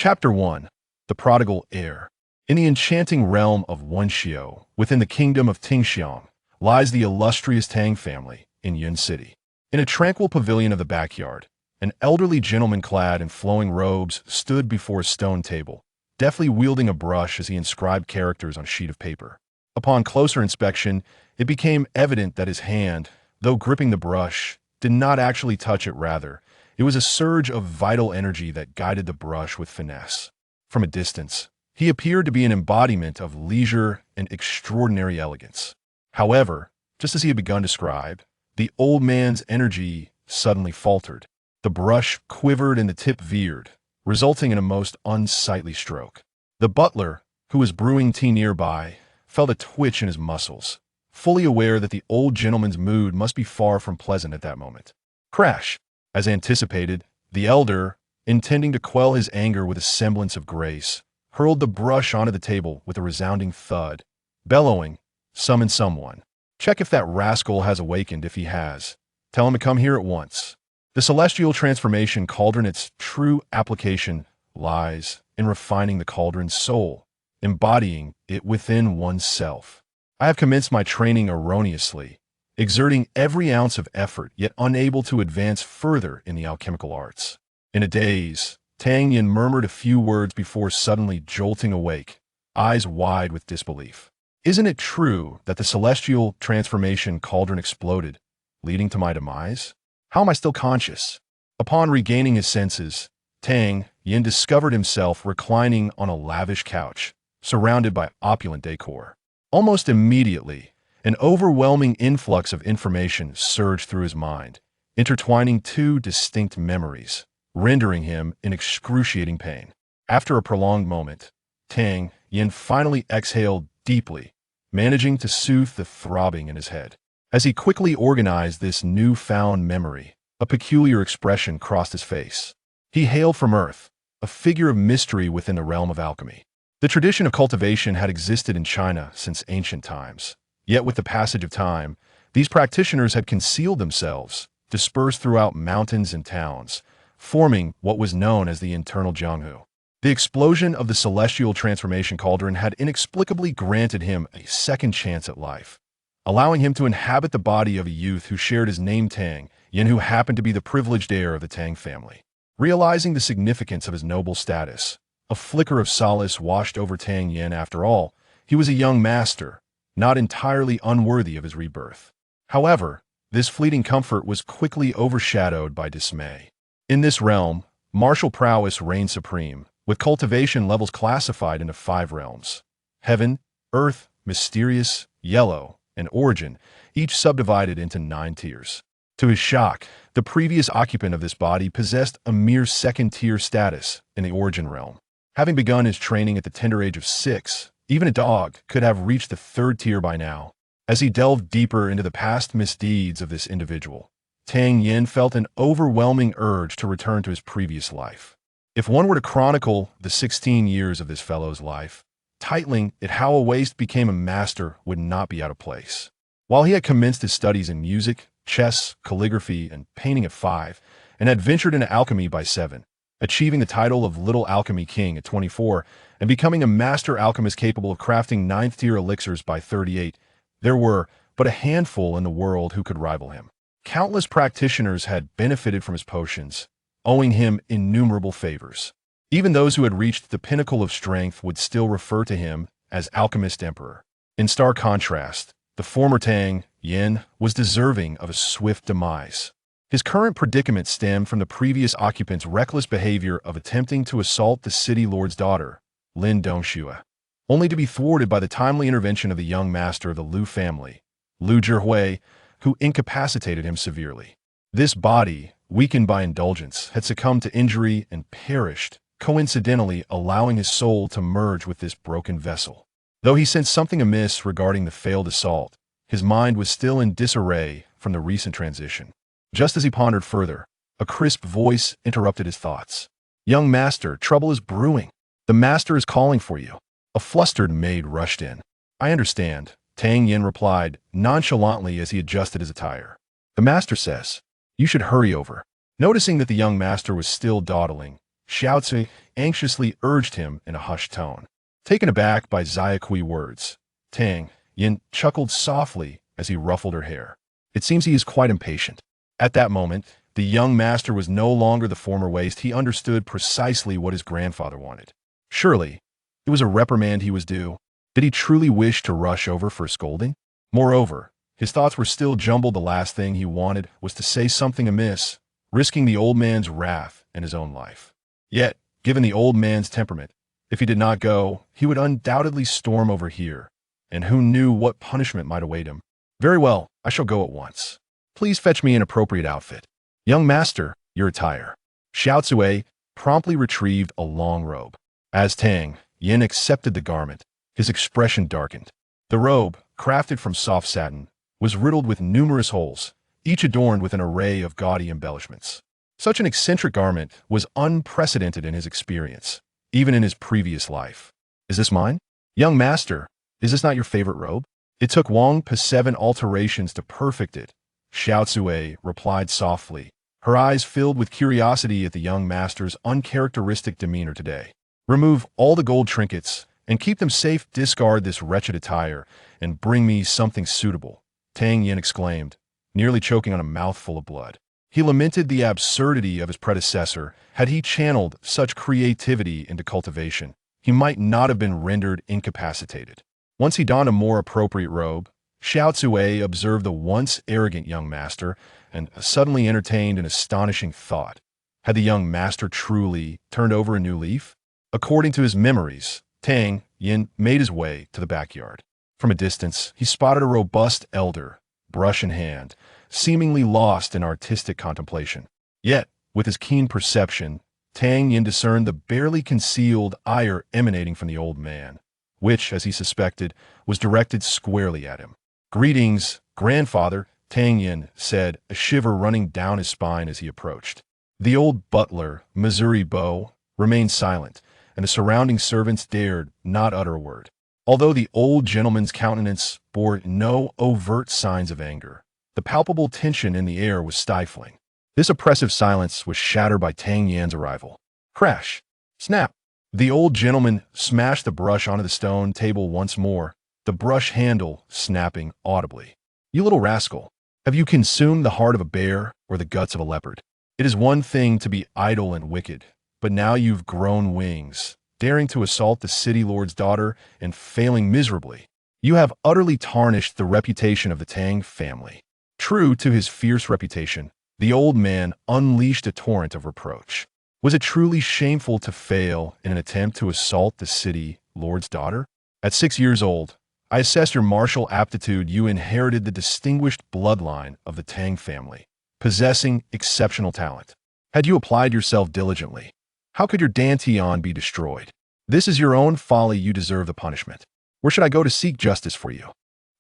Chapter 1. The Prodigal Heir. In the enchanting realm of Wenxiu, within the kingdom of Tingxiang, lies the illustrious Tang family in Yun City. In a tranquil pavilion of the backyard, an elderly gentleman clad in flowing robes stood before a stone table, deftly wielding a brush as he inscribed characters on a sheet of paper. Upon closer inspection, it became evident that his hand, though gripping the brush, did not actually touch it. Rather, it was a surge of vital energy that guided the brush with finesse. From a distance, he appeared to be an embodiment of leisure and extraordinary elegance. However, just as he had begun to scribe, the old man's energy suddenly faltered. The brush quivered and the tip veered, resulting in a most unsightly stroke. The butler, who was brewing tea nearby, felt a twitch in his muscles, fully aware that the old gentleman's mood must be far from pleasant at that moment. Crash! As anticipated, the elder, intending to quell his anger with a semblance of grace, hurled the brush onto the table with a resounding thud, bellowing, "Summon someone. Check if that rascal has awakened. If he has, tell him to come here at once." The celestial transformation cauldron, its true application lies in refining the cauldron's soul, embodying it within oneself. I have commenced my training erroneously, exerting every ounce of effort, yet unable to advance further in the alchemical arts. In a daze, Tang Yin murmured a few words before suddenly jolting awake, eyes wide with disbelief. Isn't it true that the celestial transformation cauldron exploded, leading to my demise? How am I still conscious? Upon regaining his senses, Tang Yin discovered himself reclining on a lavish couch, surrounded by opulent decor. Almost immediately, an overwhelming influx of information surged through his mind, intertwining two distinct memories, rendering him in excruciating pain. After a prolonged moment, Tang Yin finally exhaled deeply, managing to soothe the throbbing in his head. As he quickly organized this newfound memory, a peculiar expression crossed his face. He hailed from Earth, a figure of mystery within the realm of alchemy. The tradition of cultivation had existed in China since ancient times. Yet with the passage of time, these practitioners had concealed themselves, dispersed throughout mountains and towns, forming what was known as the internal Jianghu. The explosion of the celestial transformation cauldron had inexplicably granted him a second chance at life, allowing him to inhabit the body of a youth who shared his name Tang Yin, who happened to be the privileged heir of the Tang family. Realizing the significance of his noble status, a flicker of solace washed over Tang Yin. After all, he was a young master, not entirely unworthy of his rebirth. However, this fleeting comfort was quickly overshadowed by dismay. In this realm, martial prowess reigned supreme, with cultivation levels classified into 5 realms: heaven, earth, mysterious, yellow, and origin, each subdivided into 9 tiers. To his shock, the previous occupant of this body possessed a mere second-tier status in the origin realm. Having begun his training at the tender age of 6, even a dog could have reached the 3rd tier by now. As he delved deeper into the past misdeeds of this individual, Tang Yin felt an overwhelming urge to return to his previous life. If one were to chronicle the 16 years of this fellow's life, titling it "How a Waste Became a Master" would not be out of place. While he had commenced his studies in music, chess, calligraphy, and painting at 5, and had ventured into alchemy by 7, achieving the title of Little Alchemy King at 24, and becoming a master alchemist capable of crafting 9th-tier elixirs by 38, there were but a handful in the world who could rival him. Countless practitioners had benefited from his potions, owing him innumerable favors. Even those who had reached the pinnacle of strength would still refer to him as Alchemist Emperor. In stark contrast, the former Tang Yin was deserving of a swift demise. His current predicament stemmed from the previous occupant's reckless behavior of attempting to assault the city lord's daughter, Lin Dongxue, only to be thwarted by the timely intervention of the young master of the Liu family, Liu Zhihui, who incapacitated him severely. This body, weakened by indulgence, had succumbed to injury and perished, coincidentally allowing his soul to merge with this broken vessel. Though he sensed something amiss regarding the failed assault, his mind was still in disarray from the recent transition. Just as he pondered further, a crisp voice interrupted his thoughts. "Young master, trouble is brewing. The master is calling for you." A flustered maid rushed in. "I understand," Tang Yin replied nonchalantly as he adjusted his attire. "The master says you should hurry over." Noticing that the young master was still dawdling, Xiao Tzu anxiously urged him in a hushed tone. Taken aback by Xiaoqi's words, Tang Yin chuckled softly as he ruffled her hair. It seems he is quite impatient. At that moment, the young master was no longer the former waste. He understood precisely what his grandfather wanted. Surely, it was a reprimand he was due. Did he truly wish to rush over for a scolding? Moreover, his thoughts were still jumbled. The last thing he wanted was to say something amiss, risking the old man's wrath and his own life. Yet, given the old man's temperament, if he did not go, he would undoubtedly storm over here, and who knew what punishment might await him. Very well, I shall go at once. Please fetch me an appropriate outfit. Young master, your attire. Xiao Tzu promptly retrieved a long robe. As Tang Yin accepted the garment, his expression darkened. The robe, crafted from soft satin, was riddled with numerous holes, each adorned with an array of gaudy embellishments. Such an eccentric garment was unprecedented in his experience, even in his previous life. Is this mine? Young master, is this not your favorite robe? It took Wang Pa 7 alterations to perfect it. Xiao Tzu replied softly, her eyes filled with curiosity at the young master's uncharacteristic demeanor today. Remove all the gold trinkets and keep them safe. Discard this wretched attire and bring me something suitable, Tang Yin exclaimed, nearly choking on a mouthful of blood. He lamented the absurdity of his predecessor. Had he channeled such creativity into cultivation, he might not have been rendered incapacitated. Once he donned a more appropriate robe, Xiao Tzu observed the once arrogant young master and suddenly entertained an astonishing thought. Had the young master truly turned over a new leaf? According to his memories, Tang Yin made his way to the backyard. From a distance, he spotted a robust elder, brush in hand, seemingly lost in artistic contemplation. Yet, with his keen perception, Tang Yin discerned the barely concealed ire emanating from the old man, which, as he suspected, was directed squarely at him. Greetings, grandfather, Tang Yin said, a shiver running down his spine as he approached. The old butler, Missouri Bo, remained silent, and the surrounding servants dared not utter a word. Although the old gentleman's countenance bore no overt signs of anger, the palpable tension in the air was stifling. This oppressive silence was shattered by Tang Yan's arrival. Crash! Snap! The old gentleman smashed the brush onto the stone table once more, the brush handle snapping audibly. You little rascal! Have you consumed the heart of a bear or the guts of a leopard? It is one thing to be idle and wicked, but now you've grown wings, daring to assault the city lord's daughter and failing miserably. You have utterly tarnished the reputation of the Tang family. True to his fierce reputation, the old man unleashed a torrent of reproach. Was it truly shameful to fail in an attempt to assault the city lord's daughter? At 6 years old, I assessed your martial aptitude. You inherited the distinguished bloodline of the Tang family, possessing exceptional talent. Had you applied yourself diligently, how could your Dantian be destroyed? This is your own folly. You deserve the punishment. Where should I go to seek justice for you?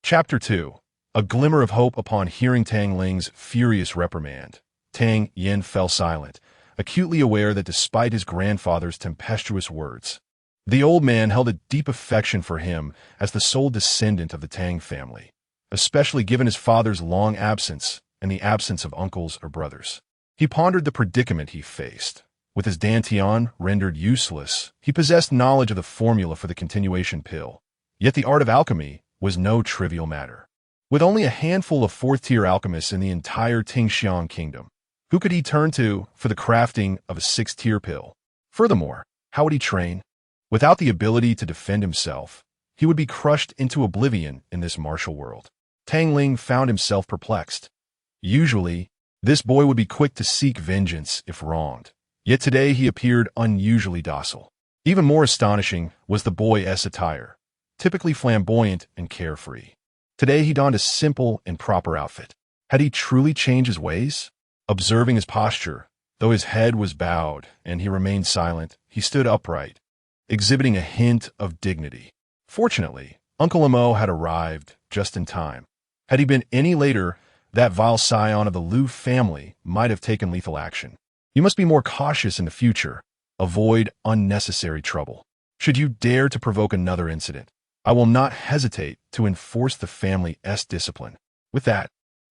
Chapter 2. A glimmer of hope. Upon hearing Tang Ling's furious reprimand, Tang Yin fell silent, acutely aware that despite his grandfather's tempestuous words, the old man held a deep affection for him as the sole descendant of the Tang family, especially given his father's long absence and the absence of uncles or brothers. He pondered the predicament he faced. With his Dantian rendered useless, he possessed knowledge of the formula for the continuation pill. Yet the art of alchemy was no trivial matter. With only a handful of fourth-tier alchemists in the entire Tingxiang kingdom, who could he turn to for the crafting of a sixth-tier pill? Furthermore, how would he train? Without the ability to defend himself, he would be crushed into oblivion in this martial world. Tang Ling found himself perplexed. Usually, this boy would be quick to seek vengeance if wronged. Yet today he appeared unusually docile. Even more astonishing was the boy's attire, typically flamboyant and carefree. Today he donned a simple and proper outfit. Had he truly changed his ways? Observing his posture, though his head was bowed and he remained silent, he stood upright, exhibiting a hint of dignity. Fortunately, Uncle Amo had arrived just in time. Had he been any later, that vile scion of the Liu family might have taken lethal action. You must be more cautious in the future. Avoid unnecessary trouble. Should you dare to provoke another incident, I will not hesitate to enforce the family's discipline. With that,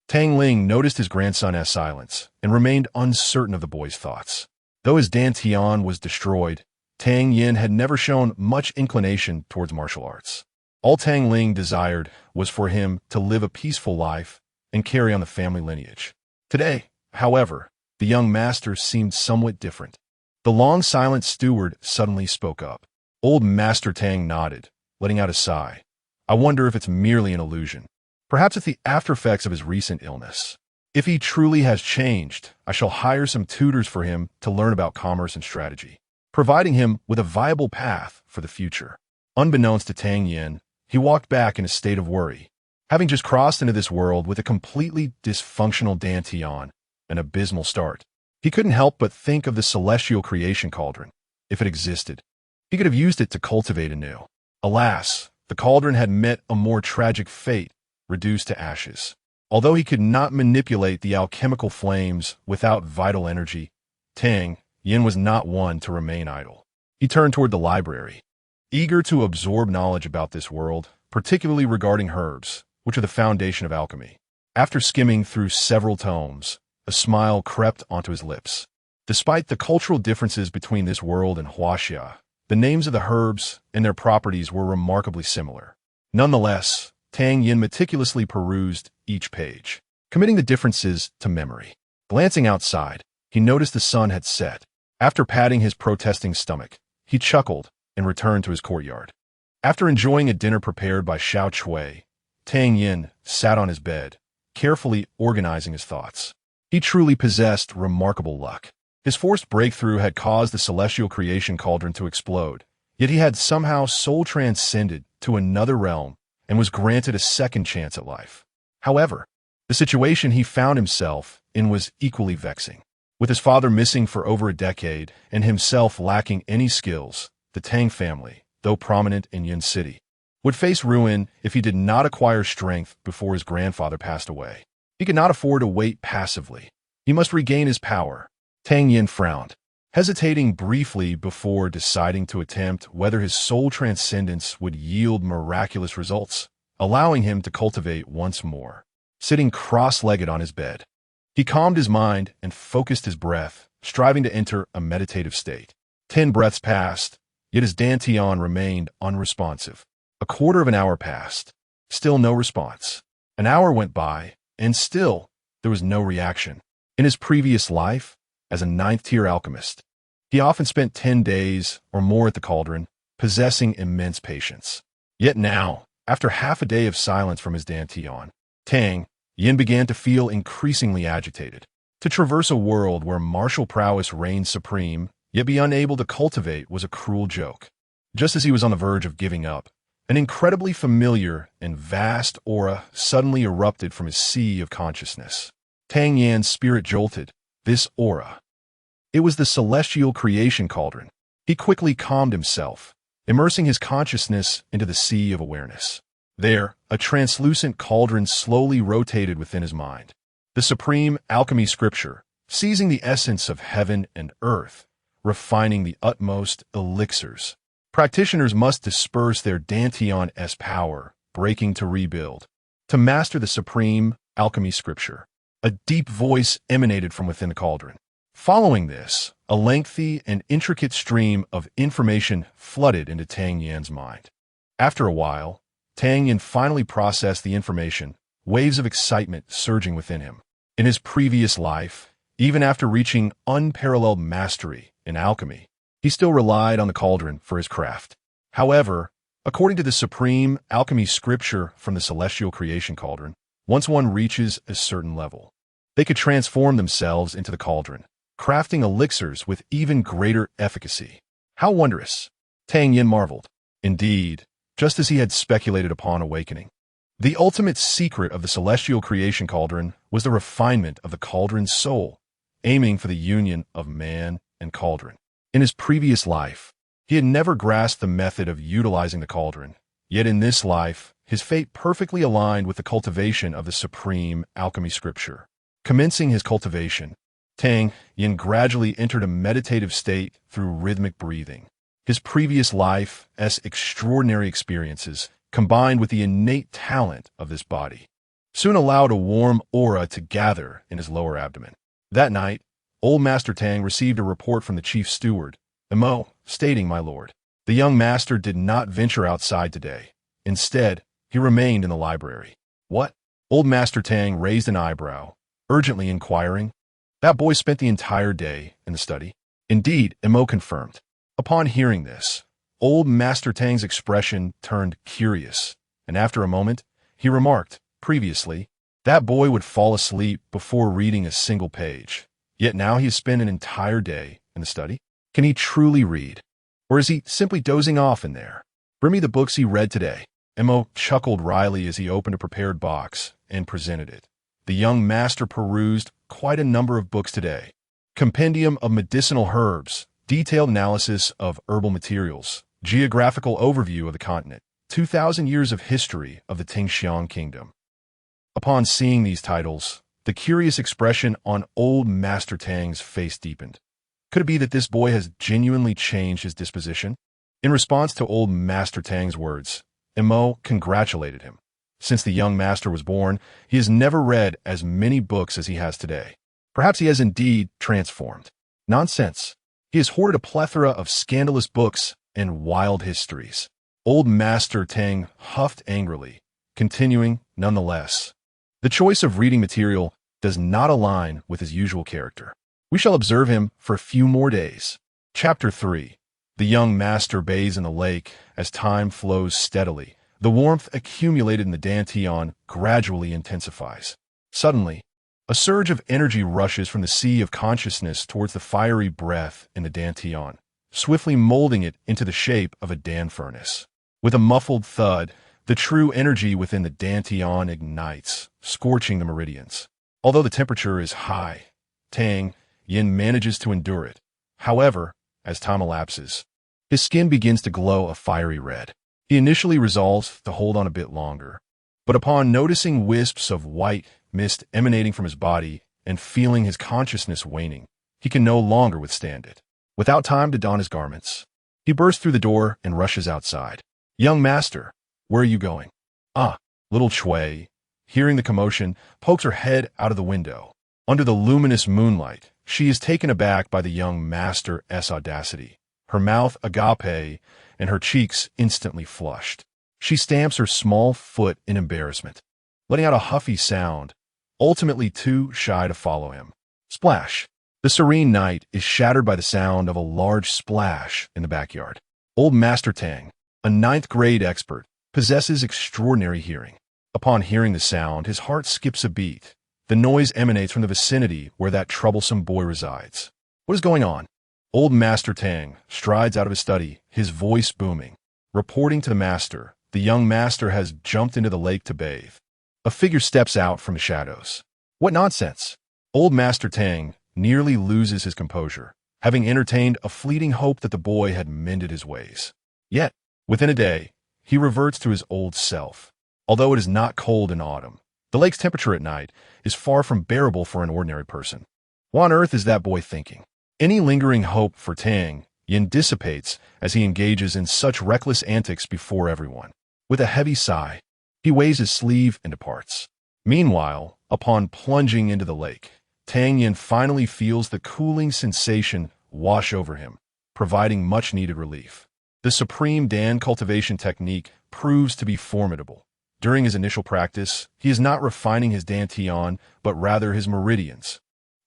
Tang Ling noticed his grandson's silence and remained uncertain of the boy's thoughts. Though his dantian was destroyed, Tang Yin had never shown much inclination towards martial arts. All Tang Ling desired was for him to live a peaceful life and carry on the family lineage. Today, however, the young master seemed somewhat different. The long silent steward suddenly spoke up. Old Master Tang nodded, letting out a sigh. I wonder if it's merely an illusion. Perhaps it's the aftereffects of his recent illness. If he truly has changed, I shall hire some tutors for him to learn about commerce and strategy, providing him with a viable path for the future. Unbeknownst to Tang Yin, he walked back in a state of worry, having just crossed into this world with a completely dysfunctional dantian, an abysmal start. He couldn't help but think of the celestial creation cauldron. If it existed, he could have used it to cultivate anew. Alas, the cauldron had met a more tragic fate, reduced to ashes. Although he could not manipulate the alchemical flames without vital energy, Tang Yin was not one to remain idle. He turned toward the library, eager to absorb knowledge about this world, particularly regarding herbs, which are the foundation of alchemy. After skimming through several tomes, a smile crept onto his lips. Despite the cultural differences between this world and Huaxia, the names of the herbs and their properties were remarkably similar. Nonetheless, Tang Yin meticulously perused each page, committing the differences to memory. Glancing outside, he noticed the sun had set. After patting his protesting stomach, he chuckled and returned to his courtyard. After enjoying a dinner prepared by Xiao Chui, Tang Yin sat on his bed, carefully organizing his thoughts. He truly possessed remarkable luck. His forced breakthrough had caused the celestial creation cauldron to explode, yet he had somehow soul transcended to another realm and was granted a second chance at life. However, the situation he found himself in was equally vexing. With his father missing for over a decade and himself lacking any skills, the Tang family, though prominent in Yin City, would face ruin if he did not acquire strength before his grandfather passed away. He could not afford to wait passively. He must regain his power. Tang Yin frowned, hesitating briefly before deciding to attempt whether his soul transcendence would yield miraculous results, allowing him to cultivate once more. Sitting cross-legged on his bed, he calmed his mind and focused his breath, striving to enter a meditative state. 10 breaths passed, yet his dantian remained unresponsive. A quarter of an hour passed. Still no response. An hour went by, and still there was no reaction. In his previous life, as a 9th-tier alchemist, he often spent 10 days or more at the cauldron, possessing immense patience. Yet now, after half a day of silence from his dantian, Tang Yin began to feel increasingly agitated. To traverse a world where martial prowess reigned supreme, yet be unable to cultivate, was a cruel joke. Just as he was on the verge of giving up, an incredibly familiar and vast aura suddenly erupted from his sea of consciousness. Tang Yan's spirit jolted. This aura. It was the celestial creation cauldron. He quickly calmed himself, immersing his consciousness into the sea of awareness. There, a translucent cauldron slowly rotated within his mind. The supreme alchemy scripture, seizing the essence of heaven and earth, refining the utmost elixirs. Practitioners must disperse their dantian-s power, breaking to rebuild. To master the supreme alchemy scripture, a deep voice emanated from within the cauldron. Following this, a lengthy and intricate stream of information flooded into Tang Yan's mind. After a while, Tang Yan finally processed the information, waves of excitement surging within him. In his previous life, even after reaching unparalleled mastery in alchemy, he still relied on the cauldron for his craft. However, according to the supreme alchemy scripture from the celestial creation cauldron, once one reaches a certain level, they could transform themselves into the cauldron, crafting elixirs with even greater efficacy. How wondrous! Tang Yin marveled. Indeed, just as he had speculated upon awakening, the ultimate secret of the celestial creation cauldron was the refinement of the cauldron's soul, aiming for the union of man and cauldron. In his previous life, he had never grasped the method of utilizing the cauldron, yet in this life, his fate perfectly aligned with the cultivation of the supreme alchemy scripture. Commencing his cultivation, Tang Yin gradually entered a meditative state through rhythmic breathing. His previous life's extraordinary experiences, combined with the innate talent of this body, soon allowed a warm aura to gather in his lower abdomen. That night, Old Master Tang received a report from the chief steward, Mo, stating, "My lord, the young master did not venture outside today. Instead, he remained in the library." "What?" Old Master Tang raised an eyebrow, urgently inquiring. "That boy spent the entire day in the study." "Indeed," Mo confirmed. Upon hearing this, Old Master Tang's expression turned curious, and after a moment, he remarked, "Previously, that boy would fall asleep before reading a single page. Yet now he has spent an entire day in the study. Can he truly read? Or is he simply dozing off in there? Bring me the books he read today." Mo chuckled wryly as he opened a prepared box and presented it. The young master perused quite a number of books today. Compendium of medicinal herbs, detailed analysis of herbal materials, geographical overview of the continent, 2,000 years of history of the Tingxiang kingdom. Upon seeing these titles, the curious expression on Old Master Tang's face deepened. Could it be that this boy has genuinely changed his disposition? In response to Old Master Tang's words, Mo congratulated him. Since the young master was born, he has never read as many books as he has today. Perhaps he has indeed transformed. Nonsense. He has hoarded a plethora of scandalous books and wild histories. Old Master Tang huffed angrily, continuing, nonetheless. The choice of reading material does not align with his usual character. We shall observe him for a few more days. Chapter 3. The young master bathes in the lake as time flows steadily. The warmth accumulated in the Dantian gradually intensifies. Suddenly, a surge of energy rushes from the sea of consciousness towards the fiery breath in the Dantian, swiftly molding it into the shape of a Dan furnace. With a muffled thud, the true energy within the Dantian ignites, scorching the meridians. Although the temperature is high, Tang Yin manages to endure it. However, as time elapses, his skin begins to glow a fiery red. He initially resolves to hold on a bit longer, but upon noticing wisps of white mist emanating from his body and feeling his consciousness waning, he can no longer withstand it. Without time to don his garments, he bursts through the door and rushes outside. "Young master, where are you going?" "Ah." Little Chui, hearing the commotion, pokes her head out of the window. Under the luminous moonlight, she is taken aback by the young master's audacity. Her mouth agape and her cheeks instantly flushed. She stamps her small foot in embarrassment, letting out a huffy sound, ultimately too shy to follow him. Splash! The serene night is shattered by the sound of a large splash in the backyard. Old Master Tang, a 9th grade expert, possesses extraordinary hearing. Upon hearing the sound, his heart skips a beat. The noise emanates from the vicinity where that troublesome boy resides. What is going on? Old Master Tang strides out of his study, his voice booming. Reporting to the master, the young master has jumped into the lake to bathe. A figure steps out from the shadows. What nonsense! Old Master Tang nearly loses his composure, having entertained a fleeting hope that the boy had mended his ways. Yet, within a day, he reverts to his old self. Although it is not cold in autumn, the lake's temperature at night is far from bearable for an ordinary person. What on earth is that boy thinking? Any lingering hope for Tang Yin dissipates as he engages in such reckless antics before everyone. With a heavy sigh, he waves his sleeve and departs. Meanwhile, upon plunging into the lake, Tang Yin finally feels the cooling sensation wash over him, providing much-needed relief. The supreme Dan cultivation technique proves to be formidable. During his initial practice, he is not refining his Dantian, but rather his meridians.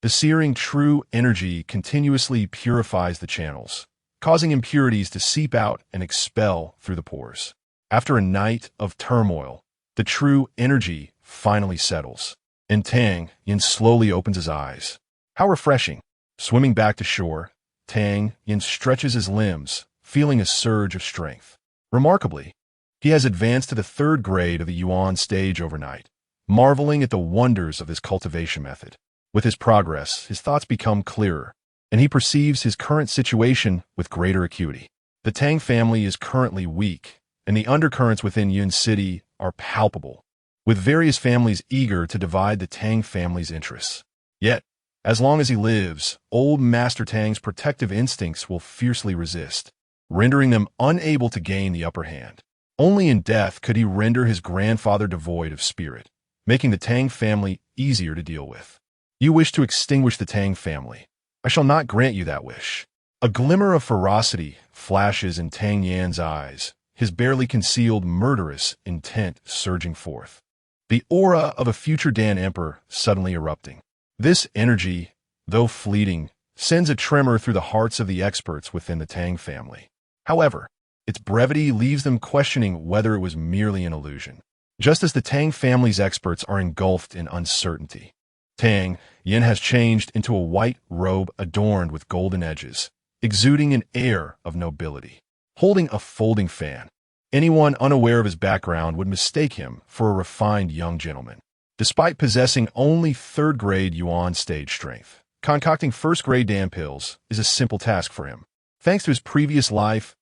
The searing true energy continuously purifies the channels, causing impurities to seep out and expel through the pores. After a night of turmoil, the true energy finally settles, and Tang Yin slowly opens his eyes. How refreshing! Swimming back to shore, Tang Yin stretches his limbs, feeling a surge of strength. Remarkably, he has advanced to the 3rd grade of the Yuan stage overnight, marveling at the wonders of this cultivation method. With his progress, his thoughts become clearer, and he perceives his current situation with greater acuity. The Tang family is currently weak, and the undercurrents within Yun City are palpable, with various families eager to divide the Tang family's interests. Yet, as long as he lives, old Master Tang's protective instincts will fiercely resist, rendering them unable to gain the upper hand. Only in death could he render his grandfather devoid of spirit, making the Tang family easier to deal with. You wish to extinguish the Tang family, I shall not grant you that wish. A glimmer of ferocity flashes in Tang Yan's eyes, his barely concealed murderous intent surging forth. The aura of a future Dan Emperor suddenly erupting. This energy, though fleeting, sends a tremor through the hearts of the experts within the Tang family. However, its brevity leaves them questioning whether it was merely an illusion. Just as the Tang family's experts are engulfed in uncertainty, Tang Yin has changed into a white robe adorned with golden edges, exuding an air of nobility. Holding a folding fan, anyone unaware of his background would mistake him for a refined young gentleman. Despite possessing only third-grade Yuan stage strength, concocting first-grade Dan pills is a simple task for him, thanks to his previous life's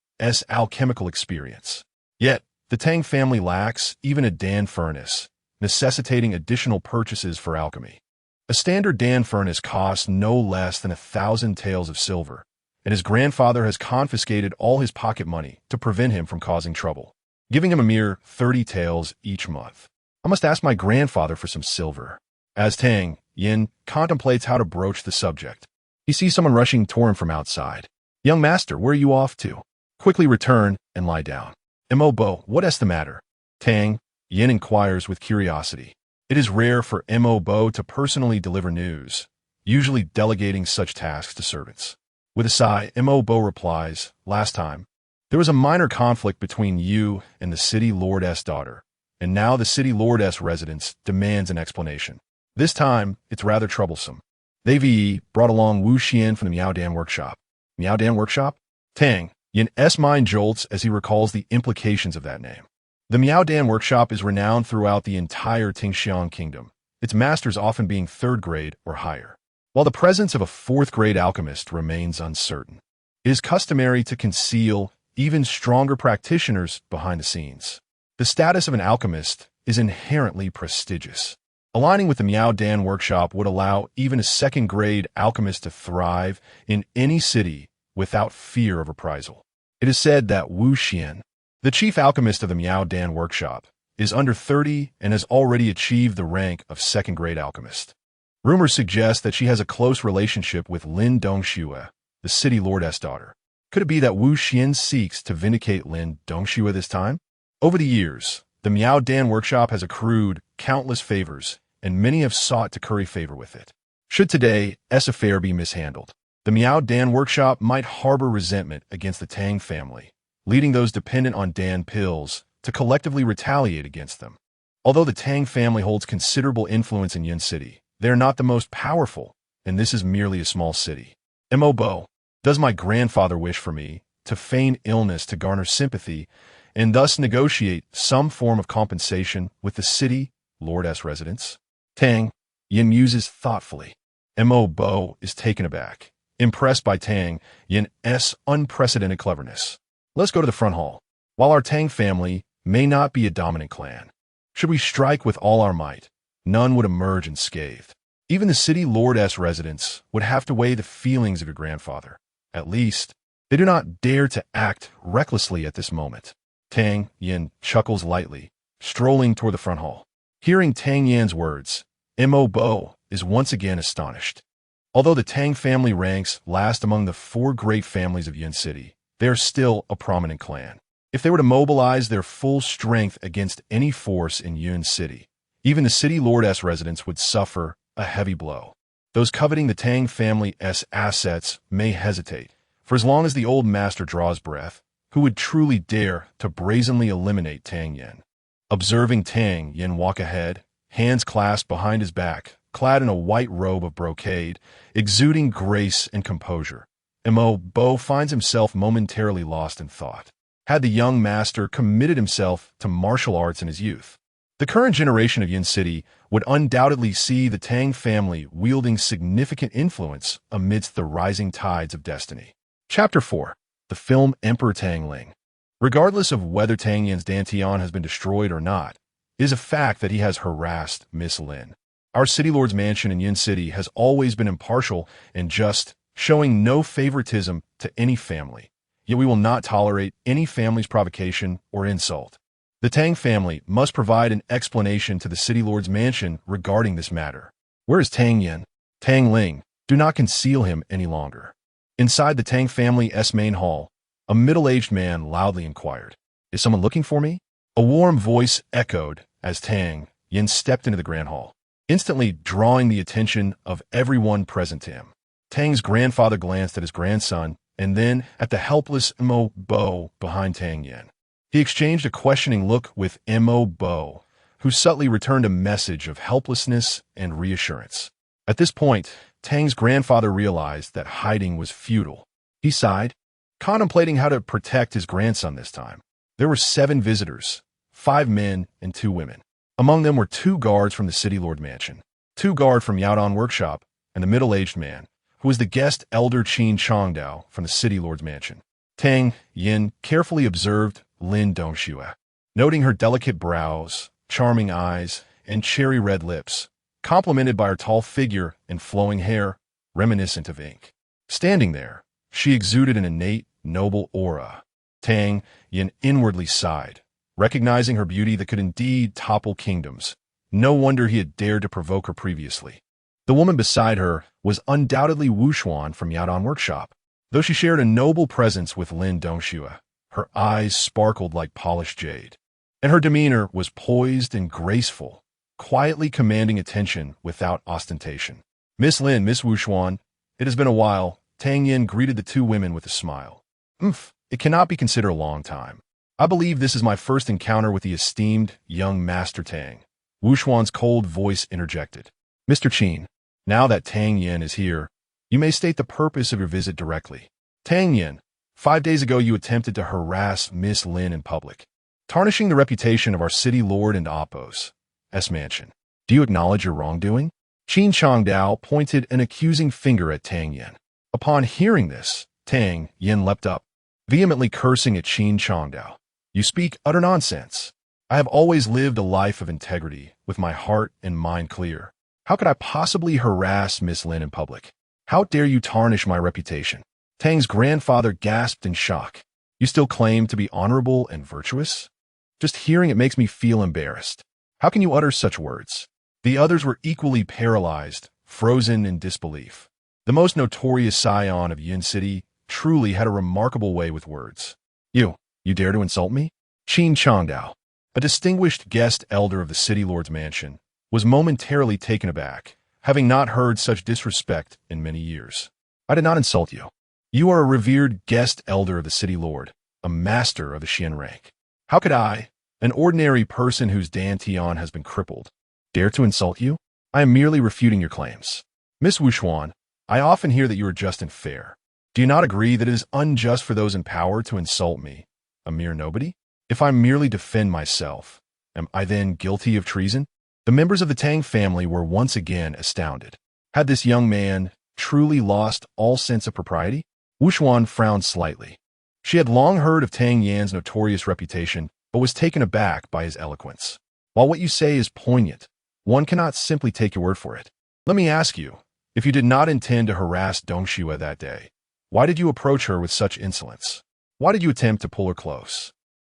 alchemical experience. Yet, the Tang family lacks even a Dan furnace, necessitating additional purchases for alchemy. A standard Dan furnace costs no less than 1,000 taels of silver, and his grandfather has confiscated all his pocket money to prevent him from causing trouble, giving him a mere 30 taels each month. I must ask my grandfather for some silver. As Tang Yin contemplates how to broach the subject, he sees someone rushing toward him from outside. Young master, where are you off to? Quickly return and lie down. Mo Bo, what is the matter? Tang Yin inquires with curiosity. It is rare for Mo Bo to personally deliver news, usually delegating such tasks to servants. With a sigh, Mo Bo replies, last time, there was a minor conflict between you and the city lordess daughter, and now the city lordess residence demands an explanation. This time, it's rather troublesome. They brought along Wu Xian from the Miao Dan workshop. Miao Dan workshop? Tang Yin's mind jolts as he recalls the implications of that name. The Miao Dan workshop is renowned throughout the entire Tingxiang kingdom, its masters often being third grade or higher. While the presence of a fourth-grade alchemist remains uncertain, it is customary to conceal even stronger practitioners behind the scenes. The status of an alchemist is inherently prestigious. Aligning with the Miao Dan workshop would allow even a second-grade alchemist to thrive in any city without fear of reprisal. It is said that Wu Xian, the chief alchemist of the Miao Dan workshop, is under 30 and has already achieved the rank of second-grade alchemist. Rumors suggest that she has a close relationship with Lin Dongxue, the city lordess daughter. Could it be that Wu Xian seeks to vindicate Lin Dongxue this time? Over the years, the Miao Dan workshop has accrued countless favors, and many have sought to curry favor with it. Should today's affair be mishandled, the Miao Dan workshop might harbor resentment against the Tang family, leading those dependent on Dan pills to collectively retaliate against them. Although the Tang family holds considerable influence in Yin City, they are not the most powerful, and this is merely a small city. Mo Bo, does my grandfather wish for me to feign illness to garner sympathy and thus negotiate some form of compensation with the city lordess residents? Tang Yin muses thoughtfully. Mo Bo is taken aback, impressed by Tang Yin's unprecedented cleverness. Let's go to the front hall. While our Tang family may not be a dominant clan, should we strike with all our might, none would emerge unscathed. Even the city lordess residents would have to weigh the feelings of your grandfather. At least, they do not dare to act recklessly at this moment. Tang Yin chuckles lightly, strolling toward the front hall. Hearing Tang Yan's words, Mo Bo is once again astonished. Although the Tang family ranks last among the four great families of Yin City, they are still a prominent clan. If they were to mobilize their full strength against any force in Yin City, even the city lordess residents would suffer a heavy blow. Those coveting the Tang family's assets may hesitate, for as long as the old master draws breath, who would truly dare to brazenly eliminate Tang Yin? Observing Tang Yin walk ahead, hands clasped behind his back, clad in a white robe of brocade, exuding grace and composure, Mo Bo finds himself momentarily lost in thought. Had the young master committed himself to martial arts in his youth, the current generation of Yin City would undoubtedly see the Tang family wielding significant influence amidst the rising tides of destiny. Chapter 4. The film Emperor Tang Ling. Regardless of whether Tang Yin's Dantian has been destroyed or not, it is a fact that he has harassed Miss Lin. Our city lord's mansion in Yin City has always been impartial and just, showing no favoritism to any family. Yet we will not tolerate any family's provocation or insult. The Tang family must provide an explanation to the city lord's mansion regarding this matter. Where is Tang Yin? Tang Ling, Do not conceal him any longer. Inside the Tang family's main hall, a middle-aged man loudly inquired, "Is someone looking for me?" A warm voice echoed as Tang Yin stepped into the grand hall, instantly drawing the attention of everyone present to him. Tang's grandfather glanced at his grandson and then at the helpless Mo Bo behind Tang Yin. He exchanged a questioning look with Mo Bo, who subtly returned a message of helplessness and reassurance. At this point, Tang's grandfather realized that hiding was futile. He sighed, contemplating how to protect his grandson this time. There were 7 visitors, 5 men and 2 women. Among them were 2 guards from the City Lord Mansion, 2 guards from Yaodong Workshop, and the middle-aged man, who was the guest elder Qin Chongdao from the City Lord's Mansion. Tang Yin carefully observed Lin Dongxue, noting her delicate brows, charming eyes, and cherry-red lips, complemented by her tall figure and flowing hair, reminiscent of ink. Standing there, she exuded an innate, noble aura. Tang Yin inwardly sighed, recognizing her beauty that could indeed topple kingdoms. No wonder he had dared to provoke her previously. The woman beside her was undoubtedly Wu Xuan from Yaodong Workshop. Though she shared a noble presence with Lin Dongxue, her eyes sparkled like polished jade, and her demeanor was poised and graceful, quietly commanding attention without ostentation. "Miss Lin, Miss Wu Xuan, it has been a while." Tang Yin greeted the 2 women with a smile. It cannot be considered a long time. I believe this is my first encounter with the esteemed young Master Tang." Wu Xuan's cold voice interjected. "Mr. Qin, now that Tang Yin is here, you may state the purpose of your visit directly." "Tang Yin, 5 days ago you attempted to harass Miss Lin in public, tarnishing the reputation of our city lord and Oppo's mansion. Do you acknowledge your wrongdoing?" Qin Chongdao pointed an accusing finger at Tang Yin. Upon hearing this, Tang Yin leapt up, vehemently cursing at Qin Chongdao. "You speak utter nonsense. I have always lived a life of integrity, with my heart and mind clear. How could I possibly harass Miss Lin in public? How dare you tarnish my reputation?" Tang's grandfather gasped in shock. "You still claim to be honorable and virtuous? Just hearing it makes me feel embarrassed. How can you utter such words?" The others were equally paralyzed, frozen in disbelief. The most notorious scion of Yin City truly had a remarkable way with words. You dare to insult me?" Qin Chongdao, a distinguished guest elder of the City Lord's Mansion, was momentarily taken aback, having not heard such disrespect in many years. "I did not insult you. You are a revered guest elder of the City Lord, a master of the Xian rank. How could I, an ordinary person whose dantian has been crippled, dare to insult you? I am merely refuting your claims. Miss Wu Xuan, I often hear that you are just and fair. Do you not agree that it is unjust for those in power to insult me, a mere nobody? If I merely defend myself, am I then guilty of treason?" The members of the Tang family were once again astounded. Had this young man truly lost all sense of propriety? Wu Xuan frowned slightly. She had long heard of Tang Yan's notorious reputation, but was taken aback by his eloquence. "While what you say is poignant, one cannot simply take your word for it. Let me ask you, if you did not intend to harass Dongxue that day, why did you approach her with such insolence? Why did you attempt to pull her close?"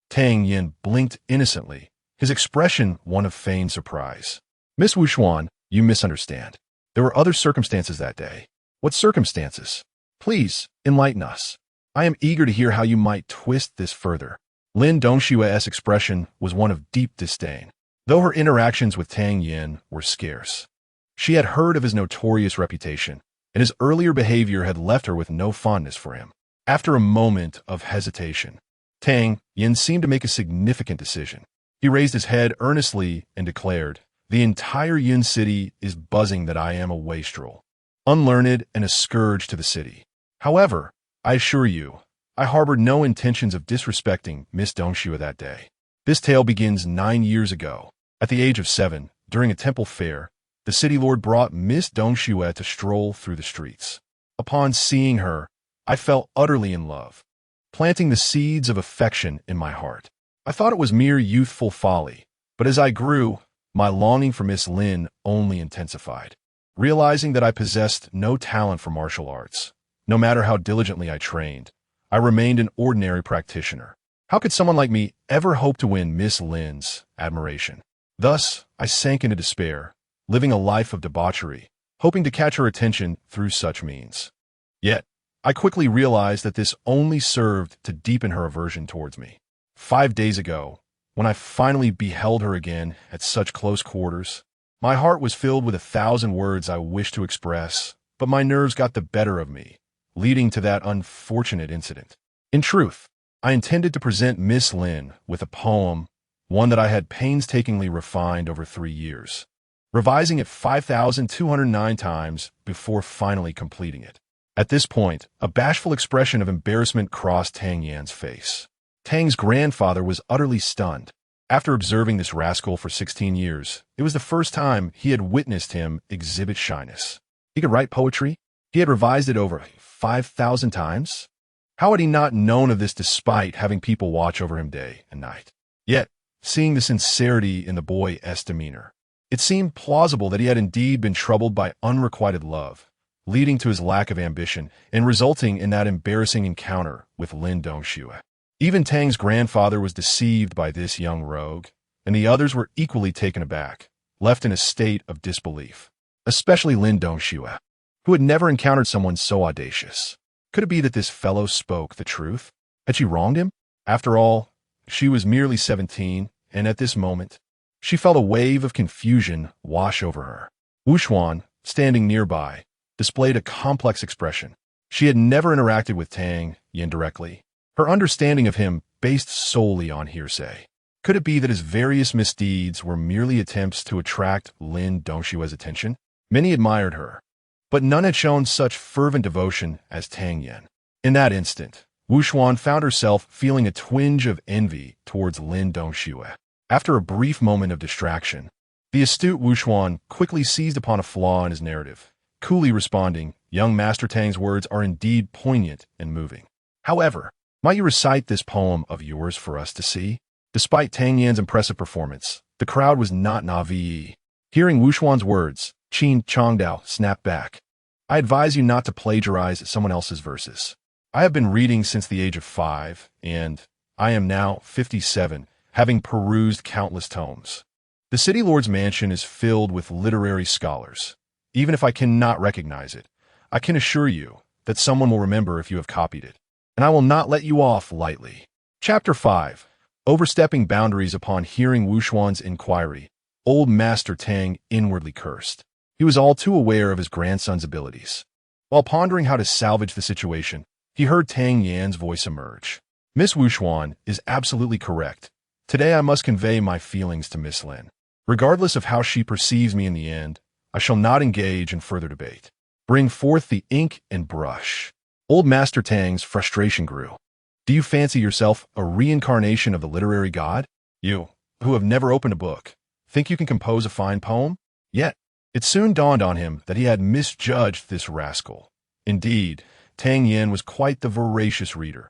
Tang Yin blinked innocently, his expression one of feigned surprise. "Miss Wu Xuan, you misunderstand. There were other circumstances that day." "What circumstances? Please, enlighten us. I am eager to hear how you might twist this further." Lin Dongshue's expression was one of deep disdain, though her interactions with Tang Yin were scarce. She had heard of his notorious reputation, and his earlier behavior had left her with no fondness for him. After a moment of hesitation, Tang Yin seemed to make a significant decision. He raised his head earnestly and declared, "The entire Yin City is buzzing that I am a wastrel, unlearned and a scourge to the city. However, I assure you, I harbored no intentions of disrespecting Miss Dongxue that day. This tale begins 9 years ago. At the age of 7, during a temple fair, the city lord brought Miss Dongxue to stroll through the streets. Upon seeing her, I fell utterly in love, planting the seeds of affection in my heart. I thought it was mere youthful folly, but as I grew, my longing for Miss Lin only intensified. Realizing that I possessed no talent for martial arts, no matter how diligently I trained, I remained an ordinary practitioner. How could someone like me ever hope to win Miss Lin's admiration? Thus, I sank into despair, living a life of debauchery, hoping to catch her attention through such means. Yet, I quickly realized that this only served to deepen her aversion towards me. 5 days ago, when I finally beheld her again at such close quarters, my heart was filled with 1,000 words I wished to express, but my nerves got the better of me, leading to that unfortunate incident. In truth, I intended to present Miss Lin with a poem, one that I had painstakingly refined over 3 years, revising it 5,209 times before finally completing it. At this point, a bashful expression of embarrassment crossed Tang Yan's face. Tang's grandfather was utterly stunned. After observing this rascal for 16 years, it was the first time he had witnessed him exhibit shyness. He could write poetry. He had revised it over 5,000 times. How had he not known of this despite having people watch over him day and night? Yet, seeing the sincerity in the boy's demeanor, it seemed plausible that he had indeed been troubled by unrequited love, leading to his lack of ambition and resulting in that embarrassing encounter with Lin Dongxue. Even Tang's grandfather was deceived by this young rogue, and the others were equally taken aback, left in a state of disbelief, especially Lin Dongxue, who had never encountered someone so audacious. Could it be that this fellow spoke the truth? Had she wronged him? After all, she was merely 17, and at this moment, she felt a wave of confusion wash over her. Wu Xuan, standing nearby, displayed a complex expression. She had never interacted with Tang Yan directly, her understanding of him based solely on hearsay. Could it be that his various misdeeds were merely attempts to attract Lin Dongxue's attention? Many admired her, but none had shown such fervent devotion as Tang Yan. In that instant, Wu Xuan found herself feeling a twinge of envy towards Lin Dongxue. After a brief moment of distraction, the astute Wu Xuan quickly seized upon a flaw in his narrative, coolly responding, "Young Master Tang's words are indeed poignant and moving. However, might you recite this poem of yours for us to see?" Despite Tang Yan's impressive performance, the crowd was not naive. Hearing Wu Xuan's words, Qin Chongdao snapped back. "I advise you not to plagiarize someone else's verses. I have been reading since the age of 5, and I am now 57, having perused countless tomes. The City Lord's mansion is filled with literary scholars. Even if I cannot recognize it, I can assure you that someone will remember if you have copied it, and I will not let you off lightly." Chapter 5. Overstepping boundaries. Upon hearing Wu Xuan's inquiry, old Master Tang inwardly cursed. He was all too aware of his grandson's abilities. While pondering how to salvage the situation, he heard Tang Yan's voice emerge. "Miss Wu Xuan is absolutely correct. Today I must convey my feelings to Miss Lin. Regardless of how she perceives me in the end, I shall not engage in further debate. Bring forth the ink and brush." Old Master Tang's frustration grew. "Do you fancy yourself a reincarnation of the literary god? You, who have never opened a book, think you can compose a fine poem?" Yet, it soon dawned on him that he had misjudged this rascal. Indeed, Tang Yan was quite the voracious reader,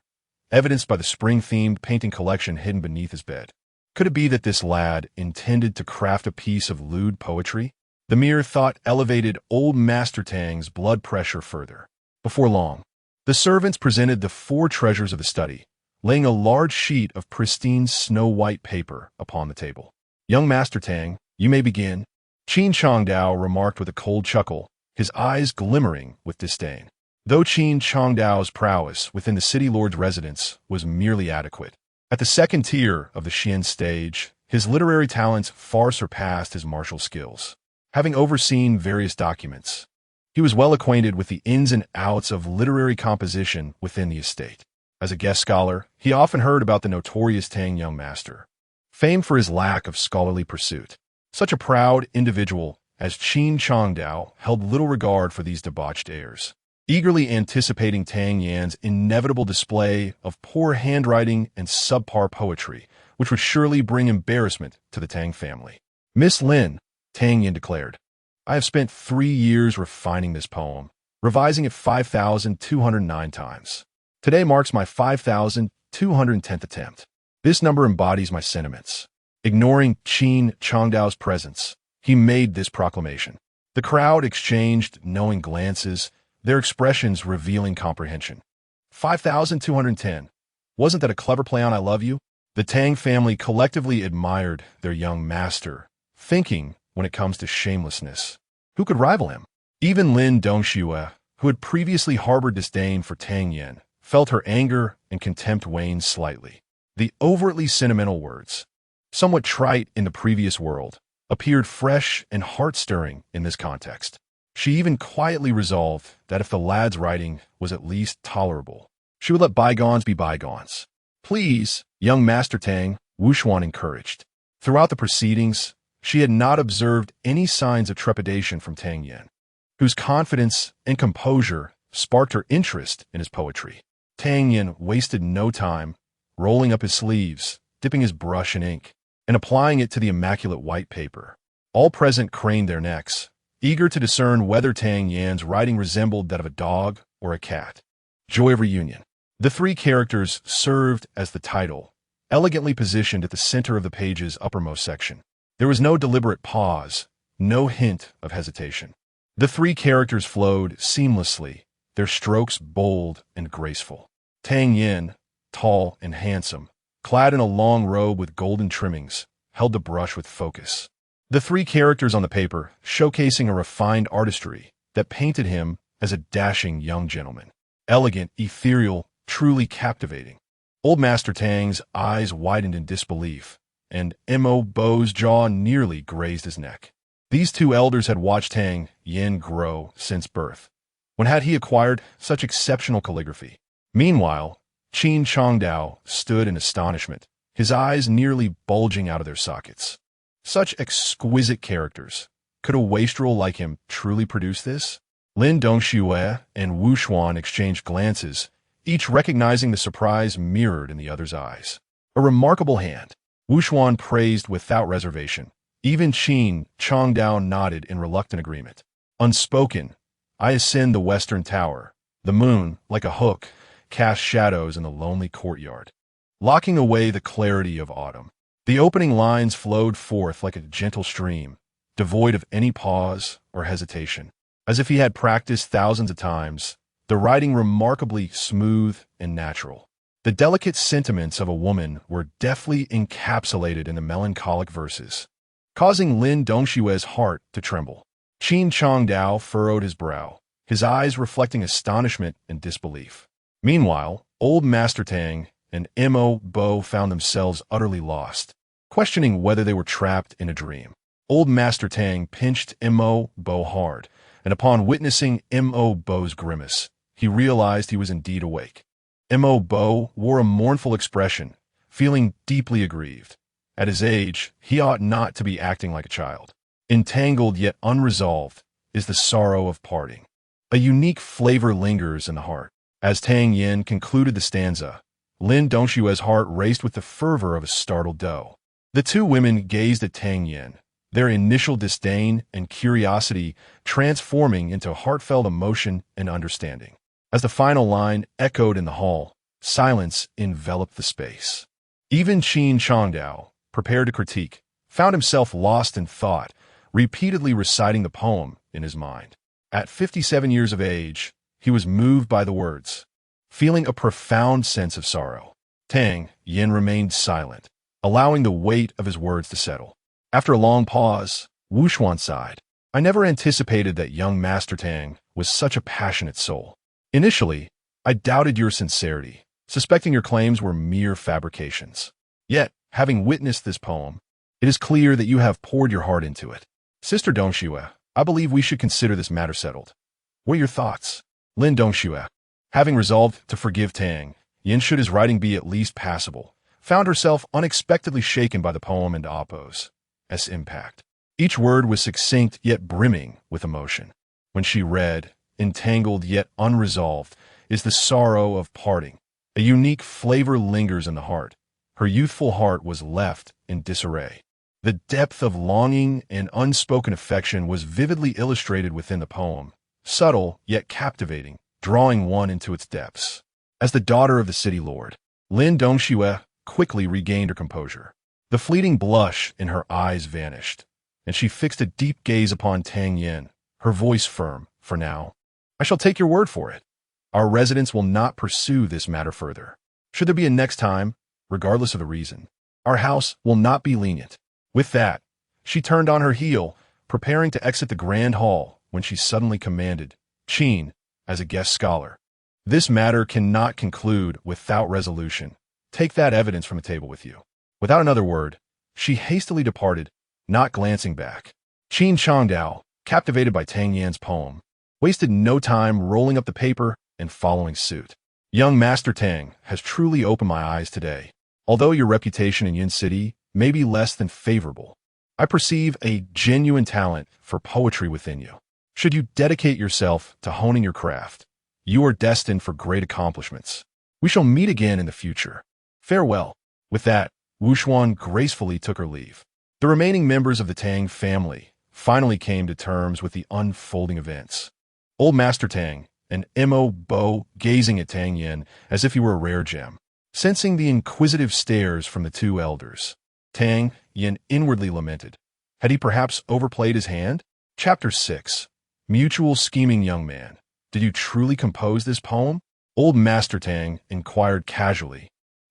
evidenced by the spring-themed painting collection hidden beneath his bed. Could it be that this lad intended to craft a piece of lewd poetry? The mere thought elevated old Master Tang's blood pressure further. Before long, the servants presented the 4 treasures of the study, laying a large sheet of pristine snow-white paper upon the table. "Young Master Tang, you may begin," Qin Chongdao remarked with a cold chuckle, his eyes glimmering with disdain. Though Qin Chongdao's prowess within the City Lord's residence was merely adequate, at the second tier of the Xian stage, his literary talents far surpassed his martial skills. Having overseen various documents, he was well acquainted with the ins and outs of literary composition within the estate. As a guest scholar, he often heard about the notorious Tang young master, famed for his lack of scholarly pursuit. Such a proud individual as Qin Chongdao held little regard for these debauched airs, eagerly anticipating Tang Yan's inevitable display of poor handwriting and subpar poetry, which would surely bring embarrassment to the Tang family. "Miss Lin," Tang Yan declared, "I have spent 3 years refining this poem, revising it 5,209 times. Today marks my 5,210th attempt. This number embodies my sentiments." Ignoring Qin Chongdao's presence, he made this proclamation. The crowd exchanged knowing glances, their expressions revealing comprehension. 5,210. Wasn't that a clever play on "I love you"? The Tang family collectively admired their young master, thinking, when it comes to shamelessness, who could rival him? Even Lin Dongxue, who had previously harbored disdain for Tang Yin, felt her anger and contempt wane slightly. The overtly sentimental words, somewhat trite in the previous world, appeared fresh and heart-stirring in this context. She even quietly resolved that if the lad's writing was at least tolerable, she would let bygones be bygones. "Please, young Master Tang," Wuxuan encouraged. Throughout the proceedings, she had not observed any signs of trepidation from Tang Yin, whose confidence and composure sparked her interest in his poetry. Tang Yin wasted no time, rolling up his sleeves, dipping his brush in ink, and applying it to the immaculate white paper. All present craned their necks, eager to discern whether Tang Yin's writing resembled that of a dog or a cat. Joy of Reunion. The three characters served as the title, elegantly positioned at the center of the page's uppermost section. There was no deliberate pause, no hint of hesitation. The three characters flowed seamlessly, their strokes bold and graceful. Tang Yin, tall and handsome, clad in a long robe with golden trimmings, held the brush with focus. The three characters on the paper showcasing a refined artistry that painted him as a dashing young gentleman. Elegant, ethereal, truly captivating. Old Master Tang's eyes widened in disbelief, and Mo Bo's jaw nearly grazed his neck. These two elders had watched Tang Yin grow since birth. When had he acquired such exceptional calligraphy? Meanwhile, Qin Chongdao stood in astonishment, his eyes nearly bulging out of their sockets. Such exquisite characters. Could a wastrel like him truly produce this? Lin Dongxue and Wu Xuan exchanged glances, each recognizing the surprise mirrored in the other's eyes. A remarkable hand. Wu Xuan praised without reservation. Even Qin Chongdao nodded in reluctant agreement. Unspoken, I ascend the western tower. The moon, like a hook, cast shadows in the lonely courtyard, locking away the clarity of autumn. The opening lines flowed forth like a gentle stream, devoid of any pause or hesitation. As if he had practiced thousands of times, the writing remarkably smooth and natural. The delicate sentiments of a woman were deftly encapsulated in the melancholic verses, causing Lin Dongxue's heart to tremble. Qin Chongdao furrowed his brow, his eyes reflecting astonishment and disbelief. Meanwhile, old Master Tang and Mo Bo found themselves utterly lost, questioning whether they were trapped in a dream. Old Master Tang pinched Mo Bo hard, and upon witnessing Mo Bo's grimace, he realized he was indeed awake. Mo Bo wore a mournful expression, feeling deeply aggrieved. At his age, he ought not to be acting like a child. Entangled yet unresolved is the sorrow of parting. A unique flavor lingers in the heart. As Tang Yin concluded the stanza, Lin Dongxue's heart raced with the fervor of a startled doe. The two women gazed at Tang Yin, their initial disdain and curiosity transforming into heartfelt emotion and understanding. As the final line echoed in the hall, silence enveloped the space. Even Qin Chongdao, prepared to critique, found himself lost in thought, repeatedly reciting the poem in his mind. At 57 years of age, he was moved by the words, feeling a profound sense of sorrow. Tang Yin remained silent, allowing the weight of his words to settle. After a long pause, Wu Xuan sighed. I never anticipated that young Master Tang was such a passionate soul. Initially, I doubted your sincerity, suspecting your claims were mere fabrications. Yet, having witnessed this poem, it is clear that you have poured your heart into it. Sister Dongxue, I believe we should consider this matter settled. What are your thoughts? Lin Dongxue, having resolved to forgive Tang Yin should his writing be at least passable, found herself unexpectedly shaken by the poem and Appo's impact. Each word was succinct yet brimming with emotion. When she read, entangled yet unresolved is the sorrow of parting. A unique flavor lingers in the heart. Her youthful heart was left in disarray. The depth of longing and unspoken affection was vividly illustrated within the poem, subtle yet captivating, drawing one into its depths. As the daughter of the city lord, Lin Dongxue quickly regained her composure. The fleeting blush in her eyes vanished, and she fixed a deep gaze upon Tang Yin, her voice firm. For now, I shall take your word for it. Our residents will not pursue this matter further. Should there be a next time, regardless of the reason, our house will not be lenient. With that, she turned on her heel, preparing to exit the grand hall when she suddenly commanded, "Qin, as a guest scholar. This matter cannot conclude without resolution. Take that evidence from the table with you." Without another word, she hastily departed, not glancing back. Qin Changdao, captivated by Tang Yan's poem, wasted no time rolling up the paper and following suit. "Young Master Tang has truly opened my eyes today. Although your reputation in Yin City may be less than favorable, I perceive a genuine talent for poetry within you. Should you dedicate yourself to honing your craft, you are destined for great accomplishments. We shall meet again in the future. Farewell." With that, Wu Xuan gracefully took her leave. The remaining members of the Tang family finally came to terms with the unfolding events. Old Master Tang and Mo Bo gazing at Tang Yin as if he were a rare gem. Sensing the inquisitive stares from the two elders, Tang Yin inwardly lamented. Had he perhaps overplayed his hand? Chapter 6. Mutual Scheming Young Man. "Did you truly compose this poem?" Old Master Tang inquired casually,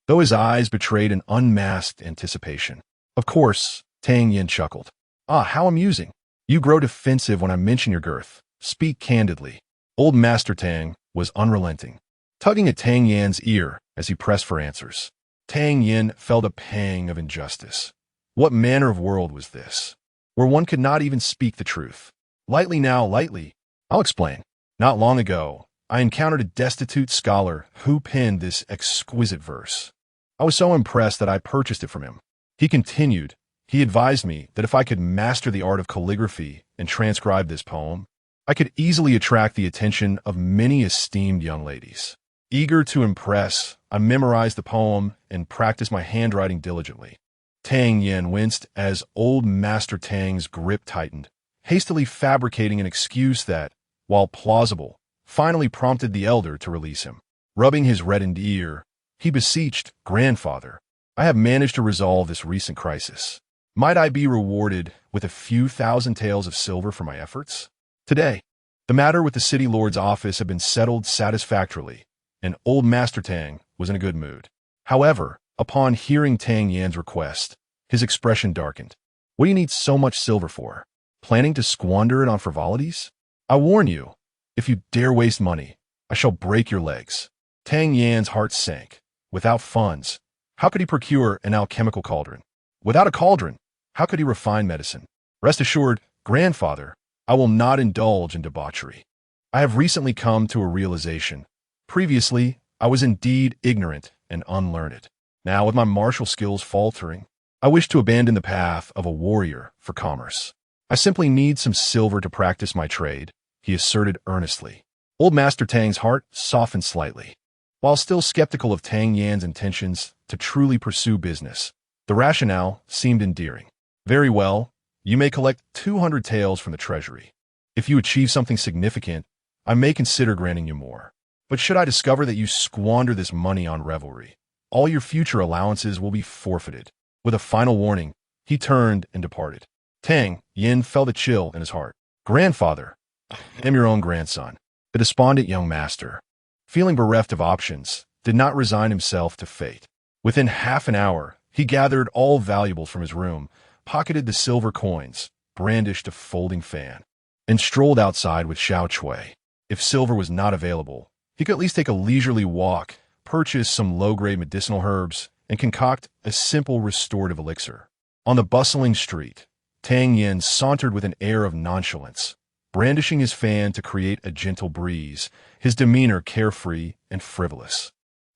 though his eyes betrayed an unmasked anticipation. "Of course," Tang Yin chuckled. "Ah, how amusing. You grow defensive when I mention your girth. Speak candidly." Old Master Tang was unrelenting, tugging at Tang Yan's ear as he pressed for answers. Tang Yin felt a pang of injustice. What manner of world was this, where one could not even speak the truth? "Lightly now, lightly. I'll explain. Not long ago, I encountered a destitute scholar who penned this exquisite verse. I was so impressed that I purchased it from him." He continued, "He advised me that if I could master the art of calligraphy and transcribe this poem, I could easily attract the attention of many esteemed young ladies. Eager to impress, I memorized the poem and practiced my handwriting diligently." Tang Yin winced as Old Master Tang's grip tightened, hastily fabricating an excuse that, while plausible, finally prompted the elder to release him. Rubbing his reddened ear, he beseeched, "Grandfather, I have managed to resolve this recent crisis. Might I be rewarded with a few thousand taels of silver for my efforts?" Today, the matter with the city lord's office had been settled satisfactorily, and Old Master Tang was in a good mood. However, upon hearing Tang Yan's request, his expression darkened. "What do you need so much silver for? Planning to squander it on frivolities? I warn you, if you dare waste money, I shall break your legs." Tang Yan's heart sank. Without funds, how could he procure an alchemical cauldron? Without a cauldron, how could he refine medicine? "Rest assured, Grandfather, I will not indulge in debauchery. I have recently come to a realization. Previously, I was indeed ignorant and unlearned. Now, with my martial skills faltering, I wish to abandon the path of a warrior for commerce. I simply need some silver to practice my trade," he asserted earnestly. Old Master Tang's heart softened slightly. While still skeptical of Tang Yan's intentions to truly pursue business, the rationale seemed endearing. "Very well, you may collect 200 taels from the treasury. If you achieve something significant, I may consider granting you more. But should I discover that you squander this money on revelry, all your future allowances will be forfeited." With a final warning, he turned and departed. Tang Yin felt a chill in his heart. "Grandfather, I am your own grandson." The despondent young master, feeling bereft of options, did not resign himself to fate. Within half an hour, he gathered all valuables from his room, pocketed the silver coins, brandished a folding fan, and strolled outside with Xiao Chui. If silver was not available, he could at least take a leisurely walk, purchase some low-grade medicinal herbs, and concoct a simple restorative elixir. On the bustling street, Tang Yin sauntered with an air of nonchalance, brandishing his fan to create a gentle breeze, his demeanor carefree and frivolous.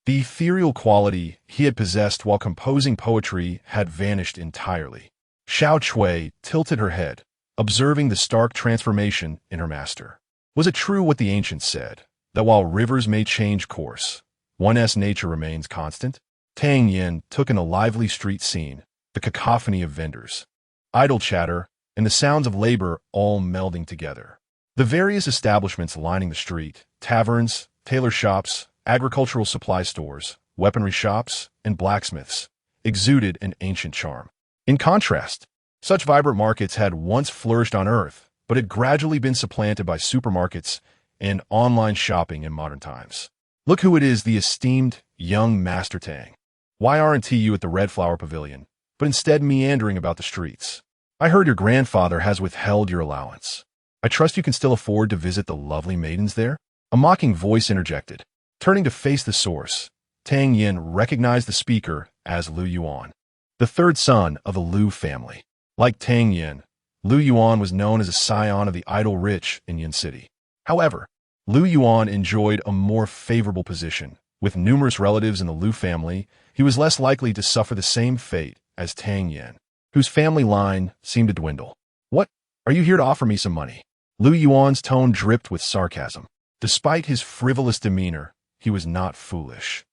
The ethereal quality he had possessed while composing poetry had vanished entirely. Xiao Chui tilted her head, observing the stark transformation in her master. Was it true what the ancients said, that while rivers may change course, one's nature remains constant? Tang Yin took in a lively street scene, the cacophony of vendors, idle chatter, and the sounds of labor all melding together. The various establishments lining the street, taverns, tailor shops, agricultural supply stores, weaponry shops, and blacksmiths, exuded an ancient charm. In contrast, such vibrant markets had once flourished on Earth, but had gradually been supplanted by supermarkets and online shopping in modern times. Look who it is, the esteemed young Master Tang. Why aren't you at the Red Flower Pavilion, but instead meandering about the streets? I heard your grandfather has withheld your allowance. I trust you can still afford to visit the lovely maidens there? A mocking voice interjected. Turning to face the source, Tang Yin recognized the speaker as Lu Yuan, the third son of the Lu family. Like Tang Yin, Lu Yuan was known as a scion of the idle rich in Yin City. However, Lu Yuan enjoyed a more favorable position. With numerous relatives in the Lu family, he was less likely to suffer the same fate as Tang Yin, whose family line seemed to dwindle. What? Are you here to offer me some money? Lu Yuan's tone dripped with sarcasm. Despite his frivolous demeanor, he was not foolish.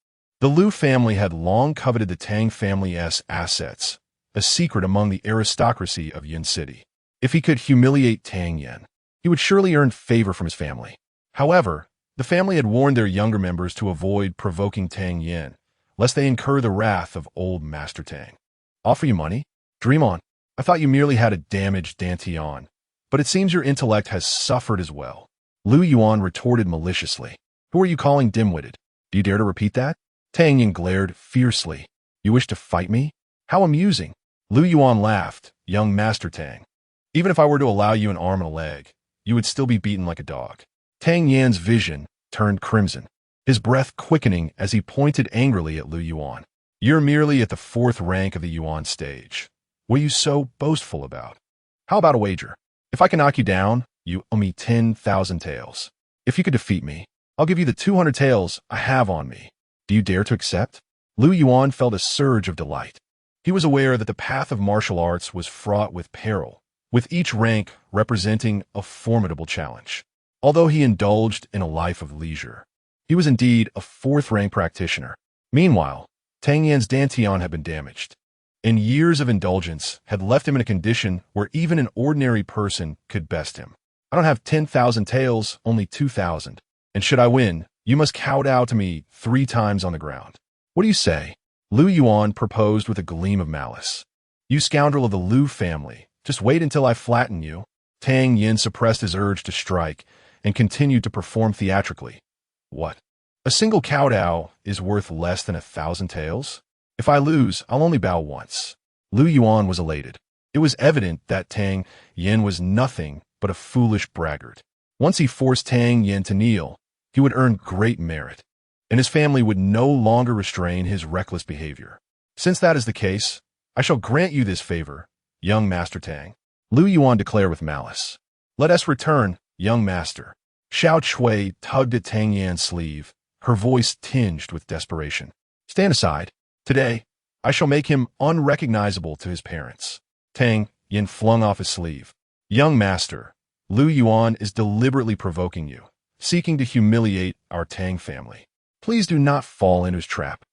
The Lu family had long coveted the Tang family's assets, a secret among the aristocracy of Yin City. If he could humiliate Tang Yin, he would surely earn favor from his family. However, the family had warned their younger members to avoid provoking Tang Yin, lest they incur the wrath of old Master Tang. Offer you money? Dream on. I thought you merely had a damaged dantian, but it seems your intellect has suffered as well. Lu Yuan retorted maliciously. Who are you calling dim-witted? Do you dare to repeat that? Tang Yin glared fiercely. You wish to fight me? How amusing. Lu Yuan laughed. Young Master Tang. Even if I were to allow you an arm and a leg, you would still be beaten like a dog. Tang Yan's vision turned crimson, his breath quickening as he pointed angrily at Lu Yuan. You're merely at the fourth rank of the Yuan stage. What are you so boastful about? How about a wager? If I can knock you down, you owe me 10,000 taels. If you could defeat me, I'll give you the 200 taels I have on me. Do you dare to accept? Lu Yuan felt a surge of delight. He was aware that the path of martial arts was fraught with peril, with each rank representing a formidable challenge. Although he indulged in a life of leisure, he was indeed a fourth-rank practitioner. Meanwhile, Tang Yan's dantian had been damaged, and years of indulgence had left him in a condition where even an ordinary person could best him. I don't have 10,000 taels, only 2,000. And should I win, you must kowtow to me 3 times on the ground. What do you say? Lu Yuan proposed with a gleam of malice. You scoundrel of the Lu family, just wait until I flatten you. Tang Yin suppressed his urge to strike and continued to perform theatrically. What? A single kowtow is worth less than 1,000 taels? If I lose, I'll only bow once. Lu Yuan was elated. It was evident that Tang Yin was nothing but a foolish braggart. Once he forced Tang Yin to kneel, he would earn great merit, and his family would no longer restrain his reckless behavior. Since that is the case, I shall grant you this favor, young Master Tang. Lu Yuan declared with malice. Let us return, young master. Xiao Chui tugged at Tang Yan's sleeve, her voice tinged with desperation. Stand aside. Today, I shall make him unrecognizable to his parents. Tang Yin flung off his sleeve. Young master, Lu Yuan is deliberately provoking you, seeking to humiliate our Tang family. Please do not fall into his trap.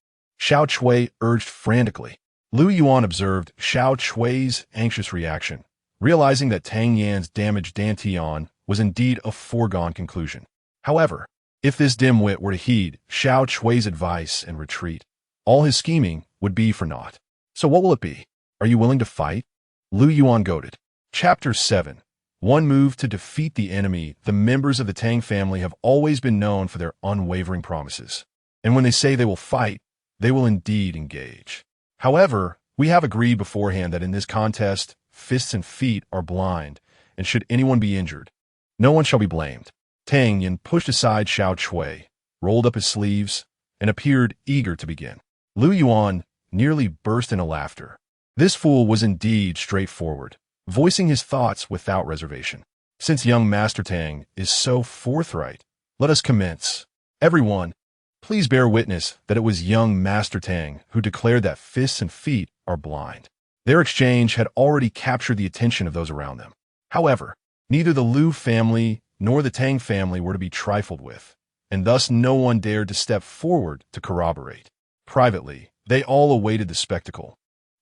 Xiao Chui urged frantically. Lu Yuan observed Xiao Chui's anxious reaction, realizing that Tang Yan's damaged dantian was indeed a foregone conclusion. However, if this dimwit were to heed Xiao Chui's advice and retreat, all his scheming would be for naught. So what will it be? Are you willing to fight? Lu Yuan goaded. Chapter 7. One move to defeat the enemy. The members of the Tang family have always been known for their unwavering promises. And when they say they will fight, they will indeed engage. However, we have agreed beforehand that in this contest, fists and feet are blind, and should anyone be injured, no one shall be blamed. Tang Yin pushed aside Xiao Chui, rolled up his sleeves, and appeared eager to begin. Lu Yuan nearly burst into laughter. This fool was indeed straightforward, voicing his thoughts without reservation. Since young Master Tang is so forthright, let us commence. Everyone, please bear witness that it was young Master Tang who declared that fists and feet are blind. Their exchange had already captured the attention of those around them. However, neither the Lu family nor the Tang family were to be trifled with, and thus no one dared to step forward to corroborate. Privately, they all awaited the spectacle,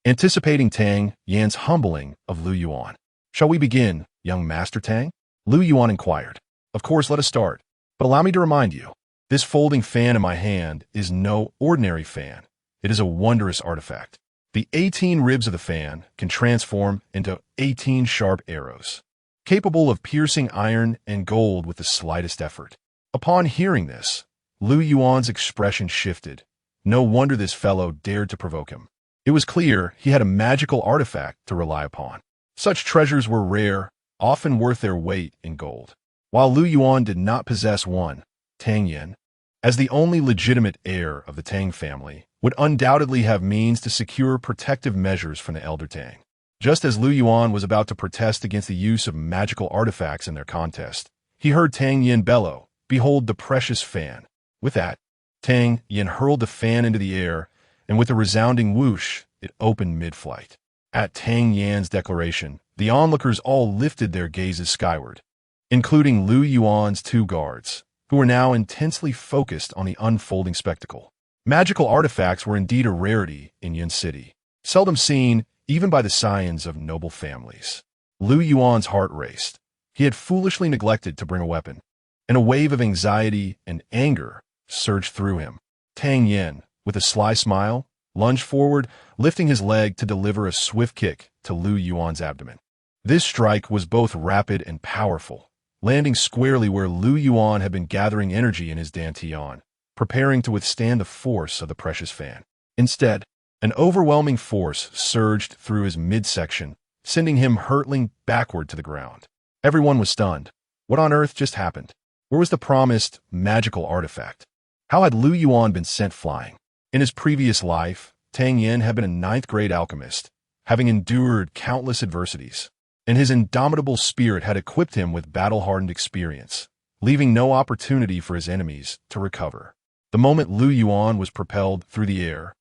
anticipating Tang Yan's humbling of Lu Yuan. Shall we begin, young Master Tang? Lu Yuan inquired. Of course, let us start, but allow me to remind you, this folding fan in my hand is no ordinary fan. It is a wondrous artifact. The 18 ribs of the fan can transform into 18 sharp arrows, capable of piercing iron and gold with the slightest effort. Upon hearing this, Lu Yuan's expression shifted. No wonder this fellow dared to provoke him. It was clear he had a magical artifact to rely upon. Such treasures were rare, often worth their weight in gold. While Lu Yuan did not possess one, Tang Yin, as the only legitimate heir of the Tang family, would undoubtedly have means to secure protective measures from the elder Tang. Just as Lu Yuan was about to protest against the use of magical artifacts in their contest, he heard Tang Yin bellow, "Behold the precious fan." With that, Tang Yin hurled the fan into the air, and with a resounding whoosh, it opened mid-flight. At Tang Yan's declaration, the onlookers all lifted their gazes skyward, including Lu Yuan's two guards, who were now intensely focused on the unfolding spectacle. Magical artifacts were indeed a rarity in Yin City, seldom seen even by the scions of noble families. Lu Yuan's heart raced. He had foolishly neglected to bring a weapon, and a wave of anxiety and anger surged through him. Tang Yin, with a sly smile, lunged forward, lifting his leg to deliver a swift kick to Lu Yuan's abdomen. This strike was both rapid and powerful, landing squarely where Lu Yuan had been gathering energy in his dantian, preparing to withstand the force of the precious fan. Instead, an overwhelming force surged through his midsection, sending him hurtling backward to the ground. Everyone was stunned. What on earth just happened? Where was the promised magical artifact? How had Lu Yuan been sent flying? In his previous life, Tang Yin had been a ninth-grade alchemist, having endured countless adversities, and his indomitable spirit had equipped him with battle-hardened experience, leaving no opportunity for his enemies to recover. The moment Lu Yuan was propelled through the air,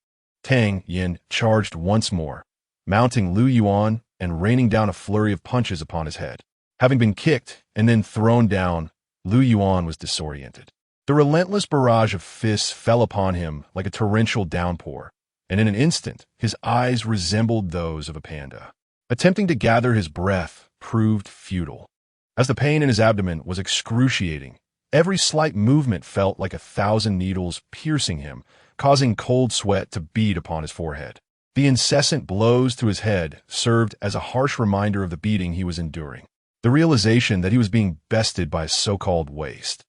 Tang Yin charged once more, mounting Lu Yuan and raining down a flurry of punches upon his head. Having been kicked and then thrown down, Lu Yuan was disoriented. The relentless barrage of fists fell upon him like a torrential downpour, and in an instant, his eyes resembled those of a panda. Attempting to gather his breath proved futile. As the pain in his abdomen was excruciating, every slight movement felt like 1,000 needles piercing him, causing cold sweat to bead upon his forehead. The incessant blows to his head served as a harsh reminder of the beating he was enduring. The realization that he was being bested by a so-called waste,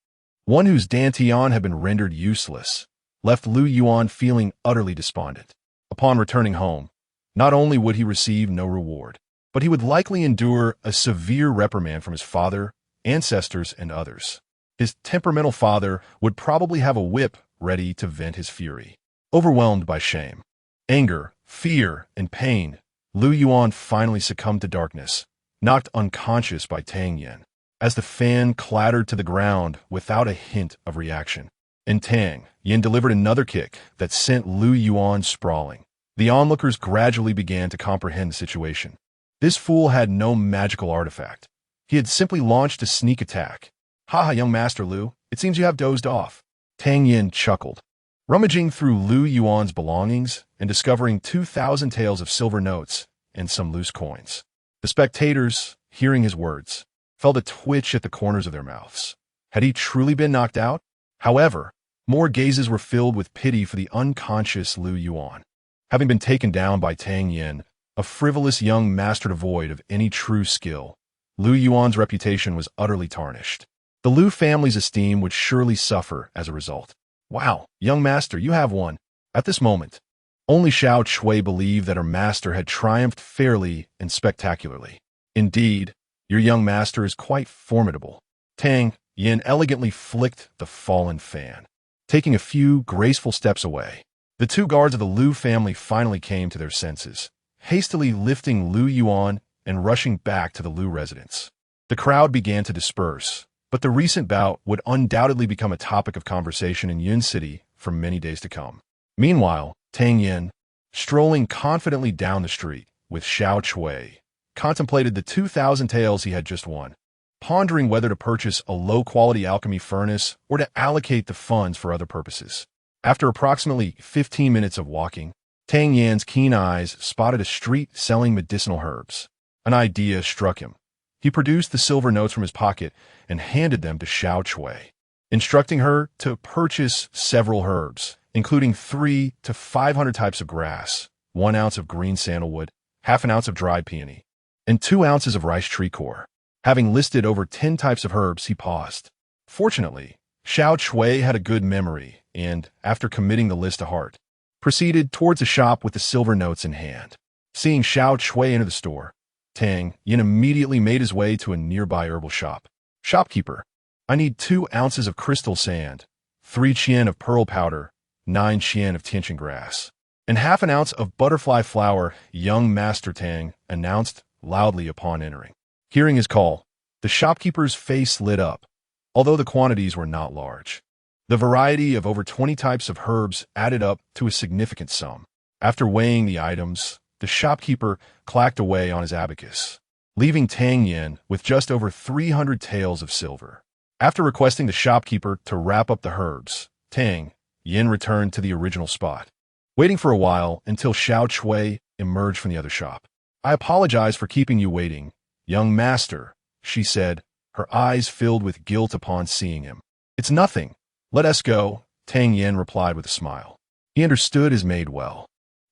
one whose dantian had been rendered useless, left Lu Yuan feeling utterly despondent. Upon returning home, not only would he receive no reward, but he would likely endure a severe reprimand from his father, ancestors, and others. His temperamental father would probably have a whip ready to vent his fury. Overwhelmed by shame, anger, fear, and pain, Lu Yuan finally succumbed to darkness, knocked unconscious by Tang Yin, as the fan clattered to the ground without a hint of reaction. And Tang Yin delivered another kick that sent Lu Yuan sprawling. The onlookers gradually began to comprehend the situation. This fool had no magical artifact. He had simply launched a sneak attack. "Haha, young Master Lu, it seems you have dozed off." Tang Yin chuckled, rummaging through Lu Yuan's belongings and discovering 2,000 taels of silver notes and some loose coins. The spectators, hearing his words, felt a twitch at the corners of their mouths. Had he truly been knocked out? However, more gazes were filled with pity for the unconscious Lu Yuan. Having been taken down by Tang Yin, a frivolous young master devoid of any true skill, Lu Yuan's reputation was utterly tarnished. The Lu family's esteem would surely suffer as a result. "Wow, young master, you have won." At this moment, only Xiao Chui believed that her master had triumphed fairly and spectacularly. "Indeed, your young master is quite formidable." Tang Yin elegantly flicked the fallen fan, taking a few graceful steps away. The two guards of the Lu family finally came to their senses, hastily lifting Lu Yuan and rushing back to the Lu residence. The crowd began to disperse, but the recent bout would undoubtedly become a topic of conversation in Yun City for many days to come. Meanwhile, Tang Yin, strolling confidently down the street with Xiao Chui, contemplated the 2,000 taels he had just won, pondering whether to purchase a low-quality alchemy furnace or to allocate the funds for other purposes. After approximately 15 minutes of walking, Tang Yan's keen eyes spotted a street selling medicinal herbs. An idea struck him. He produced the silver notes from his pocket and handed them to Xiao Chui, instructing her to purchase several herbs, including 300 to 500 types of grass, 1 ounce of green sandalwood, half an ounce of dried peony, and 2 ounces of rice tree core. Having listed over 10 types of herbs, he paused. Fortunately, Xiao Chui had a good memory and, after committing the list to heart, proceeded towards the shop with the silver notes in hand. Seeing Xiao Chui enter the store, Tang Yin immediately made his way to a nearby herbal shop. Shopkeeper, I need 2 ounces of crystal sand, 3 qian of pearl powder, 9 qian of tianqian grass, and half an ounce of butterfly flower, young Master Tang announced loudly upon entering. Hearing his call, the shopkeeper's face lit up, although the quantities were not large. The variety of over 20 types of herbs added up to a significant sum. After weighing the items, the shopkeeper clacked away on his abacus, leaving Tang Yin with just over 300 taels of silver. After requesting the shopkeeper to wrap up the herbs, Tang Yin returned to the original spot, waiting for a while until Xiao Chui emerged from the other shop. I apologize for keeping you waiting, young master, she said, her eyes filled with guilt upon seeing him. It's nothing. Let us go, Tang Yin replied with a smile. He understood his maid well.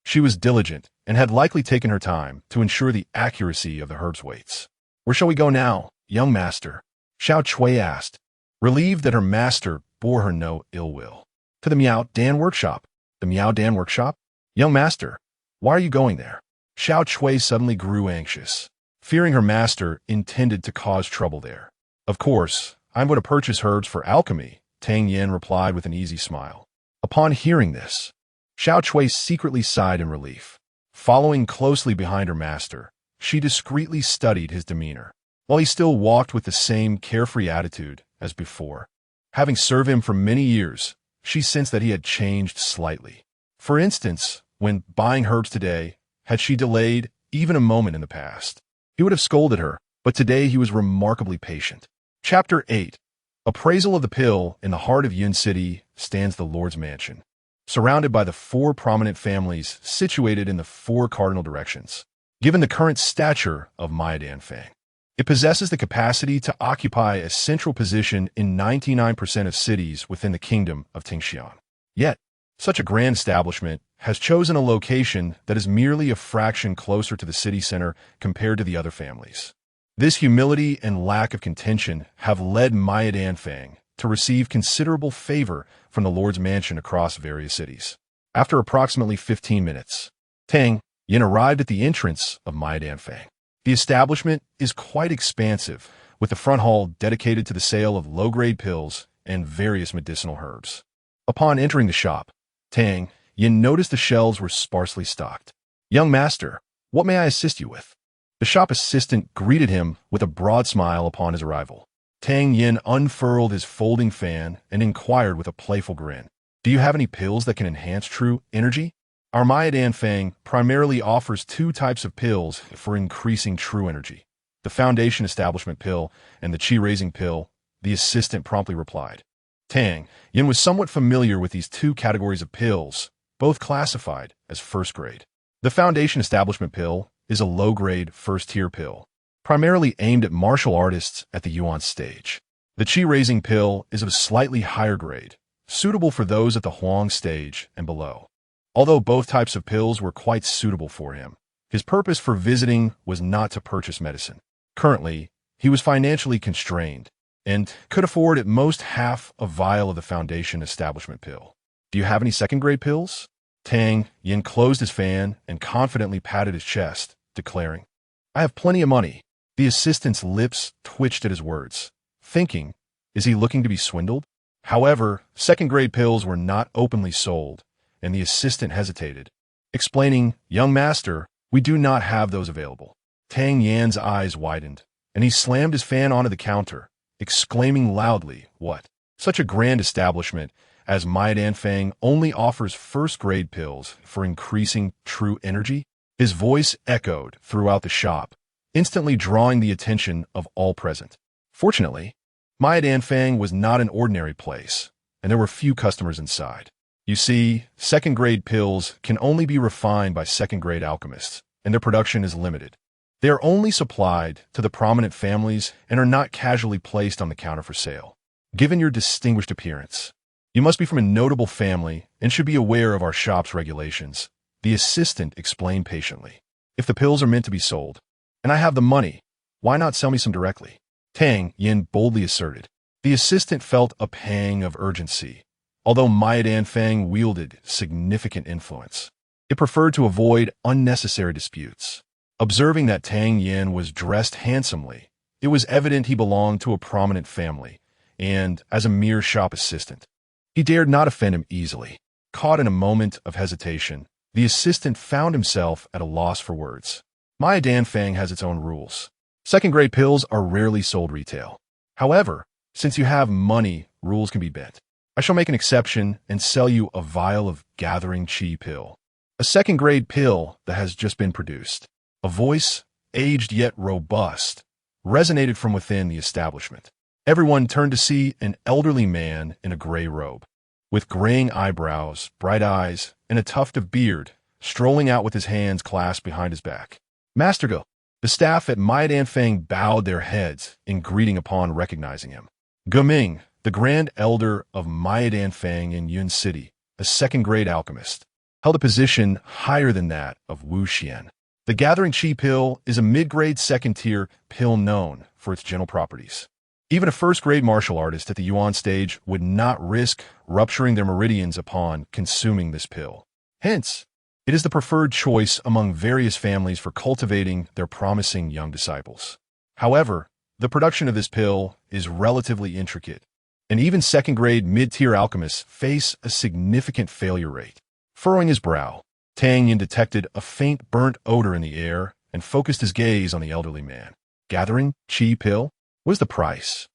She was diligent and had likely taken her time to ensure the accuracy of the herbs' weights. Where shall we go now, young master? Xiao Chui asked, relieved that her master bore her no ill will. To the Miao Dan workshop. The Miao Dan workshop? Young master, why are you going there? Xiao Chui suddenly grew anxious, fearing her master intended to cause trouble there. Of course, I'm going to purchase herbs for alchemy, Tang Yin replied with an easy smile. Upon hearing this, Xiao Chui secretly sighed in relief. Following closely behind her master, she discreetly studied his demeanor. While he still walked with the same carefree attitude as before, having served him for many years, she sensed that he had changed slightly. For instance, when buying herbs today, had she delayed even a moment in the past, he would have scolded her, but today he was remarkably patient. Chapter 8. Appraisal of the pill. In the heart of Yun City stands the Lord's Mansion, surrounded by the 4 prominent families situated in the 4 cardinal directions. Given the current stature of Maidan Fang, it possesses the capacity to occupy a central position in 99% of cities within the kingdom of Tingxian. Yet, such a grand establishment has chosen a location that is merely a fraction closer to the city center compared to the other families. This humility and lack of contention have led Maidan Fang to receive considerable favor from the Lord's Mansion across various cities. After approximately 15 minutes, Tang Yin arrived at the entrance of Maidan Fang. The establishment is quite expansive, with the front hall dedicated to the sale of low-grade pills and various medicinal herbs. Upon entering the shop, Tang Yin noticed the shelves were sparsely stocked. Young master, what may I assist you with? The shop assistant greeted him with a broad smile upon his arrival. Tang Yin unfurled his folding fan and inquired with a playful grin, do you have any pills that can enhance true energy? Our Maidan Fang primarily offers 2 types of pills for increasing true energy, the Foundation Establishment pill and the Qi-raising pill, the assistant promptly replied. Tang Yin was somewhat familiar with these 2 categories of pills, both classified as first grade. The Foundation Establishment pill is a low-grade first-tier pill, primarily aimed at martial artists at the Yuan stage. The Qi-raising pill is of a slightly higher grade, suitable for those at the Huang stage and below. Although both types of pills were quite suitable for him, his purpose for visiting was not to purchase medicine. Currently, he was financially constrained and could afford at most half a vial of the Foundation Establishment pill. Do you have any second-grade pills? Tang Yin closed his fan and confidently patted his chest, declaring, I have plenty of money. The assistant's lips twitched at his words, thinking, is he looking to be swindled? However, second-grade pills were not openly sold, and the assistant hesitated, explaining, young master, we do not have those available. Tang Yan's eyes widened, and he slammed his fan onto the counter, exclaiming loudly, what? Such a grand establishment as Maidan Fang only offers first-grade pills for increasing true energy? His voice echoed throughout the shop, instantly drawing the attention of all present. Fortunately, Maidan Fang was not an ordinary place, and there were few customers inside. You see, second-grade pills can only be refined by second-grade alchemists, and their production is limited. They are only supplied to the prominent families and are not casually placed on the counter for sale. Given your distinguished appearance, you must be from a notable family and should be aware of our shop's regulations, the assistant explained patiently. If the pills are meant to be sold, and I have the money, why not sell me some directly? Tang Yin boldly asserted. The assistant felt a pang of urgency. Although Maidan Fang wielded significant influence, it preferred to avoid unnecessary disputes. Observing that Tang Yin was dressed handsomely, it was evident he belonged to a prominent family, and as a mere shop assistant, he dared not offend him easily. Caught in a moment of hesitation, the assistant found himself at a loss for words. My Danfang has its own rules. Second-grade pills are rarely sold retail. However, since you have money, rules can be bent. I shall make an exception and sell you a vial of gathering chi pill. A second-grade pill that has just been produced. A voice, aged yet robust, resonated from within the establishment. Everyone turned to see an elderly man in a gray robe, with graying eyebrows, bright eyes, and a tuft of beard, strolling out with his hands clasped behind his back. Master Ge. The staff at My Danfang bowed their heads in greeting upon recognizing him. Ge Ming, the grand elder of My Danfang in Yun City, a second-grade alchemist, held a position higher than that of Wu Xian. The Gathering Chi pill is a mid-grade second-tier pill known for its gentle properties. Even a first-grade martial artist at the Yuan stage would not risk rupturing their meridians upon consuming this pill. Hence, it is the preferred choice among various families for cultivating their promising young disciples. However, the production of this pill is relatively intricate, and even second-grade mid-tier alchemists face a significant failure rate. Furrowing his brow, Tang Yin detected a faint burnt odor in the air and focused his gaze on the elderly man. Gathering chi pill? What is the price?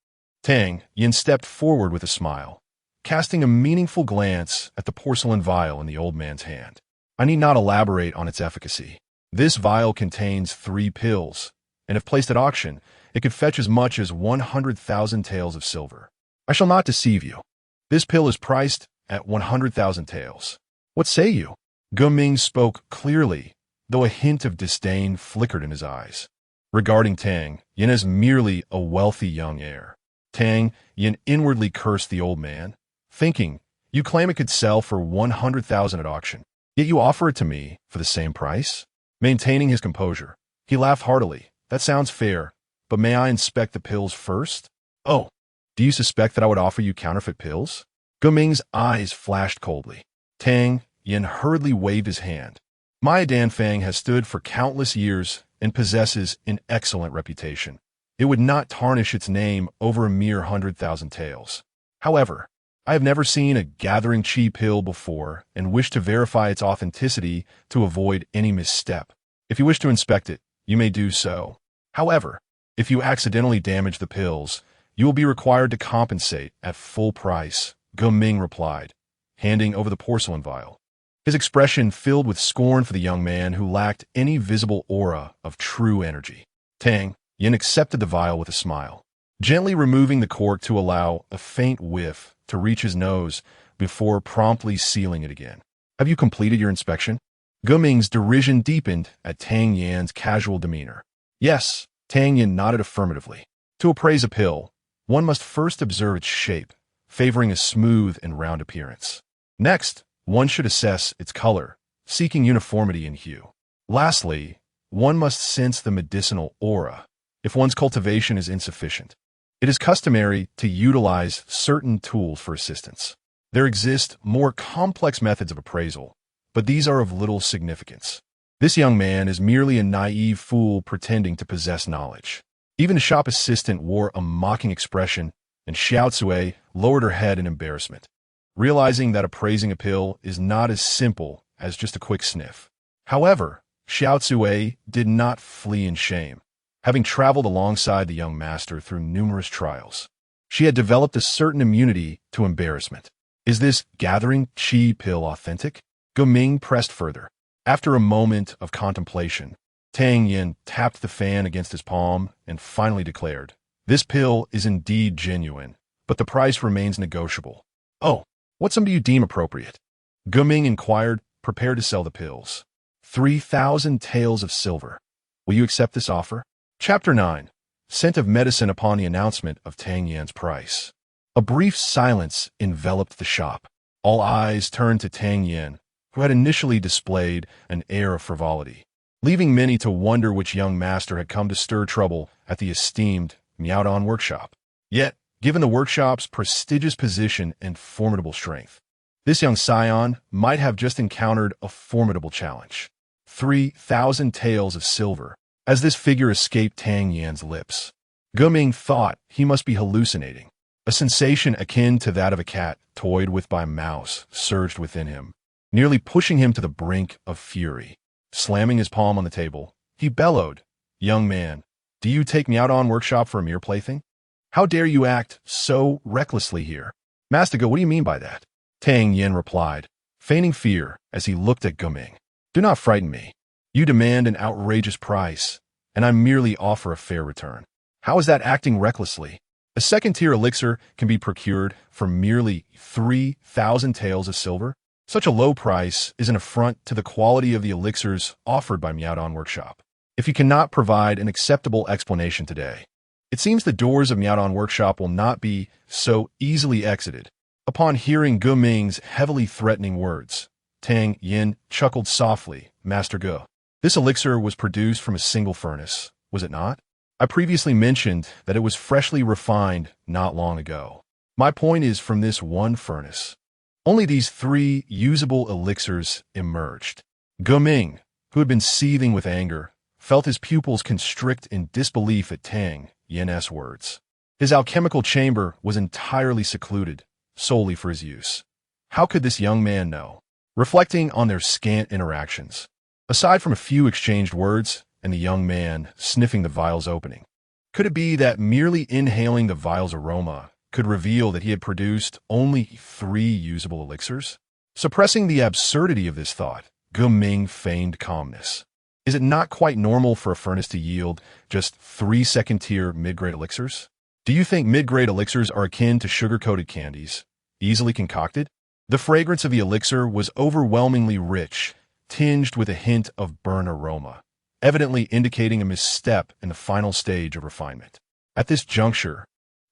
Tang Yin stepped forward with a smile, casting a meaningful glance at the porcelain vial in the old man's hand. I need not elaborate on its efficacy. This vial contains 3 pills, and if placed at auction, it could fetch as much as 100,000 taels of silver. I shall not deceive you. This pill is priced at 100,000 taels. What say you? Ge Ming spoke clearly, though a hint of disdain flickered in his eyes. Regarding Tang Yin as merely a wealthy young heir, Tang Yin inwardly cursed the old man, thinking, you claim it could sell for 100,000 at auction, yet you offer it to me for the same price? Maintaining his composure, he laughed heartily. That sounds fair, but may I inspect the pills first? Oh, do you suspect that I would offer you counterfeit pills? Ge Ming's eyes flashed coldly. Tang Yin hurriedly waved his hand. My Danfang has stood for countless years and possesses an excellent reputation. It would not tarnish its name over a mere 100,000 taels. However, I have never seen a Gathering Chi pill before and wish to verify its authenticity to avoid any misstep. If you wish to inspect it, you may do so. However, if you accidentally damage the pills, you will be required to compensate at full price, Ge Ming replied, handing over the porcelain vial. His expression filled with scorn for the young man who lacked any visible aura of true energy. Tang Yin accepted the vial with a smile, gently removing the cork to allow a faint whiff to reach his nose before promptly sealing it again. Have you completed your inspection? Ge Ming's derision deepened at Tang Yin's casual demeanor. Yes, Tang Yin nodded affirmatively. To appraise a pill, one must first observe its shape, favoring a smooth and round appearance. Next, one should assess its color, seeking uniformity in hue. Lastly, one must sense the medicinal aura, if one's cultivation is insufficient. It is customary to utilize certain tools for assistance. There exist more complex methods of appraisal, but these are of little significance. This young man is merely a naive fool pretending to possess knowledge. Even the shop assistant wore a mocking expression, and Xiao Cui lowered her head in embarrassment, realizing that appraising a pill is not as simple as just a quick sniff. However, Xiao Cui did not flee in shame, having traveled alongside the young master through numerous trials. She had developed a certain immunity to embarrassment. Is this Gathering Chi pill authentic? Ge Ming pressed further. After a moment of contemplation, Tang Yin tapped the fan against his palm and finally declared, this pill is indeed genuine, but the price remains negotiable. Oh, what sum do you deem appropriate? Ge Ming inquired, prepared to sell the pills. 3,000 taels of silver. Will you accept this offer? Chapter 9. Scent of medicine upon the announcement of Tang Yin's price. A brief silence enveloped the shop. All eyes turned to Tang Yin, who had initially displayed an air of frivolity, leaving many to wonder which young master had come to stir trouble at the esteemed Miaodong workshop. Yet, given the workshop's prestigious position and formidable strength, this young scion might have just encountered a formidable challenge. 3,000 taels of silver. As this figure escaped Tang Yan's lips, Guming thought he must be hallucinating. A sensation akin to that of a cat toyed with by a mouse surged within him, nearly pushing him to the brink of fury. Slamming his palm on the table, he bellowed, "Young man, do you take me out on workshop for a mere plaything? How dare you act so recklessly here?" "Master Go, what do you mean by that?" Tang Yin replied, feigning fear as he looked at Guming. "Do not frighten me. You demand an outrageous price, and I merely offer a fair return. How is that acting recklessly? A second-tier elixir can be procured for merely 3,000 taels of silver. Such a low price is an affront to the quality of the elixirs offered by Miaodong Workshop. If you cannot provide an acceptable explanation today, it seems the doors of Miaodong Workshop will not be so easily exited." Upon hearing Gu Ming's heavily threatening words, Tang Yin chuckled softly. "Master Gu, this elixir was produced from a single furnace, was it not? I previously mentioned that it was freshly refined not long ago. My point is, from this one furnace, only these 3 usable elixirs emerged." Gu Ming, who had been seething with anger, felt his pupils constrict in disbelief at Tang Yin's words. His alchemical chamber was entirely secluded, solely for his use. How could this young man know? Reflecting on their scant interactions, aside from a few exchanged words and the young man sniffing the vial's opening, could it be that merely inhaling the vial's aroma could reveal that he had produced only 3 usable elixirs? Suppressing the absurdity of this thought, Gu Ming feigned calmness. Is it not quite normal for a furnace to yield just 3 second-tier mid-grade elixirs? Do you think mid-grade elixirs are akin to sugar-coated candies, easily concocted? The fragrance of the elixir was overwhelmingly rich, tinged with a hint of burnt aroma, evidently indicating a misstep in the final stage of refinement. At this juncture,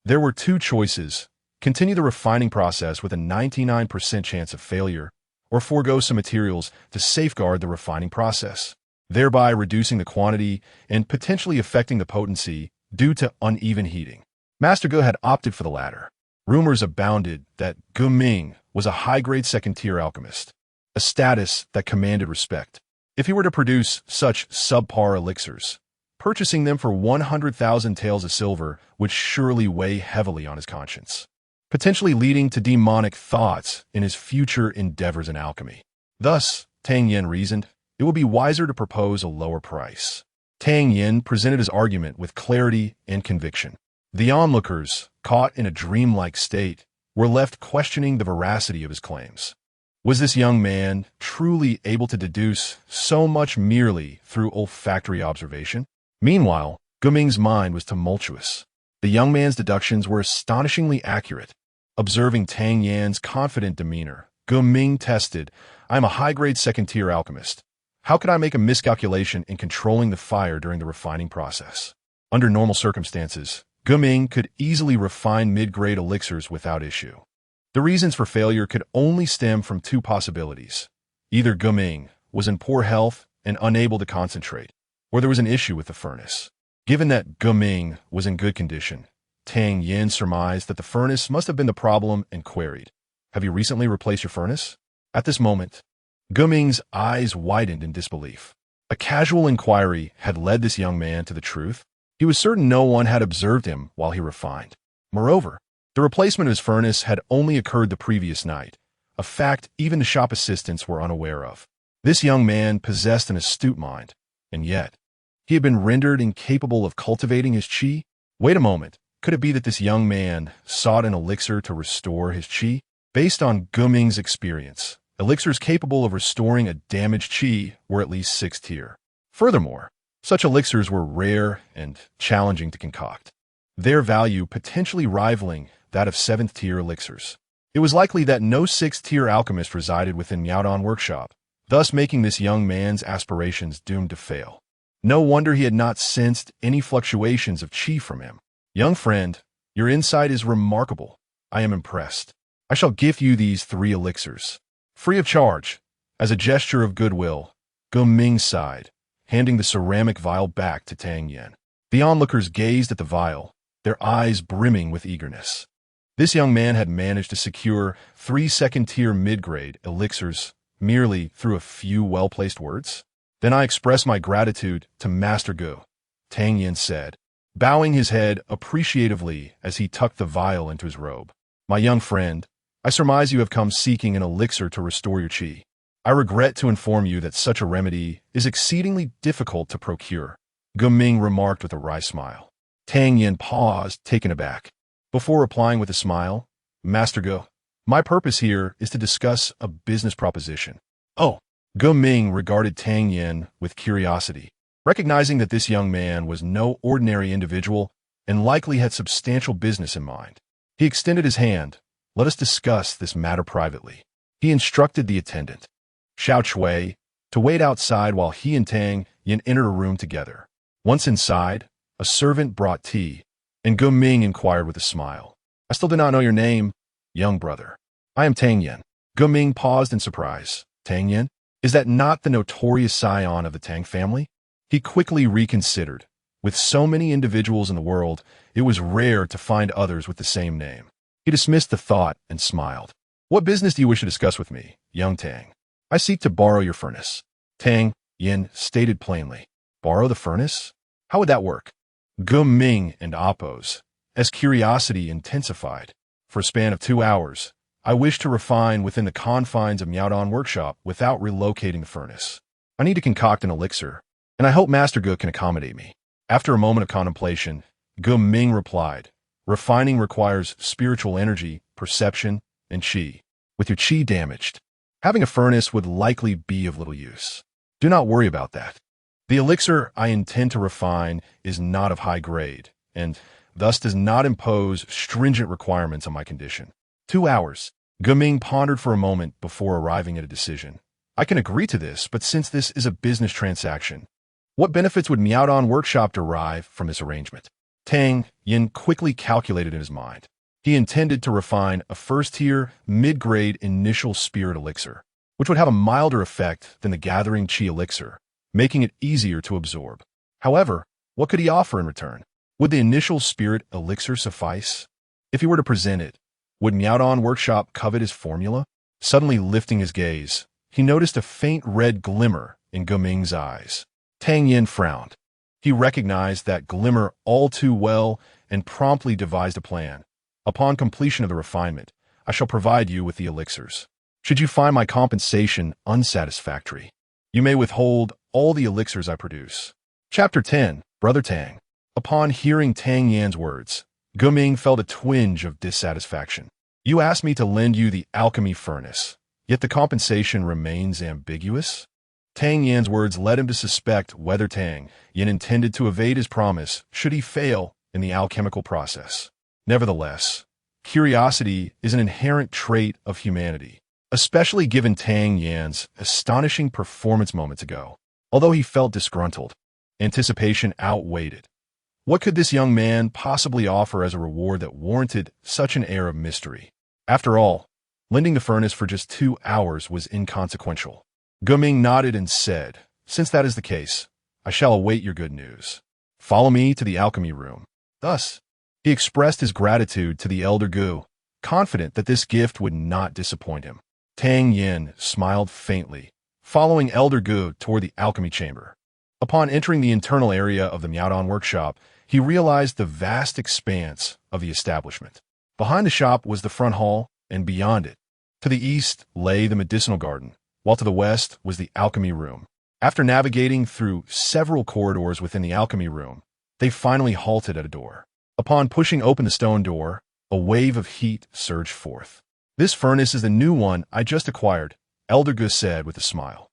there were 2 choices: continue the refining process with a 99% chance of failure, or forego some materials to safeguard the refining process, thereby reducing the quantity and potentially affecting the potency due to uneven heating. Master Gu had opted for the latter. Rumors abounded that Gu Ming was a high-grade second-tier alchemist, a status that commanded respect. If he were to produce such subpar elixirs, purchasing them for 100,000 taels of silver would surely weigh heavily on his conscience, potentially leading to demonic thoughts in his future endeavors in alchemy. Thus, Tang Yin reasoned, it would be wiser to propose a lower price. Tang Yin presented his argument with clarity and conviction. The onlookers, caught in a dreamlike state, were left questioning the veracity of his claims. Was this young man truly able to deduce so much merely through olfactory observation? Meanwhile, Gu Ming's mind was tumultuous. The young man's deductions were astonishingly accurate. Observing Tang Yan's confident demeanor, Gu Ming tested, "I am a high-grade second-tier alchemist. How could I make a miscalculation in controlling the fire during the refining process?" Under normal circumstances, Gu Ming could easily refine mid-grade elixirs without issue. The reasons for failure could only stem from 2 possibilities. Either Gu Ming was in poor health and unable to concentrate, or there was an issue with the furnace. Given that Gu Ming was in good condition, Tang Yin surmised that the furnace must have been the problem and queried, "Have you recently replaced your furnace?" At this moment, Gu Ming's eyes widened in disbelief. A casual inquiry had led this young man to the truth. He was certain no one had observed him while he refined. Moreover, the replacement of his furnace had only occurred the previous night, a fact even the shop assistants were unaware of. This young man possessed an astute mind, and yet, he had been rendered incapable of cultivating his qi? Wait a moment, could it be that this young man sought an elixir to restore his qi? Based on Gu Ming's experience, elixirs capable of restoring a damaged qi were at least 6th tier. Furthermore, such elixirs were rare and challenging to concoct, their value potentially rivaling that of 7th tier elixirs. It was likely that no 6th tier alchemist resided within Miaodong Workshop, thus making this young man's aspirations doomed to fail. No wonder he had not sensed any fluctuations of qi from him. "Young friend, your insight is remarkable. I am impressed. I shall gift you these 3 elixirs, free of charge." As a gesture of goodwill, Gu Ming sighed, handing the ceramic vial back to Tang Yin. The onlookers gazed at the vial, their eyes brimming with eagerness. This young man had managed to secure 3 second-tier mid-grade elixirs merely through a few well-placed words. Then I express my gratitude to Master Gu, Tang Yin said, bowing his head appreciatively as he tucked the vial into his robe. My young friend, I surmise you have come seeking an elixir to restore your qi. I regret to inform you that such a remedy is exceedingly difficult to procure, Gu Ming remarked with a wry smile. Tang Yin paused, taken aback. Before replying with a smile, Master Gu, my purpose here is to discuss a business proposition. Oh, Gu Ming regarded Tang Yin with curiosity, recognizing that this young man was no ordinary individual and likely had substantial business in mind. He extended his hand. Let us discuss this matter privately. He instructed the attendant, Xiao Chui, to wait outside while he and Tang Yin entered a room together. Once inside, a servant brought tea, and Gu Ming inquired with a smile. I still do not know your name, young brother. I am Tang Yin. Gu Ming paused in surprise. Tang Yin? Is that not the notorious scion of the Tang family? He quickly reconsidered. With so many individuals in the world, it was rare to find others with the same name. He dismissed the thought and smiled. What business do you wish to discuss with me, young Tang? I seek to borrow your furnace. Tang Yin stated plainly. Borrow the furnace? How would that work? Gu Ming and opposed, as curiosity intensified. For a span of 2 hours, I wish to refine within the confines of Miaodong Workshop without relocating the furnace. I need to concoct an elixir, and I hope Master Gu can accommodate me. After a moment of contemplation, Gu Ming replied, refining requires spiritual energy, perception, and qi. With your qi damaged, having a furnace would likely be of little use. Do not worry about that. The elixir I intend to refine is not of high grade, and thus does not impose stringent requirements on my condition. 2 hours. Gu Ming pondered for a moment before arriving at a decision. I can agree to this, but since this is a business transaction, what benefits would Miaodong Workshop derive from this arrangement? Tang Yin quickly calculated in his mind. He intended to refine a first-tier, mid-grade initial spirit elixir, which would have a milder effect than the gathering qi elixir, making it easier to absorb. However, what could he offer in return? Would the initial spirit elixir suffice? If he were to present it, would Miaodong Workshop covet his formula? Suddenly lifting his gaze, he noticed a faint red glimmer in Gu Ming's eyes. Tang Yin frowned. He recognized that glimmer all too well and promptly devised a plan. Upon completion of the refinement, I shall provide you with the elixirs. Should you find my compensation unsatisfactory, you may withhold all the elixirs I produce. Chapter 10, Brother Tang. Upon hearing Tang Yan's words, Gu Ming felt a twinge of dissatisfaction. You asked me to lend you the alchemy furnace, yet the compensation remains ambiguous? Tang Yan's words led him to suspect whether Tang Yin intended to evade his promise should he fail in the alchemical process. Nevertheless, curiosity is an inherent trait of humanity, especially given Tang Yan's astonishing performance moments ago. Although he felt disgruntled, anticipation outweighed it. What could this young man possibly offer as a reward that warranted such an air of mystery? After all, lending the furnace for just 2 hours was inconsequential. Gu Ming nodded and said, since that is the case, I shall await your good news. Follow me to the alchemy room. Thus, he expressed his gratitude to the elder Gu, confident that this gift would not disappoint him. Tang Yin smiled faintly, following elder Gu toward the alchemy chamber. Upon entering the internal area of the Miaodong Workshop, he realized the vast expanse of the establishment. Behind the shop was the front hall, and beyond it, to the east, lay the medicinal garden, while to the west was the alchemy room. After navigating through several corridors within the alchemy room, they finally halted at a door. Upon pushing open the stone door, a wave of heat surged forth. This furnace is the new one I just acquired, Elder Gu said with a smile.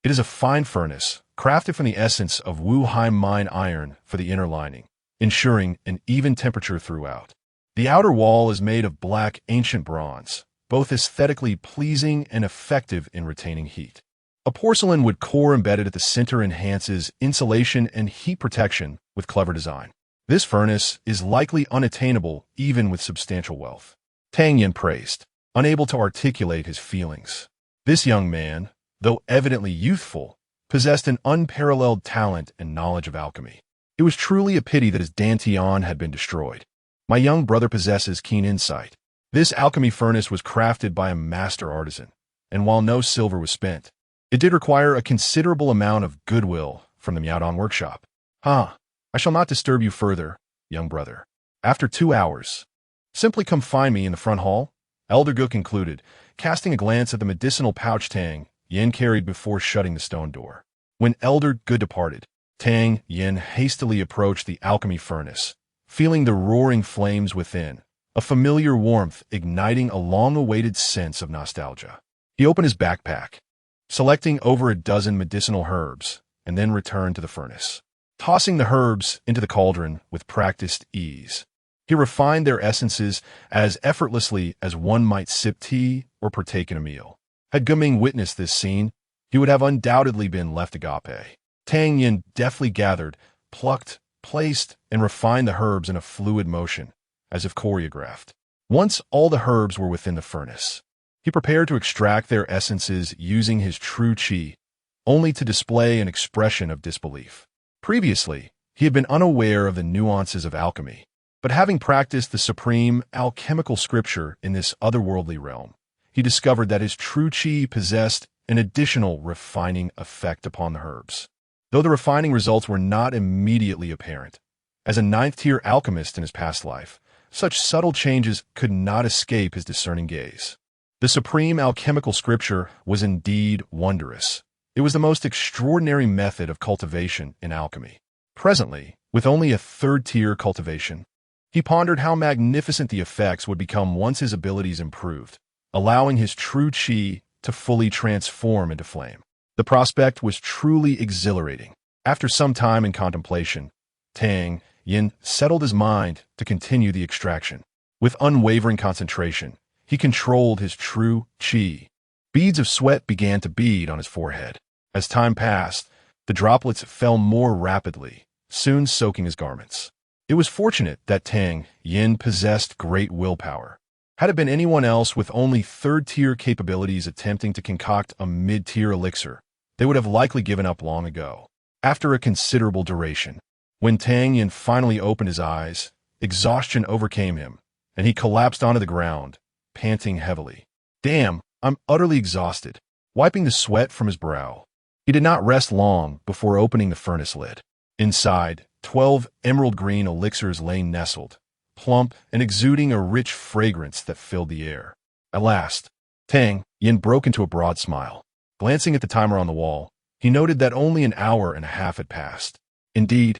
It is a fine furnace, crafted from the essence of Wuheim mine iron for the inner lining, ensuring an even temperature throughout. The outer wall is made of black ancient bronze, both aesthetically pleasing and effective in retaining heat. A porcelain wood core embedded at the center enhances insulation and heat protection with clever design. This furnace is likely unattainable even with substantial wealth. Tang Yin praised, unable to articulate his feelings. This young man, though evidently youthful, possessed an unparalleled talent and knowledge of alchemy. It was truly a pity that his Dantian had been destroyed. My young brother possesses keen insight. This alchemy furnace was crafted by a master artisan, and while no silver was spent, It did require a considerable amount of goodwill from the Miaodong workshop. I shall not disturb you further, young brother. After 2 hours, simply come find me in the front hall, Elder Gu concluded, casting a glance at the medicinal pouch Tang Yin carried before shutting the stone door. When Elder Gu departed, Tang Yin hastily approached the alchemy furnace, feeling the roaring flames within, a familiar warmth igniting a long-awaited sense of nostalgia. He opened his backpack, selecting over a dozen medicinal herbs, and then returned to the furnace. Tossing the herbs into the cauldron with practiced ease, he refined their essences as effortlessly as one might sip tea or partake in a meal. Had Guming witnessed this scene, he would have undoubtedly been left agape. Tang Yin deftly gathered, plucked, placed, and refined the herbs in a fluid motion, as if choreographed. Once all the herbs were within the furnace, he prepared to extract their essences using his true qi, only to display an expression of disbelief. Previously, he had been unaware of the nuances of alchemy, but having practiced the supreme alchemical scripture in this otherworldly realm, he discovered that his true qi possessed an additional refining effect upon the herbs. Though the refining results were not immediately apparent, as a ninth-tier alchemist in his past life, such subtle changes could not escape his discerning gaze. The supreme alchemical scripture was indeed wondrous. It was the most extraordinary method of cultivation in alchemy. Presently, with only a third-tier cultivation, he pondered how magnificent the effects would become once his abilities improved, allowing his true qi to fully transform into flame. The prospect was truly exhilarating. After some time in contemplation, Tang Yin settled his mind to continue the extraction. With unwavering concentration, he controlled his true qi. Beads of sweat began to bead on his forehead. As time passed, the droplets fell more rapidly, soon soaking his garments. It was fortunate that Tang Yin possessed great willpower. Had it been anyone else with only third-tier capabilities attempting to concoct a mid-tier elixir, they would have likely given up long ago. After a considerable duration, when Tang Yin finally opened his eyes, exhaustion overcame him, and he collapsed onto the ground, panting heavily. Damn, I'm utterly exhausted. Wiping the sweat from his brow, he did not rest long before opening the furnace lid. Inside, 12 emerald green elixirs lay nestled, plump and exuding a rich fragrance that filled the air. At last, Tang Yin broke into a broad smile. Glancing at the timer on the wall, he noted that only an hour and a half had passed. Indeed,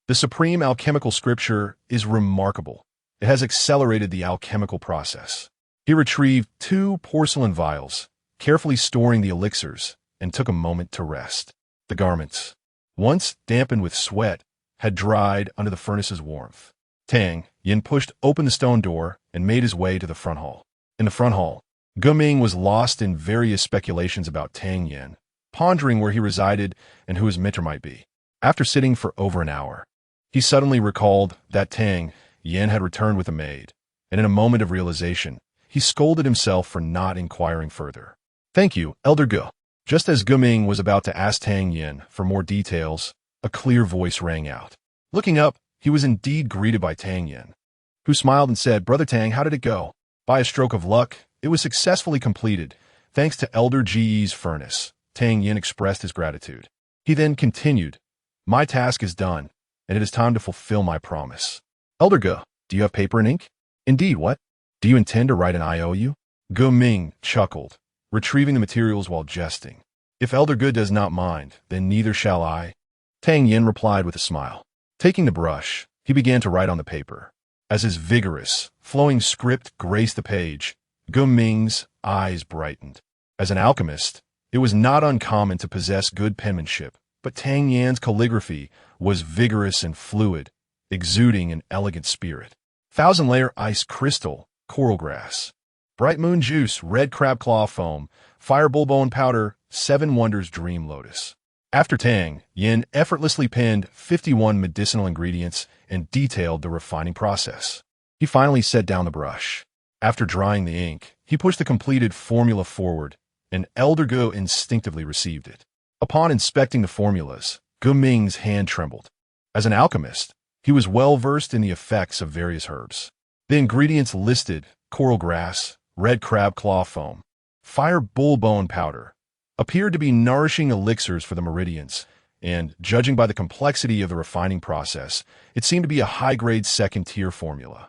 the supreme alchemical scripture is remarkable. It has accelerated the alchemical process. He retrieved 2 porcelain vials, carefully storing the elixirs, and took a moment to rest. The garments, once dampened with sweat, had dried under the furnace's warmth. Tang Yin pushed open the stone door and made his way to the front hall. In the front hall, Guming was lost in various speculations about Tang Yin, pondering where he resided and who his mentor might be. After sitting for over an hour, he suddenly recalled that Tang Yin had returned with a maid, and in a moment of realization, he scolded himself for not inquiring further. Thank you, Elder Gu. Just as Guming was about to ask Tang Yin for more details, a clear voice rang out. Looking up, he was indeed greeted by Tang Yin, who smiled and said, "Brother Tang, how did it go?" By a stroke of luck, it was successfully completed, thanks to Elder Ge's furnace. Tang Yin expressed his gratitude. He then continued, "My task is done, and it is time to fulfill my promise." Elder Gu, do you have paper and ink? Indeed, what? Do you intend to write an IOU? Gu Ming chuckled, retrieving the materials while jesting. If Elder Gu does not mind, then neither shall I. Tang Yin replied with a smile. Taking the brush, he began to write on the paper. As his vigorous, flowing script graced the page, Gu Ming's eyes brightened. As an alchemist, it was not uncommon to possess good penmanship, but Tang Yin's calligraphy was vigorous and fluid, exuding an elegant spirit. Thousand-layer ice crystal, coral grass. Bright moon juice, red crab claw foam, fire bulbone powder, 7 wonders dream lotus. After Tang Yin effortlessly penned 51 medicinal ingredients and detailed the refining process, he finally set down the brush. After drying the ink, he pushed the completed formula forward, and Elder Gu instinctively received it. Upon inspecting the formulas, Gu Ming's hand trembled. As an alchemist, he was well versed in the effects of various herbs. The ingredients listed: coral grass, red crab claw foam, fire bullbone powder, appeared to be nourishing elixirs for the meridians, and, judging by the complexity of the refining process, it seemed to be a high-grade second-tier formula,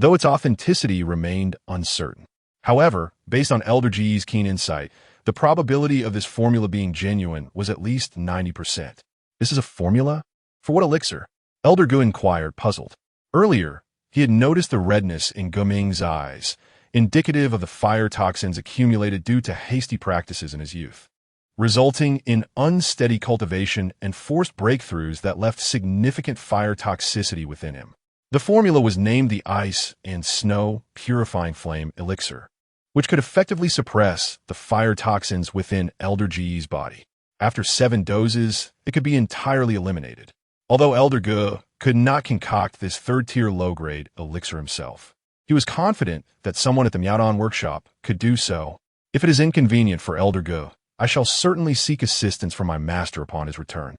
though its authenticity remained uncertain. However, based on Elder G's keen insight, the probability of this formula being genuine was at least 90%. This is a formula? For what elixir? Elder Gu inquired, puzzled. Earlier, he had noticed the redness in Guming's eyes, indicative of the fire toxins accumulated due to hasty practices in his youth, resulting in unsteady cultivation and forced breakthroughs that left significant fire toxicity within him. The formula was named the Ice and Snow Purifying Flame Elixir, which could effectively suppress the fire toxins within Elder G's body. After 7 doses, it could be entirely eliminated. Although Elder Gu could not concoct this third-tier low-grade elixir himself, he was confident that someone at the Miaodong workshop could do so. If it is inconvenient for Elder Gu, I shall certainly seek assistance from my master upon his return.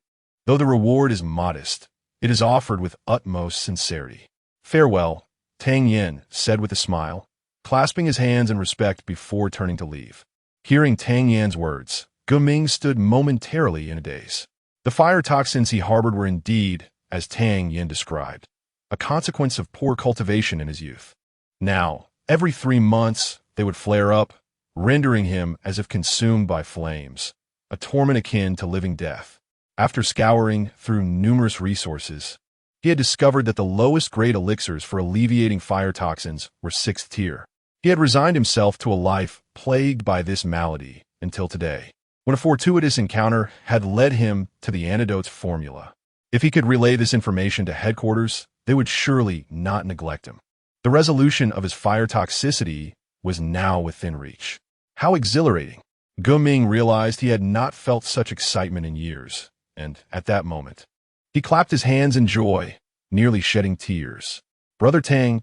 Though the reward is modest, it is offered with utmost sincerity. Farewell, Tang Yin said with a smile, clasping his hands in respect before turning to leave. Hearing Tang Yan's words, Guming stood momentarily in a daze. The fire toxins he harbored were indeed, as Tang Yin described, a consequence of poor cultivation in his youth. Now, every 3 months, they would flare up, rendering him as if consumed by flames, a torment akin to living death. After scouring through numerous resources, he had discovered that the lowest grade elixirs for alleviating fire toxins were 6th tier. He had resigned himself to a life plagued by this malady until today, when a fortuitous encounter had led him to the antidote's formula. If he could relay this information to headquarters, they would surely not neglect him. The resolution of his fire toxicity was now within reach. How exhilarating! Guming realized he had not felt such excitement in years, and at that moment, he clapped his hands in joy, nearly shedding tears. Brother Tang,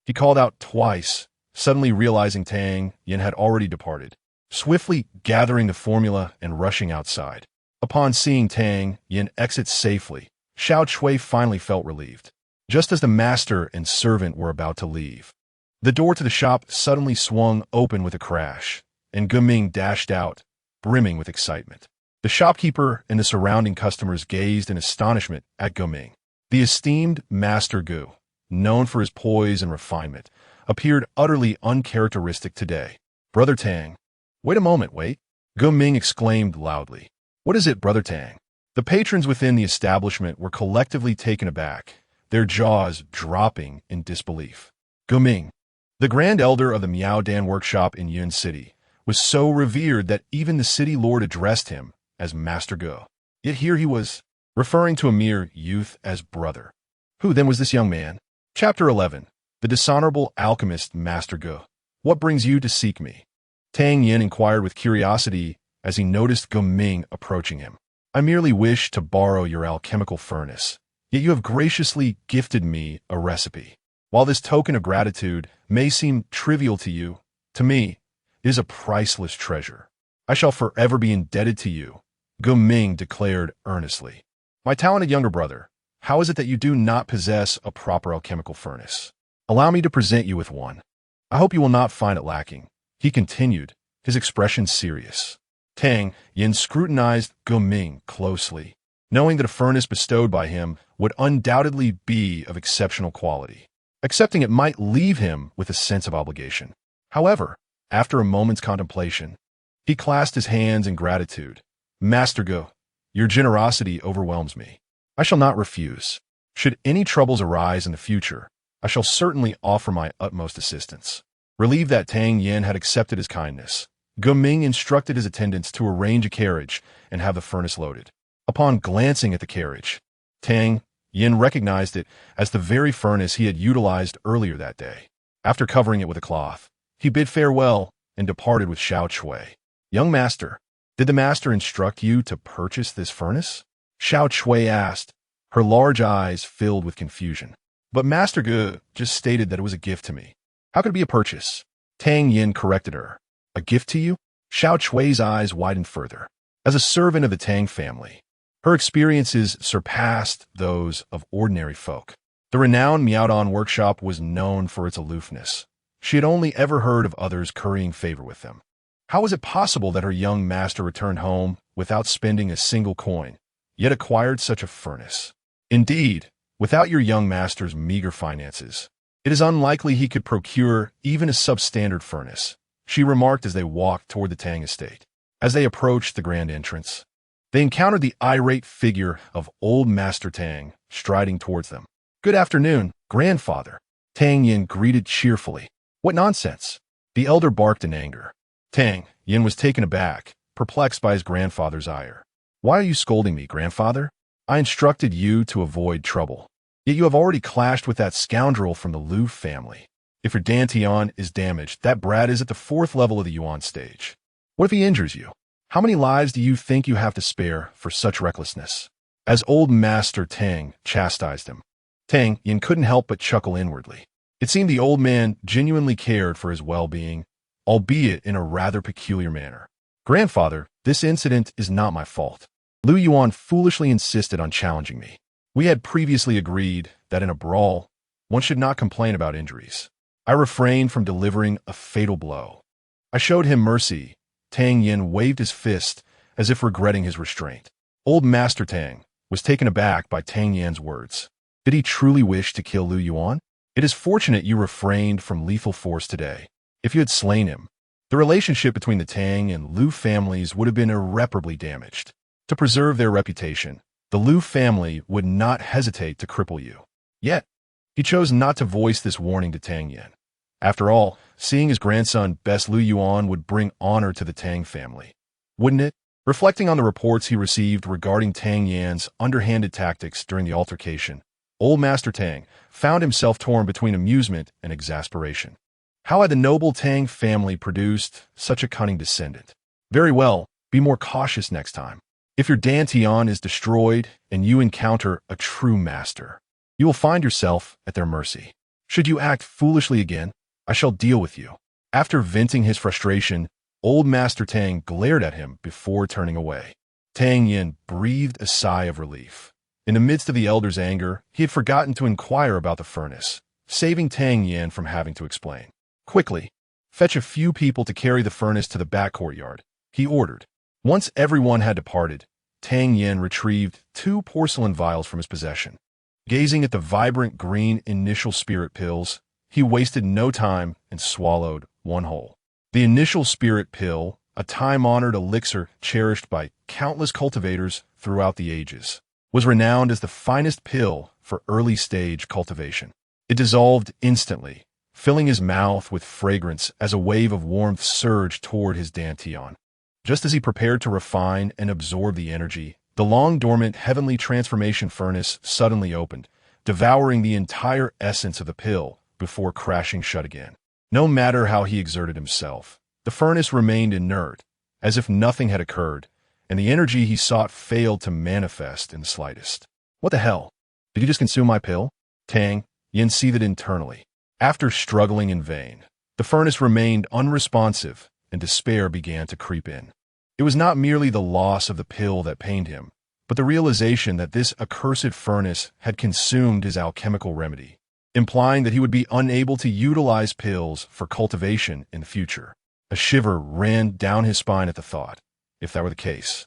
he called out twice, suddenly realizing Tang Yin had already departed, swiftly gathering the formula and rushing outside. Upon seeing Tang Yin exit safely, Xiao Chui finally felt relieved. Just as the master and servant were about to leave, the door to the shop suddenly swung open with a crash, and Guming dashed out, brimming with excitement. The shopkeeper and the surrounding customers gazed in astonishment at Guming. The esteemed Master Gu, known for his poise and refinement, appeared utterly uncharacteristic today. Brother Tang. Wait a moment, wait. Guming exclaimed loudly. What is it, Brother Tang? The patrons within the establishment were collectively taken aback, their jaws dropping in disbelief. Guming, the Grand Elder of the Miaodong workshop in Yun City, was so revered that even the city lord addressed him as Master Gu. Yet here he was, referring to a mere youth as brother. Who then was this young man? Chapter 11. The Dishonorable Alchemist Master Gu. What brings you to seek me? Tang Yin inquired with curiosity as he noticed Guming approaching him. I merely wish to borrow your alchemical furnace, yet you have graciously gifted me a recipe. While this token of gratitude may seem trivial to me, it is a priceless treasure. I shall forever be indebted to you, Guming declared earnestly. My talented younger brother, how is it that you do not possess a proper alchemical furnace? Allow me to present you with one. I hope you will not find it lacking, he continued, his expression serious. Tang Yin scrutinized Guming closely, knowing that a furnace bestowed by him would undoubtedly be of exceptional quality. Accepting it might leave him with a sense of obligation. However, after a moment's contemplation, he clasped his hands in gratitude. Master Gu, your generosity overwhelms me. I shall not refuse. Should any troubles arise in the future, I shall certainly offer my utmost assistance. Relieved that Tang Yin had accepted his kindness, Guming instructed his attendants to arrange a carriage and have the furnace loaded. Upon glancing at the carriage, Tang Yin recognized it as the very furnace he had utilized earlier that day. After covering it with a cloth, he bid farewell and departed with Xiao Chui. Young master, did the master instruct you to purchase this furnace? Xiao Chui asked, her large eyes filled with confusion. But Master Gu just stated that it was a gift to me. How could it be a purchase? Tang Yin corrected her. A gift to you? Xiao Chui's eyes widened further. As a servant of the Tang family, her experiences surpassed those of ordinary folk. The renowned Miaodong workshop was known for its aloofness. She had only ever heard of others currying favor with them. How was it possible that her young master returned home without spending a single coin, yet acquired such a furnace? Indeed, without your young master's meager finances, it is unlikely he could procure even a substandard furnace, she remarked as they walked toward the Tang estate. As they approached the grand entrance, they encountered the irate figure of old Master Tang striding towards them. "Good afternoon, grandfather," Tang Yin greeted cheerfully. "What nonsense!" The elder barked in anger. Tang Yin was taken aback, perplexed by his grandfather's ire. "Why are you scolding me, grandfather? I instructed you to avoid trouble. Yet you have already clashed with that scoundrel from the Lu family. If your Dantian is damaged, that brat is at the 4th level of the Yuan stage. What if he injures you? How many lives do you think you have to spare for such recklessness?" As old Master Tang chastised him, Tang Yin couldn't help but chuckle inwardly. It seemed the old man genuinely cared for his well-being, albeit in a rather peculiar manner. "Grandfather, this incident is not my fault. Lu Yuan foolishly insisted on challenging me. We had previously agreed that in a brawl, one should not complain about injuries. I refrained from delivering a fatal blow. I showed him mercy." Tang Yin waved his fist as if regretting his restraint. Old Master Tang was taken aback by Tang Yin's words. Did he truly wish to kill Lu Yuan? "It is fortunate you refrained from lethal force today. If you had slain him, the relationship between the Tang and Lu families would have been irreparably damaged. To preserve their reputation, the Lu family would not hesitate to cripple you." Yet, he chose not to voice this warning to Tang Yin. After all, seeing his grandson best Lu Yuan would bring honor to the Tang family, wouldn't it? Reflecting on the reports he received regarding Tang Yan's underhanded tactics during the altercation, old Master Tang found himself torn between amusement and exasperation. How had the noble Tang family produced such a cunning descendant? Very well, be more cautious next time. If your Dantian is destroyed and you encounter a true master, you will find yourself at their mercy. Should you act foolishly again, I shall deal with you. After venting his frustration, old Master Tang glared at him before turning away. Tang Yin breathed a sigh of relief. In the midst of the elder's anger, he had forgotten to inquire about the furnace, saving Tang Yin from having to explain. "Quickly, fetch a few people to carry the furnace to the back courtyard," he ordered. Once everyone had departed, Tang Yin retrieved 2 porcelain vials from his possession. Gazing at the vibrant green initial spirit pills, he wasted no time and swallowed one whole. The initial spirit pill, a time-honored elixir cherished by countless cultivators throughout the ages, was renowned as the finest pill for early-stage cultivation. It dissolved instantly, filling his mouth with fragrance as a wave of warmth surged toward his Dantian. Just as he prepared to refine and absorb the energy, the long-dormant heavenly transformation furnace suddenly opened, devouring the entire essence of the pill before crashing shut again. No matter how he exerted himself, the furnace remained inert, as if nothing had occurred, and the energy he sought failed to manifest in the slightest. "What the hell? Did you just consume my pill?" Tang Yin seethed internally. After struggling in vain, the furnace remained unresponsive, and despair began to creep in. It was not merely the loss of the pill that pained him, but the realization that this accursed furnace had consumed his alchemical remedy, implying that he would be unable to utilize pills for cultivation in the future. A shiver ran down his spine at the thought. If that were the case,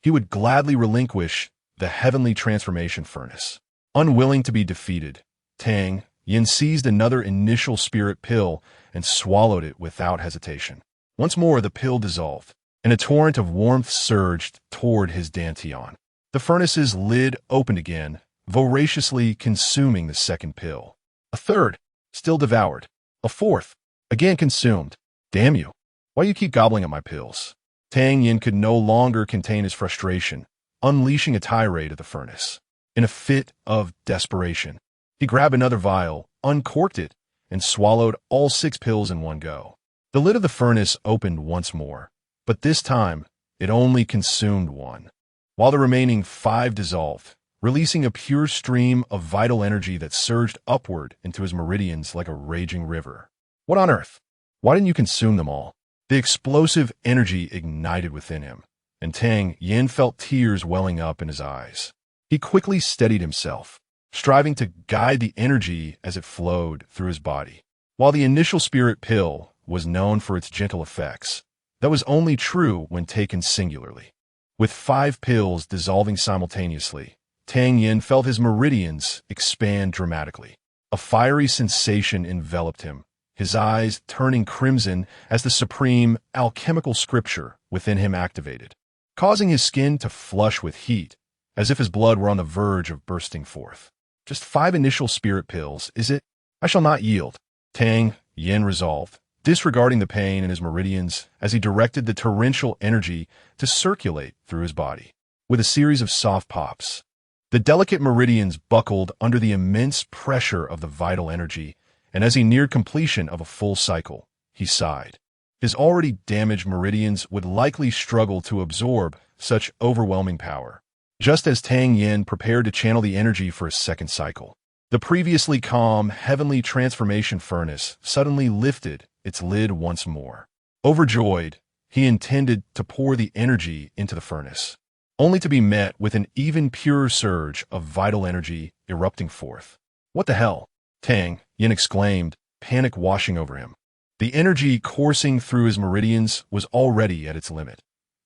he would gladly relinquish the heavenly transformation furnace. Unwilling to be defeated, Tang Yin seized another initial spirit pill and swallowed it without hesitation. Once more the pill dissolved, and a torrent of warmth surged toward his Dantian. The furnace's lid opened again, voraciously consuming the second pill. A third, still devoured. A fourth, again consumed. "Damn you. Why you keep gobbling at my pills?" Tang Yin could no longer contain his frustration, unleashing a tirade at the furnace. In a fit of desperation, he grabbed another vial, uncorked it, and swallowed all 6 pills in one go. The lid of the furnace opened once more, but this time it only consumed 1, while the remaining 5 dissolved, releasing a pure stream of vital energy that surged upward into his meridians like a raging river. "What on earth? Why didn't you consume them all?" The explosive energy ignited within him, and Tang Yin felt tears welling up in his eyes. He quickly steadied himself, striving to guide the energy as it flowed through his body. While the initial spirit pill was known for its gentle effects, that was only true when taken singularly. With 5 pills dissolving simultaneously, Tang Yin felt his meridians expand dramatically. A fiery sensation enveloped him, his eyes turning crimson as the supreme alchemical scripture within him activated, causing his skin to flush with heat, as if his blood were on the verge of bursting forth. Just 5 initial spirit pills, is it? I shall not yield, Tang Yin resolved, disregarding the pain in his meridians as he directed the torrential energy to circulate through his body. With a series of soft pops, the delicate meridians buckled under the immense pressure of the vital energy, and as he neared completion of a full cycle, he sighed. His already damaged meridians would likely struggle to absorb such overwhelming power. Just as Tang Yin prepared to channel the energy for a second cycle, the previously calm, heavenly transformation furnace suddenly lifted its lid once more. Overjoyed, he intended to pour the energy into the furnace, only to be met with an even purer surge of vital energy erupting forth. What the hell? Tang Yin exclaimed, panic washing over him. The energy coursing through his meridians was already at its limit.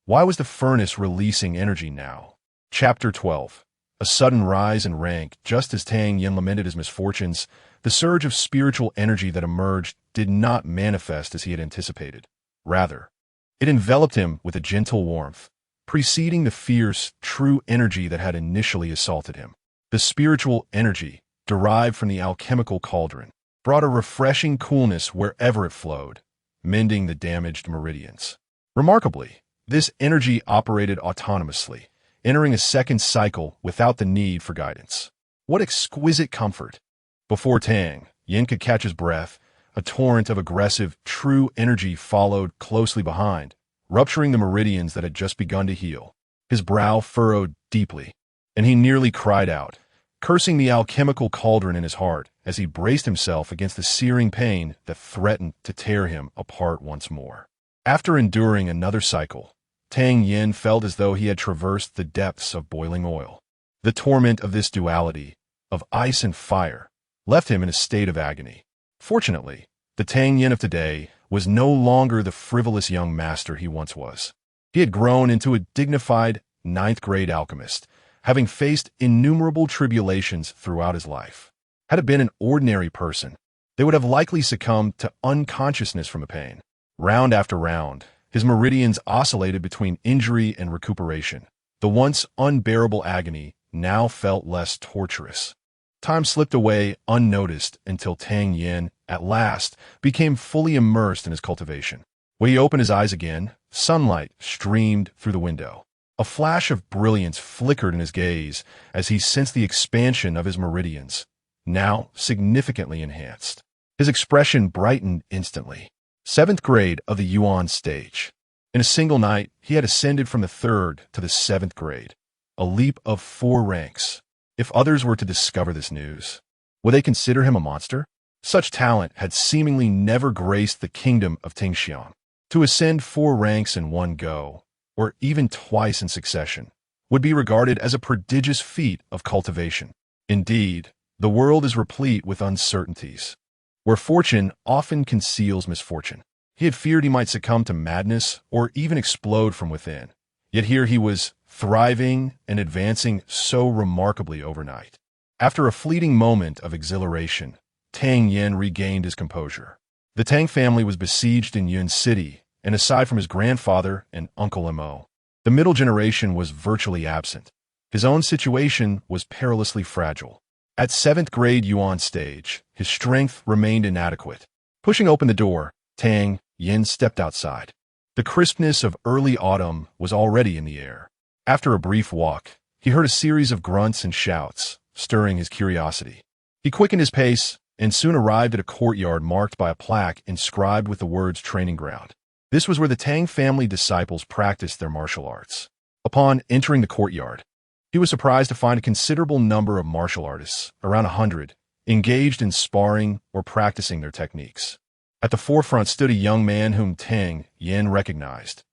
Why was the furnace releasing energy now? Chapter 12. A sudden rise in rank. Just as Tang Yin lamented his misfortunes, the surge of spiritual energy that emerged did not manifest as he had anticipated. Rather, it enveloped him with a gentle warmth, preceding the fierce, true energy that had initially assaulted him. The spiritual energy, derived from the alchemical cauldron, brought a refreshing coolness wherever it flowed, mending the damaged meridians. Remarkably, this energy operated autonomously, entering a second cycle without the need for guidance. What exquisite comfort! Before Tang Yin could catch his breath, a torrent of aggressive, true energy followed closely behind, rupturing the meridians that had just begun to heal. His brow furrowed deeply, and he nearly cried out, cursing the alchemical cauldron in his heart as he braced himself against the searing pain that threatened to tear him apart once more. After enduring another cycle, Tang Yin felt as though he had traversed the depths of boiling oil. The torment of this duality, of ice and fire, left him in a state of agony. Fortunately, the Tang Yin of today was no longer the frivolous young master he once was. He had grown into a dignified 9th-grade alchemist, having faced innumerable tribulations throughout his life. Had it been an ordinary person, they would have likely succumbed to unconsciousness from the pain. Round after round, his meridians oscillated between injury and recuperation. The once unbearable agony now felt less torturous. Time slipped away unnoticed until Tang Yin, at last, became fully immersed in his cultivation. When he opened his eyes again, sunlight streamed through the window. A flash of brilliance flickered in his gaze as he sensed the expansion of his meridians, now significantly enhanced. His expression brightened instantly. 7th grade of the Yuan stage. In a single night, he had ascended from the 3rd to the 7th grade, a leap of 4 ranks. If others were to discover this news, would they consider him a monster? Such talent had seemingly never graced the kingdom of Tingxiang. To ascend 4 ranks in one go, or even twice in succession, would be regarded as a prodigious feat of cultivation. Indeed, the world is replete with uncertainties, where fortune often conceals misfortune. He had feared he might succumb to madness or even explode from within. Yet here he was, thriving and advancing so remarkably overnight. After a fleeting moment of exhilaration, Tang Yin regained his composure. The Tang family was besieged in Yun City, and aside from his grandfather and Uncle Mo, the middle generation was virtually absent. His own situation was perilously fragile. At 7th grade Yuan stage, his strength remained inadequate. Pushing open the door, Tang Yin stepped outside. The crispness of early autumn was already in the air. After a brief walk, he heard a series of grunts and shouts, stirring his curiosity. He quickened his pace and soon arrived at a courtyard marked by a plaque inscribed with the words training ground. This was where the Tang family disciples practiced their martial arts. Upon entering the courtyard, he was surprised to find a considerable number of martial artists, around 100, engaged in sparring or practicing their techniques. At the forefront stood a young man whom Tang Yin recognized,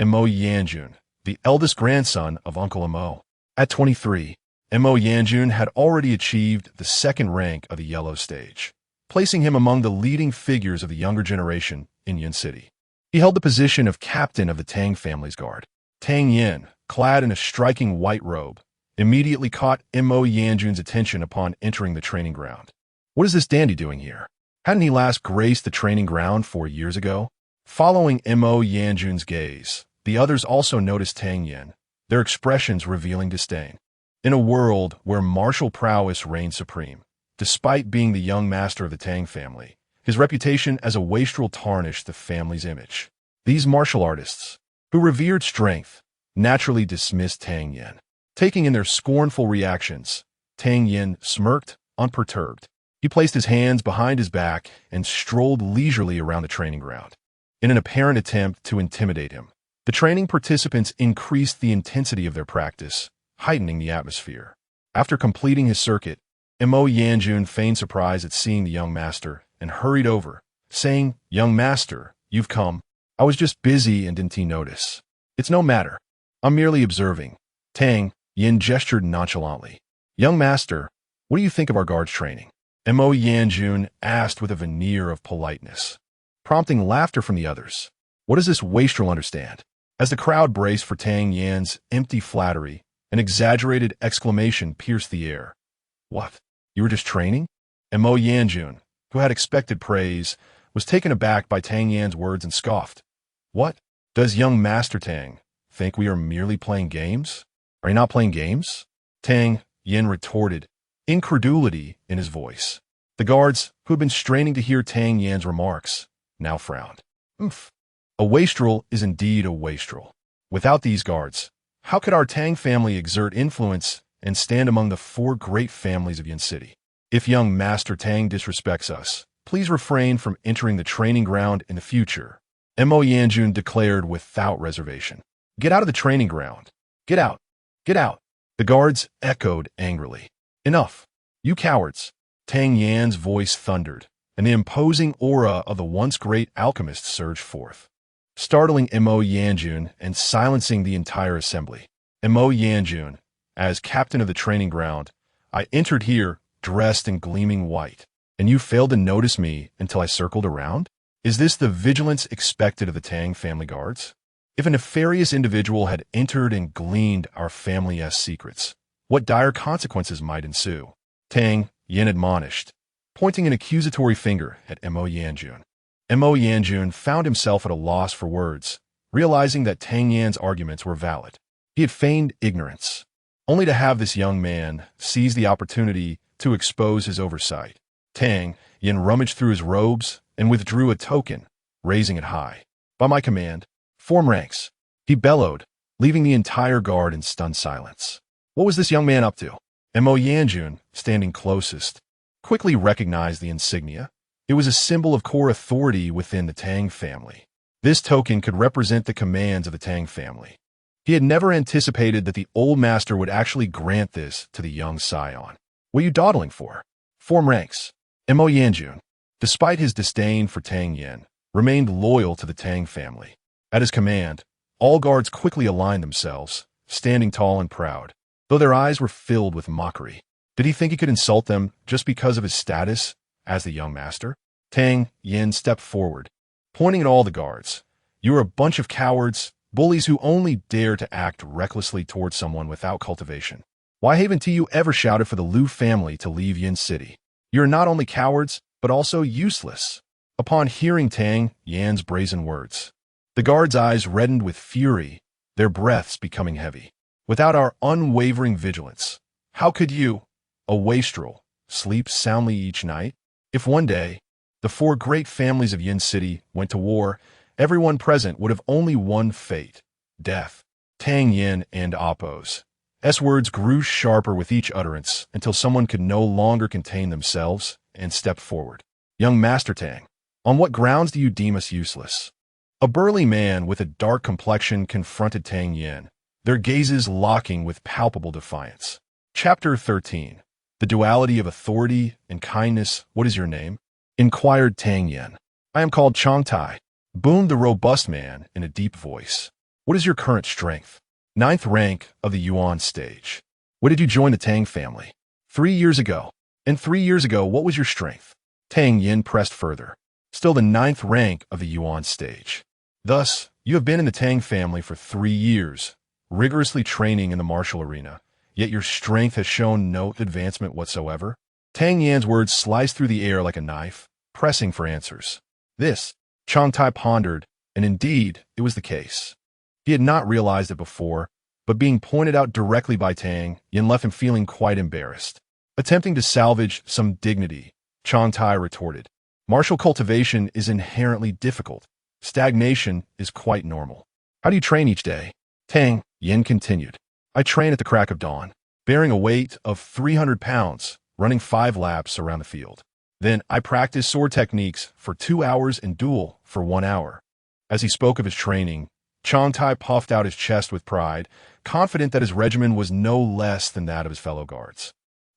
Mo Yanjun, the eldest grandson of Uncle Mo. At 23, Mo Yanjun had already achieved the 2nd rank of the yellow stage, placing him among the leading figures of the younger generation in Yun City. He held the position of captain of the Tang family's guard. Tang Yin, clad in a striking white robe, immediately caught Mo Yanjun's attention upon entering the training ground. What is this dandy doing here? Hadn't he last graced the training ground 4 years ago? Following Mo Yanjun's gaze, the others also noticed Tang Yin, their expressions revealing disdain. In a world where martial prowess reigned supreme, despite being the young master of the Tang family, his reputation as a wastrel tarnished the family's image. These martial artists, who revered strength, naturally dismissed Tang Yin. Taking in their scornful reactions, Tang Yin smirked, unperturbed. He placed his hands behind his back and strolled leisurely around the training ground. In an apparent attempt to intimidate him, the training participants increased the intensity of their practice, heightening the atmosphere. After completing his circuit, Mo Yanjun feigned surprise at seeing the young master and hurried over, saying, "Young master, you've come. I was just busy and didn't notice. It's no matter. I'm merely observing." Tang Yin gestured nonchalantly. "Young master, what do you think of our guards training?" Mo Yanjun asked with a veneer of politeness, prompting laughter from the others. What does this wastrel understand? As the crowd braced for Tang Yan's empty flattery, an exaggerated exclamation pierced the air. "What? You were just training?" Mo Yanjun, who had expected praise, was taken aback by Tang Yan's words and scoffed. "What? Does young Master Tang think we are merely playing games? Are you not playing games?" Tang Yin retorted, incredulity in his voice. The guards, who had been straining to hear Tang Yan's remarks, now frowned. "Oomph. A wastrel is indeed a wastrel. Without these guards, how could our Tang family exert influence and stand among the 4 great families of Yin City? If young Master Tang disrespects us, please refrain from entering the training ground in the future," Mo Yanjun declared without reservation. "Get out of the training ground. Get out. Get out." The guards echoed angrily. "Enough. You cowards." Tang Yan's voice thundered, and the imposing aura of the once great alchemist surged forth, startling Mo Yanjun and silencing the entire assembly. Mo Yanjun, as captain of the training ground, I entered here dressed in gleaming white, and you failed to notice me until I circled around? Is this the vigilance expected of the Tang family guards? If a nefarious individual had entered and gleaned our family's secrets, what dire consequences might ensue? Tang Yin admonished, pointing an accusatory finger at Mo Yanjun. Mo Yanjun found himself at a loss for words, realizing that Tang Yan's arguments were valid. He had feigned ignorance, only to have this young man seize the opportunity to expose his oversight. Tang Yin rummaged through his robes and withdrew a token, raising it high. "By my command, form ranks," he bellowed, leaving the entire guard in stunned silence. What was this young man up to? Mo Yanjun, standing closest, quickly recognized the insignia. It was a symbol of core authority within the Tang family. This token could represent the commands of the Tang family. He had never anticipated that the old master would actually grant this to the young scion. "What are you dawdling for? Form ranks." Mo Yanjun, despite his disdain for Tang Yin, remained loyal to the Tang family. At his command, all guards quickly aligned themselves, standing tall and proud, though their eyes were filled with mockery. Did he think he could insult them just because of his status as the young master? Tang Yin stepped forward, pointing at all the guards. "You are a bunch of cowards, bullies who only dare to act recklessly towards someone without cultivation. Why haven't you ever shouted for the Liu family to leave Yin City? You're not only cowards, but also useless." Upon hearing Tang Yan's brazen words, the guards' eyes reddened with fury, their breaths becoming heavy. "Without our unwavering vigilance, how could you, a wastrel, sleep soundly each night? If one day, the 4 great families of Yin City went to war, everyone present would have only one fate, death." Tang Yin and Appo's words grew sharper with each utterance until someone could no longer contain themselves and stepped forward. "Young Master Tang, on what grounds do you deem us useless?" A burly man with a dark complexion confronted Tang Yin, their gazes locking with palpable defiance. Chapter 13. The Duality of Authority and Kindness. "What is your name?" inquired Tang Yin. "I am called Chang Tai," boomed the robust man in a deep voice. "What is your current strength?" 9th rank of the Yuan stage. "When did you join the Tang family?" 3 years ago. "And 3 years ago, what was your strength?" Tang Yin pressed further. "Still the 9th rank of the Yuan stage." Thus, you have been in the Tang family for 3 years, rigorously training in the martial arena, yet your strength has shown no advancement whatsoever. Tang Yan's words sliced through the air like a knife, pressing for answers. This, Chang Tai pondered, and indeed, it was the case. He had not realized it before, but being pointed out directly by Tang Yan left him feeling quite embarrassed. Attempting to salvage some dignity, Chang Tai retorted, "Martial cultivation is inherently difficult. Stagnation is quite normal. How do you train each day?" Tang Yan continued, "I train at the crack of dawn, bearing a weight of 300 pounds, running 5 laps around the field. Then I practice sword techniques for 2 hours and duel for 1 hour." As he spoke of his training, Chang Tai puffed out his chest with pride, confident that his regimen was no less than that of his fellow guards.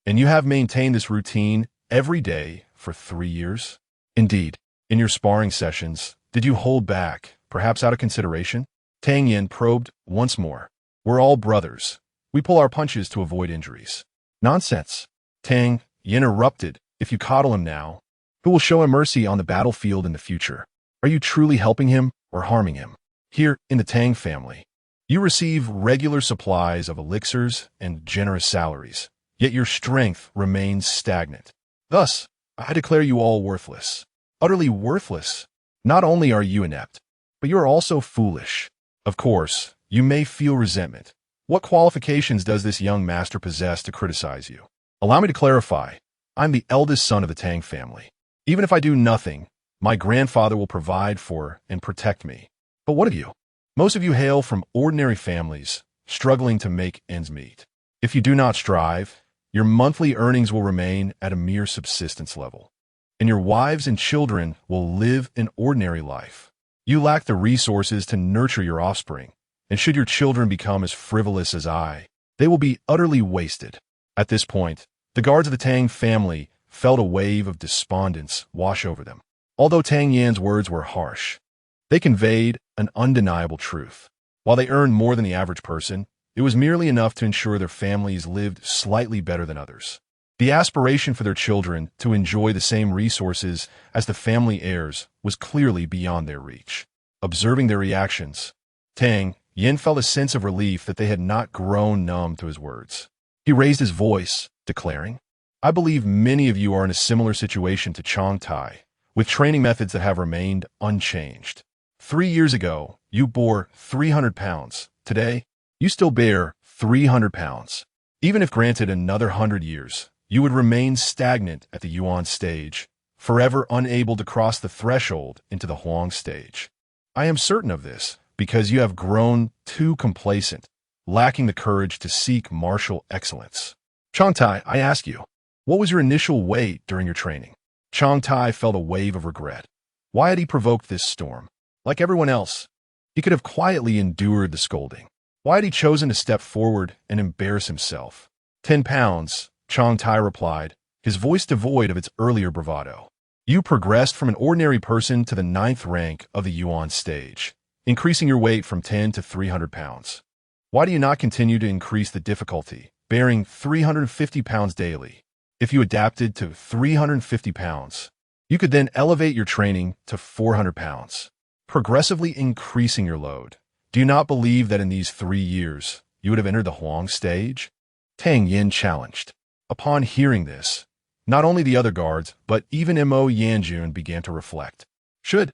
"And you have maintained this routine every day for 3 years? Indeed. In your sparring sessions, did you hold back, perhaps out of consideration?" Tang Yan probed once more. "We're all brothers. We pull our punches to avoid injuries." "Nonsense." Tang Yan interrupted. "If you coddle him now, who will show him mercy on the battlefield in the future? Are you truly helping him or harming him? Here, in the Tang family, you receive regular supplies of elixirs and generous salaries, yet your strength remains stagnant. Thus, I declare you all worthless. Utterly worthless. Not only are you inept, but you are also foolish. Of course, you may feel resentment. What qualifications does this young master possess to criticize you? Allow me to clarify. I'm the eldest son of the Tang family. Even if I do nothing, my grandfather will provide for and protect me. But what of you? Most of you hail from ordinary families, struggling to make ends meet. If you do not strive, your monthly earnings will remain at a mere subsistence level, and your wives and children will live an ordinary life. You lack the resources to nurture your offspring, and should your children become as frivolous as I, they will be utterly wasted." At this point, the guards of the Tang family felt a wave of despondence wash over them. Although Tang Yan's words were harsh, they conveyed an undeniable truth. While they earned more than the average person, it was merely enough to ensure their families lived slightly better than others. The aspiration for their children to enjoy the same resources as the family heirs was clearly beyond their reach. Observing their reactions, Tang Yan felt a sense of relief that they had not grown numb to his words. He raised his voice, declaring, "I believe many of you are in a similar situation to Chang Tai, with training methods that have remained unchanged. 3 years ago, you bore 300 pounds. Today, you still bear 300 pounds. Even if granted another 100 years, you would remain stagnant at the Yuan stage, forever unable to cross the threshold into the Huang stage. I am certain of this because you have grown too complacent, lacking the courage to seek martial excellence. Chang Tai, I ask you, what was your initial weight during your training?" Chang Tai felt a wave of regret. Why had he provoked this storm? Like everyone else, he could have quietly endured the scolding. Why had he chosen to step forward and embarrass himself? 10 pounds, Chang Tai replied, his voice devoid of its earlier bravado. You progressed from an ordinary person to the 9th rank of the Yuan stage, increasing your weight from 10 to 300 pounds. Why do you not continue to increase the difficulty, bearing 350 pounds daily? If you adapted to 350 pounds, you could then elevate your training to 400 pounds, progressively increasing your load. Do you not believe that in these 3 years, you would have entered the Huang stage? Tang Yin challenged. Upon hearing this, not only the other guards, but even Mo Yanjun began to reflect. Should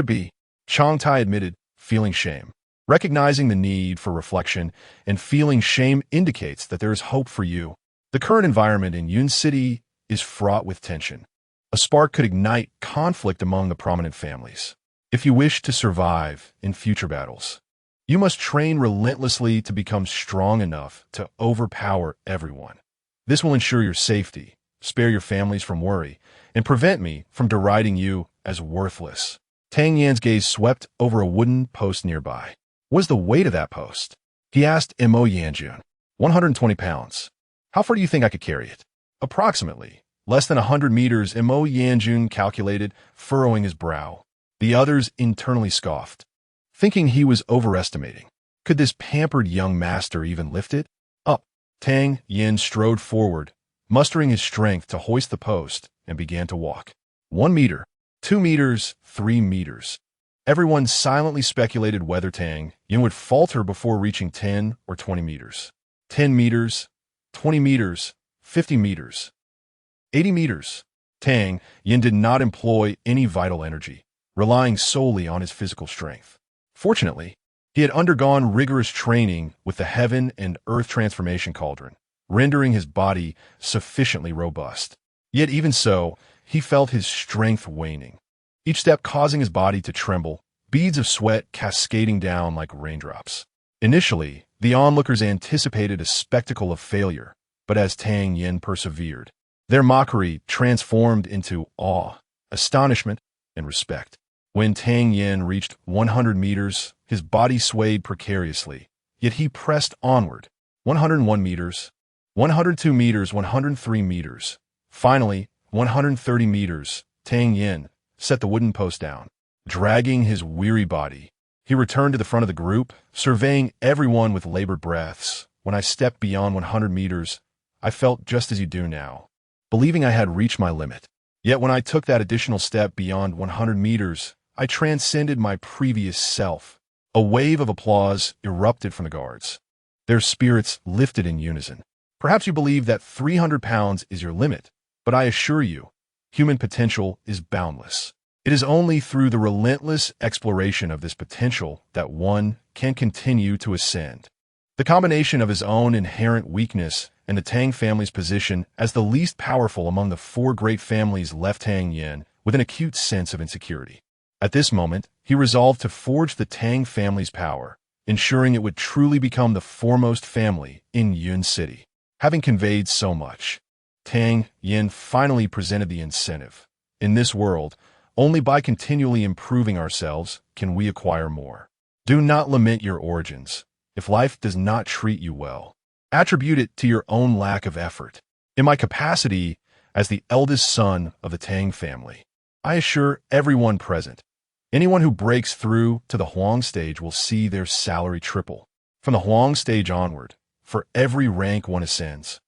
be, Chang Tai admitted, feeling shame. Recognizing the need for reflection and feeling shame indicates that there is hope for you. The current environment in Yun City is fraught with tension. A spark could ignite conflict among the prominent families. If you wish to survive in future battles, you must train relentlessly to become strong enough to overpower everyone. This will ensure your safety, spare your families from worry, and prevent me from deriding you as worthless. Tang Yan's gaze swept over a wooden post nearby. What was the weight of that post? He asked Mo Yanjun. 120 pounds. How far do you think I could carry it? Approximately. Less than 100 meters, Mo Yanjun calculated, furrowing his brow. The others internally scoffed, thinking he was overestimating. Could this pampered young master even lift it? Up. Tang Yin strode forward, mustering his strength to hoist the post, and began to walk. 1 meter, 2 meters, 3 meters. Everyone silently speculated whether Tang Yin would falter before reaching 10 or 20 meters. 10 meters, 20 meters, 50 meters, 80 meters. Tang Yin did not employ any vital energy, relying solely on his physical strength. Fortunately, he had undergone rigorous training with the heaven and earth transformation cauldron, rendering his body sufficiently robust. Yet even so, he felt his strength waning, each step causing his body to tremble, beads of sweat cascading down like raindrops. Initially, the onlookers anticipated a spectacle of failure, but as Tang Yin persevered, their mockery transformed into awe, astonishment, and respect. When Tang Yin reached 100 meters, his body swayed precariously, yet he pressed onward. 101 meters, 102 meters, 103 meters. Finally, 130 meters, Tang Yin set the wooden post down. Dragging his weary body, he returned to the front of the group, surveying everyone with labored breaths. When I stepped beyond 100 meters, I felt just as you do now, believing I had reached my limit. Yet when I took that additional step beyond 100 meters, I transcended my previous self. A wave of applause erupted from the guards. Their spirits lifted in unison. Perhaps you believe that 300 pounds is your limit, but I assure you, human potential is boundless. It is only through the relentless exploration of this potential that one can continue to ascend. The combination of his own inherent weakness and the Tang family's position as the least powerful among the four great families left Tang Yin with an acute sense of insecurity. At this moment, he resolved to forge the Tang family's power, ensuring it would truly become the foremost family in Yun City. Having conveyed so much, Tang Yin finally presented the incentive. In this world, only by continually improving ourselves can we acquire more. Do not lament your origins. If life does not treat you well, attribute it to your own lack of effort. In my capacity as the eldest son of the Tang family, I assure everyone present, anyone who breaks through to the Huang stage will see their salary triple. From the Huang stage onward, for every rank one ascends,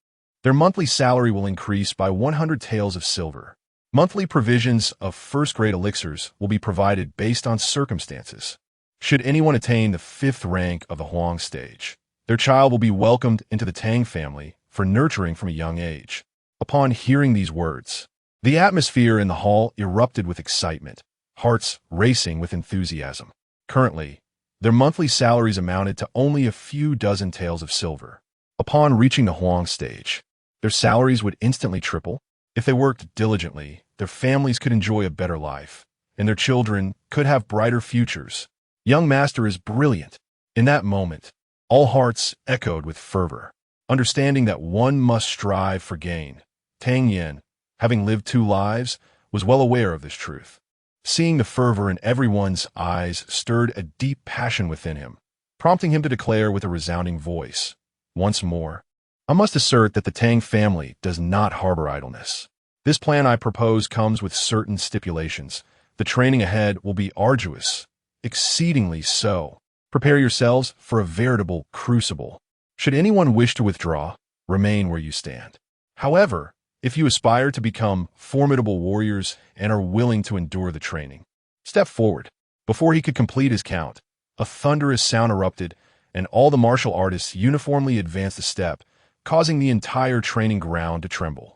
their monthly salary will increase by 100 taels of silver. Monthly provisions of first-grade elixirs will be provided based on circumstances. Should anyone attain the 5th rank of the Huang stage, their child will be welcomed into the Tang family for nurturing from a young age. Upon hearing these words, the atmosphere in the hall erupted with excitement, hearts racing with enthusiasm. Currently, their monthly salaries amounted to only a few dozen taels of silver. Upon reaching the Huang stage, their salaries would instantly triple. If they worked diligently, their families could enjoy a better life, and their children could have brighter futures. Young master is brilliant. In that moment, all hearts echoed with fervor. Understanding that one must strive for gain, Tang Yin, having lived 2 lives, was well aware of this truth. Seeing the fervor in everyone's eyes stirred a deep passion within him, prompting him to declare with a resounding voice, once more, I must assert that the Tang family does not harbor idleness. This plan I propose comes with certain stipulations. The training ahead will be arduous, exceedingly so. Prepare yourselves for a veritable crucible. Should anyone wish to withdraw, remain where you stand. However, if you aspire to become formidable warriors and are willing to endure the training, step forward. Before he could complete his count, a thunderous sound erupted, and all the martial artists uniformly advanced a step, causing the entire training ground to tremble.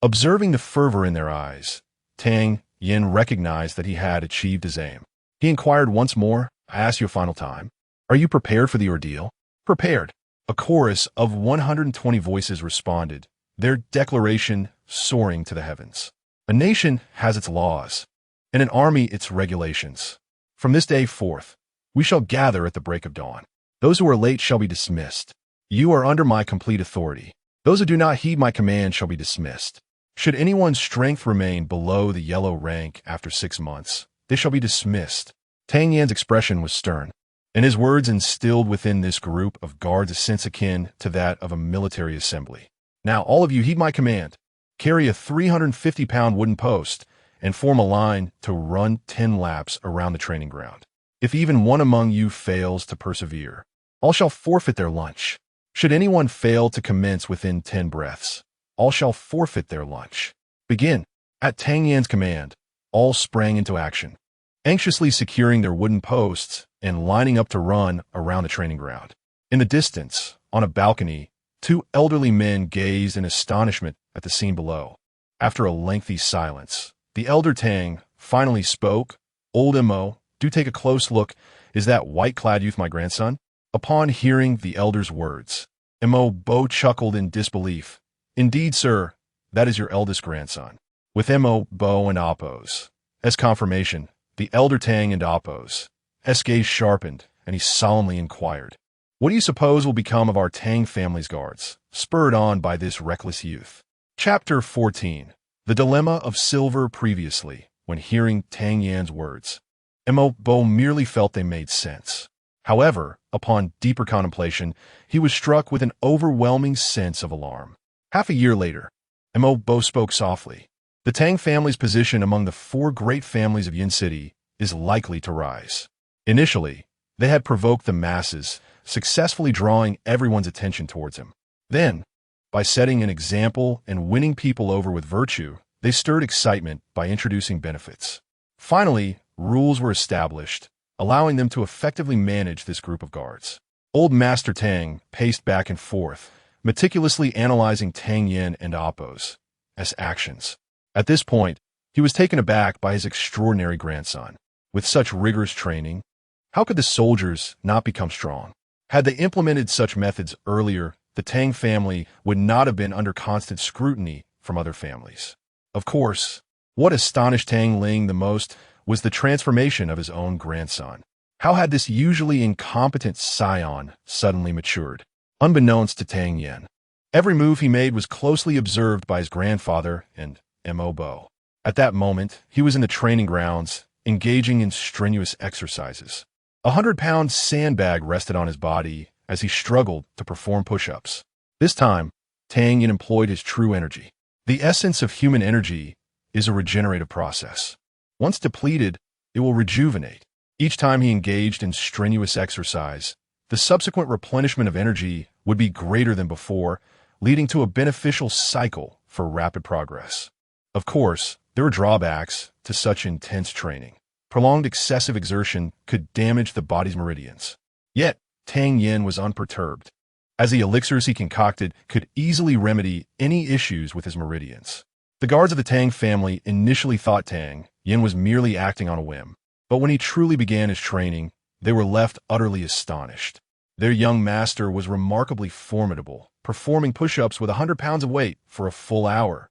Observing the fervor in their eyes, Tang Yin recognized that he had achieved his aim. He inquired once more, I ask you a final time, are you prepared for the ordeal? Prepared. A chorus of 120 voices responded, their declaration soaring to the heavens. A nation has its laws, and an army its regulations. From this day forth, we shall gather at the break of dawn. Those who are late shall be dismissed. You are under my complete authority. Those who do not heed my command shall be dismissed. Should anyone's strength remain below the yellow rank after 6 months, they shall be dismissed. Tang Yan's expression was stern, and his words instilled within this group of guards a sense akin to that of a military assembly. Now, all of you heed my command. Carry a 350-pound wooden post and form a line to run 10 laps around the training ground. If even one among you fails to persevere, all shall forfeit their lunch. Should anyone fail to commence within 10 breaths, all shall forfeit their lunch. Begin. At Tang Yan's command, all sprang into action. anxiously securing their wooden posts and lining up to run around the training ground. In the distance, on a balcony, two elderly men gazed in astonishment at the scene below. After a lengthy silence, the elder Tang finally spoke. "Old Mo, do take a close look. Is that white-clad youth my grandson?" Upon hearing the elder's words, Mo chuckled in disbelief. "Indeed, sir, that is your eldest grandson." With Mo and Apos as confirmation, the elder Tang and Apos' gaze sharpened, and he solemnly inquired, "What do you suppose will become of our Tang family's guards?" Spurred on by this reckless youth. Chapter 14. The Dilemma of Silver. Previously, when hearing Tang Yan's words, Mo merely felt they made sense. However, upon deeper contemplation, he was struck with an overwhelming sense of alarm. Half a year later, Mo spoke softly. The Tang family's position among the four great families of Yin City is likely to rise. Initially, they had provoked the masses, successfully drawing everyone's attention towards him. Then, by setting an example and winning people over with virtue, they stirred excitement by introducing benefits. Finally, rules were established, allowing them to effectively manage this group of guards. Old Master Tang paced back and forth, meticulously analyzing Tang Yin and Apos' actions. At this point, he was taken aback by his extraordinary grandson. With such rigorous training, how could the soldiers not become strong? Had they implemented such methods earlier, the Tang family would not have been under constant scrutiny from other families. Of course, what astonished Tang Ling the most was the transformation of his own grandson. How had this usually incompetent scion suddenly matured? Unbeknownst to Tang Yin, every move he made was closely observed by his grandfather and Mo. At that moment, he was in the training grounds, engaging in strenuous exercises. 100-pound sandbag rested on his body as he struggled to perform push-ups. This time, Tang Yin employed his true energy. The essence of human energy is a regenerative process. Once depleted, it will rejuvenate. Each time he engaged in strenuous exercise, the subsequent replenishment of energy would be greater than before, leading to a beneficial cycle for rapid progress. Of course, there were drawbacks to such intense training. Prolonged excessive exertion could damage the body's meridians. Yet, Tang Yin was unperturbed, as the elixirs he concocted could easily remedy any issues with his meridians. The guards of the Tang family initially thought Tang Yin was merely acting on a whim, but when he truly began his training, they were left utterly astonished. Their young master was remarkably formidable, performing push-ups with 100 pounds of weight for a full hour.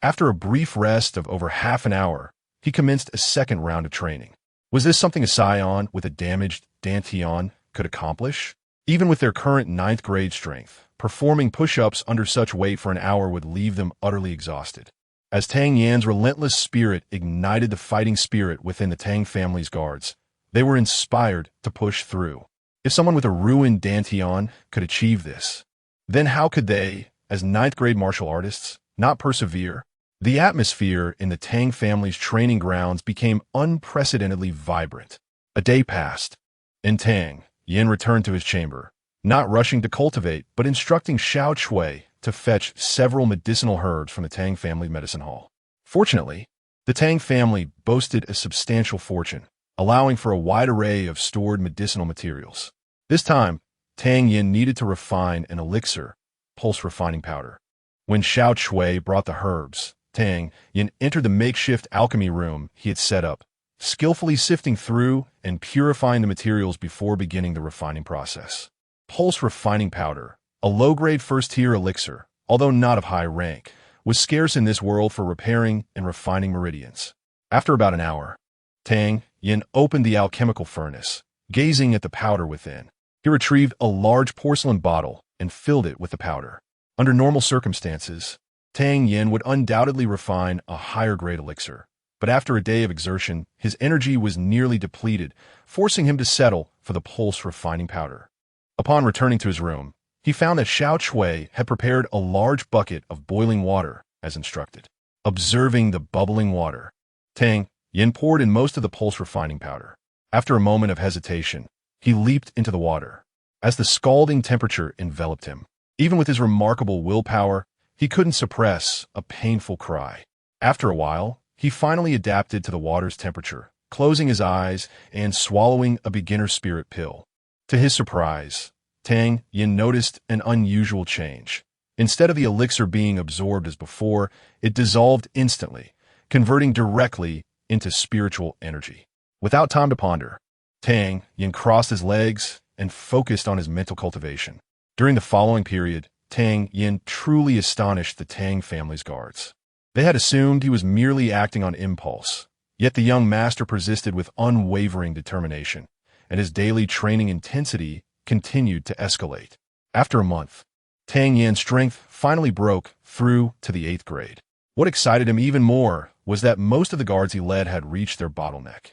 After a brief rest of over half an hour, he commenced a second round of training. Was this something a scion with a damaged dantian could accomplish? Even with their current 9th grade strength, performing push-ups under such weight for an hour would leave them utterly exhausted. As Tang Yan's relentless spirit ignited the fighting spirit within the Tang family's guards, they were inspired to push through. If someone with a ruined dantian could achieve this, then how could they, as 9th grade martial artists, not persevere? The atmosphere in the Tang family's training grounds became unprecedentedly vibrant. A day passed, and Tang Yin returned to his chamber, not rushing to cultivate, but instructing Xiao Chui to fetch several medicinal herbs from the Tang family medicine hall. Fortunately, the Tang family boasted a substantial fortune, allowing for a wide array of stored medicinal materials. This time, Tang Yin needed to refine an elixir, pulse refining powder. When Xiao Chui brought the herbs, Tang Yin entered the makeshift alchemy room he had set up, skillfully sifting through and purifying the materials before beginning the refining process. Pulse refining powder, a low-grade first-tier elixir, although not of high rank, was scarce in this world for repairing and refining meridians. After about an hour, Tang Yin opened the alchemical furnace, gazing at the powder within. He retrieved a large porcelain bottle and filled it with the powder. Under normal circumstances, Tang Yin would undoubtedly refine a higher-grade elixir, but after a day of exertion, his energy was nearly depleted, forcing him to settle for the pulse refining powder. Upon returning to his room, he found that Xiao Chui had prepared a large bucket of boiling water, as instructed. Observing the bubbling water, Tang Yin poured in most of the pulse refining powder. After a moment of hesitation, he leaped into the water. As the scalding temperature enveloped him, even with his remarkable willpower, he couldn't suppress a painful cry. After a while, he finally adapted to the water's temperature, closing his eyes and swallowing a beginner spirit pill. To his surprise, Tang Yin noticed an unusual change. Instead of the elixir being absorbed as before, it dissolved instantly, converting directly into spiritual energy. Without time to ponder, Tang Yin crossed his legs and focused on his mental cultivation. During the following period, Tang Yin truly astonished the Tang family's guards. They had assumed he was merely acting on impulse, yet the young master persisted with unwavering determination, and his daily training intensity continued to escalate. After a month, Tang Yin's strength finally broke through to the 8th grade. What excited him even more was that most of the guards he led had reached their bottleneck.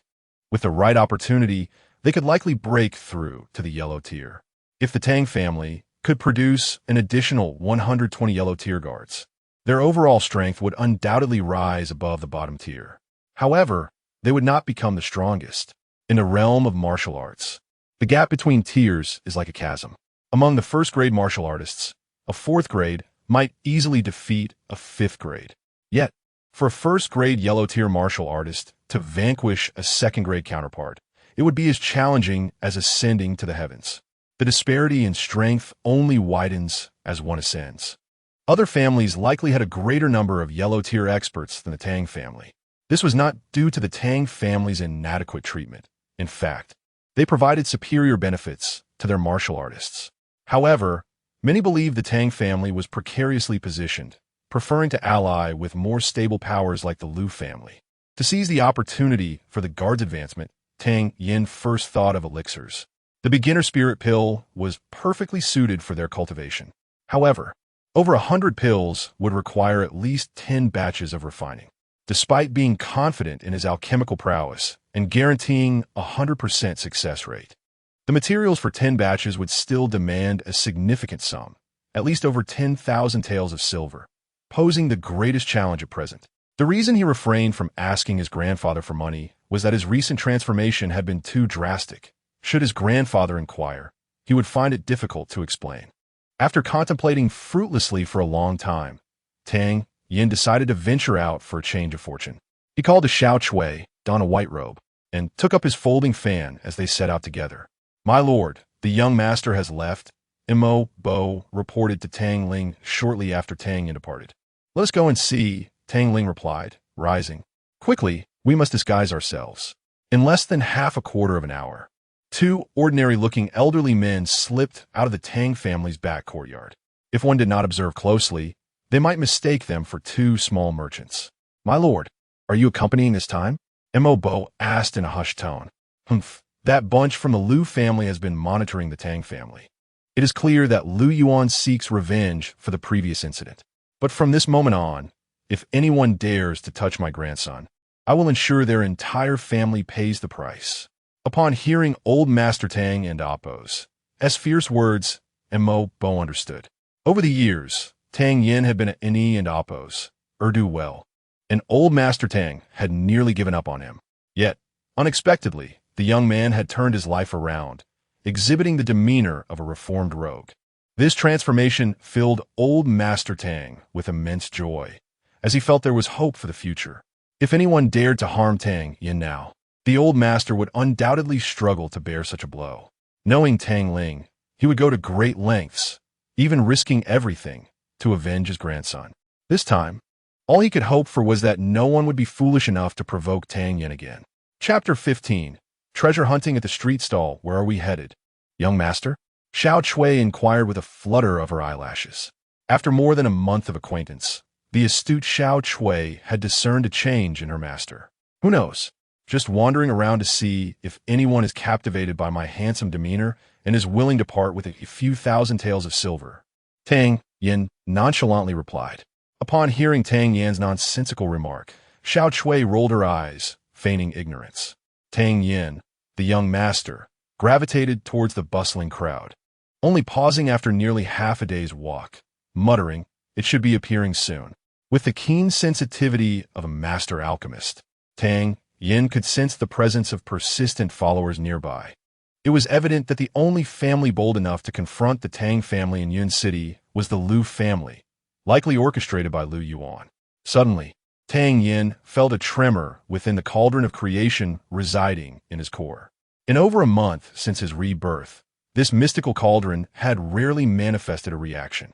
With the right opportunity, they could likely break through to the yellow tier. If the Tang family could produce an additional 120 yellow tier guards, their overall strength would undoubtedly rise above the bottom tier. However, they would not become the strongest. In the realm of martial arts, the gap between tiers is like a chasm. Among the 1st grade martial artists, a 4th grade might easily defeat a 5th grade. Yet, for a 1st grade yellow tier martial artist to vanquish a 2nd grade counterpart, it would be as challenging as ascending to the heavens. The disparity in strength only widens as one ascends. Other families likely had a greater number of yellow tier experts than the Tang family. This was not due to the Tang family's inadequate treatment. In fact, they provided superior benefits to their martial artists. However, many believed the Tang family was precariously positioned, preferring to ally with more stable powers like the Liu family. To seize the opportunity for the guard's advancement, Tang Yin first thought of elixirs. The beginner spirit pill was perfectly suited for their cultivation. However, over 100 pills would require at least 10 batches of refining. Despite being confident in his alchemical prowess and guaranteeing a 100% success rate, the materials for 10 batches would still demand a significant sum, at least over 10,000 taels of silver, posing the greatest challenge at present. The reason he refrained from asking his grandfather for money was that his recent transformation had been too drastic. Should his grandfather inquire, he would find it difficult to explain. After contemplating fruitlessly for a long time, Tang Yin decided to venture out for a change of fortune. He called to Xiao Chui, don a white robe, and took up his folding fan as they set out together. "My lord, the young master has left," Mo Bo reported to Tang Ling shortly after Tang Yin departed. "Let us go and see," Tang Ling replied, rising. "Quickly, we must disguise ourselves." In less than half a quarter of an hour, 2 ordinary-looking elderly men slipped out of the Tang family's back courtyard. If one did not observe closely, they might mistake them for 2 small merchants. "My lord, are you accompanying this time?" Mo Bo asked in a hushed tone. "Humph, that bunch from the Liu family has been monitoring the Tang family. It is clear that Liu Yuan seeks revenge for the previous incident. But from this moment on, if anyone dares to touch my grandson, I will ensure their entire family pays the price." Upon hearing Old Master Tang and Appo's fierce words, Mo Bo understood. Over the years, Tang Yin had been at Ini and Appo's Urdu well, and Old Master Tang had nearly given up on him. Yet, unexpectedly, the young man had turned his life around, exhibiting the demeanor of a reformed rogue. This transformation filled Old Master Tang with immense joy, as he felt there was hope for the future. If anyone dared to harm Tang Yin now, the old master would undoubtedly struggle to bear such a blow. Knowing Tang Ling, he would go to great lengths, even risking everything, to avenge his grandson. This time, all he could hope for was that no one would be foolish enough to provoke Tang Yin again. Chapter 15. Treasure hunting at the street stall. Where are we headed? Young master? Xiao Chui inquired with a flutter of her eyelashes. After more than a month of acquaintance, the astute Xiao Chui had discerned a change in her master. Who knows? Just wandering around to see if anyone is captivated by my handsome demeanor and is willing to part with a few thousand taels of silver. Tang Yin nonchalantly replied. Upon hearing Tang Yan's nonsensical remark, Xiao Chui rolled her eyes, feigning ignorance. Tang Yin, the young master, gravitated towards the bustling crowd, only pausing after nearly half a day's walk, muttering, "It should be appearing soon." With the keen sensitivity of a master alchemist, Tang Yin could sense the presence of persistent followers nearby. It was evident that the only family bold enough to confront the Tang family in Yun City was the Liu family, likely orchestrated by Liu Yuan. Suddenly, Tang Yin felt a tremor within the cauldron of creation residing in his core. In over a month since his rebirth, this mystical cauldron had rarely manifested a reaction.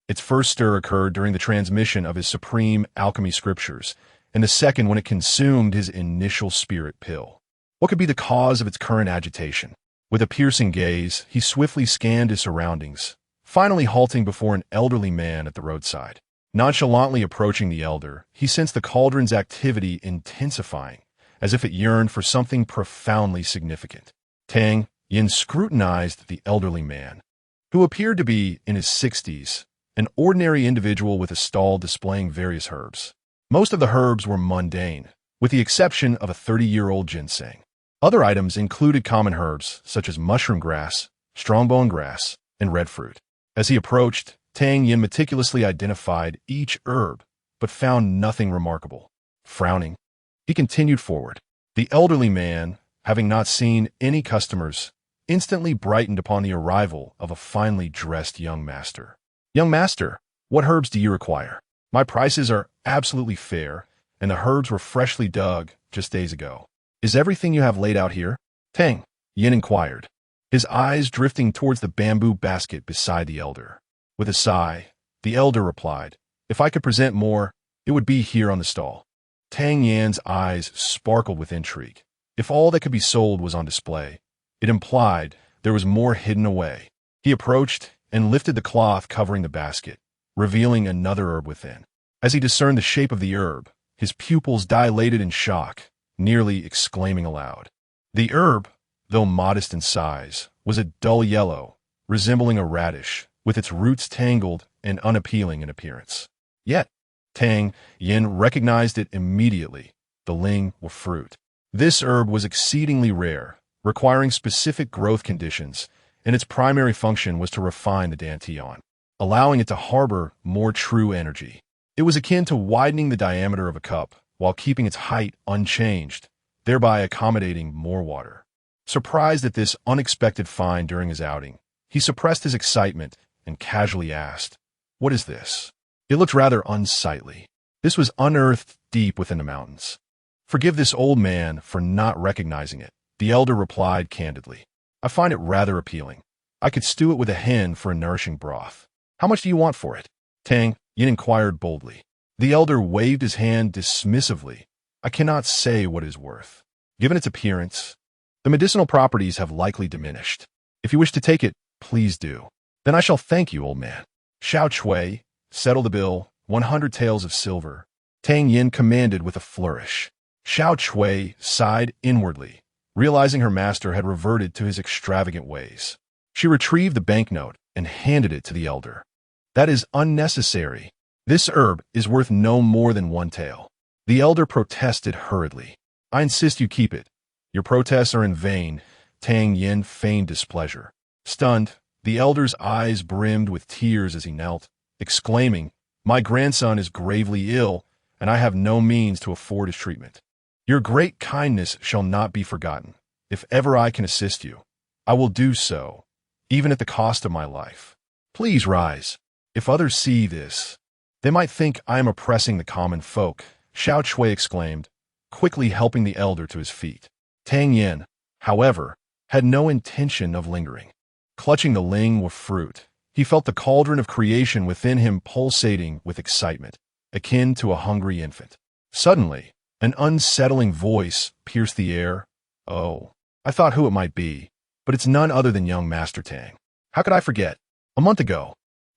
Its first stir occurred during the transmission of his supreme alchemy scriptures, and the second when it consumed his initial spirit pill. What could be the cause of its current agitation? With a piercing gaze, he swiftly scanned his surroundings, finally halting before an elderly man at the roadside. Nonchalantly approaching the elder, he sensed the cauldron's activity intensifying, as if it yearned for something profoundly significant. Tang Yin scrutinized the elderly man, who appeared to be in his 60s, an ordinary individual with a stall displaying various herbs. Most of the herbs were mundane, with the exception of a 30-year-old ginseng. Other items included common herbs such as mushroom grass, strongbone grass, and red fruit. As he approached, Tang Yin meticulously identified each herb, but found nothing remarkable. Frowning, he continued forward. The elderly man, having not seen any customers, instantly brightened upon the arrival of a finely dressed young master. "Young master, what herbs do you require? My prices are absolutely fair, and the herbs were freshly dug just days ago. Is everything you have laid out here?" Tang Yin inquired, his eyes drifting towards the bamboo basket beside the elder. With a sigh, the elder replied, "If I could present more, it would be here on the stall." Tang Yan's eyes sparkled with intrigue. If all that could be sold was on display, it implied there was more hidden away. He approached and lifted the cloth covering the basket, revealing another herb within. As he discerned the shape of the herb, his pupils dilated in shock, nearly exclaiming aloud. The herb, though modest in size, was a dull yellow, resembling a radish, with its roots tangled and unappealing in appearance. Yet, Tang Yin recognized it immediately, the ling or fruit. This herb was exceedingly rare, requiring specific growth conditions, and its primary function was to refine the dantian, allowing it to harbor more true energy. It was akin to widening the diameter of a cup while keeping its height unchanged, thereby accommodating more water. Surprised at this unexpected find during his outing, he suppressed his excitement and casually asked, "What is this?" It looked rather unsightly. This was unearthed deep within the mountains. "Forgive this old man for not recognizing it," the elder replied candidly. "I find it rather appealing. I could stew it with a hen for a nourishing broth. How much do you want for it?" Tang Yin inquired boldly. The elder waved his hand dismissively. "I cannot say what it is worth. Given its appearance, the medicinal properties have likely diminished. If you wish to take it, please do. Then I shall thank you, old man." "Xiao Chui, settle the bill, 100 taels of silver," Tang Yin commanded with a flourish. Xiao Chui sighed inwardly, realizing her master had reverted to his extravagant ways. She retrieved the banknote and handed it to the elder. "That is unnecessary. This herb is worth no more than 1 tael." The elder protested hurriedly. "I insist you keep it. Your protests are in vain." Tang Yin feigned displeasure. Stunned, the elder's eyes brimmed with tears as he knelt, exclaiming, "My grandson is gravely ill, and I have no means to afford his treatment. Your great kindness shall not be forgotten. If ever I can assist you, I will do so, even at the cost of my life. Please rise. If others see this, they might think I am oppressing the common folk," Xiao Chui exclaimed, quickly helping the elder to his feet. Tang Yin, however, had no intention of lingering. Clutching the ling with fruit, he felt the cauldron of creation within him pulsating with excitement, akin to a hungry infant. Suddenly, an unsettling voice pierced the air. "Oh, I thought who it might be, but it's none other than young Master Tang. How could I forget? A month ago,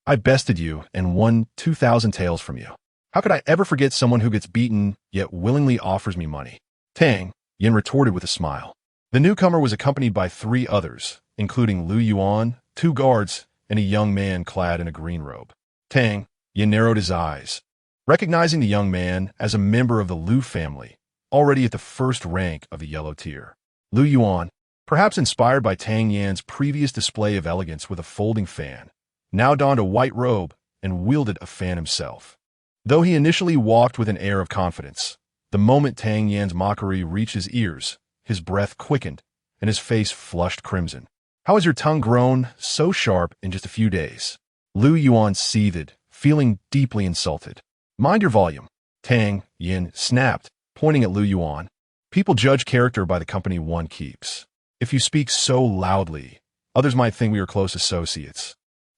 I bested you and won 2,000 taels from you. How could I ever forget someone who gets beaten yet willingly offers me money?" Tang Yin retorted with a smile. The newcomer was accompanied by 3 others, including Lu Yuan, 2 guards, and a young man clad in a green robe. Tang Yin narrowed his eyes, recognizing the young man as a member of the Lu family, already at the first rank of the yellow tier. Lu Yuan, perhaps inspired by Tang Yan's previous display of elegance with a folding fan, now donned a white robe and wielded a fan himself. Though he initially walked with an air of confidence, the moment Tang Yan's mockery reached his ears, his breath quickened and his face flushed crimson. "How has your tongue grown so sharp in just a few days?" Lu Yuan seethed, feeling deeply insulted. "Mind your volume. Tang Yin snapped, pointing at Lu Yuan. People judge character by the company one keeps. If you speak so loudly, others might think we are close associates.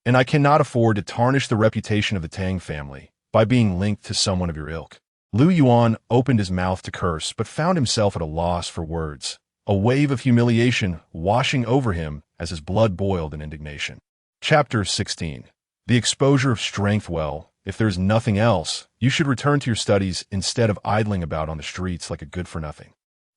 And I cannot afford to tarnish the reputation of the Tang family by being linked to someone of your ilk. Lu Yuan opened his mouth to curse, but found himself at a loss for words, a wave of humiliation washing over him as his blood boiled in indignation. Chapter 16. The exposure of strength. Well, if there's nothing else, you should return to your studies instead of idling about on the streets like a good-for-nothing.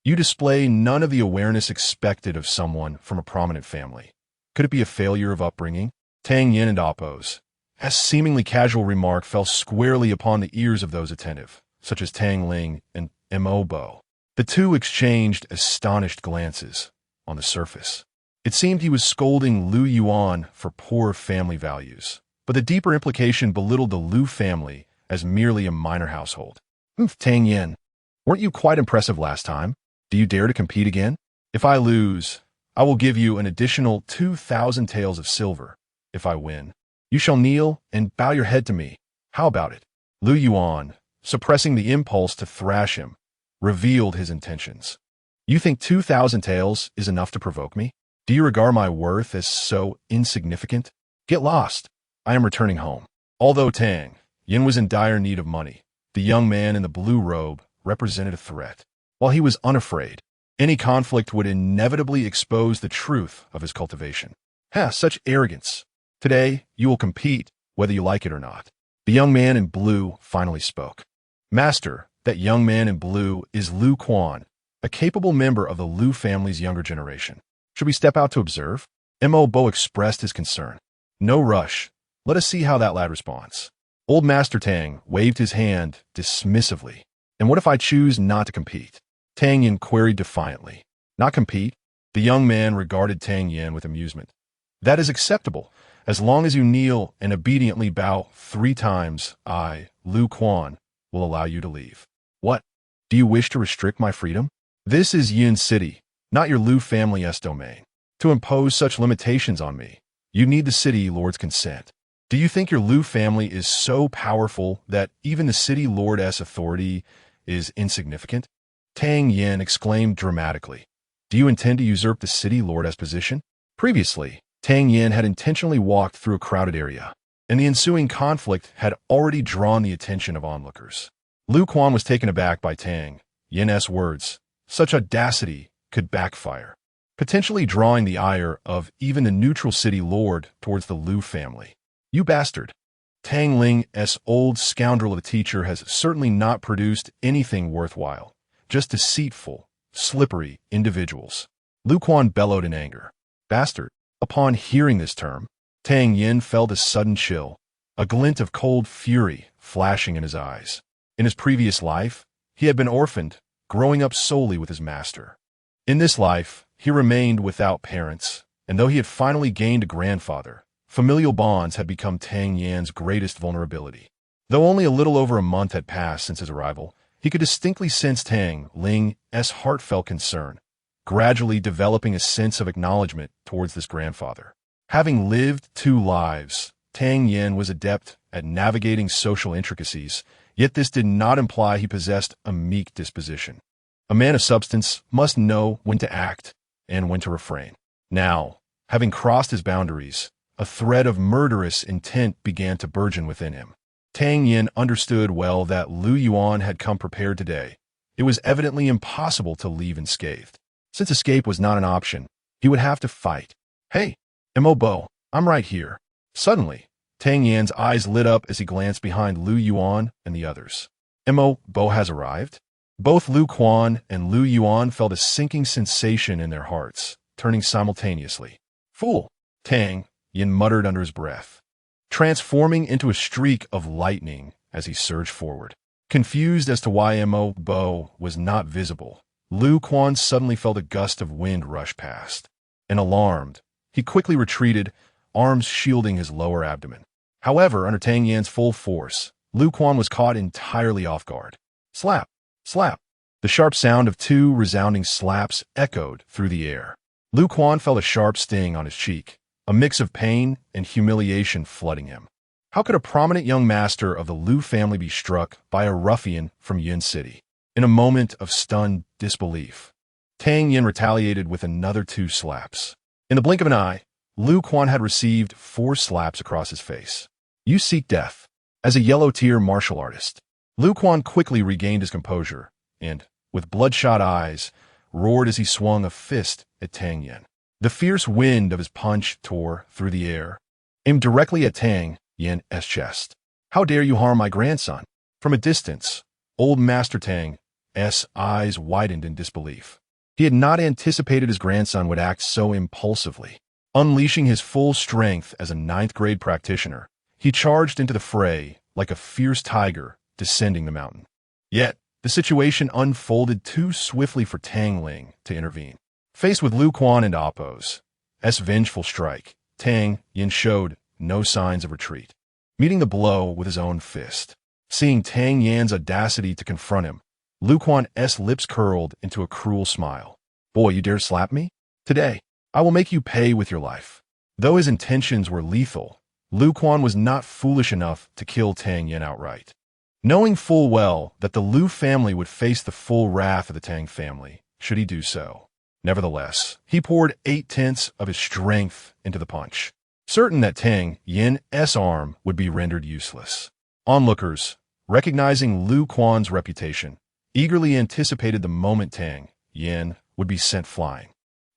You display none of the awareness expected of someone from a prominent family. Could it be a failure of upbringing? Tang Yin and Oppos. A seemingly casual remark fell squarely upon the ears of those attentive, such as Tang Ling and Mo Bo. The two exchanged astonished glances. On the surface, it seemed he was scolding Lu Yuan for poor family values, but the deeper implication belittled the Lu family as merely a minor household. Tang Yin, weren't you quite impressive last time? Do you dare to compete again? If I lose, I will give you an additional 2,000 taels of silver. If I win, you shall kneel and bow your head to me. How about it? Lu Yuan, suppressing the impulse to thrash him, revealed his intentions. You think 2,000 taels is enough to provoke me? Do you regard my worth as so insignificant? Get lost. I am returning home. Although Tang Yin was in dire need of money, the young man in the blue robe represented a threat. While he was unafraid, any conflict would inevitably expose the truth of his cultivation. Such arrogance. Today, you will compete, whether you like it or not. The young man in blue finally spoke. Master, that young man in blue is Lu Quan, a capable member of the Lu family's younger generation. Should we step out to observe? Mo Bo expressed his concern. No rush. Let us see how that lad responds. Old Master Tang waved his hand dismissively. And what if I choose not to compete? Tang Yin queried defiantly. Not compete? The young man regarded Tang Yin with amusement. That is acceptable. As long as you kneel and obediently bow 3 times, I, Lu Quan, will allow you to leave. What? Do you wish to restrict my freedom? This is Yin City, not your Lu family's domain. To impose such limitations on me, you need the city lord's consent. Do you think your Lu family is so powerful that even the city lord's authority is insignificant? Tang Yin exclaimed dramatically. Do you intend to usurp the city lord's position? Previously, Tang Yin had intentionally walked through a crowded area, and the ensuing conflict had already drawn the attention of onlookers. Lu Quan was taken aback by Tang Yin's words. Such audacity could backfire, potentially drawing the ire of even the neutral city lord towards the Lu family. You bastard! Tang Ling's old scoundrel of a teacher has certainly not produced anything worthwhile, just deceitful, slippery individuals. Lu Quan bellowed in anger. Bastard! Upon hearing this term, Tang Yin felt a sudden chill, a glint of cold fury flashing in his eyes. In his previous life, he had been orphaned, growing up solely with his master. In this life, he remained without parents, and though he had finally gained a grandfather, familial bonds had become Tang Yin's greatest vulnerability. Though only a little over a month had passed since his arrival, he could distinctly sense Tang Ling's heartfelt concern, gradually developing a sense of acknowledgement towards this grandfather. Having lived 2 lives, Tang Yin was adept at navigating social intricacies, yet this did not imply he possessed a meek disposition. A man of substance must know when to act and when to refrain. Now, having crossed his boundaries, a thread of murderous intent began to burgeon within him. Tang Yin understood well that Lu Yuan had come prepared today. It was evidently impossible to leave unscathed. Since escape was not an option, he would have to fight. Hey, Mo Bo, I'm right here. Suddenly, Tang Yin's eyes lit up as he glanced behind Lu Yuan and the others. Mo Bo has arrived? Both Lu Quan and Lu Yuan felt a sinking sensation in their hearts, turning simultaneously. Fool! Tang Yin muttered under his breath, transforming into a streak of lightning as he surged forward. Confused as to why Mo Bo was not visible, Lu Quan suddenly felt a gust of wind rush past. And alarmed, he quickly retreated, arms shielding his lower abdomen. However, under Tang Yin's full force, Lu Quan was caught entirely off guard. Slap! Slap! The sharp sound of 2 resounding slaps echoed through the air. Lu Quan felt a sharp sting on his cheek, a mix of pain and humiliation flooding him. How could a prominent young master of the Liu family be struck by a ruffian from Yin City? In a moment of stunned disbelief, Tang Yin retaliated with another 2 slaps. In the blink of an eye, Liu Quan had received 4 slaps across his face. You seek death. As a yellow-tier martial artist, Liu Quan quickly regained his composure and, with bloodshot eyes, roared as he swung a fist at Tang Yin. The fierce wind of his punch tore through the air, aimed directly at Tang Yin's chest. How dare you harm my grandson? From a distance, old Master Tang's eyes widened in disbelief. He had not anticipated his grandson would act so impulsively. Unleashing his full strength as a 9th-grade practitioner, he charged into the fray like a fierce tiger descending the mountain. Yet, the situation unfolded too swiftly for Tang Ling to intervene. Faced with Liu Quan and Appo's vengeful strike, Tang Yin showed no signs of retreat, meeting the blow with his own fist. Seeing Tang Yin's audacity to confront him, Liu Quan's lips curled into a cruel smile. Boy, you dare slap me? Today, I will make you pay with your life. Though his intentions were lethal, Liu Quan was not foolish enough to kill Tang Yin outright. Knowing full well that the Liu family would face the full wrath of the Tang family, should he do so. Nevertheless, he poured 8/10 of his strength into the punch, certain that Tang Yin's arm would be rendered useless. Onlookers, recognizing Liu Quan's reputation, eagerly anticipated the moment Tang Yin would be sent flying.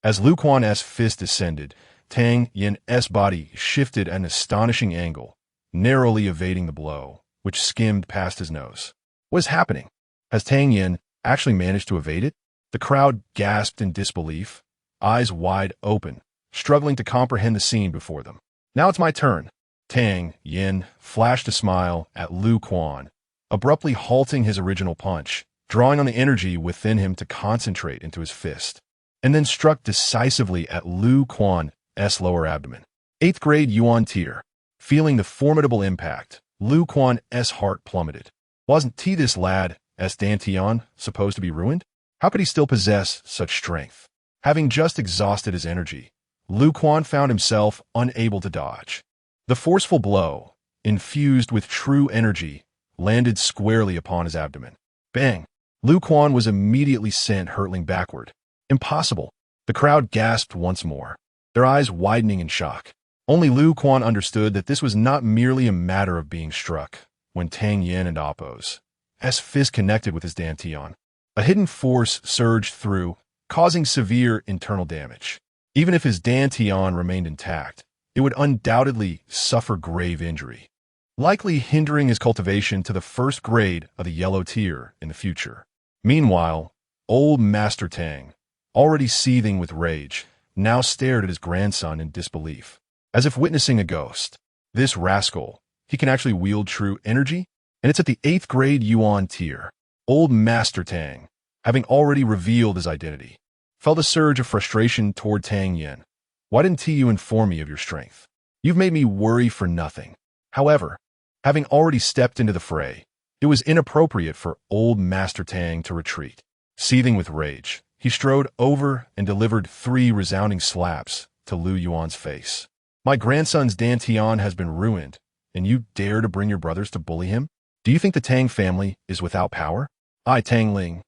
As Liu Quan's fist descended, Tang Yin's body shifted at an astonishing angle, narrowly evading the blow, which skimmed past his nose. What is happening? Has Tang Yin actually managed to evade it? The crowd gasped in disbelief, eyes wide open, struggling to comprehend the scene before them. Now it's my turn. Tang Yin flashed a smile at Liu Quan, abruptly halting his original punch, drawing on the energy within him to concentrate into his fist, and then struck decisively at Liu Quan's lower abdomen. 8th grade Yuan tier. Feeling the formidable impact, Liu Quan's heart plummeted. Wasn't this lad's dantian supposed to be ruined? How could he still possess such strength? Having just exhausted his energy, Liu Quan found himself unable to dodge. The forceful blow, infused with true energy, landed squarely upon his abdomen. Bang! Liu Quan was immediately sent hurtling backward. Impossible! The crowd gasped once more, their eyes widening in shock. Only Liu Quan understood that this was not merely a matter of being struck. When Tang Yin and Appo's fist connected with his dantian, a hidden force surged through, causing severe internal damage. Even if his dantian remained intact, it would undoubtedly suffer grave injury, likely hindering his cultivation to the 1st grade of the yellow tier in the future. Meanwhile, old Master Tang, already seething with rage, now stared at his grandson in disbelief, as if witnessing a ghost. This rascal, he can actually wield true energy? And it's at the 8th grade Yuan tier. Old Master Tang, having already revealed his identity, felt a surge of frustration toward Tang Yin. Why didn't you inform me of your strength? You've made me worry for nothing. However, having already stepped into the fray, it was inappropriate for old Master Tang to retreat. Seething with rage, he strode over and delivered 3 resounding slaps to Liu Yuan's face. My grandson's dantian has been ruined, and you dare to bring your brothers to bully him? Do you think the Tang family is without power? I, Tang Ling,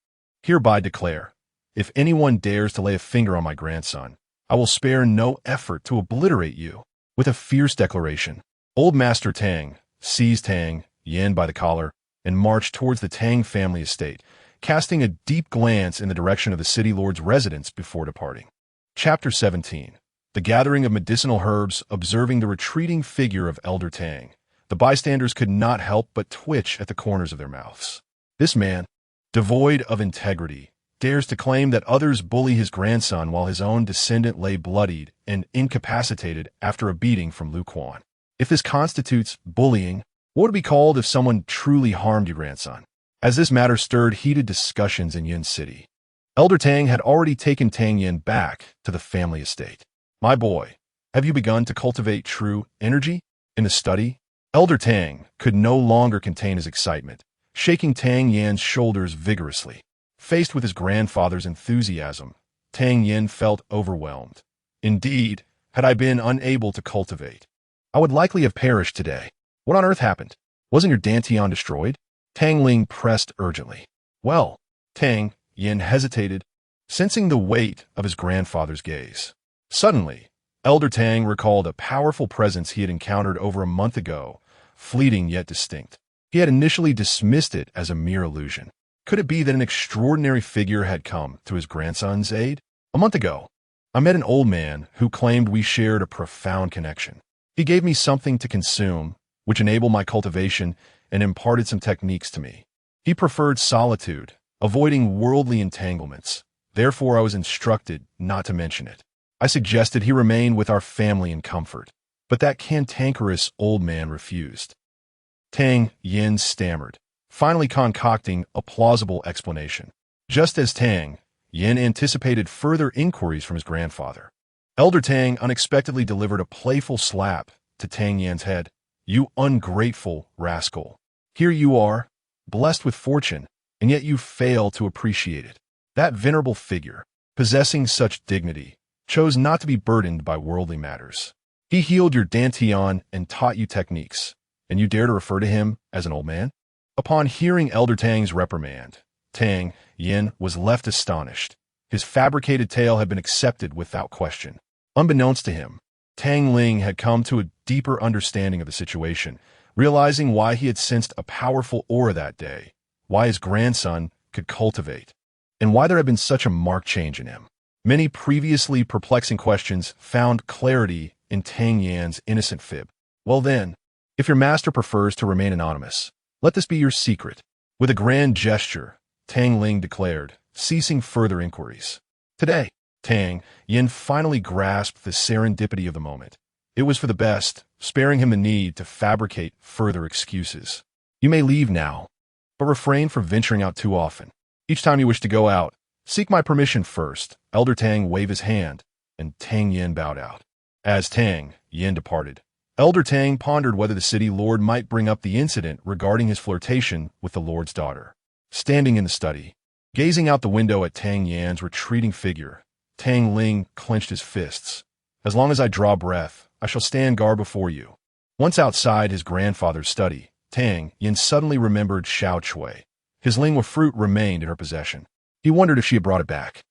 hereby declare, if anyone dares to lay a finger on my grandson, I will spare no effort to obliterate you. With a fierce declaration, old Master Tang seized Tang Yin by the collar and marched towards the Tang family estate, casting a deep glance in the direction of the city lord's residence before departing. Chapter 17. The gathering of medicinal herbs. Observing the retreating figure of Elder Tang, the bystanders could not help but twitch at the corners of their mouths. This man, devoid of integrity, dares to claim that others bully his grandson while his own descendant lay bloodied and incapacitated after a beating from Liu Quan. If this constitutes bullying, what would it be called if someone truly harmed your grandson? As this matter stirred heated discussions in Yin City, Elder Tang had already taken Tang Yin back to the family estate. My boy, have you begun to cultivate true energy? In the study, Elder Tang could no longer contain his excitement, shaking Tang Yin's shoulders vigorously. Faced with his grandfather's enthusiasm, Tang Yin felt overwhelmed. Indeed, had I been unable to cultivate, I would likely have perished today. What on earth happened? Wasn't your Dantian destroyed? Tang Ling pressed urgently. Well, Tang Yin hesitated, sensing the weight of his grandfather's gaze. Suddenly, Elder Tang recalled a powerful presence he had encountered over a month ago, fleeting yet distinct. He had initially dismissed it as a mere illusion. Could it be that an extraordinary figure had come to his grandson's aid? A month ago, I met an old man who claimed we shared a profound connection. He gave me something to consume, which enabled my cultivation and imparted some techniques to me. He preferred solitude, avoiding worldly entanglements. Therefore, I was instructed not to mention it. I suggested he remain with our family in comfort, but that cantankerous old man refused. Tang Yin stammered, finally concocting a plausible explanation. Just as Tang Yin anticipated further inquiries from his grandfather, Elder Tang unexpectedly delivered a playful slap to Tang Yin's head. You ungrateful rascal. Here you are, blessed with fortune, and yet you fail to appreciate it. That venerable figure, possessing such dignity, chose not to be burdened by worldly matters. He healed your Dantian and taught you techniques, and you dare to refer to him as an old man? Upon hearing Elder Tang's reprimand, Tang Yin was left astonished. His fabricated tale had been accepted without question. Unbeknownst to him, Tang Ling had come to a deeper understanding of the situation, realizing why he had sensed a powerful aura that day, why his grandson could cultivate, and why there had been such a marked change in him. Many previously perplexing questions found clarity in Tang Yan's innocent fib. Well then, if your master prefers to remain anonymous, let this be your secret. With a grand gesture, Tang Ling declared, ceasing further inquiries. Today, Tang Yin finally grasped the serendipity of the moment. It was for the best, sparing him the need to fabricate further excuses. You may leave now, but refrain from venturing out too often. Each time you wish to go out, seek my permission first. Elder Tang waved his hand, and Tang Yin bowed out. As Tang Yin departed, Elder Tang pondered whether the city lord might bring up the incident regarding his flirtation with the lord's daughter. Standing in the study, gazing out the window at Tang Yan's retreating figure, Tang Ling clenched his fists. As long as I draw breath, I shall stand guard before you. Once outside his grandfather's study, Tang Yin suddenly remembered Xiao Chui. His lingua fruit remained in her possession. He wondered if she had brought it back.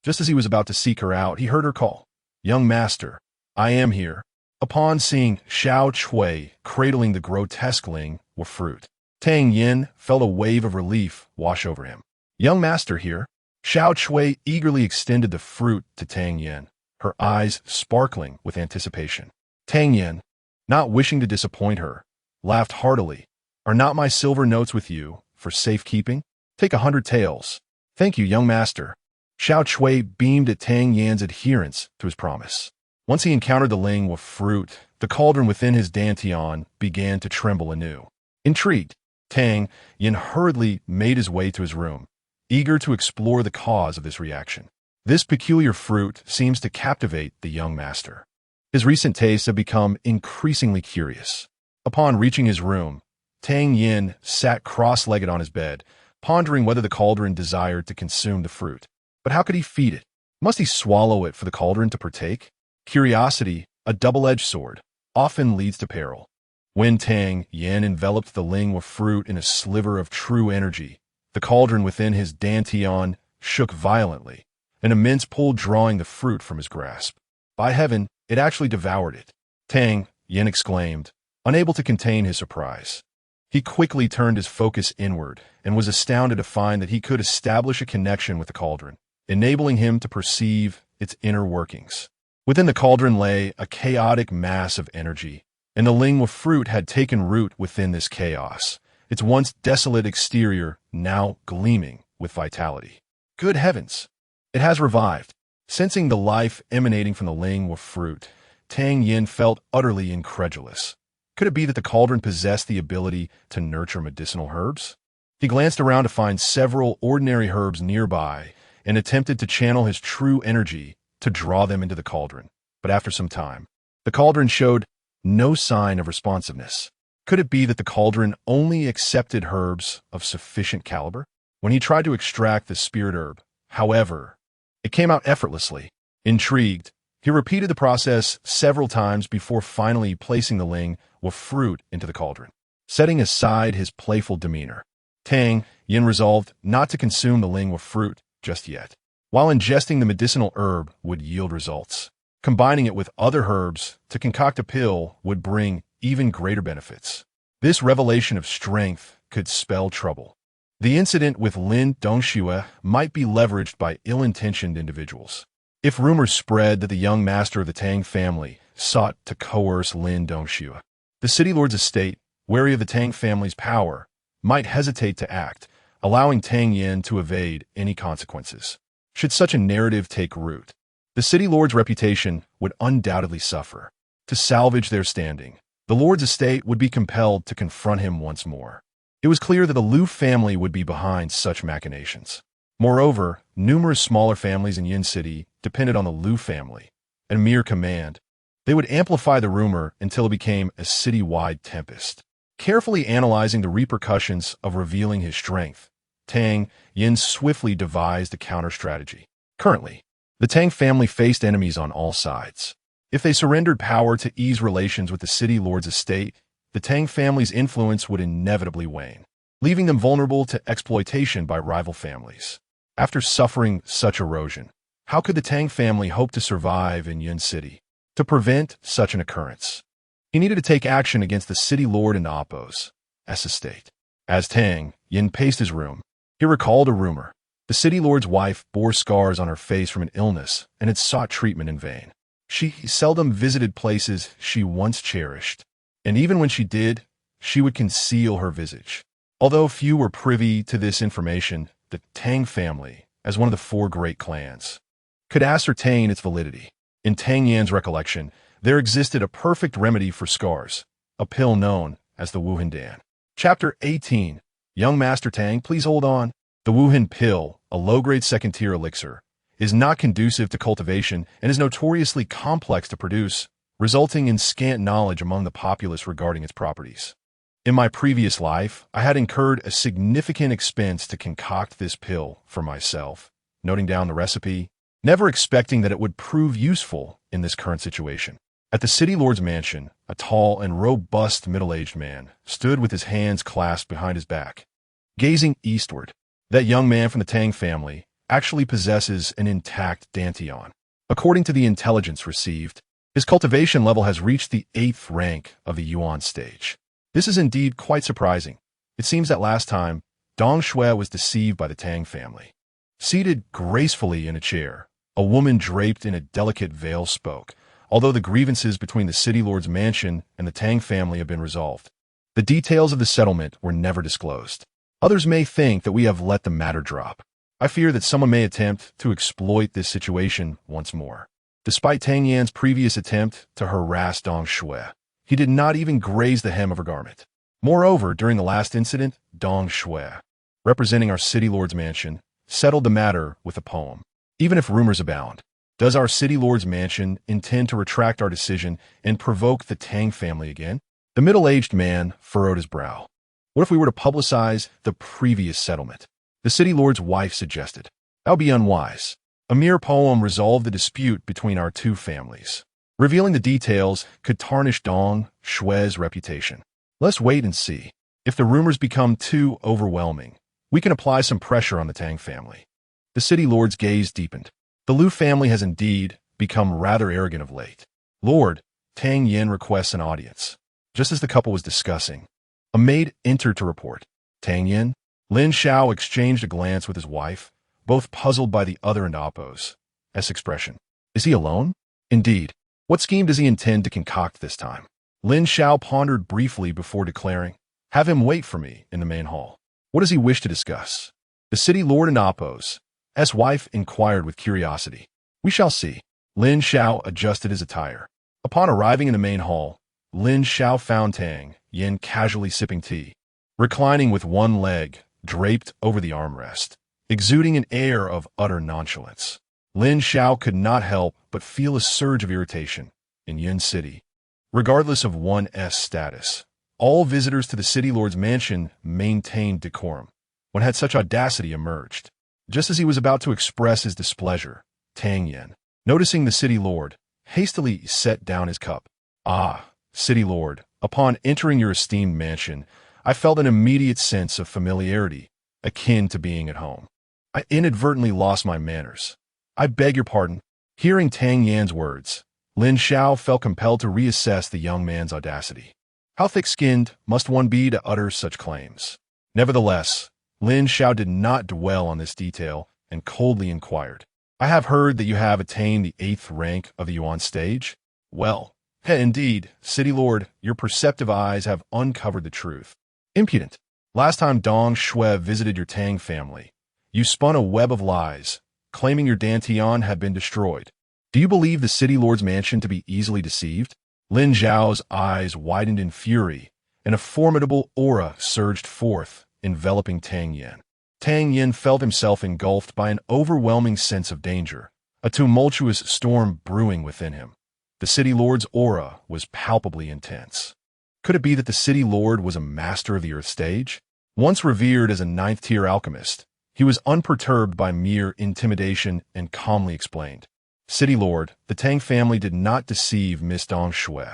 Just as he was about to seek her out, he heard her call, "Young master, I am here." Upon seeing Xiao Chui cradling the grotesque lingua fruit, Tang Yin felt a wave of relief wash over him. "Young master here." Xiao Chui eagerly extended the fruit to Tang Yin, her eyes sparkling with anticipation. Tang Yin, not wishing to disappoint her, laughed heartily. "Are not my silver notes with you for safekeeping? Take 100 taels. Thank you, young master." Xiao Chui beamed at Tang Yan's adherence to his promise. Once he encountered the lingua fruit, the cauldron within his Dantian began to tremble anew. Intrigued, Tang Yin hurriedly made his way to his room, eager to explore the cause of this reaction. This peculiar fruit seems to captivate the young master. His recent tastes have become increasingly curious. Upon reaching his room, Tang Yin sat cross-legged on his bed, pondering whether the cauldron desired to consume the fruit. But how could he feed it? Must he swallow it for the cauldron to partake? Curiosity, a double-edged sword, often leads to peril. When Tang Yin enveloped the lingua fruit in a sliver of true energy, the cauldron within his Dantian shook violently, an immense pull drawing the fruit from his grasp. By heaven, it actually devoured it. Tang Yin exclaimed, unable to contain his surprise. He quickly turned his focus inward and was astounded to find that he could establish a connection with the cauldron, enabling him to perceive its inner workings. Within the cauldron lay a chaotic mass of energy, and the lingua fruit had taken root within this chaos, its once desolate exterior now gleaming with vitality. Good heavens! It has revived. Sensing the life emanating from the lingua fruit, Tang Yin felt utterly incredulous. Could it be that the cauldron possessed the ability to nurture medicinal herbs? He glanced around to find several ordinary herbs nearby and attempted to channel his true energy to draw them into the cauldron. But after some time, the cauldron showed no sign of responsiveness. Could it be that the cauldron only accepted herbs of sufficient caliber? When he tried to extract the spirit herb, however, it came out effortlessly. Intrigued, He repeated the process several times before finally placing the ling with fruit into the cauldron. Setting aside his playful demeanor, Tang Yin resolved not to consume the ling with fruit just yet. While ingesting the medicinal herb would yield results, combining it with other herbs to concoct a pill would bring even greater benefits. This revelation of strength could spell trouble. The incident with Lin Dongxue might be leveraged by ill-intentioned individuals. If rumors spread that the young master of the Tang family sought to coerce Lin Dongxue, the city lord's estate, wary of the Tang family's power, might hesitate to act, allowing Tang Yin to evade any consequences. Should such a narrative take root, the city lord's reputation would undoubtedly suffer. To salvage their standing, the lord's estate would be compelled to confront him once more. It was clear that the Liu family would be behind such machinations. Moreover, numerous smaller families in Yin City depended on the Liu family, and mere command. They would amplify the rumor until it became a city-wide tempest. Carefully analyzing the repercussions of revealing his strength, Tang Yin swiftly devised a counter-strategy. Currently, the Tang family faced enemies on all sides. If they surrendered power to ease relations with the city lord's estate, the Tang family's influence would inevitably wane, leaving them vulnerable to exploitation by rival families. After suffering such erosion, how could the Tang family hope to survive in Yin City? To prevent such an occurrence, he needed to take action against the city lord and Appo's estate. As Tang Yin paced his room, he recalled a rumor. The city lord's wife bore scars on her face from an illness and had sought treatment in vain. She seldom visited places she once cherished, and even when she did, she would conceal her visage. Although few were privy to this information, the Tang family, as one of the four great clans, could ascertain its validity. In Tang Yan's recollection, there existed a perfect remedy for scars, a pill known as the Wuhandan. Chapter 18. Young Master Tang, please hold on. The Wuhan pill, a low-grade second-tier elixir, is not conducive to cultivation and is notoriously complex to produce, resulting in scant knowledge among the populace regarding its properties. In my previous life, I had incurred a significant expense to concoct this pill for myself, noting down the recipe, never expecting that it would prove useful in this current situation. At the city lord's mansion, a tall and robust middle-aged man stood with his hands clasped behind his back, gazing eastward. That young man from the Tang family actually possesses an intact dantian. According to the intelligence received, his cultivation level has reached the 8th rank of the Yuan stage. This is indeed quite surprising. It seems that last time, Dong Shui was deceived by the Tang family. Seated gracefully in a chair, a woman draped in a delicate veil spoke, although the grievances between the city lord's mansion and the Tang family have been resolved. The details of the settlement were never disclosed. Others may think that we have let the matter drop. I fear that someone may attempt to exploit this situation once more. Despite Tang Yan's previous attempt to harass Dong Shui, he did not even graze the hem of her garment. Moreover, during the last incident, Dong Shui, representing our city lord's mansion, settled the matter with a poem. Even if rumors abound, does our city lord's mansion intend to retract our decision and provoke the Tang family again? The middle-aged man furrowed his brow. What if we were to publicize the previous settlement? The city lord's wife suggested. That would be unwise. A mere poem resolved the dispute between our two families. Revealing the details could tarnish Dong Shui's reputation. Let's wait and see. If the rumors become too overwhelming, we can apply some pressure on the Tang family. The city lord's gaze deepened. The Liu family has indeed become rather arrogant of late. Lord, Tang Yin requests an audience. Just as the couple was discussing, a maid entered to report. Tang Yin? Lin Xiao exchanged a glance with his wife, both puzzled by the other and Appo's expression. Is he alone? Indeed. What scheme does he intend to concoct this time? Lin Xiao pondered briefly before declaring, have him wait for me in the main hall. What does he wish to discuss? The city lord and Appo's wife inquired with curiosity. We shall see. Lin Xiao adjusted his attire. Upon arriving in the main hall, Lin Xiao found Tang Yin casually sipping tea, reclining with one leg draped over the armrest, exuding an air of utter nonchalance. Lin Xiao could not help but feel a surge of irritation in Yin City. Regardless of one's status, all visitors to the city lord's mansion maintained decorum. When had such audacity emerged? Just as he was about to express his displeasure, Tang Yin, noticing the city lord, hastily set down his cup. "Ah, city lord, upon entering your esteemed mansion, I felt an immediate sense of familiarity, akin to being at home. I inadvertently lost my manners. I beg your pardon." Hearing Tang Yan's words, Lin Xiao felt compelled to reassess the young man's audacity. How thick-skinned must one be to utter such claims? Nevertheless, Lin Xiao did not dwell on this detail and coldly inquired, "I have heard that you have attained the 8th rank of the Yuan stage?" "Well, indeed, city lord, your perceptive eyes have uncovered the truth." "Impudent! Last time Dong Shui visited your Tang family, you spun a web of lies, claiming your Dantian had been destroyed. Do you believe the city lord's mansion to be easily deceived?" Lin Zhao's eyes widened in fury, and a formidable aura surged forth, enveloping Tang Yan. Tang Yan felt himself engulfed by an overwhelming sense of danger, a tumultuous storm brewing within him. The city lord's aura was palpably intense. Could it be that the city lord was a master of the earth stage? Once revered as a 9th-tier alchemist, he was unperturbed by mere intimidation and calmly explained, "City lord, the Tang family did not deceive Miss Dong Shui.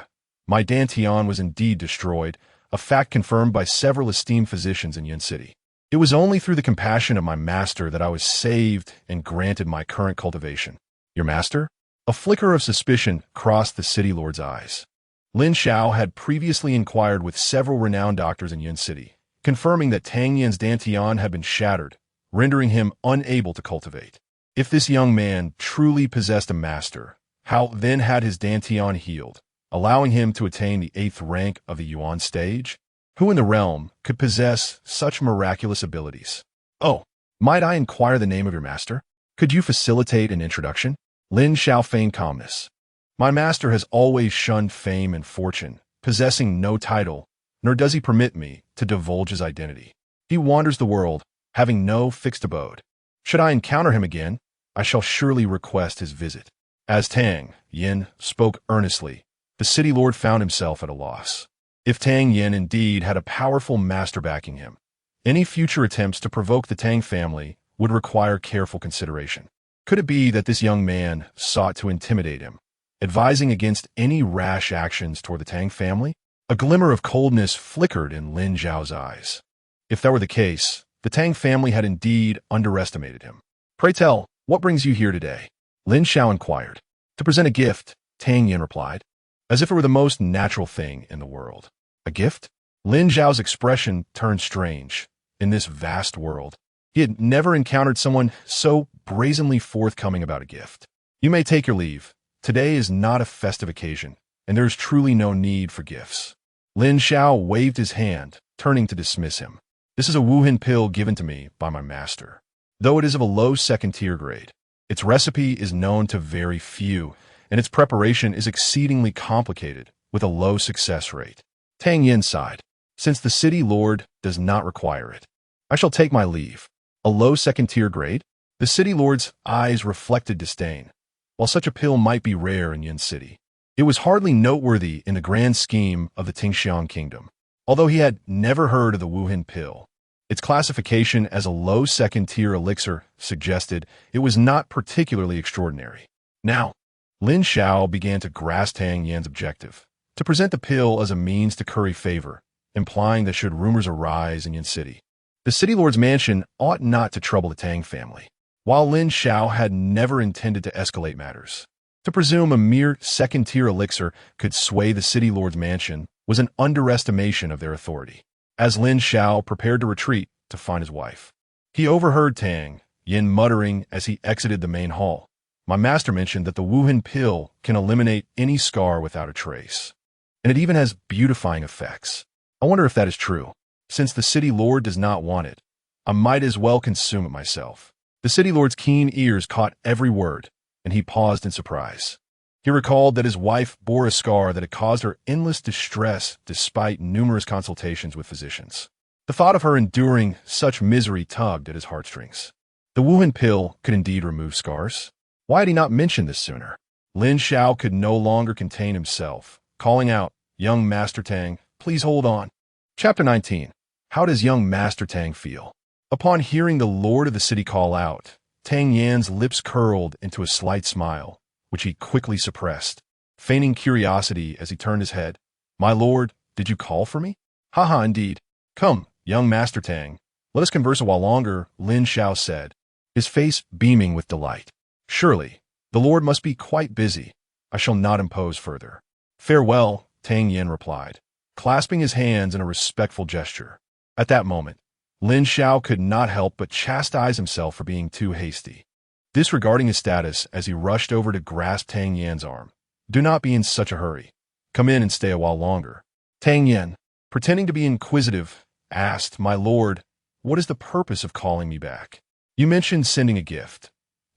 My Dantian was indeed destroyed, a fact confirmed by several esteemed physicians in Yin City. It was only through the compassion of my master that I was saved and granted my current cultivation." "Your master?" A flicker of suspicion crossed the city lord's eyes. Lin Xiao had previously inquired with several renowned doctors in Yin City, confirming that Tang Yan's Dantian had been shattered, rendering him unable to cultivate. If this young man truly possessed a master, how then had his Dantian healed, allowing him to attain the 8th rank of the Yuan stage? Who in the realm could possess such miraculous abilities? "Oh, might I inquire the name of your master? Could you facilitate an introduction?" Lin Xiao feigned calmness. "My master has always shunned fame and fortune, possessing no title, nor does he permit me to divulge his identity. He wanders the world, having no fixed abode. Should I encounter him again, I shall surely request his visit." As Tang Yin spoke earnestly, the city lord found himself at a loss. If Tang Yin indeed had a powerful master backing him, any future attempts to provoke the Tang family would require careful consideration. Could it be that this young man sought to intimidate him, advising against any rash actions toward the Tang family? A glimmer of coldness flickered in Lin Zhao's eyes. If that were the case, the Tang family had indeed underestimated him. "Pray tell, what brings you here today?" Lin Xiao inquired. "To present a gift," Tang Yin replied, as if it were the most natural thing in the world. "A gift?" Lin Zhao's expression turned strange. In this vast world, he had never encountered someone so brazenly forthcoming about a gift. "You may take your leave. Today is not a festive occasion, and there is truly no need for gifts." Lin Xiao waved his hand, turning to dismiss him. "This is a Wuhan pill given to me by my master. Though it is of a low 2nd-tier grade, its recipe is known to very few, and its preparation is exceedingly complicated, with a low success rate." Tang Yin sighed. "Since the city lord does not require it, I shall take my leave." A low 2nd-tier grade? The city lord's eyes reflected disdain. While such a pill might be rare in Yin City, it was hardly noteworthy in the grand scheme of the Tingxiang kingdom. Although he had never heard of the Wuhan pill, its classification as a low 2nd-tier elixir suggested it was not particularly extraordinary. Now, Lin Xiao began to grasp Tang Yan's objective, to present the pill as a means to curry favor, implying that should rumors arise in Yin City, the city lord's mansion ought not to trouble the Tang family. While Lin Xiao had never intended to escalate matters, to presume a mere 2nd-tier elixir could sway the city lord's mansion was an underestimation of their authority. As Lin Xiao prepared to retreat to find his wife, he overheard Tang Yin muttering as he exited the main hall, "My master mentioned that the Wuhan pill can eliminate any scar without a trace, and it even has beautifying effects. I wonder if that is true. Since the city lord does not want it, I might as well consume it myself." The city lord's keen ears caught every word, and he paused in surprise. He recalled that his wife bore a scar that had caused her endless distress despite numerous consultations with physicians. The thought of her enduring such misery tugged at his heartstrings. The Wuhan pill could indeed remove scars. Why had he not mentioned this sooner? Lin Xiao could no longer contain himself, calling out, "Young Master Tang, please hold on." Chapter 19. How does young Master Tang feel? Upon hearing the lord of the city call out, Tang Yan's lips curled into a slight smile, which he quickly suppressed, feigning curiosity as he turned his head. "My lord, did you call for me?" "Haha, indeed. Come, young Master Tang, let us converse a while longer," Lin Xiao said, his face beaming with delight. "Surely, the lord must be quite busy. I shall not impose further." "Farewell," Tang Yin replied, clasping his hands in a respectful gesture. At that moment, Lin Xiao could not help but chastise himself for being too hasty, disregarding his status as he rushed over to grasp Tang Yan's arm. "Do not be in such a hurry. Come in and stay a while longer." Tang Yan, pretending to be inquisitive, asked, "My lord, what is the purpose of calling me back?" "You mentioned sending a gift.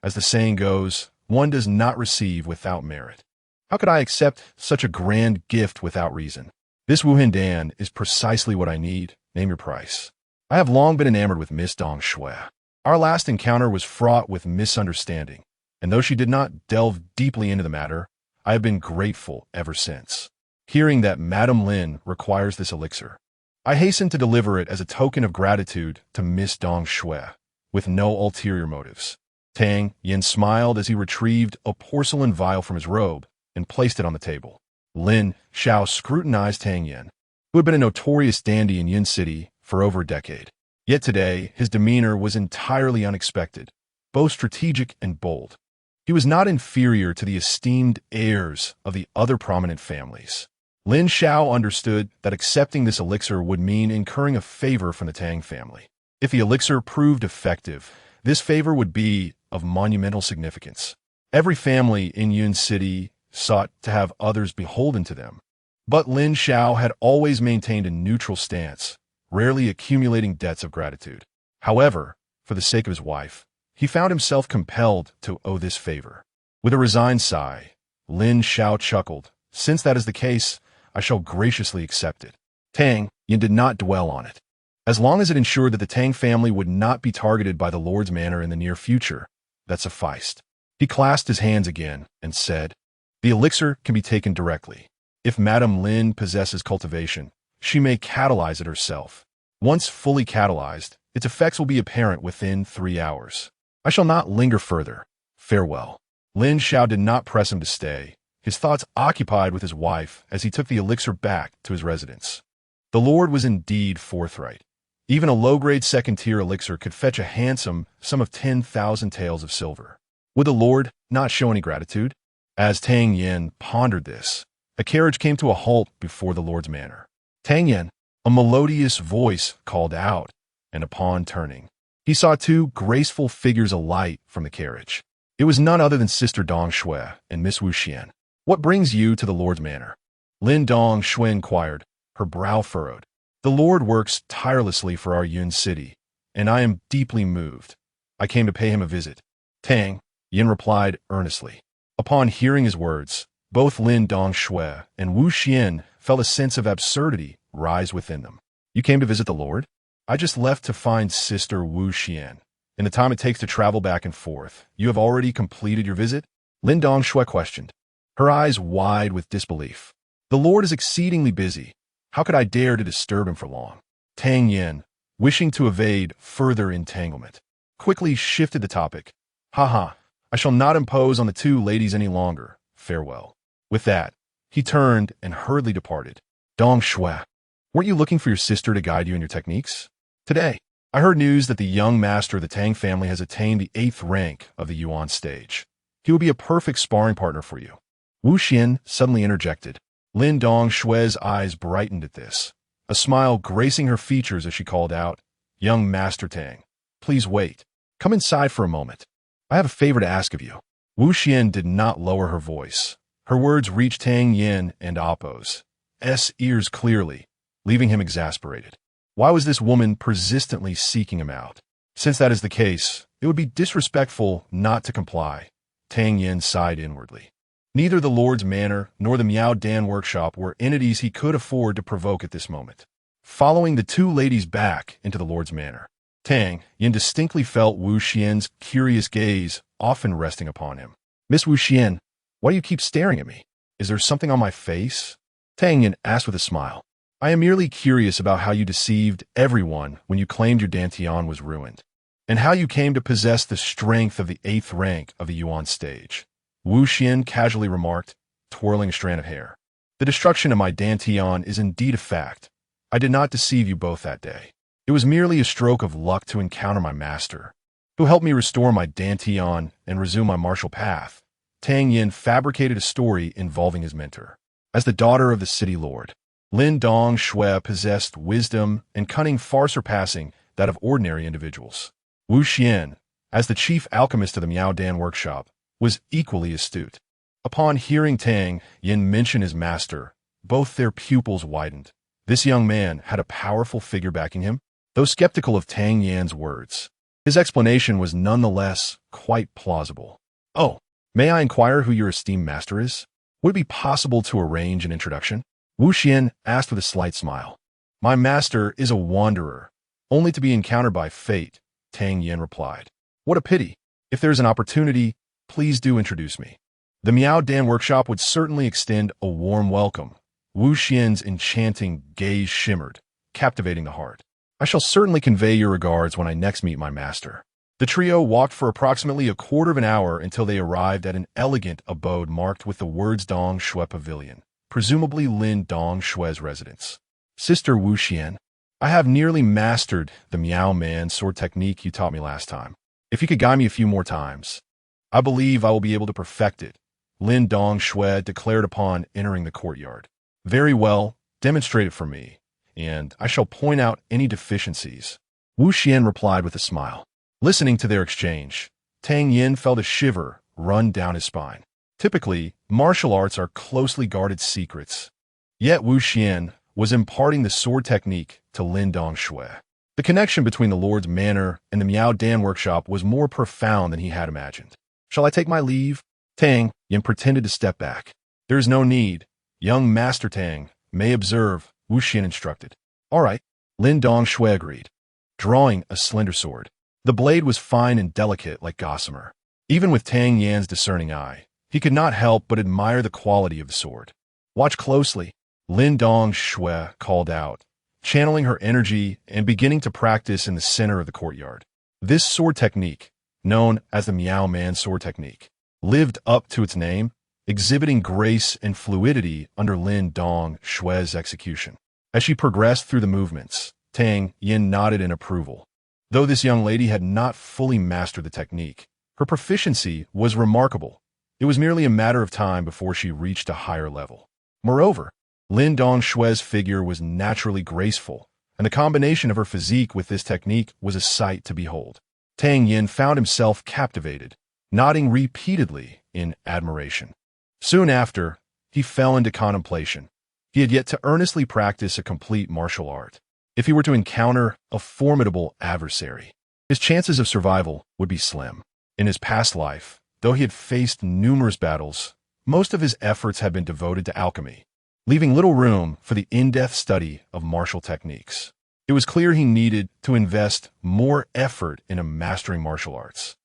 As the saying goes, one does not receive without merit. How could I accept such a grand gift without reason? This Wuhandan is precisely what I need. Name your price." "I have long been enamored with Miss Dong Shui. Our last encounter was fraught with misunderstanding, and though she did not delve deeply into the matter, I have been grateful ever since. Hearing that Madame Lin requires this elixir, I hasten to deliver it as a token of gratitude to Miss Dong Shui, with no ulterior motives." Tang Yin smiled as he retrieved a porcelain vial from his robe and placed it on the table. Lin Xiao scrutinized Tang Yin, who had been a notorious dandy in Yin City for over a decade. Yet today, his demeanor was entirely unexpected, both strategic and bold. He was not inferior to the esteemed heirs of the other prominent families. Lin Xiao understood that accepting this elixir would mean incurring a favor from the Tang family. If the elixir proved effective, this favor would be of monumental significance. Every family in Yun City sought to have others beholden to them, but Lin Xiao had always maintained a neutral stance, rarely accumulating debts of gratitude. However, for the sake of his wife, he found himself compelled to owe this favor. With a resigned sigh, Lin Xiao chuckled. "Since that is the case, I shall graciously accept it." Tang Yin did not dwell on it. As long as it ensured that the Tang family would not be targeted by the Lord's manor in the near future, that sufficed. He clasped his hands again and said, "The elixir can be taken directly. If Madame Lin possesses cultivation, she may catalyze it herself. Once fully catalyzed, its effects will be apparent within 3 hours. I shall not linger further. Farewell." Lin Xiao did not press him to stay, his thoughts occupied with his wife as he took the elixir back to his residence. The Lord was indeed forthright. Even a low-grade second-tier elixir could fetch a handsome sum of 10,000 taels of silver. Would the Lord not show any gratitude? As Tang Yin pondered this, a carriage came to a halt before the Lord's manor. "Tang Yin," a melodious voice called out, and upon turning, he saw 2 graceful figures alight from the carriage. It was none other than Sister Dong Shui and Miss Wu Xian. "What brings you to the Lord's manor?" Lin Dong Shui inquired, her brow furrowed. "The Lord works tirelessly for our Yun City, and I am deeply moved. I came to pay him a visit." Tang Yin replied earnestly. Upon hearing his words, both Lin Dong Shui and Wu Xian felt a sense of absurdity rise within them. "You came to visit the Lord?" "I just left to find Sister Wu Xian. In the time it takes to travel back and forth, you have already completed your visit?" Lin Dong Shui questioned, her eyes wide with disbelief. "The Lord is exceedingly busy. How could I dare to disturb him for long?" Tang Yin, wishing to evade further entanglement, quickly shifted the topic. "Haha, I shall not impose on the 2 ladies any longer. Farewell." With that, he turned and hurriedly departed. "Dong Shui, weren't you looking for your sister to guide you in your techniques? Today, I heard news that the young master of the Tang family has attained the 8th rank of the Yuan stage. He will be a perfect sparring partner for you." Wu Xian suddenly interjected. Lin Dong Shui's eyes brightened at this, a smile gracing her features as she called out, "Young Master Tang, please wait. Come inside for a moment. I have a favor to ask of you." Wu Xian did not lower her voice. Her words reached Tang Yin and Appo's ears clearly, leaving him exasperated. Why was this woman persistently seeking him out? Since that is the case, it would be disrespectful not to comply. Tang Yin sighed inwardly. Neither the Lord's manor nor the Miao Dan workshop were entities he could afford to provoke at this moment. Following the 2 ladies back into the Lord's manor, Tang Yin distinctly felt Wu Xian's curious gaze often resting upon him. "Miss Wu Xian, why do you keep staring at me? Is there something on my face?" Tang Yin asked with a smile. "I am merely curious about how you deceived everyone when you claimed your Dantian was ruined, and how you came to possess the strength of the 8th rank of the Yuan stage. Wu Xian casually remarked, twirling a strand of hair. The destruction of my dantian is indeed a fact. I did not deceive you both that day. It was merely a stroke of luck to encounter my master, who helped me restore my dantian and resume my martial path. Tang Yin fabricated a story involving his mentor. As the daughter of the city lord, Lin Dong Shui possessed wisdom and cunning far surpassing that of ordinary individuals. Wu Xian, as the chief alchemist of the Miao Dan workshop, was equally astute. Upon hearing Tang Yin mention his master, both their pupils widened. This young man had a powerful figure backing him. Though skeptical of Tang Yan's words, his explanation was nonetheless quite plausible. Oh, may I inquire who your esteemed master is? Would it be possible to arrange an introduction? Wu Xian asked with a slight smile. My master is a wanderer, only to be encountered by fate, Tang Yin replied. What a pity. If there is an opportunity, please do introduce me. The Miao Dan workshop would certainly extend a warm welcome. Wu Xian's enchanting gaze shimmered, captivating the heart. I shall certainly convey your regards when I next meet my master. The trio walked for approximately a quarter of an hour until they arrived at an elegant abode marked with the words Dong Shui Pavilion, presumably Lin Dong Shui's residence. Sister Wu Xian, I have nearly mastered the Miao Man sword technique you taught me last time. If you could guide me a few more times, I believe I will be able to perfect it, Lin Dong Shui declared upon entering the courtyard. Very well, demonstrate it for me, and I shall point out any deficiencies. Wu Xian replied with a smile. Listening to their exchange, Tang Yin felt a shiver run down his spine. Typically, martial arts are closely guarded secrets. Yet Wu Xian was imparting the sword technique to Lin Dong Shui. The connection between the Lord's manor and the Miao Dan workshop was more profound than he had imagined. Shall I take my leave? Tang Yin pretended to step back. There is no need. Young Master Tang may observe, Wu Xian instructed. All right, Lin Dong Shui agreed, drawing a slender sword. The blade was fine and delicate like gossamer. Even with Tang Yan's discerning eye, he could not help but admire the quality of the sword. Watch closely, Lin Dong Shui called out, channeling her energy and beginning to practice in the center of the courtyard. This sword technique, known as the Miao Man sword technique, lived up to its name, exhibiting grace and fluidity under Lin Dong Shui's execution. As she progressed through the movements, Tang Yin nodded in approval. Though this young lady had not fully mastered the technique, her proficiency was remarkable. It was merely a matter of time before she reached a higher level. Moreover, Lin Dong Shui's figure was naturally graceful, and the combination of her physique with this technique was a sight to behold. Tang Yin found himself captivated, nodding repeatedly in admiration. Soon after, he fell into contemplation. He had yet to earnestly practice a complete martial art. If he were to encounter a formidable adversary, his chances of survival would be slim. In his past life, though he had faced numerous battles, most of his efforts had been devoted to alchemy, leaving little room for the in-depth study of martial techniques. It was clear he needed to invest more effort in mastering martial arts.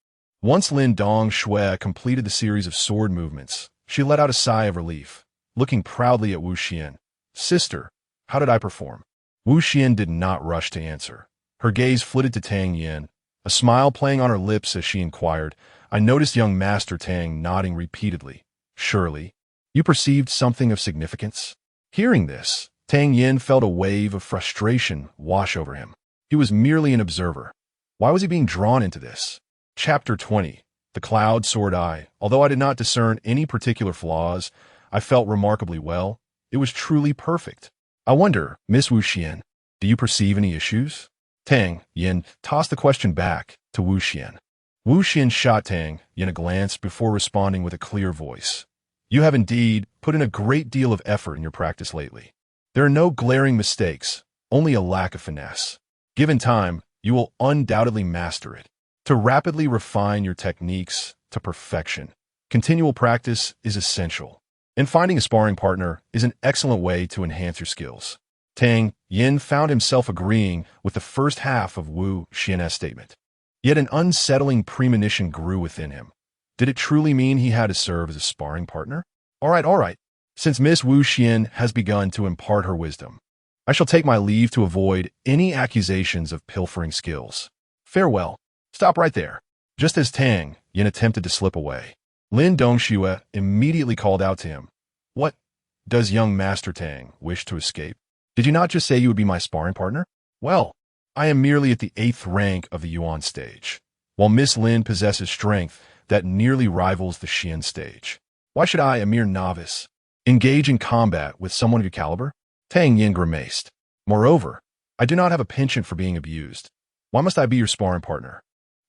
Once Lin Dong Shui completed the series of sword movements, she let out a sigh of relief, looking proudly at Wu Xian. Sister, how did I perform? Wu Xian did not rush to answer. Her gaze flitted to Tang Yin, a smile playing on her lips as she inquired. I noticed young Master Tang nodding repeatedly. Surely, you perceived something of significance? Hearing this, Tang Yin felt a wave of frustration wash over him. He was merely an observer. Why was he being drawn into this? Chapter 20. The Cloud Sword Eye. Although I did not discern any particular flaws, I felt remarkably well. It was truly perfect. I wonder, Miss Wu Xian, do you perceive any issues? Tang Yin tossed the question back to Wu Xian. Wu Xian shot Tang Yin a glance before responding with a clear voice. You have indeed put in a great deal of effort in your practice lately. There are no glaring mistakes, only a lack of finesse. Given time, you will undoubtedly master it. To rapidly refine your techniques to perfection, continual practice is essential. And finding a sparring partner is an excellent way to enhance your skills. Tang Yin found himself agreeing with the first half of Wu Xian's statement. Yet an unsettling premonition grew within him. Did it truly mean he had to serve as a sparring partner? All right. Since Miss Wu Xian has begun to impart her wisdom, I shall take my leave to avoid any accusations of pilfering skills. Farewell. Stop right there. Just as Tang Yin attempted to slip away, Lin Dongxue immediately called out to him. What? Does young Master Tang wish to escape? Did you not just say you would be my sparring partner? Well, I am merely at the 8th rank of the Yuan stage, while Miss Lin possesses strength that nearly rivals the Xian stage. Why should I, a mere novice, engage in combat with someone of your caliber? Tang Yin grimaced. Moreover, I do not have a penchant for being abused. Why must I be your sparring partner?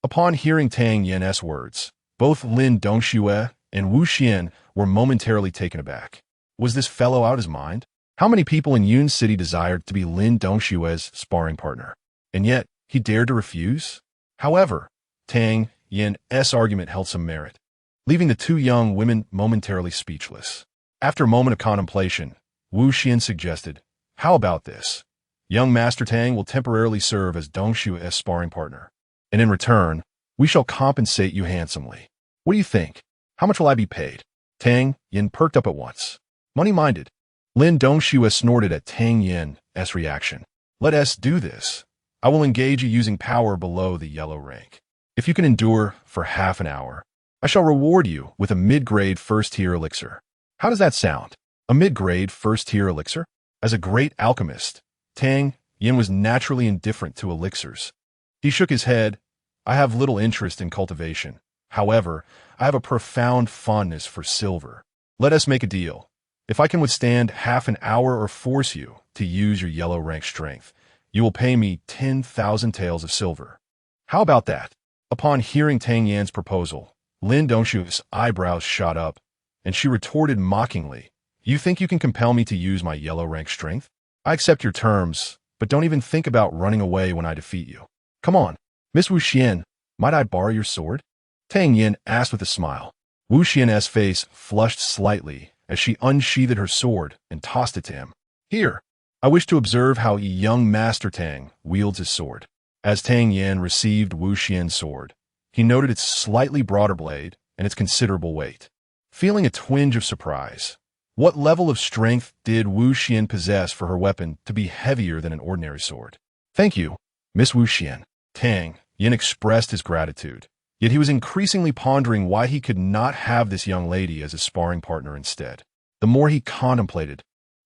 Upon hearing Tang Yin's words, both Lin Dongxue and Wu Xian were momentarily taken aback. Was this fellow out of his mind? How many people in Yun City desired to be Lin Dongxue's sparring partner? And yet, he dared to refuse? However, Tang Yin's argument held some merit, leaving the two young women momentarily speechless. After a moment of contemplation, Wu Xian suggested, how about this? Young Master Tang will temporarily serve as Dongxue's sparring partner, and in return, we shall compensate you handsomely. What do you think? How much will I be paid? Tang Yin perked up at once. Money-minded. Lin Dongxue snorted at Tang Yin's reaction. Let us do this. I will engage you using power below the yellow rank. If you can endure for half an hour, I shall reward you with a mid-grade first-tier elixir. How does that sound? A mid-grade first-tier elixir? As a great alchemist, Tang Yin was naturally indifferent to elixirs. He shook his head. I have little interest in cultivation. However, I have a profound fondness for silver. Let us make a deal. If I can withstand half an hour or force you to use your yellow rank strength, you will pay me 10,000 taels of silver. How about that? Upon hearing Tang Yin's proposal, Lin Dongxue's eyebrows shot up, and she retorted mockingly, You think you can compel me to use my yellow rank strength? I accept your terms, but don't even think about running away when I defeat you. Come on, Miss Wu Xian, might I borrow your sword? Tang Yin asked with a smile. Wu Xian's face flushed slightly as she unsheathed her sword and tossed it to him. Here, I wish to observe how young Master Tang wields his sword. As Tang Yin received Wu Xian's sword, he noted its slightly broader blade and its considerable weight. Feeling a twinge of surprise, what level of strength did Wu Xian possess for her weapon to be heavier than an ordinary sword? Thank you, Miss Wu Xian. Tang Yin expressed his gratitude, yet he was increasingly pondering why he could not have this young lady as his sparring partner instead. The more he contemplated,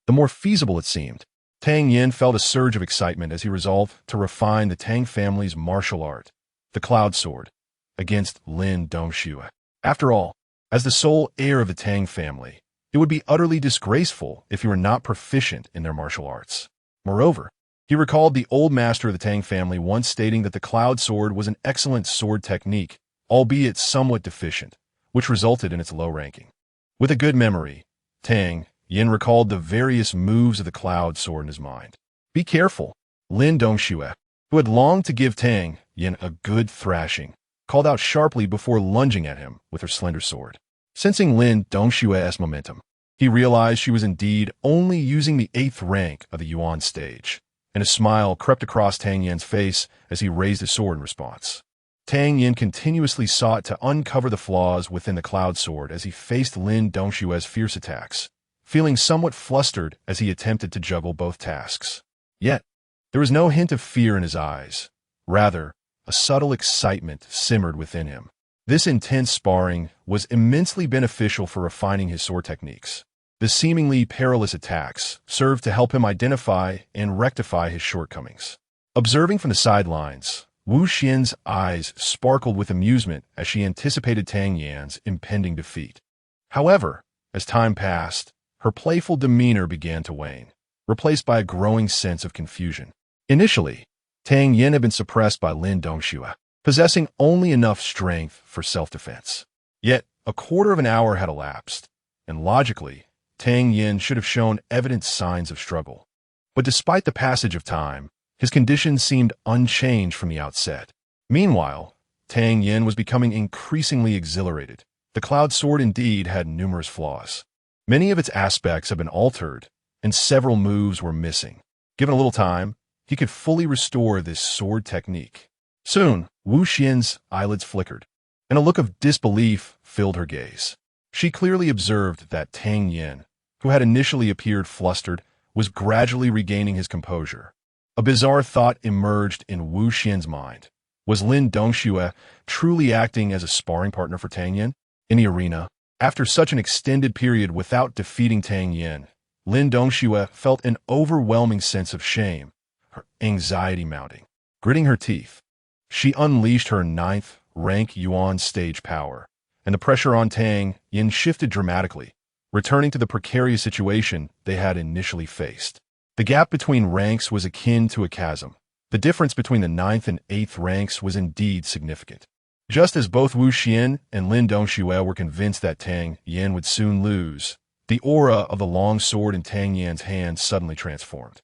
the more feasible it seemed. Tang Yin felt a surge of excitement as he resolved to refine the Tang family's martial art, the Cloud Sword, against Lin Dongxue. After all, as the sole heir of the Tang family, it would be utterly disgraceful if he were not proficient in their martial arts. Moreover, he recalled the old master of the Tang family once stating that the Cloud Sword was an excellent sword technique, albeit somewhat deficient, which resulted in its low ranking. With a good memory, Tang Yin recalled the various moves of the Cloud Sword in his mind. Be careful. Lin Dongxue, who had longed to give Tang Yin a good thrashing, called out sharply before lunging at him with her slender sword. Sensing Lin Dongxue's momentum, he realized she was indeed only using the 8th rank of the Yuan stage, and a smile crept across Tang Yin's face as he raised his sword in response. Tang Yin continuously sought to uncover the flaws within the Cloud Sword as he faced Lin Dongxue's fierce attacks, feeling somewhat flustered as he attempted to juggle both tasks. Yet, there was no hint of fear in his eyes. Rather, a subtle excitement simmered within him. This intense sparring was immensely beneficial for refining his sword techniques. The seemingly perilous attacks served to help him identify and rectify his shortcomings. Observing from the sidelines, Wu Xian's eyes sparkled with amusement as she anticipated Tang Yin's impending defeat. However, as time passed, her playful demeanor began to wane, replaced by a growing sense of confusion. Initially, Tang Yin had been suppressed by Lin Dongxue, possessing only enough strength for self-defense. Yet, a quarter of an hour had elapsed, and logically, Tang Yin should have shown evident signs of struggle. But despite the passage of time, his condition seemed unchanged from the outset. Meanwhile, Tang Yin was becoming increasingly exhilarated. The Cloud Sword indeed had numerous flaws. Many of its aspects had been altered, and several moves were missing. Given a little time, he could fully restore this sword technique. Soon, Wu Xian's eyelids flickered, and a look of disbelief filled her gaze. She clearly observed that Tang Yin, who had initially appeared flustered, was gradually regaining his composure. A bizarre thought emerged in Wu Xian's mind. Was Lin Dongxue truly acting as a sparring partner for Tang Yin? In the arena, after such an extended period without defeating Tang Yin, Lin Dongxue felt an overwhelming sense of shame, her anxiety mounting. Gritting her teeth, she unleashed her ninth-rank Yuan stage power, and the pressure on Tang Yin shifted dramatically, returning to the precarious situation they had initially faced. The gap between ranks was akin to a chasm. The difference between the ninth and eighth ranks was indeed significant. Just as both Wu Xian and Lin Dongxue were convinced that Tang Yin would soon lose, the aura of the long sword in Tang Yan's hand suddenly transformed.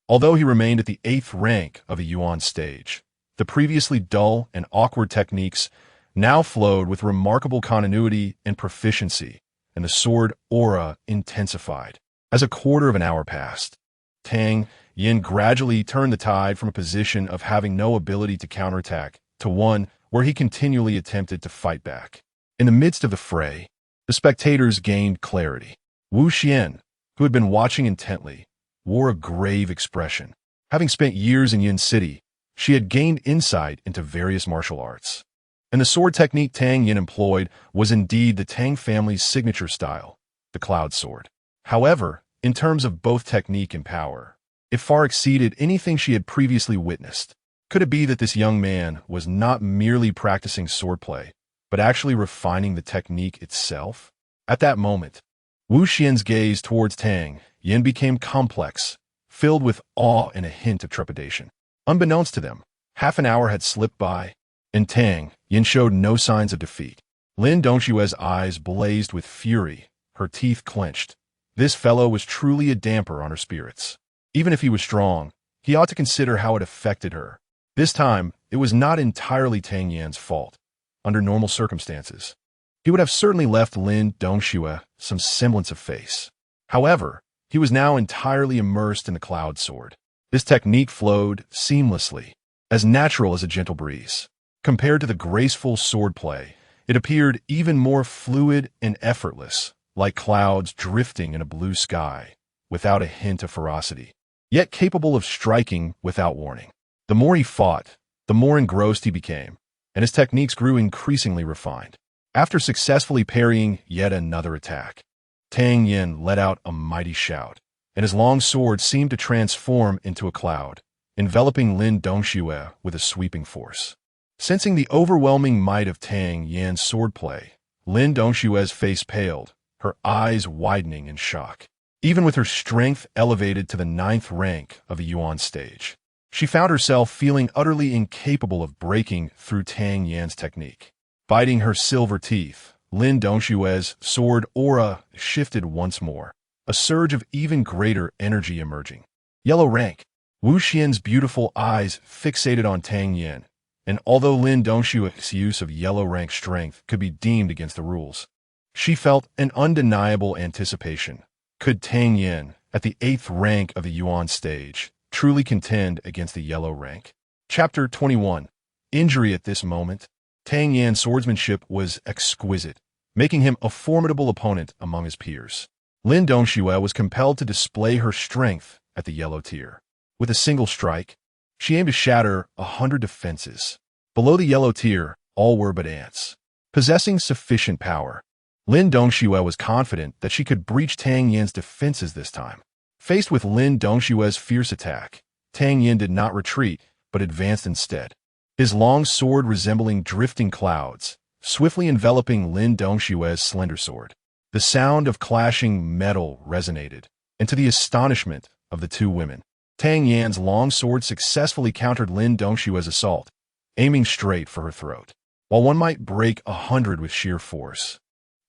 Although he remained at the eighth rank of a Yuan stage, the previously dull and awkward techniques now flowed with remarkable continuity and proficiency, and the sword aura intensified. As a quarter of an hour passed, Tang Yin gradually turned the tide from a position of having no ability to counterattack to one where he continually attempted to fight back. In the midst of the fray, the spectators gained clarity. Wu Xian, who had been watching intently, wore a grave expression. Having spent years in Yin City, she had gained insight into various martial arts. And the sword technique Tang Yin employed was indeed the Tang family's signature style, the cloud sword. However, in terms of both technique and power, it far exceeded anything she had previously witnessed. Could it be that this young man was not merely practicing swordplay, but actually refining the technique itself? At that moment, Wu Xian's gaze towards Tang Yin became complex, filled with awe and a hint of trepidation. Unbeknownst to them, half an hour had slipped by, and Tang Yin showed no signs of defeat. Lin Dongxue's eyes blazed with fury, her teeth clenched. This fellow was truly a damper on her spirits. Even if he was strong, he ought to consider how it affected her. This time, it was not entirely Tang Yan's fault. Under normal circumstances, he would have certainly left Lin Dongxue some semblance of face. However, he was now entirely immersed in the cloud sword. This technique flowed seamlessly, as natural as a gentle breeze. Compared to the graceful swordplay, it appeared even more fluid and effortless, like clouds drifting in a blue sky, without a hint of ferocity, yet capable of striking without warning. The more he fought, the more engrossed he became, and his techniques grew increasingly refined. After successfully parrying yet another attack, Tang Yin let out a mighty shout, and his long sword seemed to transform into a cloud, enveloping Lin Dongxue with a sweeping force. Sensing the overwhelming might of Tang Yan's swordplay, Lin Dongxue's face paled, her eyes widening in shock. Even with her strength elevated to the ninth rank of a Yuan stage, she found herself feeling utterly incapable of breaking through Tang Yan's technique. Biting her silver teeth, Lin Dongxue's sword aura shifted once more, a surge of even greater energy emerging. Yellow rank. Wu Xian's beautiful eyes fixated on Tang Yin, and although Lin Dongxue's use of yellow rank strength could be deemed against the rules, she felt an undeniable anticipation. Could Tang Yin, at the eighth rank of the Yuan stage, truly contend against the yellow rank? Chapter 21. Injury. At this moment, Tang Yan's swordsmanship was exquisite, making him a formidable opponent among his peers. Lin Dongxue was compelled to display her strength at the yellow tier. With a single strike, she aimed to shatter 100 defenses. Below the yellow tier, all were but ants. Possessing sufficient power, Lin Dongxue was confident that she could breach Tang Yin's defenses this time. Faced with Lin Dongxue's fierce attack, Tang Yin did not retreat, but advanced instead. His long sword resembling drifting clouds, swiftly enveloping Lin Dongxue's slender sword. The sound of clashing metal resonated, and to the astonishment of the two women, Tang Yan's long sword successfully countered Lin Dongxue's assault, aiming straight for her throat. While one might break 100 with sheer force,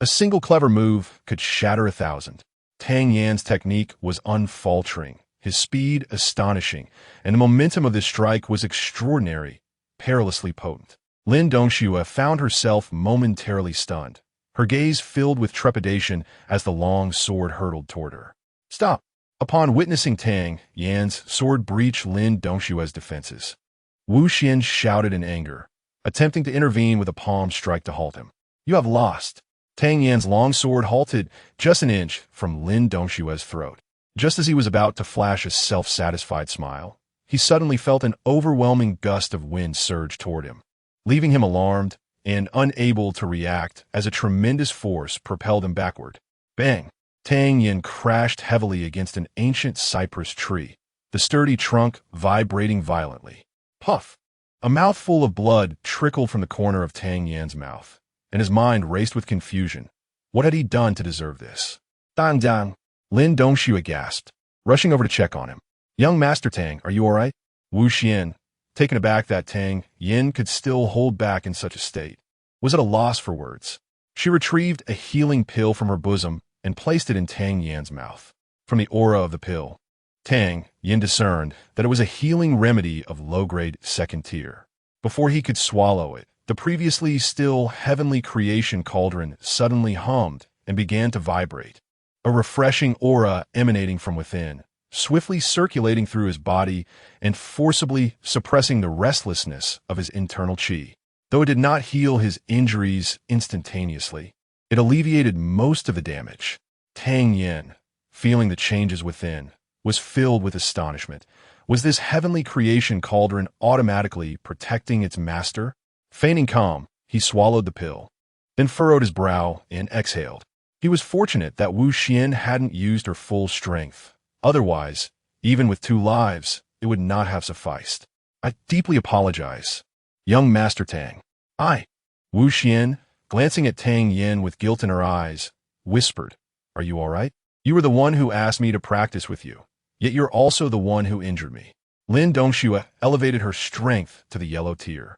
a single clever move could shatter 1,000. Tang Yan's technique was unfaltering, his speed astonishing, and the momentum of this strike was extraordinary, perilously potent. Lin Dongxue found herself momentarily stunned, her gaze filled with trepidation as the long sword hurtled toward her. Stop! Upon witnessing Tang Yan's sword breach Lin Dongxue's defenses, Wu Xian shouted in anger, attempting to intervene with a palm strike to halt him. You have lost. Tang Yan's long sword halted just an inch from Lin Dongxue's throat. Just as he was about to flash a self-satisfied smile, he suddenly felt an overwhelming gust of wind surge toward him. Leaving him alarmed, and unable to react as a tremendous force propelled him backward. Bang! Tang Yin crashed heavily against an ancient cypress tree, the sturdy trunk vibrating violently. Puff! A mouthful of blood trickled from the corner of Tang Yan's mouth, and his mind raced with confusion. What had he done to deserve this? Dang dang! Lin Dongxue gasped, rushing over to check on him. Young Master Tang, are you all right? Wu Xian, taken aback that Tang Yin could still hold back in such a state, was at a loss for words. She retrieved a healing pill from her bosom and placed it in Tang Yan's mouth. From the aura of the pill, Tang Yin discerned that it was a healing remedy of low-grade second tier. Before he could swallow it, the previously still heavenly creation cauldron suddenly hummed and began to vibrate, a refreshing aura emanating from within, swiftly circulating through his body and forcibly suppressing the restlessness of his internal qi. Though it did not heal his injuries instantaneously, it alleviated most of the damage. Tang Yin, feeling the changes within, was filled with astonishment. Was this heavenly creation cauldron automatically protecting its master? Feigning calm, he swallowed the pill, then furrowed his brow and exhaled. He was fortunate that Wu Xian hadn't used her full strength. Otherwise, even with 2 lives, it would not have sufficed. I deeply apologize, young Master Tang. Wu Xian, glancing at Tang Yin with guilt in her eyes, whispered, Are you all right? You were the one who asked me to practice with you, yet you're also the one who injured me. Lin Dongxue elevated her strength to the yellow tier,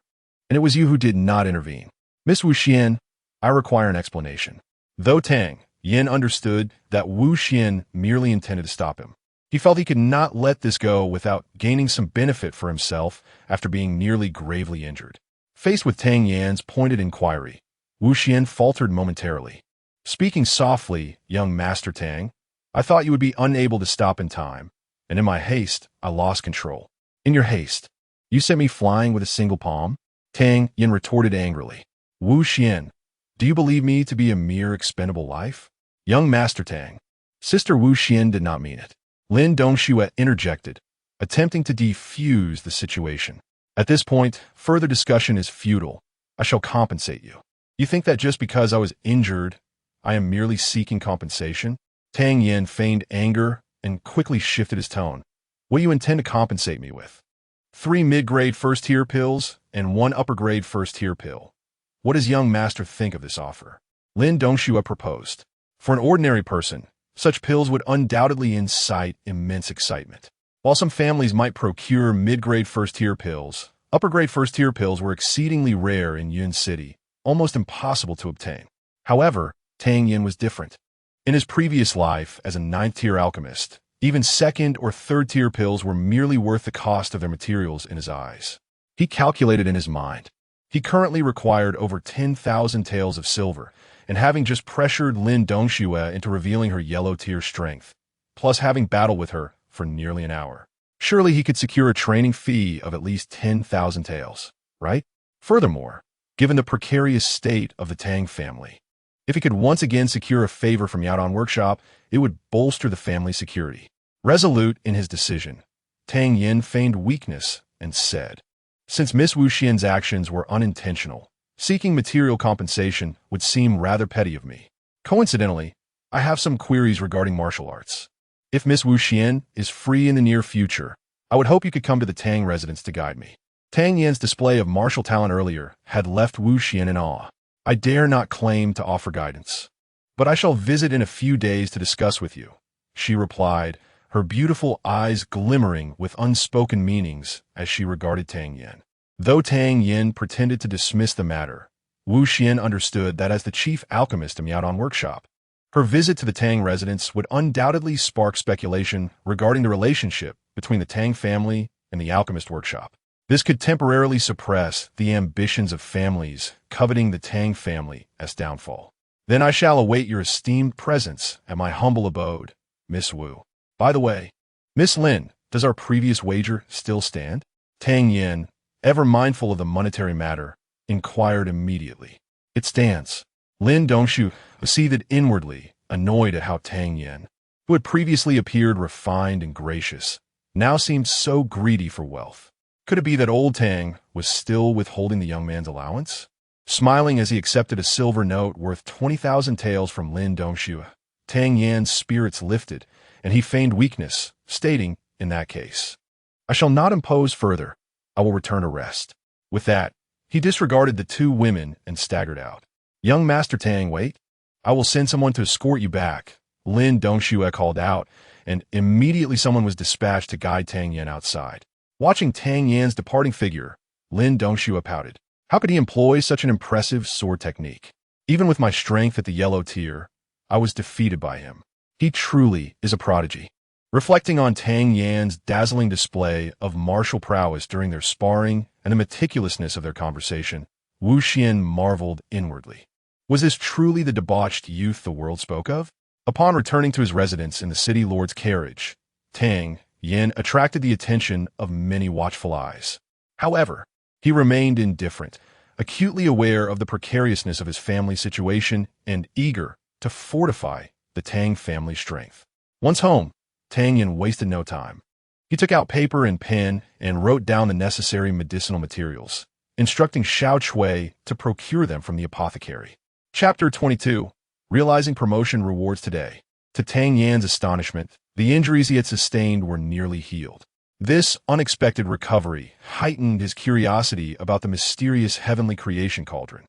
and it was you who did not intervene. Miss Wu Xian, I require an explanation. Though Tang Yin understood that Wu Xian merely intended to stop him, he felt he could not let this go without gaining some benefit for himself after being nearly gravely injured. Faced with Tang Yan's pointed inquiry, Wu Xian faltered momentarily. Speaking softly, young Master Tang, I thought you would be unable to stop in time, and in my haste, I lost control. In your haste, you sent me flying with a single palm? Tang Yin retorted angrily. Wu Xian, do you believe me to be a mere expendable life? Young Master Tang, Sister Wu Xian did not mean it. Lin Dongxue interjected, attempting to defuse the situation. At this point, further discussion is futile. I shall compensate you. You think that just because I was injured, I am merely seeking compensation? Tang Yin feigned anger and quickly shifted his tone. What do you intend to compensate me with? 3 mid-grade first-tier pills and 1 upper-grade first-tier pill. What does young master think of this offer? Lin Dongxue proposed. For an ordinary person, such pills would undoubtedly incite immense excitement. While some families might procure mid-grade first-tier pills, upper-grade first-tier pills were exceedingly rare in Yun City, almost impossible to obtain. However, Tang Yin was different. In his previous life as a 9th-tier alchemist, even 2nd or 3rd-tier pills were merely worth the cost of their materials in his eyes. He calculated in his mind. He currently required over 10,000 taels of silver, and having just pressured Lin Dongxue into revealing her yellow-tier strength, plus having battled with her for nearly an hour, surely he could secure a training fee of at least 10,000 taels, right? Furthermore, given the precarious state of the Tang family, if he could once again secure a favor from Yaodong Workshop, it would bolster the family's security. Resolute in his decision, Tang Yin feigned weakness and said, Since Miss Wu Xian's actions were unintentional, seeking material compensation would seem rather petty of me. Coincidentally, I have some queries regarding martial arts. If Miss Wu Xian is free in the near future, I would hope you could come to the Tang residence to guide me. Tang Yan's display of martial talent earlier had left Wu Xian in awe. I dare not claim to offer guidance, but I shall visit in a few days to discuss with you, she replied, her beautiful eyes glimmering with unspoken meanings as she regarded Tang Yin. Though Tang Yin pretended to dismiss the matter, Wu Xian understood that as the chief alchemist in Yaodong Workshop, her visit to the Tang residence would undoubtedly spark speculation regarding the relationship between the Tang family and the alchemist workshop. This could temporarily suppress the ambitions of families coveting the Tang family as downfall. Then I shall await your esteemed presence at my humble abode, Miss Wu. By the way, Miss Lin, does our previous wager still stand? Tang Yin, ever mindful of the monetary matter, inquired immediately. It stands. Lin Dongxue seethed inwardly, annoyed at how Tang Yin, who had previously appeared refined and gracious, now seemed so greedy for wealth. Could it be that old Tang was still withholding the young man's allowance? Smiling as he accepted a silver note worth 20,000 taels from Lin Dongxue, Tang Yan's spirits lifted, and he feigned weakness, stating, in that case, "I shall not impose further. I will return to rest." With that, he disregarded the two women and staggered out. "Young Master Tang, wait. I will send someone to escort you back," Lin Dongxue called out, and immediately someone was dispatched to guide Tang Yan outside. Watching Tang Yan's departing figure, Lin Dongxue pouted. How could he employ such an impressive sword technique? Even with my strength at the yellow tier, I was defeated by him. He truly is a prodigy. Reflecting on Tang Yan's dazzling display of martial prowess during their sparring and the meticulousness of their conversation, Wu Xian marveled inwardly. Was this truly the debauched youth the world spoke of? Upon returning to his residence in the city lord's carriage, Tang Yan attracted the attention of many watchful eyes. However, he remained indifferent, acutely aware of the precariousness of his family situation and eager to fortify the Tang family's strength. Once home, Tang Yan wasted no time. He took out paper and pen and wrote down the necessary medicinal materials, instructing Xiao Chui to procure them from the apothecary. Chapter 22. Realizing promotion rewards today. To Tang Yan's astonishment, the injuries he had sustained were nearly healed. This unexpected recovery heightened his curiosity about the mysterious heavenly creation cauldron.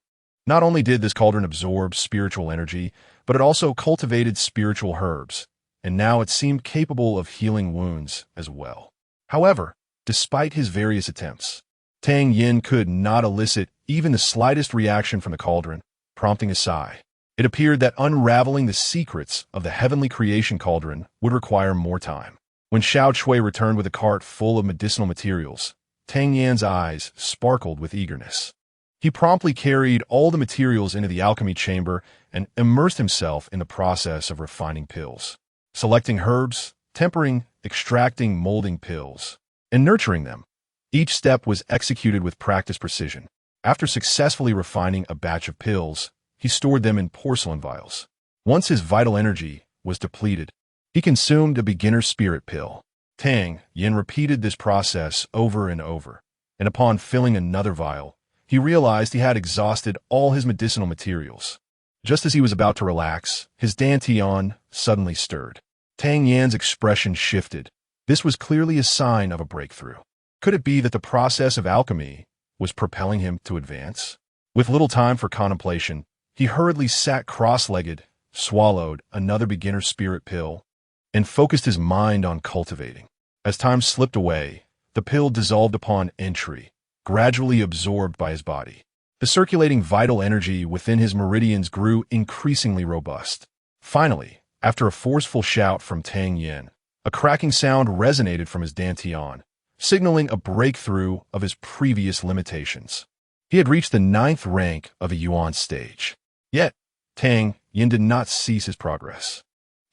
Not only did this cauldron absorb spiritual energy, but it also cultivated spiritual herbs, and now it seemed capable of healing wounds as well. However, despite his various attempts, Tang Yan could not elicit even the slightest reaction from the cauldron, prompting a sigh. It appeared that unraveling the secrets of the heavenly creation cauldron would require more time. When Xiao Chui returned with a cart full of medicinal materials, Tang Yan's eyes sparkled with eagerness. He promptly carried all the materials into the alchemy chamber and immersed himself in the process of refining pills, selecting herbs, tempering, extracting, molding pills, and nurturing them. Each step was executed with practiced precision. After successfully refining a batch of pills, he stored them in porcelain vials. Once his vital energy was depleted, he consumed a beginner's spirit pill. Tang Yan repeated this process over and over, and upon filling another vial, he realized he had exhausted all his medicinal materials. Just as he was about to relax, his dantian suddenly stirred. Tang Yan's expression shifted. This was clearly a sign of a breakthrough. Could it be that the process of alchemy was propelling him to advance? With little time for contemplation, he hurriedly sat cross-legged, swallowed another beginner's spirit pill, and focused his mind on cultivating. As time slipped away, the pill dissolved upon entry, gradually absorbed by his body. The circulating vital energy within his meridians grew increasingly robust. Finally, after a forceful shout from Tang Yan, a cracking sound resonated from his dantian, signaling a breakthrough of his previous limitations. He had reached the 9th rank of a yuan stage. Yet, Tang Yan did not cease his progress.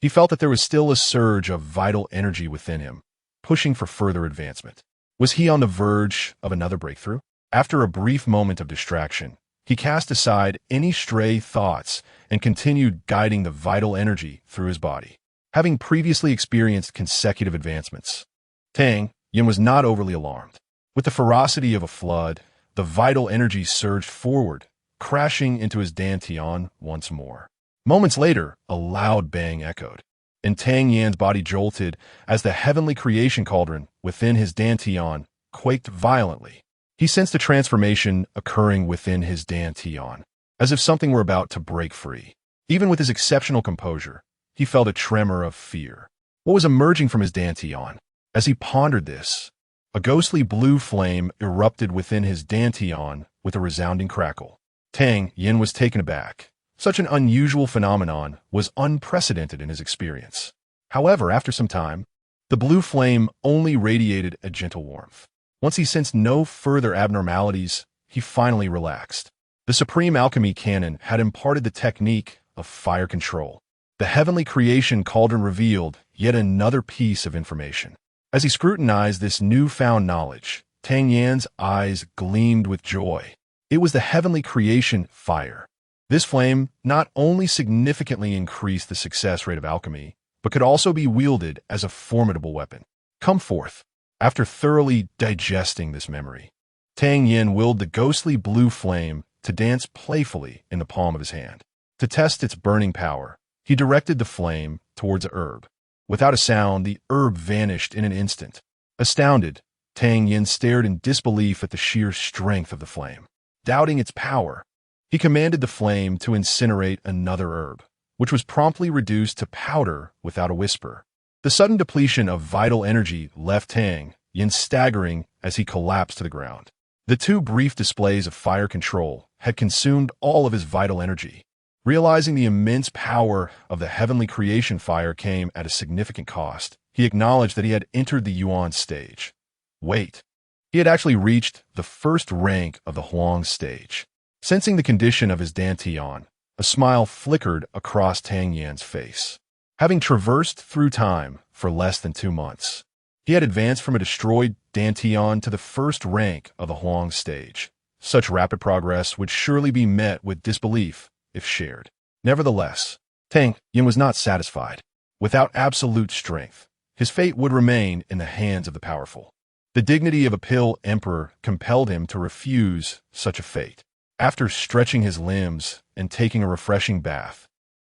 He felt that there was still a surge of vital energy within him, pushing for further advancement. Was he on the verge of another breakthrough? After a brief moment of distraction, he cast aside any stray thoughts and continued guiding the vital energy through his body. Having previously experienced consecutive advancements, Tang Yan was not overly alarmed. With the ferocity of a flood, the vital energy surged forward, crashing into his dantian once more. Moments later, a loud bang echoed, and Tang Yan's body jolted as the heavenly creation cauldron within his dantian quaked violently. He sensed a transformation occurring within his dantian, as if something were about to break free. Even with his exceptional composure, he felt a tremor of fear. What was emerging from his dantian? As he pondered this, a ghostly blue flame erupted within his dantian with a resounding crackle. Tang Yan was taken aback. Such an unusual phenomenon was unprecedented in his experience. However, after some time, the blue flame only radiated a gentle warmth. Once he sensed no further abnormalities, he finally relaxed. The Supreme Alchemy Canon had imparted the technique of fire control. The heavenly creation cauldron revealed yet another piece of information. As he scrutinized this newfound knowledge, Tang Yan's eyes gleamed with joy. It was the heavenly creation fire. This flame not only significantly increased the success rate of alchemy, but could also be wielded as a formidable weapon. Come forth. After thoroughly digesting this memory, Tang Yan willed the ghostly blue flame to dance playfully in the palm of his hand. To test its burning power, he directed the flame towards a herb. Without a sound, the herb vanished in an instant. Astounded, Tang Yin stared in disbelief at the sheer strength of the flame. Doubting its power, he commanded the flame to incinerate another herb, which was promptly reduced to powder without a whisper. The sudden depletion of vital energy left Tang Yin staggering as he collapsed to the ground. The two brief displays of fire control had consumed all of his vital energy. Realizing the immense power of the heavenly creation fire came at a significant cost, he acknowledged that he had entered the Yuan stage. Wait. He had actually reached the first rank of the Huang stage. Sensing the condition of his Dantian, a smile flickered across Tang Yin's face. Having traversed through time for less than 2 months, he had advanced from a destroyed Dantian to the first rank of the Huang stage. Such rapid progress would surely be met with disbelief if shared. Nevertheless, Tang Yin was not satisfied. Without absolute strength, his fate would remain in the hands of the powerful. The dignity of a pill emperor compelled him to refuse such a fate. After stretching his limbs and taking a refreshing bath,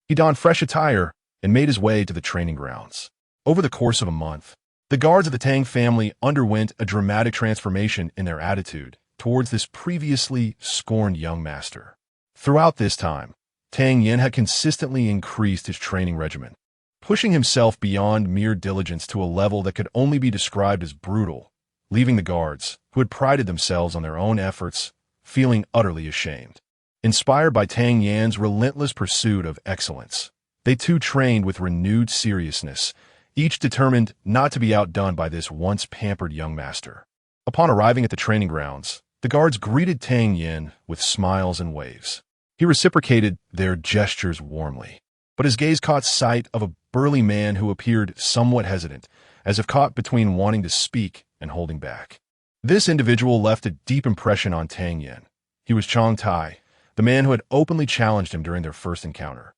he donned fresh attire and made his way to the training grounds. Over the course of a month, the guards of the Tang family underwent a dramatic transformation in their attitude towards this previously scorned young master. Throughout this time, Tang Yin had consistently increased his training regimen, pushing himself beyond mere diligence to a level that could only be described as brutal, leaving the guards, who had prided themselves on their own efforts, feeling utterly ashamed. Inspired by Tang Yan's relentless pursuit of excellence, they too trained with renewed seriousness, each determined not to be outdone by this once pampered young master. Upon arriving at the training grounds, the guards greeted Tang Yin with smiles and waves. He reciprocated their gestures warmly, but his gaze caught sight of a burly man who appeared somewhat hesitant, as if caught between wanting to speak and holding back. This individual left a deep impression on Tang Yin. He was Chong Tai, the man who had openly challenged him during their first encounter.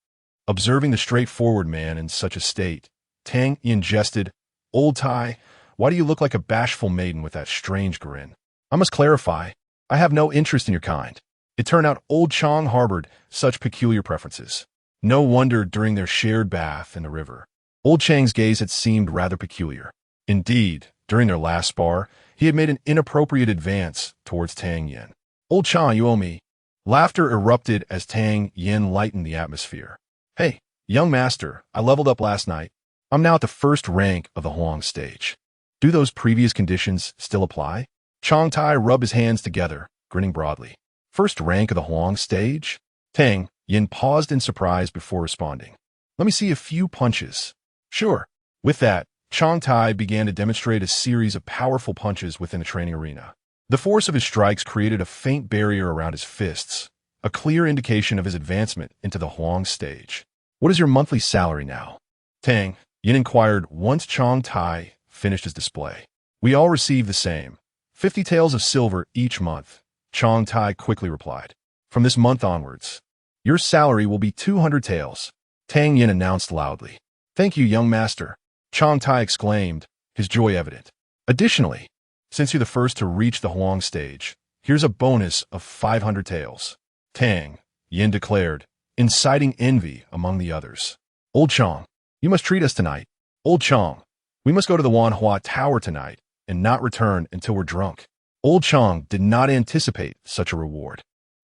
Observing the straightforward man in such a state, Tang Yin jested, "Old Tai, why do you look like a bashful maiden with that strange grin? I must clarify, I have no interest in your kind." It turned out old Chong harbored such peculiar preferences. No wonder during their shared bath in the river, old Chang's gaze had seemed rather peculiar. Indeed, during their last spar, he had made an inappropriate advance towards Tang Yin. "Old Chong, you owe me." Laughter erupted as Tang Yin lightened the atmosphere. "Hey, young master, I leveled up last night. I'm now at the first rank of the Huang stage. Do those previous conditions still apply?" Chong Tai rubbed his hands together, grinning broadly. "First rank of the Huang stage?" Tang Yin paused in surprise before responding. "Let me see a few punches." "Sure." With that, Chong Tai began to demonstrate a series of powerful punches within the training arena. The force of his strikes created a faint barrier around his fists, a clear indication of his advancement into the Huang stage. "What is your monthly salary now?" Tang Yin inquired once Chong Tai finished his display. "We all receive the same, 50 taels of silver each month," Chong Tai quickly replied. "From this month onwards, your salary will be 200 taels," Tang Yin announced loudly. "Thank you, young master," Chong Tai exclaimed, his joy evident. "Additionally, since you're the first to reach the Huang stage, here's a bonus of 500 taels," Tang Yin declared, inciting envy among the others. "Old Chong, you must treat us tonight. Old Chong, we must go to the Wanhua Tower tonight and not return until we're drunk." Old Chong did not anticipate such a reward.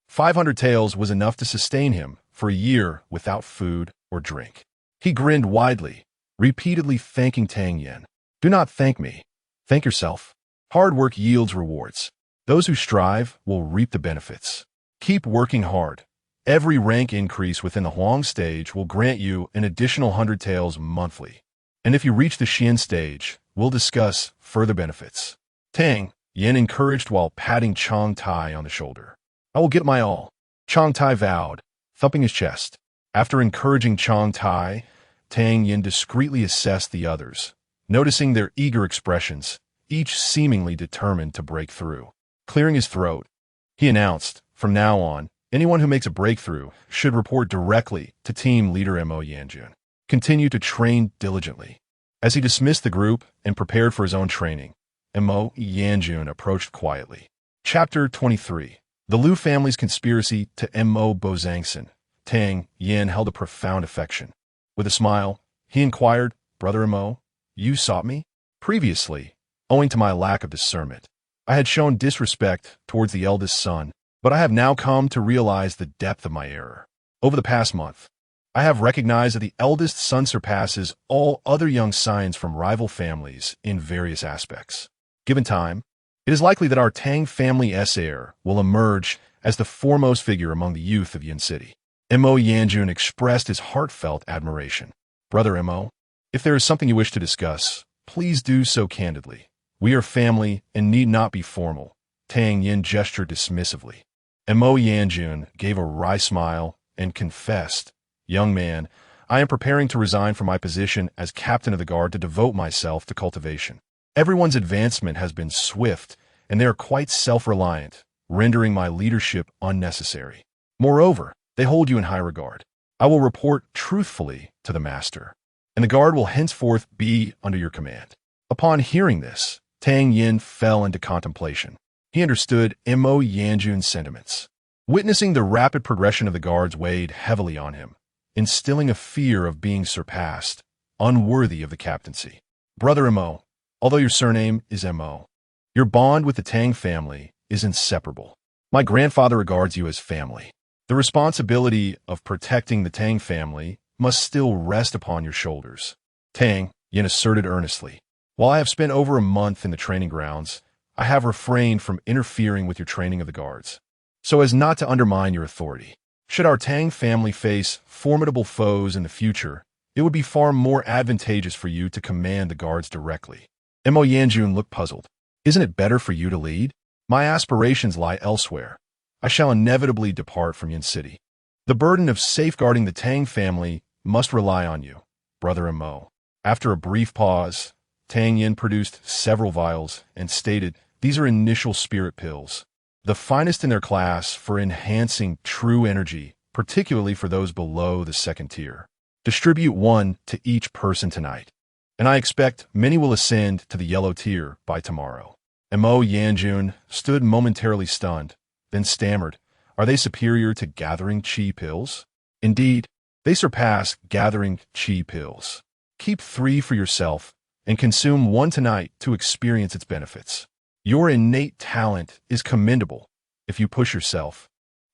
500 taels was enough to sustain him for a year without food or drink. He grinned widely, repeatedly thanking Tang Yin. "Do not thank me. Thank yourself. Hard work yields rewards. Those who strive will reap the benefits. Keep working hard. Every rank increase within the Huang stage will grant you an additional 100 taels monthly. And if you reach the Xian stage, we'll discuss further benefits." Tang Yin encouraged while patting Chong Tai on the shoulder. "I will get my all," Chong Tai vowed, thumping his chest. After encouraging Chong Tai, Tang Yin discreetly assessed the others, noticing their eager expressions, each seemingly determined to break through. Clearing his throat, he announced, "From now on, anyone who makes a breakthrough should report directly to team leader Mo Yanjun. Continue to train diligently." As he dismissed the group and prepared for his own training, Mo Yanjun approached quietly. Chapter 23. The Liu family's conspiracy to Mo Bozangson, Tang Yin held a profound affection. With a smile, he inquired, "Brother Mo, you sought me?" Previously, owing to my lack of discernment, I had shown disrespect towards the eldest son, but I have now come to realize the depth of my error. Over the past month, I have recognized that the eldest son surpasses all other young scions from rival families in various aspects. Given time, it is likely that our Tang family's heir will emerge as the foremost figure among the youth of Yin City. Mo Yanjun expressed his heartfelt admiration. "Brother Mo, if there is something you wish to discuss, please do so candidly. We are family and need not be formal." Tang Yin gestured dismissively. Mo Yanjun gave a wry smile and confessed, "Young man, I am preparing to resign from my position as captain of the guard to devote myself to cultivation. Everyone's advancement has been swift, and they are quite self-reliant, rendering my leadership unnecessary. Moreover, they hold you in high regard. I will report truthfully to the master, and the guard will henceforth be under your command." Upon hearing this, Tang Yin fell into contemplation. He understood Mo Yanjun's sentiments. Witnessing the rapid progression of the guards weighed heavily on him, instilling a fear of being surpassed, unworthy of the captaincy. "Brother Mo, although your surname is Mo, your bond with the Tang family is inseparable. My grandfather regards you as family. The responsibility of protecting the Tang family must still rest upon your shoulders." Tang Yin asserted earnestly, "While I have spent over a month in the training grounds, I have refrained from interfering with your training of the guards, so as not to undermine your authority. Should our Tang family face formidable foes in the future, it would be far more advantageous for you to command the guards directly." Mo Yanjun looked puzzled. "Isn't it better for you to lead? My aspirations lie elsewhere. I shall inevitably depart from Yin City. The burden of safeguarding the Tang family must rely on you, Brother Mo." After a brief pause, Tang Yin produced several vials and stated, "These are initial spirit pills, the finest in their class for enhancing true energy, particularly for those below the second tier. Distribute one to each person tonight, and I expect many will ascend to the yellow tier by tomorrow." Mo Yanjun stood momentarily stunned, then stammered, "Are they superior to gathering qi pills?" "Indeed, they surpass gathering qi pills. Keep 3 for yourself and consume one tonight to experience its benefits. Your innate talent is commendable if you push yourself.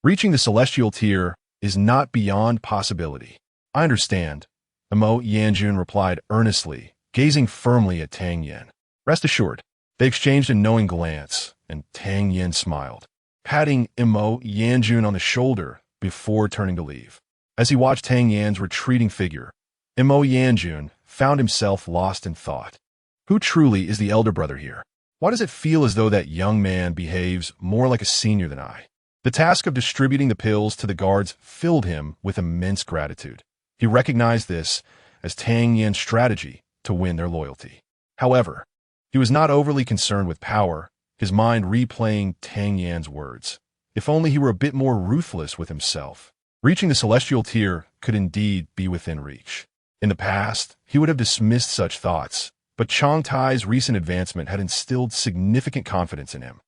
Reaching the celestial tier is not beyond possibility." "I understand," Mo Yanjun replied earnestly, gazing firmly at Tang Yin. "Rest assured." They exchanged a knowing glance, and Tang Yin smiled, patting Mo Yanjun on the shoulder before turning to leave. As he watched Tang Yin's retreating figure, Mo Yanjun found himself lost in thought. Who truly is the elder brother here? Why does it feel as though that young man behaves more like a senior than I? The task of distributing the pills to the guards filled him with immense gratitude. He recognized this as Tang Yin's strategy to win their loyalty. However, he was not overly concerned with power, his mind replaying Tang Yin's words. If only he were a bit more ruthless with himself. Reaching the celestial tier could indeed be within reach. In the past, he would have dismissed such thoughts, but Chang Tai's recent advancement had instilled significant confidence in him.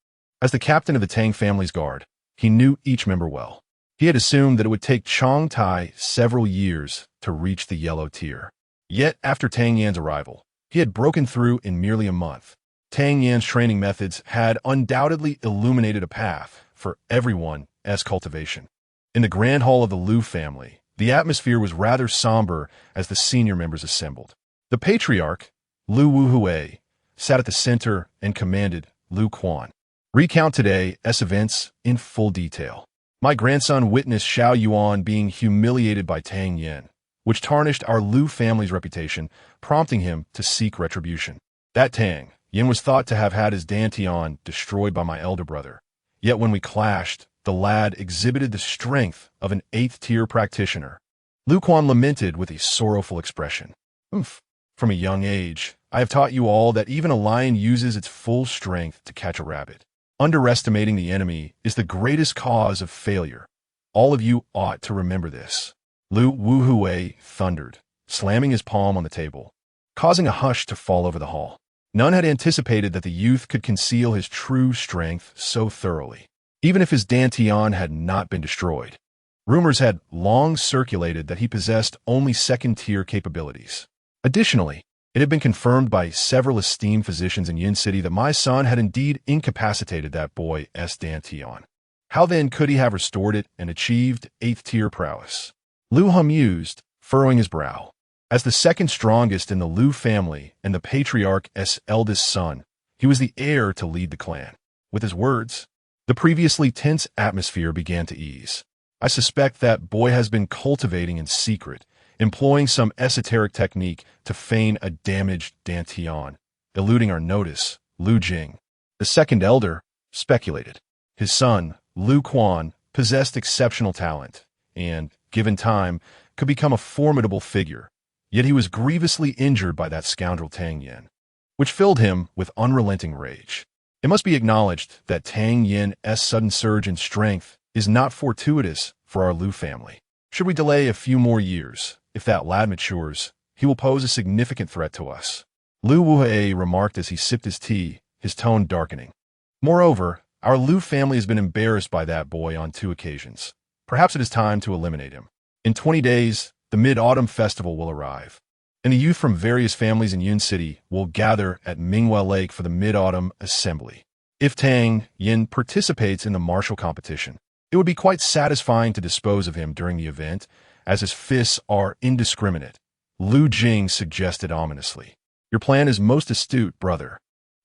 As the captain of the Tang family's guard, he knew each member well. He had assumed that it would take Chang Tai several years to reach the yellow tier. Yet, after Tang Yan's arrival, he had broken through in merely a month. Tang Yan's training methods had undoubtedly illuminated a path for everyone's cultivation. In the grand hall of the Liu family, the atmosphere was rather somber as the senior members assembled. The patriarch, Liu Wuhui, sat at the center and commanded Liu Quan. "Recount today's events in full detail." My grandson witnessed Xiao Yuan being humiliated by Tang Yin, which tarnished our Liu family's reputation, prompting him to seek retribution. That Tang Yin was thought to have had his dantian destroyed by my elder brother. Yet when we clashed, the lad exhibited the strength of an 8th-tier practitioner. Liu Quan lamented with a sorrowful expression. From a young age, I have taught you all that even a lion uses its full strength to catch a rabbit. Underestimating the enemy is the greatest cause of failure. All of you ought to remember this." Liu Wuhui thundered, slamming his palm on the table, causing a hush to fall over the hall. None had anticipated that the youth could conceal his true strength so thoroughly. even if his Dantian had not been destroyed. Rumors had long circulated that he possessed only second-tier capabilities. Additionally, it had been confirmed by several esteemed physicians in Yin City that my son had indeed incapacitated that boy's Dantian. How then could he have restored it and achieved 8th-tier prowess? Lu He mused, furrowing his brow. As the second strongest in the Lu family and the patriarch's eldest son, he was the heir to lead the clan. With his words, the previously tense atmosphere began to ease. I suspect that boy has been cultivating in secret, employing some esoteric technique to feign a damaged Dantian, eluding our notice, Lu Jing, the second elder, speculated. His son, Lu Quan, possessed exceptional talent, and, given time, could become a formidable figure. Yet he was grievously injured by that scoundrel Tang Yin, which filled him with unrelenting rage. It must be acknowledged that Tang Yin's sudden surge in strength is not fortuitous for our Lu family. Should we delay a few more years, if that lad matures, he will pose a significant threat to us. Lu Wuhe remarked as he sipped his tea, his tone darkening. Moreover, our Lu family has been embarrassed by that boy on 2 occasions. Perhaps it is time to eliminate him. In 20 days, the Mid-Autumn Festival will arrive, and the youth from various families in Yun City will gather at Minghua Lake for the Mid-Autumn Assembly. If Tang Yin participates in the martial competition, it would be quite satisfying to dispose of him during the event, as his fists are indiscriminate. Lu Jing suggested ominously. Your plan is most astute, brother.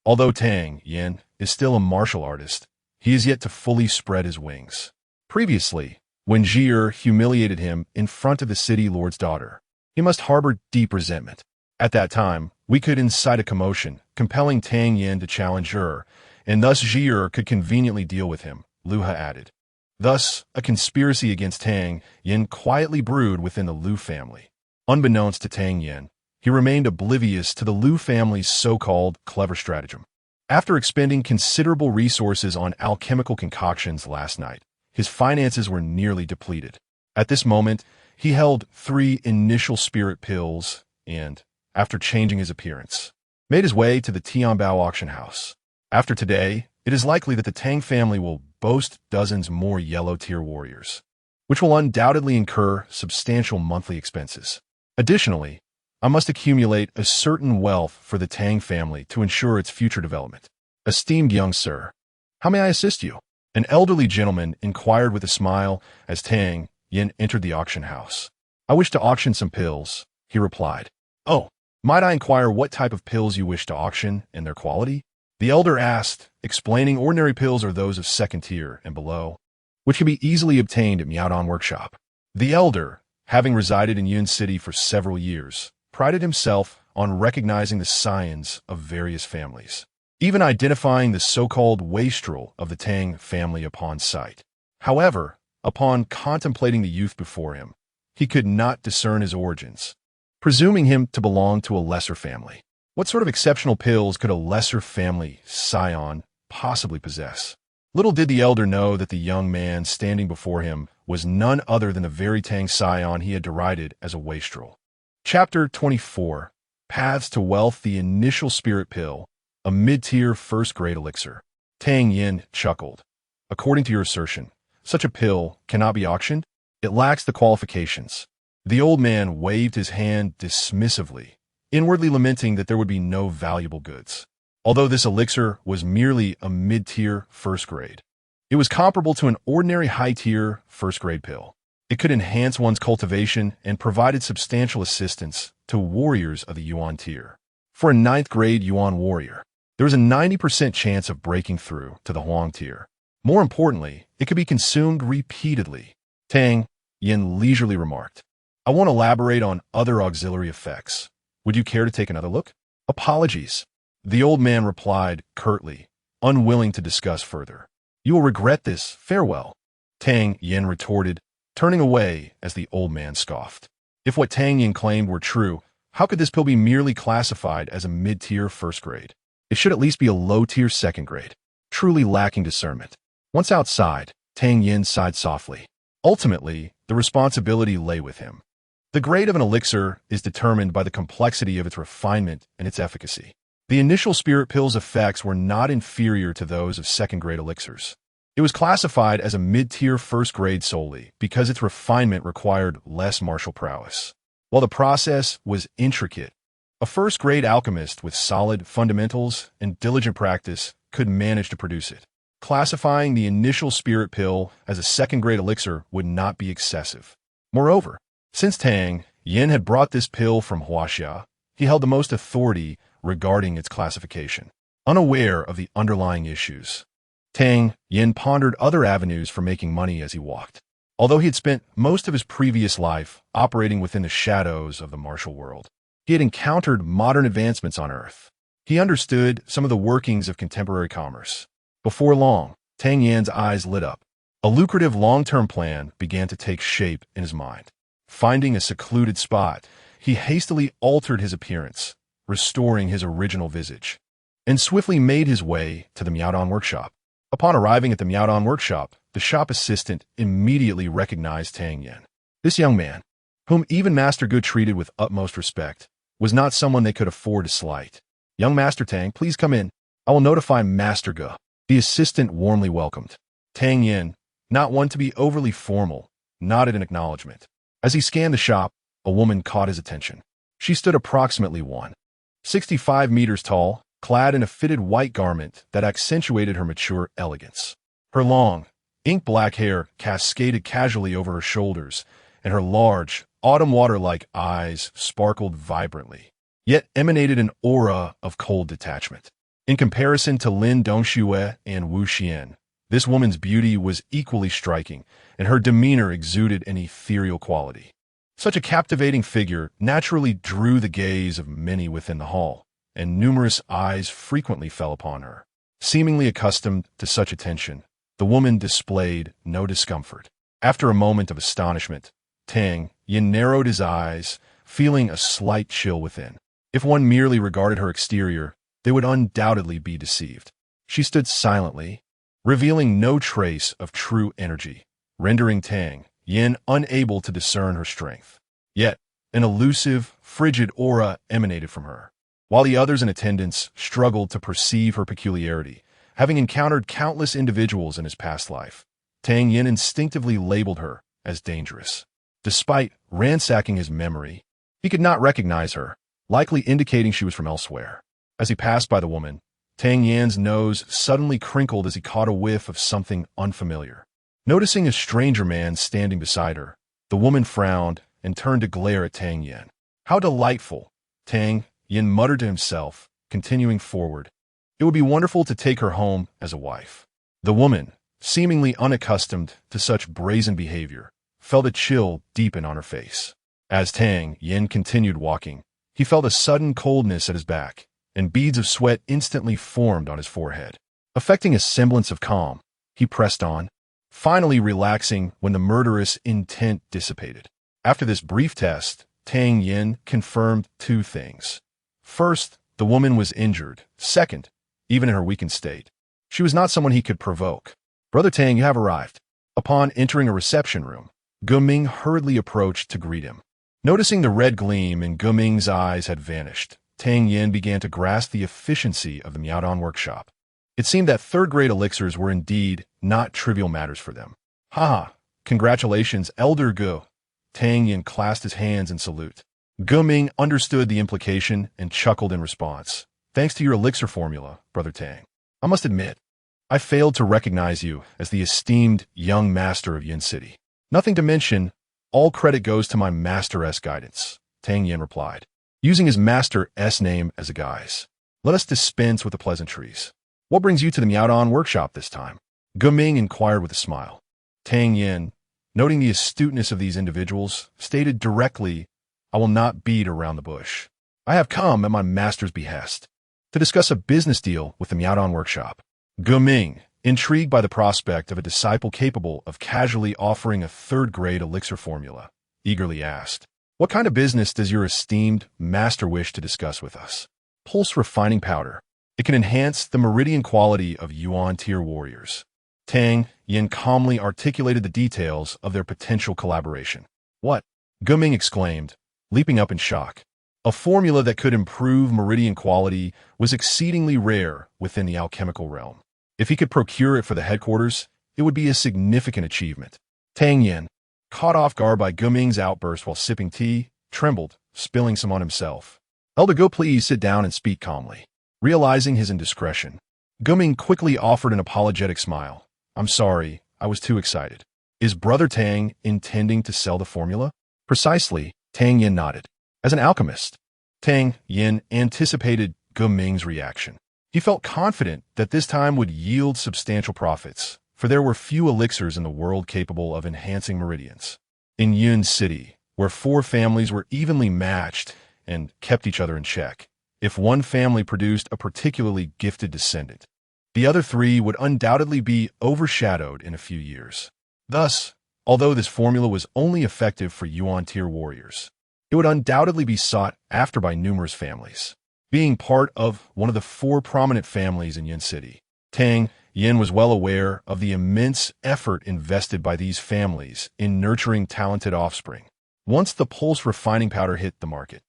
Although Tang Yin is still a martial artist, he is yet to fully spread his wings. Previously, when Zhi humiliated him in front of the city lord's daughter, he must harbor deep resentment. At that time, we could incite a commotion, compelling Tang Yin to challenge Zhi, and thus Zhi could conveniently deal with him, Lu He added. Thus, a conspiracy against Tang Yin quietly brewed within the Lu family. Unbeknownst to Tang Yin, he remained oblivious to the Lu family's so-called clever stratagem. After expending considerable resources on alchemical concoctions last night, his finances were nearly depleted. At this moment, he held 3 initial spirit pills and, after changing his appearance, made his way to the Tianbao auction house. After today, it is likely that the Tang family will boast dozens more yellow-tier warriors, which will undoubtedly incur substantial monthly expenses. Additionally, I must accumulate a certain wealth for the Tang family to ensure its future development. Esteemed young sir, how may I assist you? An elderly gentleman inquired with a smile as Tang Yin entered the auction house. I wish to auction some pills, he replied. Oh, might I inquire what type of pills you wish to auction and their quality? The elder asked, explaining ordinary pills are those of second tier and below, which can be easily obtained at Miaodong Workshop. The elder, having resided in Yun City for several years, prided himself on recognizing the scions of various families, even identifying the so-called wastrel of the Tang family upon sight. However, upon contemplating the youth before him, he could not discern his origins, presuming him to belong to a lesser family. What sort of exceptional pills could a lesser family scion possibly possess? Little did the elder know that the young man standing before him was none other than the very Tang scion he had derided as a wastrel. Chapter 24, Paths to Wealth. The initial spirit pill, a mid-tier first-grade elixir. Tang Yin chuckled. According to your assertion, such a pill cannot be auctioned? It lacks the qualifications. The old man waved his hand dismissively, inwardly lamenting that there would be no valuable goods. Although this elixir was merely a mid-tier first-grade, it was comparable to an ordinary high-tier first-grade pill. It could enhance one's cultivation and provided substantial assistance to warriors of the Yuan tier. For a 9th-grade Yuan warrior, there was a 90% chance of breaking through to the Huang tier. More importantly, it could be consumed repeatedly. Tang Yin leisurely remarked, I won't elaborate on other auxiliary effects. Would you care to take another look? Apologies. The old man replied curtly, unwilling to discuss further. You will regret this. Farewell. Tang Yin retorted, turning away as the old man scoffed. If what Tang Yin claimed were true, how could this pill be merely classified as a mid-tier first grade? It should at least be a low-tier second grade, truly lacking discernment. Once outside, Tang Yin sighed softly. Ultimately, the responsibility lay with him. The grade of an elixir is determined by the complexity of its refinement and its efficacy. The initial spirit pill's effects were not inferior to those of second-grade elixirs. It was classified as a mid-tier first grade solely because its refinement required less martial prowess. While the process was intricate, a first-grade alchemist with solid fundamentals and diligent practice could manage to produce it. Classifying the initial spirit pill as a second-grade elixir would not be excessive. Moreover, since Tang Yin had brought this pill from Huaxia, he held the most authority regarding its classification. Unaware of the underlying issues, Tang Yin pondered other avenues for making money as he walked. Although he had spent most of his previous life operating within the shadows of the martial world, he had encountered modern advancements on Earth. He understood some of the workings of contemporary commerce. Before long, Tang Yan's eyes lit up. A lucrative long-term plan began to take shape in his mind. Finding a secluded spot, he hastily altered his appearance, restoring his original visage, and swiftly made his way to the Miaodong workshop. Upon arriving at the Miaodong workshop, the shop assistant immediately recognized Tang Yan. This young man, whom even Master Gu treated with utmost respect, was not someone they could afford to slight. "Young Master Tang, please come in. I will notify Master Gu." The assistant warmly welcomed. Tang Yan, not one to be overly formal, nodded in acknowledgement. As he scanned the shop, a woman caught his attention. She stood approximately 165 meters tall, clad in a fitted white garment that accentuated her mature elegance. Her long, ink-black hair cascaded casually over her shoulders, and her large, autumn water-like eyes sparkled vibrantly, yet emanated an aura of cold detachment. In comparison to Lin Dongxue and Wu Xian, this woman's beauty was equally striking, and her demeanor exuded an ethereal quality. Such a captivating figure naturally drew the gaze of many within the hall, and numerous eyes frequently fell upon her. Seemingly accustomed to such attention, the woman displayed no discomfort. After a moment of astonishment, Tang Yin narrowed his eyes, feeling a slight chill within. If one merely regarded her exterior, they would undoubtedly be deceived. She stood silently, revealing no trace of true energy, rendering Tang Yin unable to discern her strength. Yet, an elusive, frigid aura emanated from her. While the others in attendance struggled to perceive her peculiarity, having encountered countless individuals in his past life, Tang Yin instinctively labeled her as dangerous. Despite ransacking his memory, he could not recognize her, likely indicating she was from elsewhere. As he passed by the woman, Tang Yan's nose suddenly crinkled as he caught a whiff of something unfamiliar. Noticing a stranger man standing beside her, the woman frowned and turned to glare at Tang Yan. "How delightful," Tang Yin muttered to himself, continuing forward. It would be wonderful to take her home as a wife. The woman, seemingly unaccustomed to such brazen behavior, felt a chill deepen on her face. As Tang Yin continued walking, he felt a sudden coldness at his back, and beads of sweat instantly formed on his forehead. Affecting a semblance of calm, he pressed on, finally relaxing when the murderous intent dissipated. After this brief test, Tang Yin confirmed two things. First, the woman was injured. Second, even in her weakened state, she was not someone he could provoke. "Brother Tang, you have arrived." Upon entering a reception room, Guming hurriedly approached to greet him. Noticing the red gleam in Guming's eyes had vanished, Tang Yin began to grasp the efficiency of the Miaodong workshop. It seemed that third-grade elixirs were indeed not trivial matters for them. "Ha! Congratulations, Elder Gu." Tang Yin clasped his hands in salute. Guming understood the implication and chuckled in response. "Thanks to your elixir formula, Brother Tang. I must admit, I failed to recognize you as the esteemed young master of Yin City." "Nothing to mention, all credit goes to my Master-S guidance," Tang Yin replied, using his Master-S name as a guise. "Let us dispense with the pleasantries. What brings you to the Miaodong workshop this time?" Guming inquired with a smile. Tang Yin, noting the astuteness of these individuals, stated directly, "I will not beat around the bush. I have come at my master's behest to discuss a business deal with the Miaodong workshop." Guming, intrigued by the prospect of a disciple capable of casually offering a third-grade elixir formula, eagerly asked, "What kind of business does your esteemed master wish to discuss with us?" "Pulse refining powder. It can enhance the meridian quality of Yuan-tier warriors." Tang Yin calmly articulated the details of their potential collaboration. "What?" Guming exclaimed, leaping up in shock. A formula that could improve meridian quality was exceedingly rare within the alchemical realm. If he could procure it for the headquarters, it would be a significant achievement. Tang Yin, caught off guard by Guming's outburst while sipping tea, trembled, spilling some on himself. Elder Go, please sit down and speak calmly. Realizing his indiscretion, Guming quickly offered an apologetic smile. I'm sorry, I was too excited. Is Brother Tang intending to sell the formula? Precisely, Tang Yin nodded. As an alchemist, Tang Yin anticipated Guming's reaction. He felt confident that this time would yield substantial profits, for there were few elixirs in the world capable of enhancing meridians. In Yun City, where 4 families were evenly matched and kept each other in check, if one family produced a particularly gifted descendant, the other 3 would undoubtedly be overshadowed in a few years. Thus, although this formula was only effective for Yuan tier warriors, it would undoubtedly be sought after by numerous families. Being part of one of the 4 prominent families in Yin City, Tang Yin was well aware of the immense effort invested by these families in nurturing talented offspring. Once the pulse refining powder hit the market,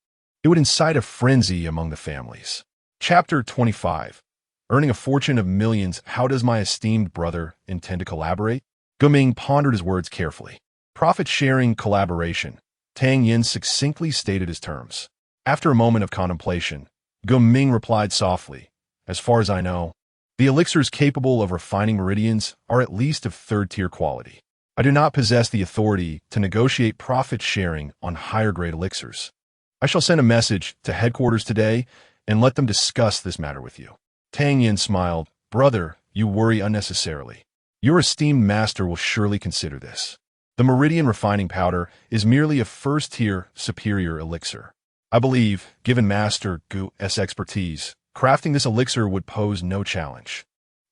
it would incite a frenzy among the families. Chapter 25. Earning a fortune of millions, how does my esteemed brother intend to collaborate? Guming pondered his words carefully. Profit-sharing collaboration, Tang Yin succinctly stated his terms. After a moment of contemplation, Guming replied softly, as far as I know, the elixirs capable of refining meridians are at least of 3rd-tier quality. I do not possess the authority to negotiate profit-sharing on higher-grade elixirs. I shall send a message to headquarters today and let them discuss this matter with you. Tang Yin smiled. Brother, you worry unnecessarily. Your esteemed master will surely consider this. The meridian refining powder is merely a 1st-tier superior elixir. I believe, given Master Gu's expertise, crafting this elixir would pose no challenge,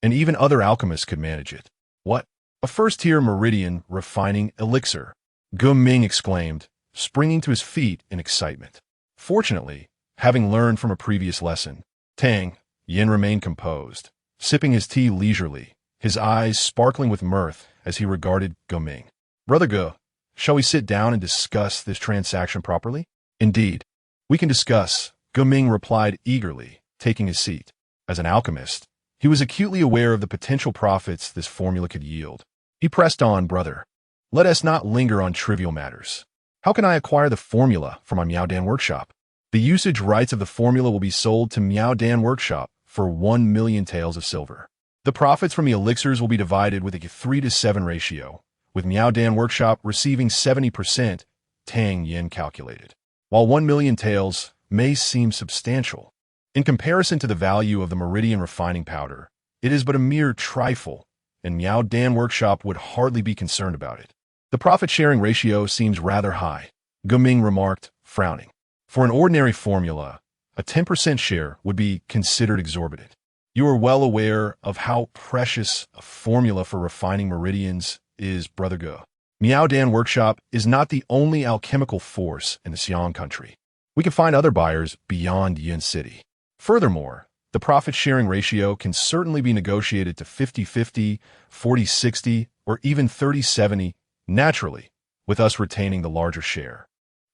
and even other alchemists could manage it. What? A 1st-tier meridian refining elixir? Guming exclaimed, springing to his feet in excitement. Fortunately, having learned from a previous lesson, Tang Yin remained composed, sipping his tea leisurely, his eyes sparkling with mirth as he regarded Guming. Brother Gu, shall we sit down and discuss this transaction properly? Indeed. We can discuss, Guming replied eagerly, taking his seat. As an alchemist, he was acutely aware of the potential profits this formula could yield. He pressed on, brother. Let us not linger on trivial matters. How can I acquire the formula for my Miaodan workshop? The usage rights of the formula will be sold to Miaodan workshop for 1 million taels of silver. The profits from the elixirs will be divided with a 3-to-7 ratio, with Miaodan workshop receiving 70%, Tang Yin calculated. While 1 million taels may seem substantial, in comparison to the value of the meridian refining powder, it is but a mere trifle, and Miaodan workshop would hardly be concerned about it. The profit-sharing ratio seems rather high, Guming remarked, frowning. For an ordinary formula, a 10% share would be considered exorbitant. You are well aware of how precious a formula for refining meridians is, Brother Gu. Miaodan Workshop is not the only alchemical force in the Xiang country. We can find other buyers beyond Yin City. Furthermore, the profit-sharing ratio can certainly be negotiated to 50-50, 40-60, or even 30-70, naturally, with us retaining the larger share.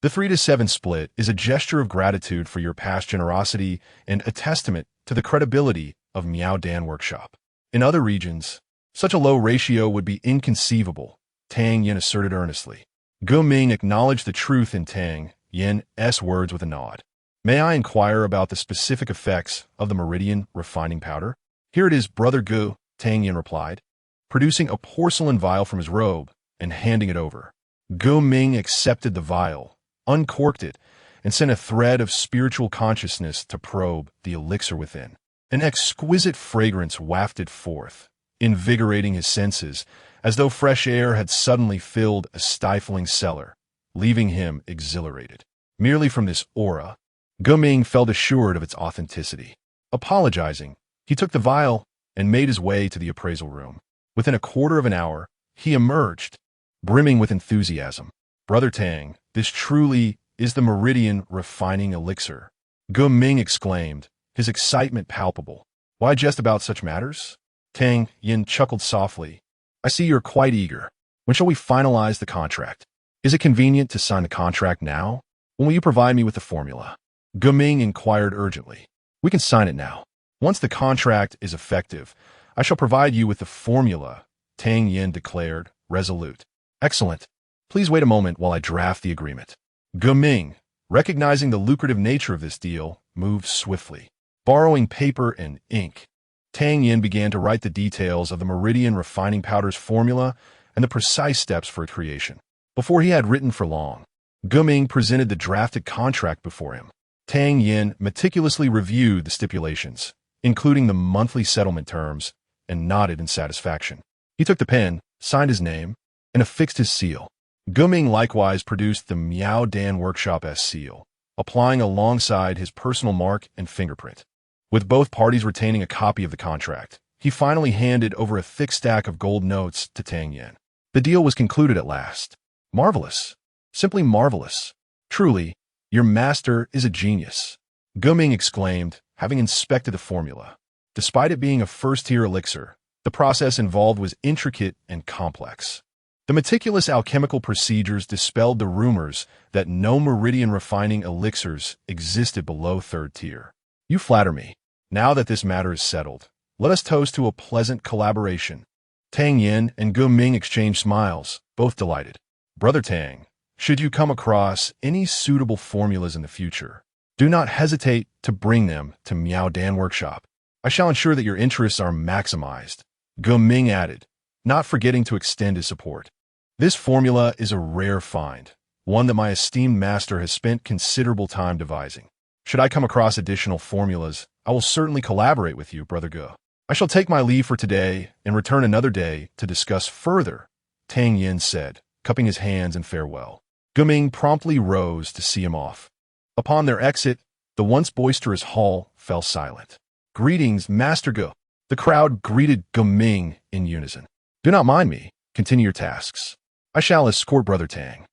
The 3-to-7 split is a gesture of gratitude for your past generosity and a testament to the credibility of Miaodan Workshop. In other regions, such a low ratio would be inconceivable, Tang Yin asserted earnestly. Guming acknowledged the truth in Tang Yin's words with a nod. May I inquire about the specific effects of the meridian refining powder? Here it is, Brother Gu, Tang Yin replied, producing a porcelain vial from his robe and handing it over. Guming accepted the vial, uncorked it, and sent a thread of spiritual consciousness to probe the elixir within. An exquisite fragrance wafted forth, invigorating his senses, as though fresh air had suddenly filled a stifling cellar, leaving him exhilarated. Merely from this aura, Guming felt assured of its authenticity. Apologizing, he took the vial and made his way to the appraisal room. Within a quarter of an hour, he emerged, brimming with enthusiasm. Brother Tang, this truly is the meridian refining elixir, Guming exclaimed, his excitement palpable. Why jest about such matters? Tang Yin chuckled softly. I see you're quite eager. When shall we finalize the contract? Is it convenient to sign the contract now? When will you provide me with the formula? Guming inquired urgently. We can sign it now. Once the contract is effective, I shall provide you with the formula, Tang Yin declared, resolute. Excellent. Please wait a moment while I draft the agreement. Ming, recognizing the lucrative nature of this deal, moved swiftly. Borrowing paper and ink, Tang Yin began to write the details of the meridian refining powder's formula and the precise steps for its creation. Before he had written for long, Ming presented the drafted contract before him. Tang Yin meticulously reviewed the stipulations, including the monthly settlement terms, and nodded in satisfaction. He took the pen, signed his name, and affixed his seal. Ming likewise produced the Miao Dan Workshop-S seal, applying alongside his personal mark and fingerprint. With both parties retaining a copy of the contract, he finally handed over a thick stack of gold notes to Tang Yin. The deal was concluded at last. Marvelous. Simply marvelous. Truly, your master is a genius, Ming exclaimed, having inspected the formula. Despite it being a first-tier elixir, the process involved was intricate and complex. The meticulous alchemical procedures dispelled the rumors that no meridian refining elixirs existed below third tier. You flatter me. Now that this matter is settled, let us toast to a pleasant collaboration. Tang Yin and Ming exchanged smiles, both delighted. Brother Tang, should you come across any suitable formulas in the future, do not hesitate to bring them to Miao Dan Workshop. I shall ensure that your interests are maximized, Ming added, not forgetting to extend his support. This formula is a rare find, one that my esteemed master has spent considerable time devising. Should I come across additional formulas, I will certainly collaborate with you, Brother Ge. I shall take my leave for today and return another day to discuss further, Tang Yin said, cupping his hands in farewell. Ming promptly rose to see him off. Upon their exit, the once boisterous hall fell silent. Greetings, Master Ge. The crowd greeted Ming in unison. Do not mind me. Continue your tasks. I shall escort Brother Tang.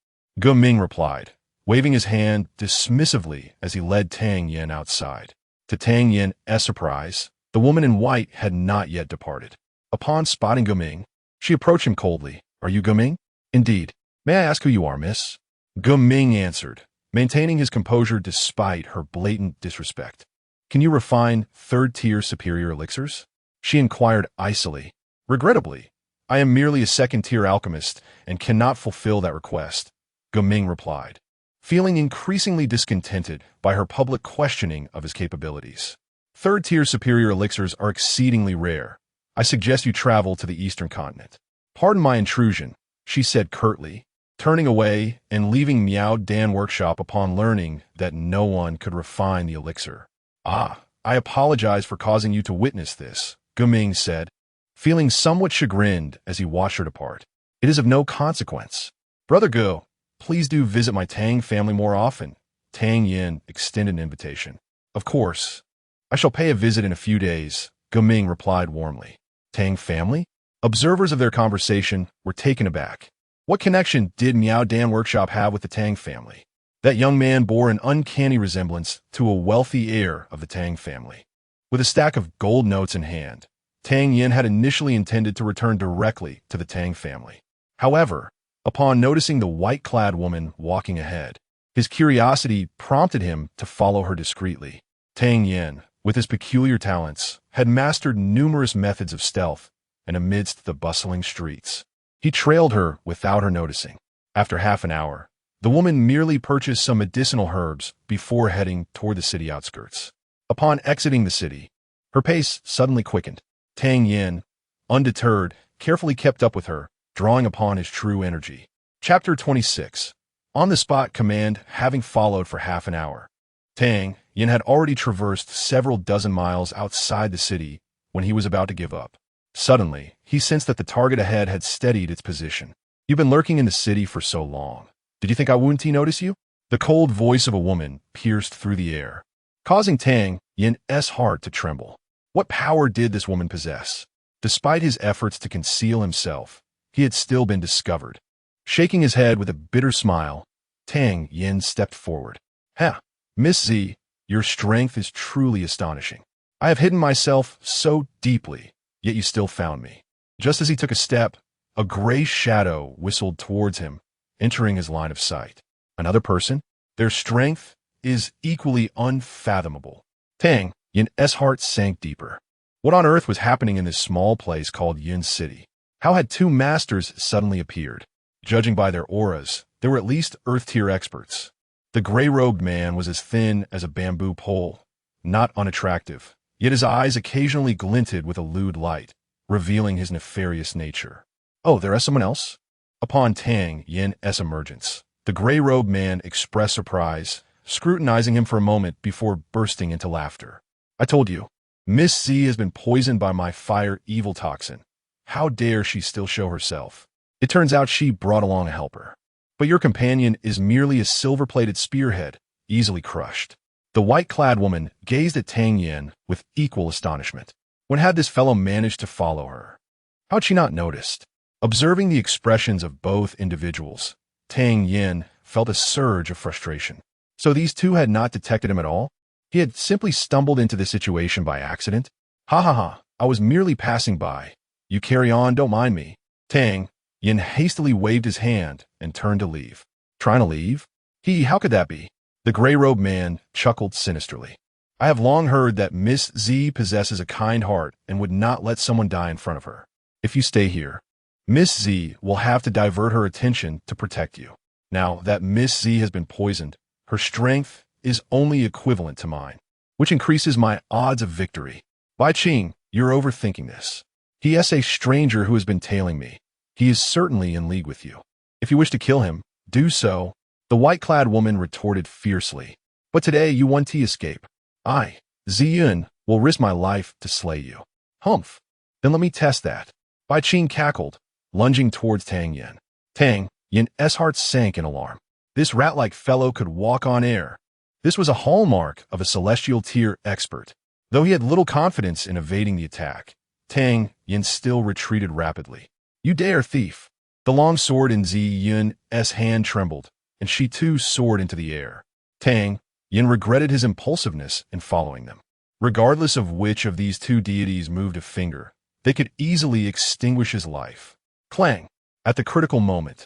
Ming replied, waving his hand dismissively as he led Tang Yin outside. To Tang Yin's surprise, the woman in white had not yet departed. Upon spotting Ming, she approached him coldly. Are you Ming? Indeed. May I ask who you are, miss? Ming answered, maintaining his composure despite her blatant disrespect. Can you refine third-tier superior elixirs? She inquired icily. Regrettably, I am merely a second-tier alchemist and cannot fulfill that request, Ming replied, feeling increasingly discontented by her public questioning of his capabilities. Third-tier superior elixirs are exceedingly rare. I suggest you travel to the eastern continent. Pardon my intrusion, she said curtly, turning away and leaving Miao Dan Workshop upon learning that no one could refine the elixir. Ah, I apologize for causing you to witness this, Ming said, feeling somewhat chagrined as he watched her depart. It is of no consequence. Brother Ge, please do visit my Tang family more often. Tang Yin extended an invitation. Of course. I shall pay a visit in a few days, Ming replied warmly. Tang family? Observers of their conversation were taken aback. What connection did Miao Dan Workshop have with the Tang family? That young man bore an uncanny resemblance to a wealthy heir of the Tang family. With a stack of gold notes in hand, Tang Yin had initially intended to return directly to the Tang family. However, upon noticing the white-clad woman walking ahead, his curiosity prompted him to follow her discreetly. Tang Yin, with his peculiar talents, had mastered numerous methods of stealth, and amidst the bustling streets, he trailed her without her noticing. After half an hour, the woman merely purchased some medicinal herbs before heading toward the city outskirts. Upon exiting the city, her pace suddenly quickened. Tang Yin, undeterred, carefully kept up with her, drawing upon his true energy. Chapter 26. On-the-spot command having followed for half an hour. Tang Yin had already traversed several dozen miles outside the city when he was about to give up. Suddenly, he sensed that the target ahead had steadied its position. You've been lurking in the city for so long. Did you think I wouldn't notice you? The cold voice of a woman pierced through the air, causing Tang Yin's heart to tremble. What power did this woman possess? Despite his efforts to conceal himself, he had still been discovered. Shaking his head with a bitter smile, Tang Yin stepped forward. Ha! Miss Z, your strength is truly astonishing. I have hidden myself so deeply, yet you still found me. Just as he took a step, a gray shadow whistled towards him, entering his line of sight. Another person? Their strength is equally unfathomable. Tang Yin's heart sank deeper. What on earth was happening in this small place called Yin City? How had two masters suddenly appeared? Judging by their auras, they were at least Earth-tier experts. The gray-robed man was as thin as a bamboo pole, not unattractive, yet his eyes occasionally glinted with a lewd light, revealing his nefarious nature. Oh, there is someone else? Upon Tang Yin's emergence, the gray-robed man expressed surprise, scrutinizing him for a moment before bursting into laughter. I told you, Miss Z has been poisoned by my fire evil toxin. How dare she still show herself? It turns out she brought along a helper. But your companion is merely a silver-plated spearhead, easily crushed. The white-clad woman gazed at Tang Yin with equal astonishment. When had this fellow managed to follow her? How'd she not noticed? Observing the expressions of both individuals, Tang Yin felt a surge of frustration. So these two had not detected him at all? He had simply stumbled into this situation by accident? Ha ha ha, I was merely passing by. You carry on, don't mind me. Tang Yin hastily waved his hand and turned to leave. Trying to leave? How could that be? The gray-robed man chuckled sinisterly. I have long heard that Miss Z possesses a kind heart and would not let someone die in front of her. If you stay here, Miss Z will have to divert her attention to protect you. Now that Miss Z has been poisoned, her strength is only equivalent to mine, which increases my odds of victory. Bai Qing, you're overthinking this. He is a stranger who has been tailing me. He is certainly in league with you. If you wish to kill him, do so, the white-clad woman retorted fiercely. But today you want to escape. I, Ziyun, will risk my life to slay you. Humph. Then let me test that. Bai Qing cackled, lunging towards Tang Yin. Tang Yin's heart sank in alarm. This rat-like fellow could walk on air. This was a hallmark of a celestial-tier expert. Though he had little confidence in evading the attack, Tang Yin still retreated rapidly. You dare, thief! The long sword in Ziyun's hand trembled, and she too soared into the air. Tang Yin regretted his impulsiveness in following them. Regardless of which of these two deities moved a finger, they could easily extinguish his life. Clang! At the critical moment,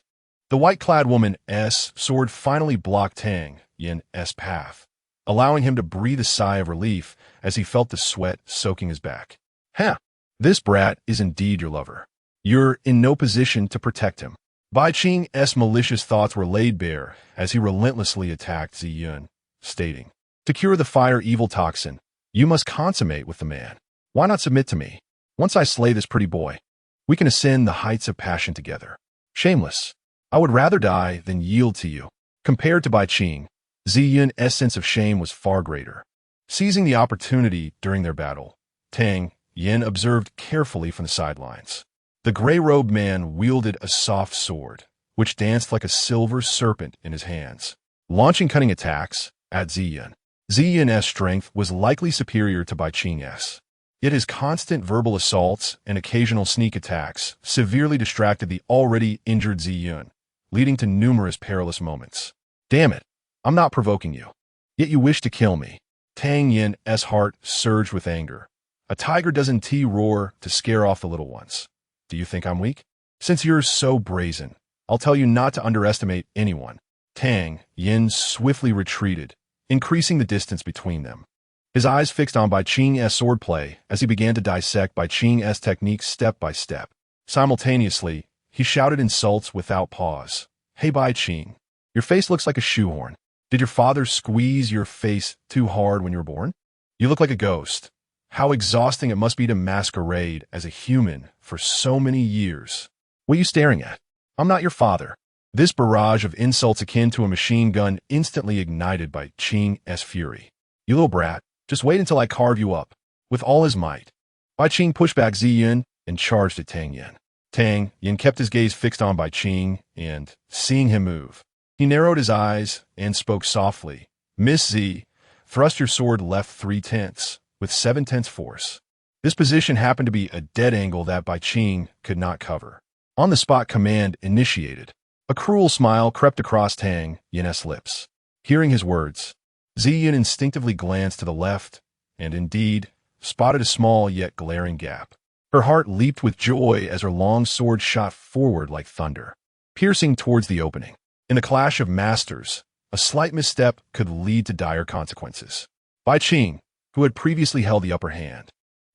the white-clad woman's sword finally blocked Tang Yin's path, allowing him to breathe a sigh of relief as he felt the sweat soaking his back. Ha! This brat is indeed your lover. You're in no position to protect him. Bai Qing's malicious thoughts were laid bare as he relentlessly attacked Ziyun, stating, to cure the fire evil toxin, you must consummate with the man. Why not submit to me? Once I slay this pretty boy, we can ascend the heights of passion together. Shameless. I would rather die than yield to you. Compared to Bai Qing, Ziyun's sense of shame was far greater. Seizing the opportunity during their battle, Tang Yin observed carefully from the sidelines. The gray-robed man wielded a soft sword, which danced like a silver serpent in his hands, launching cunning attacks at Ziyun. Ziyun's strength was likely superior to Bai Qing's, yet his constant verbal assaults and occasional sneak attacks severely distracted the already injured Ziyun, leading to numerous perilous moments. Damn it, I'm not provoking you. Yet you wish to kill me. Tang Yin's heart surged with anger. A tiger doesn't roar to scare off the little ones. Do you think I'm weak? Since you're so brazen, I'll tell you not to underestimate anyone. Tang Yin swiftly retreated, increasing the distance between them. His eyes fixed on Bai Qing's swordplay as he began to dissect Bai Qing's techniques step by step. Simultaneously, he shouted insults without pause. Hey Bai Qing, your face looks like a shoehorn. Did your father squeeze your face too hard when you were born? You look like a ghost. How exhausting it must be to masquerade as a human for so many years. What are you staring at? I'm not your father. This barrage of insults akin to a machine gun instantly ignited Bai Qing's fury. You little brat, just wait until I carve you up. With all his might. Bai Qing pushed back Ziyun and charged at Tang Yin. Tang Yin kept his gaze fixed on Bai Qing and, seeing him move, he narrowed his eyes and spoke softly. Miss Z, thrust your sword left 3/10 with 7/10 force. This position happened to be a dead angle that Bai Qing could not cover. On-the-spot command initiated. A cruel smile crept across Tang Yin's lips. Hearing his words, Ziyun instinctively glanced to the left and, indeed, spotted a small yet glaring gap. Her heart leaped with joy as her long sword shot forward like thunder, piercing towards the opening. In the clash of masters, a slight misstep could lead to dire consequences. Bai Qing, who had previously held the upper hand,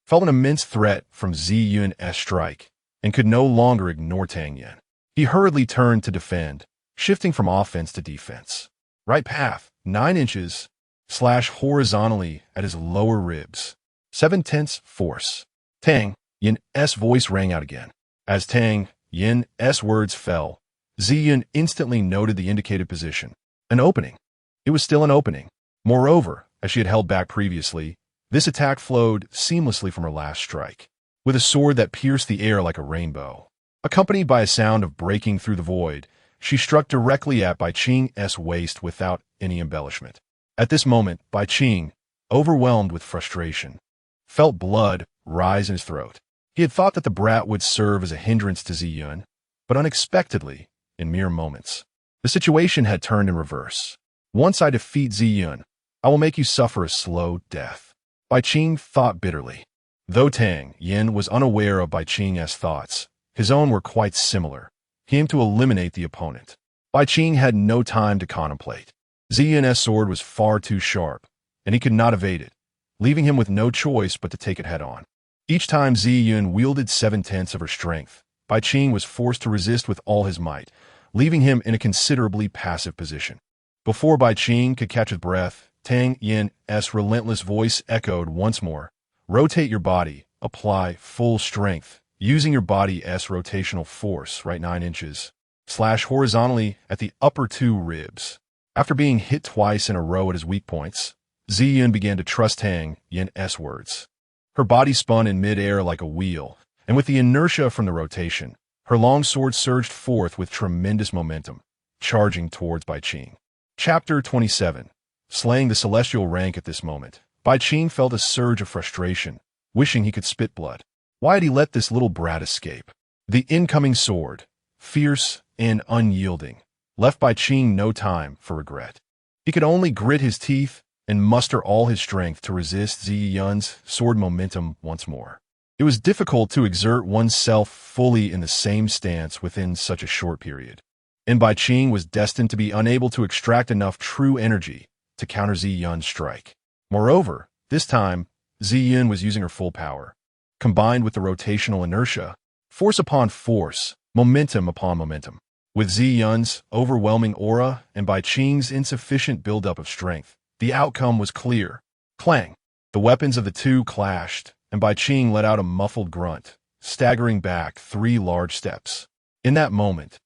felt an immense threat from Ziyun's strike and could no longer ignore Tang Yen. He hurriedly turned to defend, shifting from offense to defense. Right path, 9 inches, slash horizontally at his lower ribs. 7/10 force. Tang Yen's voice rang out again. As Tang Yen's words fell, Ziyan instantly noted the indicated position. An opening. It was still an opening. Moreover, as she had held back previously, this attack flowed seamlessly from her last strike, with a sword that pierced the air like a rainbow. Accompanied by a sound of breaking through the void, she struck directly at Bai Qing's waist without any embellishment. At this moment, Bai Qing, overwhelmed with frustration, felt blood rise in his throat. He had thought that the brat would serve as a hindrance to Ziyun, but unexpectedly, in mere moments, the situation had turned in reverse. Once I defeat Ziyun, I will make you suffer a slow death. Bai Qing thought bitterly. Though Tang Yen was unaware of Bai Qing's thoughts, his own were quite similar. He aimed to eliminate the opponent. Bai Qing had no time to contemplate. Ziyun's sword was far too sharp, and he could not evade it, leaving him with no choice but to take it head-on. Each time Ziyun wielded 7/10 of her strength, Bai Qing was forced to resist with all his might, leaving him in a considerably passive position. Before Bai Qing could catch his breath, Tang Yen's relentless voice echoed once more. Rotate your body, apply full strength, using your body's rotational force, right 9 inches, slash horizontally at the upper 2 ribs. After being hit twice in a row at his weak points, Ziyun began to trust Tang Yen's words. Her body spun in mid-air like a wheel, and with the inertia from the rotation, her long sword surged forth with tremendous momentum, charging towards Bai Qing. Chapter 27. Slaying the celestial rank. At this moment, Bai Qing felt a surge of frustration, wishing he could spit blood. Why had he let this little brat escape? The incoming sword, fierce and unyielding, left Bai Qing no time for regret. He could only grit his teeth and muster all his strength to resist Ziyun's sword momentum once more. It was difficult to exert oneself fully in the same stance within such a short period, and Bai Qing was destined to be unable to extract enough true energy to counter Ziyun's strike. Moreover, this time, Ziyun was using her full power. Combined with the rotational inertia, force upon force, momentum upon momentum. With Ziyun's overwhelming aura and Bai Qing's insufficient buildup of strength, the outcome was clear. Clang! The weapons of the two clashed, and Bai Qing let out a muffled grunt, staggering back 3 large steps. In that moment,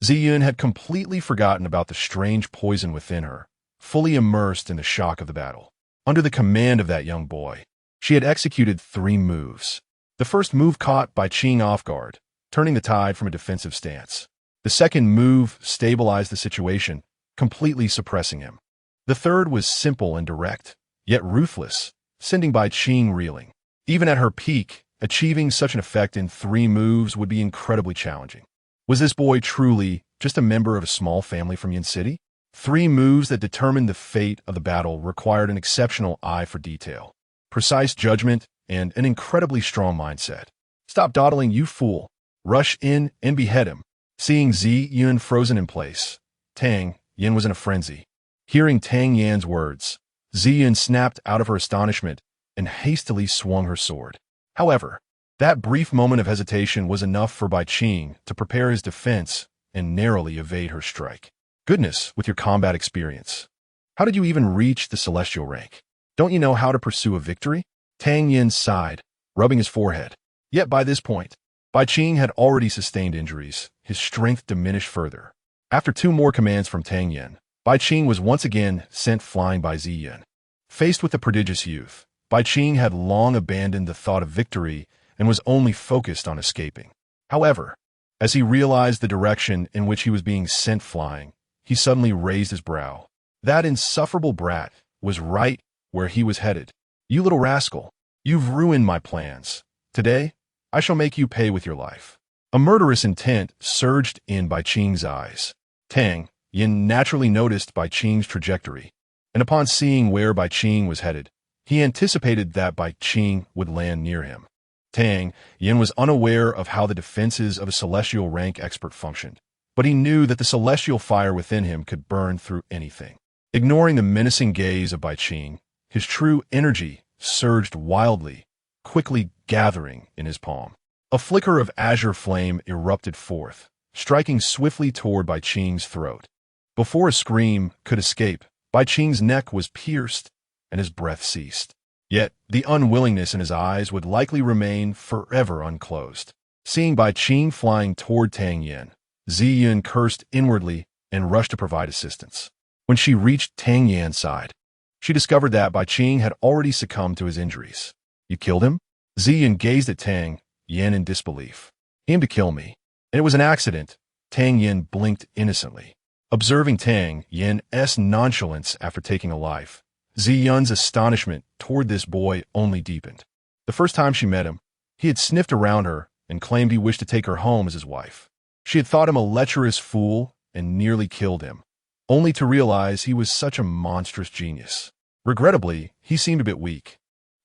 Ziyun had completely forgotten about the strange poison within her, fully immersed in the shock of the battle. Under the command of that young boy, she had executed 3 moves. The first move caught Bai Qing off guard, turning the tide from a defensive stance. The second move stabilized the situation, completely suppressing him. The third was simple and direct, yet ruthless, sending Bai Qing reeling. Even at her peak, achieving such an effect in 3 moves would be incredibly challenging. Was this boy truly just a member of a small family from Yin City? 3 moves that determined the fate of the battle required an exceptional eye for detail, precise judgment, and an incredibly strong mindset. Stop dawdling, you fool. Rush in and behead him. Seeing Ziyun frozen in place, Tang Yen was in a frenzy. Hearing Tang Yan's words, Ziyun snapped out of her astonishment and hastily swung her sword. However, that brief moment of hesitation was enough for Bai Qing to prepare his defense and narrowly evade her strike. Goodness, with your combat experience. How did you even reach the celestial rank? Don't you know how to pursue a victory? Tang Yen sighed, rubbing his forehead. Yet by this point, Bai Qing had already sustained injuries. His strength diminished further. After 2 more commands from Tang Yen, Bai Qing was once again sent flying by Ziyun. Faced with the prodigious youth, Bai Qing had long abandoned the thought of victory and was only focused on escaping. However, as he realized the direction in which he was being sent flying, he suddenly raised his brow. That insufferable brat was right where he was headed. You little rascal, you've ruined my plans. Today, I shall make you pay with your life. A murderous intent surged in Bai Qing's eyes. Tang Yen naturally noticed Bai Qing's trajectory, and upon seeing where Bai Qing was headed, he anticipated that Bai Qing would land near him. Tang Yen was unaware of how the defenses of a celestial rank expert functioned, but he knew that the celestial fire within him could burn through anything. Ignoring the menacing gaze of Bai Qing, his true energy surged wildly, quickly gathering in his palm. A flicker of azure flame erupted forth, striking swiftly toward Bai Qing's throat. Before a scream could escape, Bai Qing's neck was pierced and his breath ceased. Yet the unwillingness in his eyes would likely remain forever unclosed. Seeing Bai Qing flying toward Tang Yen, Zi Yun cursed inwardly and rushed to provide assistance. When she reached Tang Yan's side, she discovered that Bai Qing had already succumbed to his injuries. You killed him? Zi Yun gazed at Tang Yen in disbelief. He aimed to kill me, and it was an accident. Tang Yen blinked innocently. Observing Tang Yen's nonchalance after taking a life, Zi Yun's astonishment toward this boy only deepened. The first time she met him, he had sniffed around her and claimed he wished to take her home as his wife. She had thought him a lecherous fool and nearly killed him, only to realize he was such a monstrous genius. Regrettably, he seemed a bit weak.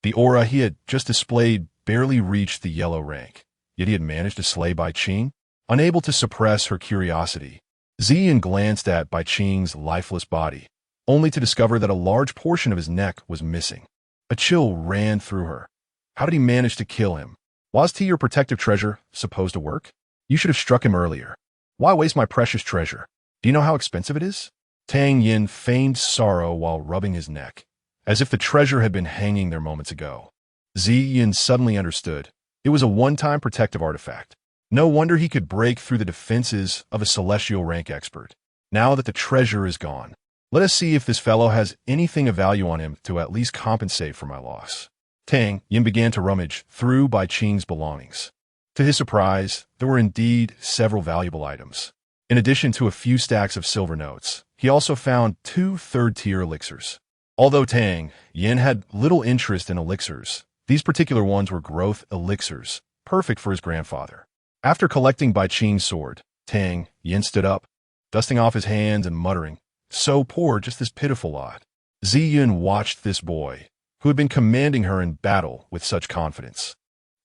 The aura he had just displayed barely reached the yellow rank, yet he had managed to slay Bai Qing. Unable to suppress her curiosity, Zi Yun glanced at Bai Qing's lifeless body, only to discover that a large portion of his neck was missing. A chill ran through her. How did he manage to kill him? Was he your protective treasure supposed to work? You should have struck him earlier. Why waste my precious treasure? Do you know how expensive it is? Tang Yen feigned sorrow while rubbing his neck, as if the treasure had been hanging there moments ago. Zi Yun suddenly understood. It was a one-time protective artifact. No wonder he could break through the defenses of a celestial rank expert. Now that the treasure is gone, let us see if this fellow has anything of value on him to at least compensate for my loss. Tang Yen began to rummage through Bai Qing's belongings. To his surprise, there were indeed several valuable items. In addition to a few stacks of silver notes, he also found 2 third-tier elixirs. Although Tang Yen had little interest in elixirs, these particular ones were growth elixirs, perfect for his grandfather. After collecting Bai Qing's sword, Tang Yen stood up, dusting off his hands and muttering, "So poor, just this pitiful lot." Zi Yun watched this boy, who had been commanding her in battle with such confidence,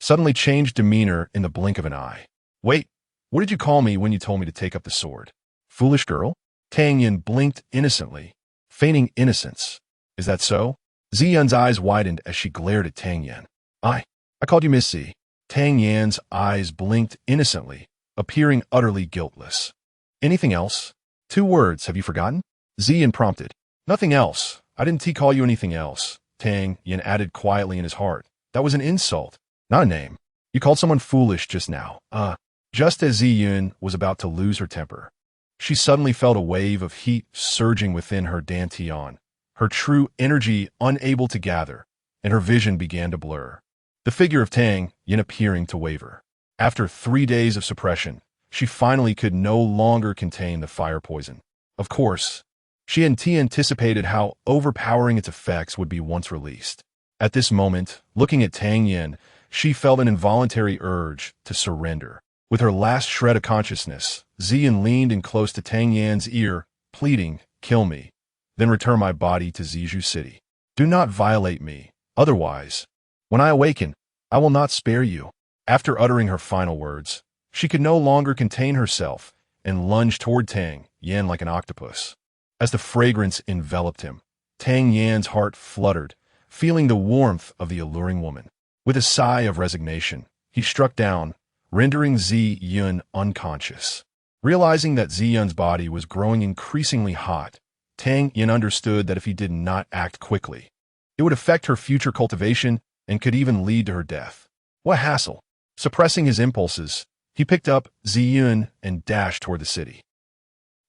suddenly changed demeanor in the blink of an eye. "Wait, what did you call me when you told me to take up the sword? Foolish girl?" Tang Yen blinked innocently, feigning innocence. "Is that so?" Zi Yun's eyes widened as she glared at Tang Yen. I called you Miss Z." Tang Yan's eyes blinked innocently, appearing utterly guiltless. "Anything else? 2 words, have you forgotten?" Zi Yun prompted. "Nothing else. I didn't call you anything else." Tang Yen added quietly in his heart. "That was an insult, not a name. You called someone foolish just now." Just as Zi Yun was about to lose her temper, she suddenly felt a wave of heat surging within her dantian, her true energy unable to gather, and her vision began to blur. The figure of Tang Yen appearing to waver. After 3 days of suppression, she finally could no longer contain the fire poison. Of course, she hadn't anticipated how overpowering its effects would be once released. At this moment, looking at Tang Yen, she felt an involuntary urge to surrender. With her last shred of consciousness, Zi Yun leaned in close to Tang Yan's ear, pleading, "Kill me, then return my body to Zizhu City. Do not violate me, otherwise, when I awaken, I will not spare you." After uttering her final words, she could no longer contain herself and lunged toward Tang Yen like an octopus. As the fragrance enveloped him, Tang Yan's heart fluttered, feeling the warmth of the alluring woman. With a sigh of resignation, he struck down, rendering Zi Yun unconscious. Realizing that Zi Yun's body was growing increasingly hot, Tang Yen understood that if he did not act quickly, it would affect her future cultivation and could even lead to her death. What hassle! Suppressing his impulses, he picked up Zi Yun and dashed toward the city.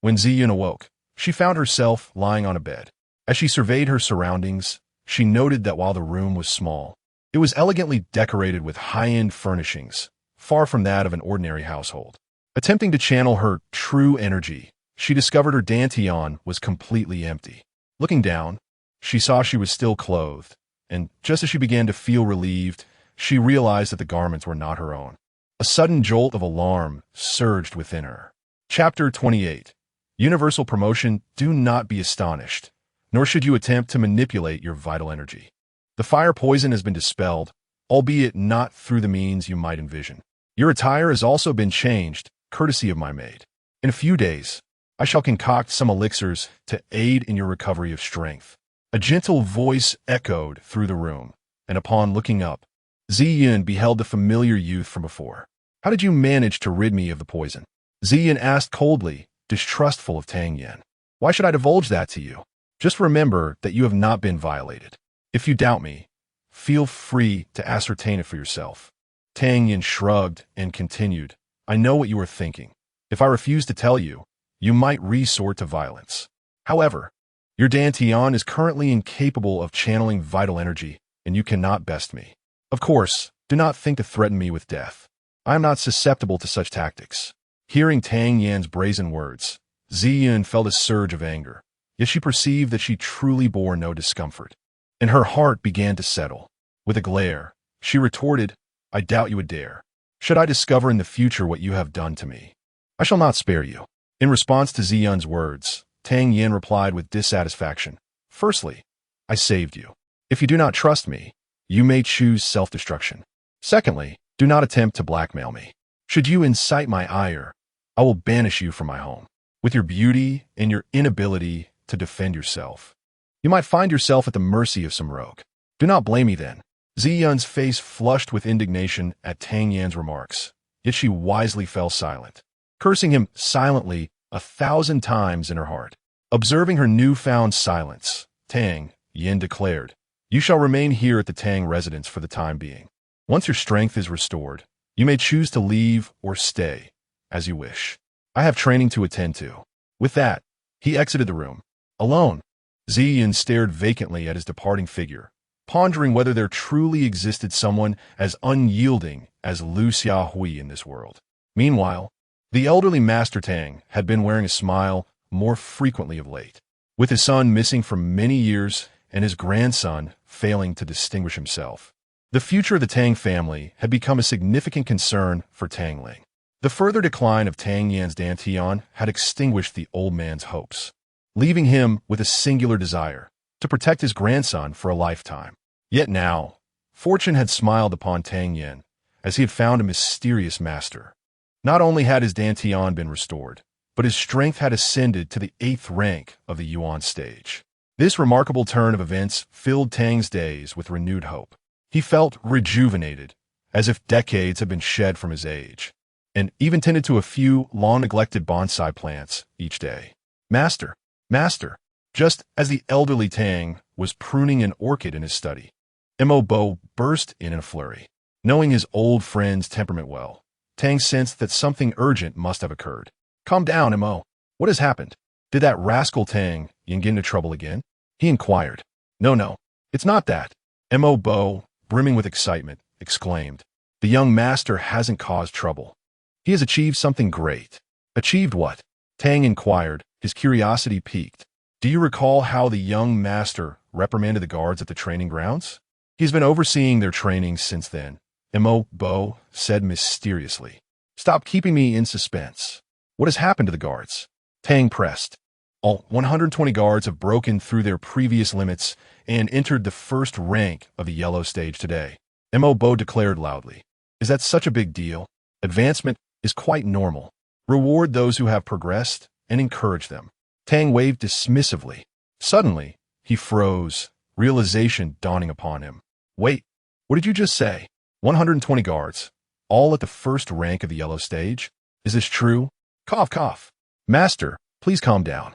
When Zi Yun awoke, she found herself lying on a bed. As she surveyed her surroundings, she noted that while the room was small, it was elegantly decorated with high-end furnishings, far from that of an ordinary household. Attempting to channel her true energy, she discovered her dantian was completely empty. Looking down, she saw she was still clothed, and just as she began to feel relieved, she realized that the garments were not her own. A sudden jolt of alarm surged within her. Chapter 28. Universal Promotion. Do not be astonished, nor should you attempt to manipulate your vital energy. The fire poison has been dispelled, albeit not through the means you might envision. Your attire has also been changed, courtesy of my maid. In a few days, I shall concoct some elixirs to aid in your recovery of strength. A gentle voice echoed through the room, and upon looking up, Ziyin beheld the familiar youth from before. How did you manage to rid me of the poison? Ziyin asked coldly, distrustful of Tang Yen. Why should I divulge that to you? Just remember that you have not been violated. If you doubt me, feel free to ascertain it for yourself. Tang Yen shrugged and continued, I know what you are thinking. If I refuse to tell you, you might resort to violence. However, your Dantian is currently incapable of channeling vital energy, and you cannot best me. Of course, do not think to threaten me with death. I am not susceptible to such tactics. Hearing Tang Yan's brazen words, Ziyin felt a surge of anger, yet she perceived that she truly bore no discomfort. And her heart began to settle. With a glare, she retorted, I doubt you would dare. Should I discover in the future what you have done to me, I shall not spare you. In response to Ziyun's words, Tang Yin replied with dissatisfaction. Firstly, I saved you. If you do not trust me, you may choose self-destruction. Secondly, do not attempt to blackmail me. Should you incite my ire, I will banish you from my home. With your beauty and your inability to defend yourself, you might find yourself at the mercy of some rogue. Do not blame me then. Ziyun's face flushed with indignation at Tang Yan's remarks, yet she wisely fell silent, cursing him silently 1,000 times in her heart. Observing her newfound silence, Tang Yin declared, You shall remain here at the Tang residence for the time being. Once your strength is restored, you may choose to leave or stay, as you wish. I have training to attend to. With that, he exited the room. Alone, Ziyin stared vacantly at his departing figure, pondering whether there truly existed someone as unyielding as Lu Xiaohui in this world. Meanwhile, the elderly Master Tang had been wearing a smile more frequently of late. With his son missing for many years and his grandson failing to distinguish himself, the future of the Tang family had become a significant concern for Tang Ling. The further decline of Tang Yan's Dantian had extinguished the old man's hopes, leaving him with a singular desire to protect his grandson for a lifetime. Yet now, fortune had smiled upon Tang Yen as he had found a mysterious master. Not only had his Dantian been restored, but his strength had ascended to the 8th rank of the Yuan stage. This remarkable turn of events filled Tang's days with renewed hope. He felt rejuvenated, as if decades had been shed from his age, and even tended to a few long-neglected bonsai plants each day. Master, Master, just as the elderly Tang was pruning an orchid in his study, Mo Bo burst in a flurry. Knowing his old friend's temperament well, Tang sensed that something urgent must have occurred. Calm down, Mo. What has happened? Did that rascal Tang Yin get into trouble again? He inquired. No, it's not that. Mo Bo, brimming with excitement, exclaimed. The young master hasn't caused trouble. He has achieved something great. Achieved what? Tang inquired, his curiosity piqued. Do you recall how the young master reprimanded the guards at the training grounds? He's been overseeing their training since then, Mo Bo said mysteriously. Stop keeping me in suspense. What has happened to the guards? Tang pressed. All 120 guards have broken through their previous limits and entered the 1st rank of the yellow stage today, Mo Bo declared loudly. Is that such a big deal? Advancement is quite normal. Reward those who have progressed and encourage them. Tang waved dismissively. Suddenly, he froze, realization dawning upon him. Wait, what did you just say? 120 guards, all at the 1st rank of the yellow stage? Is this true? Cough, cough. Master, please calm down.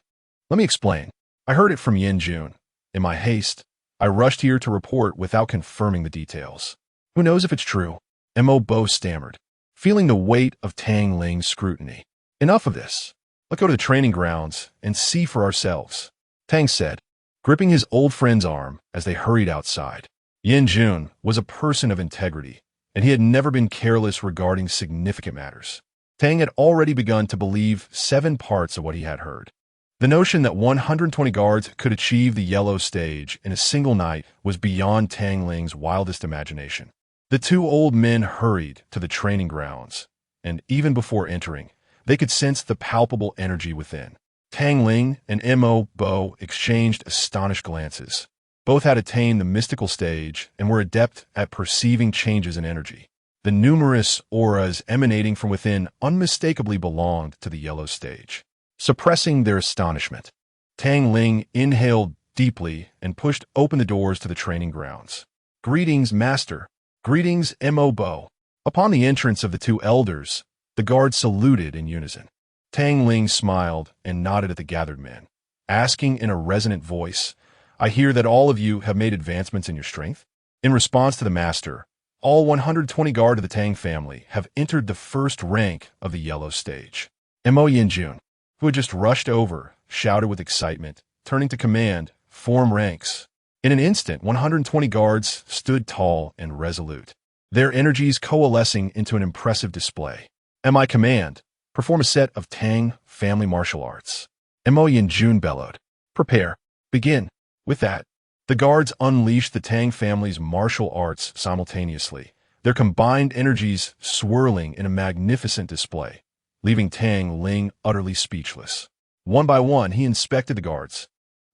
Let me explain. I heard it from Yin Jun. In my haste, I rushed here to report without confirming the details. Who knows if it's true? Mo Bo stammered, feeling the weight of Tang Ling's scrutiny. Enough of this. Let's go to the training grounds and see for ourselves, Tang said, gripping his old friend's arm as they hurried outside. Yin Jun was a person of integrity, and he had never been careless regarding significant matters. Tang had already begun to believe 7 parts of what he had heard. The notion that 120 guards could achieve the yellow stage in a single night was beyond Tang Ling's wildest imagination. The 2 old men hurried to the training grounds, and even before entering, they could sense the palpable energy within. Tang Ling and Mo Bo exchanged astonished glances. Both had attained the mystical stage and were adept at perceiving changes in energy. The numerous auras emanating from within unmistakably belonged to the yellow stage. Suppressing their astonishment, Tang Ling inhaled deeply and pushed open the doors to the training grounds. Greetings, Master. Greetings, Mo Bo. Upon the entrance of the two elders, the guards saluted in unison. Tang Ling smiled and nodded at the gathered men, asking in a resonant voice, I hear that all of you have made advancements in your strength? In response to the master, all 120 guard of the Tang family have entered the first rank of the yellow stage. Mo Yinjun, who had just rushed over, shouted with excitement, turning to command, form ranks. In an instant, 120 guards stood tall and resolute, their energies coalescing into an impressive display. At my command, perform a set of Tang family martial arts. Mo Yinjun bellowed. Prepare. Begin. With that, the guards unleashed the Tang family's martial arts simultaneously, their combined energies swirling in a magnificent display, leaving Tang Ling utterly speechless. One by one, he inspected the guards,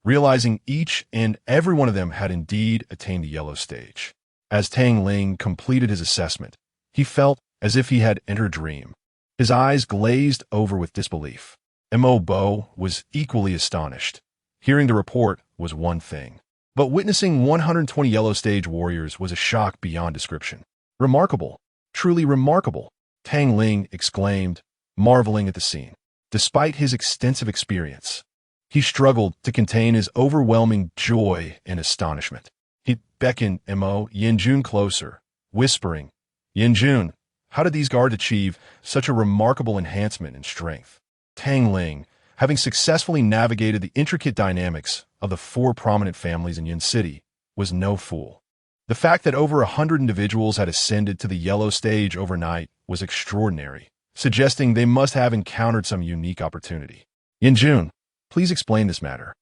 realizing each and every one of them had indeed attained the yellow stage. As Tang Ling completed his assessment, he felt as if he had entered a dream. His eyes glazed over with disbelief. Mo Bo was equally astonished. Hearing the report was one thing, but witnessing 120 yellow stage warriors was a shock beyond description. Remarkable, truly remarkable, Tang Ling exclaimed, marveling at the scene. Despite his extensive experience, he struggled to contain his overwhelming joy and astonishment. He beckoned Mo Yinjun closer, whispering, Yinjun, how did these guards achieve such a remarkable enhancement in strength? Tang Ling, having successfully navigated the intricate dynamics of the four prominent families in Yin City, was no fool. The fact that over 100 individuals had ascended to the yellow stage overnight was extraordinary, suggesting they must have encountered some unique opportunity. Yinjun, please explain this matter.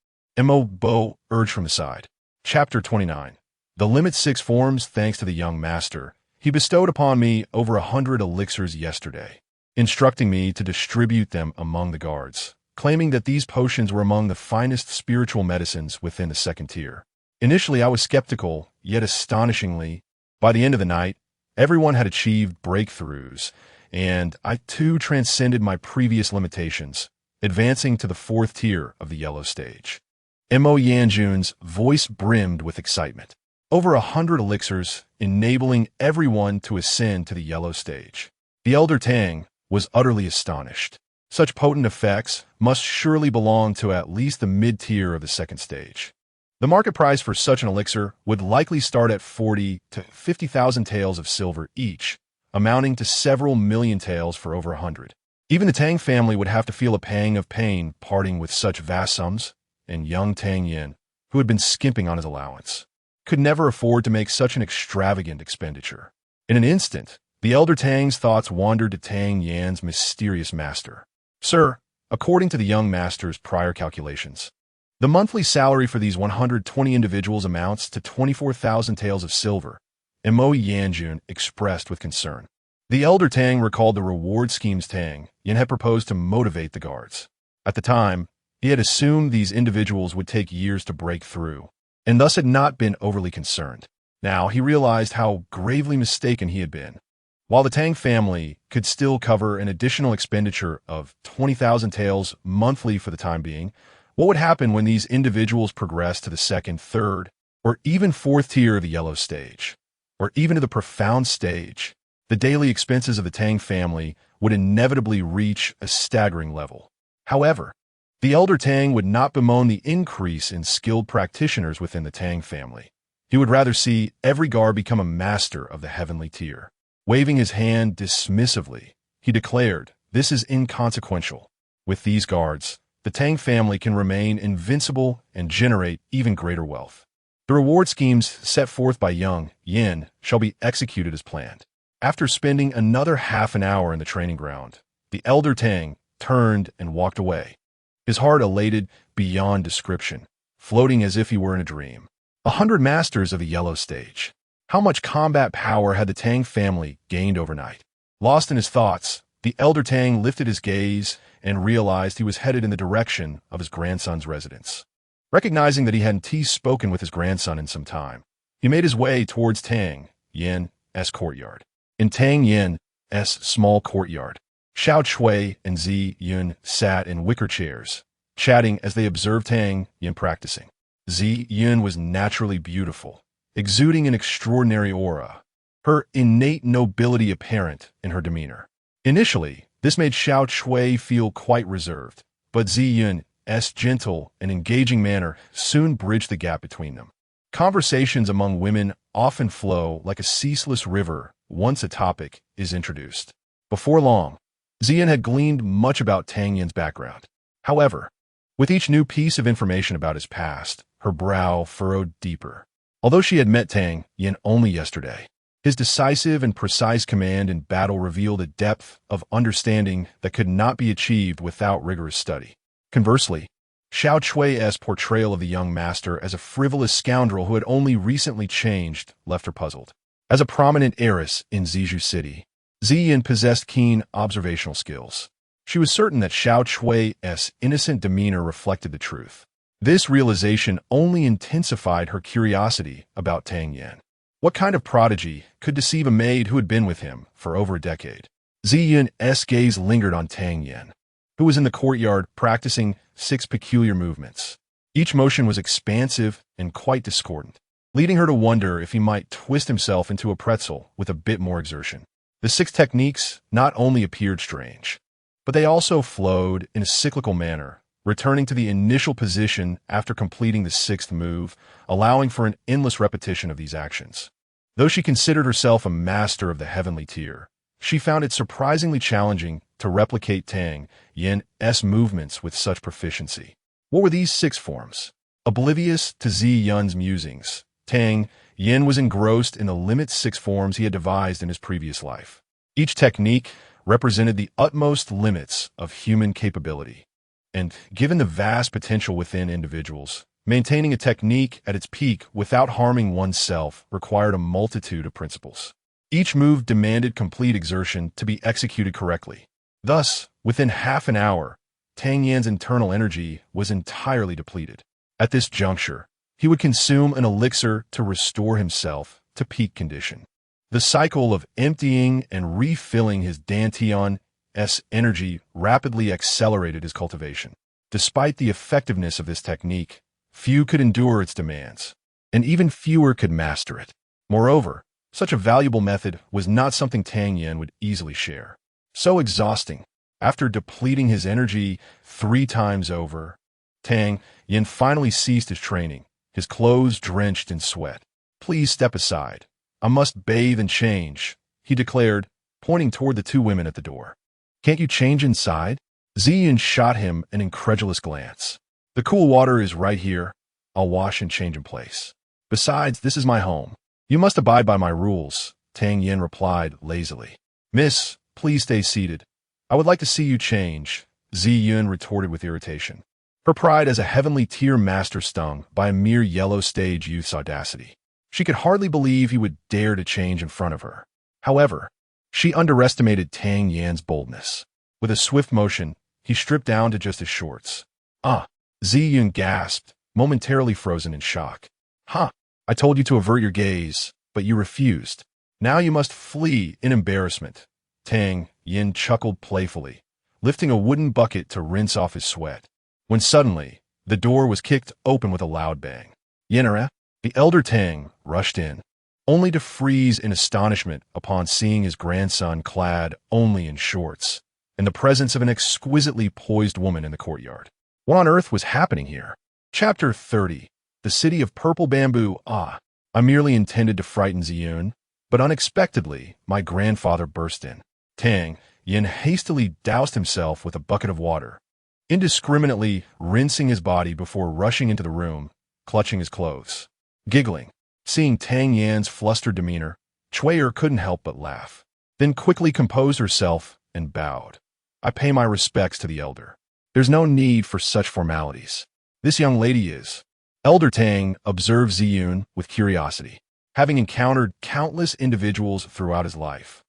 Mo Bo urged from the side. Chapter 29. The limit 6 forms thanks to the young master. He bestowed upon me over 100 elixirs yesterday, instructing me to distribute them among the guards, claiming that these potions were among the finest spiritual medicines within the second tier. Initially, I was skeptical, yet astonishingly, by the end of the night, everyone had achieved breakthroughs, and I too transcended my previous limitations, advancing to the 4th tier of the yellow stage. Mo Yanjun's voice brimmed with excitement. Over 100 elixirs, enabling everyone to ascend to the yellow stage. The elder Tang was utterly astonished. Such potent effects must surely belong to at least the mid-tier of the second stage. The market price for such an elixir would likely start at 40 to 50,000 taels of silver each, amounting to several million taels for over 100. Even the Tang family would have to feel a pang of pain parting with such vast sums, and young Tang Yin, who had been skimping on his allowance, could never afford to make such an extravagant expenditure. In an instant, the elder Tang's thoughts wandered to Tang Yan's mysterious master. Sir, according to the young master's prior calculations, the monthly salary for these 120 individuals amounts to 24,000 taels of silver, Mo Yanjun expressed with concern. The elder Tang recalled the reward schemes Tang Yin had proposed to motivate the guards. At the time, he had assumed these individuals would take years to break through, and thus had not been overly concerned. Now he realized how gravely mistaken he had been. While the Tang family could still cover an additional expenditure of 20,000 taels monthly for the time being, what would happen when these individuals progressed to the 2nd, 3rd, or even 4th tier of the yellow stage, or even to the profound stage? The daily expenses of the Tang family would inevitably reach a staggering level. However, the elder Tang would not bemoan the increase in skilled practitioners within the Tang family. He would rather see every guard become a master of the heavenly tier. Waving his hand dismissively, he declared, "This is inconsequential. With these guards, the Tang family can remain invincible and generate even greater wealth. The reward schemes set forth by young Yin shall be executed as planned." After spending another half an hour in the training ground, the elder Tang turned and walked away, his heart elated beyond description, floating as if he were in a dream. 100 masters of the yellow stage. How much combat power had the Tang family gained overnight? Lost in his thoughts, the elder Tang lifted his gaze and realized he was headed in the direction of his grandson's residence. Recognizing that he hadn't spoken with his grandson in some time, he made his way towards Tang Yin's courtyard. In Tang Yin's small courtyard, Xiao Chui and Zi Yun sat in wicker chairs, chatting as they observed Tang Yin practicing. Zi Yun was naturally beautiful, exuding an extraordinary aura, her innate nobility apparent in her demeanor. Initially, this made Xiao Chui feel quite reserved, but Ziyun's gentle and engaging manner soon bridged the gap between them. Conversations among women often flow like a ceaseless river once a topic is introduced. Before long, Ziyan had gleaned much about Tang Yin's background. However, with each new piece of information about his past, her brow furrowed deeper. Although she had met Tang Yin only yesterday, his decisive and precise command in battle revealed a depth of understanding that could not be achieved without rigorous study. Conversely, Xiao Chui's portrayal of the young master as a frivolous scoundrel who had only recently changed left her puzzled. As a prominent heiress in Zizhu City, Ziyin possessed keen observational skills. She was certain that Xiao Chui's innocent demeanor reflected the truth. This realization only intensified her curiosity about Tang Yin. What kind of prodigy could deceive a maid who had been with him for over a decade? Ziyun's gaze lingered on Tang Yin, who was in the courtyard practicing 6 peculiar movements. Each motion was expansive and quite discordant, leading her to wonder if he might twist himself into a pretzel with a bit more exertion. The 6 techniques not only appeared strange, but they also flowed in a cyclical manner, returning to the initial position after completing the 6th move, allowing for an endless repetition of these actions. Though she considered herself a master of the heavenly tier, she found it surprisingly challenging to replicate Tang Yin's movements with such proficiency. What were these 6 forms? Oblivious to Ziyun's musings, Tang Yin was engrossed in the limit 6 forms he had devised in his previous life. Each technique represented the utmost limits of human capability. And given the vast potential within individuals, maintaining a technique at its peak without harming oneself required a multitude of principles. Each move demanded complete exertion to be executed correctly. Thus, within half an hour, Tang Yan's internal energy was entirely depleted. At this juncture, he would consume an elixir to restore himself to peak condition. The cycle of emptying and refilling his Dantian's energy rapidly accelerated his cultivation. Despite the effectiveness of this technique, few could endure its demands, and even fewer could master it. Moreover, such a valuable method was not something Tang Yin would easily share. So exhausting, after depleting his energy 3 times over, Tang Yin finally ceased his training, his clothes drenched in sweat. "Please step aside. I must bathe and change," he declared, pointing toward the 2 women at the door. "Can't you change inside?" Ziyin shot him an incredulous glance. "The cool water is right here. I'll wash and change in place. Besides, this is my home. You must abide by my rules," Tang Yin replied lazily. "Miss, please stay seated. I would like to see you change," Ziyun retorted with irritation. Her pride as a heavenly tier master stung by a mere yellow stage youth's audacity. She could hardly believe he would dare to change in front of her. However, she underestimated Tang Yan's boldness. With a swift motion, he stripped down to just his shorts. "Ah!" Ziyun gasped, momentarily frozen in shock. "Huh! I told you to avert your gaze, but you refused. Now you must flee in embarrassment." Tang Yin chuckled playfully, lifting a wooden bucket to rinse off his sweat, when suddenly the door was kicked open with a loud bang. "Yenera," the elder Tang, rushed in, only to freeze in astonishment upon seeing his grandson clad only in shorts, in the presence of an exquisitely poised woman in the courtyard. What on earth was happening here? Chapter 30. The City of Purple Bamboo. "Ah, I merely intended to frighten Ziyun, but unexpectedly my grandfather burst in." Tang Yin hastily doused himself with a bucket of water, indiscriminately rinsing his body before rushing into the room, clutching his clothes. Giggling, seeing Tang Yan's flustered demeanor, Chui'er couldn't help but laugh, then quickly composed herself and bowed. "I pay my respects to the elder. There's no need for such formalities. This young lady is..." Elder Tang observed Ziyun with curiosity, having encountered countless individuals throughout his life.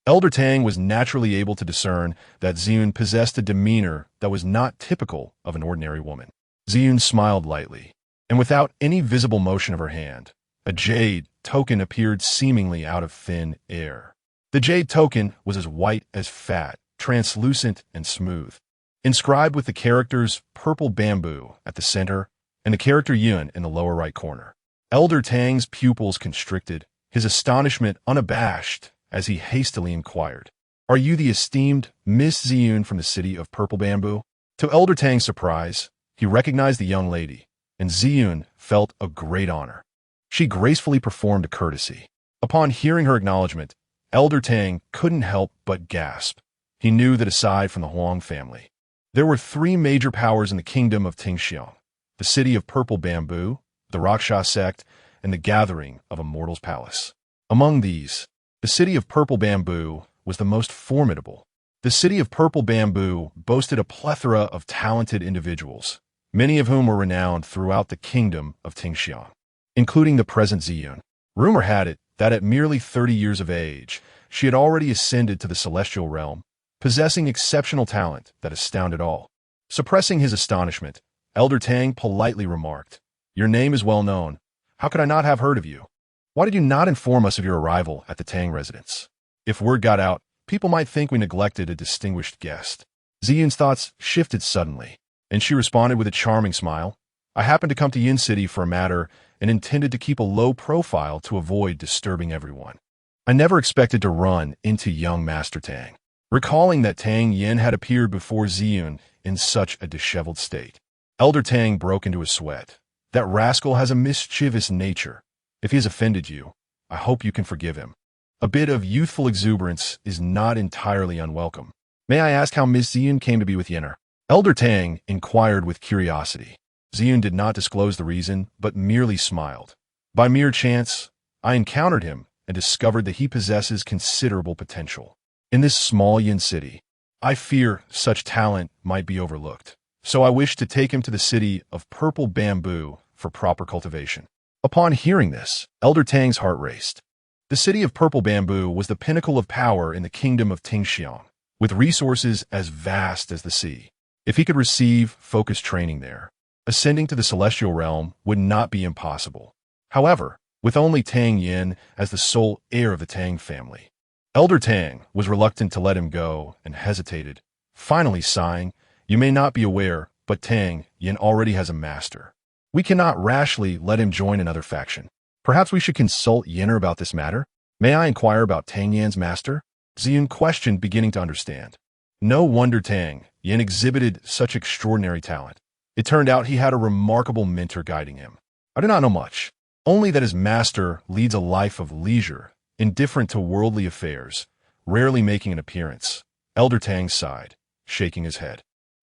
Elder Tang was naturally able to discern that Ziyun possessed a demeanor that was not typical of an ordinary woman. Ziyun smiled lightly, and without any visible motion of her hand, a jade token appeared seemingly out of thin air. The jade token was as white as fat, translucent and smooth, inscribed with the characters "Purple Bamboo" at the center and the character "Yun" in the lower right corner. Elder Tang's pupils constricted, his astonishment unabashed as he hastily inquired, "Are you the esteemed Miss Ziyun from the city of Purple Bamboo?" To Elder Tang's surprise, he recognized the young lady, and Ziyun felt a great honor. She gracefully performed a courtesy. Upon hearing her acknowledgement, Elder Tang couldn't help but gasp. He knew that aside from the Huang family, there were three major powers in the kingdom of Tingxiang: the city of Purple Bamboo, the Raksha sect, and the gathering of a mortal's palace. Among these, the city of Purple Bamboo was the most formidable. The city of Purple Bamboo boasted a plethora of talented individuals, many of whom were renowned throughout the kingdom of Tingxiang, including the present Ziyun. Rumor had it that at merely 30 years of age, she had already ascended to the celestial realm, possessing exceptional talent that astounded all. Suppressing his astonishment, Elder Tang politely remarked, "Your name is well known. How could I not have heard of you? Why did you not inform us of your arrival at the Tang residence? If word got out, people might think we neglected a distinguished guest." Ziyun's thoughts shifted suddenly, and she responded with a charming smile, "I happened to come to Yin City for a matter and intended to keep a low profile to avoid disturbing everyone. I never expected to run into young Master Tang." Recalling that Tang Yin had appeared before Ziyun in such a disheveled state, Elder Tang broke into a sweat. "That rascal has a mischievous nature. If he has offended you, I hope you can forgive him. A bit of youthful exuberance is not entirely unwelcome. May I ask how Miss Ziyun came to be with Yenner?" Elder Tang inquired with curiosity. Ziyun did not disclose the reason, but merely smiled. "By mere chance, I encountered him and discovered that he possesses considerable potential. In this small Yin city, I fear such talent might be overlooked. So I wish to take him to the city of Purple Bamboo for proper cultivation." Upon hearing this, Elder Tang's heart raced. The city of Purple Bamboo was the pinnacle of power in the kingdom of Tingxiang, with resources as vast as the sea. If he could receive focused training there, ascending to the celestial realm would not be impossible. However, with only Tang Yin as the sole heir of the Tang family, Elder Tang was reluctant to let him go and hesitated, finally sighing, "You may not be aware, but Tang Yin already has a master. We cannot rashly let him join another faction. Perhaps we should consult Yenner about this matter. May I inquire about Tang Yin's master?" Ziyun questioned, beginning to understand. No wonder Tang Yin exhibited such extraordinary talent. It turned out he had a remarkable mentor guiding him. "I do not know much, only that his master leads a life of leisure, indifferent to worldly affairs, rarely making an appearance." Elder Tang sighed, shaking his head.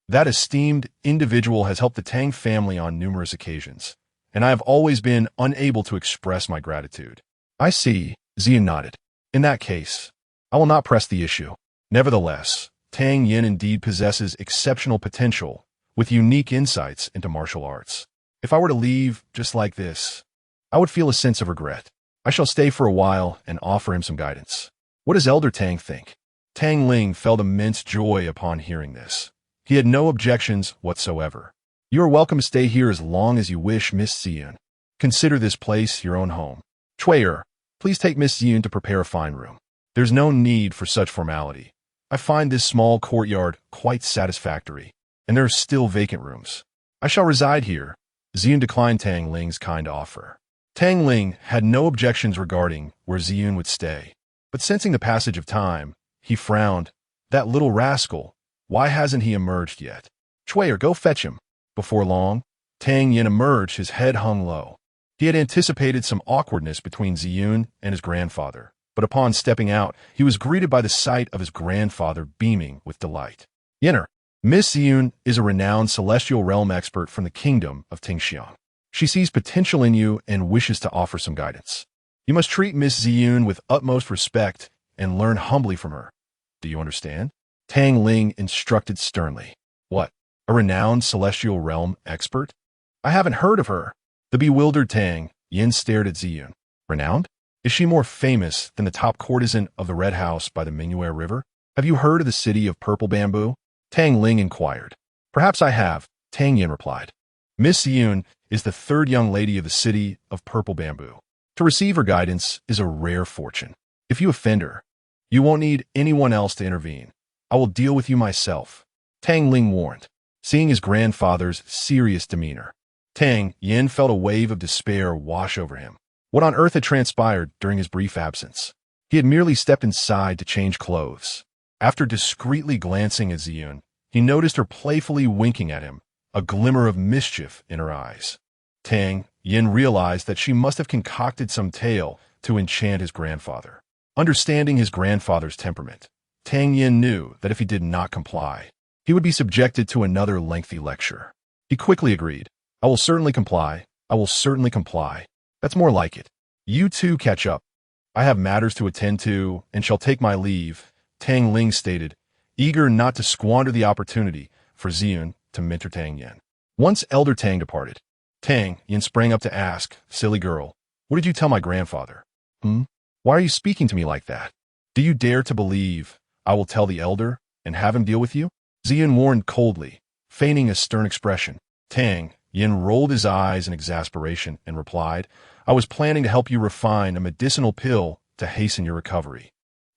"That esteemed individual has helped the Tang family on numerous occasions, and I have always been unable to express my gratitude." "I see," Ziyun nodded. "In that case, I will not press the issue. Nevertheless, Tang Yin indeed possesses exceptional potential, with unique insights into martial arts. If I were to leave just like this, I would feel a sense of regret. I shall stay for a while and offer him some guidance." "What does Elder Tang think?" Tang Ling felt immense joy upon hearing this. He had no objections whatsoever. "You are welcome to stay here as long as you wish, Miss Ziyun. Consider this place your own home. Chuyer, please take Miss Ziyun to prepare a fine room. There's no need for such formality. I find this small courtyard quite satisfactory, and there are still vacant rooms. I shall reside here." Ziyun declined Tang Ling's kind offer. Tang Ling had no objections regarding where Ziyun would stay, but sensing the passage of time, he frowned. "That little rascal, why hasn't he emerged yet? Chuyer, go fetch him." Before long, Tang Yin emerged, his head hung low. He had anticipated some awkwardness between Ziyun and his grandfather, but upon stepping out, he was greeted by the sight of his grandfather beaming with delight. "Yenner, Miss Ziyun is a renowned celestial realm expert from the kingdom of Tingxiang. She sees potential in you and wishes to offer some guidance. You must treat Miss Ziyun with utmost respect and learn humbly from her. Do you understand?" Tang Ling instructed sternly. "What? A renowned celestial realm expert? I haven't heard of her." The bewildered Tang Yin stared at Ziyun. "Renowned? Is she more famous than the top courtesan of the Red House by the Mingyue River? Have you heard of the city of Purple Bamboo?" Tang Ling inquired. "Perhaps I have," Tang Yin replied. "Miss Ziyun is the third young lady of the city of Purple Bamboo. To receive her guidance is a rare fortune. If you offend her, you won't need anyone else to intervene. I will deal with you myself," Tang Ling warned. Seeing his grandfather's serious demeanor, Tang Yin felt a wave of despair wash over him. What on earth had transpired during his brief absence? He had merely stepped inside to change clothes. After discreetly glancing at Ziyun, he noticed her playfully winking at him, a glimmer of mischief in her eyes. Tang Yin realized that she must have concocted some tale to enchant his grandfather. Understanding his grandfather's temperament, Tang Yin knew that if he did not comply, he would be subjected to another lengthy lecture. He quickly agreed. I will certainly comply. I will certainly comply. That's more like it. You two catch up. I have matters to attend to and shall take my leave, Tang Ling stated, eager not to squander the opportunity for Ziyun to mentor Tang Yin. Once Elder Tang departed, Tang Yin sprang up to ask, silly girl, what did you tell my grandfather? Why are you speaking to me like that? Do you dare to believe I will tell the elder and have him deal with you? Ziyun warned coldly, feigning a stern expression. Tang Yin rolled his eyes in exasperation and replied, I was planning to help you refine a medicinal pill to hasten your recovery.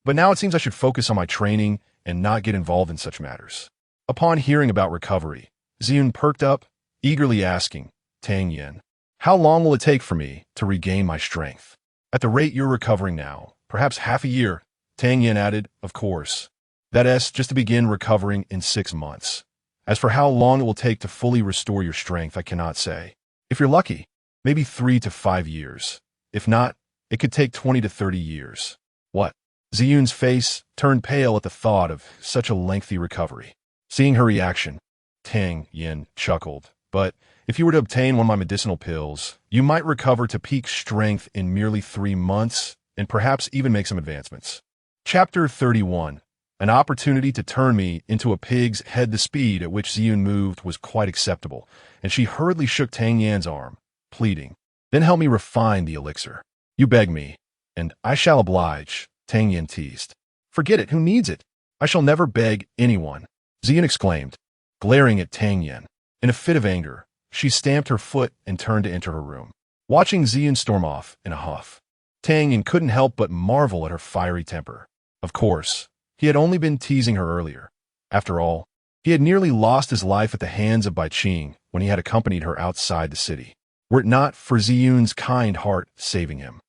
But now it seems I should focus on my training and not get involved in such matters. Upon hearing about recovery, Ziyun perked up, eagerly asking, Tang Yin, how long will it take for me to regain my strength? At the rate you're recovering now, perhaps half a year, Tang Yin added, of course. That's just to begin recovering in 6 months. As for how long it will take to fully restore your strength, I cannot say. If you're lucky, maybe 3 to 5 years. If not, it could take 20 to 30 years. What? Ziyun's face turned pale at the thought of such a lengthy recovery. Seeing her reaction, Tang Yin chuckled. But if you were to obtain one of my medicinal pills, you might recover to peak strength in merely 3 months and perhaps even make some advancements. Chapter 31. An opportunity to turn me into a pig's head. The speed at which Ziyun moved was quite acceptable, and she hurriedly shook Tang Yan's arm, pleading, then help me refine the elixir. You beg me, and I shall oblige, Tang Yan teased. Forget it, who needs it? I shall never beg anyone, Ziyun exclaimed, glaring at Tang Yan. In a fit of anger, she stamped her foot and turned to enter her room. Watching Ziyun storm off in a huff, Tang Yan couldn't help but marvel at her fiery temper. Of course, he had only been teasing her earlier. After all, he had nearly lost his life at the hands of Bai Qing when he had accompanied her outside the city. Were it not for Ziyun's kind heart saving him,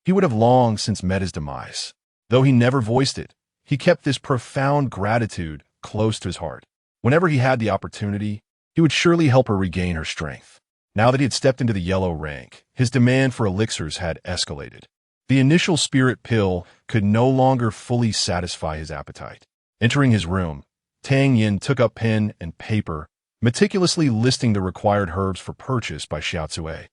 he would have long since met his demise. Though he never voiced it, he kept this profound gratitude close to his heart. Whenever he had the opportunity, he would surely help her regain her strength. Now that he had stepped into the yellow rank, his demand for elixirs had escalated. The initial spirit pill could no longer fully satisfy his appetite. Entering his room, Tang Yin took up pen and paper, meticulously listing the required herbs for purchase by Xiao Cue.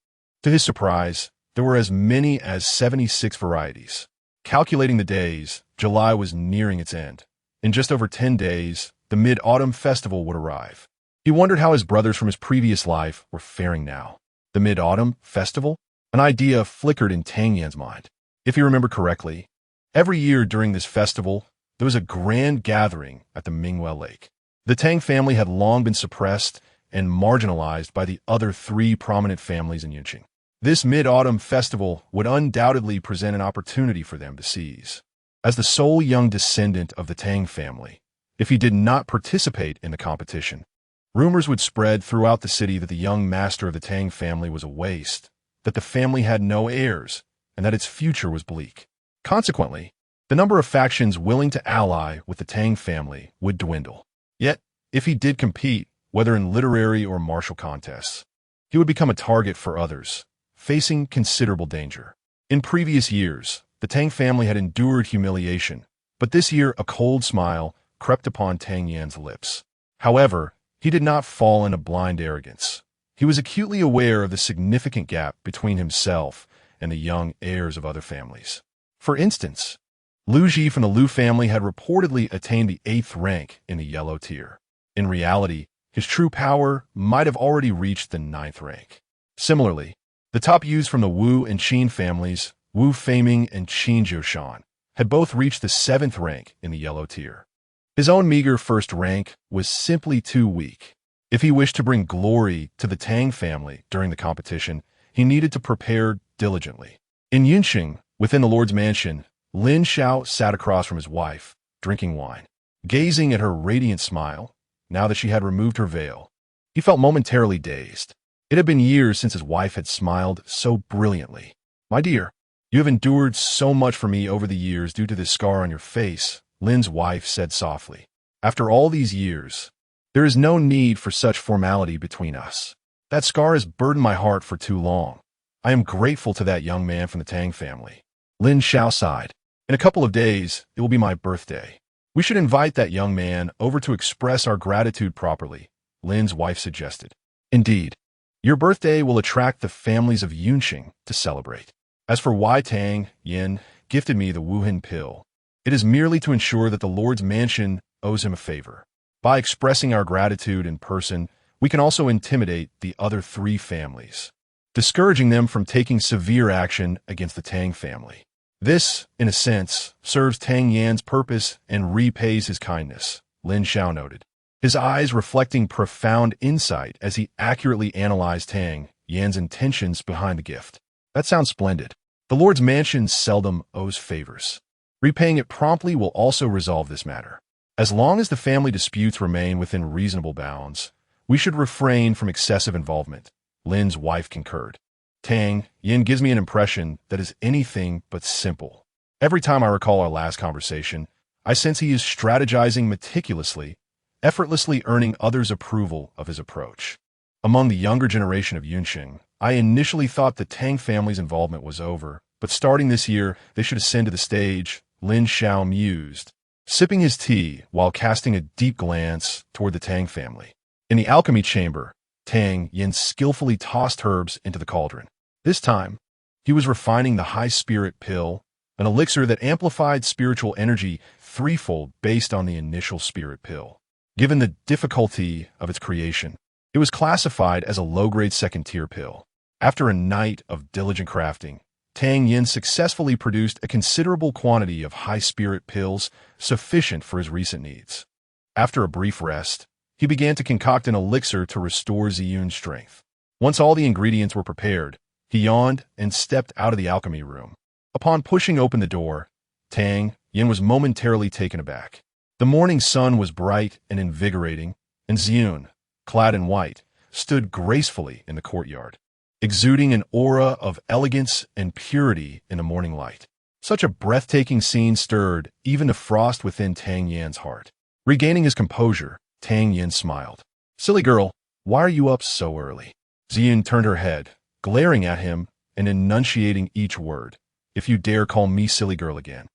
To his surprise, there were as many as 76 varieties. Calculating the days, July was nearing its end. In just over 10 days, the Mid-Autumn Festival would arrive. He wondered how his brothers from his previous life were faring now. The Mid-Autumn Festival? An idea flickered in Tang Yan's mind. If you remember correctly, every year during this festival, there was a grand gathering at the Mingwe Lake. The Tang family had long been suppressed and marginalized by the other 3 prominent families in Yunqing. This Mid-Autumn Festival would undoubtedly present an opportunity for them to seize. As the sole young descendant of the Tang family, if he did not participate in the competition, rumors would spread throughout the city that the young master of the Tang family was a waste, that the family had no heirs, and that its future was bleak. Consequently, the number of factions willing to ally with the Tang family would dwindle. Yet, if he did compete, whether in literary or martial contests, he would become a target for others, facing considerable danger. In previous years, the Tang family had endured humiliation, but this year a cold smile crept upon Tang Yan's lips. However, he did not fall into blind arrogance. He was acutely aware of the significant gap between himself and the young heirs of other families. For instance, Lu Ji from the Lu family had reportedly attained the 8th rank in the yellow tier. In reality, his true power might have already reached the 9th rank. Similarly, the top youths from the Wu and Qin families, Wu Feiming and Qin Jiushan, had both reached the 7th rank in the yellow tier. His own meager 1st rank was simply too weak. If he wished to bring glory to the Tang family during the competition, he needed to prepare diligently. In Yunqing, within the Lord's mansion, Lin Xiao sat across from his wife, drinking wine. Gazing at her radiant smile, now that she had removed her veil, he felt momentarily dazed. It had been years since his wife had smiled so brilliantly. My dear, you have endured so much for me over the years due to this scar on your face, Lin's wife said softly. After all these years, there is no need for such formality between us. That scar has burdened my heart for too long. I am grateful to that young man from the Tang family. Lin Xiao sighed. In a couple of days, it will be my birthday. We should invite that young man over to express our gratitude properly, Lin's wife suggested. Indeed, your birthday will attract the families of Yunqing to celebrate. As for why Tang Yin gifted me the Wuhan pill, it is merely to ensure that the Lord's mansion owes him a favor. By expressing our gratitude in person, we can also intimidate the other three families, discouraging them from taking severe action against the Tang family. This, in a sense, serves Tang Yan's purpose and repays his kindness, Lin Xiao noted, his eyes reflecting profound insight as he accurately analyzed Tang Yan's intentions behind the gift. That sounds splendid. The Lord's mansion seldom owes favors. Repaying it promptly will also resolve this matter. As long as the family disputes remain within reasonable bounds, we should refrain from excessive involvement, Lin's wife concurred. Tang Yin gives me an impression that is anything but simple. Every time I recall our last conversation, I sense he is strategizing meticulously, effortlessly earning others' approval of his approach. Among the younger generation of Yunqing, I initially thought the Tang family's involvement was over, but starting this year, they should ascend to the stage, Lin Xiao mused, sipping his tea while casting a deep glance toward the Tang family. In the alchemy chamber, Tang Yin skillfully tossed herbs into the cauldron. This time, he was refining the high spirit pill, an elixir that amplified spiritual energy threefold based on the initial spirit pill. Given the difficulty of its creation, it was classified as a low-grade second-tier pill. After a night of diligent crafting, Tang Yin successfully produced a considerable quantity of high-spirit pills sufficient for his recent needs. After a brief rest, he began to concoct an elixir to restore Ziyun's strength. Once all the ingredients were prepared, he yawned and stepped out of the alchemy room. Upon pushing open the door, Tang Yin was momentarily taken aback. The morning sun was bright and invigorating, and Ziyun, clad in white, stood gracefully in the courtyard, exuding an aura of elegance and purity in the morning light. Such a breathtaking scene stirred even the frost within Tang Yan's heart. Regaining his composure, Tang Yin smiled. Silly girl, why are you up so early? Ziyun turned her head, glaring at him and enunciating each word. If you dare call me silly girl again,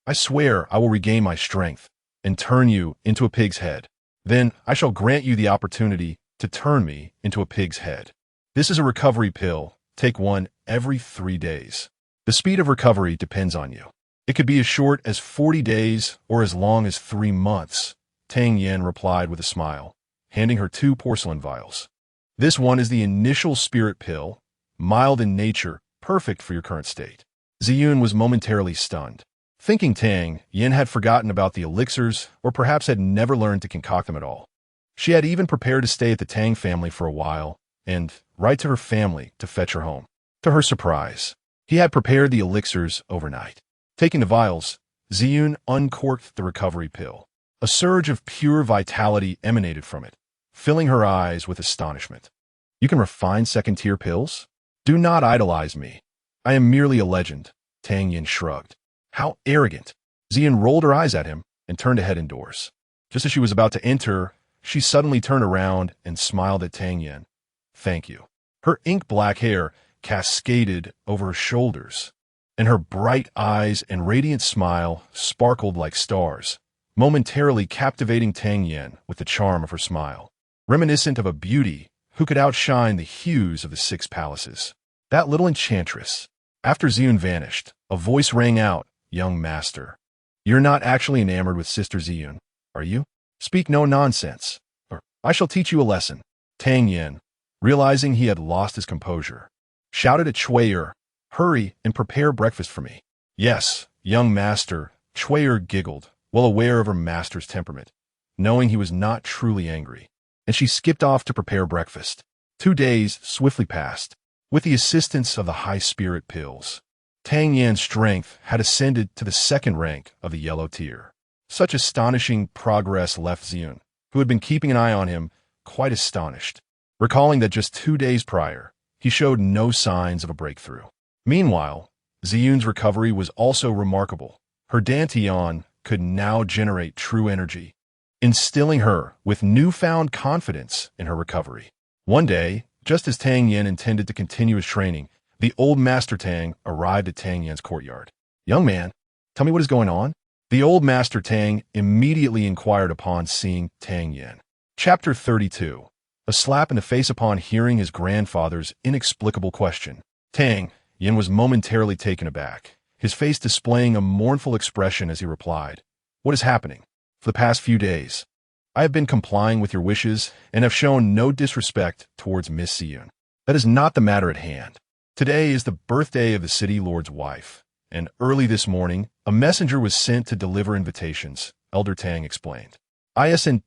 I swear I will regain my strength and turn you into a pig's head. Then I shall grant you the opportunity to turn me into a pig's head. This is a recovery pill. Take one every 3 days. The speed of recovery depends on you. It could be as short as 40 days or as long as 3 months, Tang Yin replied with a smile, handing her 2 porcelain vials. This one is the initial spirit pill, mild in nature, perfect for your current state. Ziyun was momentarily stunned, thinking Tang Yin had forgotten about the elixirs or perhaps had never learned to concoct them at all. She had even prepared to stay at the Tang family for a while and write to her family to fetch her home. To her surprise, he had prepared the elixirs overnight. Taking the vials, Ziyun uncorked the recovery pill. A surge of pure vitality emanated from it, filling her eyes with astonishment. You can refine second-tier pills? Do not idolize me. I am merely a legend, Tang Yin shrugged. How arrogant. Ziyun rolled her eyes at him and turned to head indoors. Just as she was about to enter, she suddenly turned around and smiled at Tang Yin. Thank you. Her ink-black hair cascaded over her shoulders, and her bright eyes and radiant smile sparkled like stars, momentarily captivating Tang Yin with the charm of her smile, reminiscent of a beauty who could outshine the hues of the 6 palaces. That little enchantress. After Ziyun vanished, a voice rang out, Young master. You're not actually enamored with Sister Ziyun, are you? Speak no nonsense, or I shall teach you a lesson. Tang Yin, realizing he had lost his composure, shouted at Chui'er, hurry and prepare breakfast for me. Yes, young master, Chui'er giggled, well aware of her master's temperament, knowing he was not truly angry, and she skipped off to prepare breakfast. 2 days swiftly passed. With the assistance of the high spirit pills, Tang Yan's strength had ascended to the 2nd rank of the yellow tier. Such astonishing progress left Ziyun, who had been keeping an eye on him, quite astonished, recalling that just 2 days prior, he showed no signs of a breakthrough. Meanwhile, Ziyun's recovery was also remarkable. Her dantian could now generate true energy, instilling her with newfound confidence in her recovery. One day, just as Tang Yin intended to continue his training, the old Master Tang arrived at Tang Yin's courtyard. "Young man, tell me what is going on?" The old Master Tang immediately inquired upon seeing Tang Yin. Chapter 32. A slap in the face upon hearing his grandfather's inexplicable question. Tang Yin was momentarily taken aback, his face displaying a mournful expression as he replied, "What is happening? For the past few days, I have been complying with your wishes and have shown no disrespect towards Miss Ziyun. That is not the matter at hand. Today is the birthday of the city lord's wife, and early this morning, a messenger was sent to deliver invitations," Elder Tang explained. "Isn't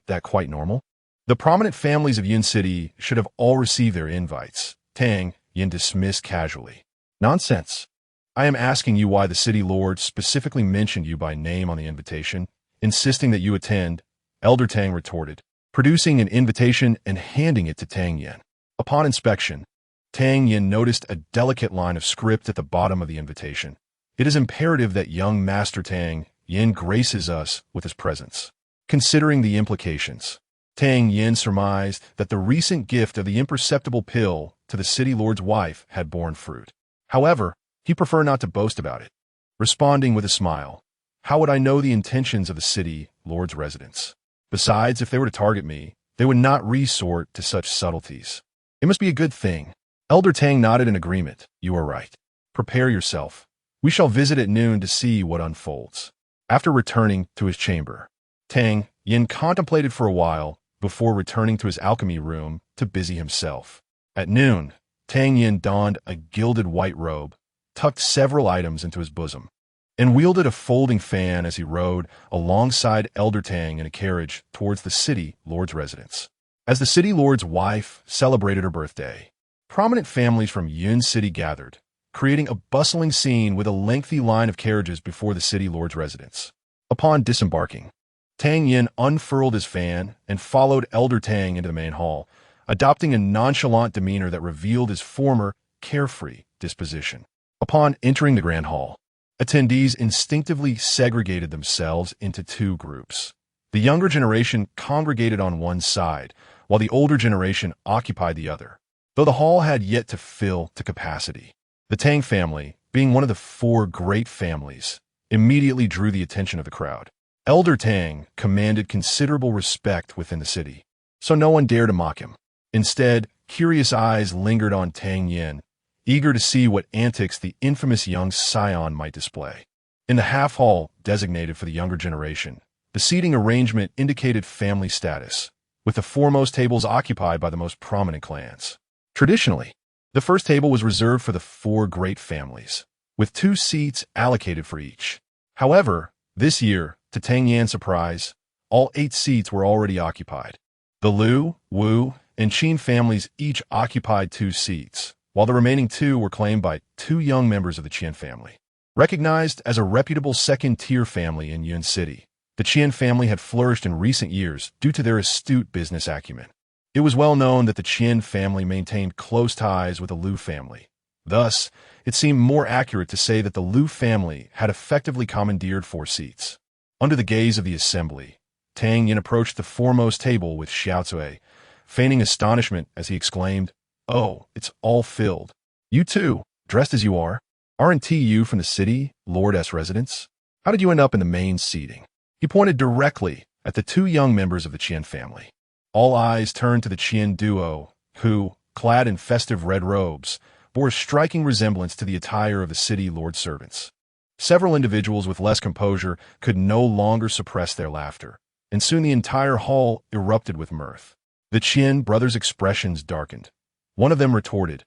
that quite normal? The prominent families of Yun City should have all received their invites," Tang Yin dismissed casually. "Nonsense. I am asking you why the city lord specifically mentioned you by name on the invitation, insisting that you attend," Elder Tang retorted, producing an invitation and handing it to Tang Yin. Upon inspection, Tang Yin noticed a delicate line of script at the bottom of the invitation. "It is imperative that young Master Tang Yin graces us with his presence." Considering the implications, Tang Yin surmised that the recent gift of the imperceptible pill to the city lord's wife had borne fruit. However, he preferred not to boast about it, responding with a smile, "How would I know the intentions of the city lord's residents? Besides, if they were to target me, they would not resort to such subtleties. It must be a good thing." Elder Tang nodded in agreement. "You are right. Prepare yourself. We shall visit at noon to see what unfolds." After returning to his chamber, Tang Yin contemplated for a while before returning to his alchemy room to busy himself. At noon, Tang Yin donned a gilded white robe, tucked several items into his bosom, and wielded a folding fan as he rode alongside Elder Tang in a carriage towards the city lord's residence. As the city lord's wife celebrated her birthday, prominent families from Yun City gathered, creating a bustling scene with a lengthy line of carriages before the city lord's residence. Upon disembarking, Tang Yin unfurled his fan and followed Elder Tang into the main hall, adopting a nonchalant demeanor that revealed his former, carefree disposition. Upon entering the grand hall, attendees instinctively segregated themselves into two groups. The younger generation congregated on one side, while the older generation occupied the other. Though the hall had yet to fill to capacity, the Tang family, being one of the four great families, immediately drew the attention of the crowd. Elder Tang commanded considerable respect within the city, so no one dared to mock him. Instead, curious eyes lingered on Tang Yin, eager to see what antics the infamous young scion might display. In the half hall designated for the younger generation, the seating arrangement indicated family status, with the foremost tables occupied by the most prominent clans. Traditionally, the first table was reserved for the four great families, with 2 seats allocated for each. However, this year, to Tang Yan's surprise, all 8 seats were already occupied. The Liu, Wu, and Qin families each occupied 2 seats, while the remaining 2 were claimed by 2 young members of the Qian family. Recognized as a reputable second-tier family in Yun City, the Qian family had flourished in recent years due to their astute business acumen. It was well known that the Qian family maintained close ties with the Liu family. Thus, it seemed more accurate to say that the Liu family had effectively commandeered 4 seats. Under the gaze of the assembly, Tang Yin approached the foremost table with Xiao Cui, feigning astonishment as he exclaimed, "Oh, it's all filled. You too, dressed as you are. Aren't you from the city, Lord's residence? How did you end up in the main seating?" He pointed directly at the 2 young members of the Qian family. All eyes turned to the Qian duo, who, clad in festive red robes, bore a striking resemblance to the attire of the city lord's servants. Several individuals with less composure could no longer suppress their laughter, and soon the entire hall erupted with mirth. The Qian brothers' expressions darkened. One of them retorted,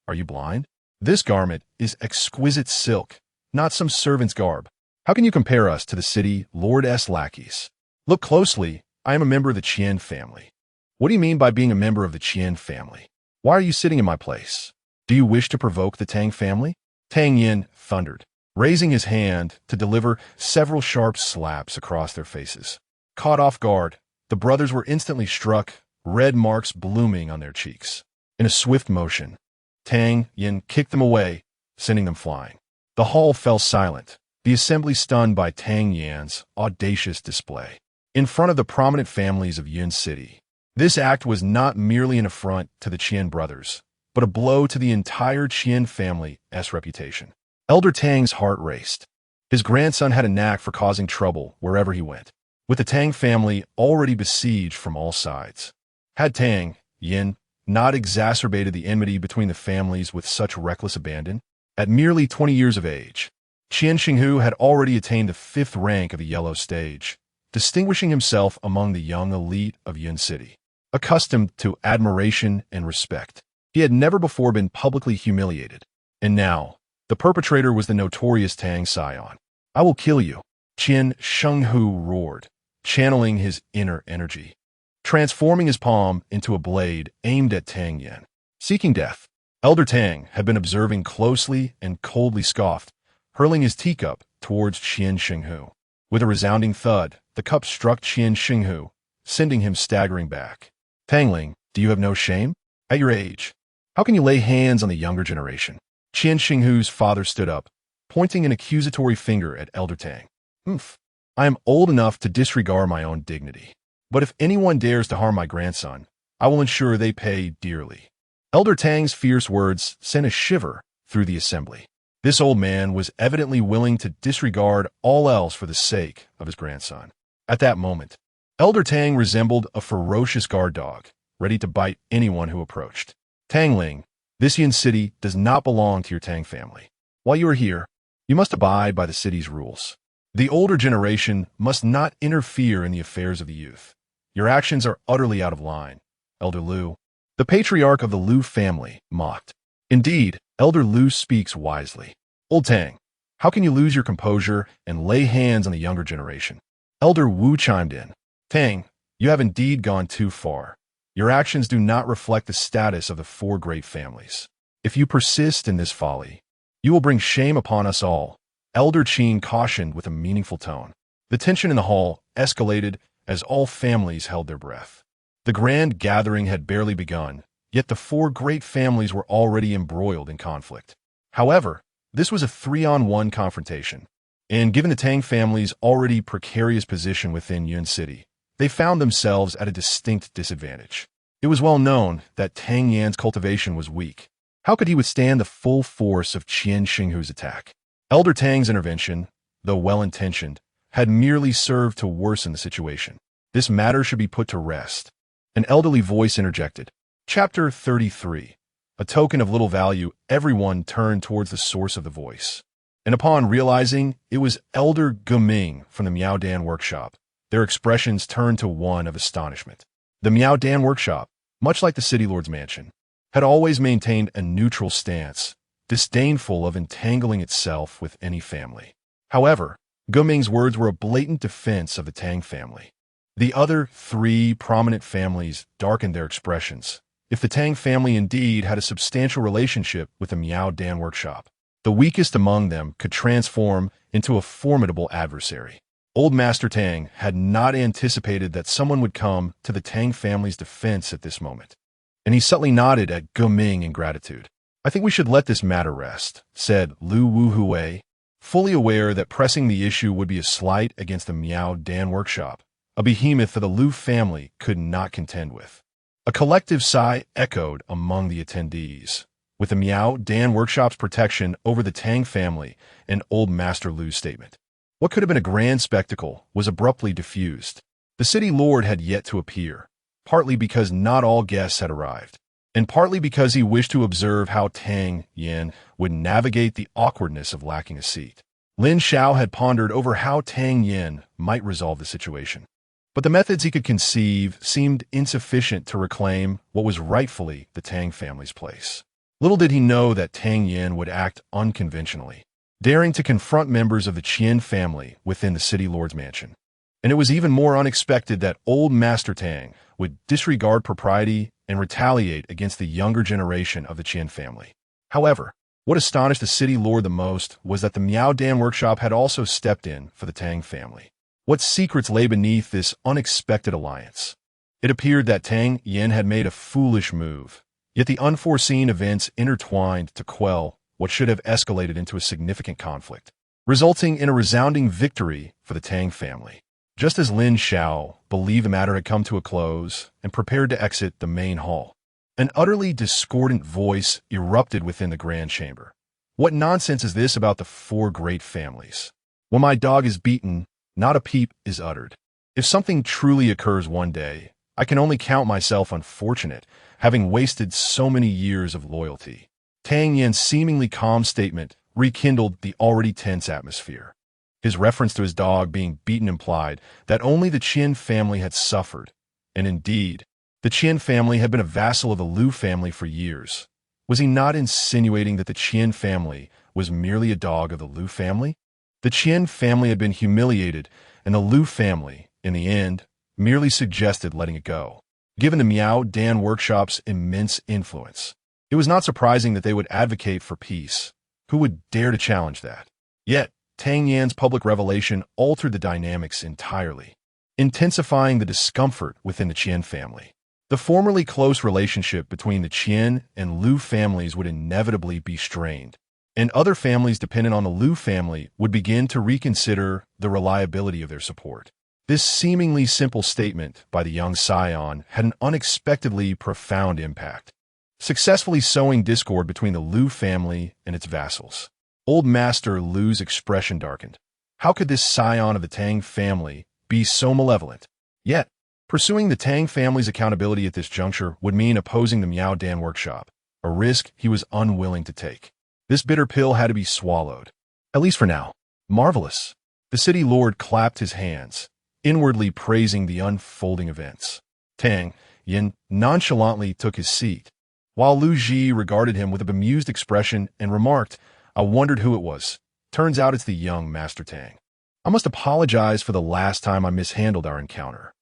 "Are you blind? This garment is exquisite silk, not some servant's garb. How can you compare us to the city lord's lackeys? Look closely, I am a member of the Qian family." "What do you mean by being a member of the Qian family? Why are you sitting in my place? Do you wish to provoke the Tang family?" Tang Yin thundered, raising his hand to deliver several sharp slaps across their faces. Caught off guard, the brothers were instantly struck, red marks blooming on their cheeks. In a swift motion, Tang Yin kicked them away, sending them flying. The hall fell silent, the assembly stunned by Tang Yan's audacious display. In front of the prominent families of Yun City, this act was not merely an affront to the Qian brothers, but a blow to the entire Qian family's reputation. Elder Tang's heart raced. His grandson had a knack for causing trouble wherever he went, with the Tang family already besieged from all sides. Had Tang Yin not exacerbated the enmity between the families with such reckless abandon? At merely 20 years of age, Qian Xinghu had already attained the 5th rank of the yellow stage, distinguishing himself among the young elite of Yun City. Accustomed to admiration and respect, he had never before been publicly humiliated. And now, the perpetrator was the notorious Tang Scion. "I will kill you," Qian Shenghu roared, channeling his inner energy, transforming his palm into a blade aimed at Tang Yin. Seeking death, Elder Tang had been observing closely and coldly scoffed, hurling his teacup towards Qian Shenghu. With a resounding thud, the cup struck Qian Shenghu, sending him staggering back. "Tangling, do you have no shame? At your age, how can you lay hands on the younger generation?" Qian Shenghu's father stood up, pointing an accusatory finger at Elder Tang. I am old enough to disregard my own dignity. But if anyone dares to harm my grandson, I will ensure they pay dearly." Elder Tang's fierce words sent a shiver through the assembly. This old man was evidently willing to disregard all else for the sake of his grandson. At that moment, Elder Tang resembled a ferocious guard dog, ready to bite anyone who approached. "Tangling, this Yin City does not belong to your Tang family. While you are here, you must abide by the city's rules. The older generation must not interfere in the affairs of the youth. Your actions are utterly out of line, Elder Lu." The patriarch of the Lu family mocked. "Indeed, Elder Lu speaks wisely. Old Tang, how can you lose your composure and lay hands on the younger generation?" Elder Wu chimed in. "Tang, you have indeed gone too far. Your actions do not reflect the status of the 4 great families. If you persist in this folly, you will bring shame upon us all," Elder Qin cautioned with a meaningful tone. The tension in the hall escalated as all families held their breath. The grand gathering had barely begun, yet the 4 great families were already embroiled in conflict. However, this was a 3-on-1 confrontation, and given the Tang family's already precarious position within Yun City, they found themselves at a distinct disadvantage. It was well known that Tang Yan's cultivation was weak. How could he withstand the full force of Qian Shenghu's attack? Elder Tang's intervention, though well-intentioned, had merely served to worsen the situation. This matter should be put to rest. An elderly voice interjected. Chapter 33. A token of little value, everyone turned towards the source of the voice. And upon realizing it was Elder Guming from the Miao Dan workshop, their expressions turned to one of astonishment. The Miao Dan workshop, much like the City Lord's mansion, had always maintained a neutral stance, disdainful of entangling itself with any family. However, Guming's words were a blatant defense of the Tang family. The other 3 prominent families darkened their expressions. If the Tang family indeed had a substantial relationship with the Miao Dan workshop, the weakest among them could transform into a formidable adversary. Old Master Tang had not anticipated that someone would come to the Tang family's defense at this moment, and he subtly nodded at Guming in gratitude. "I think we should let this matter rest," said Lu Wuhui, fully aware that pressing the issue would be a slight against the Miao Dan workshop, a behemoth that the Lu family could not contend with. A collective sigh echoed among the attendees, with the Miao Dan workshop's protection over the Tang family and Old Master Lu's statement. What could have been a grand spectacle was abruptly diffused. The city lord had yet to appear, partly because not all guests had arrived, and partly because he wished to observe how Tang Yin would navigate the awkwardness of lacking a seat. Lin Xiao had pondered over how Tang Yin might resolve the situation, but the methods he could conceive seemed insufficient to reclaim what was rightfully the Tang family's place. Little did he know that Tang Yin would act unconventionally, daring to confront members of the Qian family within the city lord's mansion. And it was even more unexpected that old Master Tang would disregard propriety and retaliate against the younger generation of the Qian family. However, what astonished the city lord the most was that the Miao Dan workshop had also stepped in for the Tang family. What secrets lay beneath this unexpected alliance? It appeared that Tang Yin had made a foolish move, yet the unforeseen events intertwined to quell what should have escalated into a significant conflict, resulting in a resounding victory for the Tang family. Just as Lin Xiao believed the matter had come to a close and prepared to exit the main hall, an utterly discordant voice erupted within the grand chamber. What nonsense is this about the four great families? When my dog is beaten, not a peep is uttered. If something truly occurs one day, I can only count myself unfortunate, having wasted so many years of loyalty. Tang Yan's seemingly calm statement rekindled the already tense atmosphere. His reference to his dog being beaten implied that only the Qin family had suffered, and indeed, the Qin family had been a vassal of the Liu family for years. Was he not insinuating that the Qin family was merely a dog of the Liu family? The Qin family had been humiliated, and the Liu family, in the end, merely suggested letting it go. Given the Miao Dan workshop's immense influence, it was not surprising that they would advocate for peace. Who would dare to challenge that? Yet, Tang Yan's public revelation altered the dynamics entirely, intensifying the discomfort within the Qin family. The formerly close relationship between the Qin and Liu families would inevitably be strained, and other families dependent on the Liu family would begin to reconsider the reliability of their support. This seemingly simple statement by the young scion had an unexpectedly profound impact, successfully sowing discord between the Liu family and its vassals. Old Master Liu's expression darkened. How could this scion of the Tang family be so malevolent? Yet, pursuing the Tang family's accountability at this juncture would mean opposing the Miao Dan workshop, a risk he was unwilling to take. This bitter pill had to be swallowed, at least for now. Marvelous. The city lord clapped his hands, inwardly praising the unfolding events. Tang Yin nonchalantly took his seat, while Lu Ji regarded him with a bemused expression and remarked, "I wondered who it was. Turns out it's the young Master Tang. I must apologize for the last time I mishandled our encounter.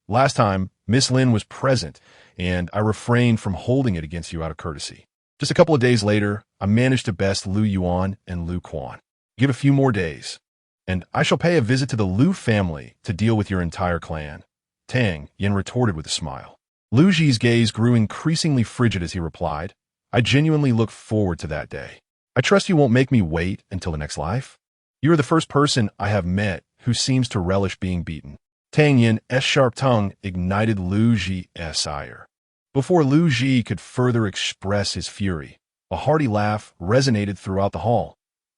Last time, Miss Lin was present, and I refrained from holding it against you out of courtesy. Just a couple of days later, I managed to best Lu Yuan and Lu Quan. Give a few more days, and I shall pay a visit to the Liu family to deal with your entire clan." Tang Yin retorted with a smile. Lu Ji's gaze grew increasingly frigid as he replied, "I genuinely look forward to that day. I trust you won't make me wait until the next life. You are the first person I have met who seems to relish being beaten." Tang Yin's sharp tongue ignited Lu Ji's ire. Before Lu Ji could further express his fury, a hearty laugh resonated throughout the hall.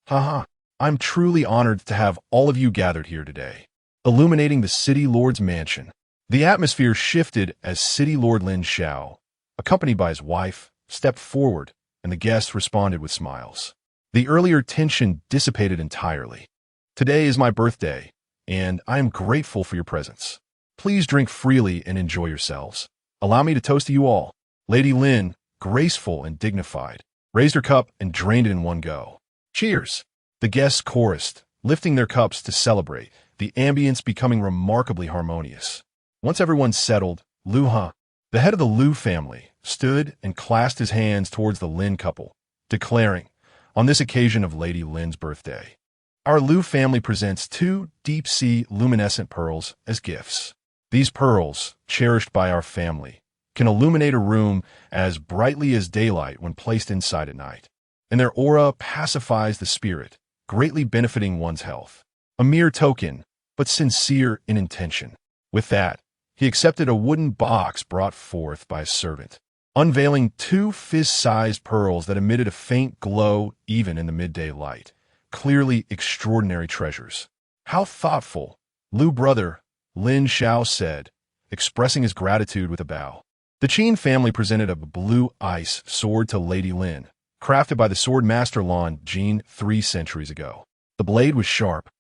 "Ha! I'm truly honored to have all of you gathered here today." Illuminating the city lord's mansion, the atmosphere shifted as City Lord Lin Xiao, accompanied by his wife, stepped forward, and the guests responded with smiles. The earlier tension dissipated entirely. "Today is my birthday, and I am grateful for your presence. Please drink freely and enjoy yourselves. Allow me to toast to you all." Lady Lin, graceful and dignified, raised her cup and drained it in one go. "Cheers!" The guests chorused, lifting their cups to celebrate, the ambience becoming remarkably harmonious. Once everyone settled, Lu Ha, the head of the Liu family, stood and clasped his hands towards the Lin couple, declaring, on this occasion of Lady Lin's birthday, "Our Liu family presents 2 deep-sea luminescent pearls as gifts. These pearls, cherished by our family, can illuminate a room as brightly as daylight when placed inside at night, and their aura pacifies the spirit, greatly benefiting one's health. A mere token, but sincere in intention." With that, he accepted a wooden box brought forth by a servant, unveiling 2 fist-sized pearls that emitted a faint glow even in the midday light. Clearly extraordinary treasures. "How thoughtful," Liu brother Lin Xiao said, expressing his gratitude with a bow. The Qin family presented a blue ice sword to Lady Lin, crafted by the sword master Lan Jin 3 centuries ago. The blade was sharp,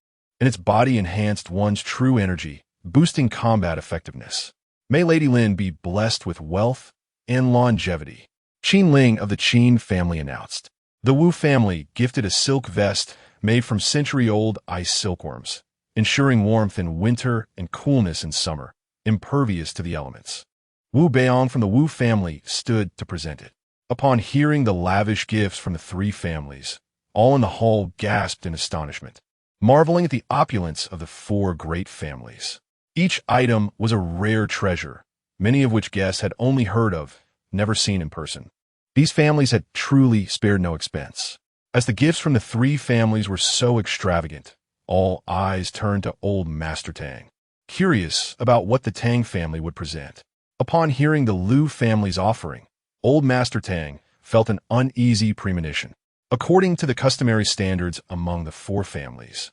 and its body enhanced one's true energy, boosting combat effectiveness. "May Lady Lin be blessed with wealth and longevity," Qin Ling of the Qin family announced. The Wu family gifted a silk vest made from century-old ice silkworms, ensuring warmth in winter and coolness in summer, impervious to the elements. Wu Beong from the Wu family stood to present it. Upon hearing the lavish gifts from the 3 families, all in the hall gasped in astonishment, marveling at the opulence of the 4 great families. Each item was a rare treasure, many of which guests had only heard of, never seen in person. These families had truly spared no expense. As the gifts from the three families were so extravagant, all eyes turned to old Master Tang, curious about what the Tang family would present. Upon hearing the Liu family's offering, old Master Tang felt an uneasy premonition. According to the customary standards among the four families,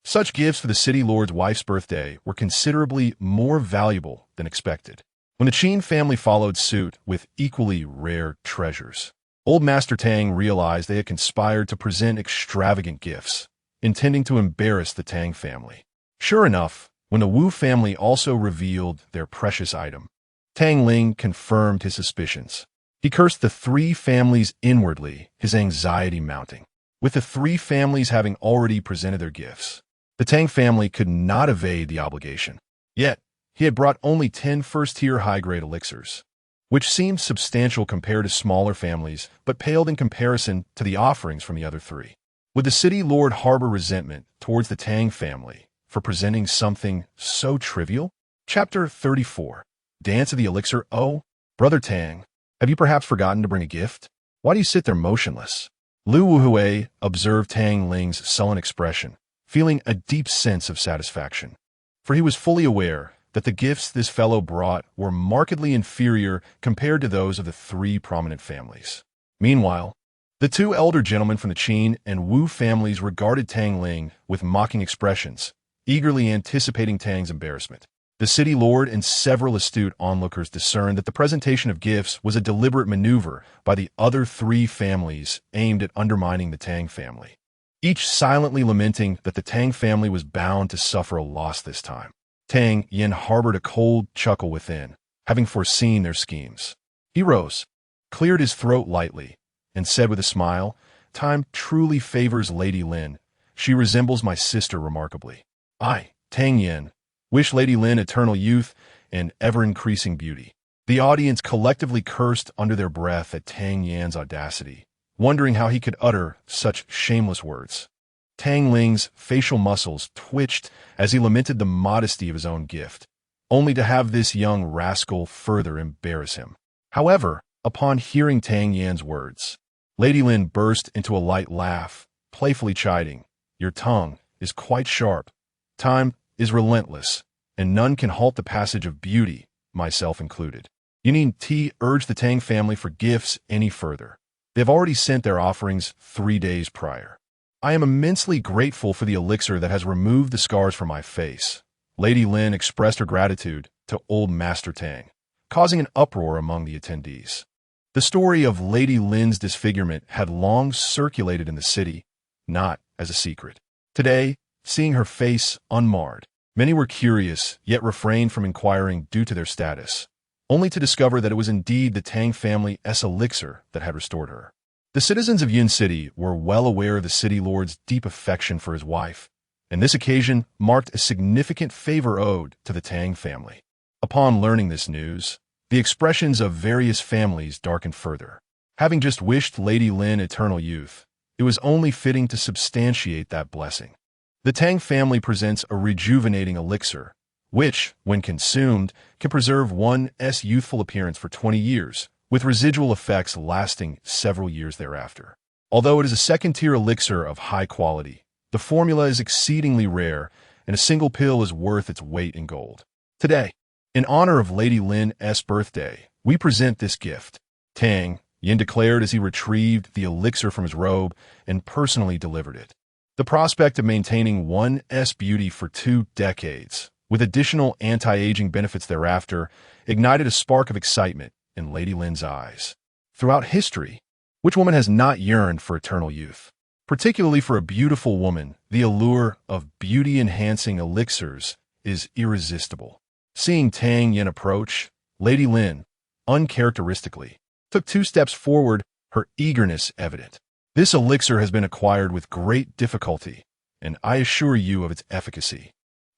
such gifts for the city lord's wife's birthday were considerably more valuable than expected. When the Qin family followed suit with equally rare treasures, old Master Tang realized they had conspired to present extravagant gifts, intending to embarrass the Tang family. Sure enough, when the Wu family also revealed their precious item, Tang Ling confirmed his suspicions. He cursed the three families inwardly, his anxiety mounting. With the three families having already presented their gifts, the Tang family could not evade the obligation. Yet, he had brought only 10 first-tier high-grade elixirs, which seemed substantial compared to smaller families, but paled in comparison to the offerings from the other three. Would the city lord harbor resentment towards the Tang family for presenting something so trivial? Chapter 34. Dance of the Elixir. Oh, Brother Tang, have you perhaps forgotten to bring a gift? Why do you sit there motionless? Liu Wuhui observed Tang Ling's sullen expression, feeling a deep sense of satisfaction. For he was fully aware that the gifts this fellow brought were markedly inferior compared to those of the three prominent families. Meanwhile, the two elder gentlemen from the Qin and Wu families regarded Tang Ling with mocking expressions, eagerly anticipating Tang's embarrassment. The city lord and several astute onlookers discerned that the presentation of gifts was a deliberate maneuver by the other three families aimed at undermining the Tang family, each silently lamenting that the Tang family was bound to suffer a loss this time. Tang Yin harbored a cold chuckle within, having foreseen their schemes. He rose, cleared his throat lightly, and said with a smile, "Time truly favors Lady Lin. She resembles my sister remarkably. I, Tang Yin, wish Lady Lin eternal youth and ever-increasing beauty." The audience collectively cursed under their breath at Tang Yan's audacity, wondering how he could utter such shameless words. Tang Ling's facial muscles twitched as he lamented the modesty of his own gift, only to have this young rascal further embarrass him. However, upon hearing Tang Yan's words, Lady Lin burst into a light laugh, playfully chiding, "Your tongue is quite sharp. Time is relentless, and none can halt the passage of beauty, myself included. You needn't urge the Tang family for gifts any further. They have already sent their offerings 3 days prior. I am immensely grateful for the elixir that has removed the scars from my face." Lady Lin expressed her gratitude to old Master Tang, causing an uproar among the attendees. The story of Lady Lin's disfigurement had long circulated in the city, not as a secret. Today, seeing her face unmarred, many were curious, yet refrained from inquiring due to their status, only to discover that it was indeed the Tang family's elixir that had restored her. The citizens of Yun City were well aware of the city lord's deep affection for his wife, and this occasion marked a significant favor owed to the Tang family. Upon learning this news, the expressions of various families darkened further. Having just wished Lady Lin eternal youth, it was only fitting to substantiate that blessing. The Tang family presents a rejuvenating elixir, which, when consumed, can preserve one's youthful appearance for 20 years, with residual effects lasting several years thereafter. Although it is a second-tier elixir of high quality, the formula is exceedingly rare, and a single pill is worth its weight in gold. Today, in honor of Lady Lin's birthday, we present this gift. Tang Yin declared as he retrieved the elixir from his robe and personally delivered it. The prospect of maintaining one's beauty for 2 decades, with additional anti-aging benefits thereafter, ignited a spark of excitement in Lady Lin's eyes. Throughout history, which woman has not yearned for eternal youth? Particularly for a beautiful woman, the allure of beauty-enhancing elixirs is irresistible. Seeing Tang Yin approach, Lady Lin, uncharacteristically, took 2 steps forward, her eagerness evident. This elixir has been acquired with great difficulty, and I assure you of its efficacy.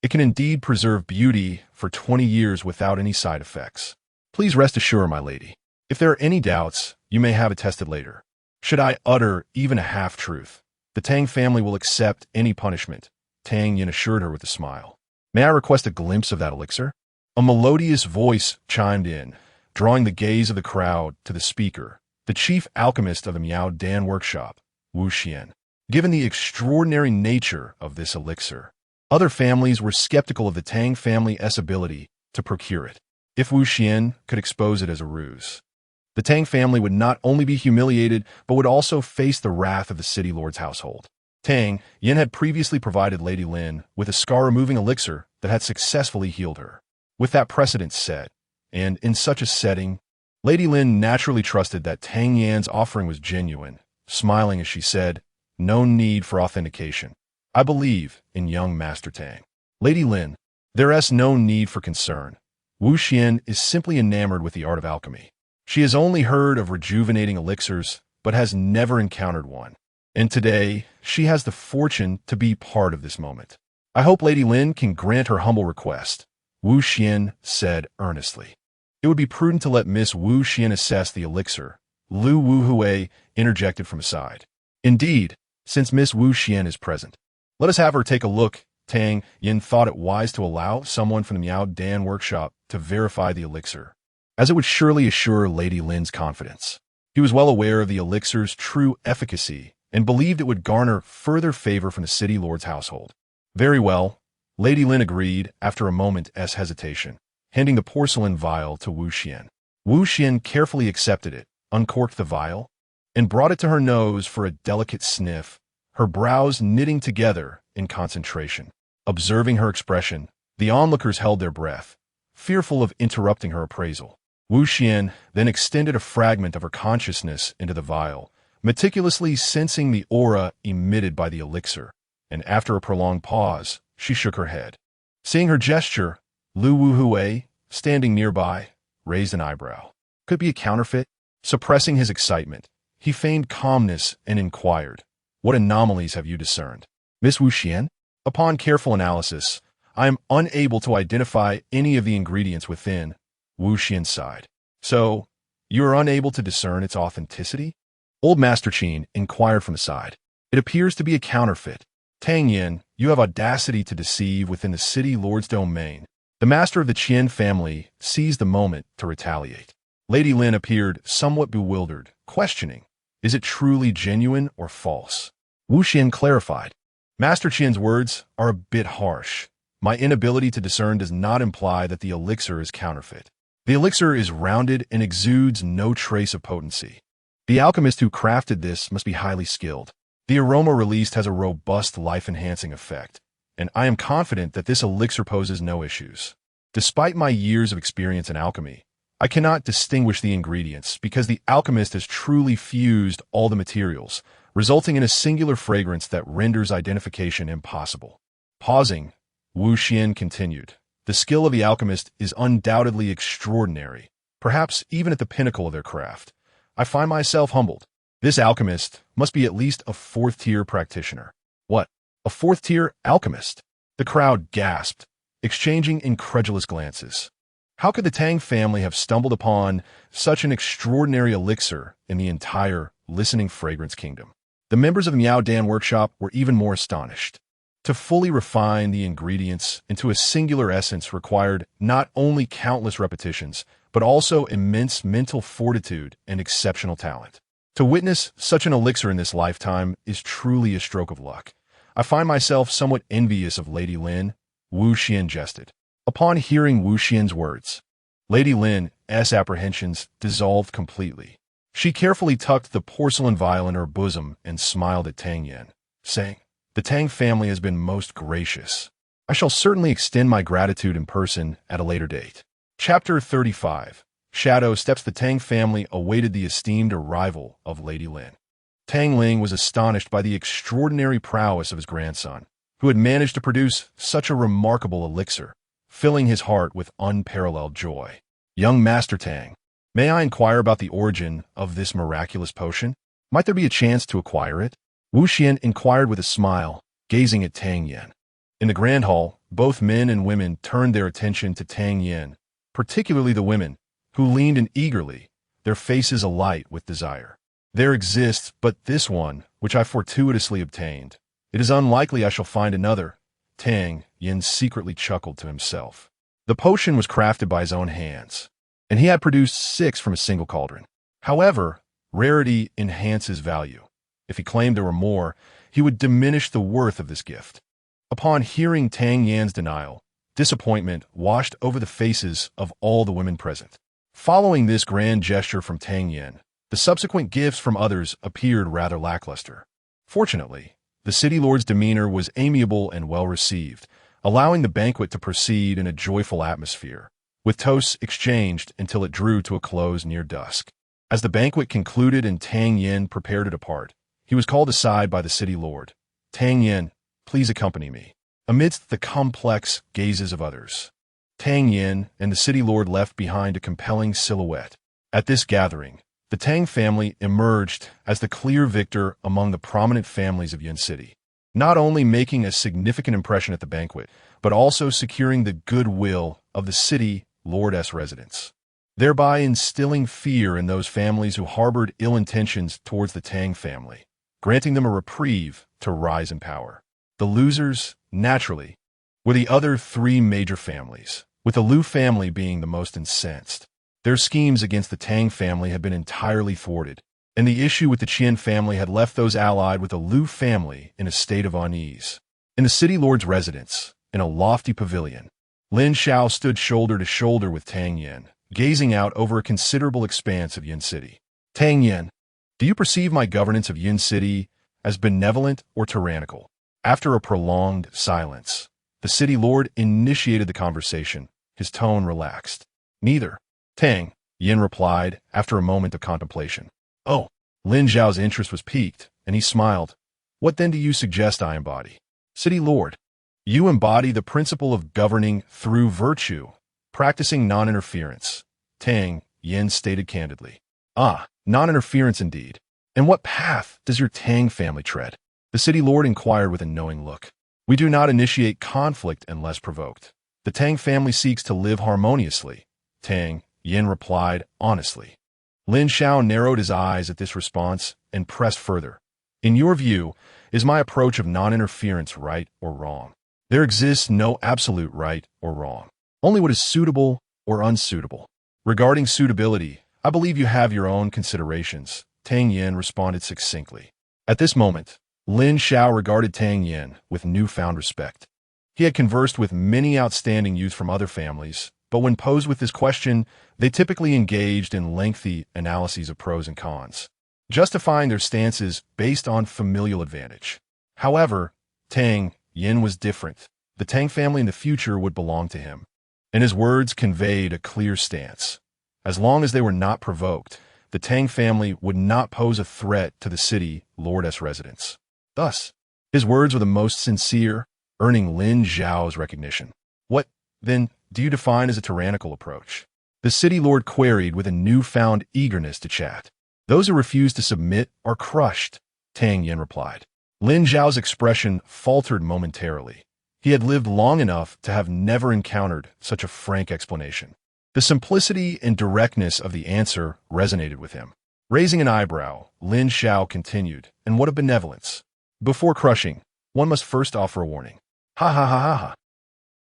It can indeed preserve beauty for 20 years without any side effects. Please rest assured, my lady. If there are any doubts, you may have it tested later. Should I utter even a half-truth, the Tang family will accept any punishment, Tang Yin assured her with a smile. May I request a glimpse of that elixir? A melodious voice chimed in, drawing the gaze of the crowd to the speaker, the chief alchemist of the Miao Dan workshop, Wu Xian. Given the extraordinary nature of this elixir, other families were skeptical of the Tang family's ability to procure it. If Wu Xian could expose it as a ruse, the Tang family would not only be humiliated, but would also face the wrath of the city lord's household. Tang Yin had previously provided Lady Lin with a scar-removing elixir that had successfully healed her. With that precedent set, and in such a setting, Lady Lin naturally trusted that Tang Yan's offering was genuine, smiling as she said, "No need for authentication. I believe in young Master Tang. Lady Lin, there is no need for concern. Wu Xian is simply enamored with the art of alchemy. She has only heard of rejuvenating elixirs, but has never encountered one. And today, she has the fortune to be part of this moment. I hope Lady Lin can grant her humble request," Wu Xian said earnestly. "It would be prudent to let Miss Wu Xian assess the elixir," Lu Wu Hui interjected from aside. "Indeed, since Miss Wu Xian is present, let us have her take a look." Tang Yin thought it wise to allow someone from the Miao Dan workshop to verify the elixir, as it would surely assure Lady Lin's confidence. He was well aware of the elixir's true efficacy and believed it would garner further favor from the city lord's household. "Very well," Lady Lin agreed after a moment's hesitation, handing the porcelain vial to Wu Xian. Wu Xian carefully accepted it, uncorked the vial, and brought it to her nose for a delicate sniff, her brows knitting together in concentration. Observing her expression, the onlookers held their breath, fearful of interrupting her appraisal. Wu Xian then extended a fragment of her consciousness into the vial, meticulously sensing the aura emitted by the elixir, and after a prolonged pause, she shook her head. Seeing her gesture, Lu Wu Hui, standing nearby, raised an eyebrow. Could it be a counterfeit? Suppressing his excitement, he feigned calmness and inquired, "What anomalies have you discerned, Miss Wu Xian?" "Upon careful analysis, I am unable to identify any of the ingredients within," Wu Xian sighed. "So, you are unable to discern its authenticity?" Old Master Qin inquired from the side. "It appears to be a counterfeit. Tang Yin, you have audacity to deceive within the city lord's domain." The master of the Qian family seized the moment to retaliate. Lady Lin appeared somewhat bewildered, questioning, "Is it truly genuine or false?" Wu Xian clarified, "Master Qian's words are a bit harsh. My inability to discern does not imply that the elixir is counterfeit. The elixir is rounded and exudes no trace of potency. The alchemist who crafted this must be highly skilled. The aroma released has a robust life-enhancing effect, and I am confident that this elixir poses no issues. Despite my years of experience in alchemy, I cannot distinguish the ingredients because the alchemist has truly fused all the materials, resulting in a singular fragrance that renders identification impossible." Pausing, Wu Xian continued, "The skill of the alchemist is undoubtedly extraordinary, perhaps even at the pinnacle of their craft. I find myself humbled. This alchemist must be at least a fourth-tier practitioner." "What? A fourth-tier alchemist?" The crowd gasped, exchanging incredulous glances. How could the Tang family have stumbled upon such an extraordinary elixir in the entire listening fragrance kingdom? The members of the Miao Dan workshop were even more astonished. To fully refine the ingredients into a singular essence required not only countless repetitions, but also immense mental fortitude and exceptional talent. To witness such an elixir in this lifetime is truly a stroke of luck. I find myself somewhat envious of Lady Lin, Wu Xian jested. Upon hearing Wu Xian's words, Lady Lin's apprehensions dissolved completely. She carefully tucked the porcelain vial in her bosom and smiled at Tang Yin, saying, "The Tang family has been most gracious. I shall certainly extend my gratitude in person at a later date." Chapter 35. Shadow Steps. The Tang family awaited the esteemed arrival of Lady Lin. Tang Ling was astonished by the extraordinary prowess of his grandson, who had managed to produce such a remarkable elixir, filling his heart with unparalleled joy. "Young Master Tang, may I inquire about the origin of this miraculous potion? Might there be a chance to acquire it?" Wu Xian inquired with a smile, gazing at Tang Yin. In the grand hall, both men and women turned their attention to Tang Yin, particularly the women, who leaned in eagerly, their faces alight with desire. "There exists but this one, which I fortuitously obtained. It is unlikely I shall find another." Tang Yin secretly chuckled to himself. The potion was crafted by his own hands, and he had produced 6 from a single cauldron. However, Rarity enhances value. If he claimed there were more, he would diminish the worth of this gift. Upon hearing Tang Yan's denial, disappointment washed over the faces of all the women present. Following this grand gesture from Tang Yan, the subsequent gifts from others appeared rather lackluster. Fortunately, the city lord's demeanor was amiable and well received, allowing the banquet to proceed in a joyful atmosphere, with toasts exchanged until it drew to a close near dusk. As the banquet concluded and Tang Yan prepared to depart, he was called aside by the city lord. "Tang Yan, please accompany me." Amidst the complex gazes of others, Tang Yan and the city lord left behind a compelling silhouette. At this gathering, the Tang family emerged as the clear victor among the prominent families of Yin City, not only making a significant impression at the banquet, but also securing the goodwill of the city lord's residents, thereby instilling fear in those families who harbored ill intentions towards the Tang family, granting them a reprieve to rise in power. The losers, naturally, were the other three major families, with the Liu family being the most incensed. Their schemes against the Tang family had been entirely thwarted, and the issue with the Qian family had left those allied with the Liu family in a state of unease. In the city lord's residence, in a lofty pavilion, Lin Xiao stood shoulder to shoulder with Tang Yan, gazing out over a considerable expanse of Yin City. "Tang Yan, do you perceive my governance of Yin City as benevolent or tyrannical?" After a prolonged silence, the city lord initiated the conversation, his tone relaxed. "Neither," Tang Yan replied after a moment of contemplation. "Oh." Lin Zhao's interest was piqued, and he smiled. "What then do you suggest I embody?" "City lord, you embody the principle of governing through virtue, practicing non-interference," Tang Yan stated candidly. "Ah, non-interference indeed. And what path does your Tang family tread?" The city lord inquired with a knowing look. "We do not initiate conflict unless provoked. The Tang family seeks to live harmoniously," Tang Yan replied honestly. Lin Xiao narrowed his eyes at this response and pressed further. "In your view, is my approach of non-interference right or wrong?" "There exists no absolute right or wrong, only what is suitable or unsuitable. Regarding suitability, I believe you have your own considerations," Tang Yan responded succinctly. At this moment, Lin Xiao regarded Tang Yan with newfound respect. He had conversed with many outstanding youths from other families, but when posed with this question, they typically engaged in lengthy analyses of pros and cons, justifying their stances based on familial advantage. However, Tang Yan was different. The Tang family in the future would belong to him, and his words conveyed a clear stance. As long as they were not provoked, the Tang family would not pose a threat to the city lord's residents. Thus, his words were the most sincere, earning Lin Zhao's recognition. "What, then, do you define as a tyrannical approach?" the city lord queried with a newfound eagerness to chat. "Those who refuse to submit are crushed," Tang Yan replied. Lin Zhao's expression faltered momentarily. He had lived long enough to have never encountered such a frank explanation. The simplicity and directness of the answer resonated with him. Raising an eyebrow, Lin Xiao continued, "And what of benevolence? Before crushing, one must first offer a warning." "Ha ha ha ha ha."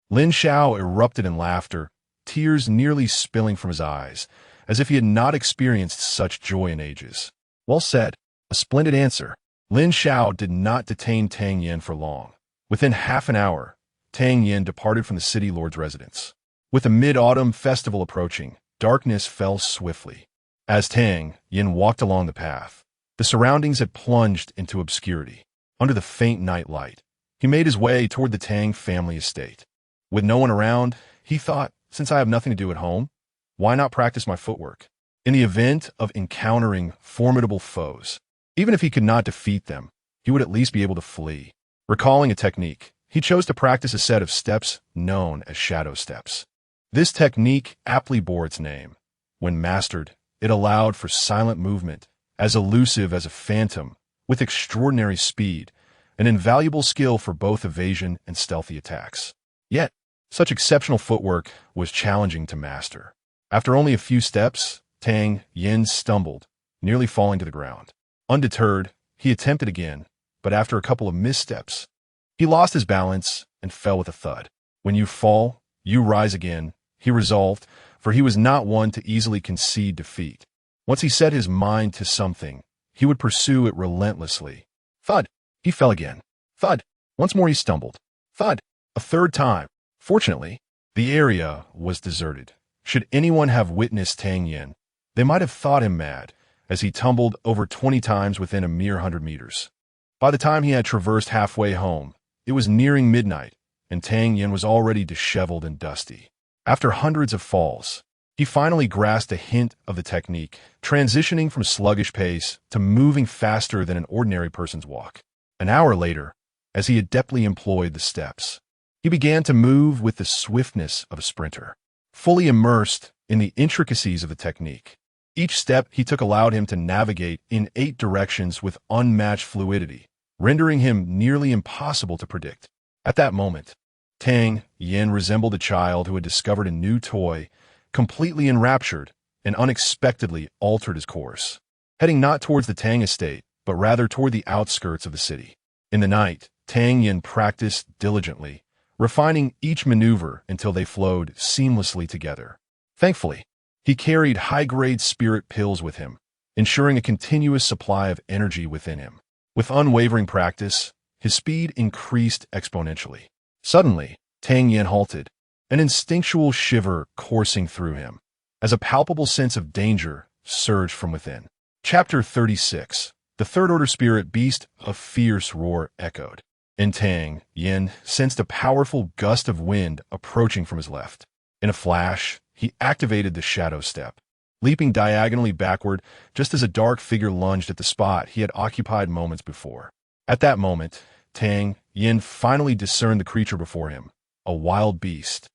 Lin Xiao erupted in laughter, tears nearly spilling from his eyes, as if he had not experienced such joy in ages. "Well said. A splendid answer." Lin Xiao did not detain Tang Yan for long. Within half an hour, Tang Yan departed from the city lord's residence. With the mid-autumn festival approaching, darkness fell swiftly. As Tang Yan walked along the path, the surroundings had plunged into obscurity. Under the faint night light, he made his way toward the Tang family estate. With no one around, he thought, since I have nothing to do at home, why not practice my footwork? In the event of encountering formidable foes, even if he could not defeat them, he would at least be able to flee. Recalling a technique, he chose to practice a set of steps known as shadow steps. This technique aptly bore its name. When mastered, it allowed for silent movement, as elusive as a phantom, with extraordinary speed, an invaluable skill for both evasion and stealthy attacks. Yet, such exceptional footwork was challenging to master. After only a few steps, Tang Yan stumbled, nearly falling to the ground. Undeterred, he attempted again, but after a couple of missteps, he lost his balance and fell with a thud. "When you fall, you rise again," he resolved, for he was not one to easily concede defeat. Once he set his mind to something, he would pursue it relentlessly. Thud! He fell again. Thud! Once more he stumbled. Thud! A third time. Fortunately, the area was deserted. Should anyone have witnessed Tang Yen, they might have thought him mad, as he tumbled over 20 times within a mere 100 meters. By the time he had traversed halfway home, it was nearing midnight, and Tang Yen was already disheveled and dusty. After hundreds of falls, he finally grasped a hint of the technique, transitioning from sluggish pace to moving faster than an ordinary person's walk. An hour later, as he adeptly employed the steps, he began to move with the swiftness of a sprinter, fully immersed in the intricacies of the technique. Each step he took allowed him to navigate in 8 directions with unmatched fluidity, rendering him nearly impossible to predict. At that moment, Tang Yen resembled a child who had discovered a new toy, completely enraptured, and unexpectedly altered his course, heading not towards the Tang estate, but rather toward the outskirts of the city. In the night, Tang Yen practiced diligently, refining each maneuver until they flowed seamlessly together. Thankfully, he carried high-grade spirit pills with him, ensuring a continuous supply of energy within him. With unwavering practice, his speed increased exponentially. Suddenly, Tang Yen halted, an instinctual shiver coursing through him, as a palpable sense of danger surged from within. Chapter 36. The third-order spirit beast, a fierce roar echoed, and Tang Yen sensed a powerful gust of wind approaching from his left. In a flash, he activated the shadow step, leaping diagonally backward just as a dark figure lunged at the spot he had occupied moments before. At that moment, Tang Yen finally discerned the creature before him, a wild beast.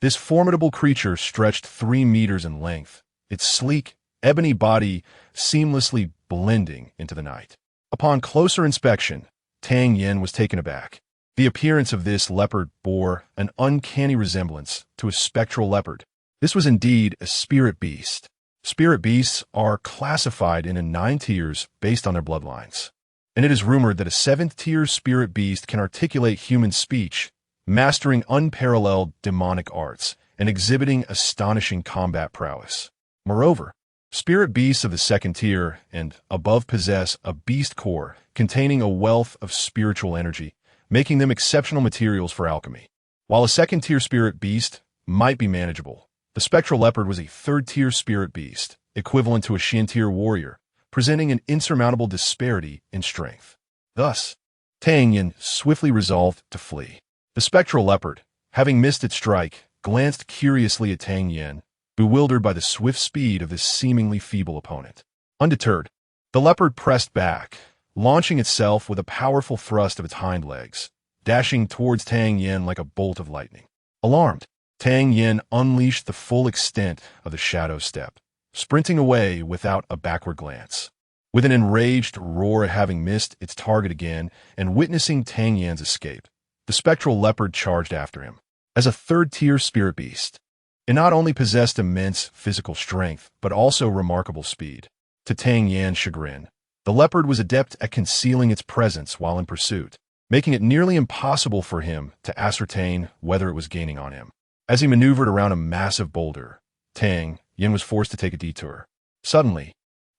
This formidable creature stretched 3 meters in length, its sleek, ebony body seamlessly blending into the night. Upon closer inspection, Tang Yen was taken aback. The appearance of this leopard bore an uncanny resemblance to a spectral leopard. This was indeed a spirit beast. Spirit beasts are classified into 9 tiers based on their bloodlines, and it is rumored that a 7th-tier spirit beast can articulate human speech, mastering unparalleled demonic arts and exhibiting astonishing combat prowess. Moreover, spirit beasts of the 2nd tier and above possess a beast core containing a wealth of spiritual energy, making them exceptional materials for alchemy. While a 2nd-tier spirit beast might be manageable, the spectral leopard was a 3rd-tier spirit beast, equivalent to a Shin-tier warrior, presenting an insurmountable disparity in strength. Thus, Tang Yen swiftly resolved to flee. The spectral leopard, having missed its strike, glanced curiously at Tang Yen, bewildered by the swift speed of this seemingly feeble opponent. Undeterred, the leopard pressed back, launching itself with a powerful thrust of its hind legs, dashing towards Tang Yen like a bolt of lightning. Alarmed, Tang Yen unleashed the full extent of the shadow step, sprinting away without a backward glance. With an enraged roar at having missed its target again and witnessing Tang Yen's escape, the spectral leopard charged after him. As a 3rd-tier spirit beast, it not only possessed immense physical strength, but also remarkable speed. To Tang Yan's chagrin, the leopard was adept at concealing its presence while in pursuit, making it nearly impossible for him to ascertain whether it was gaining on him. As he maneuvered around a massive boulder, Tang Yen was forced to take a detour. Suddenly,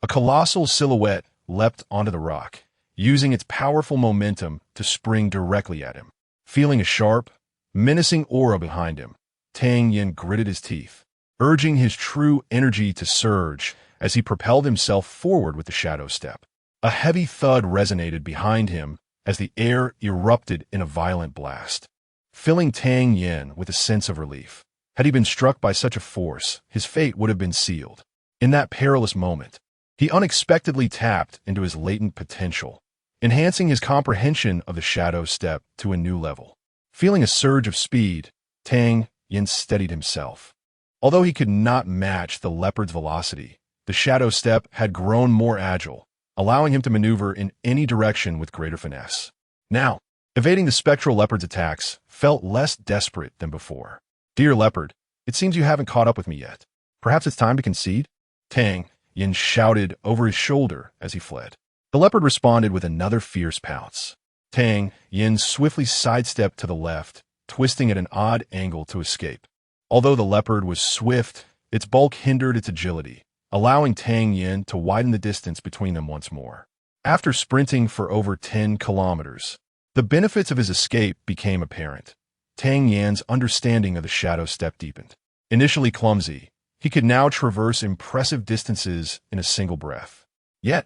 a colossal silhouette leapt onto the rock, using its powerful momentum to spring directly at him. Feeling a sharp, menacing aura behind him, Tang Yen gritted his teeth, urging his true energy to surge as he propelled himself forward with the shadow step. A heavy thud resonated behind him as the air erupted in a violent blast, filling Tang Yen with a sense of relief. Had he been struck by such a force, his fate would have been sealed. In that perilous moment, he unexpectedly tapped into his latent potential, enhancing his comprehension of the shadow step to a new level. Feeling a surge of speed, Tang Yen steadied himself. Although he could not match the leopard's velocity, the shadow step had grown more agile, allowing him to maneuver in any direction with greater finesse. Now, evading the spectral leopard's attacks felt less desperate than before. "Dear leopard, it seems you haven't caught up with me yet. Perhaps it's time to concede?" Tang Yen shouted over his shoulder as he fled. The leopard responded with another fierce pounce. Tang Yen swiftly sidestepped to the left, twisting at an odd angle to escape. Although the leopard was swift, its bulk hindered its agility, allowing Tang Yin to widen the distance between them once more. After sprinting for over 10 kilometers, the benefits of his escape became apparent. Tang Yan's understanding of the shadow step deepened. Initially clumsy, he could now traverse impressive distances in a single breath. Yet,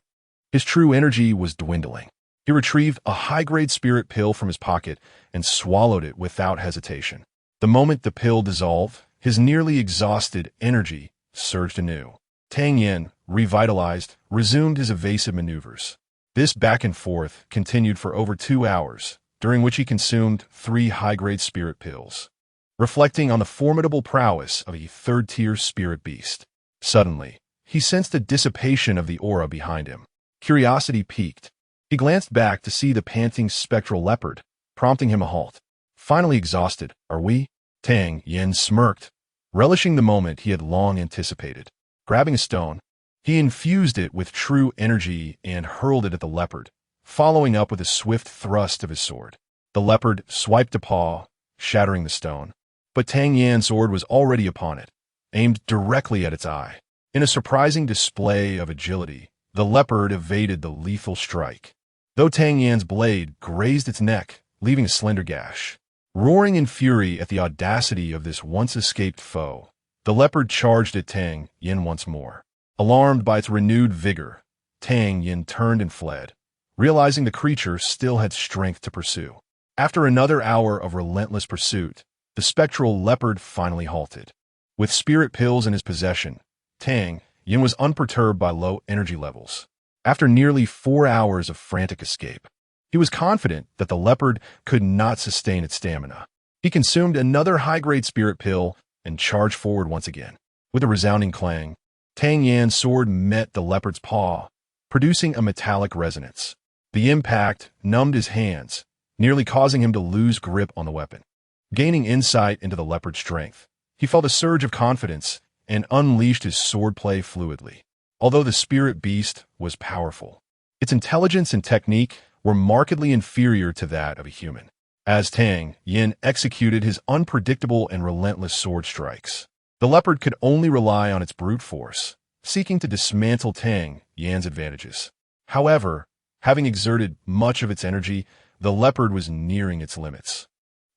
his true energy was dwindling. He retrieved a high-grade spirit pill from his pocket and swallowed it without hesitation. The moment the pill dissolved, his nearly exhausted energy surged anew. Tang Yin, revitalized, resumed his evasive maneuvers. This back and forth continued for over 2 hours, during which he consumed 3 high-grade spirit pills, reflecting on the formidable prowess of a third-tier spirit beast. Suddenly, he sensed a dissipation of the aura behind him. Curiosity piqued. He glanced back to see the panting spectral leopard, prompting him a halt. Finally exhausted, "Are we?" Tang Yin smirked, relishing the moment he had long anticipated. Grabbing a stone, he infused it with true energy and hurled it at the leopard, following up with a swift thrust of his sword. The leopard swiped a paw, shattering the stone. But Tang Yan's sword was already upon it, aimed directly at its eye. In a surprising display of agility, the leopard evaded the lethal strike, though Tang Yan's blade grazed its neck, leaving a slender gash. Roaring in fury at the audacity of this once-escaped foe, the leopard charged at Tang Yin once more. Alarmed by its renewed vigor, Tang Yin turned and fled, realizing the creature still had strength to pursue. After another hour of relentless pursuit, the spectral leopard finally halted. With spirit pills in his possession, Tang Yin was unperturbed by low energy levels. After nearly 4 hours of frantic escape, he was confident that the leopard could not sustain its stamina. He consumed another high-grade spirit pill and charged forward once again. With a resounding clang, Tang Yan's sword met the leopard's paw, producing a metallic resonance. The impact numbed his hands, nearly causing him to lose grip on the weapon. Gaining insight into the leopard's strength, he felt a surge of confidence and unleashed his swordplay fluidly. Although the spirit beast was powerful, its intelligence and technique were markedly inferior to that of a human. As Tang Yin executed his unpredictable and relentless sword strikes, the leopard could only rely on its brute force, seeking to dismantle Tang Yan's advantages. However, having exerted much of its energy, the leopard was nearing its limits.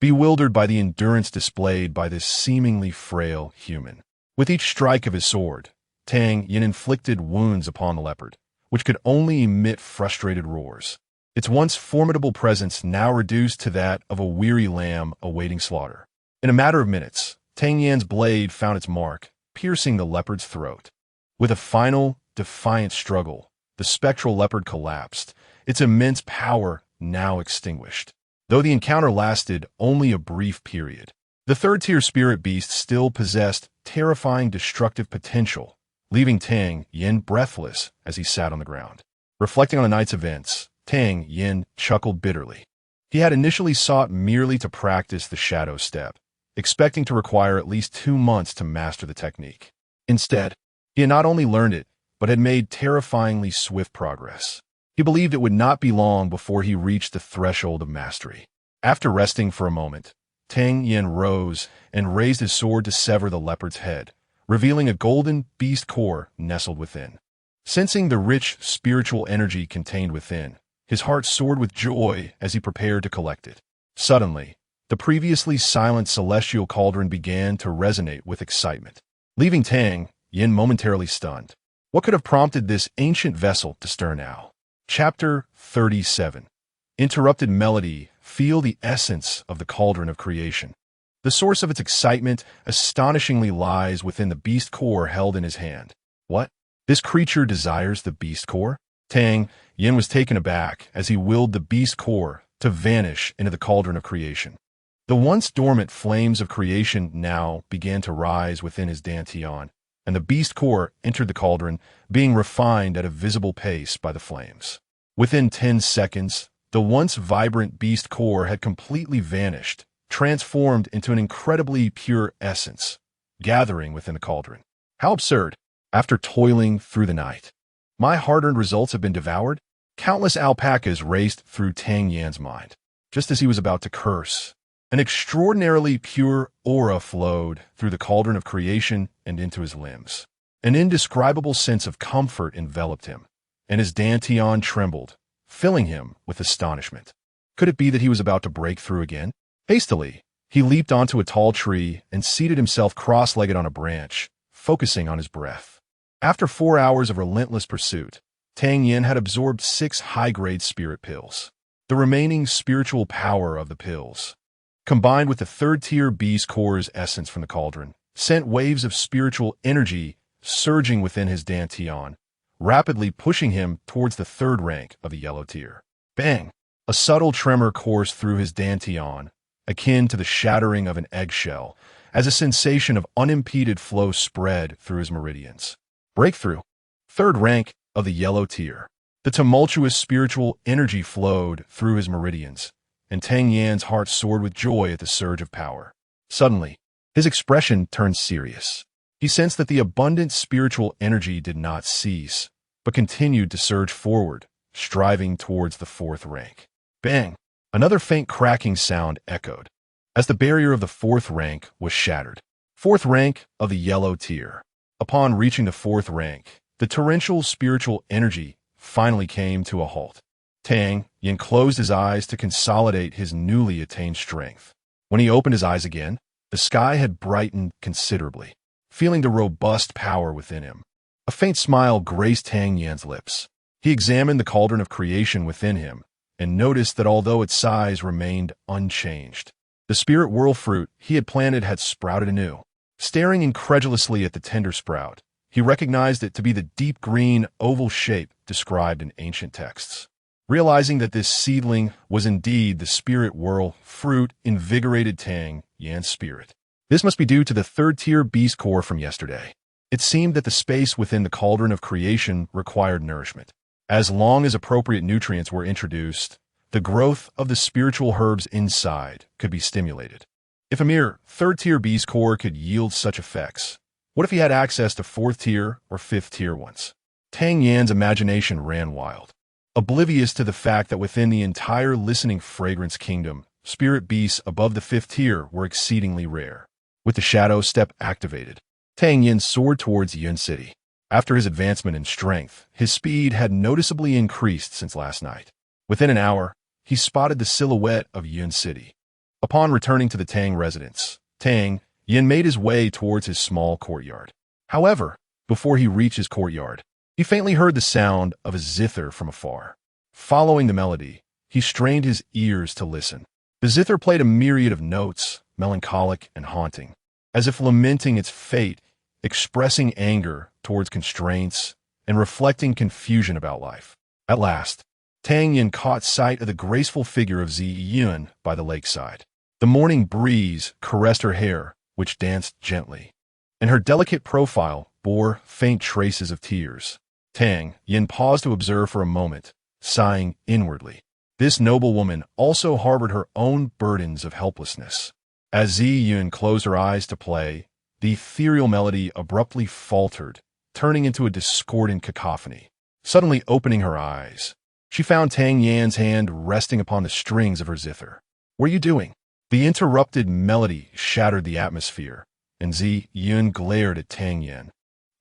Bewildered by the endurance displayed by this seemingly frail human, with each strike of his sword, Tang Yin inflicted wounds upon the leopard, which could only emit frustrated roars. Its once formidable presence now reduced to that of a weary lamb awaiting slaughter. In a matter of minutes, Tang Yan's blade found its mark, piercing the leopard's throat. With a final, defiant struggle, the spectral leopard collapsed, its immense power now extinguished. Though the encounter lasted only a brief period, the third-tier spirit beast still possessed terrifying destructive potential, leaving Tang Yin breathless as he sat on the ground. Reflecting on the night's events, Tang Yin chuckled bitterly. He had initially sought merely to practice the shadow step, expecting to require at least 2 months to master the technique. Instead, he had not only learned it, but had made terrifyingly swift progress. He believed it would not be long before he reached the threshold of mastery. After resting for a moment, Tang Yin rose and raised his sword to sever the leopard's head, revealing a golden beast core nestled within. Sensing the rich spiritual energy contained within, his heart soared with joy as he prepared to collect it. Suddenly, the previously silent celestial cauldron began to resonate with excitement, leaving Tang Yin momentarily stunned. What could have prompted this ancient vessel to stir now? Chapter 37. Interrupted melody. Feel the essence of the cauldron of creation. The source of its excitement astonishingly lies within the beast core held in his hand. What? This creature desires the beast core? Tang Yin was taken aback as he willed the beast core to vanish into the cauldron of creation. The once dormant flames of creation now began to rise within his dantian, and the beast core entered the cauldron, being refined at a visible pace by the flames. Within 10 seconds, the once vibrant beast core had completely vanished, transformed into an incredibly pure essence, gathering within the cauldron. How absurd! After toiling through the night, my hard-earned results have been devoured? Countless alpacas raced through Tang Yan's mind. Just as he was about to curse, an extraordinarily pure aura flowed through the cauldron of creation and into his limbs. An indescribable sense of comfort enveloped him, and his dantian trembled, filling him with astonishment. Could it be that he was about to break through again? Hastily, he leaped onto a tall tree and seated himself cross-legged on a branch, focusing on his breath. After 4 hours of relentless pursuit, Tang Yin had absorbed 6 high-grade spirit pills. The remaining spiritual power of the pills, combined with the third-tier beast core's essence from the cauldron, sent waves of spiritual energy surging within his dantian, rapidly pushing him towards the 3rd rank of the yellow tier. Bang! A subtle tremor coursed through his dantian, akin to the shattering of an eggshell, as a sensation of unimpeded flow spread through his meridians. Breakthrough. 3rd rank of the yellow tier. The tumultuous spiritual energy flowed through his meridians, and Tang Yan's heart soared with joy at the surge of power. Suddenly, his expression turned serious. He sensed that the abundant spiritual energy did not cease, but continued to surge forward, striving towards the 4th rank. Bang! Another faint cracking sound echoed, as the barrier of the 4th rank was shattered. 4th rank of the yellow tier. Upon reaching the 4th rank, the torrential spiritual energy finally came to a halt. Tang Yin closed his eyes to consolidate his newly attained strength. When he opened his eyes again, the sky had brightened considerably, feeling the robust power within him. A faint smile graced Tang Yan's lips. He examined the cauldron of creation within him and noticed that although its size remained unchanged, the spirit whirl fruit he had planted had sprouted anew. Staring incredulously at the tender sprout, he recognized it to be the deep green, oval shape described in ancient texts. Realizing that this seedling was indeed the spirit whirl fruit, invigorated Tang Yan's spirit. This must be due to the 3rd-tier beast core from yesterday. It seemed that the space within the cauldron of creation required nourishment. As long as appropriate nutrients were introduced, the growth of the spiritual herbs inside could be stimulated. If a mere 3rd-tier beast core could yield such effects, what if he had access to 4th-tier or 5th-tier ones? Tang Yan's imagination ran wild, oblivious to the fact that within the entire listening fragrance kingdom, spirit beasts above the 5th tier were exceedingly rare. With the shadow step activated, Tang Yin soared towards Yun City. After his advancement in strength, his speed had noticeably increased since last night. Within an hour, he spotted the silhouette of Yun City. Upon returning to the Tang residence, Tang Yin made his way towards his small courtyard. However, before he reached his courtyard, he faintly heard the sound of a zither from afar. Following the melody, he strained his ears to listen. The zither played a myriad of notes, melancholic and haunting, as if lamenting its fate, expressing anger towards constraints, and reflecting confusion about life. At last, Tang Yin caught sight of the graceful figure of Zi Yun by the lakeside. The morning breeze caressed her hair, which danced gently, and her delicate profile bore faint traces of tears. Tang Yin paused to observe for a moment, sighing inwardly. This noble woman also harbored her own burdens of helplessness. As Zi Yun closed her eyes to play, the ethereal melody abruptly faltered, turning into a discordant cacophony. Suddenly opening her eyes, she found Tang Yan's hand resting upon the strings of her zither. "What are you doing?" The interrupted melody shattered the atmosphere, and Zi Yun glared at Tang Yan,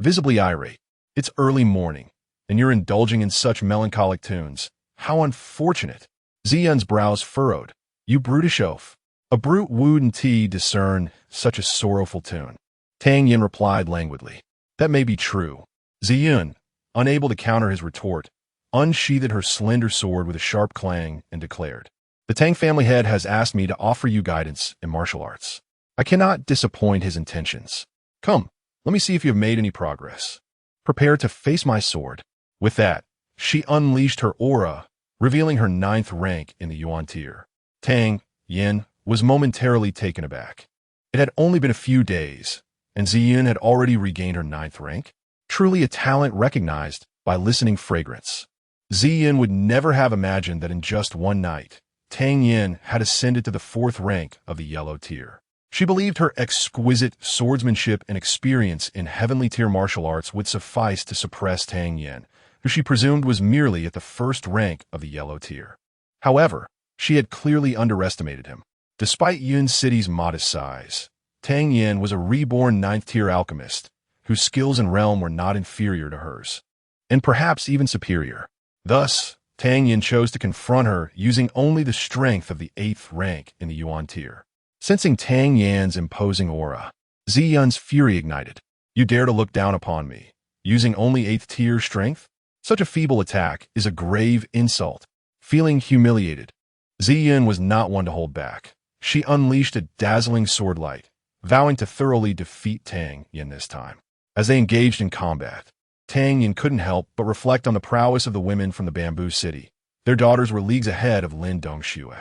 visibly irate. "It's early morning, and you're indulging in such melancholic tunes. How unfortunate." Zi Yun's brows furrowed. "You brutish oaf. A brute wouldn't discern such a sorrowful tune." Tang Yin replied languidly. "That may be true." Zi Yun, unable to counter his retort, unsheathed her slender sword with a sharp clang and declared, "The Tang family head has asked me to offer you guidance in martial arts. I cannot disappoint his intentions. Come, let me see if you have made any progress. Prepare to face my sword." With that, she unleashed her aura, revealing her 9th rank in the Yuan tier. Tang Yin was momentarily taken aback. It had only been a few days, and Zi Yun had already regained her 9th rank. Truly a talent recognized by listening fragrance. Zi Yun would never have imagined that in just one night, Tang Yin had ascended to the 4th rank of the yellow tier. She believed her exquisite swordsmanship and experience in heavenly tier martial arts would suffice to suppress Tang Yin, who she presumed was merely at the 1st rank of the yellow tier. However, she had clearly underestimated him. Despite Yun City's modest size, Tang Yin was a reborn 9th tier alchemist whose skills and realm were not inferior to hers, and perhaps even superior. Thus, Tang Yin chose to confront her using only the strength of the 8th rank in the Yuan tier. Sensing Tang Yan's imposing aura, Zi Yun's fury ignited. You dare to look down upon me, using only 8th tier strength? Such a feeble attack is a grave insult. Feeling humiliated, Zi Yun was not one to hold back. She unleashed a dazzling sword light, vowing to thoroughly defeat Tang Yin this time. As they engaged in combat, Tang Yin couldn't help but reflect on the prowess of the women from the Bamboo City. Their daughters were leagues ahead of Lin Dongxue.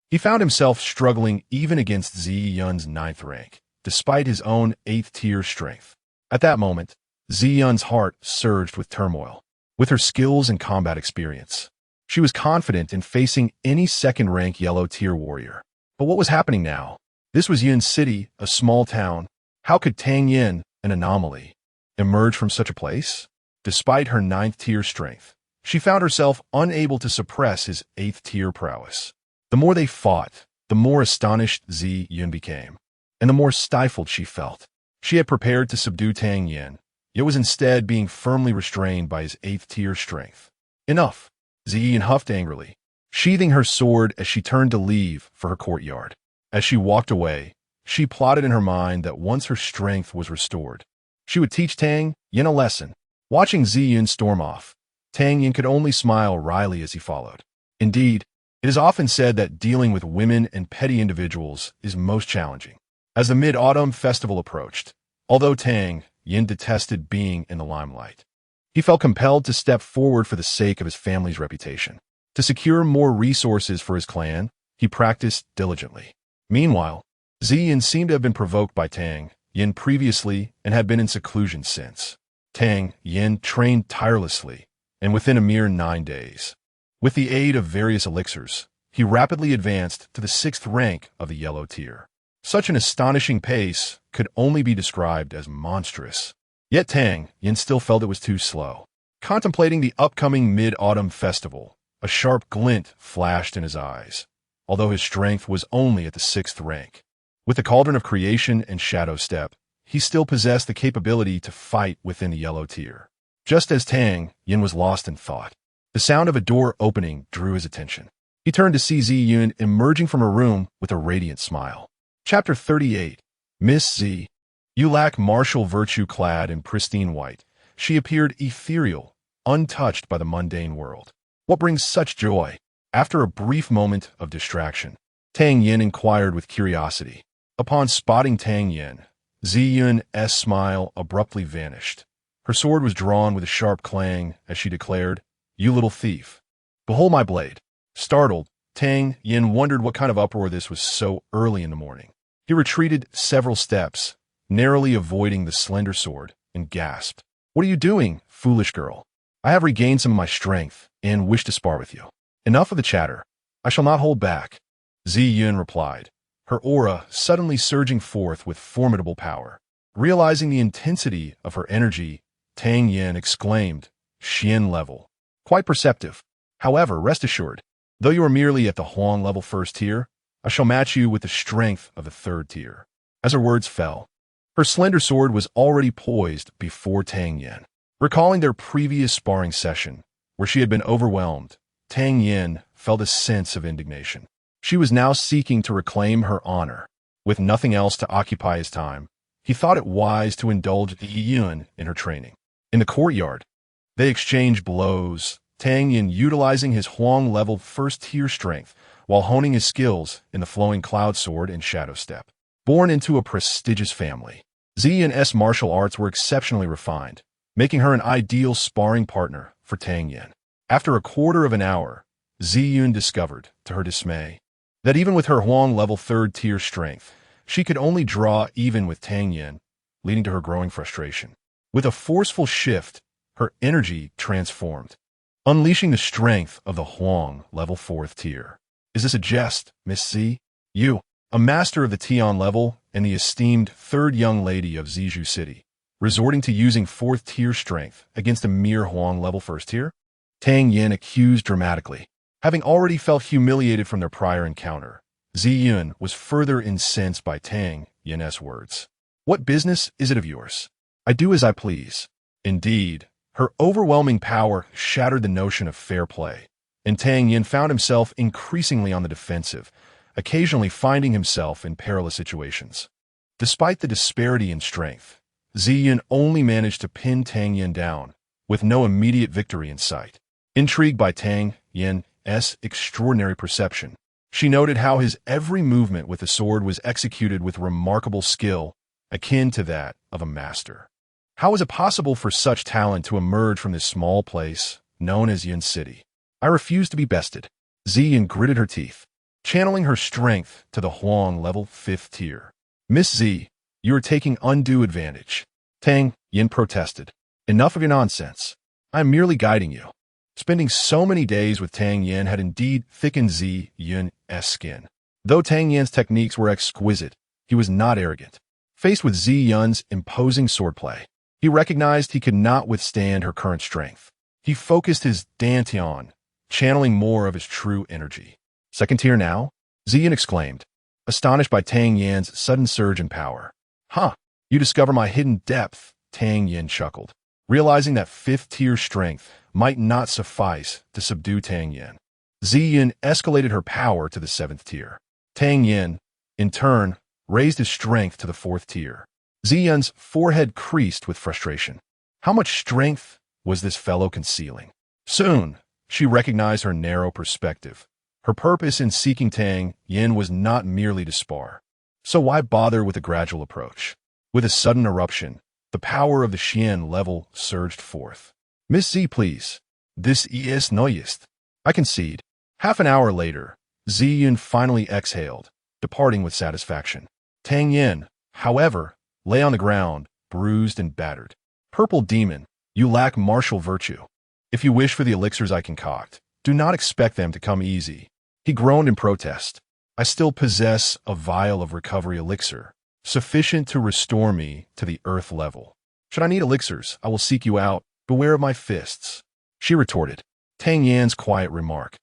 He found himself struggling even against Zi Yun's 9th rank, despite his own 8th tier strength. At that moment, Zi Yun's heart surged with turmoil. With her skills and combat experience, she was confident in facing any 2nd rank yellow tier warrior. But what was happening now? This was Yun City, a small town. How could Tang Yin, an anomaly, emerge from such a place? Despite her 9th tier strength, she found herself unable to suppress his 8th tier prowess. The more they fought, the more astonished Zi Yun became, and the more stifled she felt. She had prepared to subdue Tang Yin, yet was instead being firmly restrained by his 8th tier strength. Enough, Zi Yun huffed angrily, sheathing her sword as she turned to leave for her courtyard. As she walked away, she plotted in her mind that once her strength was restored, she would teach Tang Yin a lesson. Watching Zi Yun storm off, Tang Yin could only smile wryly as he followed. Indeed, it is often said that dealing with women and petty individuals is most challenging. As the Mid-Autumn Festival approached, although Tang Yin detested being in the limelight, he felt compelled to step forward for the sake of his family's reputation. To secure more resources for his clan, he practiced diligently. Meanwhile, Zi Yin seemed to have been provoked by Tang Yin previously and had been in seclusion since. Tang Yin trained tirelessly, and within a mere 9 days, with the aid of various elixirs, he rapidly advanced to the 6th rank of the yellow tier. Such an astonishing pace could only be described as monstrous. Yet Tang Yin still felt it was too slow. Contemplating the upcoming Mid-Autumn Festival, a sharp glint flashed in his eyes, although his strength was only at the 6th rank. With the cauldron of creation and shadow step, he still possessed the capability to fight within the yellow tier. Just as Tang Yin was lost in thought, the sound of a door opening drew his attention. He turned to see Zi Yun emerging from her room with a radiant smile. Chapter 38. Miss Zi. You lack martial virtue clad in pristine white. She appeared ethereal, untouched by the mundane world. What brings such joy? After a brief moment of distraction, Tang Yin inquired with curiosity. Upon spotting Tang Yin, Zi Yun's smile abruptly vanished. Her sword was drawn with a sharp clang as she declared, "You little thief. Behold my blade." Startled, Tang Yin wondered what kind of uproar this was so early in the morning. He retreated several steps, narrowly avoiding the slender sword, and gasped, "What are you doing, foolish girl? I have regained some of my strength and wish to spar with you." "Enough of the chatter. I shall not hold back," Zi Yun replied, her aura suddenly surging forth with formidable power. Realizing the intensity of her energy, Tang Yin exclaimed, "Xian level. Quite perceptive. However, rest assured, though you are merely at the Huang level 1st tier, I shall match you with the strength of the 3rd tier." As her words fell, her slender sword was already poised before Tang Yin. Recalling their previous sparring session, where she had been overwhelmed, Tang Yin felt a sense of indignation. She was now seeking to reclaim her honor. With nothing else to occupy his time, he thought it wise to indulge Zi Yun in her training. In the courtyard, they exchanged blows, Tang Yin utilizing his Huang level 1st tier strength while honing his skills in the flowing cloud sword and shadow step. Born into a prestigious family, Zi Yun's martial arts were exceptionally refined, making her an ideal sparring partner for Tang Yin. After a quarter of an hour, Zi Yun discovered, to her dismay, that even with her Huang level 3rd tier strength, she could only draw even with Tang Yin, leading to her growing frustration. With a forceful shift, her energy transformed, unleashing the strength of the Huang level 4th tier. "Is this a jest, Miss Zi? You, a master of the Tian level and the esteemed 3rd young lady of Zizhu City, resorting to using 4th tier strength against a mere Huang level 1st tier?" Tang Yin accused dramatically. Having already felt humiliated from their prior encounter, Zi Yun was further incensed by Tang Yin's words. "What business is it of yours? I do as I please. Indeed, her overwhelming power shattered the notion of fair play, and Tang Yin found himself increasingly on the defensive, occasionally finding himself in perilous situations. Despite the disparity in strength, Ziyin only managed to pin Tang Yin down, with no immediate victory in sight. Intrigued by Tang Yin's extraordinary perception, she noted how his every movement with the sword was executed with remarkable skill, akin to that of a master. How was it possible for such talent to emerge from this small place, known as Yin City? I refuse to be bested. Ziyin gritted her teeth, channeling her strength to the Huang level 5th tier. Miss Z, you are taking undue advantage. Tang Yin protested. Enough of your nonsense. I am merely guiding you. Spending so many days with Tang Yin had indeed thickened Zi Yun's skin. Though Tang Yin's techniques were exquisite, he was not arrogant. Faced with Zi Yun's imposing swordplay, he recognized he could not withstand her current strength. He focused his dantian, channeling more of his true energy. Second tier now? Zi Yun exclaimed, astonished by Tang Yin's sudden surge in power. Huh, you discover my hidden depth, Tang Yin chuckled, realizing that 5th tier strength might not suffice to subdue Tang Yin. Zi Yun escalated her power to the 7th tier. Tang Yin, in turn, raised his strength to the 4th tier. Zi Yun's forehead creased with frustration. How much strength was this fellow concealing? Soon, she recognized her narrow perspective. Her purpose in seeking Tang Yin was not merely to spar. So why bother with a gradual approach? With a sudden eruption, the power of the Xian level surged forth. Miss Z, please. This is Daoist. I concede. Half an hour later, Zi Yun finally exhaled, departing with satisfaction. Tang Yin, however, lay on the ground, bruised and battered. Purple demon, you lack martial virtue. If you wish for the elixirs I concoct, do not expect them to come easy. He groaned in protest. I still possess a vial of recovery elixir, sufficient to restore me to the earth level. Should I need elixirs, I will seek you out. Beware of my fists. She retorted. Tang Yan's quiet remark,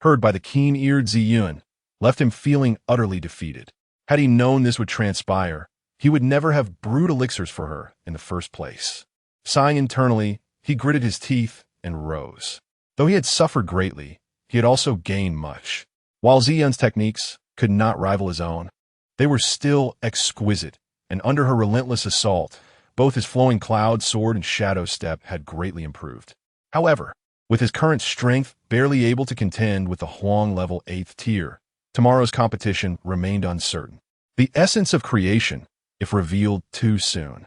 heard by the keen-eared Zi Yun, left him feeling utterly defeated. Had he known this would transpire, he would never have brewed elixirs for her in the first place. Sighing internally, he gritted his teeth and rose. Though he had suffered greatly, he had also gained much. While Zi Yun's techniques could not rival his own, they were still exquisite, and under her relentless assault, both his flowing cloud sword and shadow step had greatly improved. However, with his current strength barely able to contend with the Huang level 8th tier, tomorrow's competition remained uncertain. The essence of creation, if revealed too soon,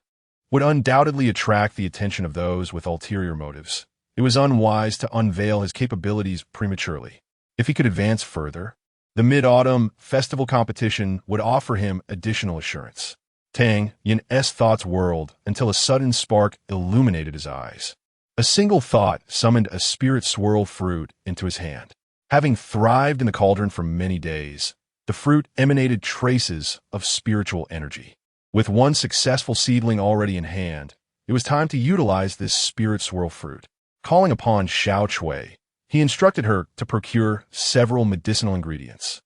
would undoubtedly attract the attention of those with ulterior motives. It was unwise to unveil his capabilities prematurely. If he could advance further, the Mid-Autumn Festival competition would offer him additional assurance. Tang Yin's thoughts whirled until a sudden spark illuminated his eyes. A single thought summoned a spirit swirl fruit into his hand. Having thrived in the cauldron for many days, the fruit emanated traces of spiritual energy. With one successful seedling already in hand, it was time to utilize this spirit swirl fruit. Calling upon Xiao Chui, he instructed her to procure several medicinal ingredients.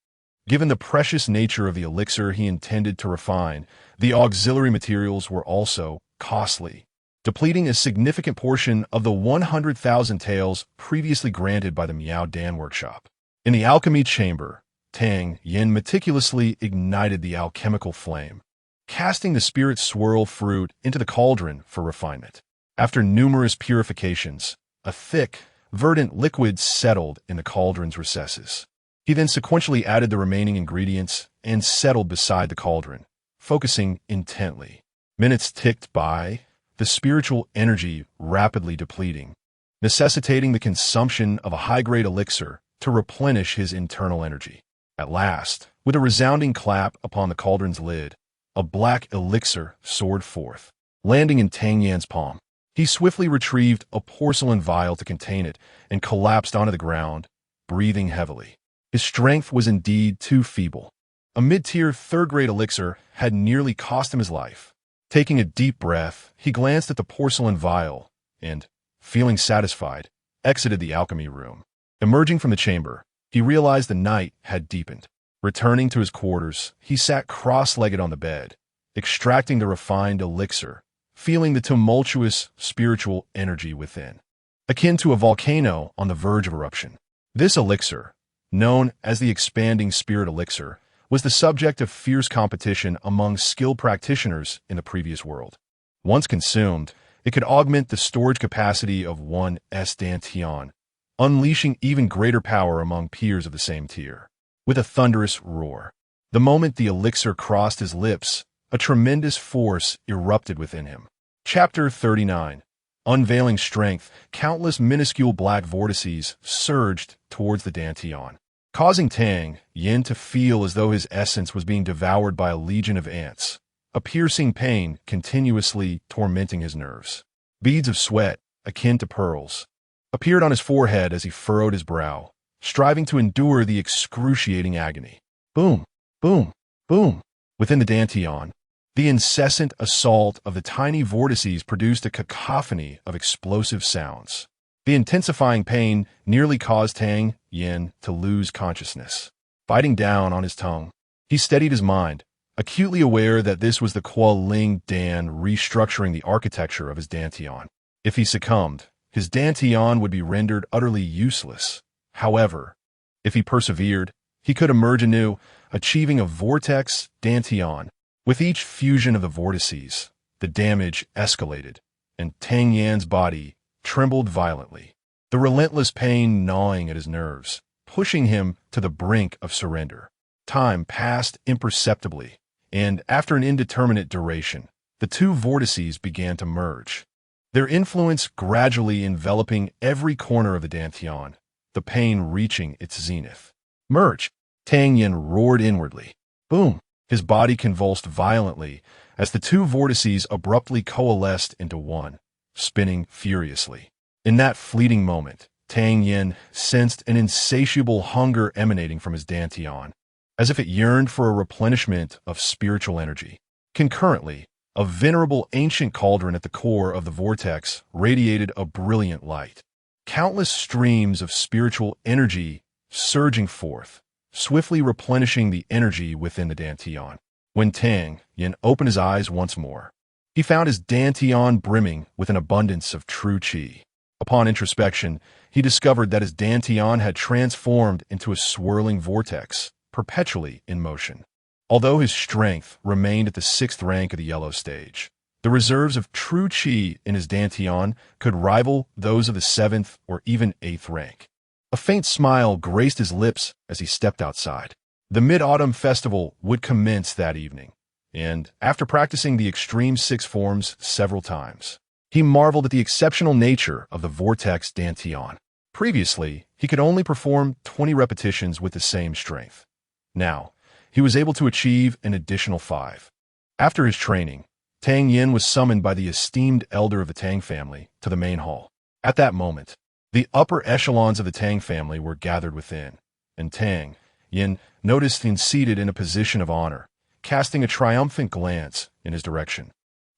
Given the precious nature of the elixir he intended to refine, the auxiliary materials were also costly, depleting a significant portion of the 100,000 taels previously granted by the Miao Dan workshop. In the alchemy chamber, Tang Yin meticulously ignited the alchemical flame, casting the spirit swirl fruit into the cauldron for refinement. After numerous purifications, a thick, verdant liquid settled in the cauldron's recesses. He then sequentially added the remaining ingredients and settled beside the cauldron, focusing intently. Minutes ticked by, the spiritual energy rapidly depleting, necessitating the consumption of a high-grade elixir to replenish his internal energy. At last, with a resounding clap upon the cauldron's lid, a black elixir soared forth, landing in Tang Yan's palm. He swiftly retrieved a porcelain vial to contain it and collapsed onto the ground, breathing heavily. His strength was indeed too feeble. A mid-tier third-grade elixir had nearly cost him his life. Taking a deep breath, he glanced at the porcelain vial and, feeling satisfied, exited the alchemy room. Emerging from the chamber, he realized the night had deepened. Returning to his quarters, he sat cross-legged on the bed, extracting the refined elixir, feeling the tumultuous spiritual energy within, akin to a volcano on the verge of eruption. This elixir, known as the expanding spirit elixir, was the subject of fierce competition among skilled practitioners in the previous world. Once consumed, it could augment the storage capacity of one's dantian, unleashing even greater power among peers of the same tier. With a thunderous roar, the moment the elixir crossed his lips, a tremendous force erupted within him. Chapter 39. Unveiling strength, countless minuscule black vortices surged towards the dantian, causing Tang Yin to feel as though his essence was being devoured by a legion of ants, a piercing pain continuously tormenting his nerves. Beads of sweat, akin to pearls, appeared on his forehead as he furrowed his brow, striving to endure the excruciating agony. Boom, boom, boom. Within the dantian, the incessant assault of the tiny vortices produced a cacophony of explosive sounds. The intensifying pain nearly caused Tang Yin to lose consciousness. Biting down on his tongue, he steadied his mind, acutely aware that this was the Kuo-Ling Dan restructuring the architecture of his dantian. If he succumbed, his dantian would be rendered utterly useless. However, if he persevered, he could emerge anew, achieving a vortex dantian. With each fusion of the vortices, the damage escalated, and Tang Yan's body trembled violently, the relentless pain gnawing at his nerves, pushing him to the brink of surrender. Time passed imperceptibly, and after an indeterminate duration, the two vortices began to merge, their influence gradually enveloping every corner of the dantian, the pain reaching its zenith. Merge! Tang Yin roared inwardly. Boom! His body convulsed violently as the two vortices abruptly coalesced into one, spinning furiously. In that fleeting moment, Tang Yin sensed an insatiable hunger emanating from his dantian, as if it yearned for a replenishment of spiritual energy. Concurrently, a venerable ancient cauldron at the core of the vortex radiated a brilliant light. Countless streams of spiritual energy surging forth, swiftly replenishing the energy within the dantian. When Tang Yin opened his eyes once more, he found his dantian brimming with an abundance of true qi. Upon introspection, he discovered that his dantian had transformed into a swirling vortex, perpetually in motion. Although his strength remained at the 6th rank of the yellow stage, the reserves of true qi in his dantian could rival those of the 7th or even 8th rank. A faint smile graced his lips as he stepped outside. The Mid-Autumn Festival would commence that evening, and after practicing the extreme 6 forms several times, he marveled at the exceptional nature of the vortex dantian. Previously, he could only perform 20 repetitions with the same strength. Now, he was able to achieve an additional 5. After his training, Tang Yin was summoned by the esteemed elder of the Tang family to the main hall. At that moment, the upper echelons of the Tang family were gathered within, and Tang Yin noticed him seated in a position of honor, casting a triumphant glance in his direction,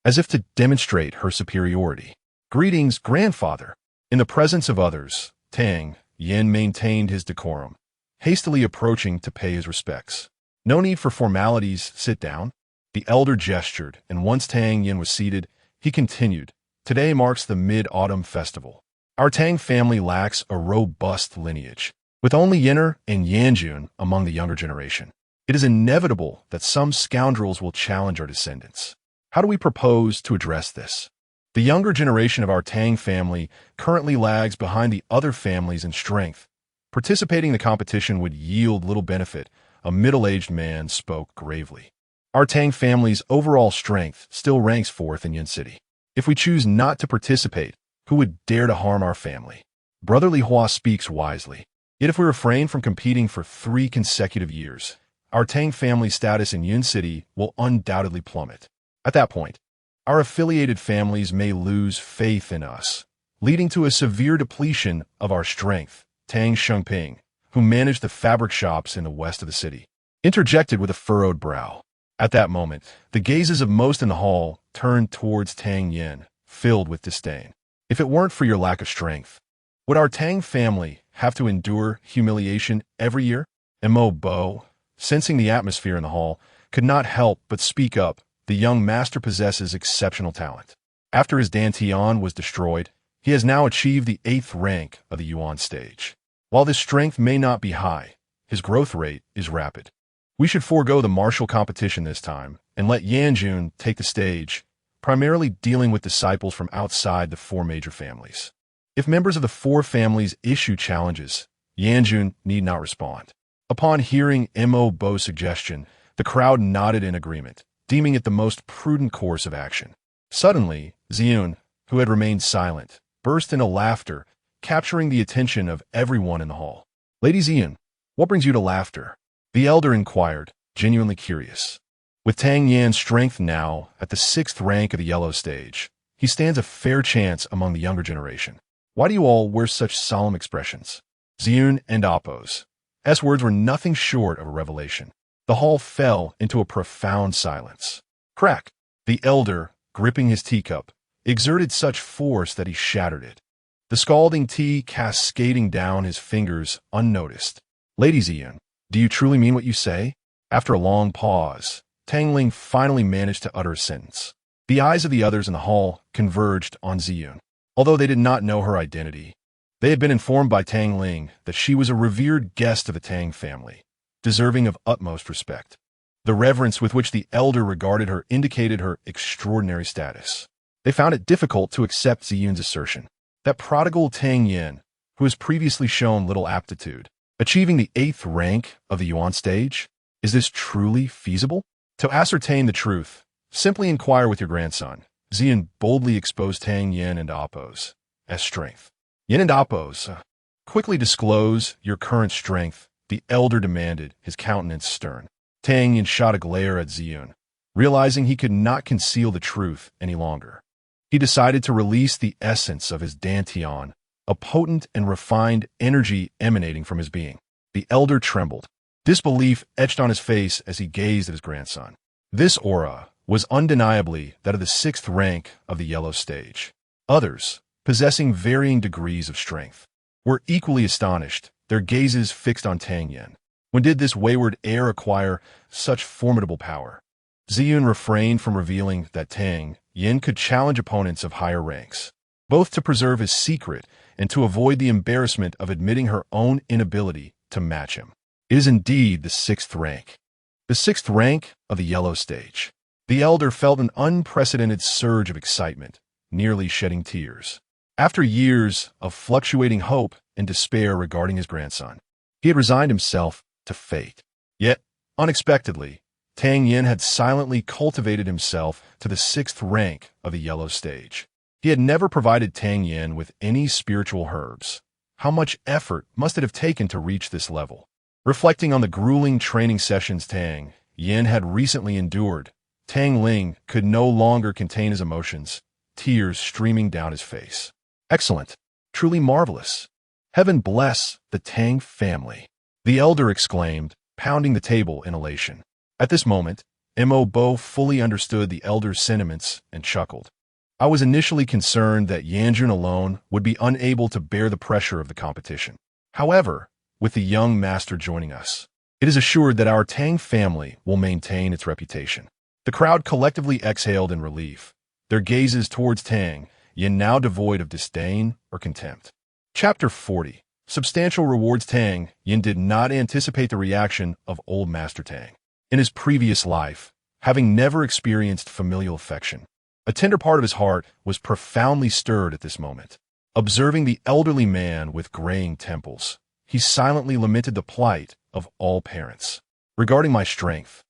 as if to demonstrate her superiority. Greetings, grandfather. In the presence of others, Tang Yin maintained his decorum, hastily approaching to pay his respects. No need for formalities, sit down. The elder gestured, and once Tang Yin was seated, he continued, Today marks the Mid-Autumn Festival. Our Tang family lacks a robust lineage, with only Yinner and Yanjun among the younger generation. It is inevitable that some scoundrels will challenge our descendants. How do we propose to address this? The younger generation of our Tang family currently lags behind the other families in strength. Participating in the competition would yield little benefit, a middle-aged man spoke gravely. Our Tang family's overall strength still ranks 4th in Yin City. If we choose not to participate, who would dare to harm our family? Brotherly Hua speaks wisely. Yet if we refrain from competing for 3 consecutive years, our Tang family's status in Yin City will undoubtedly plummet. At that point, our affiliated families may lose faith in us, leading to a severe depletion of our strength. Tang Shengping, who managed the fabric shops in the west of the city, interjected with a furrowed brow. At that moment, the gazes of most in the hall turned towards Tang Yin, filled with disdain. If it weren't for your lack of strength, would our Tang family have to endure humiliation every year? Mo Bo, sensing the atmosphere in the hall, could not help but speak up. The young master possesses exceptional talent. After his Dantian was destroyed, he has now achieved the 8th rank of the Yuan stage. While this strength may not be high, his growth rate is rapid. We should forego the martial competition this time and let Yanjun take the stage, primarily dealing with disciples from outside the 4 major families. If members of the 4 families issue challenges, Yanjun need not respond. Upon hearing Mo Bo's suggestion, the crowd nodded in agreement, deeming it the most prudent course of action. Suddenly, Ziyun, who had remained silent, burst into laughter, capturing the attention of everyone in the hall. "Lady Ziyun, what brings you to laughter?" the elder inquired, genuinely curious. With Tang Yan's strength now at the 6th rank of the yellow stage, he stands a fair chance among the younger generation. "Why do you all wear such solemn expressions?" Ziyun and Appo's words were nothing short of a revelation. The hall fell into a profound silence. Crack! The elder, gripping his teacup, exerted such force that he shattered it. The scalding tea cascading down his fingers unnoticed. "Lady Ziyun, do you truly mean what you say?" After a long pause, Tang Ling finally managed to utter a sentence. The eyes of the others in the hall converged on Ziyun. Although they did not know her identity, they had been informed by Tang Ling that she was a revered guest of the Tang family, deserving of utmost respect. The reverence with which the elder regarded her indicated her extraordinary status. They found it difficult to accept Ziyun's assertion. That prodigal Tang Yin, who has previously shown little aptitude, achieving the 8th rank of the Yuan stage? Is this truly feasible? To ascertain the truth, simply inquire with your grandson. Ziyun boldly exposed Tang Yin and Appo's strength. "Yin and Appo's, quickly disclose your current strength," the elder demanded, his countenance stern. Tang Yin shot a glare at Ziyun, realizing he could not conceal the truth any longer. He decided to release the essence of his Dantian, a potent and refined energy emanating from his being. The elder trembled. Disbelief etched on his face as he gazed at his grandson. This aura was undeniably that of the 6th rank of the yellow stage. Others, possessing varying degrees of strength, were equally astonished, their gazes fixed on Tang Yin. When did this wayward heir acquire such formidable power? Ziyun refrained from revealing that Tang Yin could challenge opponents of higher ranks, both to preserve his secret and to avoid the embarrassment of admitting her own inability to match him. It is indeed the 6th rank. The 6th rank of the yellow stage. The elder felt an unprecedented surge of excitement, nearly shedding tears. After years of fluctuating hope and despair regarding his grandson, he had resigned himself to fate. Yet, unexpectedly, Tang Yin had silently cultivated himself to the 6th rank of the yellow stage. He had never provided Tang Yin with any spiritual herbs. How much effort must it have taken to reach this level? Reflecting on the grueling training sessions Tang Yin had recently endured, Tang Ling could no longer contain his emotions, tears streaming down his face. "Excellent. Truly marvelous. Heaven bless the Tang family," the elder exclaimed, pounding the table in elation. At this moment, Mo Bo fully understood the elder's sentiments and chuckled. "I was initially concerned that Yanjun alone would be unable to bear the pressure of the competition. However, with the young master joining us, it is assured that our Tang family will maintain its reputation." The crowd collectively exhaled in relief, their gazes towards Tang Yin now devoid of disdain or contempt. Chapter 40. Substantial rewards. Tang Yin did not anticipate the reaction of old Master Tang. In his previous life, having never experienced familial affection, a tender part of his heart was profoundly stirred at this moment. Observing the elderly man with graying temples, he silently lamented the plight of all parents. "Regarding my strength,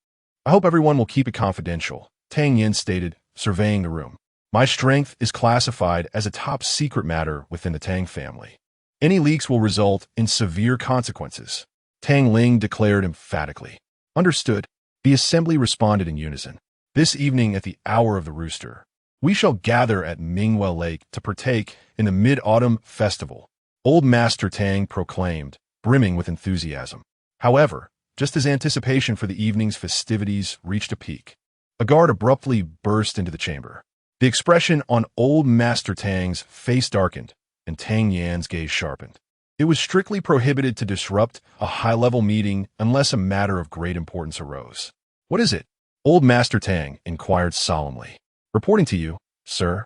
I hope everyone will keep it confidential," Tang Yin stated, surveying the room. "My strength is classified as a top secret matter within the Tang family. Any leaks will result in severe consequences," Tang Ling declared emphatically. "Understood." The assembly responded in unison. "This evening at the hour of the rooster, we shall gather at Mingwell Lake to partake in the Mid-Autumn Festival," Old Master Tang proclaimed, brimming with enthusiasm. However, just as anticipation for the evening's festivities reached a peak, a guard abruptly burst into the chamber. The expression on Old Master Tang's face darkened, and Tang Yan's gaze sharpened. It was strictly prohibited to disrupt a high-level meeting unless a matter of great importance arose. "What is it?" Old Master Tang inquired solemnly. "Reporting to you, sir,"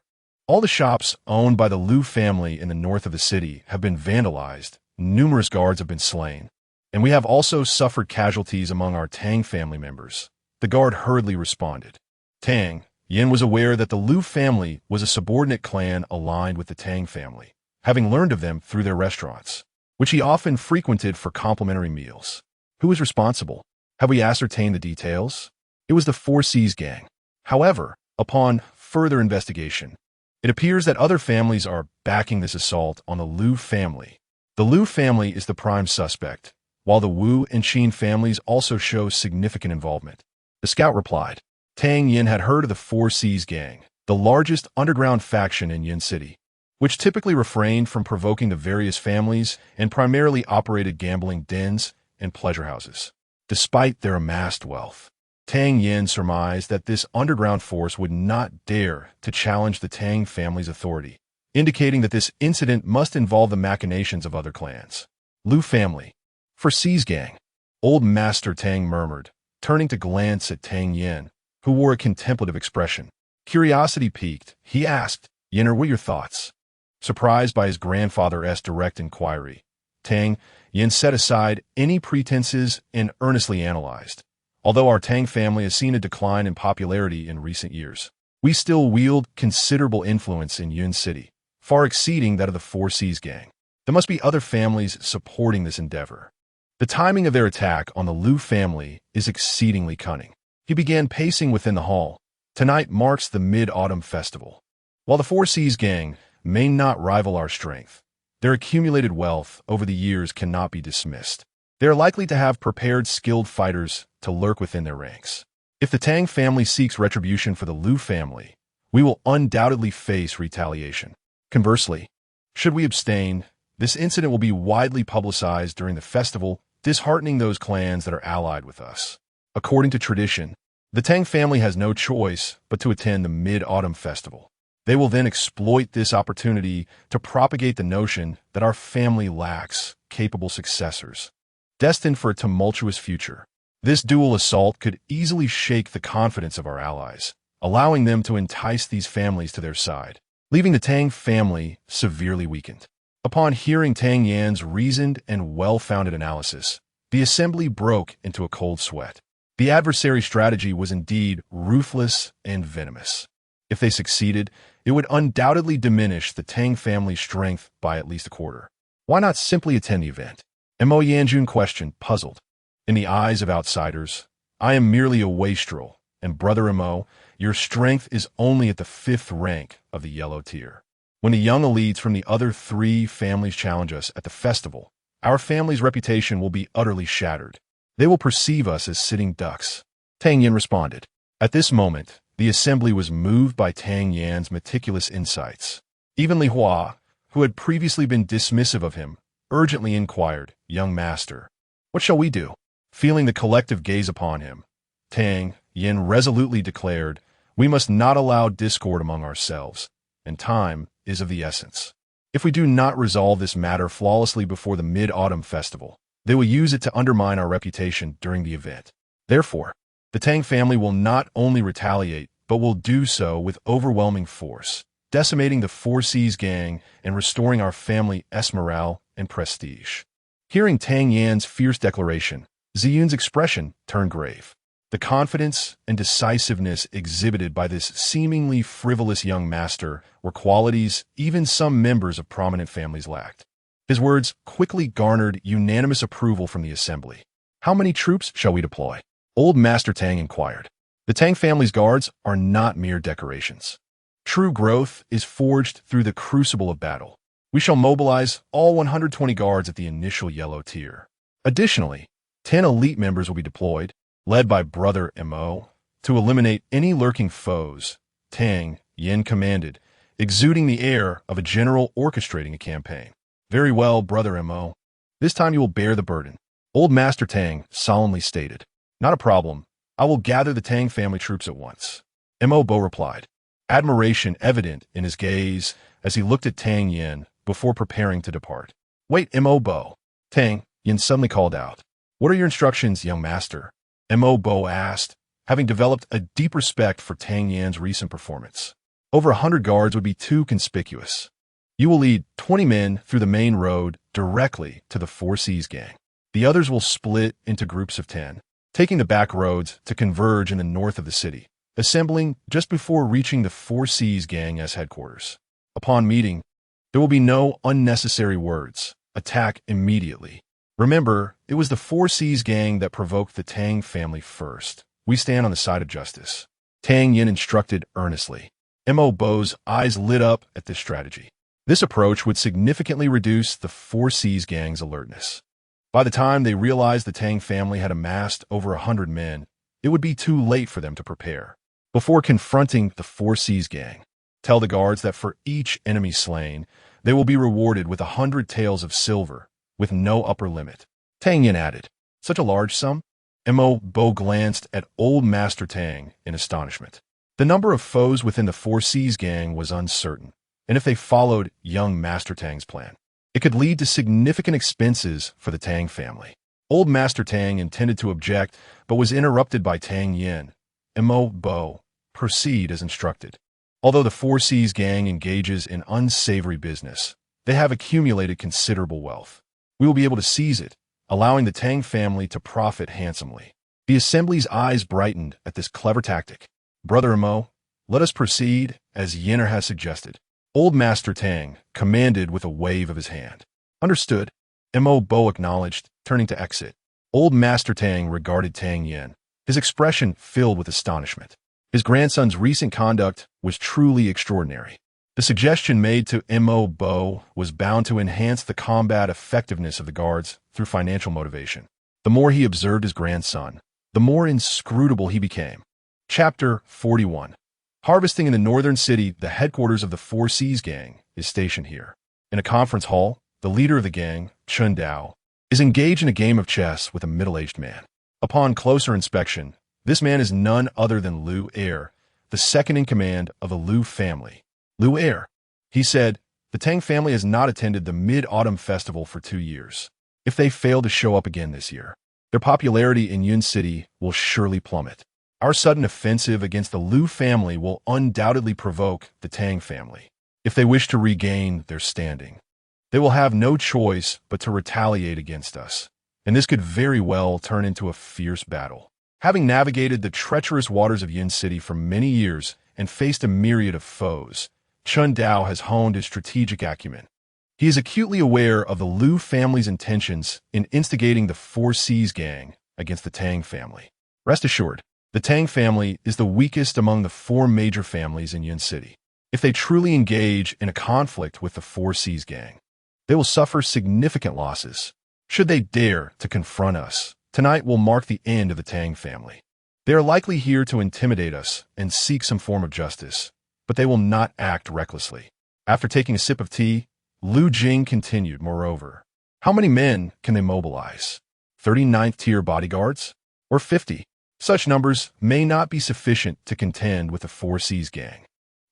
All the shops owned by the Liu family in the north of the city have been vandalized, numerous guards have been slain, and we have also suffered casualties among our Tang family members. The guard hurriedly responded. Tang, Yin was aware that the Liu family was a subordinate clan aligned with the Tang family, having learned of them through their restaurants, which he often frequented for complimentary meals. Who was responsible? Have we ascertained the details? It was the Four Seas gang. However, upon further investigation, it appears that other families are backing this assault on the Liu family. The Liu family is the prime suspect, while the Wu and Qin families also show significant involvement. The scout replied. Tang Yin had heard of the Four Seas gang, the largest underground faction in Yin City, which typically refrained from provoking the various families and primarily operated gambling dens and pleasure houses. Despite their amassed wealth, Tang Yin surmised that this underground force would not dare to challenge the Tang family's authority, indicating that this incident must involve the machinations of other clans. Liu family. First Seas gang. Old Master Tang murmured, turning to glance at Tang Yin, who wore a contemplative expression. Curiosity piqued, he asked, Yin, what are your thoughts? Surprised by his grandfather's direct inquiry, Tang Yin set aside any pretenses and earnestly analyzed. Although our Tang family has seen a decline in popularity in recent years, we still wield considerable influence in Yun City, far exceeding that of the Four Seas gang. There must be other families supporting this endeavor. The timing of their attack on the Liu family is exceedingly cunning. He began pacing within the hall. Tonight marks the Mid-Autumn Festival. While the Four Seas gang may not rival our strength, their accumulated wealth over the years cannot be dismissed. They are likely to have prepared skilled fighters to lurk within their ranks. If the Tang family seeks retribution for the Liu family, we will undoubtedly face retaliation. Conversely, should we abstain, this incident will be widely publicized during the festival, disheartening those clans that are allied with us. According to tradition, the Tang family has no choice but to attend the Mid-Autumn Festival. They will then exploit this opportunity to propagate the notion that our family lacks capable successors, destined for a tumultuous future. This dual assault could easily shake the confidence of our allies, allowing them to entice these families to their side, leaving the Tang family severely weakened. Upon hearing Tang Yan's reasoned and well-founded analysis, the assembly broke into a cold sweat. The adversary's strategy was indeed ruthless and venomous. If they succeeded, it would undoubtedly diminish the Tang family's strength by at least a quarter. Why not simply attend the event? Mo Yanjun questioned, puzzled. In the eyes of outsiders, I am merely a wastrel, and Brother Mo, your strength is only at the 5th rank of the yellow tier. When the young elites from the other 3 families challenge us at the festival, our family's reputation will be utterly shattered. They will perceive us as sitting ducks. Tang Yan responded. At this moment, the assembly was moved by Tang Yan's meticulous insights. Even Li Hua, who had previously been dismissive of him, urgently inquired, Young Master, what shall we do? Feeling the collective gaze upon him, Tang Yan resolutely declared, we must not allow discord among ourselves, and time is of the essence. If we do not resolve this matter flawlessly before the Mid-Autumn Festival, they will use it to undermine our reputation during the event. Therefore, the Tang family will not only retaliate, but will do so with overwhelming force, decimating the Four Seas gang and restoring our family's morale and prestige. Hearing Tang Yan's fierce declaration, Ziyun's expression turned grave. The confidence and decisiveness exhibited by this seemingly frivolous young master were qualities even some members of prominent families lacked. His words quickly garnered unanimous approval from the assembly. How many troops shall we deploy? Old Master Tang inquired. The Tang family's guards are not mere decorations. True growth is forged through the crucible of battle. We shall mobilize all 120 guards at the initial yellow tier. Additionally, 10 elite members will be deployed, led by Brother Mo, to eliminate any lurking foes. Tang Yin commanded, exuding the air of a general orchestrating a campaign. Very well, Brother Mo. This time you will bear the burden. Old Master Tang solemnly stated. Not a problem. I will gather the Tang family troops at once. Mo Bo replied, admiration evident in his gaze as he looked at Tang Yin before preparing to depart. Wait, Mo Bo. Tang Yin suddenly called out. What are your instructions, young master? Mo Bo asked, having developed a deep respect for Tang Yan's recent performance. Over 100 guards would be too conspicuous. You will lead 20 men through the main road directly to the Four Seas gang. The others will split into groups of 10, taking the back roads to converge in the north of the city, assembling just before reaching the Four Seas gang as headquarters. Upon meeting, there will be no unnecessary words. Attack immediately. Remember, it was the Four Seas gang that provoked the Tang family first. We stand on the side of justice. Tang Yin instructed earnestly. Mo Bo's eyes lit up at this strategy. This approach would significantly reduce the Four Seas gang's alertness. By the time they realized the Tang family had amassed over 100 men, it would be too late for them to prepare. Before confronting the Four Seas gang, tell the guards that for each enemy slain, they will be rewarded with 100 taels of silver, with no upper limit. Tang Yin added, such a large sum? Mo Bo glanced at old Master Tang in astonishment. The number of foes within the Four Seas gang was uncertain, and if they followed young Master Tang's plan, it could lead to significant expenses for the Tang family. Old Master Tang intended to object, but was interrupted by Tang Yin. Mo Bo, proceed as instructed. Although the Four Seas gang engages in unsavory business, they have accumulated considerable wealth. We will be able to seize it, allowing the Tang family to profit handsomely. The assembly's eyes brightened at this clever tactic. Brother Mo, let us proceed, as Yinner has suggested. Old Master Tang commanded with a wave of his hand. Understood. Mo Bo acknowledged, turning to exit. Old Master Tang regarded Tang Yin, his expression filled with astonishment. His grandson's recent conduct was truly extraordinary. The suggestion made to Mo Bo was bound to enhance the combat effectiveness of the guards through financial motivation. The more he observed his grandson, the more inscrutable he became. Chapter 41. Harvesting in the northern city, the headquarters of the Four Seas gang is stationed here. In a conference hall, the leader of the gang, Chun Dao, is engaged in a game of chess with a middle-aged man. Upon closer inspection, this man is none other than Liu Er, the second in command of the Liu family. Liu Er, he said, the Tang family has not attended the Mid-Autumn Festival for 2 years. If they fail to show up again this year, their popularity in Yun City will surely plummet. Our sudden offensive against the Liu family will undoubtedly provoke the Tang family. If they wish to regain their standing, they will have no choice but to retaliate against us, and this could very well turn into a fierce battle. Having navigated the treacherous waters of Yin City for many years and faced a myriad of foes, Chun Dao has honed his strategic acumen. He is acutely aware of the Liu family's intentions in instigating the Four Seas gang against the Tang family. Rest assured, the Tang family is the weakest among the 4 major families in Yin City. If they truly engage in a conflict with the Four Seas gang, they will suffer significant losses. Should they dare to confront us, tonight will mark the end of the Tang family. They are likely here to intimidate us and seek some form of justice, but they will not act recklessly. After taking a sip of tea, Lu Jing continued, moreover, how many men can they mobilize? 39th tier bodyguards? Or 50? Such numbers may not be sufficient to contend with the Four Seas gang.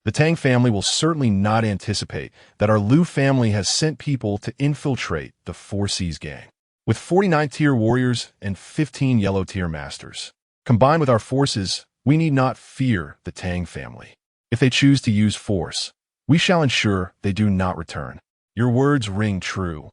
The Tang family will certainly not anticipate that our Liu family has sent people to infiltrate the Four Seas gang. With 49th tier warriors and 15 yellow tier masters, combined with our forces, we need not fear the Tang family. If they choose to use force, we shall ensure they do not return. Your words ring true.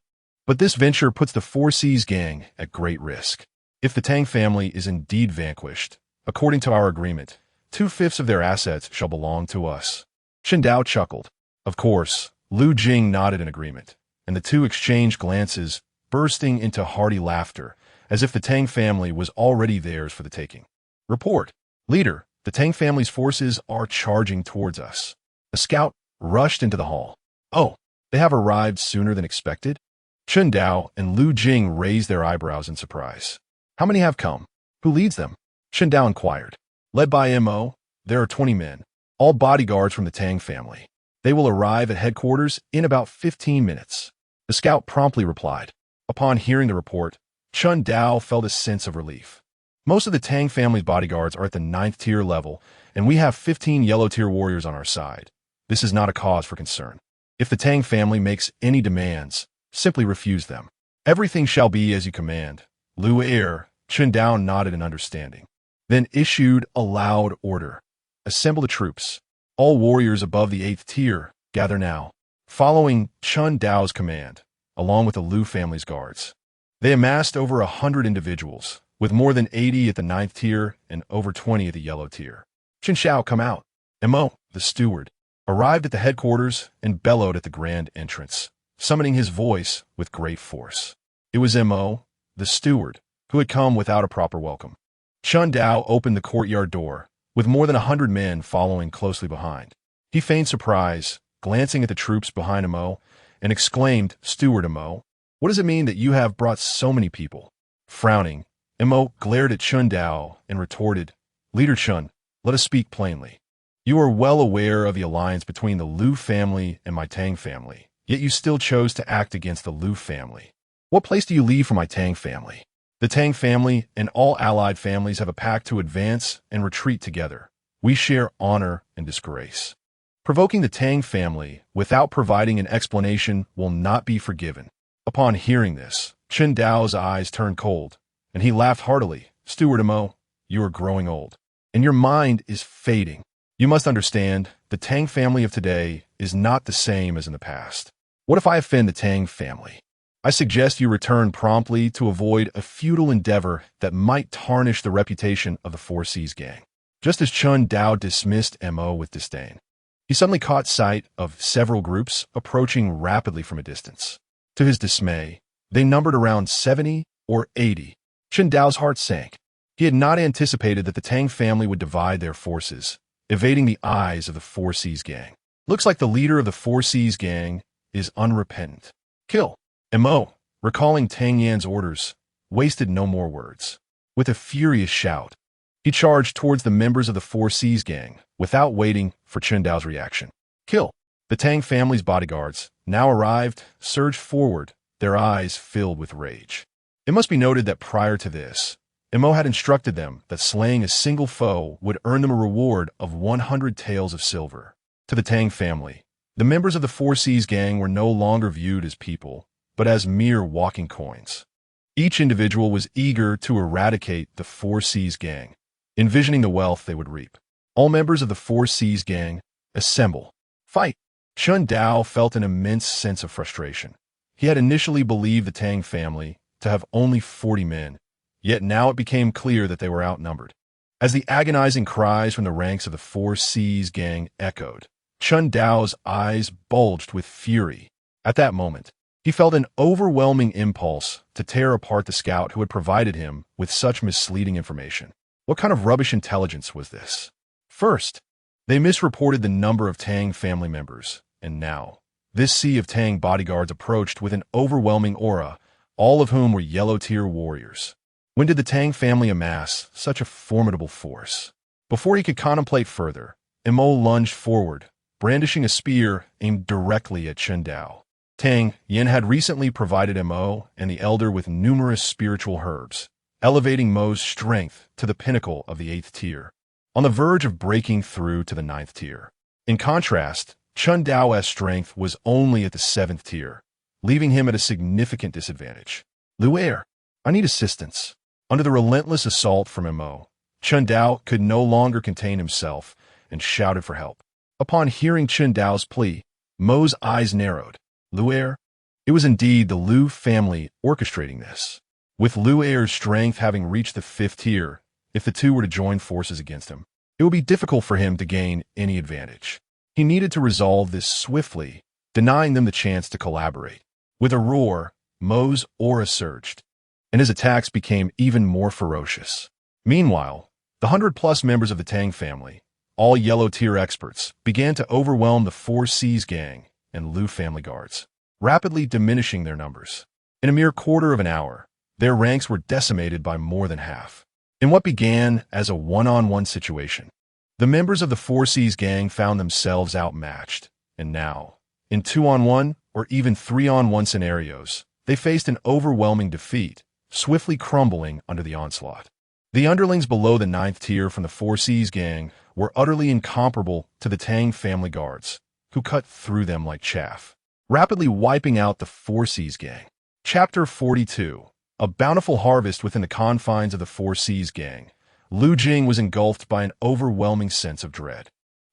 But this venture puts the Four Seas gang at great risk. If the Tang family is indeed vanquished, according to our agreement, 2/5 of their assets shall belong to us. Shen Dao chuckled. Of course, Lu Jing nodded in agreement, and the two exchanged glances, bursting into hearty laughter, as if the Tang family was already theirs for the taking. Report. Leader, the Tang family's forces are charging towards us. A scout rushed into the hall. Oh, they have arrived sooner than expected? Chun Dao and Lu Jing raised their eyebrows in surprise. How many have come? Who leads them? Shen Dao inquired. Led by Mo, there are 20 men, all bodyguards from the Tang family. They will arrive at headquarters in about 15 minutes. The scout promptly replied. Upon hearing the report, Chun Dao felt a sense of relief. Most of the Tang family's bodyguards are at the 9th tier level, and we have 15 yellow tier warriors on our side. This is not a cause for concern. If the Tang family makes any demands, simply refuse them. Everything shall be as you command. Liu Er, Chun Dao nodded in understanding, then issued a loud order. Assemble the troops. All warriors above the 8th tier, gather now, following Chun Dao's command, along with the Lu family's guards. They amassed over 100 individuals, with more than 80 at the 9th tier and over 20 at the yellow tier. Chen Xiao, come out. Mo, the steward, arrived at the headquarters and bellowed at the grand entrance, summoning his voice with great force. It was Mo, the steward, who had come without a proper welcome. Chun Dao opened the courtyard door, with more than 100 men following closely behind. He feigned surprise, glancing at the troops behind Mo, and exclaimed, "Steward Mo, what does it mean that you have brought so many people?" Frowning, Mo glared at Chun Dao and retorted, "Leader Chun, let us speak plainly. You are well aware of the alliance between the Lu family and my Tang family, yet you still chose to act against the Lu family. What place do you leave for my Tang family? The Tang family and all allied families have a pact to advance and retreat together. We share honor and disgrace. Provoking the Tang family without providing an explanation will not be forgiven." Upon hearing this, Chen Dao's eyes turned cold, and he laughed heartily. "Steward Mo, you are growing old, and your mind is fading. You must understand, the Tang family of today is not the same as in the past. What if I offend the Tang family? I suggest you return promptly to avoid a futile endeavor that might tarnish the reputation of the Four Seas gang." Just as Chun Dao dismissed Mo with disdain, he suddenly caught sight of several groups approaching rapidly from a distance. To his dismay, they numbered around 70 or 80. Chun Dao's heart sank. He had not anticipated that the Tang family would divide their forces, evading the eyes of the Four Seas gang. Looks like the leader of the Four Seas gang is unrepentant. Kill. Mo, recalling Tang Yan's orders, wasted no more words. With a furious shout, he charged towards the members of the Four Seas gang, without waiting for Chun Dao's reaction. Kill. The Tang family's bodyguards, now arrived, surged forward, their eyes filled with rage. It must be noted that prior to this, Mo had instructed them that slaying a single foe would earn them a reward of 100 taels of silver. To the Tang family, the members of the Four Seas gang were no longer viewed as people, but as mere walking coins. Each individual was eager to eradicate the Four Seas gang, envisioning the wealth they would reap. All members of the Four Seas gang, assemble. Fight! Chun Dao felt an immense sense of frustration. He had initially believed the Tang family to have only 40 men, yet now it became clear that they were outnumbered. As the agonizing cries from the ranks of the Four Seas gang echoed, Chun Dao's eyes bulged with fury. At that moment, he felt an overwhelming impulse to tear apart the scout who had provided him with such misleading information. What kind of rubbish intelligence was this? First, they misreported the number of Tang family members, and now, this sea of Tang bodyguards approached with an overwhelming aura, all of whom were yellow-tier warriors. When did the Tang family amass such a formidable force? Before he could contemplate further, Mo lunged forward, brandishing a spear aimed directly at Chun Dao. Tang Yin had recently provided Mo and the elder with numerous spiritual herbs, elevating Mo's strength to the pinnacle of the 8th tier, on the verge of breaking through to the 9th tier. In contrast, Chun Dao's strength was only at the 7th tier, leaving him at a significant disadvantage. "Luer, I need assistance." Under the relentless assault from Mo, Chun Dao could no longer contain himself and shouted for help. Upon hearing Chun Dao's plea, Mo's eyes narrowed. Luer? It was indeed the Lu family orchestrating this, with Luer's strength having reached the 5th tier. If the two were to join forces against him, it would be difficult for him to gain any advantage. He needed to resolve this swiftly, denying them the chance to collaborate. With a roar, Mo's aura surged, and his attacks became even more ferocious. Meanwhile, the 100-plus members of the Tang family, all yellow-tier experts, began to overwhelm the Four Seas gang and Lu family guards, rapidly diminishing their numbers. In a mere quarter of an hour, their ranks were decimated by more than half. In what began as a one-on-one situation, the members of the Four Seas gang found themselves outmatched, and now, in 2-on-1 or even 3-on-1 scenarios, they faced an overwhelming defeat, swiftly crumbling under the onslaught. The underlings below the 9th tier from the Four Seas gang were utterly incomparable to the Tang family guards, who cut through them like chaff, rapidly wiping out the Four Seas gang. Chapter 42. A bountiful harvest within the confines of the Four Seas gang. Lu Jing was engulfed by an overwhelming sense of dread.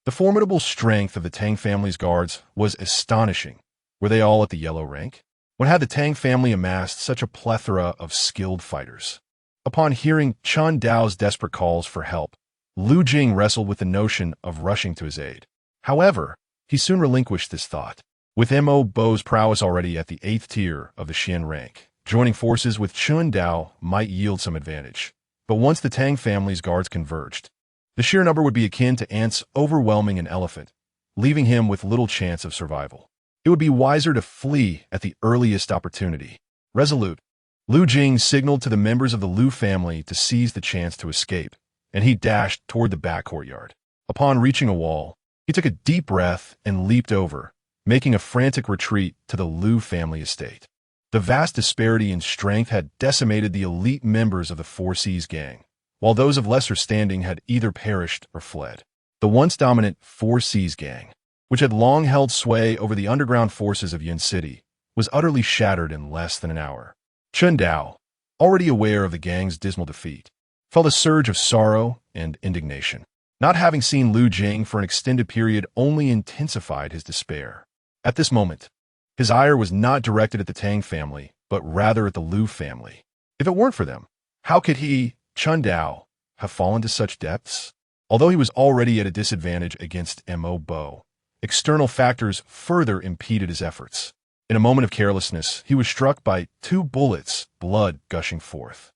The formidable strength of the Tang family's guards was astonishing. Were they all at the yellow rank? When had the Tang family amassed such a plethora of skilled fighters? Upon hearing Chun Dao's desperate calls for help, Lu Jing wrestled with the notion of rushing to his aid. However, he soon relinquished this thought. With Mo Bo's prowess already at the 8th tier of the Xian rank, joining forces with Chun Dao might yield some advantage. But once the Tang family's guards converged, the sheer number would be akin to ants overwhelming an elephant, leaving him with little chance of survival. It would be wiser to flee at the earliest opportunity. Resolute, Lu Jing signaled to the members of the Lu family to seize the chance to escape, and he dashed toward the back courtyard. Upon reaching a wall, he took a deep breath and leaped over, making a frantic retreat to the Lu family estate. The vast disparity in strength had decimated the elite members of the Four Seas gang, while those of lesser standing had either perished or fled. The once dominant Four Seas gang, which had long held sway over the underground forces of Yin City, was utterly shattered in less than an hour. Chun Dao, already aware of the gang's dismal defeat, felt a surge of sorrow and indignation. Not having seen Lu Jing for an extended period only intensified his despair. At this moment, his ire was not directed at the Tang family, but rather at the Lu family. If it weren't for them, how could he, Chun Dao, have fallen to such depths? Although he was already at a disadvantage against Mo Bo, external factors further impeded his efforts. In a moment of carelessness, he was struck by 2 bullets, blood gushing forth.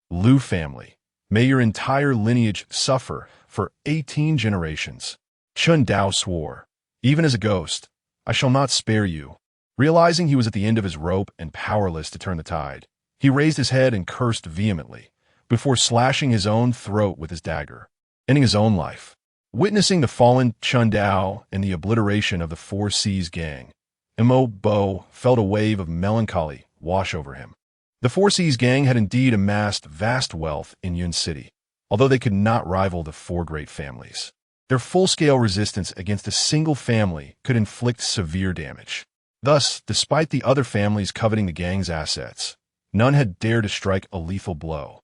Lu family, may your entire lineage suffer for 18 generations. Chun Dao swore, even as a ghost, I shall not spare you. Realizing he was at the end of his rope and powerless to turn the tide, he raised his head and cursed vehemently, before slashing his own throat with his dagger, ending his own life. Witnessing the fallen Chun Dao and the obliteration of the Four Seas gang, Mo Bo felt a wave of melancholy wash over him. The Four Seas gang had indeed amassed vast wealth in Yun City, although they could not rival the Four Great Families. Their full-scale resistance against a single family could inflict severe damage. Thus, despite the other families coveting the gang's assets, none had dared to strike a lethal blow.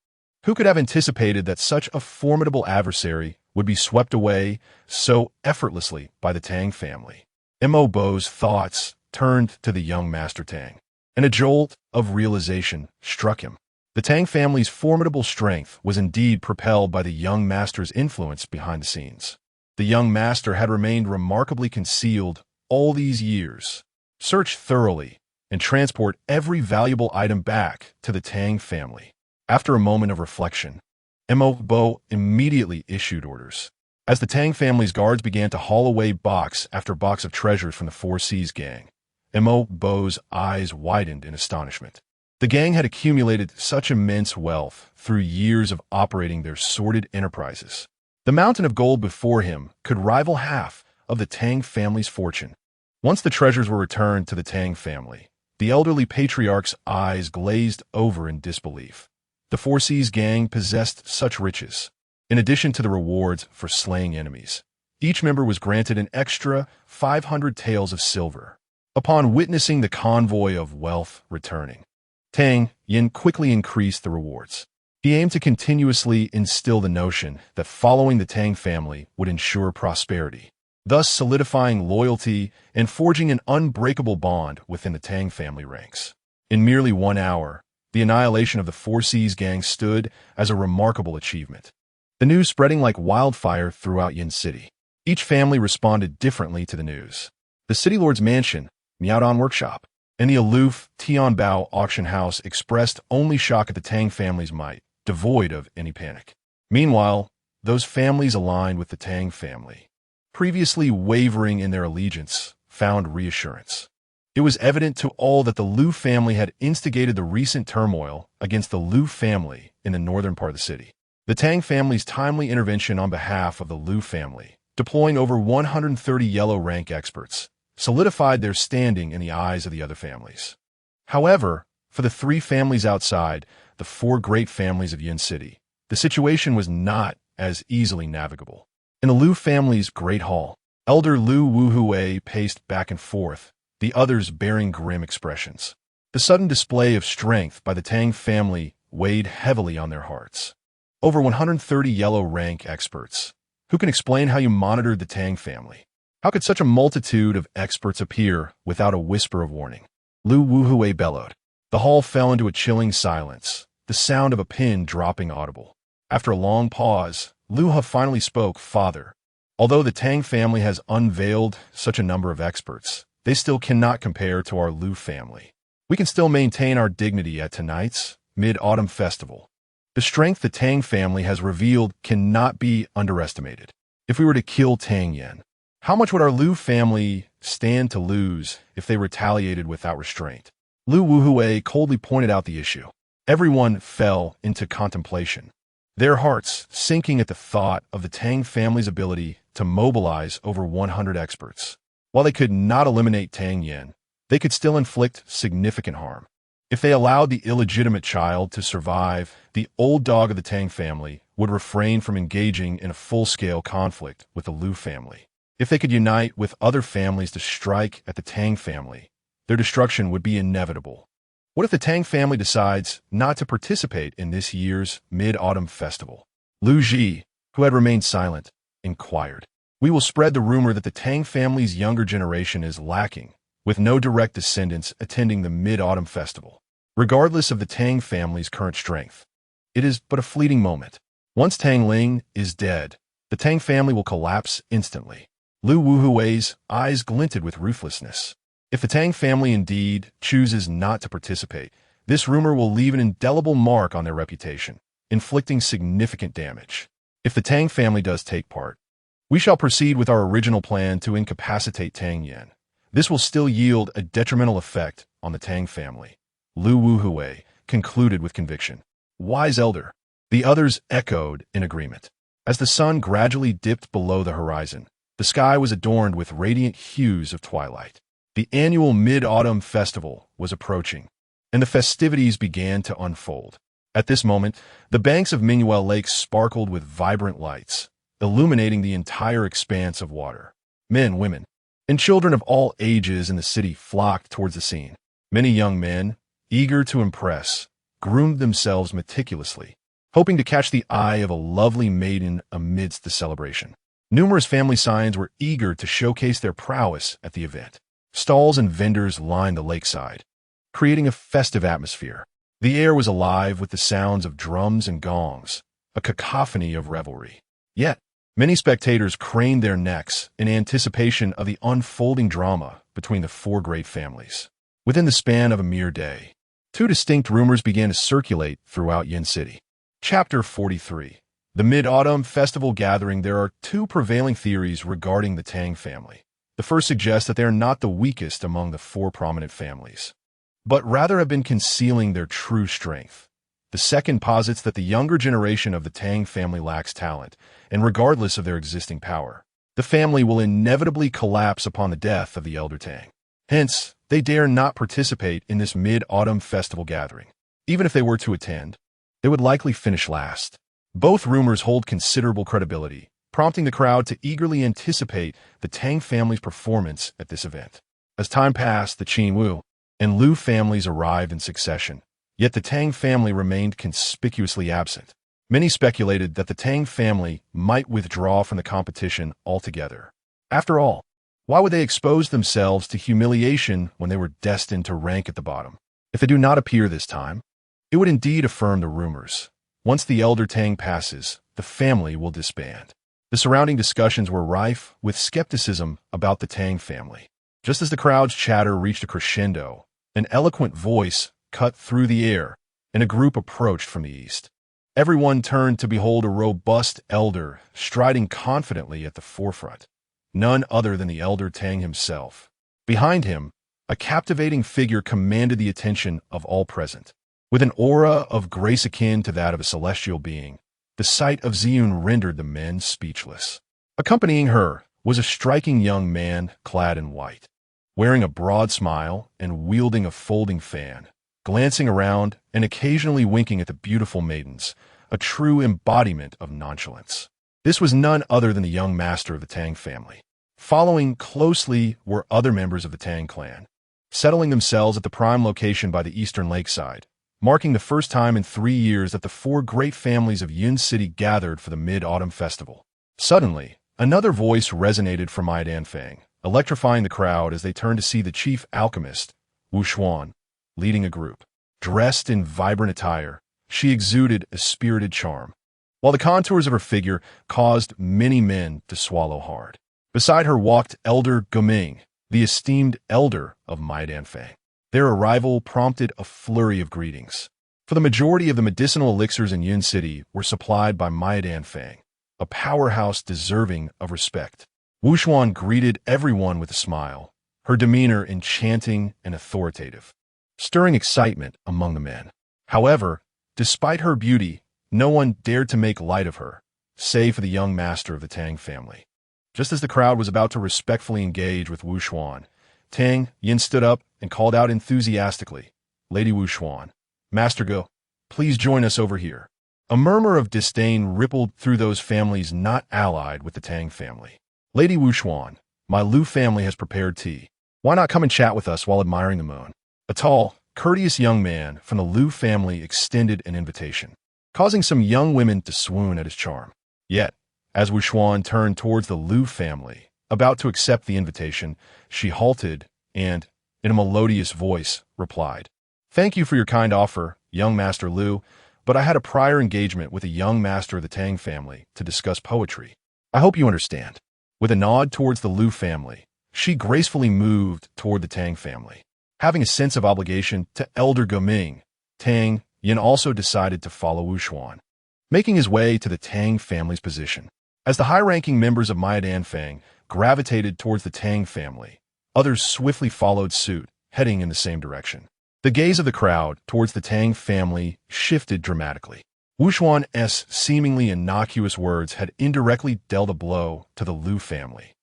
Who could have anticipated that such a formidable adversary would be swept away so effortlessly by the Tang family? Mo Bo's thoughts turned to the young Master Tang, and a jolt of realization struck him. The Tang family's formidable strength was indeed propelled by the young master's influence behind the scenes. The young master had remained remarkably concealed all these years. Search thoroughly and transport every valuable item back to the Tang family. After a moment of reflection, Mo Bo immediately issued orders. As the Tang family's guards began to haul away box after box of treasures from the Four Seas gang, Mo Bo's eyes widened in astonishment. The gang had accumulated such immense wealth through years of operating their sordid enterprises. The mountain of gold before him could rival half of the Tang family's fortune. Once the treasures were returned to the Tang family, the elderly patriarch's eyes glazed over in disbelief. The Four Seas gang possessed such riches. In addition to the rewards for slaying enemies, each member was granted an extra 500 taels of silver. Upon witnessing the convoy of wealth returning, Tang Yin quickly increased the rewards. He aimed to continuously instill the notion that following the Tang family would ensure prosperity, thus solidifying loyalty and forging an unbreakable bond within the Tang family ranks. In merely 1 hour, the annihilation of the Four Seas gang stood as a remarkable achievement. The news spreading like wildfire throughout Yin City. Each family responded differently to the news. The city lord's mansion, Miaodong Workshop, and the aloof Tianbao auction house expressed only shock at the Tang family's might, devoid of any panic. Meanwhile, those families aligned with the Tang family, previously wavering in their allegiance, found reassurance. It was evident to all that the Lu family had instigated the recent turmoil against the Lu family in the northern part of the city. The Tang family's timely intervention on behalf of the Lu family, deploying over 130 yellow rank experts, solidified their standing in the eyes of the other families. However, for the 3 families outside, the 4 great families of Yin City, the situation was not as easily navigable. In the Lu family's great hall, Elder Lu Wuhui paced back and forth, the others bearing grim expressions. The sudden display of strength by the Tang family weighed heavily on their hearts. Over 130 yellow rank experts, Who can explain how you monitored the Tang family? How could such a multitude of experts appear without a whisper of warning? Lu Wuhui bellowed. The hall fell into a chilling silence, the sound of a pin dropping audible. After a long pause, Lu He finally spoke, "Father, although the Tang family has unveiled such a number of experts, they still cannot compare to our Lu family. We can still maintain our dignity at tonight's Mid-Autumn Festival. The strength the Tang family has revealed cannot be underestimated. If we were to kill Tang Yen, how much would our Lu family stand to lose if they retaliated without restraint?" Lu Wuhui coldly pointed out the issue. Everyone fell into contemplation, their hearts sinking at the thought of the Tang family's ability to mobilize over 100 experts. While they could not eliminate Tang Yen, they could still inflict significant harm. If they allowed the illegitimate child to survive, the old dog of the Tang family would refrain from engaging in a full-scale conflict with the Lu family. If they could unite with other families to strike at the Tang family, their destruction would be inevitable. What if the Tang family decides not to participate in this year's Mid-Autumn Festival? Lu Ji, who had remained silent, inquired. "We will spread the rumor that the Tang family's younger generation is lacking, with no direct descendants attending the Mid-Autumn Festival. Regardless of the Tang family's current strength, it is but a fleeting moment. Once Tang Ling is dead, the Tang family will collapse instantly." Lu Wuhui's eyes glinted with ruthlessness. If the Tang family indeed chooses not to participate, this rumor will leave an indelible mark on their reputation, inflicting significant damage. If the Tang family does take part, we shall proceed with our original plan to incapacitate Tang Yen. This will still yield a detrimental effect on the Tang family. Lu Wuhui concluded with conviction. "Wise elder." The others echoed in agreement. As the sun gradually dipped below the horizon, the sky was adorned with radiant hues of twilight. The annual Mid-Autumn Festival was approaching, and the festivities began to unfold. At this moment, the banks of Minuel Lake sparkled with vibrant lights, illuminating the entire expanse of water. Men, women, and children of all ages in the city flocked towards the scene. Many young men, eager to impress, groomed themselves meticulously, hoping to catch the eye of a lovely maiden amidst the celebration. Numerous family signs were eager to showcase their prowess at the event. Stalls and vendors lined the lakeside, creating a festive atmosphere. The air was alive with the sounds of drums and gongs, a cacophony of revelry. Yet, many spectators craned their necks in anticipation of the unfolding drama between the four great families. Within the span of a mere day, two distinct rumors began to circulate throughout Yin City. Chapter 43. The Mid-Autumn Festival Gathering. There are two prevailing theories regarding the Tang family. The first suggests that they are not the weakest among the four prominent families, but rather have been concealing their true strength. The second posits that the younger generation of the Tang family lacks talent, and regardless of their existing power, the family will inevitably collapse upon the death of the elder Tang. Hence, they dare not participate in this Mid-Autumn Festival gathering. Even if they were to attend, they would likely finish last. Both rumors hold considerable credibility, prompting the crowd to eagerly anticipate the Tang family's performance at this event. As time passed, the Qin Wu and Lu families arrived in succession, yet the Tang family remained conspicuously absent. Many speculated that the Tang family might withdraw from the competition altogether. After all, why would they expose themselves to humiliation when they were destined to rank at the bottom? If they do not appear this time, it would indeed affirm the rumors. Once the elder Tang passes, the family will disband. The surrounding discussions were rife with skepticism about the Tang family. Just as the crowd's chatter reached a crescendo, an eloquent voice cut through the air, and a group approached from the east. Everyone turned to behold a robust elder striding confidently at the forefront. None other than the elder Tang himself. Behind him, a captivating figure commanded the attention of all present. With an aura of grace akin to that of a celestial being, the sight of Ziyun rendered the men speechless. Accompanying her was a striking young man clad in white, wearing a broad smile and wielding a folding fan, glancing around and occasionally winking at the beautiful maidens, a true embodiment of nonchalance. This was none other than the young master of the Tang family. Following closely were other members of the Tang clan, settling themselves at the prime location by the eastern lakeside, marking the first time in 3 years that the four great families of Yin City gathered for the Mid-Autumn Festival. Suddenly, another voice resonated from Mai Danfang, electrifying the crowd as they turned to see the chief alchemist, Wu Xuan, leading a group. Dressed in vibrant attire, she exuded a spirited charm, while the contours of her figure caused many men to swallow hard. Beside her walked Elder Guming, the esteemed elder of Mai Danfang. Their arrival prompted a flurry of greetings, for the majority of the medicinal elixirs in Yun City were supplied by Mai Danfang, a powerhouse deserving of respect. Wu Xuan greeted everyone with a smile, her demeanor enchanting and authoritative, stirring excitement among the men. However, despite her beauty, no one dared to make light of her, save for the young master of the Tang family. Just as the crowd was about to respectfully engage with Wu Xuan, Tang Yin stood up and called out enthusiastically, "Lady Wu Xuan, Master Go, please join us over here." A murmur of disdain rippled through those families not allied with the Tang family. "Lady Wu Xuan, my Lu family has prepared tea. Why not come and chat with us while admiring the moon?" A tall, courteous young man from the Lu family extended an invitation, causing some young women to swoon at his charm. Yet, as Wu Xuan turned towards the Lu family, about to accept the invitation, she halted and, in a melodious voice, replied, "Thank you for your kind offer, young Master Lu, but I had a prior engagement with a young master of the Tang family to discuss poetry. I hope you understand." With a nod towards the Lu family, she gracefully moved toward the Tang family. Having a sense of obligation to Elder Guming, Tang Yin also decided to follow Wu Xuan, making his way to the Tang family's position. As the high-ranking members of Mai Danfang gravitated towards the Tang family, others swiftly followed suit, heading in the same direction. The gaze of the crowd towards the Tang family shifted dramatically. Wu Xuan's seemingly innocuous words had indirectly dealt a blow to the Lu family,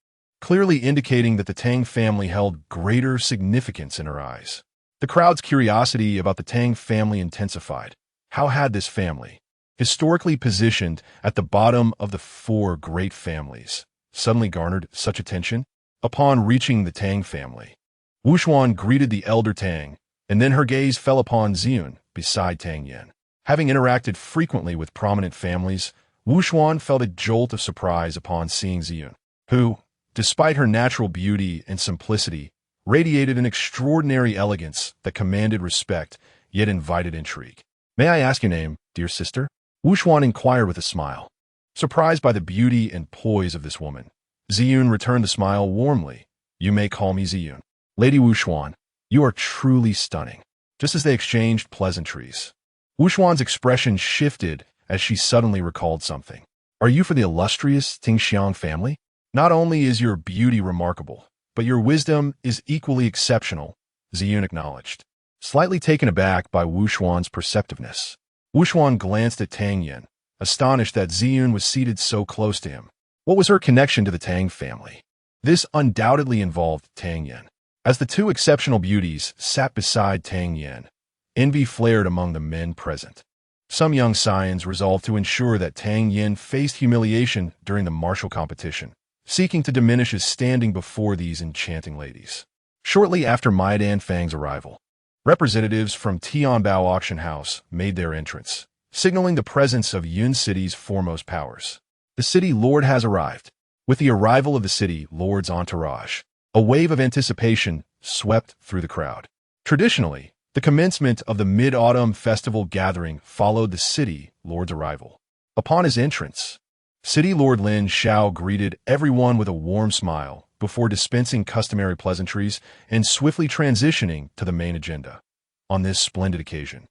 clearly indicating that the Tang family held greater significance in her eyes. The crowd's curiosity about the Tang family intensified. How had this family, historically positioned at the bottom of the four great families, suddenly garnered such attention? Upon reaching the Tang family, Wu Xuan greeted the elder Tang, and then her gaze fell upon Ziyun beside Tang Yin. Having interacted frequently with prominent families, Wu Xuan felt a jolt of surprise upon seeing Ziyun, who, despite her natural beauty and simplicity, radiated an extraordinary elegance that commanded respect yet invited intrigue. "May I ask your name, dear sister?" Wu Xuan inquired with a smile. Surprised by the beauty and poise of this woman, Ziyun returned the smile warmly. "You may call me Ziyun. Lady Wu Xuan, you are truly stunning." Just as they exchanged pleasantries, Wu Xuan's expression shifted as she suddenly recalled something. "Are you for the illustrious Tingxiang family? Not only is your beauty remarkable, but your wisdom is equally exceptional," Ziyun acknowledged. Slightly taken aback by Wu Xuan's perceptiveness, Wu Xuan glanced at Tang Yin, astonished that Ziyun was seated so close to him. What was her connection to the Tang family? This undoubtedly involved Tang Yin. As the two exceptional beauties sat beside Tang Yin, envy flared among the men present. Some young scions resolved to ensure that Tang Yin faced humiliation during the martial competition, seeking to diminish his standing before these enchanting ladies. Shortly after Mai Danfang's arrival, representatives from Tianbao Auction House made their entrance, signaling the presence of Yun City's foremost powers. The city lord has arrived. With the arrival of the city lord's entourage, a wave of anticipation swept through the crowd. Traditionally, the commencement of the Mid-Autumn Festival gathering followed the city lord's arrival. Upon his entrance, City Lord Lin Xiao greeted everyone with a warm smile before dispensing customary pleasantries and swiftly transitioning to the main agenda. On this splendid occasion,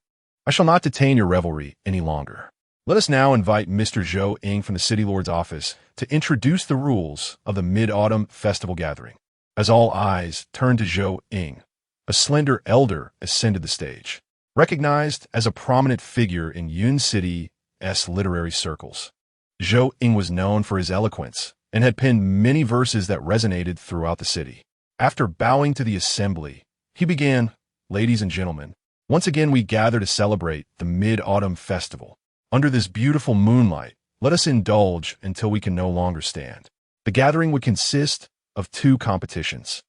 I shall not detain your revelry any longer. Let us now invite Mr. Zhou Ying from the City Lord's office to introduce the rules of the Mid-Autumn Festival gathering. As all eyes turned to Zhou Ying, a slender elder ascended the stage, recognized as a prominent figure in Yun City's literary circles. Zhou Ying was known for his eloquence and had penned many verses that resonated throughout the city. After bowing to the assembly, he began, "Ladies and gentlemen, once again we gather to celebrate the Mid-Autumn Festival. Under this beautiful moonlight, let us indulge until we can no longer stand." The gathering would consist of two competitions.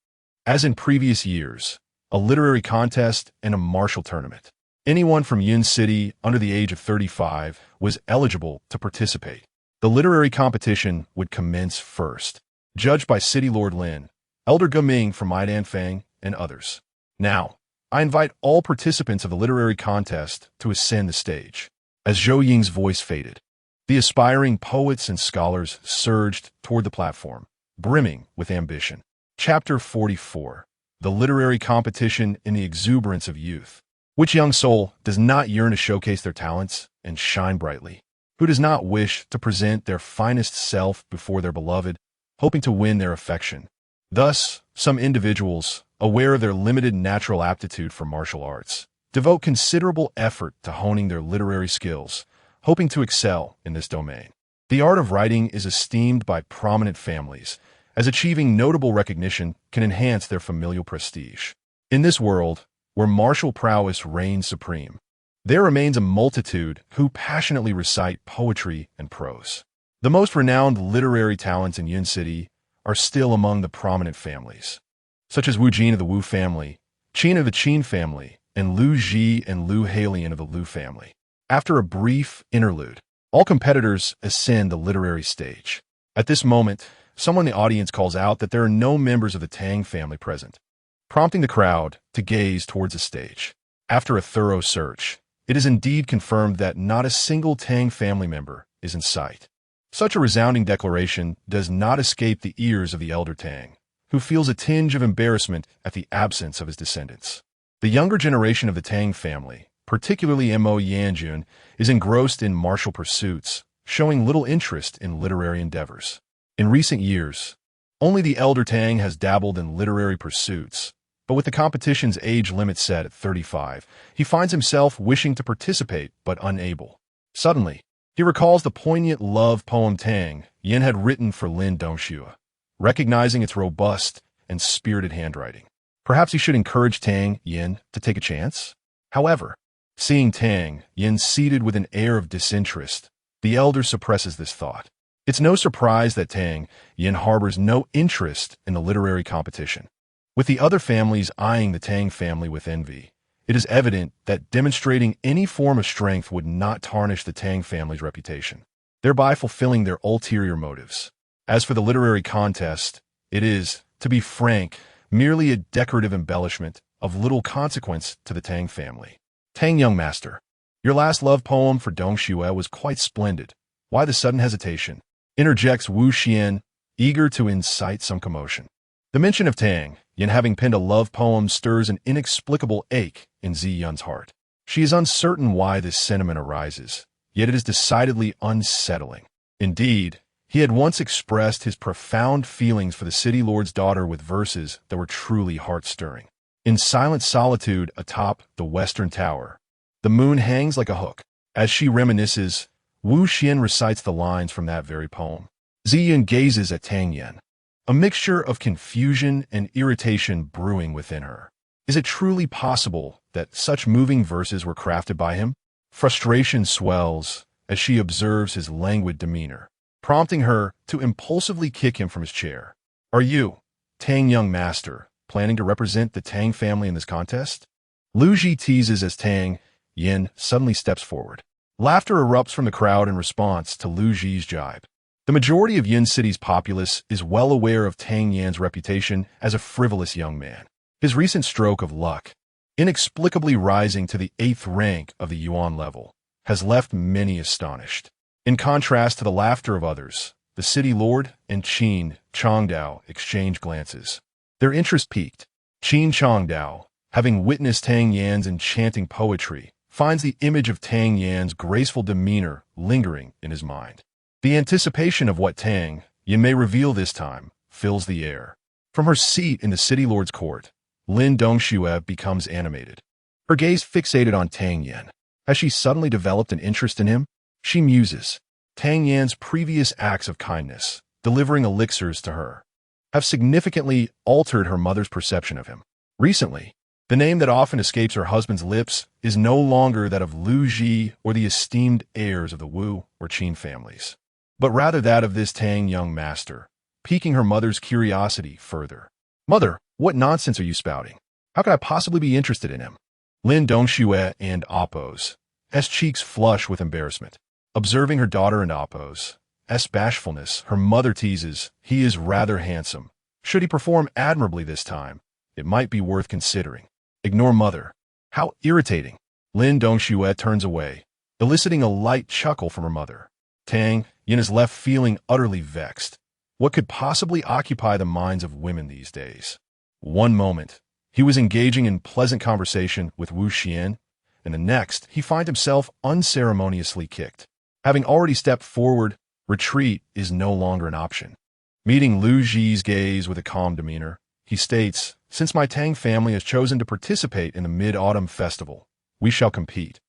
As in previous years, a literary contest and a martial tournament. Anyone from Yun City under the age of 35 was eligible to participate. The literary competition would commence first, judged by City Lord Lin, Elder Gaming from Fang, and others. Now, I invite all participants of the literary contest to ascend the stage. As Zhou Ying's voice faded, the aspiring poets and scholars surged toward the platform, brimming with ambition. Chapter 44. The literary competition in the exuberance of youth. Which young soul does not yearn to showcase their talents and shine brightly? Who does not wish to present their finest self before their beloved, hoping to win their affection? Thus, some individuals, aware of their limited natural aptitude for martial arts, devote considerable effort to honing their literary skills, hoping to excel in this domain. The art of writing is esteemed by prominent families, as achieving notable recognition can enhance their familial prestige. In this world, where martial prowess reigns supreme, there remains a multitude who passionately recite poetry and prose. The most renowned literary talents in Yun City are still among the prominent families, such as Wu Jin of the Wu family, Qin of the Qin family, and Lu Ji and Lu Halian of the Lu family. After a brief interlude, all competitors ascend the literary stage. At this moment, someone in the audience calls out that there are no members of the Tang family present, prompting the crowd to gaze towards the stage. After a thorough search, it is indeed confirmed that not a single Tang family member is in sight. Such a resounding declaration does not escape the ears of the elder Tang, who feels a tinge of embarrassment at the absence of his descendants. The younger generation of the Tang family, particularly Mo Yanjun, is engrossed in martial pursuits, showing little interest in literary endeavors. In recent years, only the elder Tang has dabbled in literary pursuits, but with the competition's age limit set at 35, he finds himself wishing to participate but unable. Suddenly, he recalls the poignant love poem Tang Yin had written for Lin Dongxue, recognizing its robust and spirited handwriting. Perhaps he should encourage Tang Yin to take a chance? However, seeing Tang Yin seated with an air of disinterest, the elder suppresses this thought. It's no surprise that Tang Yin harbors no interest in the literary competition. With the other families eyeing the Tang family with envy, it is evident that demonstrating any form of strength would not tarnish the Tang family's reputation, thereby fulfilling their ulterior motives. As for the literary contest, it is, to be frank, merely a decorative embellishment of little consequence to the Tang family. Tang young master, your last love poem for Dongxue was quite splendid. Why the sudden hesitation? Interjects Wu Xian, eager to incite some commotion. The mention of Tang Yin having penned a love poem stirs an inexplicable ache in Zi Yun's heart. She is uncertain why this sentiment arises, yet it is decidedly unsettling. Indeed, he had once expressed his profound feelings for the city lord's daughter with verses that were truly heart-stirring. In silent solitude atop the western tower, the moon hangs like a hook. As she reminisces, Wu Xian recites the lines from that very poem. Zi Yun gazes at Tang Yin, a mixture of confusion and irritation brewing within her. Is it truly possible that such moving verses were crafted by him? Frustration swells as she observes his languid demeanor, prompting her to impulsively kick him from his chair. Are you, Tang young master, planning to represent the Tang family in this contest? Lu Ji teases as Tang Yin suddenly steps forward. Laughter erupts from the crowd in response to Lu Ji's jibe. The majority of Yun City's populace is well aware of Tang Yan's reputation as a frivolous young man. His recent stroke of luck, inexplicably rising to the 8th rank of the Yuan level, has left many astonished. In contrast to the laughter of others, the city lord and Qin Changdao exchange glances. Their interest piqued. Qin Changdao, having witnessed Tang Yan's enchanting poetry, finds the image of Tang Yan's graceful demeanor lingering in his mind. The anticipation of what Tang Yan may reveal this time fills the air. From her seat in the city lord's court, Lin Dongxue becomes animated, her gaze fixated on Tang Yan. Has she suddenly developed an interest in him? She muses. Tang Yan's previous acts of kindness, delivering elixirs to her, have significantly altered her mother's perception of him. Recently, the name that often escapes her husband's lips is no longer that of Lu Ji or the esteemed heirs of the Wu or Qin families, but rather that of this Tang young master, piquing her mother's curiosity further. Mother, what nonsense are you spouting? How could I possibly be interested in him? Lin Dongxue and oppose, as cheeks flush with embarrassment. Observing her daughter and oppose, Yan's bashfulness, her mother teases, "He is rather handsome. Should he perform admirably this time, it might be worth considering." Ignore mother. How irritating. Lin Dongxue turns away, eliciting a light chuckle from her mother. Tang Yin is left feeling utterly vexed. What could possibly occupy the minds of women these days? One moment, he was engaging in pleasant conversation with Wu Xian, and the next, he finds himself unceremoniously kicked. Having already stepped forward, retreat is no longer an option. Meeting Lu Ji's gaze with a calm demeanor, he states, "Since my Tang family has chosen to participate in the Mid-Autumn Festival, we shall compete.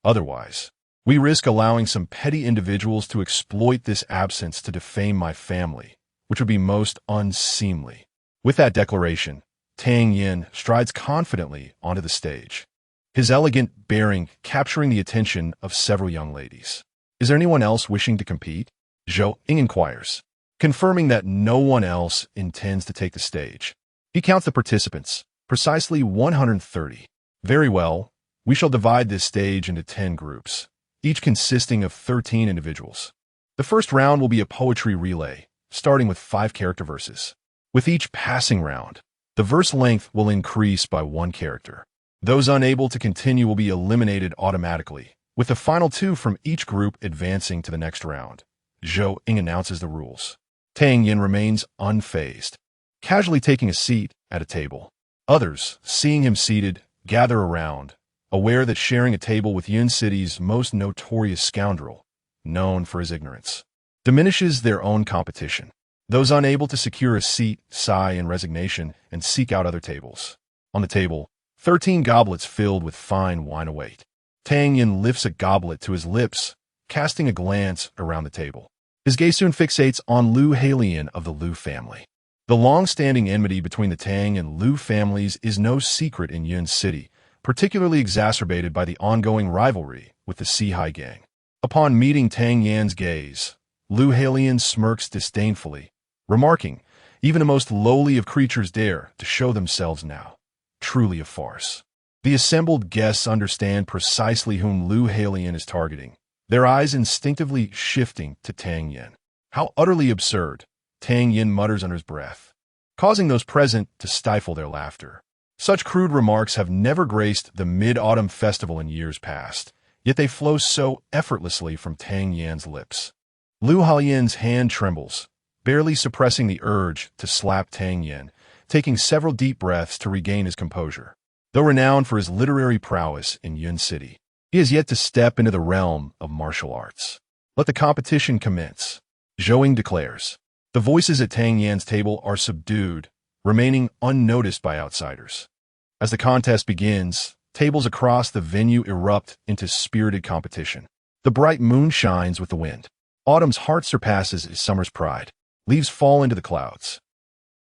Otherwise, we risk allowing some petty individuals to exploit this absence to defame my family, which would be most unseemly." With that declaration, Tang Yin strides confidently onto the stage, his elegant bearing capturing the attention of several young ladies. "Is there anyone else wishing to compete?" Zhou Ying inquires, confirming that no one else intends to take the stage. He counts the participants, precisely 130. "Very well, we shall divide this stage into 10 groups, each consisting of 13 individuals. The first round will be a poetry relay, starting with 5 character verses. With each passing round, the verse length will increase by 1 character. Those unable to continue will be eliminated automatically, with the final 2 from each group advancing to the next round." Zhou Ying announces the rules. Tang Yin remains unfazed, casually taking a seat at a table. Others, seeing him seated, gather around, aware that sharing a table with Yun City's most notorious scoundrel, known for his ignorance, diminishes their own competition. Those unable to secure a seat sigh in resignation and seek out other tables. On the table, 13 goblets filled with fine wine await. Tang Yin lifts a goblet to his lips, casting a glance around the table. His gaze soon fixates on Lu Halian of the Lu family. The long-standing enmity between the Tang and Lu families is no secret in Yun City, particularly exacerbated by the ongoing rivalry with the Sihai gang. Upon meeting Tang Yan's gaze, Lu Halian smirks disdainfully, remarking, "Even the most lowly of creatures dare to show themselves now. Truly a farce." The assembled guests understand precisely whom Lu Halian is targeting, their eyes instinctively shifting to Tang Yin. "How utterly absurd," Tang Yin mutters under his breath, causing those present to stifle their laughter. Such crude remarks have never graced the Mid-Autumn Festival in years past, yet they flow so effortlessly from Tang Yan's lips. Lu Halian's hand trembles, barely suppressing the urge to slap Tang Yin, taking several deep breaths to regain his composure. Though renowned for his literary prowess in Yun City, he has yet to step into the realm of martial arts. "Let the competition commence," Zhou Ying declares. The voices at Tang Yan's table are subdued, remaining unnoticed by outsiders. As the contest begins, tables across the venue erupt into spirited competition. The bright moon shines with the wind. Autumn's heart surpasses his summer's pride. Leaves fall into the clouds.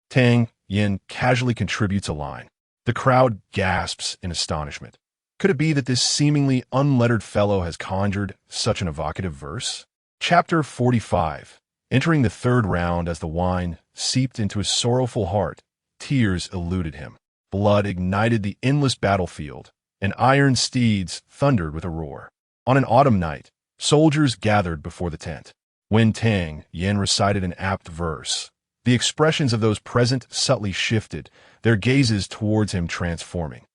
Tang Yin casually contributes a line. The crowd gasps in astonishment. Could it be that this seemingly unlettered fellow has conjured such an evocative verse? Chapter 45. Entering the 3rd round as the wine seeped into his sorrowful heart, tears eluded him. Blood ignited the endless battlefield, and iron steeds thundered with a roar. On an autumn night, soldiers gathered before the tent. When Tang Yin recited an apt verse, the expressions of those present subtly shifted, their gazes towards him transforming.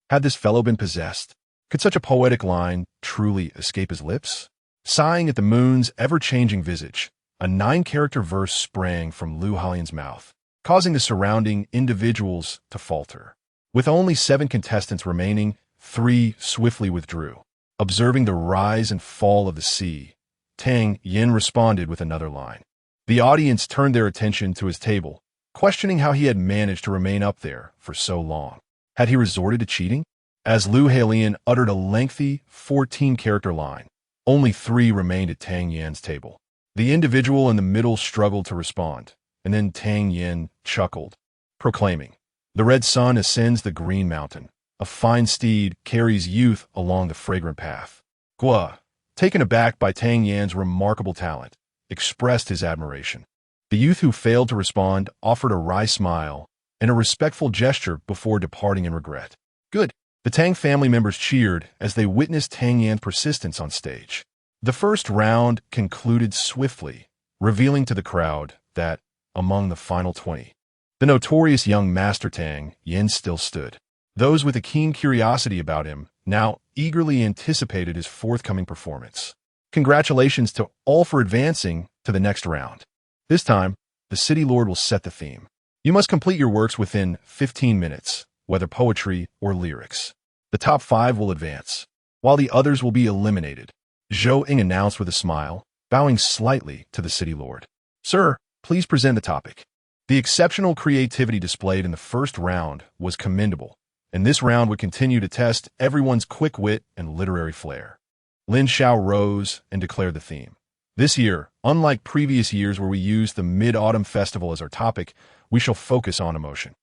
Had this fellow been possessed? Could such a poetic line truly escape his lips? Sighing at the moon's ever-changing visage, a 9-character verse sprang from Lu Halian's mouth, causing the surrounding individuals to falter. With only 7 contestants remaining, 3 swiftly withdrew. Observing the rise and fall of the sea, Tang Yin responded with another line. The audience turned their attention to his table, questioning how he had managed to remain up there for so long. Had he resorted to cheating? As Lu Halian uttered a lengthy 14-character line, only 3 remained at Tang Yan's table. The individual in the middle struggled to respond, and then Tang Yin chuckled, proclaiming, "The red sun ascends the green mountain. A fine steed carries youth along the fragrant path." Gua, taken aback by Tang Yan's remarkable talent, expressed his admiration. The youth who failed to respond offered a wry smile and a respectful gesture before departing in regret. Good. The Tang family members cheered as they witnessed Tang Yan's persistence on stage. The first round concluded swiftly, revealing to the crowd that, among the final 20, the notorious young Master Tang Yin still stood. Those with a keen curiosity about him now eagerly anticipated his forthcoming performance. Congratulations to all for advancing to the next round. This time, the City Lord will set the theme. You must complete your works within 15 minutes, whether poetry or lyrics. The top 5 will advance, while the others will be eliminated. Zhou Ying announced with a smile, bowing slightly to the City Lord. Sir, please present the topic. The exceptional creativity displayed in the first round was commendable, and this round would continue to test everyone's quick wit and literary flair. Lin Xiao rose and declared the theme. This year, unlike previous years where we used the Mid-Autumn Festival as our topic, we shall focus on emotion.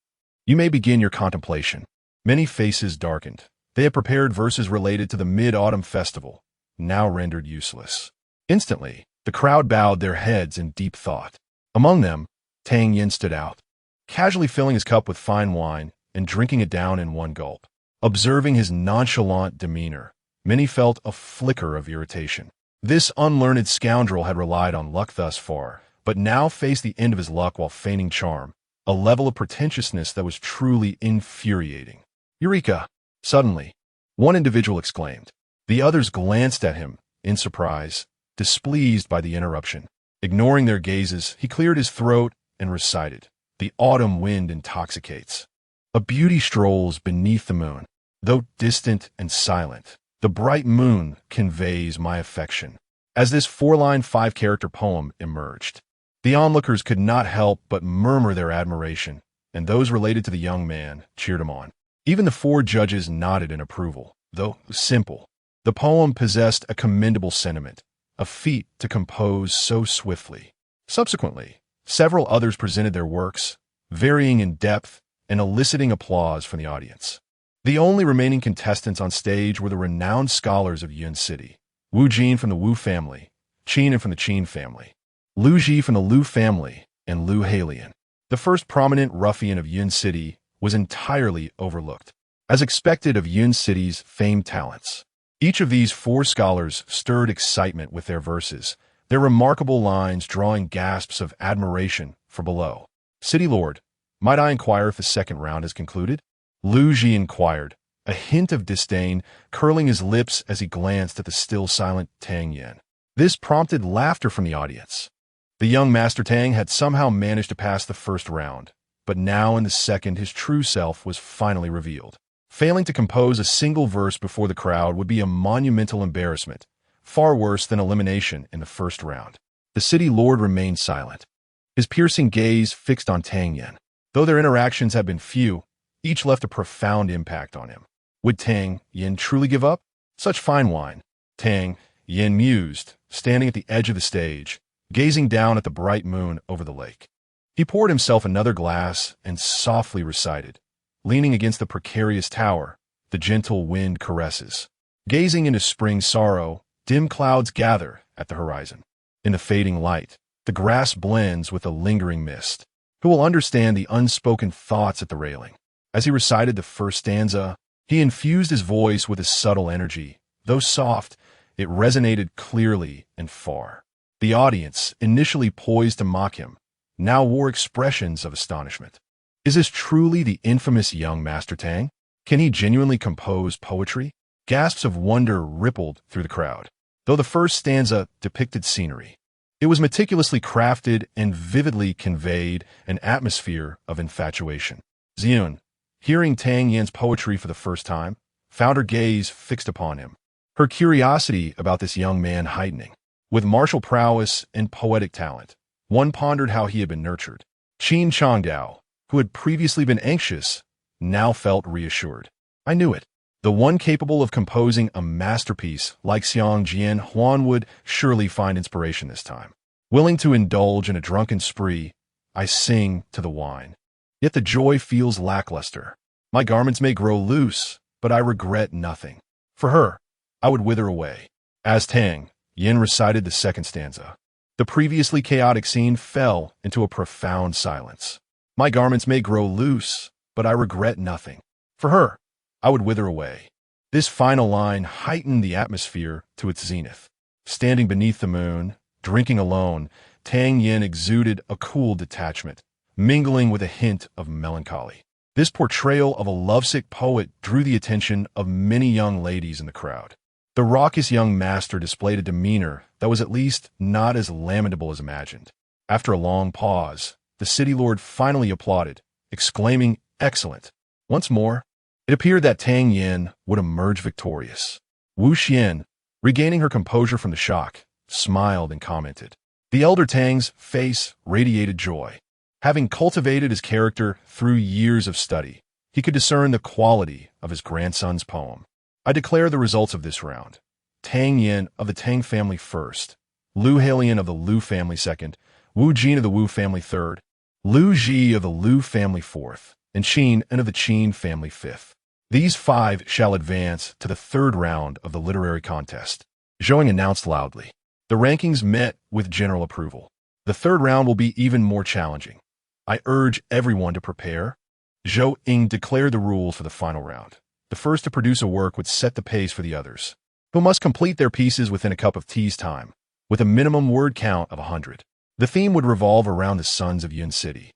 You may begin your contemplation. Many faces darkened. They had prepared verses related to the Mid-Autumn Festival, now rendered useless. Instantly, the crowd bowed their heads in deep thought. Among them, Tang Yin stood out, casually filling his cup with fine wine and drinking it down in one gulp. Observing his nonchalant demeanor, many felt a flicker of irritation. This unlearned scoundrel had relied on luck thus far, but now faced the end of his luck while feigning charm, a level of pretentiousness that was truly infuriating. Eureka! Suddenly, one individual exclaimed. The others glanced at him, in surprise, displeased by the interruption. Ignoring their gazes, he cleared his throat and recited, "The autumn wind intoxicates. A beauty strolls beneath the moon. Though distant and silent, the bright moon conveys my affection." As this 4-line 5-character poem emerged, the onlookers could not help but murmur their admiration, and those related to the young man cheered him on. Even the 4 judges nodded in approval, though simple. The poem possessed a commendable sentiment, a feat to compose so swiftly. Subsequently, several others presented their works, varying in depth and eliciting applause from the audience. The only remaining contestants on stage were the renowned scholars of Yun City, Wu Jin from the Wu family, Qin from the Qin family, Lu Ji from the Lu family, and Lu Halian. The first prominent ruffian of Yun City was entirely overlooked, as expected of Yun City's famed talents. Each of these 4 scholars stirred excitement with their verses, their remarkable lines drawing gasps of admiration for below. City Lord, might I inquire if the second round has concluded? Lu Ji inquired, a hint of disdain curling his lips as he glanced at the still silent Tang Yin. This prompted laughter from the audience. The young Master Tang had somehow managed to pass the first round, but now in the second his true self was finally revealed. Failing to compose a single verse before the crowd would be a monumental embarrassment, far worse than elimination in the first round. The City Lord remained silent, his piercing gaze fixed on Tang Yin. Though their interactions had been few, each left a profound impact on him. Would Tang Yin truly give up? Such fine wine. Tang Yin mused, standing at the edge of the stage, gazing down at the bright moon over the lake. He poured himself another glass and softly recited, leaning against the precarious tower, the gentle wind caresses. Gazing into spring sorrow, dim clouds gather at the horizon. In the fading light, the grass blends with a lingering mist. Who will understand the unspoken thoughts at the railing? As he recited the first stanza, he infused his voice with a subtle energy. Though soft, it resonated clearly and far. The audience, initially poised to mock him, now wore expressions of astonishment. Is this truly the infamous young Master Tang? Can he genuinely compose poetry? Gasps of wonder rippled through the crowd. Though the first stanza depicted scenery, it was meticulously crafted and vividly conveyed an atmosphere of infatuation. Xiun, hearing Tang Yin's poetry for the first time, found her gaze fixed upon him, her curiosity about this young man heightening. With martial prowess and poetic talent, one pondered how he had been nurtured. Qin Changdao, who had previously been anxious, now felt reassured. I knew it. The one capable of composing a masterpiece like Xiang Jian Huan would surely find inspiration this time. Willing to indulge in a drunken spree, I sing to the wine. Yet the joy feels lackluster. My garments may grow loose, but I regret nothing. For her, I would wither away. As Tang Yin recited the second stanza, the previously chaotic scene fell into a profound silence. My garments may grow loose, but I regret nothing. For her, I would wither away. This final line heightened the atmosphere to its zenith. Standing beneath the moon, drinking alone, Tang Yin exuded a cool detachment, mingling with a hint of melancholy. This portrayal of a lovesick poet drew the attention of many young ladies in the crowd. The raucous young master displayed a demeanor that was at least not as lamentable as imagined. After a long pause, the city lord finally applauded, exclaiming, "Excellent." Once more, it appeared that Tang Yin would emerge victorious. Wu Xian, regaining her composure from the shock, smiled and commented. The elder Tang's face radiated joy. Having cultivated his character through years of study, he could discern the quality of his grandson's poem. I declare the results of this round. Tang Yin of the Tang family first, Lu Halian of the Lu family second, Wu Jin of the Wu family third, Lu Ji of the Lu family fourth, and Qin of the Qin family fifth. These five shall advance to the third round of the literary contest. Zhou announced loudly. The rankings met with general approval. The third round will be even more challenging. I urge everyone to prepare. Zhou Ying declared the rules for the final round. The first to produce a work would set the pace for the others, who must complete their pieces within a cup of tea's time, with a minimum word count of 100. The theme would revolve around the sons of Yun City,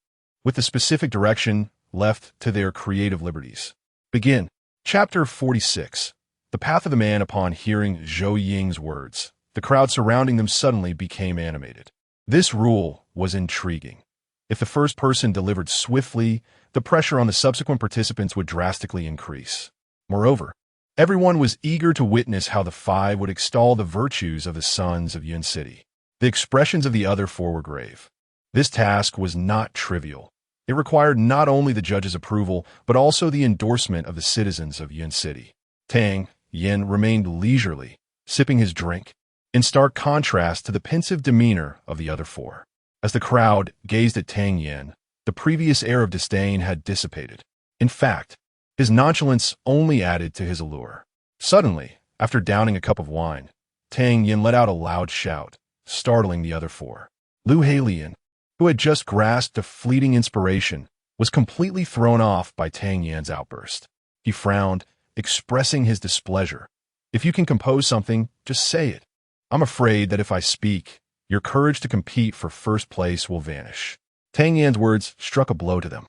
with the specific direction left to their creative liberties. Begin. Chapter 46. The Path of the Man. Upon hearing Zhou Ying's words, the crowd surrounding them suddenly became animated. This rule was intriguing. If the first person delivered swiftly, the pressure on the subsequent participants would drastically increase. Moreover, everyone was eager to witness how the five would extol the virtues of the sons of Yun City. The expressions of the other four were grave. This task was not trivial. It required not only the judge's approval, but also the endorsement of the citizens of Yun City. Tang Yin remained leisurely, sipping his drink, in stark contrast to the pensive demeanor of the other four. As the crowd gazed at Tang Yin, the previous air of disdain had dissipated. In fact, his nonchalance only added to his allure. Suddenly, after downing a cup of wine, Tang Yin let out a loud shout, startling the other four. Lu Halian, who had just grasped a fleeting inspiration, was completely thrown off by Tang Yin's outburst. He frowned, expressing his displeasure. "If you can compose something, just say it. I'm afraid that if I speak, your courage to compete for first place will vanish." Tang Yin's words struck a blow to them.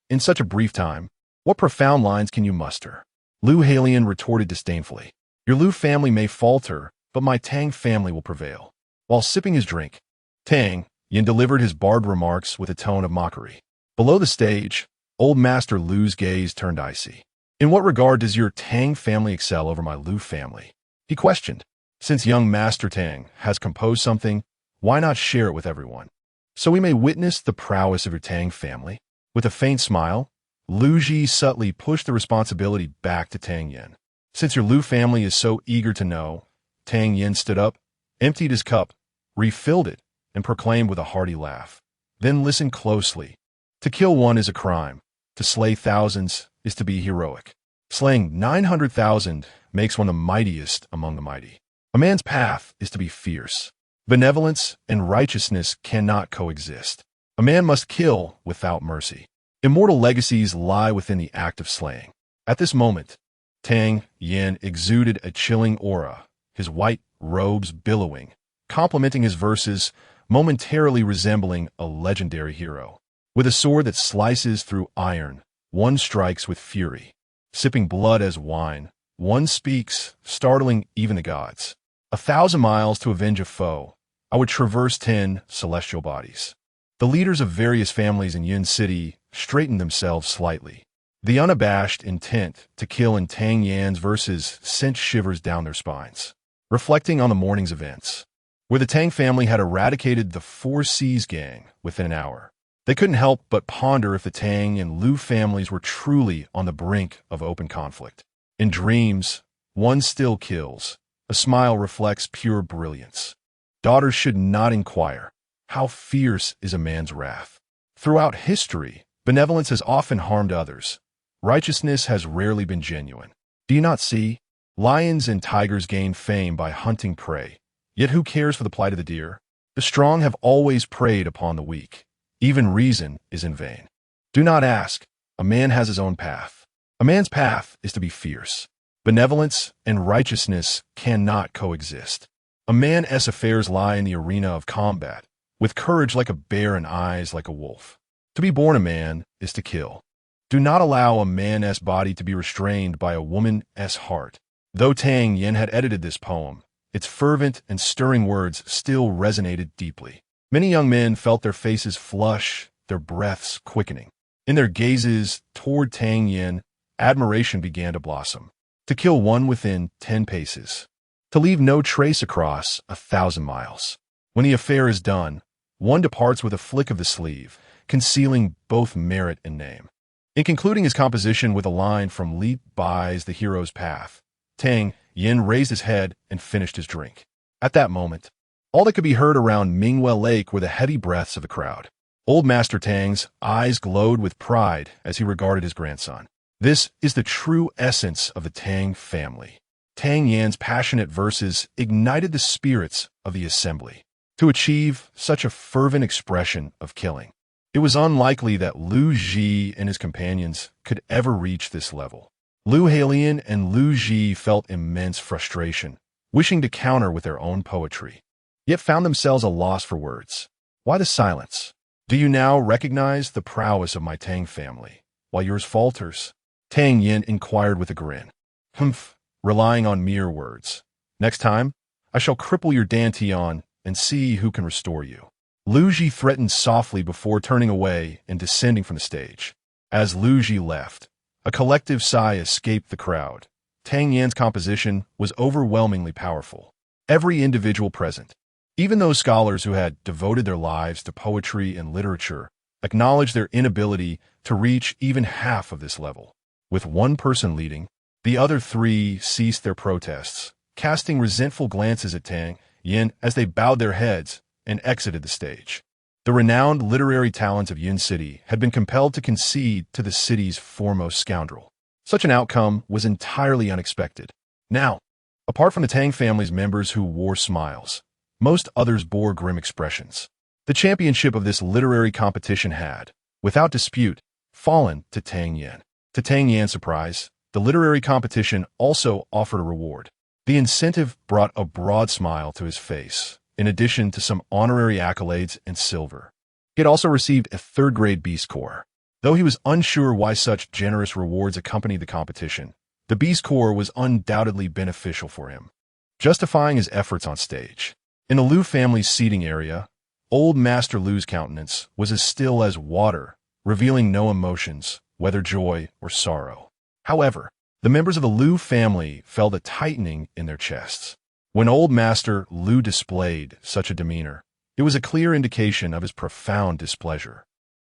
In such a brief time, what profound lines can you muster?" Lu Halian retorted disdainfully. "Your Lu family may falter, but my Tang family will prevail." While sipping his drink, Tang Yin delivered his barbed remarks with a tone of mockery. Below the stage, old Master Lu's gaze turned icy. "In what regard does your Tang family excel over my Lu family?" he questioned. "Since young Master Tang has composed something, why not share it with everyone, so we may witness the prowess of your Tang family?" With a faint smile, Lu Ji subtly pushed the responsibility back to Tang Yin. "Since your Lu family is so eager to know," Tang Yin stood up, emptied his cup, refilled it, and proclaimed with a hearty laugh. "Then listen closely. To kill one is a crime. To slay thousands is to be heroic. Slaying 900,000 makes one the mightiest among the mighty. A man's path is to be fierce. Benevolence and righteousness cannot coexist. A man must kill without mercy. Immortal legacies lie within the act of slaying." At this moment, Tang Yin exuded a chilling aura, his white robes billowing, complementing his verses, momentarily resembling a legendary hero. With a sword that slices through iron, one strikes with fury. Sipping blood as wine, one speaks, startling even the gods. 1,000 miles to avenge a foe, I would traverse 10 celestial bodies. The leaders of various families in Yun City straightened themselves slightly. The unabashed intent to kill in Tang Yin's verses sent shivers down their spines. Reflecting on the morning's events, where the Tang family had eradicated the Four Seas gang within an hour, they couldn't help but ponder if the Tang and Lu families were truly on the brink of open conflict. In dreams, one still kills. A smile reflects pure brilliance. Daughters should not inquire, "How fierce is a man's wrath?" Throughout history, benevolence has often harmed others. Righteousness has rarely been genuine. Do you not see? Lions and tigers gain fame by hunting prey. Yet who cares for the plight of the deer? The strong have always preyed upon the weak. Even reason is in vain. Do not ask. A man has his own path. A man's path is to be fierce. Benevolence and righteousness cannot coexist. A man's affairs lie in the arena of combat, with courage like a bear and eyes like a wolf. To be born a man is to kill. Do not allow a man's body to be restrained by a woman's heart. Though Tang Yen had edited this poem, its fervent and stirring words still resonated deeply. Many young men felt their faces flush, their breaths quickening. In their gazes toward Tang Yen, admiration began to blossom. To kill one within 10 paces. To leave no trace across 1,000 miles. When the affair is done, one departs with a flick of the sleeve, concealing both merit and name. In concluding his composition with a line from Li Bai's The Hero's Path, Tang Yen raised his head and finished his drink. At that moment, all that could be heard around Mingwell Lake were the heavy breaths of the crowd. Old Master Tang's eyes glowed with pride as he regarded his grandson. This is the true essence of the Tang family. Tang Yan's passionate verses ignited the spirits of the assembly to achieve such a fervent expression of killing. It was unlikely that Lu Ji and his companions could ever reach this level. Lu Halian and Lu Ji felt immense frustration, wishing to counter with their own poetry, yet found themselves a loss for words. Why the silence? Do you now recognize the prowess of my Tang family, while yours falters? Tang Yen inquired with a grin. Humph, relying on mere words. Next time, I shall cripple your dantian and see who can restore you. Lu Ji threatened softly before turning away and descending from the stage. As Lu Ji left, a collective sigh escaped the crowd. Tang Yan's composition was overwhelmingly powerful. Every individual present, even those scholars who had devoted their lives to poetry and literature, acknowledged their inability to reach even half of this level. With one person leading, the other three ceased their protests, casting resentful glances at Tang Yen as they bowed their heads and exited the stage. The renowned literary talents of Yin City had been compelled to concede to the city's foremost scoundrel. Such an outcome was entirely unexpected. Now, apart from the Tang family's members who wore smiles, most others bore grim expressions. The championship of this literary competition had, without dispute, fallen to Tang Yen. To Tang Yan's surprise, the literary competition also offered a reward. The incentive brought a broad smile to his face, in addition to some honorary accolades and silver. He had also received a third-grade B score. Though he was unsure why such generous rewards accompanied the competition, the B score was undoubtedly beneficial for him, justifying his efforts on stage. In the Lu family's seating area, old Master Lu's countenance was as still as water, revealing no emotions, whether joy or sorrow. However, the members of the Lu family felt a tightening in their chests. When old Master Lu displayed such a demeanor, it was a clear indication of his profound displeasure.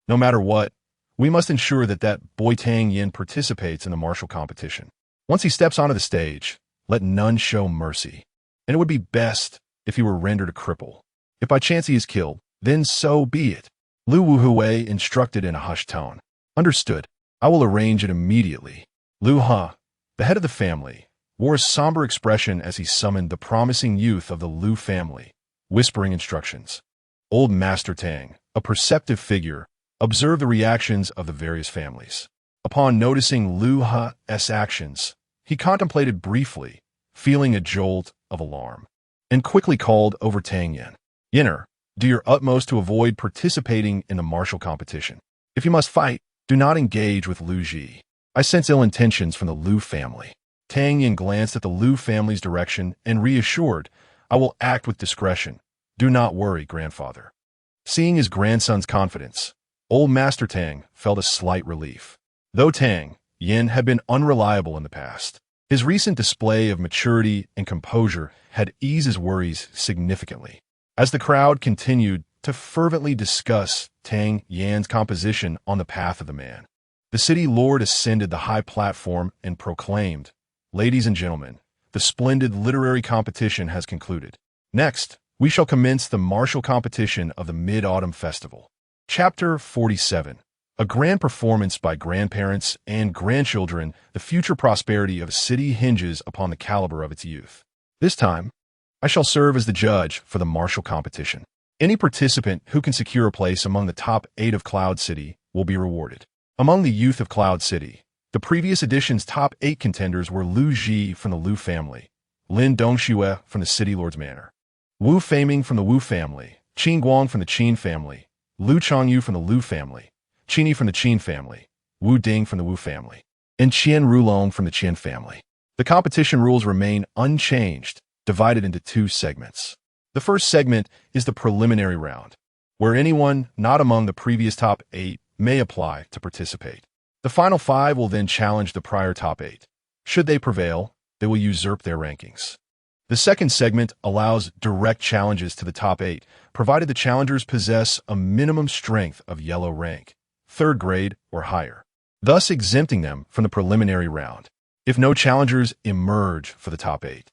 No matter what, we must ensure that boy Tang Yen participates in the martial competition. Once he steps onto the stage, let none show mercy. And it would be best if he were rendered a cripple. If by chance he is killed, then so be it. Lu Wuhui instructed in a hushed tone. Understood. I will arrange it immediately. Lu Ha, the head of the family, wore a somber expression as he summoned the promising youth of the Lu family, whispering instructions. Old Master Tang, a perceptive figure, observed the reactions of the various families. Upon noticing Lu Ha's actions, he contemplated briefly, feeling a jolt of alarm, and quickly called over Tang Yen. Yenner, do your utmost to avoid participating in the martial competition. If you must fight, do not engage with Lu Ji. I sense ill intentions from the Lu family. Tang Yen glanced at the Lu family's direction and reassured, I will act with discretion. Do not worry, grandfather. Seeing his grandson's confidence, old Master Tang felt a slight relief. Though Tang Yen had been unreliable in the past, his recent display of maturity and composure had eased his worries significantly. As the crowd continued to fervently discuss Tang Yan's composition on the path of the man, the city lord ascended the high platform and proclaimed, Ladies and gentlemen, the splendid literary competition has concluded. Next, we shall commence the martial competition of the Mid-Autumn Festival. Chapter 47. A grand performance by grandparents and grandchildren. The future prosperity of a city hinges upon the caliber of its youth. This time, I shall serve as the judge for the martial competition. Any participant who can secure a place among the top 8 of Cloud City will be rewarded. Among the youth of Cloud City, the previous edition's top 8 contenders were Lu Ji from the Lu family, Lin Dongxue from the City Lord's Manor, Wu Faming from the Wu family, Qin Guang from the Qin family, Lu Chongyu from the Lu family, Qini from the Qin family, Wu Ding from the Wu family, and Qian Rulong from the Qian family. The competition rules remain unchanged, divided into two segments. The first segment is the preliminary round, where anyone not among the previous top 8 may apply to participate. The final 5 will then challenge the prior top 8. Should they prevail, they will usurp their rankings. The second segment allows direct challenges to the top 8, provided the challengers possess a minimum strength of yellow rank, 3rd grade or higher, thus exempting them from the preliminary round. If no challengers emerge for the top 8,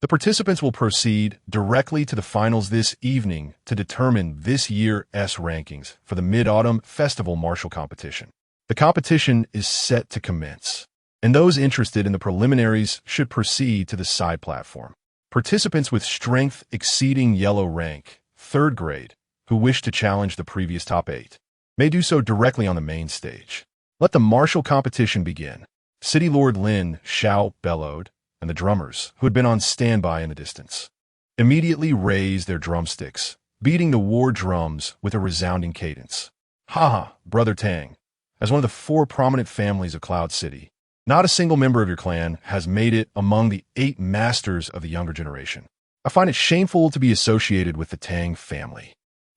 the participants will proceed directly to the finals this evening to determine this year's rankings for the Mid-Autumn Festival Martial Competition. The competition is set to commence, and those interested in the preliminaries should proceed to the side platform. Participants with strength exceeding yellow rank, 3rd grade, who wish to challenge the previous top 8, may do so directly on the main stage. Let the martial competition begin. City Lord Lin Xiao bellowed, and the drummers, who had been on standby in the distance, immediately raised their drumsticks, beating the war drums with a resounding cadence. Ha ha, Brother Tang. As one of the 4 prominent families of Cloud City, not a single member of your clan has made it among the 8 masters of the younger generation. I find it shameful to be associated with the Tang family.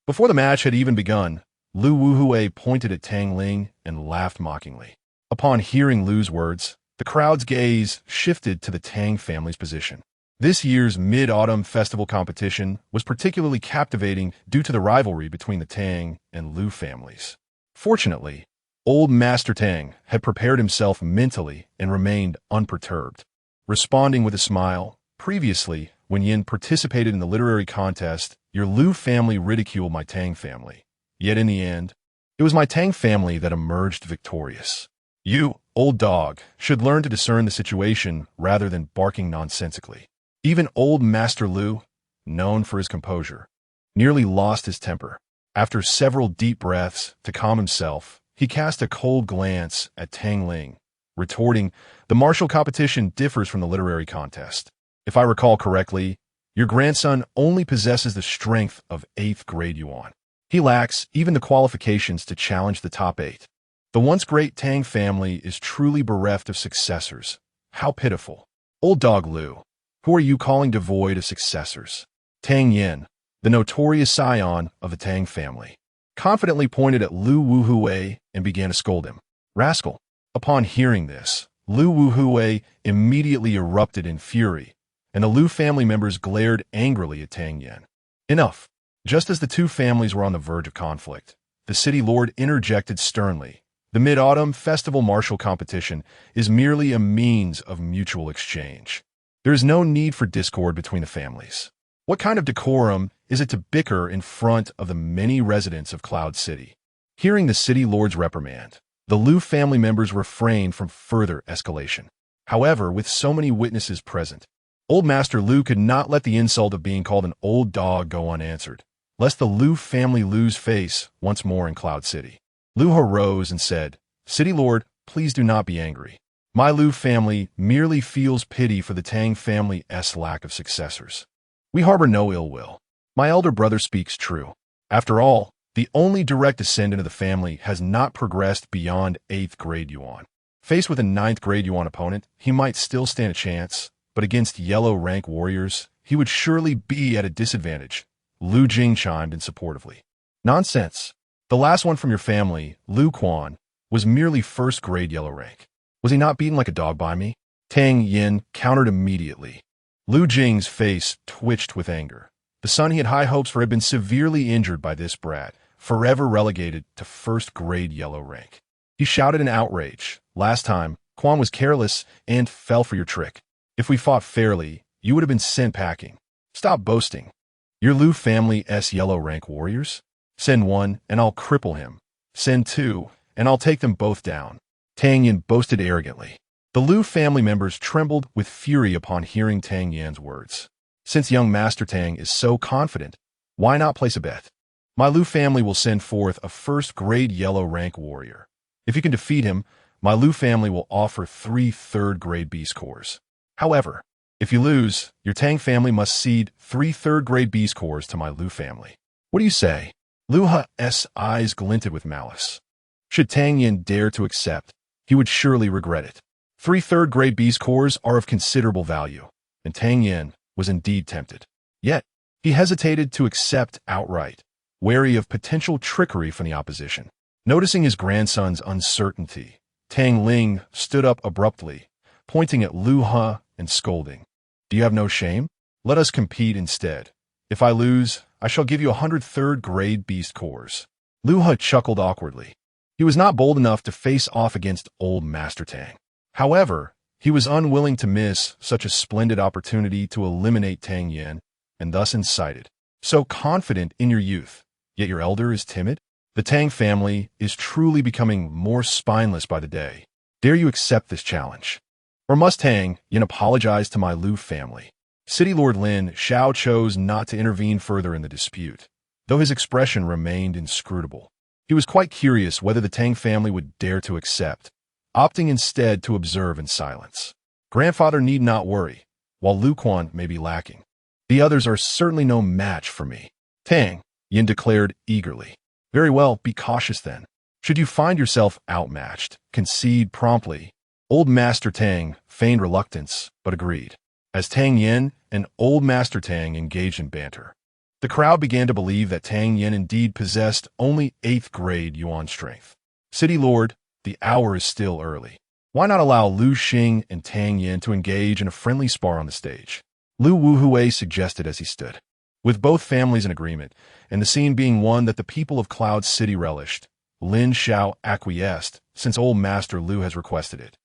Before the match had even begun, Lu Wuhui pointed at Tang Ling and laughed mockingly. Upon hearing Lu's words, the crowd's gaze shifted to the Tang family's position. This year's Mid-Autumn Festival competition was particularly captivating due to the rivalry between the Tang and Lu families. Fortunately, old Master Tang had prepared himself mentally and remained unperturbed. Responding with a smile, previously, when Yin participated in the literary contest, your Lu family ridiculed my Tang family. Yet in the end, it was my Tang family that emerged victorious. You, old dog, should learn to discern the situation rather than barking nonsensically. Even old Master Lu, known for his composure, nearly lost his temper. After several deep breaths to calm himself, he cast a cold glance at Tang Ling, retorting, "The martial competition differs from the literary contest. If I recall correctly, your grandson only possesses the strength of 8th grade Yuan. He lacks even the qualifications to challenge the top 8. The once great Tang family is truly bereft of successors. How pitiful. Old dog Lu, who are you calling devoid of successors?" Tang Yin, the notorious scion of the Tang family, confidently pointed at Lu Wuhui and began to scold him. Rascal. Upon hearing this, Lu Wuhui immediately erupted in fury, and the Lu family members glared angrily at Tang Yin. Enough. Just as the two families were on the verge of conflict, the city lord interjected sternly. The Mid-Autumn Festival Martial Competition is merely a means of mutual exchange. There is no need for discord between the families. What kind of decorum is it to bicker in front of the many residents of Cloud City? Hearing the city lord's reprimand, the Lu family members refrained from further escalation. However, with so many witnesses present, old Master Lu could not let the insult of being called an old dog go unanswered, lest the Lu family lose face once more in Cloud City. Lu arose and said, "City Lord, please do not be angry. My Lu family merely feels pity for the Tang family's lack of successors. We harbor no ill will. My elder brother speaks true. After all, the only direct descendant of the family has not progressed beyond 8th grade Yuan. Faced with a 9th grade Yuan opponent, he might still stand a chance, but against yellow rank warriors, he would surely be at a disadvantage." Lu Jing chimed in supportively. Nonsense. The last one from your family, Lu Quan, was merely 1st grade yellow rank. Was he not beaten like a dog by me? Tang Yin countered immediately. Lu Jing's face twitched with anger. The son he had high hopes for had been severely injured by this brat, forever relegated to 1st grade yellow rank. He shouted in outrage. Last time, Quan was careless and fell for your trick. If we fought fairly, you would have been sent packing. Stop boasting. Your Lu family's yellow rank warriors? Send one, and I'll cripple him. Send 2, and I'll take them both down. Tang Yin boasted arrogantly. The Lu family members trembled with fury upon hearing Tang Yan's words. Since young Master Tang is so confident, why not place a bet? My Lu family will send forth a 1st grade yellow rank warrior. If you can defeat him, my Lu family will offer 3 3rd grade beast cores. However, if you lose, your Tang family must cede 3 3rd grade beast cores to my Lu family. What do you say? Lu He's eyes glinted with malice. Should Tang Yin dare to accept, he would surely regret it. 3 third-grade beast cores are of considerable value, and Tang Yin was indeed tempted. Yet, he hesitated to accept outright, wary of potential trickery from the opposition. Noticing his grandson's uncertainty, Tang Ling stood up abruptly, pointing at Lu He and scolding. Do you have no shame? Let us compete instead. If I lose, I shall give you 100 third-grade beast cores. Lu He chuckled awkwardly. He was not bold enough to face off against old Master Tang. However, he was unwilling to miss such a splendid opportunity to eliminate Tang Yin, and thus incited. So confident in your youth, yet your elder is timid? The Tang family is truly becoming more spineless by the day. Dare you accept this challenge? Or must Tang Yin apologize to my Lu family? City Lord Lin Xiao chose not to intervene further in the dispute, though his expression remained inscrutable. He was quite curious whether the Tang family would dare to accept, opting instead to observe in silence. Grandfather need not worry, while Lu Quan may be lacking. The others are certainly no match for me. Tang Yin declared eagerly. Very well, be cautious then. Should you find yourself outmatched, concede promptly. Old Master Tang feigned reluctance, but agreed. As Tang Yin and Old Master Tang engaged in banter, the crowd began to believe that Tang Yin indeed possessed only 8th grade Yuan strength. City Lord, the hour is still early. Why not allow Lu Xing and Tang Yin to engage in a friendly spar on the stage? Lu Wuhui suggested as he stood. With both families in agreement, and the scene being one that the people of Cloud City relished, Lin Xiao acquiesced, since old Master Lu has requested it.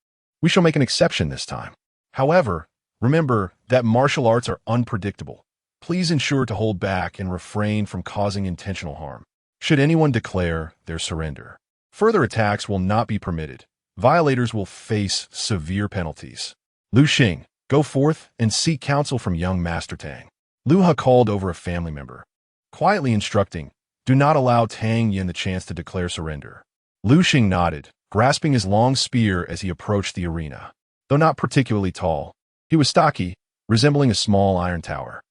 We shall make an exception this time. However, remember that martial arts are unpredictable. Please ensure to hold back and refrain from causing intentional harm. Should anyone declare their surrender, further attacks will not be permitted. Violators will face severe penalties. Lu Xing, go forth and seek counsel from young Master Tang. Lu He called over a family member, quietly instructing, do not allow Tang Yin the chance to declare surrender. Lu Xing nodded, grasping his long spear as he approached the arena. Though not particularly tall, he was stocky, resembling a small iron tower.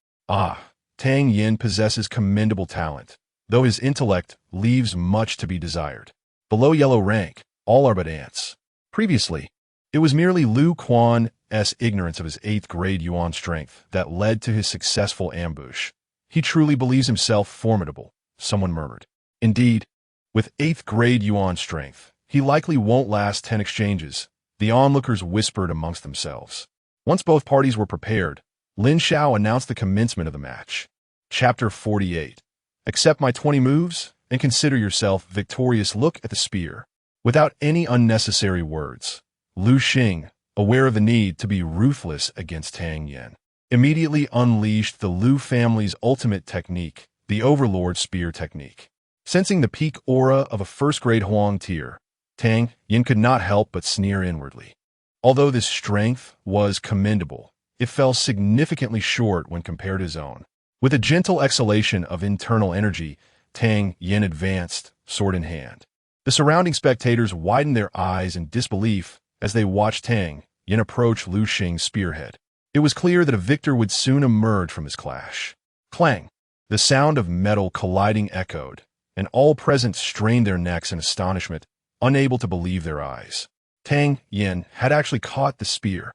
Tang Yin possesses commendable talent, though his intellect leaves much to be desired. Below yellow rank, all are but ants. Previously, it was merely Lu Quan's ignorance of his 8th grade Yuan strength that led to his successful ambush. He truly believes himself formidable, someone murmured. Indeed, with 8th grade Yuan strength, he likely won't last 10 exchanges, the onlookers whispered amongst themselves. Once both parties were prepared, Lin Xiao announced the commencement of the match. Chapter 48. Accept my 20 moves, and consider yourself victorious. Look at the spear. Without any unnecessary words, Lu Xing, aware of the need to be ruthless against Tang Yin, immediately unleashed the Lu family's ultimate technique, the Overlord Spear technique. Sensing the peak aura of a first-grade Huang tier, Tang Yin could not help but sneer inwardly. Although this strength was commendable, it fell significantly short when compared to his own. With a gentle exhalation of internal energy, Tang Yin advanced, sword in hand. The surrounding spectators widened their eyes in disbelief as they watched Tang Yin approach Lu Xing's spearhead. It was clear that a victor would soon emerge from this clash. Clang! The sound of metal colliding echoed, and all present strained their necks in astonishment, unable to believe their eyes. Tang Yin had actually caught the spear.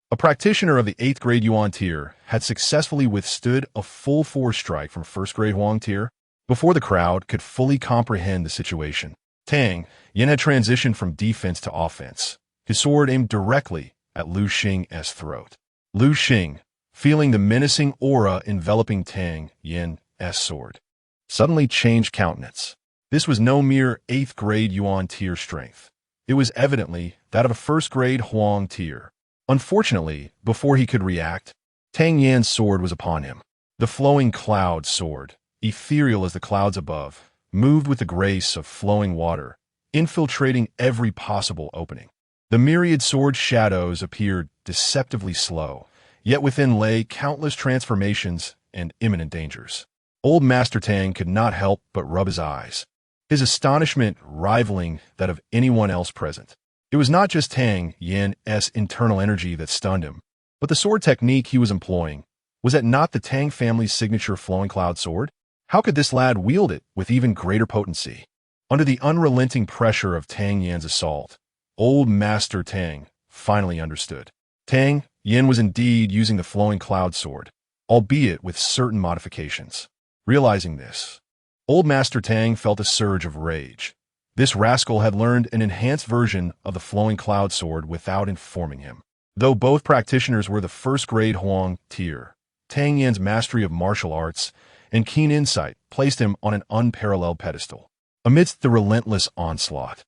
A practitioner of the 8th grade Yuan tier had successfully withstood a full force strike from 1st grade Huang tier before the crowd could fully comprehend the situation. Tang Yin had transitioned from defense to offense, his sword aimed directly at Lu Xing's throat. Lu Xing, feeling the menacing aura enveloping Tang Yin's sword, suddenly changed countenance. This was no mere 8th grade Yuan tier strength. It was evidently that of a 1st grade Huang tier. Unfortunately, before he could react, Tang Yan's sword was upon him. The flowing cloud sword, ethereal as the clouds above, moved with the grace of flowing water, infiltrating every possible opening. The myriad sword shadows appeared deceptively slow, yet within lay countless transformations and imminent dangers. Old Master Tang could not help but rub his eyes, his astonishment rivaling that of anyone else present. It was not just Tang Yin's internal energy that stunned him, but the sword technique he was employing. Was that not the Tang family's signature flowing cloud sword? How could this lad wield it with even greater potency? Under the unrelenting pressure of Tang Yan's assault, old Master Tang finally understood. Tang Yan was indeed using the flowing cloud sword, albeit with certain modifications. Realizing this, old Master Tang felt a surge of rage. This rascal had learned an enhanced version of the flowing cloud sword without informing him. Though both practitioners were the first-grade Huang tier, Tang Yan's mastery of martial arts and keen insight placed him on an unparalleled pedestal. Amidst the relentless onslaught,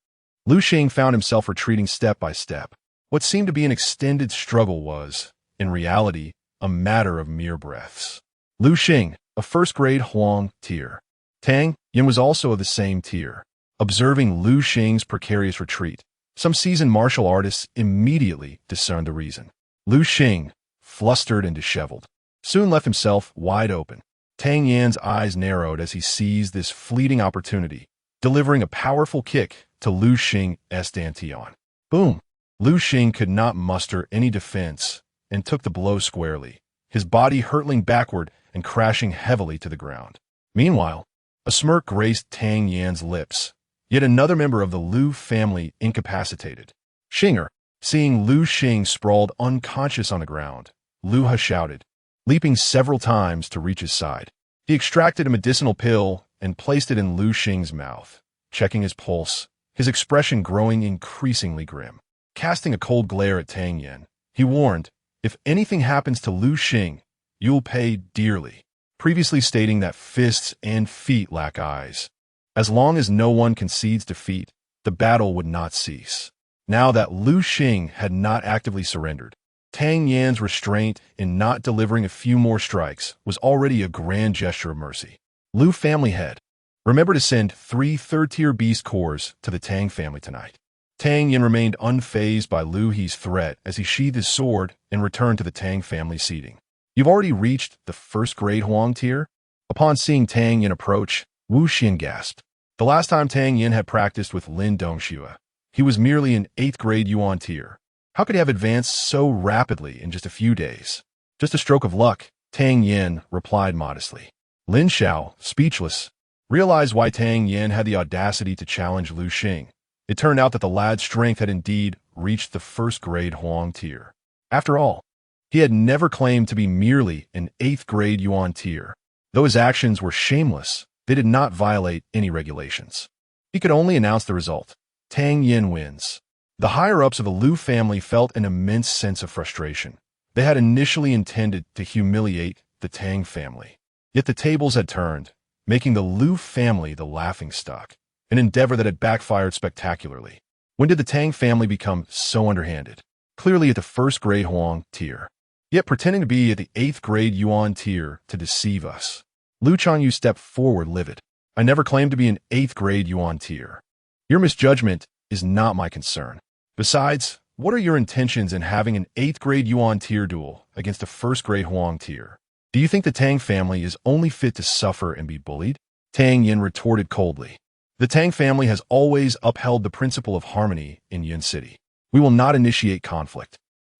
Lu Xing found himself retreating step by step. What seemed to be an extended struggle was, in reality, a matter of mere breaths. Lu Xing, a first-grade Huang tier. Tang Yan was also of the same tier. Observing Lu Xing's precarious retreat, some seasoned martial artists immediately discerned the reason. Lu Xing, flustered and disheveled, soon left himself wide open. Tang Yan's eyes narrowed as he seized this fleeting opportunity, delivering a powerful kick to Lu Xing's dantian. Boom! Lu Xing could not muster any defense and took the blow squarely, his body hurtling backward and crashing heavily to the ground. Meanwhile, a smirk graced Tang Yan's lips. Yet another member of the Lu family incapacitated. Xinger, seeing Lu Xing sprawled unconscious on the ground, Lu Ha shouted, leaping several times to reach his side. He extracted a medicinal pill and placed it in Lu Xing's mouth, checking his pulse, his expression growing increasingly grim. Casting a cold glare at Tang Yan, he warned, "If anything happens to Lu Xing, you'll pay dearly," previously stating that fists and feet lack eyes. As long as no one concedes defeat, the battle would not cease. Now that Lu Xing had not actively surrendered, Tang Yan's restraint in not delivering a few more strikes was already a grand gesture of mercy. Lu family head, remember to send 3 third-tier beast cores to the Tang family tonight. Tang Yan remained unfazed by Lu He's threat as he sheathed his sword and returned to the Tang family seating. You've already reached the first-grade Huang tier? Upon seeing Tang Yan approach, Wu Xian gasped. The last time Tang Yan had practiced with Lin Dongxue, he was merely an 8th-grade Yuan tier. How could he have advanced so rapidly in just a few days? Just a stroke of luck, Tang Yan replied modestly. Lin Xiao, speechless, realized why Tang Yan had the audacity to challenge Lu Xing. It turned out that the lad's strength had indeed reached the first-grade Huang tier. After all, he had never claimed to be merely an 8th-grade Yuan tier. Though his actions were shameless, they did not violate any regulations. He could only announce the result. Tang Yan wins. The higher-ups of the Lu family felt an immense sense of frustration. They had initially intended to humiliate the Tang family. Yet the tables had turned, making the Lu family the laughingstock, an endeavor that had backfired spectacularly. When did the Tang family become so underhanded? Clearly at the first-grade Huang tier, yet pretending to be at the 8th-grade Yuan tier to deceive us. Lu Changyu stepped forward livid. I never claimed to be an 8th-grade Yuan tier. Your misjudgment is not my concern. Besides, what are your intentions in having an 8th-grade Yuan tier duel against a first-grade Huang tier? Do you think the Tang family is only fit to suffer and be bullied? Tang Yan retorted coldly. The Tang family has always upheld the principle of harmony in Yun City. We will not initiate conflict.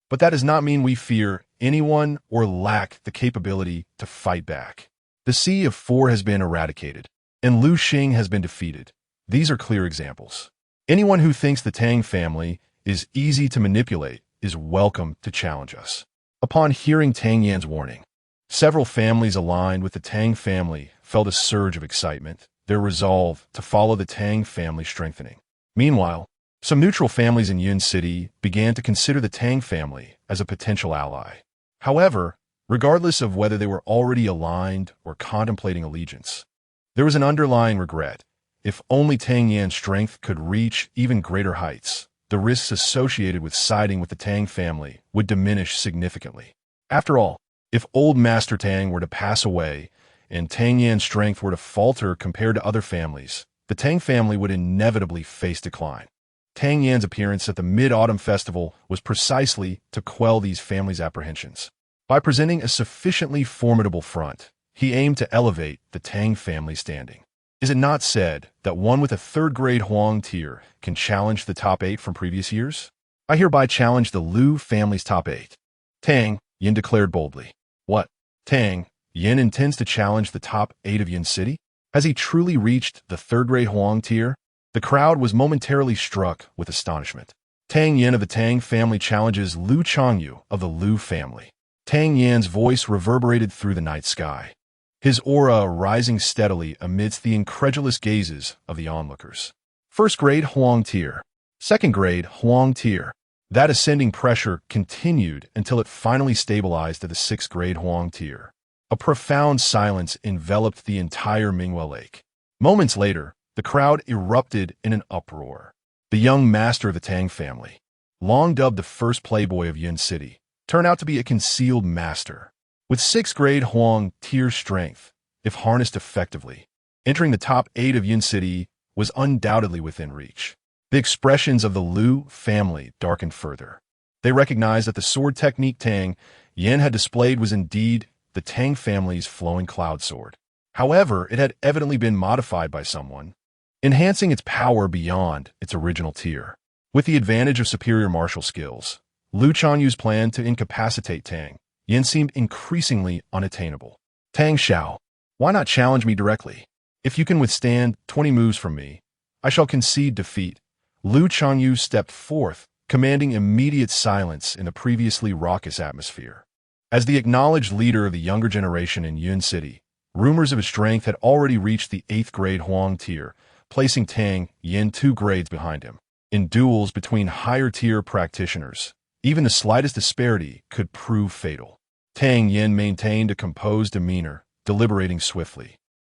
But that does not mean we fear anyone or lack the capability to fight back. The Sea of Four has been eradicated, and Lu Xing has been defeated. These are clear examples. Anyone who thinks the Tang family is easy to manipulate is welcome to challenge us. Upon hearing Tang Yan's warning, several families aligned with the Tang family felt a surge of excitement, their resolve to follow the Tang family strengthening. Meanwhile, some neutral families in Yun City began to consider the Tang family as a potential ally. However, regardless of whether they were already aligned or contemplating allegiance, there was an underlying regret. If only Tang Yan's strength could reach even greater heights, the risks associated with siding with the Tang family would diminish significantly. After all, if old Master Tang were to pass away and Tang Yan's strength were to falter compared to other families, the Tang family would inevitably face decline. Tang Yan's appearance at the Mid-Autumn Festival was precisely to quell these families' apprehensions. By presenting a sufficiently formidable front, he aimed to elevate the Tang family standing. Is it not said that one with a 3rd-grade Huang tier can challenge the top 8 from previous years? I hereby challenge the Lu family's top 8. Tang Yin declared boldly. What? Tang Yin intends to challenge the top 8 of Yin City? Has he truly reached the third-grade Huang tier? The crowd was momentarily struck with astonishment. Tang Yin of the Tang family challenges Lu Changyu of the Lu family. Tang Yin's voice reverberated through the night sky, his aura rising steadily amidst the incredulous gazes of the onlookers. First-grade Huang tier. Second-grade Huang tier. That ascending pressure continued until it finally stabilized at the 6th-grade Huang tier. A profound silence enveloped the entire Mingwe Lake. Moments later, the crowd erupted in an uproar. The young master of the Tang family, long dubbed the first playboy of Yin City, turned out to be a concealed master. With 6th-grade Huang tier strength, if harnessed effectively, entering the top 8 of Yin City was undoubtedly within reach. The expressions of the Lu family darkened further. They recognized that the sword technique Tang Yin had displayed was indeed the Tang family's flowing cloud sword. However, it had evidently been modified by someone, enhancing its power beyond its original tier. With the advantage of superior martial skills, Lu Chanyu's plan to incapacitate Tang Yin seemed increasingly unattainable. Tang Xiao, why not challenge me directly? If you can withstand 20 moves from me, I shall concede defeat. Lu Changyu stepped forth, commanding immediate silence in the previously raucous atmosphere. As the acknowledged leader of the younger generation in Yun City, rumors of his strength had already reached the 8th-grade Huang tier, placing Tang Yin 2 grades behind him. In duels between higher-tier practitioners, even the slightest disparity could prove fatal. Tang Yin maintained a composed demeanor, deliberating swiftly.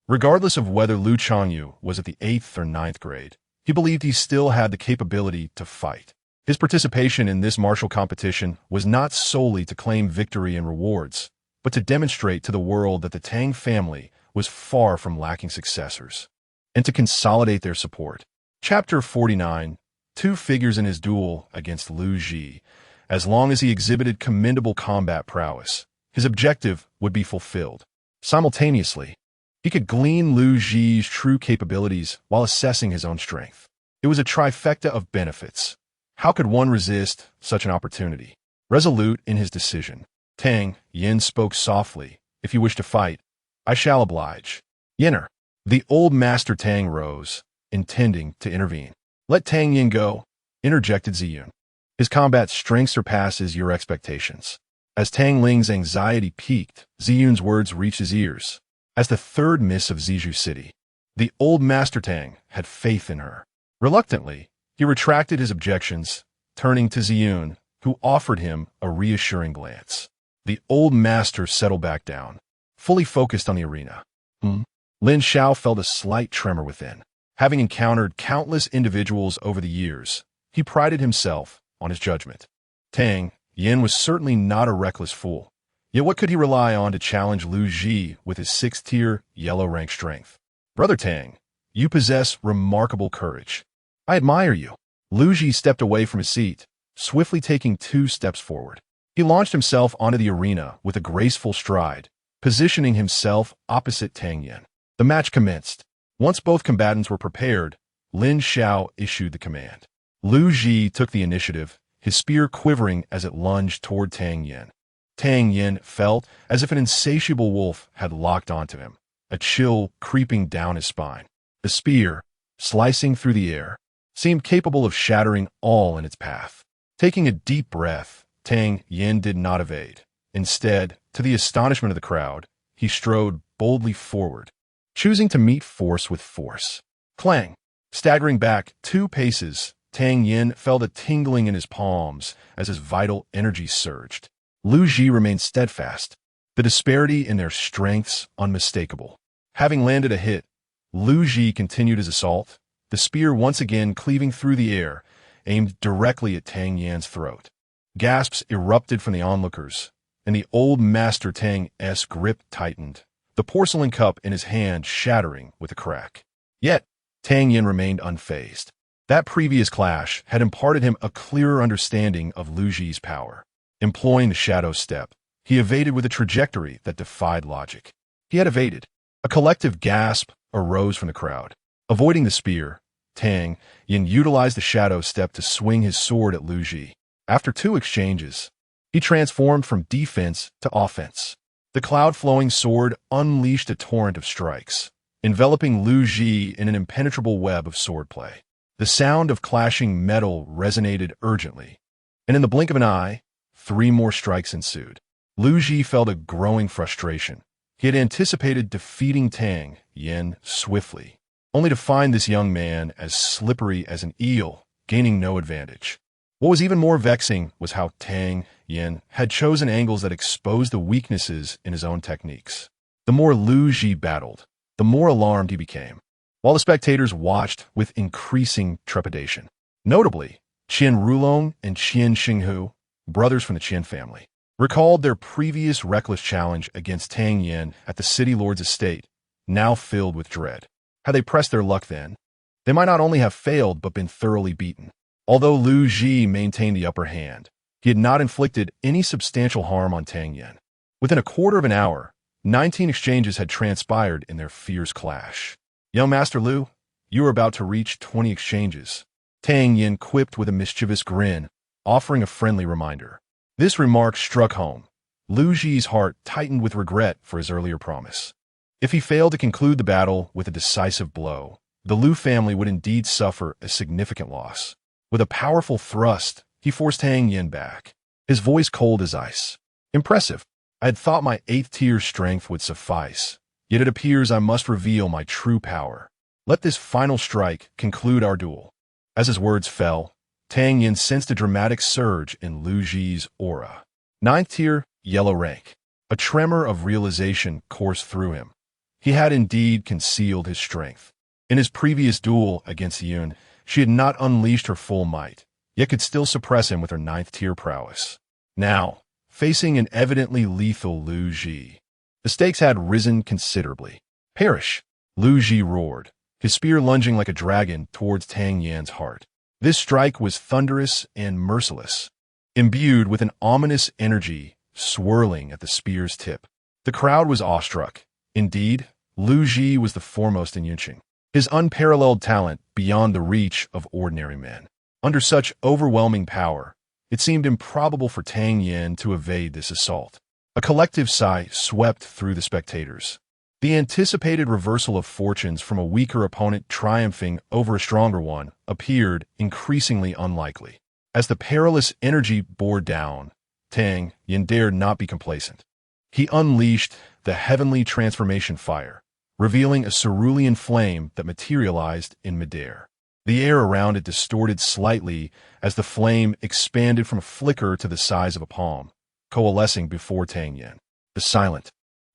Regardless of whether Lu Changyu was at the 8th or 9th grade, he believed he still had the capability to fight. His participation in this martial competition was not solely to claim victory and rewards, but to demonstrate to the world that the Tang family was far from lacking successors, and to consolidate their support. Chapter 49. 2 figures in his duel against Lu Ji. As long as he exhibited commendable combat prowess, his objective would be fulfilled. Simultaneously, he could glean Lu Ji's true capabilities while assessing his own strength. It was a trifecta of benefits. How could one resist such an opportunity? Resolute in his decision, Tang Yin spoke softly. If you wish to fight, I shall oblige. Yinner. The old master Tang rose, intending to intervene. Let Tang Yin go, interjected Ziyun. His combat strength surpasses your expectations. As Tang Ling's anxiety peaked, Ziyun's words reached his ears. As the 3rd miss of Ziju City, the old master Tang had faith in her. Reluctantly, he retracted his objections, turning to Ziyun, who offered him a reassuring glance. The old master settled back down, fully focused on the arena. Lin Xiao felt a slight tremor within. Having encountered countless individuals over the years, he prided himself on his judgment. Tang Yin was certainly not a reckless fool. Yet what could he rely on to challenge Lu Ji with his 6th-tier yellow rank strength? Brother Tang, you possess remarkable courage. I admire you. Lu Ji stepped away from his seat, swiftly taking 2 steps forward. He launched himself onto the arena with a graceful stride, positioning himself opposite Tang Yin. The match commenced. Once both combatants were prepared, Lin Xiao issued the command. Lu Ji took the initiative, his spear quivering as it lunged toward Tang Yin. Tang Yin felt as if an insatiable wolf had locked onto him, a chill creeping down his spine. The spear, slicing through the air, seemed capable of shattering all in its path. Taking a deep breath, Tang Yin did not evade. Instead, to the astonishment of the crowd, he strode boldly forward, choosing to meet force with force. Clang! Staggering back 2 paces, Tang Yin felt a tingling in his palms as his vital energy surged. Lu Ji remained steadfast, the disparity in their strengths unmistakable. Having landed a hit, Lu Ji continued his assault, the spear once again cleaving through the air, aimed directly at Tang Yan's throat. Gasps erupted from the onlookers, and the old master Tang's grip tightened, the porcelain cup in his hand shattering with a crack. Yet, Tang Yin remained unfazed. That previous clash had imparted him a clearer understanding of Lu Ji's power. Employing the shadow step, he evaded with a trajectory that defied logic. He had evaded. A collective gasp arose from the crowd. Avoiding the spear, Tang Yin utilized the shadow step to swing his sword at Lu Ji. After 2 exchanges, he transformed from defense to offense. The cloud-flowing sword unleashed a torrent of strikes, enveloping Lu Ji in an impenetrable web of swordplay. The sound of clashing metal resonated urgently, and in the blink of an eye, 3 more strikes ensued. Lu Ji felt a growing frustration. He had anticipated defeating Tang Yen swiftly, only to find this young man as slippery as an eel, gaining no advantage. What was even more vexing was how Tang Yen had chosen angles that exposed the weaknesses in his own techniques. The more Lu Ji battled, the more alarmed he became, while the spectators watched with increasing trepidation. Notably, Qian Rulong and Qian Xinghu, brothers from the Qian family, recalled their previous reckless challenge against Tang Yen at the city lord's estate, now filled with dread. Had they pressed their luck then, they might not only have failed but been thoroughly beaten. Although Lu Ji maintained the upper hand, he had not inflicted any substantial harm on Tang Yen. Within a quarter of an hour, 19 exchanges had transpired in their fierce clash. "Young Master Lu, you are about to reach 20 exchanges," Tang Yen quipped with a mischievous grin, offering a friendly reminder. This remark struck home. Lu Ji's heart tightened with regret for his earlier promise. If he failed to conclude the battle with a decisive blow, the Lu family would indeed suffer a significant loss. With a powerful thrust, he forced Tang Yen back, his voice cold as ice. "Impressive. I had thought my 8th tier strength would suffice, yet it appears I must reveal my true power. Let this final strike conclude our duel." As his words fell, Tang Yen sensed a dramatic surge in Lu Ji's aura. 9th tier, yellow rank. A tremor of realization coursed through him. He had indeed concealed his strength. In his previous duel against Yun, she had not unleashed her full might, yet could still suppress him with her 9th tier prowess. Now, facing an evidently lethal Lu Ji, the stakes had risen considerably. "Perish!" Lu Ji roared, his spear lunging like a dragon towards Tang Yan's heart. This strike was thunderous and merciless, imbued with an ominous energy swirling at the spear's tip. The crowd was awestruck. Indeed, Lu Ji was the foremost in Yunqing, his unparalleled talent beyond the reach of ordinary men. Under such overwhelming power, it seemed improbable for Tang Yen to evade this assault. A collective sigh swept through the spectators. The anticipated reversal of fortunes from a weaker opponent triumphing over a stronger one appeared increasingly unlikely. As the perilous energy bore down, Tang Yen dared not be complacent. He unleashed the heavenly transformation fire, revealing a cerulean flame that materialized in midair. The air around it distorted slightly as the flame expanded from a flicker to the size of a palm, coalescing before Tang Yen. The silent,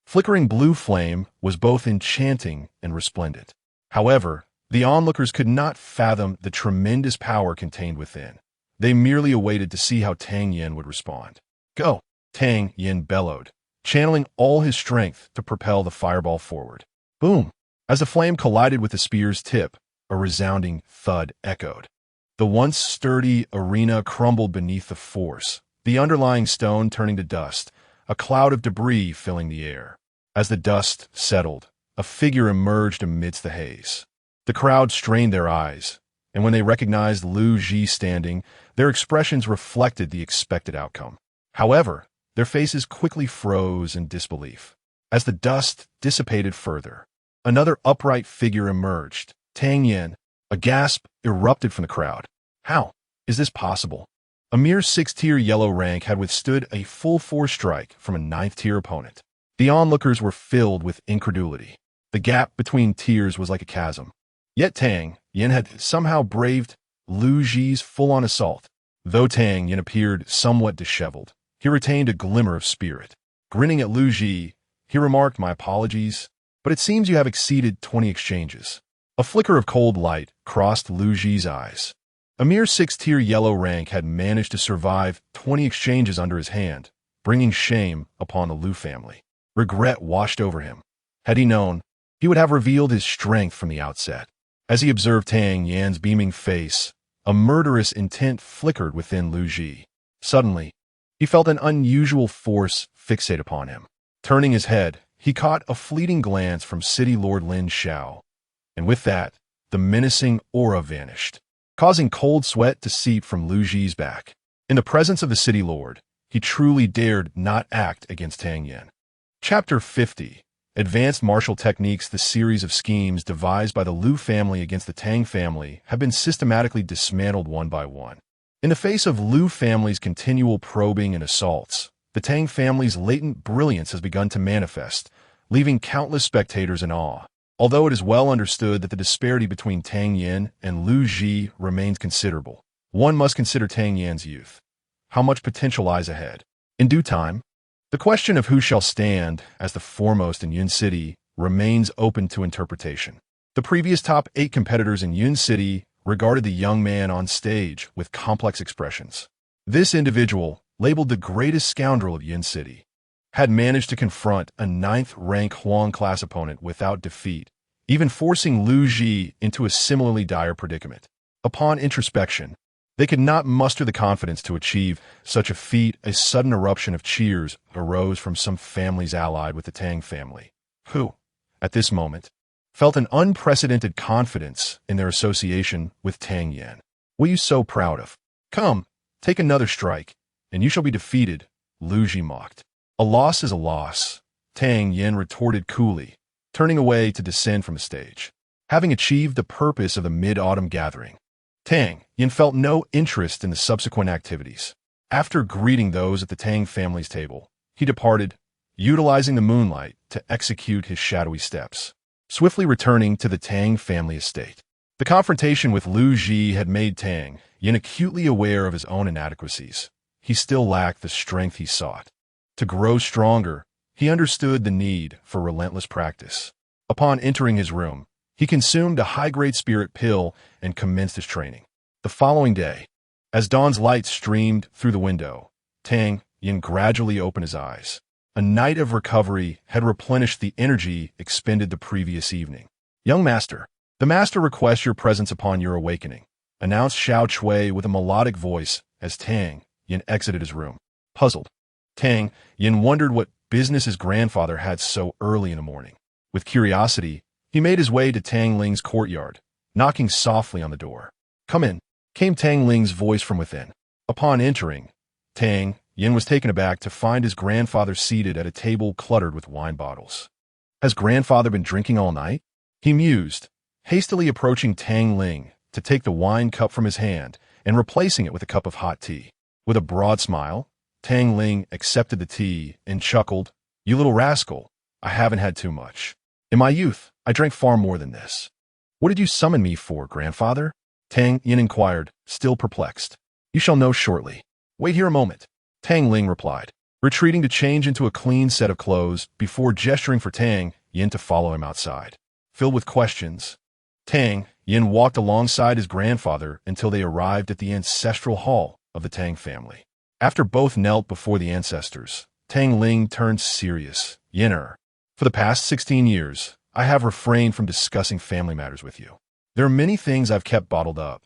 flickering blue flame was both enchanting and resplendent. However, the onlookers could not fathom the tremendous power contained within. They merely awaited to see how Tang Yen would respond. "Go!" Tang Yen bellowed, channeling all his strength to propel the fireball forward. Boom! As the flame collided with the spear's tip, a resounding thud echoed. The once sturdy arena crumbled beneath the force, the underlying stone turning to dust, a cloud of debris filling the air. As the dust settled, a figure emerged amidst the haze. The crowd strained their eyes, and when they recognized Lu Ji standing, their expressions reflected the expected outcome. However, their faces quickly froze in disbelief. As the dust dissipated further, another upright figure emerged, Tang Yen. A gasp erupted from the crowd. How is this possible? A mere 6th-tier yellow rank had withstood a full 4 strike from a 9th-tier opponent. The onlookers were filled with incredulity. The gap between tiers was like a chasm. Yet Tang Yen had somehow braved Lu Ji's full-on assault. Though Tang Yen appeared somewhat disheveled, he retained a glimmer of spirit. Grinning at Lu Ji, he remarked, "My apologies, but it seems you have exceeded 20 exchanges." A flicker of cold light crossed Lu Ji's eyes. A mere 6th-tier yellow rank had managed to survive 20 exchanges under his hand, bringing shame upon the Lu family. Regret washed over him. Had he known, he would have revealed his strength from the outset. As he observed Tang Yan's beaming face, a murderous intent flickered within Lu Ji. Suddenly, he felt an unusual force fixate upon him. Turning his head, he caught a fleeting glance from City Lord Lin Xiao, and with that, the menacing aura vanished, causing cold sweat to seep from Lu Ji's back. In the presence of the City Lord, he truly dared not act against Tang Yen. Chapter 50. Advanced Martial Techniques. The series of schemes devised by the Liu family against the Tang family have been systematically dismantled one by one. In the face of Liu family's continual probing and assaults, the Tang family's latent brilliance has begun to manifest, leaving countless spectators in awe. Although it is well understood that the disparity between Tang Yin and Liu Ji remains considerable, one must consider Tang Yan's youth. How much potential lies ahead? In due time, the question of who shall stand as the foremost in Yun City remains open to interpretation. The previous top 8 competitors in Yun City regarded the young man on stage with complex expressions. This individual, labeled the greatest scoundrel of Yun City, had managed to confront a 9th-rank Huang class opponent without defeat, even forcing Liu Ji into a similarly dire predicament. Upon introspection, they could not muster the confidence to achieve such a feat. A sudden eruption of cheers arose from some families allied with the Tang family, who, at this moment, felt an unprecedented confidence in their association with Tang Yan. "What are you so proud of? Come, take another strike, and you shall be defeated," Liu Ji mocked. "A loss is a loss," Tang Yan retorted coolly, turning away to descend from the stage. Having achieved the purpose of the mid-autumn gathering, Tang Yin felt no interest in the subsequent activities. After greeting those at the Tang family's table, he departed, utilizing the moonlight to execute his shadowy steps. Swiftly returning to the Tang family estate, the confrontation with Liu Ji had made Tang Yin acutely aware of his own inadequacies. He still lacked the strength he sought. To grow stronger, he understood the need for relentless practice. Upon entering his room, he consumed a high-grade spirit pill and commenced his training. The following day, as dawn's light streamed through the window, Tang Yin gradually opened his eyes. A night of recovery had replenished the energy expended the previous evening. "Young master, the master requests your presence upon your awakening," announced Xiao Chui with a melodic voice as Tang Yin exited his room. Puzzled, Tang Yin wondered what business his grandfather had so early in the morning. With curiosity, he made his way to Tang Ling's courtyard, knocking softly on the door. "Come in," came Tang Ling's voice from within. Upon entering, Tang Yin was taken aback to find his grandfather seated at a table cluttered with wine bottles. "Has grandfather been drinking all night?" he mused, hastily approaching Tang Ling to take the wine cup from his hand and replacing it with a cup of hot tea. With a broad smile, Tang Ling accepted the tea and chuckled, "You little rascal, I haven't had too much. In my youth, I drank far more than this." "What did you summon me for, grandfather?" Tang Yin inquired, still perplexed. "You shall know shortly. Wait here a moment," Tang Ling replied, retreating to change into a clean set of clothes before gesturing for Tang Yin to follow him outside. Filled with questions, Tang Yin walked alongside his grandfather until they arrived at the ancestral hall of the Tang family. After both knelt before the ancestors, Tang Ling turned serious. "Yin'er, for the past 16 years, I have refrained from discussing family matters with you. There are many things I've kept bottled up.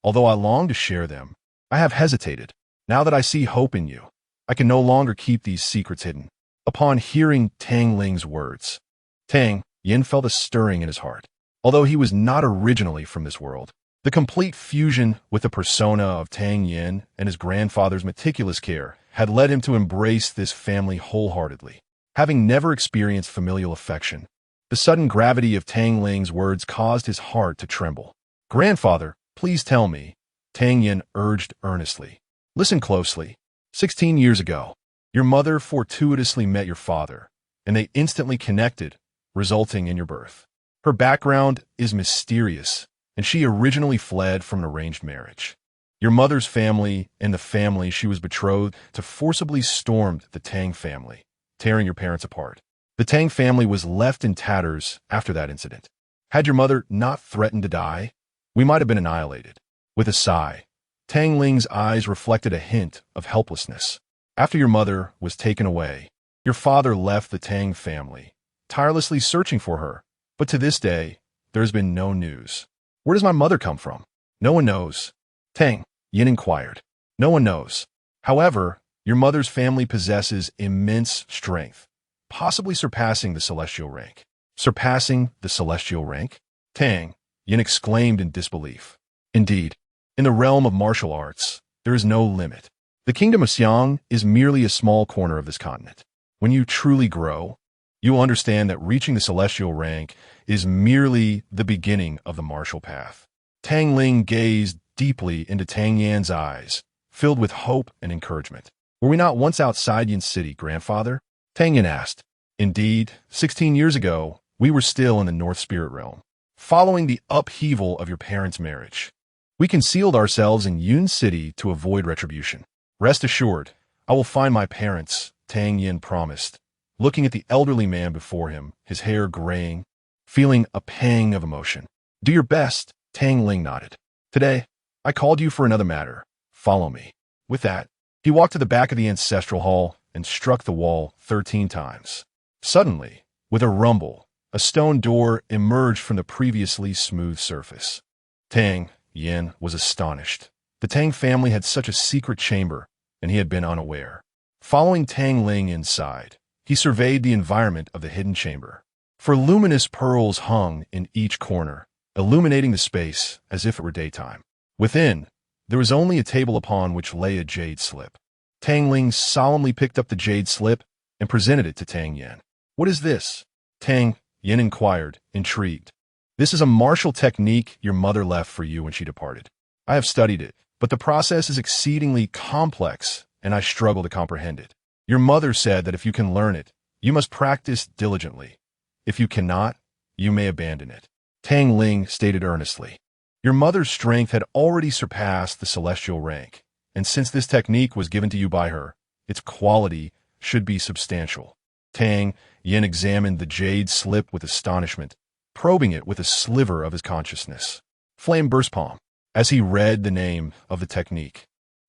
Although I long to share them, I have hesitated. Now that I see hope in you, I can no longer keep these secrets hidden." Upon hearing Tang Ling's words, Tang Yin felt a stirring in his heart. Although he was not originally from this world, the complete fusion with the persona of Tang Yin and his grandfather's meticulous care had led him to embrace this family wholeheartedly. Having never experienced familial affection, the sudden gravity of Tang Ling's words caused his heart to tremble. "Grandfather, please tell me," Tang Yin urged earnestly. "Listen closely. 16 years ago, your mother fortuitously met your father, and they instantly connected, resulting in your birth. Her background is mysterious, and she originally fled from an arranged marriage. Your mother's family and the family she was betrothed to forcibly stormed the Tang family, tearing your parents apart. The Tang family was left in tatters after that incident. Had your mother not threatened to die, we might have been annihilated." With a sigh, Tang Ling's eyes reflected a hint of helplessness. "After your mother was taken away, your father left the Tang family, tirelessly searching for her, but to this day, there has been no news." "Where does my mother come from?" "No one knows," Tang Yin inquired. "No one knows. However, your mother's family possesses immense strength, possibly surpassing the celestial rank." "Surpassing the celestial rank?" Tang Yin exclaimed in disbelief. "Indeed, in the realm of martial arts, there is no limit. The kingdom of Xiang is merely a small corner of this continent. When you truly grow, you will understand that reaching the celestial rank is merely the beginning of the martial path. Tang Ling gazed deeply into Tang Yan's eyes, filled with hope and encouragement. Were we not once outside Yin City, grandfather? Tang Yan asked. Indeed, 16 years ago, we were still in the North Spirit Realm, following the upheaval of your parents' marriage. We concealed ourselves in Yun City to avoid retribution. Rest assured, I will find my parents, Tang Yin promised, looking at the elderly man before him, his hair graying, feeling a pang of emotion. Do your best, Tang Ling nodded. Today, I called you for another matter. Follow me. With that, he walked to the back of the ancestral hall and struck the wall 13 times. Suddenly, with a rumble, a stone door emerged from the previously smooth surface. Tang Yin was astonished. The Tang family had such a secret chamber, and he had been unaware. Following Tang Ling inside, he surveyed the environment of the hidden chamber. For luminous pearls hung in each corner, illuminating the space as if it were daytime. Within, there was only a table upon which lay a jade slip. Tang Ling solemnly picked up the jade slip and presented it to Tang Yin. What is this? Tang Yin inquired, intrigued. This is a martial technique your mother left for you when she departed. I have studied it, but the process is exceedingly complex, and I struggle to comprehend it. Your mother said that if you can learn it, you must practice diligently. If you cannot, you may abandon it. Tang Ling stated earnestly. Your mother's strength had already surpassed the celestial rank, and since this technique was given to you by her, its quality should be substantial. Tang Yin examined the jade slip with astonishment, probing it with a sliver of his consciousness. Flame burst palm. As he read the name of the technique,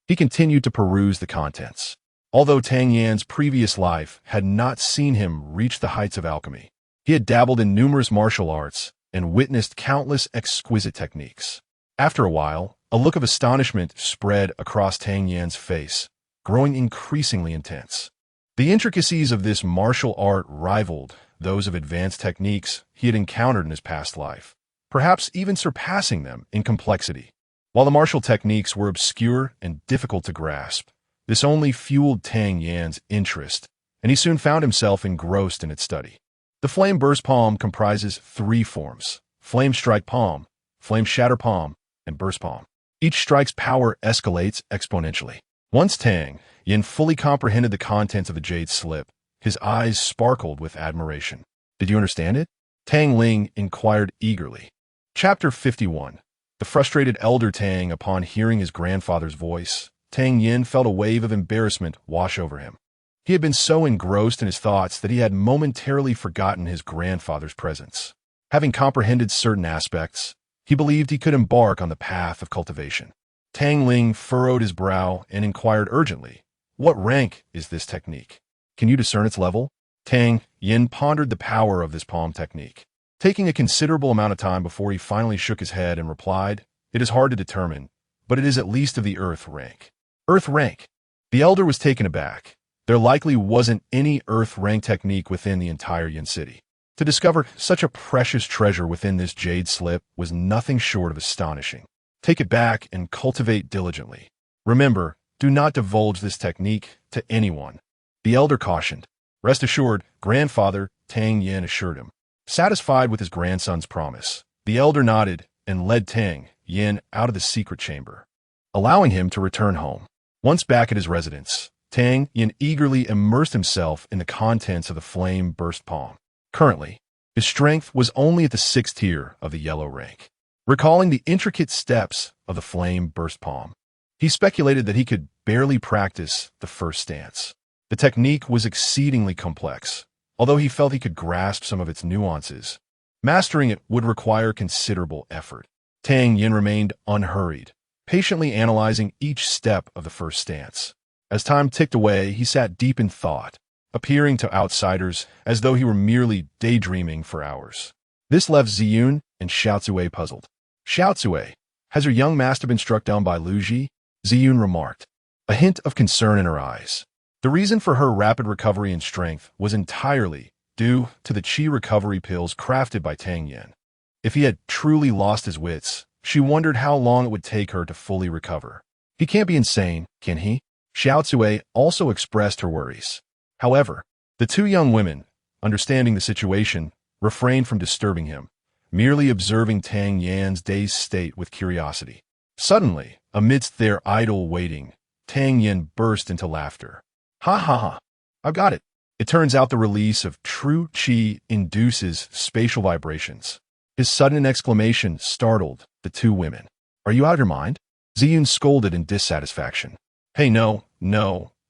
he continued to peruse the contents. Although Tang Yan's previous life had not seen him reach the heights of alchemy, he had dabbled in numerous martial arts and witnessed countless exquisite techniques. After a while, a look of astonishment spread across Tang Yan's face, growing increasingly intense. The intricacies of this martial art rivaled those of advanced techniques he had encountered in his past life, perhaps even surpassing them in complexity. While the martial techniques were obscure and difficult to grasp, this only fueled Tang Yan's interest, and he soon found himself engrossed in its study. The flame burst palm comprises 3 forms: flame strike palm, flame shatter palm, and burst palm. Each strike's power escalates exponentially. Once Tang Yin fully comprehended the contents of the jade slip, his eyes sparkled with admiration. Did you understand it? Tang Ling inquired eagerly. Chapter 51. The frustrated elder Tang, upon hearing his grandfather's voice, Tang Yin felt a wave of embarrassment wash over him. He had been so engrossed in his thoughts that he had momentarily forgotten his grandfather's presence. Having comprehended certain aspects, he believed he could embark on the path of cultivation. Tang Ling furrowed his brow and inquired urgently, "What rank is this technique? Can you discern its level?" Tang Yin pondered the power of this palm technique, taking a considerable amount of time before he finally shook his head and replied, "It is hard to determine, but it is at least of the earth rank." Earth rank? The elder was taken aback. There likely wasn't any earth rank technique within the entire Yin City. To discover such a precious treasure within this jade slip was nothing short of astonishing. Take it back and cultivate diligently. Remember, do not divulge this technique to anyone, the elder cautioned. Rest assured, grandfather, Tang Yin assured him. Satisfied with his grandson's promise, the elder nodded and led Tang Yin out of the secret chamber, allowing him to return home. Once back at his residence, Tang Yin eagerly immersed himself in the contents of the flame burst palm. Currently, his strength was only at the 6th tier of the yellow rank. Recalling the intricate steps of the flame burst palm, he speculated that he could barely practice the first stance. The technique was exceedingly complex. Although he felt he could grasp some of its nuances, mastering it would require considerable effort. Tang Yin remained unhurried, patiently analyzing each step of the first stance. As time ticked away, he sat deep in thought, appearing to outsiders as though he were merely daydreaming for hours. This left Ziyun and Xiaozue puzzled. "Xiaozue, has your young master been struck down by Lu Ji?" Ziyun remarked, a hint of concern in her eyes. The reason for her rapid recovery in strength was entirely due to the qi recovery pills crafted by Tang Yin. If he had truly lost his wits, she wondered how long it would take her to fully recover. He can't be insane, can he? Xiaozue also expressed her worries. However, the 2 young women, understanding the situation, refrained from disturbing him, merely observing Tang Yan's dazed state with curiosity. Suddenly, amidst their idle waiting, Tang Yan burst into laughter. Ha ha ha! I've got it! It turns out the release of true qi induces spatial vibrations. His sudden exclamation startled the two women. Are you out of your mind? Ziyun scolded in dissatisfaction. Hey, no,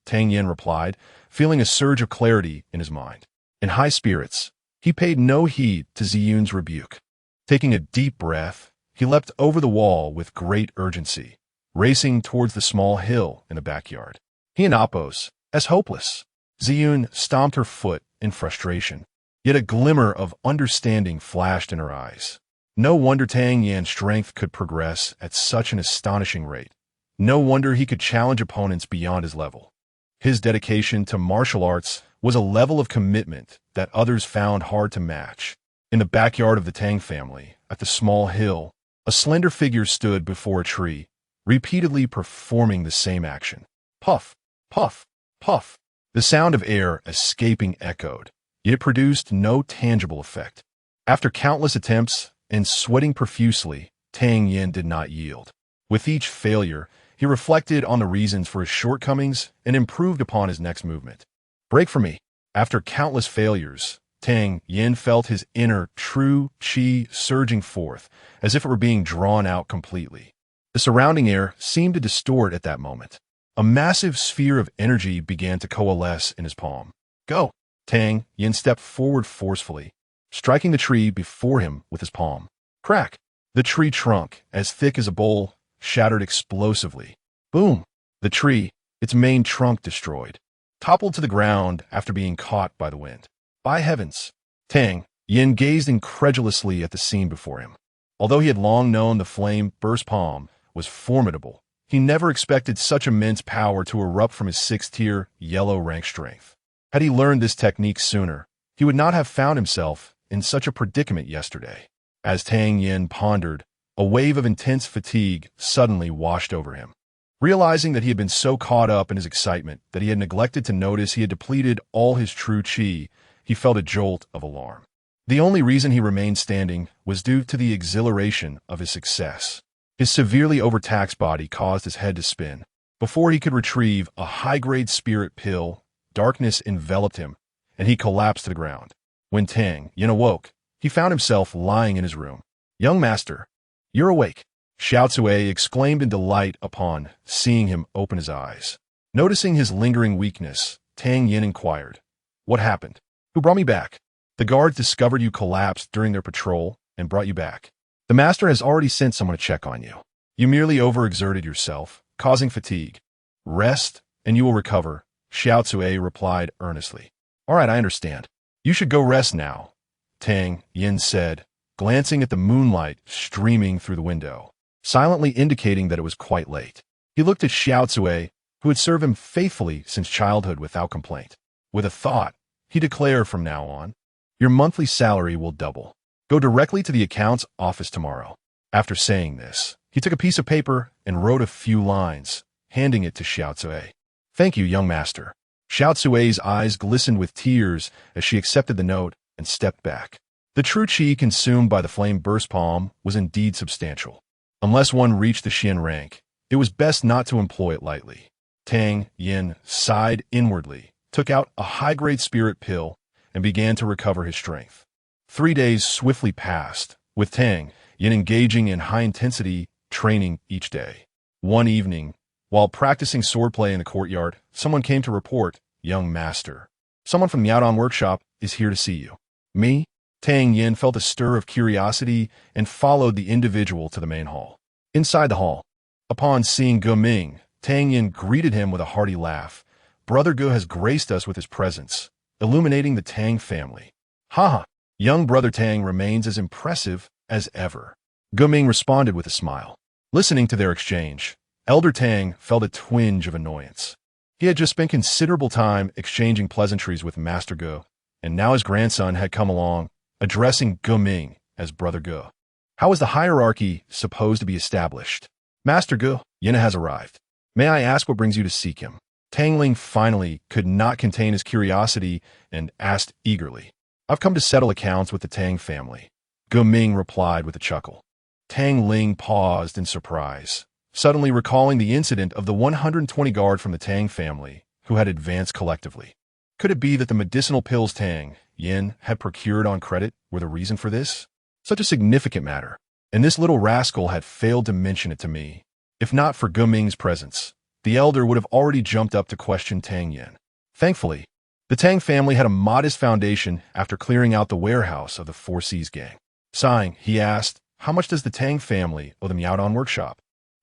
Tang Yan replied, feeling a surge of clarity in his mind. In high spirits, he paid no heed to Ziyun's rebuke. Taking a deep breath, he leapt over the wall with great urgency, racing towards the small hill in the backyard. He and Appos, as hopeless. Ziyun stomped her foot in frustration, yet a glimmer of understanding flashed in her eyes. No wonder Tang Yan's strength could progress at such an astonishing rate. No wonder he could challenge opponents beyond his level. His dedication to martial arts was a level of commitment that others found hard to match. In the backyard of the Tang family, at the small hill, a slender figure stood before a tree, repeatedly performing the same action. Puff, puff, puff. The sound of air escaping echoed, yet it produced no tangible effect. After countless attempts and sweating profusely, Tang Yan did not yield. With each failure, he reflected on the reasons for his shortcomings and improved upon his next movement. Break for me. After countless failures, Tang Yan felt his inner true qi surging forth, as if it were being drawn out completely. The surrounding air seemed to distort at that moment. A massive sphere of energy began to coalesce in his palm. Go! Tang Yan stepped forward forcefully, striking the tree before him with his palm. Crack! The tree trunk, as thick as a bowl, shattered explosively. Boom! The tree, its main trunk destroyed, toppled to the ground after being caught by the wind. By heavens! Tang Yan gazed incredulously at the scene before him. Although he had long known the flame-burst palm was formidable, he never expected such immense power to erupt from his sixth-tier yellow rank strength. Had he learned this technique sooner, he would not have found himself in such a predicament yesterday. As Tang Yan pondered, a wave of intense fatigue suddenly washed over him. Realizing that he had been so caught up in his excitement that he had neglected to notice he had depleted all his true qi, he felt a jolt of alarm. The only reason he remained standing was due to the exhilaration of his success. His severely overtaxed body caused his head to spin. Before he could retrieve a high-grade spirit pill, darkness enveloped him, and he collapsed to the ground. When Tang Yan awoke, he found himself lying in his room. Young master, you're awake, Xiao Cui exclaimed in delight upon seeing him open his eyes. Noticing his lingering weakness, Tang Yan inquired, What happened? Who brought me back? The guards discovered you collapsed during their patrol and brought you back. The master has already sent someone to check on you. You merely overexerted yourself, causing fatigue. Rest, and you will recover, Xiao Cui replied earnestly. All right, I understand. You should go rest now, Tang Yan said, glancing at the moonlight streaming through the window, silently indicating that it was quite late. He looked at Xiao Cui, who had served him faithfully since childhood without complaint. With a thought, he declared from now on, your monthly salary will double. Go directly to the accounts office tomorrow. After saying this, he took a piece of paper and wrote a few lines, handing it to Xiao Cui. Thank you, young master. Xiao Cui's eyes glistened with tears as she accepted the note and stepped back. The true qi consumed by the flame-burst palm was indeed substantial. Unless one reached the Xian rank, it was best not to employ it lightly. Tang Yan sighed inwardly, took out a high-grade spirit pill, and began to recover his strength. 3 days swiftly passed, with Tang Yan engaging in high-intensity training each day. One evening, while practicing swordplay in the courtyard, someone came to report, Young master, someone from Miaodong workshop is here to see you. Me? Tang Yan felt a stir of curiosity and followed the individual to the main hall. Inside the hall, upon seeing Ge Ming, Tang Yan greeted him with a hearty laugh. Brother Ge has graced us with his presence, illuminating the Tang family. Ha! Young brother Tang remains as impressive as ever. Ge Ming responded with a smile. Listening to their exchange, Elder Tang felt a twinge of annoyance. He had just spent considerable time exchanging pleasantries with Master Ge, and now his grandson had come along, addressing Ge Ming as Brother Ge. How is the hierarchy supposed to be established? Master Ge, Yina has arrived. May I ask what brings you to seek him? Tang Ling finally could not contain his curiosity and asked eagerly. I've come to settle accounts with the Tang family, Ming replied with a chuckle. Tang Ling paused in surprise, suddenly recalling the incident of the 120 guard from the Tang family who had advanced collectively. Could it be that the medicinal pills Tang Yin had procured on credit were the reason for this? Such a significant matter, and this little rascal had failed to mention it to me. If not for Ming's presence, the elder would have already jumped up to question Tang Yin. Thankfully, the Tang family had a modest foundation after clearing out the warehouse of the Four Seas gang. Sighing, he asked, "How much does the Tang family owe the Miaodong workshop?"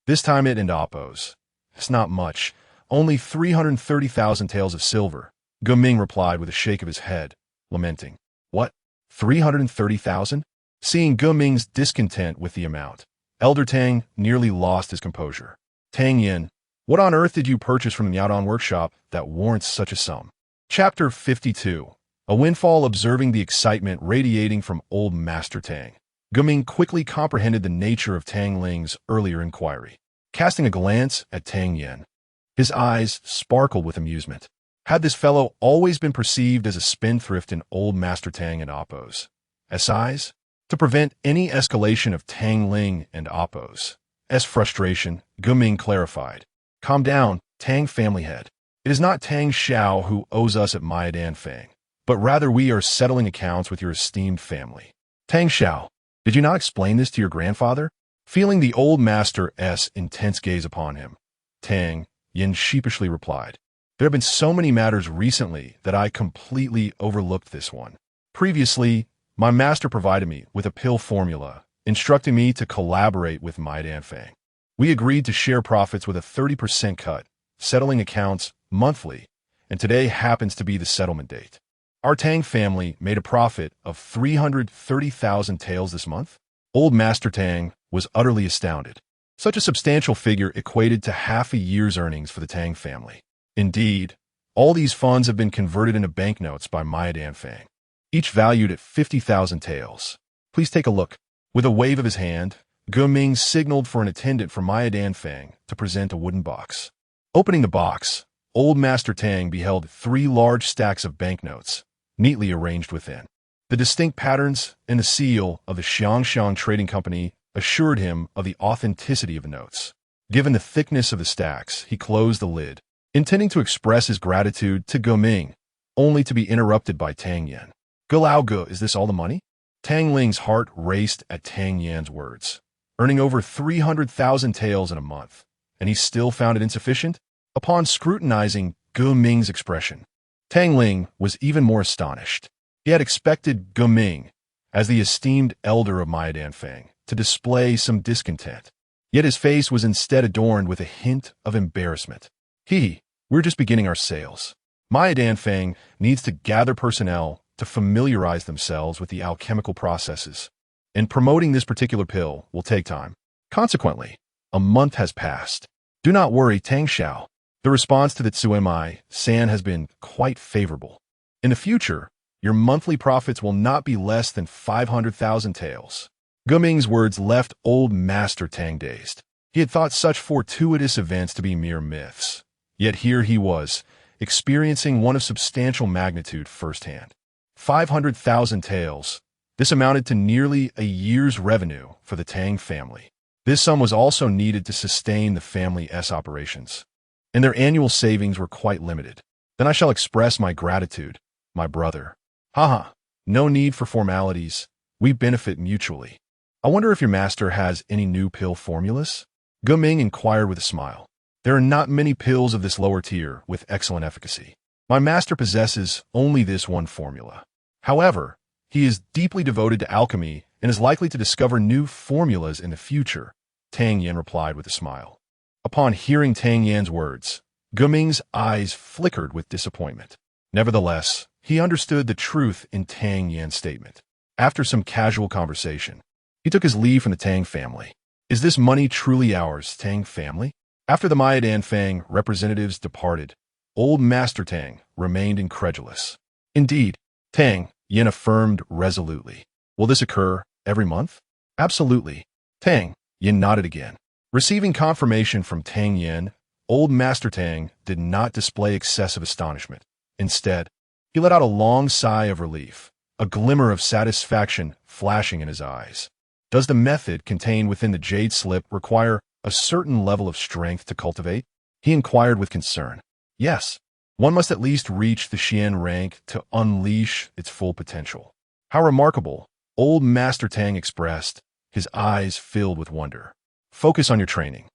This time it and Oppos. "It's not much, only 330,000 taels of silver," Ming replied with a shake of his head, lamenting. "What? 330,000? Seeing Ming's discontent with the amount, Elder Tang nearly lost his composure. "Tang Yin, what on earth did you purchase from the Miaodong workshop that warrants such a sum?" Chapter 52. A windfall. Observing the excitement radiating from old Master Tang, Ming quickly comprehended the nature of Tang Ling's earlier inquiry. Casting a glance at Tang Yin, his eyes sparkled with amusement. Had this fellow always been perceived as a spendthrift in old Master Tang and Oppos? SI's? To prevent any escalation of Tang Ling and Oppos' frustration, Ming clarified. "Calm down, Tang family head. It is not Tang Xiao who owes us at Maidan Fang, but rather we are settling accounts with your esteemed family." "Tang Xiao, did you not explain this to your grandfather?" Feeling the old master's intense gaze upon him, Tang Yin sheepishly replied. "There have been so many matters recently that I completely overlooked this one. Previously, my master provided me with a pill formula, instructing me to collaborate with Maidan Fang. We agreed to share profits with a 30% cut, settling accounts monthly, and today happens to be the settlement date. Our Tang family made a profit of 330,000 taels this month." Old Master Tang was utterly astounded. Such a substantial figure equated to half a year's earnings for the Tang family. Indeed, all these funds have been converted into banknotes by Maidan Fang, each valued at 50,000 taels. "Please take a look." With a wave of his hand, Ming signaled for an attendant from Maidan Fang to present a wooden box. Opening the box, old Master Tang beheld 3 large stacks of banknotes, neatly arranged within. The distinct patterns and the seal of the Xiangxiang Trading Company assured him of the authenticity of the notes. Given the thickness of the stacks, he closed the lid, intending to express his gratitude to Ming, only to be interrupted by Tang Yin. "Ge, is this all the money?" Tang Ling's heart raced at Tang Yan's words. Earning over 300,000 taels in a month, and he still found it insufficient? Upon scrutinizing Ming's expression, Tang Ling was even more astonished. He had expected Ming, as the esteemed elder of Maidan Fang, to display some discontent. Yet his face was instead adorned with a hint of embarrassment. "We're just beginning our sales. Maidan Fang needs to gather personnel to familiarize themselves with the alchemical processes, and promoting this particular pill will take time. Consequently, a month has passed. Do not worry, Tang Xiao. The response to the Tsuemai-san has been quite favorable. In the future, your monthly profits will not be less than 500,000 taels." Ming's words left old Master Tang dazed. He had thought such fortuitous events to be mere myths. Yet here he was, experiencing one of substantial magnitude firsthand. 500,000 taels. This amounted to nearly a year's revenue for the Tang family. This sum was also needed to sustain the family's operations, and their annual savings were quite limited. "Then I shall express my gratitude, my brother." No need for formalities. We benefit mutually. "I wonder if your master has any new pill formulas?" Ming inquired with a smile. "There are not many pills of this lower tier with excellent efficacy. My master possesses only this one formula. However, he is deeply devoted to alchemy and is likely to discover new formulas in the future," Tang Yin replied with a smile. Upon hearing Tang Yan's words, Ming's eyes flickered with disappointment. Nevertheless, he understood the truth in Tang Yan's statement. After some casual conversation, he took his leave from the Tang family. "Is this money truly ours, Tang family?" After the Maidan Fang representatives departed, old Master Tang remained incredulous. "Indeed," Tang Yin affirmed resolutely. "Will this occur every month?" "Absolutely." Tang Yin nodded again. Receiving confirmation from Tang Yin, old Master Tang did not display excessive astonishment. Instead, he let out a long sigh of relief, a glimmer of satisfaction flashing in his eyes. Does the method contained within the jade slip require a certain level of strength to cultivate? He inquired with concern. Yes. One must at least reach the Xian rank to unleash its full potential. How remarkable, old Master Tang expressed, his eyes filled with wonder. Focus on your training.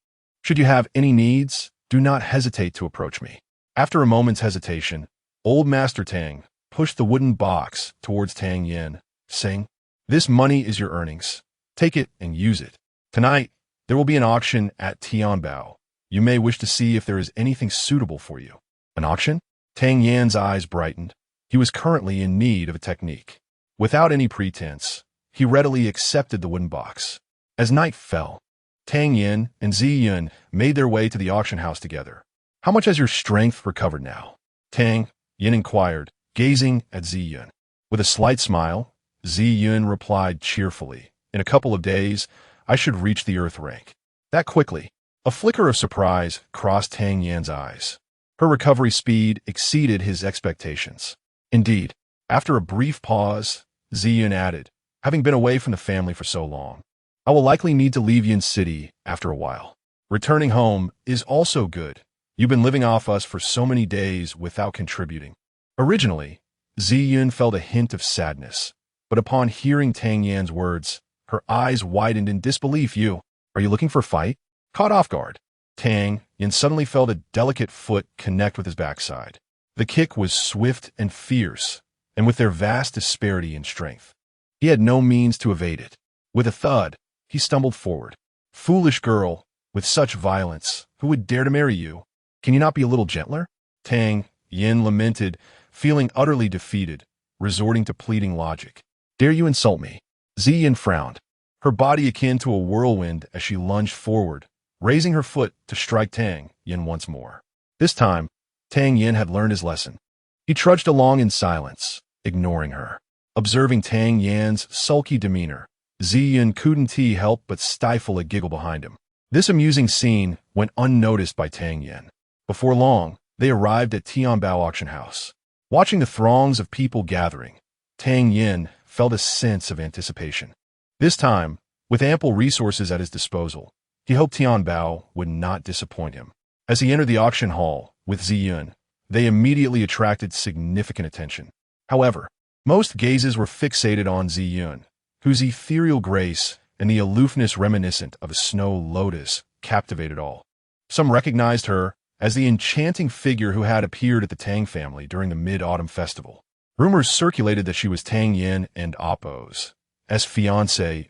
Should you have any needs, do not hesitate to approach me. After a moment's hesitation, old Master Tang pushed the wooden box towards Tang Yin, saying, "This money is your earnings. Take it and use it. Tonight, there will be an auction at Tianbao. You may wish to see if there is anything suitable for you." An auction? Tang Yan's eyes brightened. He was currently in need of a technique. Without any pretense, he readily accepted the wooden box. As night fell, Tang Yin and Zi Yun made their way to the auction house together. "How much has your strength recovered now?" Tang Yin inquired, gazing at Zi Yun. With a slight smile, Zi Yun replied cheerfully, "In a couple of days, I should reach the earth rank." That quickly, a flicker of surprise crossed Tang Yan's eyes. Her recovery speed exceeded his expectations. Indeed, after a brief pause, Zi Yun added, "Having been away from the family for so long, I will likely need to leave Yin City after a while. Returning home is also good. You've been living off us for so many days without contributing." Originally, Zi Yun felt a hint of sadness, but upon hearing Tang Yan's words, her eyes widened in disbelief. Are you looking for a fight?" Caught off guard, Tang Yin suddenly felt a delicate foot connect with his backside. The kick was swift and fierce, and with their vast disparity in strength, he had no means to evade it. With a thud, he stumbled forward. "Foolish girl, with such violence, who would dare to marry you? Can you not be a little gentler?" Tang Yin lamented, feeling utterly defeated, resorting to pleading logic. "Dare you insult me?" Zi Yin frowned, her body akin to a whirlwind as she lunged forward, raising her foot to strike Tang Yin once more. This time, Tang Yin had learned his lesson. He trudged along in silence, ignoring her. Observing Tang Yan's sulky demeanor, Zi Yin couldn't help but stifle a giggle behind him. This amusing scene went unnoticed by Tang Yin. Before long, they arrived at Tianbao auction house. Watching the throngs of people gathering, Tang Yin felt a sense of anticipation. This time, with ample resources at his disposal, he hoped Tianbao would not disappoint him. As he entered the auction hall with Zi Yun, they immediately attracted significant attention. However, most gazes were fixated on Zi Yun, whose ethereal grace and the aloofness reminiscent of a snow lotus captivated all. Some recognized her as the enchanting figure who had appeared at the Tang family during the Mid-Autumn Festival. Rumors circulated that she was Tang Yin and Appo's fiancée,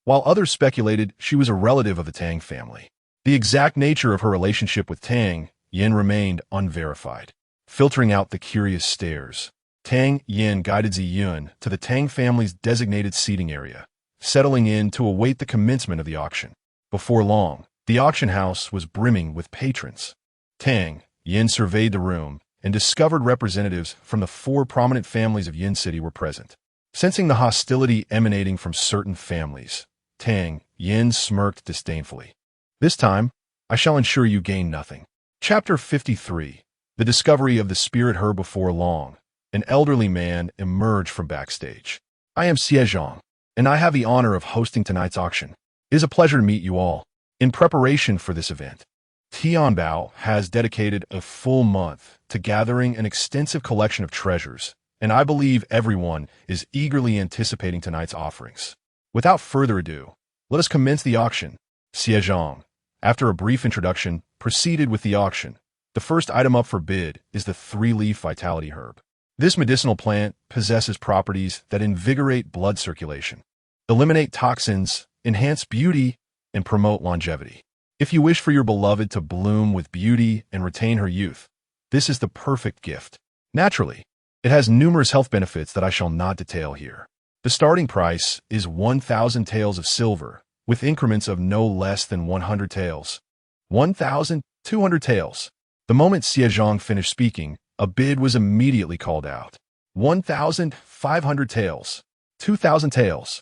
while others speculated she was a relative of the Tang family. The exact nature of her relationship with Tang Yin remained unverified. Filtering out the curious stares, Tang Yin guided Zi Yun to the Tang family's designated seating area, settling in to await the commencement of the auction. Before long, the auction house was brimming with patrons. Tang Yin surveyed the room and discovered representatives from the 4 prominent families of Yin City were present. Sensing the hostility emanating from certain families, Tang Yin smirked disdainfully. "This time, I shall ensure you gain nothing." Chapter 53. The discovery of the spirit herb. Before long, an elderly man emerged from backstage. "I am Xiezhong, and I have the honor of hosting tonight's auction. It is a pleasure to meet you all. In preparation for this event, Tianbao has dedicated a full month to gathering an extensive collection of treasures, and I believe everyone is eagerly anticipating tonight's offerings. Without further ado, let us commence the auction." Xiezhong, after a brief introduction, proceeded with the auction. The first item up for bid is the 3-leaf vitality herb. This medicinal plant possesses properties that invigorate blood circulation, eliminate toxins, enhance beauty, and promote longevity. If you wish for your beloved to bloom with beauty and retain her youth, this is the perfect gift. Naturally, it has numerous health benefits that I shall not detail here. The starting price is 1,000 taels of silver, with increments of no less than 100 taels. 1,200 taels. The moment Xiezhong finished speaking, a bid was immediately called out. 1,500 taels. 2,000 taels.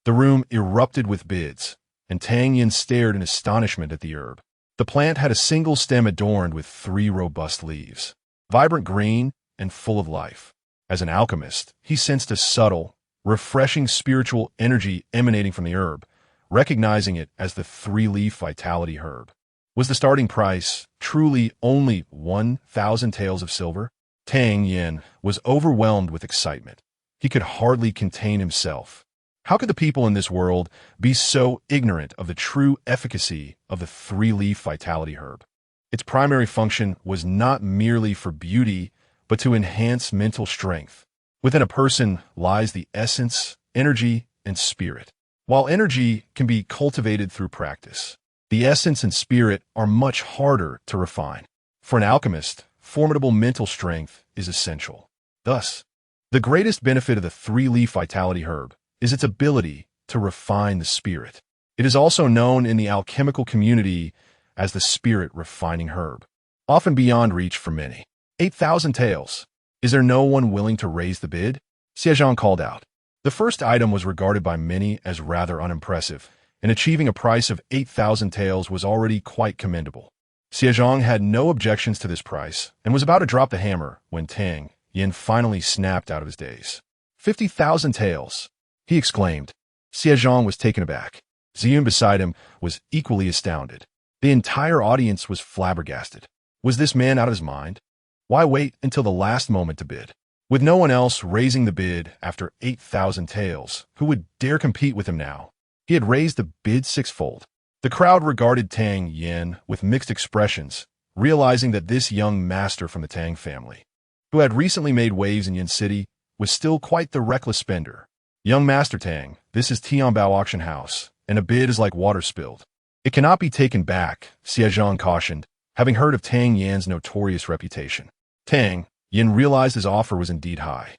The room erupted with bids, and Tang Yin stared in astonishment at the herb. The plant had a single stem adorned with 3 robust leaves, vibrant green and full of life. As an alchemist, he sensed a subtle, refreshing spiritual energy emanating from the herb, recognizing it as the three-leaf vitality herb. Was the starting price truly only 1,000 taels of silver? Tang Yin was overwhelmed with excitement. He could hardly contain himself. How could the people in this world be so ignorant of the true efficacy of the three-leaf vitality herb? Its primary function was not merely for beauty, but to enhance mental strength. Within a person lies the essence, energy, and spirit. While energy can be cultivated through practice, the essence and spirit are much harder to refine. For an alchemist, formidable mental strength is essential. Thus, the greatest benefit of the three-leaf vitality herb is its ability to refine the spirit. It is also known in the alchemical community as the spirit-refining herb, often beyond reach for many. 8,000 taels. Is there no one willing to raise the bid? Xiezhang called out. The first item was regarded by many as rather unimpressive, and achieving a price of 8,000 taels was already quite commendable. Xiezhang had no objections to this price and was about to drop the hammer when Tang Yin finally snapped out of his daze. 50,000 taels, he exclaimed. Xiezhang was taken aback. Ziyun beside him was equally astounded. The entire audience was flabbergasted. Was this man out of his mind? Why wait until the last moment to bid? With no one else raising the bid after 8,000 taels, who would dare compete with him now? He had raised the bid sixfold. The crowd regarded Tang Yin with mixed expressions, realizing that this young master from the Tang family, who had recently made waves in Yin City, was still quite the reckless spender. Young Master Tang, this is Tianbao Auction House, and a bid is like water spilled. It cannot be taken back, Xiezhang cautioned, having heard of Tang Yin's notorious reputation. Tang Yin realized his offer was indeed high,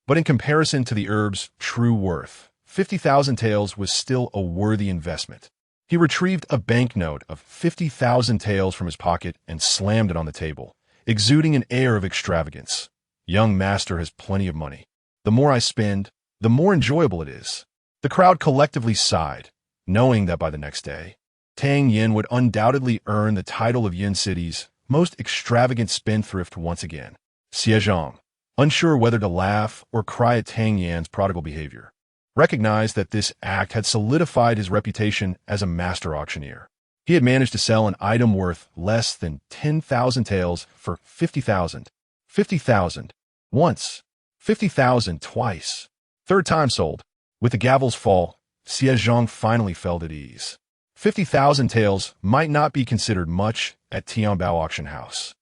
but in comparison to the herb's true worth, 50,000 taels was still a worthy investment. He retrieved a banknote of 50,000 taels from his pocket and slammed it on the table, exuding an air of extravagance. Young master has plenty of money. The more I spend, the more enjoyable it is. The crowd collectively sighed, knowing that by the next day, Tang Yin would undoubtedly earn the title of Yin City's most extravagant spendthrift once again. Xiezhang, unsure whether to laugh or cry at Tang Yin's prodigal behavior, recognized that this act had solidified his reputation as a master auctioneer. He had managed to sell an item worth less than 10,000 taels for 50,000. 50,000 once, 50,000 twice. Third time sold. With the gavel's fall, Xiezhang finally felt at ease. 50,000 taels might not be considered much at Tianbao Auction House,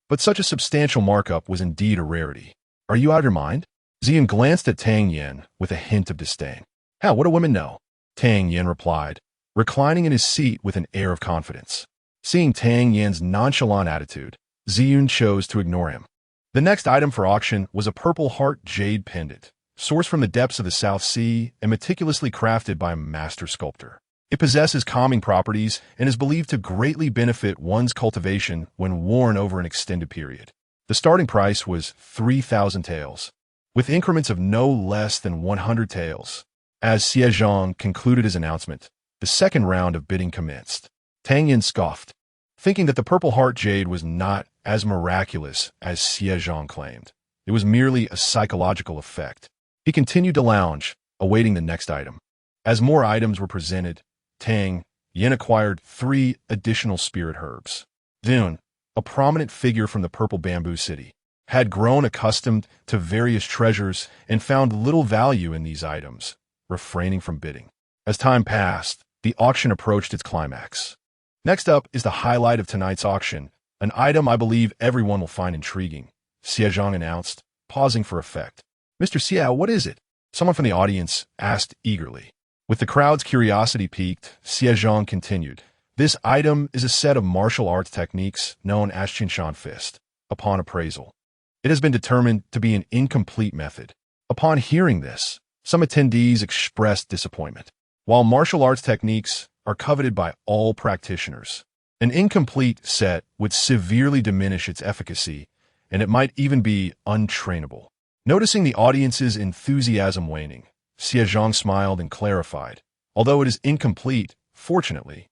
but such a substantial markup was indeed a rarity. Are you out of your mind? Ziyun glanced at Tang Yin with a hint of disdain. What do women know? Tang Yin replied, reclining in his seat with an air of confidence. Seeing Tang Yin's nonchalant attitude, Ziyun chose to ignore him. The next item for auction was a purple heart jade pendant, sourced from the depths of the South Sea and meticulously crafted by a master sculptor. It possesses calming properties and is believed to greatly benefit one's cultivation when worn over an extended period. The starting price was 3,000 taels, with increments of no less than 100 taels. As Xiezhang concluded his announcement, the second round of bidding commenced. Tang Yin scoffed, thinking that the purple heart jade was not as miraculous as Xiezhang claimed. It was merely a psychological effect. He continued to lounge, awaiting the next item. As more items were presented, Tang Yin acquired 3 additional spirit herbs. Dune, a prominent figure from the Purple Bamboo City, had grown accustomed to various treasures and found little value in these items, refraining from bidding. As time passed, the auction approached its climax. Next up is the highlight of tonight's auction, an item I believe everyone will find intriguing, Xiezhang announced, pausing for effect. Mr. Xiao, what is it? Someone from the audience asked eagerly. With the crowd's curiosity piqued, Xiezhang continued. This item is a set of martial arts techniques known as Qinshan Fist. Upon appraisal, it has been determined to be an incomplete method. Upon hearing this, some attendees expressed disappointment. While martial arts techniques are coveted by all practitioners, an incomplete set would severely diminish its efficacy, and it might even be untrainable. Noticing the audience's enthusiasm waning, Xiezhang smiled and clarified. Although it is incomplete, fortunately,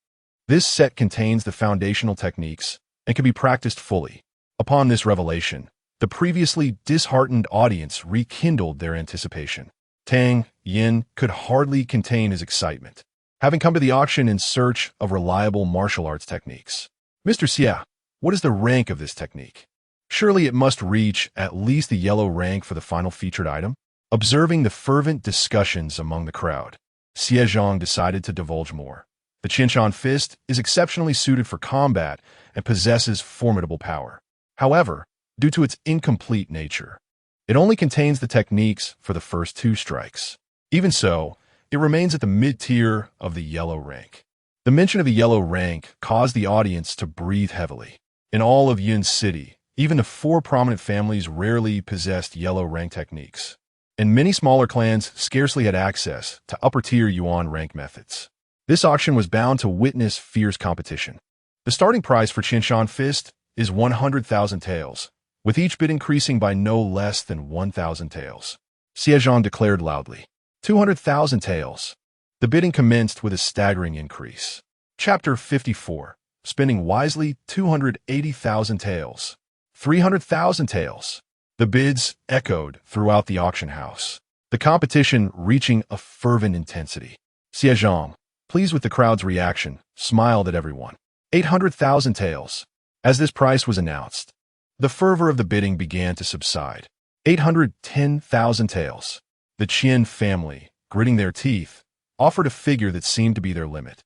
this set contains the foundational techniques and can be practiced fully. Upon this revelation, The previously disheartened audience rekindled their anticipation. Tang Yin could hardly contain his excitement, having come to the auction in search of reliable martial arts techniques. Mr. Xia, what is the rank of this technique? Surely it must reach at least the yellow rank for the final featured item? Observing the fervent discussions among the crowd, Xie Zhang decided to divulge more. The Qinshan fist is exceptionally suited for combat and possesses formidable power. However, due to its incomplete nature, it only contains the techniques for the first 2 strikes. Even so, it remains at the mid-tier of the yellow rank. The mention of the yellow rank caused the audience to breathe heavily. In all of Yin City, even the 4 prominent families rarely possessed yellow rank techniques, and many smaller clans scarcely had access to upper-tier yuan rank methods. This auction was bound to witness fierce competition. The starting price for Qinshan Fist is 100,000 taels, with each bid increasing by no less than 1,000 taels. Xie Zhang declared loudly, 200,000 taels. The bidding commenced with a staggering increase. Chapter 54. Spending wisely, 280,000 taels. 300,000 taels. The bids echoed throughout the auction house, the competition reaching a fervent intensity. Xie Zhang, pleased with the crowd's reaction, smiled at everyone. 800,000 taels. As this price was announced, the fervor of the bidding began to subside. 810,000 taels. The Qian family, gritting their teeth, offered a figure that seemed to be their limit.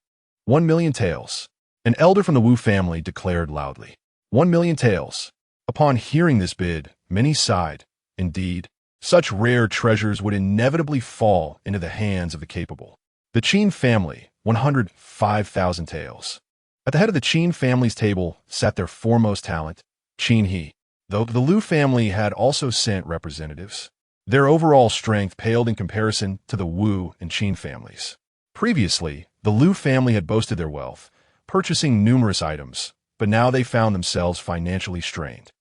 1,000,000 taels. An elder from the Wu family declared loudly. 1,000,000 taels. Upon hearing this bid, many sighed. Indeed, such rare treasures would inevitably fall into the hands of the capable. The Qin family, 105,000 taels. At the head of the Qin family's table sat their foremost talent, Qin He. Though the Lu family had also sent representatives, their overall strength paled in comparison to the Wu and Qin families. Previously, the Lu family had boasted their wealth, purchasing numerous items, but now they found themselves financially strained.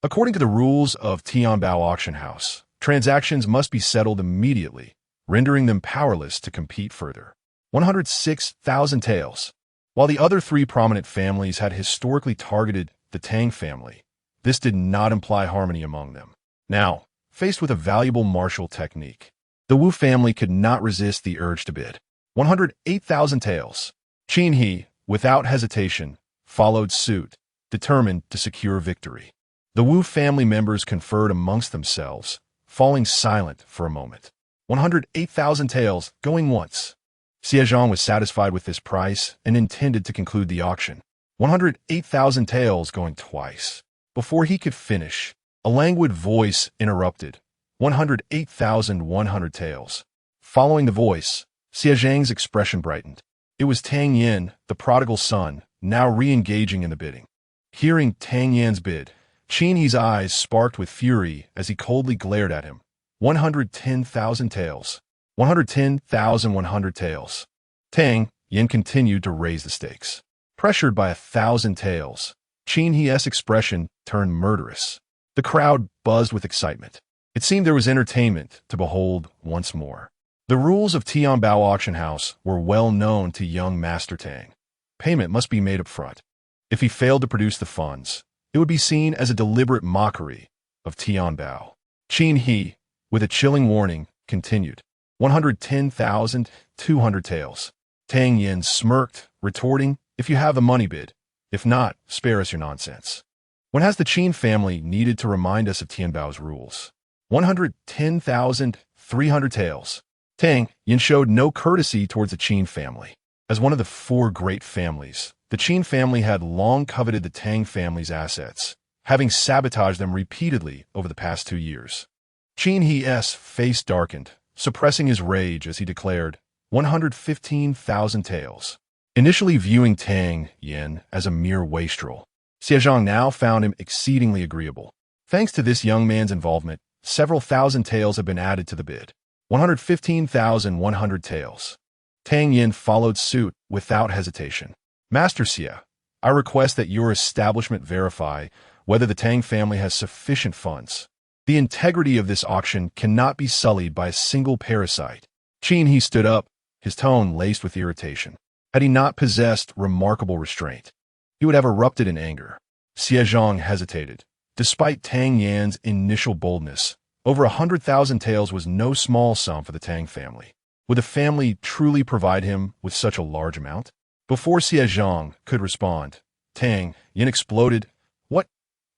According to the rules of Tianbao Auction House, transactions must be settled immediately, rendering them powerless to compete further. 106,000 taels. While the other 3 prominent families had historically targeted the Tang family, this did not imply harmony among them. Now, faced with a valuable martial technique, the Wu family could not resist the urge to bid. 108,000 taels. Qin He, without hesitation, followed suit, determined to secure victory. The Wu family members conferred amongst themselves, falling silent for a moment. 108,000 taels, going once. Xie Zhang was satisfied with this price and intended to conclude the auction. 108,000 taels going twice. Before he could finish, a languid voice interrupted. 108,100 taels. Following the voice, Xie Zhang's expression brightened. It was Tang Yin, the prodigal son, now re-engaging in the bidding. Hearing Tang Yan's bid, Qin He's eyes sparked with fury as he coldly glared at him. 110,000 taels. 110,100 taels. Tang Yin continued to raise the stakes. Pressured by 1,000 taels, Qin He's expression turned murderous. The crowd buzzed with excitement. It seemed there was entertainment to behold once more. The rules of Tianbao Auction House were well known to young Master Tang. Payment must be made up front. If he failed to produce the funds, it would be seen as a deliberate mockery of Tianbao. Qin He, with a chilling warning, continued. 110,200 taels. Tang Yin smirked, retorting, if you have the money, bid. If not, spare us your nonsense. When has the Qin family needed to remind us of Tianbao's rules? 110,300 taels. Tang Yin showed no courtesy towards the Qin family. As one of the 4 great families, the Qin family had long coveted the Tang family's assets, having sabotaged them repeatedly over the past 2 years. Qin He's face darkened, suppressing his rage as he declared, 115,000 taels. Initially viewing Tang Yin as a mere wastrel, Xie Zhang now found him exceedingly agreeable. Thanks to this young man's involvement, several thousand taels have been added to the bid. 115,100 taels. Tang Yin followed suit without hesitation. Master Xie, I request that your establishment verify whether the Tang family has sufficient funds. The integrity of this auction cannot be sullied by a single parasite. Qin He stood up, his tone laced with irritation. Had he not possessed remarkable restraint, he would have erupted in anger. Xie Zhang hesitated, Despite Tang Yan's initial boldness, over 100,000 taels was no small sum for the Tang family. Would the family truly provide him with such a large amount? Before Xie Zhang could respond, Tang Yan exploded. What?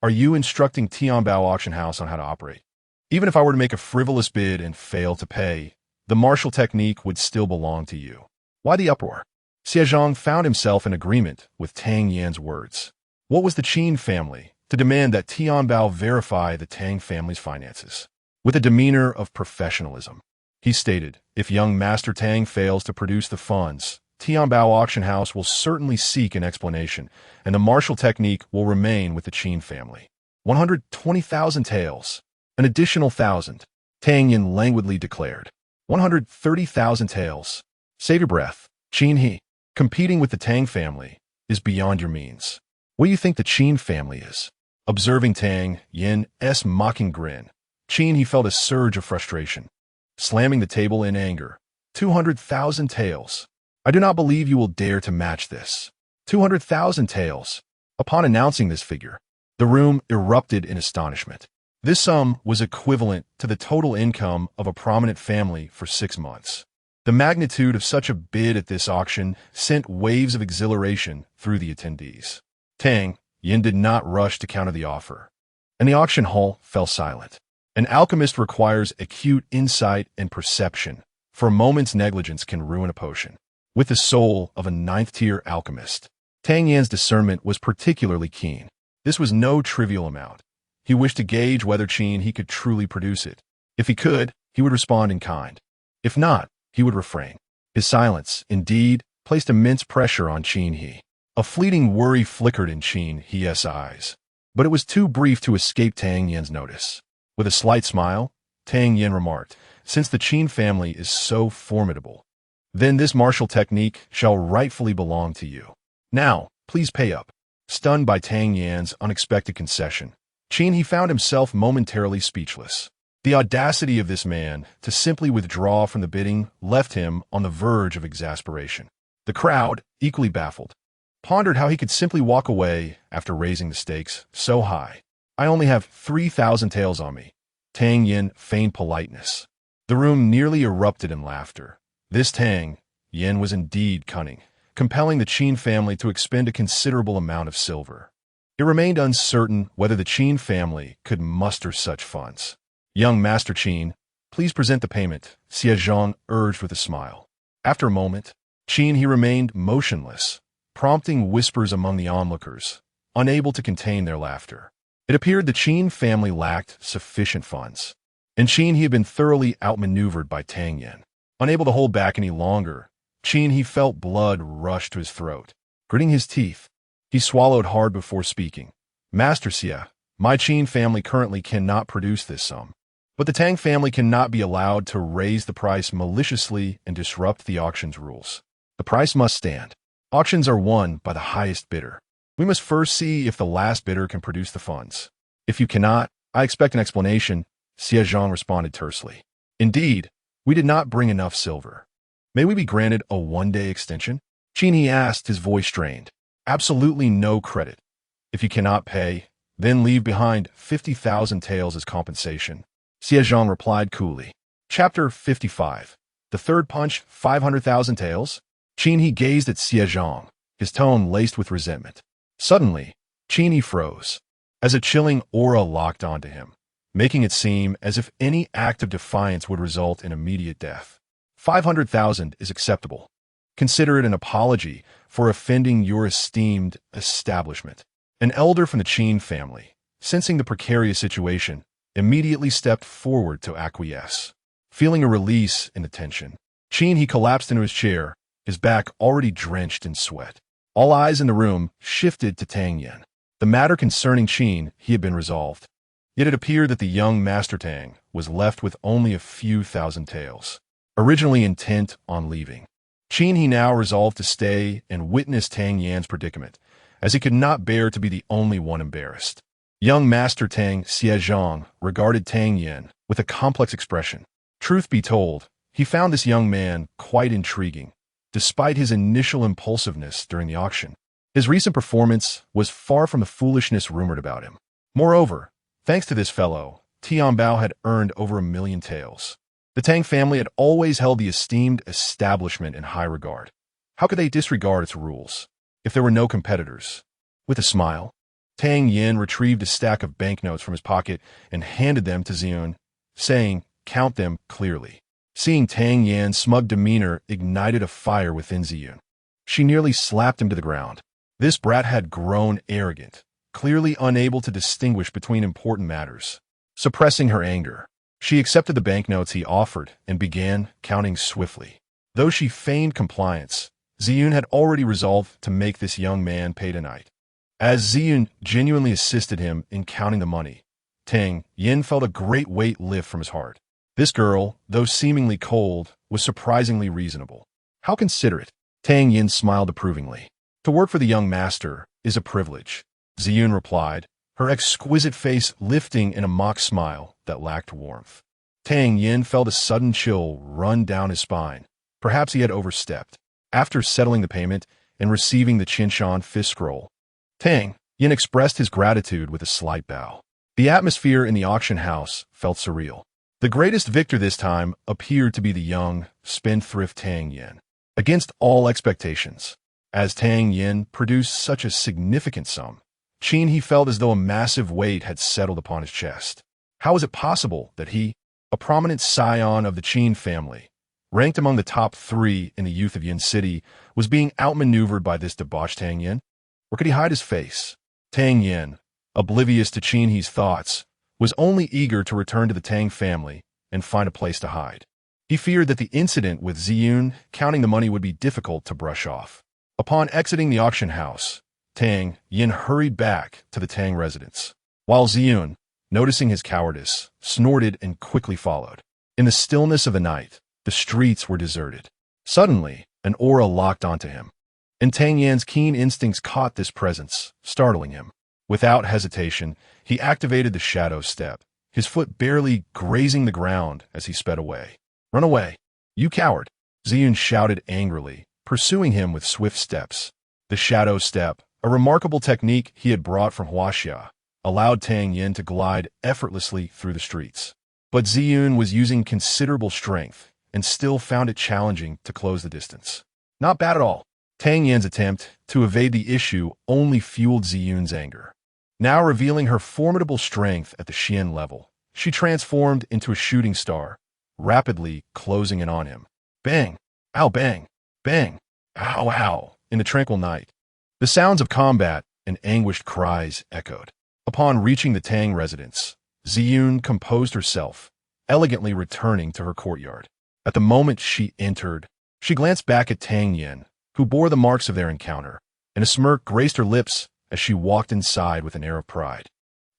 Are you instructing Tianbao Auction House on how to operate? Even if I were to make a frivolous bid and fail to pay, the martial technique would still belong to you. Why the uproar? Xie Zhang found himself in agreement with Tang Yan's words. What was the Qin family to demand that Tianbao verify the Tang family's finances? With a demeanor of professionalism, he stated, if young Master Tang fails to produce the funds, Tianbao Auction House will certainly seek an explanation, and the martial technique will remain with the Qin family. 120,000 taels. An additional 1,000. Tang Yan languidly declared. 130,000 taels. Save your breath. Qin He. Competing with the Tang family is beyond your means. What do you think the Qin family is? Observing Tang Yan's mocking grin, Qin He felt a surge of frustration, slamming the table in anger. 200,000 taels. I do not believe you will dare to match this. 200,000 taels. Upon announcing this figure, the room erupted in astonishment. This sum was equivalent to the total income of a prominent family for 6 months. The magnitude of such a bid at this auction sent waves of exhilaration through the attendees. Tang Yan did not rush to counter the offer, and the auction hall fell silent. An alchemist requires acute insight and perception, for a moment's negligence can ruin a potion. With the soul of a 9th-tier alchemist, Tang Yan's discernment was particularly keen. This was no trivial amount. He wished to gauge whether Qin He could truly produce it. If he could, he would respond in kind. If not, he would refrain. His silence, indeed, placed immense pressure on Qin He. A fleeting worry flickered in Qin He's eyes, but it was too brief to escape Tang Yan's notice. With a slight smile, Tang Yan remarked, since the Qin family is so formidable, then this martial technique shall rightfully belong to you. Now, please pay up. Stunned by Tang Yan's unexpected concession, Qin He found himself momentarily speechless. The audacity of this man to simply withdraw from the bidding left him on the verge of exasperation. The crowd, equally baffled, pondered how he could simply walk away after raising the stakes so high. I only have 3,000 taels on me. Tang Yan feigned politeness. The room nearly erupted in laughter. This Tang Yan was indeed cunning, compelling the Qin family to expend a considerable amount of silver. It remained uncertain whether the Qin family could muster such funds. Young Master Qin, please present the payment, Xie Zhang urged with a smile. After a moment, Qin He remained motionless, prompting whispers among the onlookers, unable to contain their laughter. It appeared the Qin family lacked sufficient funds, and Qin He had been thoroughly outmaneuvered by Tang Yan. Unable to hold back any longer, Qin He felt blood rush to his throat. Gritting his teeth, he swallowed hard before speaking. Master Xie, my Qin family currently cannot produce this sum, but the Tang family cannot be allowed to raise the price maliciously and disrupt the auction's rules. The price must stand. Auctions are won by the highest bidder. We must first see if the last bidder can produce the funds. If you cannot, I expect an explanation, Xie Zhang responded tersely. Indeed, we did not bring enough silver. May we be granted a one-day extension? Qin He asked, his voice strained. Absolutely no credit. If you cannot pay, then leave behind 50,000 taels as compensation, Xie Zhang replied coolly. Chapter 55. The third punch, 500,000 taels? Qin He gazed at Xie Zhang, his tone laced with resentment. Suddenly, Qin He froze, as a chilling aura locked onto him, making it seem as if any act of defiance would result in immediate death. 500,000 is acceptable. Consider it an apology for offending your esteemed establishment. An elder from the Qin family, sensing the precarious situation, immediately stepped forward to acquiesce. Feeling a release in the tension, Qin He collapsed into his chair, his back already drenched in sweat. All eyes in the room shifted to Tang Yan. The matter concerning Qin He had been resolved. Yet it appeared that the young Master Tang was left with only a few thousand taels, originally intent on leaving. Qin He now resolved to stay and witness Tang Yan's predicament, as he could not bear to be the only one embarrassed. Young Master Tang Xie Zhang regarded Tang Yan with a complex expression. Truth be told, he found this young man quite intriguing, despite his initial impulsiveness during the auction. His recent performance was far from the foolishness rumored about him. Moreover, thanks to this fellow, Tianbao had earned over 1,000,000 taels. The Tang family had always held the esteemed establishment in high regard. How could they disregard its rules if there were no competitors? With a smile, Tang Yin retrieved a stack of banknotes from his pocket and handed them to Ziyun, saying, "Count them clearly." Seeing Tang Yan's smug demeanor ignited a fire within Ziyun. She nearly slapped him to the ground. This brat had grown arrogant, clearly unable to distinguish between important matters. Suppressing her anger, she accepted the banknotes he offered and began counting swiftly. Though she feigned compliance, Ziyun had already resolved to make this young man pay tonight. As Ziyun genuinely assisted him in counting the money, Tang Yin felt a great weight lift from his heart. This girl, though seemingly cold, was surprisingly reasonable. How considerate! Tang Yin smiled approvingly. To work for the young master is a privilege, Ziyun replied, her exquisite face lifting in a mock smile that lacked warmth. Tang Yin felt a sudden chill run down his spine. Perhaps he had overstepped. After settling the payment and receiving the Qinshan fist scroll, Tang Yin expressed his gratitude with a slight bow. The atmosphere in the auction house felt surreal. The greatest victor this time appeared to be the young, spendthrift Tang Yin. Against all expectations, as Tang Yin produced such a significant sum, he felt as though a massive weight had settled upon his chest. How was it possible that he, a prominent scion of the Qin family, ranked among the top 3 in the youth of Yin City, was being outmaneuvered by this debauched Tang Yin? Or could he hide his face? Tang Yin, oblivious to He's thoughts, was only eager to return to the Tang family and find a place to hide. He feared that the incident with Ziyun counting the money would be difficult to brush off. Upon exiting the auction house, Tang Yin hurried back to the Tang residence, while Ziyun, noticing his cowardice, snorted and quickly followed. In the stillness of the night, the streets were deserted. Suddenly, an aura locked onto him, and Tang Yan's keen instincts caught this presence, startling him. Without hesitation, he activated the shadow step, his foot barely grazing the ground as he sped away. "Run away, you coward!" Ziyun shouted angrily, pursuing him with swift steps. The shadow step, a remarkable technique he had brought from Huaxia, allowed Tang Yin to glide effortlessly through the streets. But Ziyun was using considerable strength and still found it challenging to close the distance. Not bad at all. Tang Yan's attempt to evade the issue only fueled Ziyun's anger. Now revealing her formidable strength at the Xian level, she transformed into a shooting star, rapidly closing in on him. Bang! Ow, bang! Bang! Ow, ow! In the tranquil night, the sounds of combat and anguished cries echoed. Upon reaching the Tang residence, Ziyun composed herself, elegantly returning to her courtyard. At the moment she entered, she glanced back at Tang Yin, who bore the marks of their encounter, and a smirk graced her lips as she walked inside with an air of pride.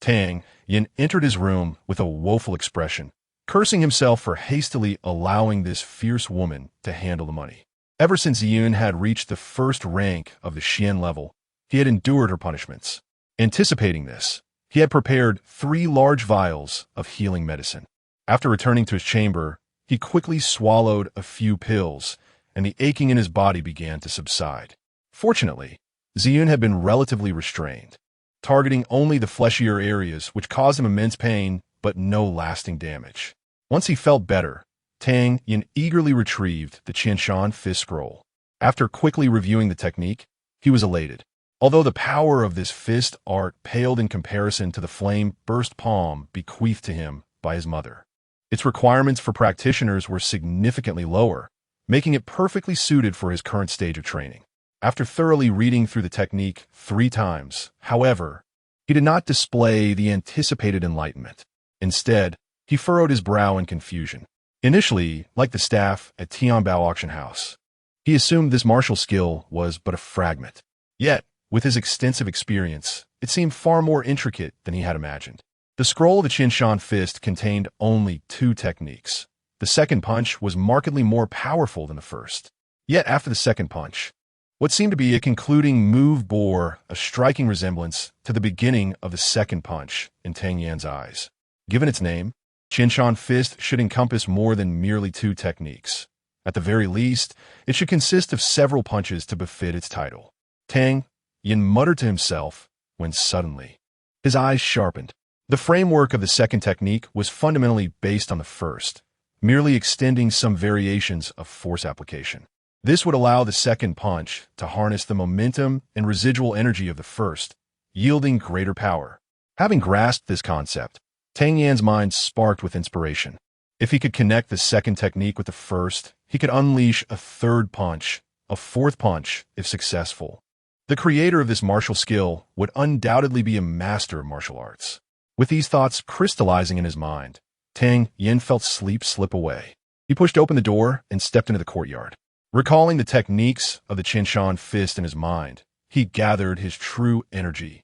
Tang Yin entered his room with a woeful expression, cursing himself for hastily allowing this fierce woman to handle the money. Ever since Yun had reached the first rank of the Xian level, he had endured her punishments. Anticipating this, he had prepared 3 large vials of healing medicine. After returning to his chamber, he quickly swallowed a few pills, and the aching in his body began to subside. Fortunately, Ziyun had been relatively restrained, targeting only the fleshier areas which caused him immense pain but no lasting damage. Once he felt better, Tang Yin eagerly retrieved the Qinshan fist scroll. After quickly reviewing the technique, he was elated. Although the power of this fist art paled in comparison to the flame-burst palm bequeathed to him by his mother. Its requirements for practitioners were significantly lower, making it perfectly suited for his current stage of training. After thoroughly reading through the technique 3 times, however, he did not display the anticipated enlightenment. Instead, he furrowed his brow in confusion. Initially, like the staff at Tianbao auction house, he assumed this martial skill was but a fragment. Yet, with his extensive experience, it seemed far more intricate than he had imagined. The scroll of the Qinshan fist contained only 2 techniques. The second punch was markedly more powerful than the first. Yet after the second punch, what seemed to be a concluding move bore a striking resemblance to the beginning of the second punch in Tang Yan's eyes. Given its name, Qinshan fist should encompass more than merely 2 techniques. At the very least, it should consist of several punches to befit its title. Tang Yin muttered to himself when suddenly, His eyes sharpened. The framework of the second technique was fundamentally based on the first, merely extending some variations of force application. This would allow the second punch to harness the momentum and residual energy of the first, yielding greater power. Having grasped this concept, Tang Yan's mind sparked with inspiration. If he could connect the second technique with the first, he could unleash a third punch, a fourth punch, if successful. The creator of this martial skill would undoubtedly be a master of martial arts. With these thoughts crystallizing in his mind, Tang Yan felt sleep slip away. He pushed open the door and stepped into the courtyard. Recalling the techniques of the Qianshan fist in his mind, he gathered his true energy.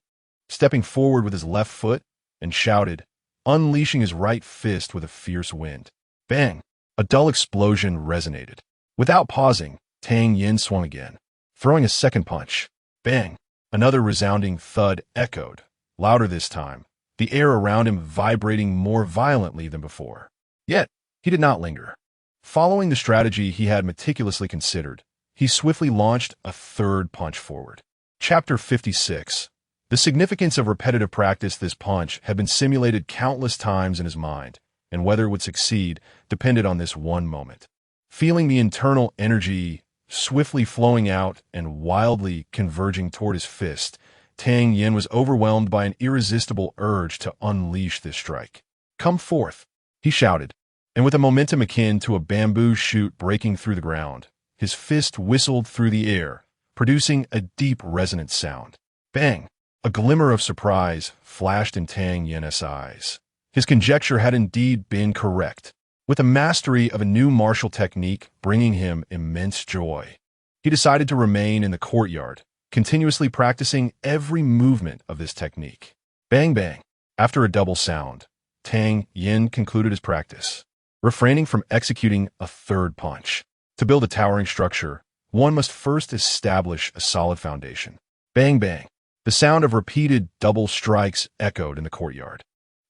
Stepping forward with his left foot and shouted, unleashing his right fist with a fierce wind. Bang! A dull explosion resonated. Without pausing, Tang Yan swung again, throwing a second punch. Bang! Another resounding thud echoed, louder this time, the air around him vibrating more violently than before. Yet, he did not linger. Following the strategy he had meticulously considered, he swiftly launched a third punch forward. Chapter 56. The significance of repetitive practice. This punch had been simulated countless times in his mind, and whether it would succeed depended on this one moment. Feeling the internal energy swiftly flowing out and wildly converging toward his fist, Tang Yan was overwhelmed by an irresistible urge to unleash this strike. Come forth, he shouted, and with a momentum akin to a bamboo shoot breaking through the ground, his fist whistled through the air, producing a deep resonant sound. Bang! A glimmer of surprise flashed in Tang Yan's eyes. His conjecture had indeed been correct, with the mastery of a new martial technique bringing him immense joy. He decided to remain in the courtyard, continuously practicing every movement of this technique. Bang bang! After a double sound, Tang Yan concluded his practice, refraining from executing a third punch. To build a towering structure, one must first establish a solid foundation. Bang bang! The sound of repeated double strikes echoed in the courtyard.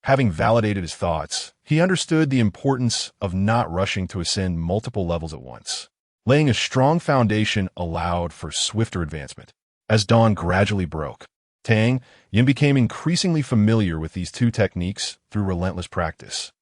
Having validated his thoughts, he understood the importance of not rushing to ascend multiple levels at once. Laying a strong foundation allowed for swifter advancement. As dawn gradually broke, Tang Yan became increasingly familiar with these two techniques through relentless practice.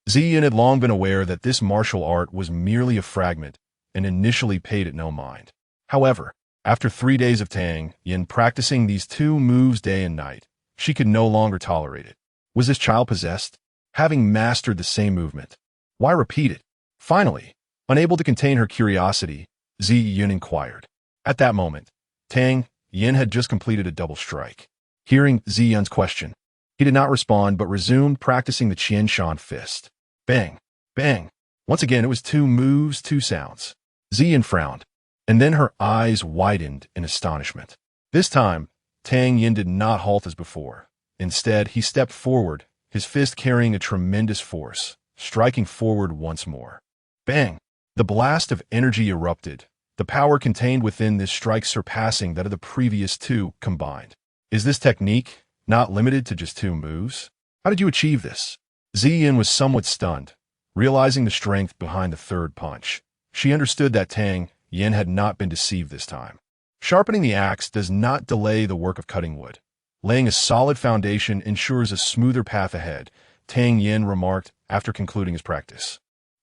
Ziyin had long been aware that this martial art was merely a fragment and initially paid it no mind. However, after 3 days of Tang Yan practicing these two moves day and night, she could no longer tolerate it. Was this child possessed? Having mastered the same movement, why repeat it? Finally, unable to contain her curiosity, Ziyin inquired. At that moment, Tang Yan had just completed a double strike. Hearing Ziyin's question, he did not respond but resumed practicing the Qianshan fist. Bang! Bang! Once again, it was two moves, two sounds. Ziyin frowned, and then her eyes widened in astonishment. This time, Tang Yan did not halt as before. Instead, he stepped forward, his fist carrying a tremendous force, striking forward once more. Bang! The blast of energy erupted, the power contained within this strike surpassing that of the previous two combined. Is this technique not limited to just two moves? How did you achieve this? Ziyin was somewhat stunned, realizing the strength behind the third punch. She understood that Tang Yan had not been deceived this time. Sharpening the axe does not delay the work of cutting wood. Laying a solid foundation ensures a smoother path ahead, Tang Yan remarked after concluding his practice.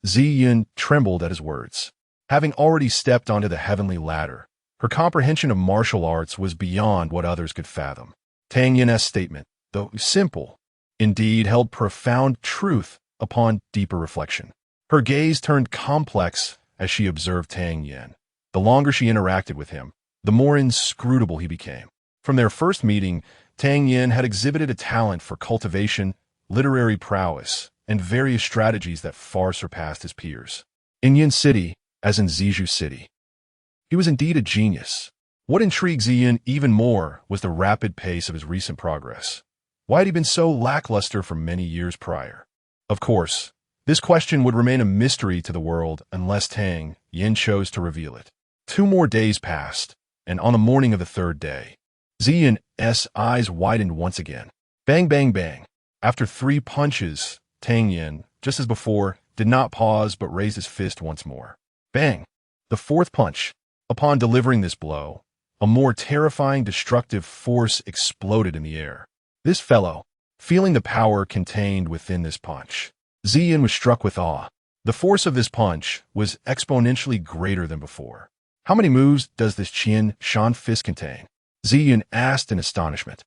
Ziyin trembled at his words. Having already stepped onto the heavenly ladder, her comprehension of martial arts was beyond what others could fathom. Tang Yan's statement, though simple, indeed held profound truth upon deeper reflection. Her gaze turned complex as she observed Tang Yan. The longer she interacted with him, the more inscrutable he became. From their first meeting, Tang Yan had exhibited a talent for cultivation, literary prowess, and various strategies that far surpassed his peers. In Yin City, as in Zizhu City, he was indeed a genius. What intrigued Ziyin even more was the rapid pace of his recent progress. Why had he been so lackluster for many years prior? Of course, this question would remain a mystery to the world unless Tang Yan chose to reveal it. 2 more days passed, and on the morning of the 3rd day, Ziyin's eyes widened once again. Bang, bang, bang. After 3 punches, Tang Yan, just as before, did not pause but raised his fist once more. Bang! The 4th punch. Upon delivering this blow, a more terrifying destructive force exploded in the air. This fellow, feeling the power contained within this punch, Ziyin was struck with awe. The force of this punch was exponentially greater than before. How many moves does this Qian Shan fist contain? Ziyin asked in astonishment.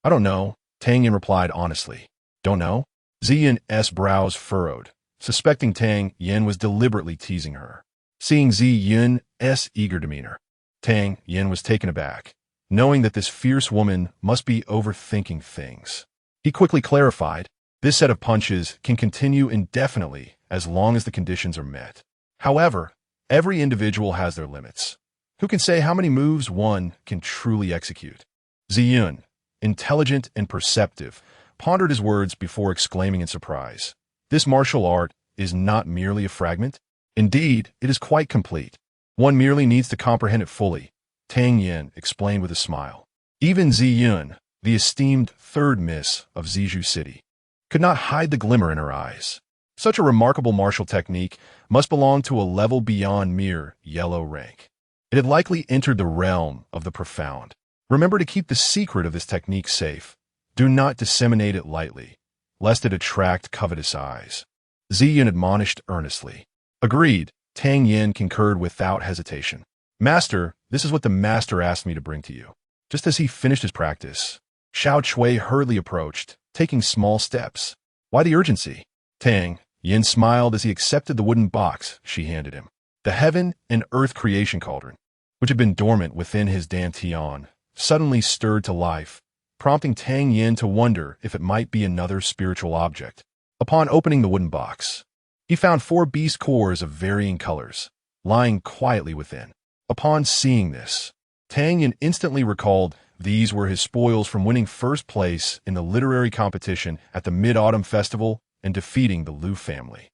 I don't know, Tang Yin replied honestly. Don't know? Ziyin's brows furrowed, suspecting Tang Yin was deliberately teasing her. Seeing Ziyin's eager demeanor, Tang Yin was taken aback, knowing that this fierce woman must be overthinking things. He quickly clarified, this set of punches can continue indefinitely as long as the conditions are met. However, every individual has their limits. Who can say how many moves one can truly execute? Ziyin, intelligent and perceptive, pondered his words before exclaiming in surprise. This martial art is not merely a fragment. Indeed, it is quite complete. One merely needs to comprehend it fully, Tang Yin explained with a smile. Even Ziyin, the esteemed third miss of Zizhu City, could not hide the glimmer in her eyes. Such a remarkable martial technique must belong to a level beyond mere yellow rank. It had likely entered the realm of the profound. Remember to keep the secret of this technique safe. Do not disseminate it lightly, lest it attract covetous eyes. Ziyin admonished earnestly. Agreed, Tang Yin concurred without hesitation. Master, this is what the master asked me to bring to you. Just as he finished his practice, Xiao Cui hurriedly approached, taking small steps. Why the urgency? Tang Yin smiled as he accepted the wooden box she handed him. The heaven and earth creation cauldron, which had been dormant within his dantian, suddenly stirred to life, prompting Tang Yin to wonder if it might be another spiritual object. Upon opening the wooden box, he found 4 beast cores of varying colors, lying quietly within. Upon seeing this, Tang Yin instantly recalled these were his spoils from winning first place in the literary competition at the Mid-Autumn Festival and defeating the Liu family.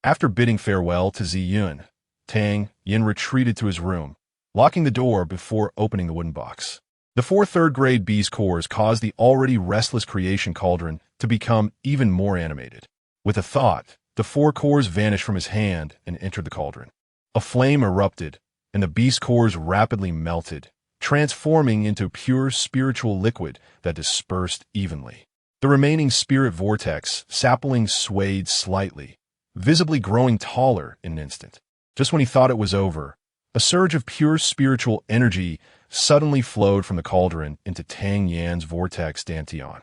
After bidding farewell to Ziyin, Tang Yin retreated to his room, locking the door before opening the wooden box. The 4 third-grade beast cores caused the already restless creation cauldron to become even more animated. With a thought, the 4 cores vanished from his hand and entered the cauldron. A flame erupted, and the beast cores rapidly melted, transforming into pure spiritual liquid that dispersed evenly. The remaining spirit vortex sapling swayed slightly, visibly growing taller in an instant. Just when he thought it was over, a surge of pure spiritual energy suddenly flowed from the cauldron into Tang Yin's vortex dantian.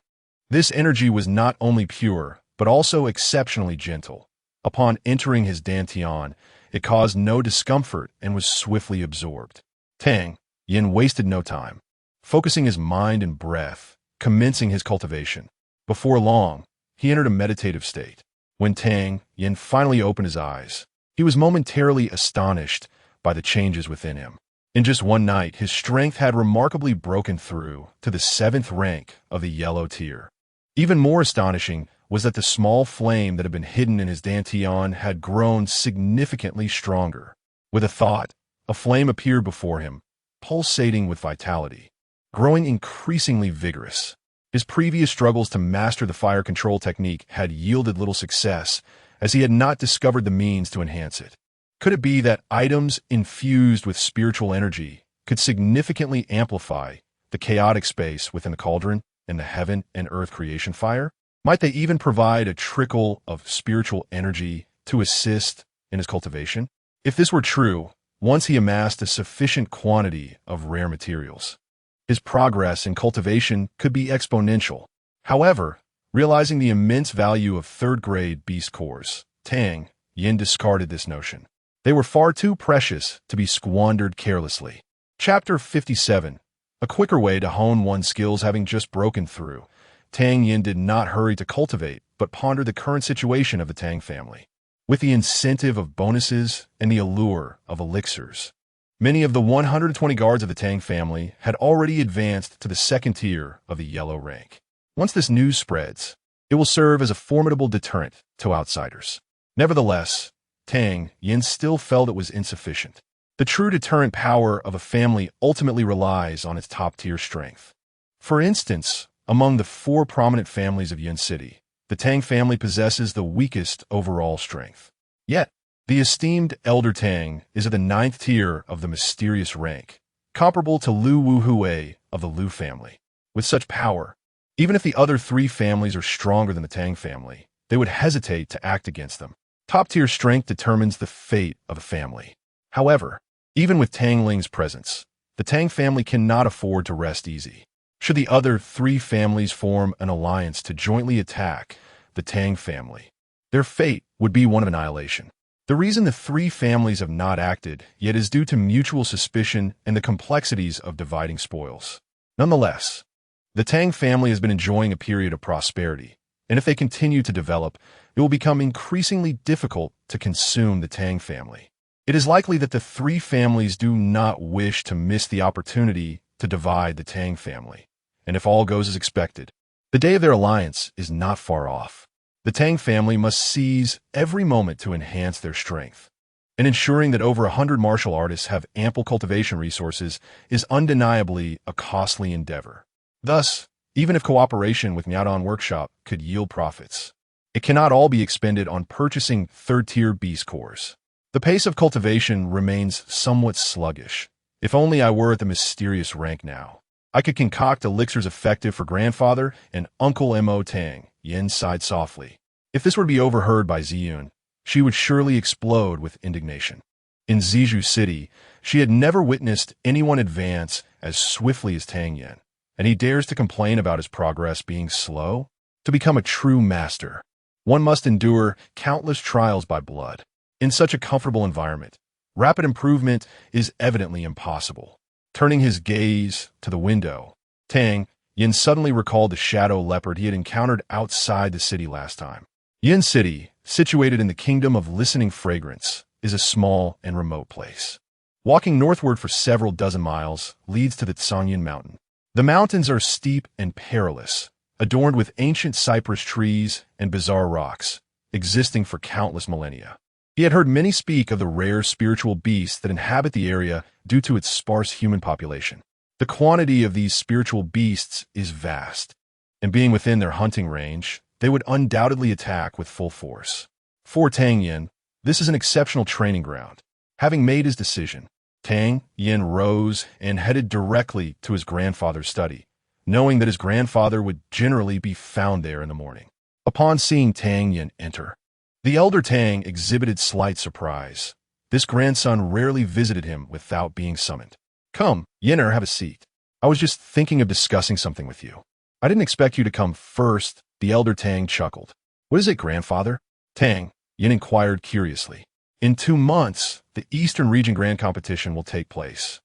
This energy was not only pure, but also exceptionally gentle. Upon entering his dantian, it caused no discomfort and was swiftly absorbed. Tang Yin wasted no time, focusing his mind and breath, commencing his cultivation. Before long, he entered a meditative state. When Tang Yin finally opened his eyes, he was momentarily astonished by the changes within him. In just one night, his strength had remarkably broken through to the 7th rank of the yellow tier. Even more astonishing was that the small flame that had been hidden in his dantian had grown significantly stronger. With a thought, a flame appeared before him, pulsating with vitality, growing increasingly vigorous. His previous struggles to master the fire control technique had yielded little success, as he had not discovered the means to enhance it. Could it be that items infused with spiritual energy could significantly amplify the chaotic space within the cauldron and the heaven and earth creation fire? Might they even provide a trickle of spiritual energy to assist in his cultivation? If this were true, once he amassed a sufficient quantity of rare materials, his progress in cultivation could be exponential. However, realizing the immense value of third-grade beast cores, Tang Yin discarded this notion. They were far too precious to be squandered carelessly. Chapter 57. A quicker way to hone one's skills. Having just broken through, Tang Yin did not hurry to cultivate, but pondered the current situation of the Tang family. With the incentive of bonuses and the allure of elixirs, many of the 120 guards of the Tang family had already advanced to the 2nd tier of the yellow rank. Once this news spreads, it will serve as a formidable deterrent to outsiders. Nevertheless, Tang Yin still felt it was insufficient. The true deterrent power of a family ultimately relies on its top-tier strength. For instance, among the 4 prominent families of Yin City, the Tang family possesses the weakest overall strength. Yet, the esteemed Elder Tang is at the 9th tier of the mysterious rank, comparable to Lu Wuhui of the Liu family. With such power, Even if the other three families are stronger than the Tang family, they would hesitate to act against them. Top-tier strength determines the fate of a family. However, even with Tang Ling's presence, the Tang family cannot afford to rest easy. Should the other three families form an alliance to jointly attack the Tang family, their fate would be one of annihilation. The reason the three families have not acted yet is due to mutual suspicion and the complexities of dividing spoils. Nonetheless, the Tang family has been enjoying a period of prosperity, and if they continue to develop, it will become increasingly difficult to consume the Tang family. It is likely that the three families do not wish to miss the opportunity to divide the Tang family, and if all goes as expected, the day of their alliance is not far off. The Tang family must seize every moment to enhance their strength, and ensuring that over 100 martial artists have ample cultivation resources is undeniably a costly endeavor. Thus, even if cooperation with Miaodong Workshop could yield profits, it cannot all be expended on purchasing third-tier beast cores. The pace of cultivation remains somewhat sluggish. If only I were at the mysterious rank now. I could concoct elixirs effective for grandfather and Uncle Mo Tang, Yin sighed softly. If this were to be overheard by Ziyun, she would surely explode with indignation. In Zizhu City, she had never witnessed anyone advance as swiftly as Tang Yin, and he dares to complain about his progress being slow? To become a true master, one must endure countless trials by blood. In such a comfortable environment, rapid improvement is evidently impossible. Turning his gaze to the window, Tang Yin suddenly recalled the shadow leopard he had encountered outside the city last time. Yin City, situated in the kingdom of listening fragrance, is a small and remote place. Walking northward for several dozen miles leads to the Tsanyin Mountain. The mountains are steep and perilous, adorned with ancient cypress trees and bizarre rocks, existing for countless millennia. He had heard many speak of the rare spiritual beasts that inhabit the area due to its sparse human population. The quantity of these spiritual beasts is vast, and being within their hunting range, they would undoubtedly attack with full force. For Tang Yin, this is an exceptional training ground. Having made his decision, Tang Yin rose and headed directly to his grandfather's study, knowing that his grandfather would generally be found there in the morning. Upon seeing Tang Yin enter, the elder Tang exhibited slight surprise. This grandson rarely visited him without being summoned. Come, Yinner, have a seat. I was just thinking of discussing something with you. I didn't expect you to come first, the elder Tang chuckled. What is it, grandfather? Tang, Yin inquired curiously. In 2 months, the Eastern Region Grand Competition will take place,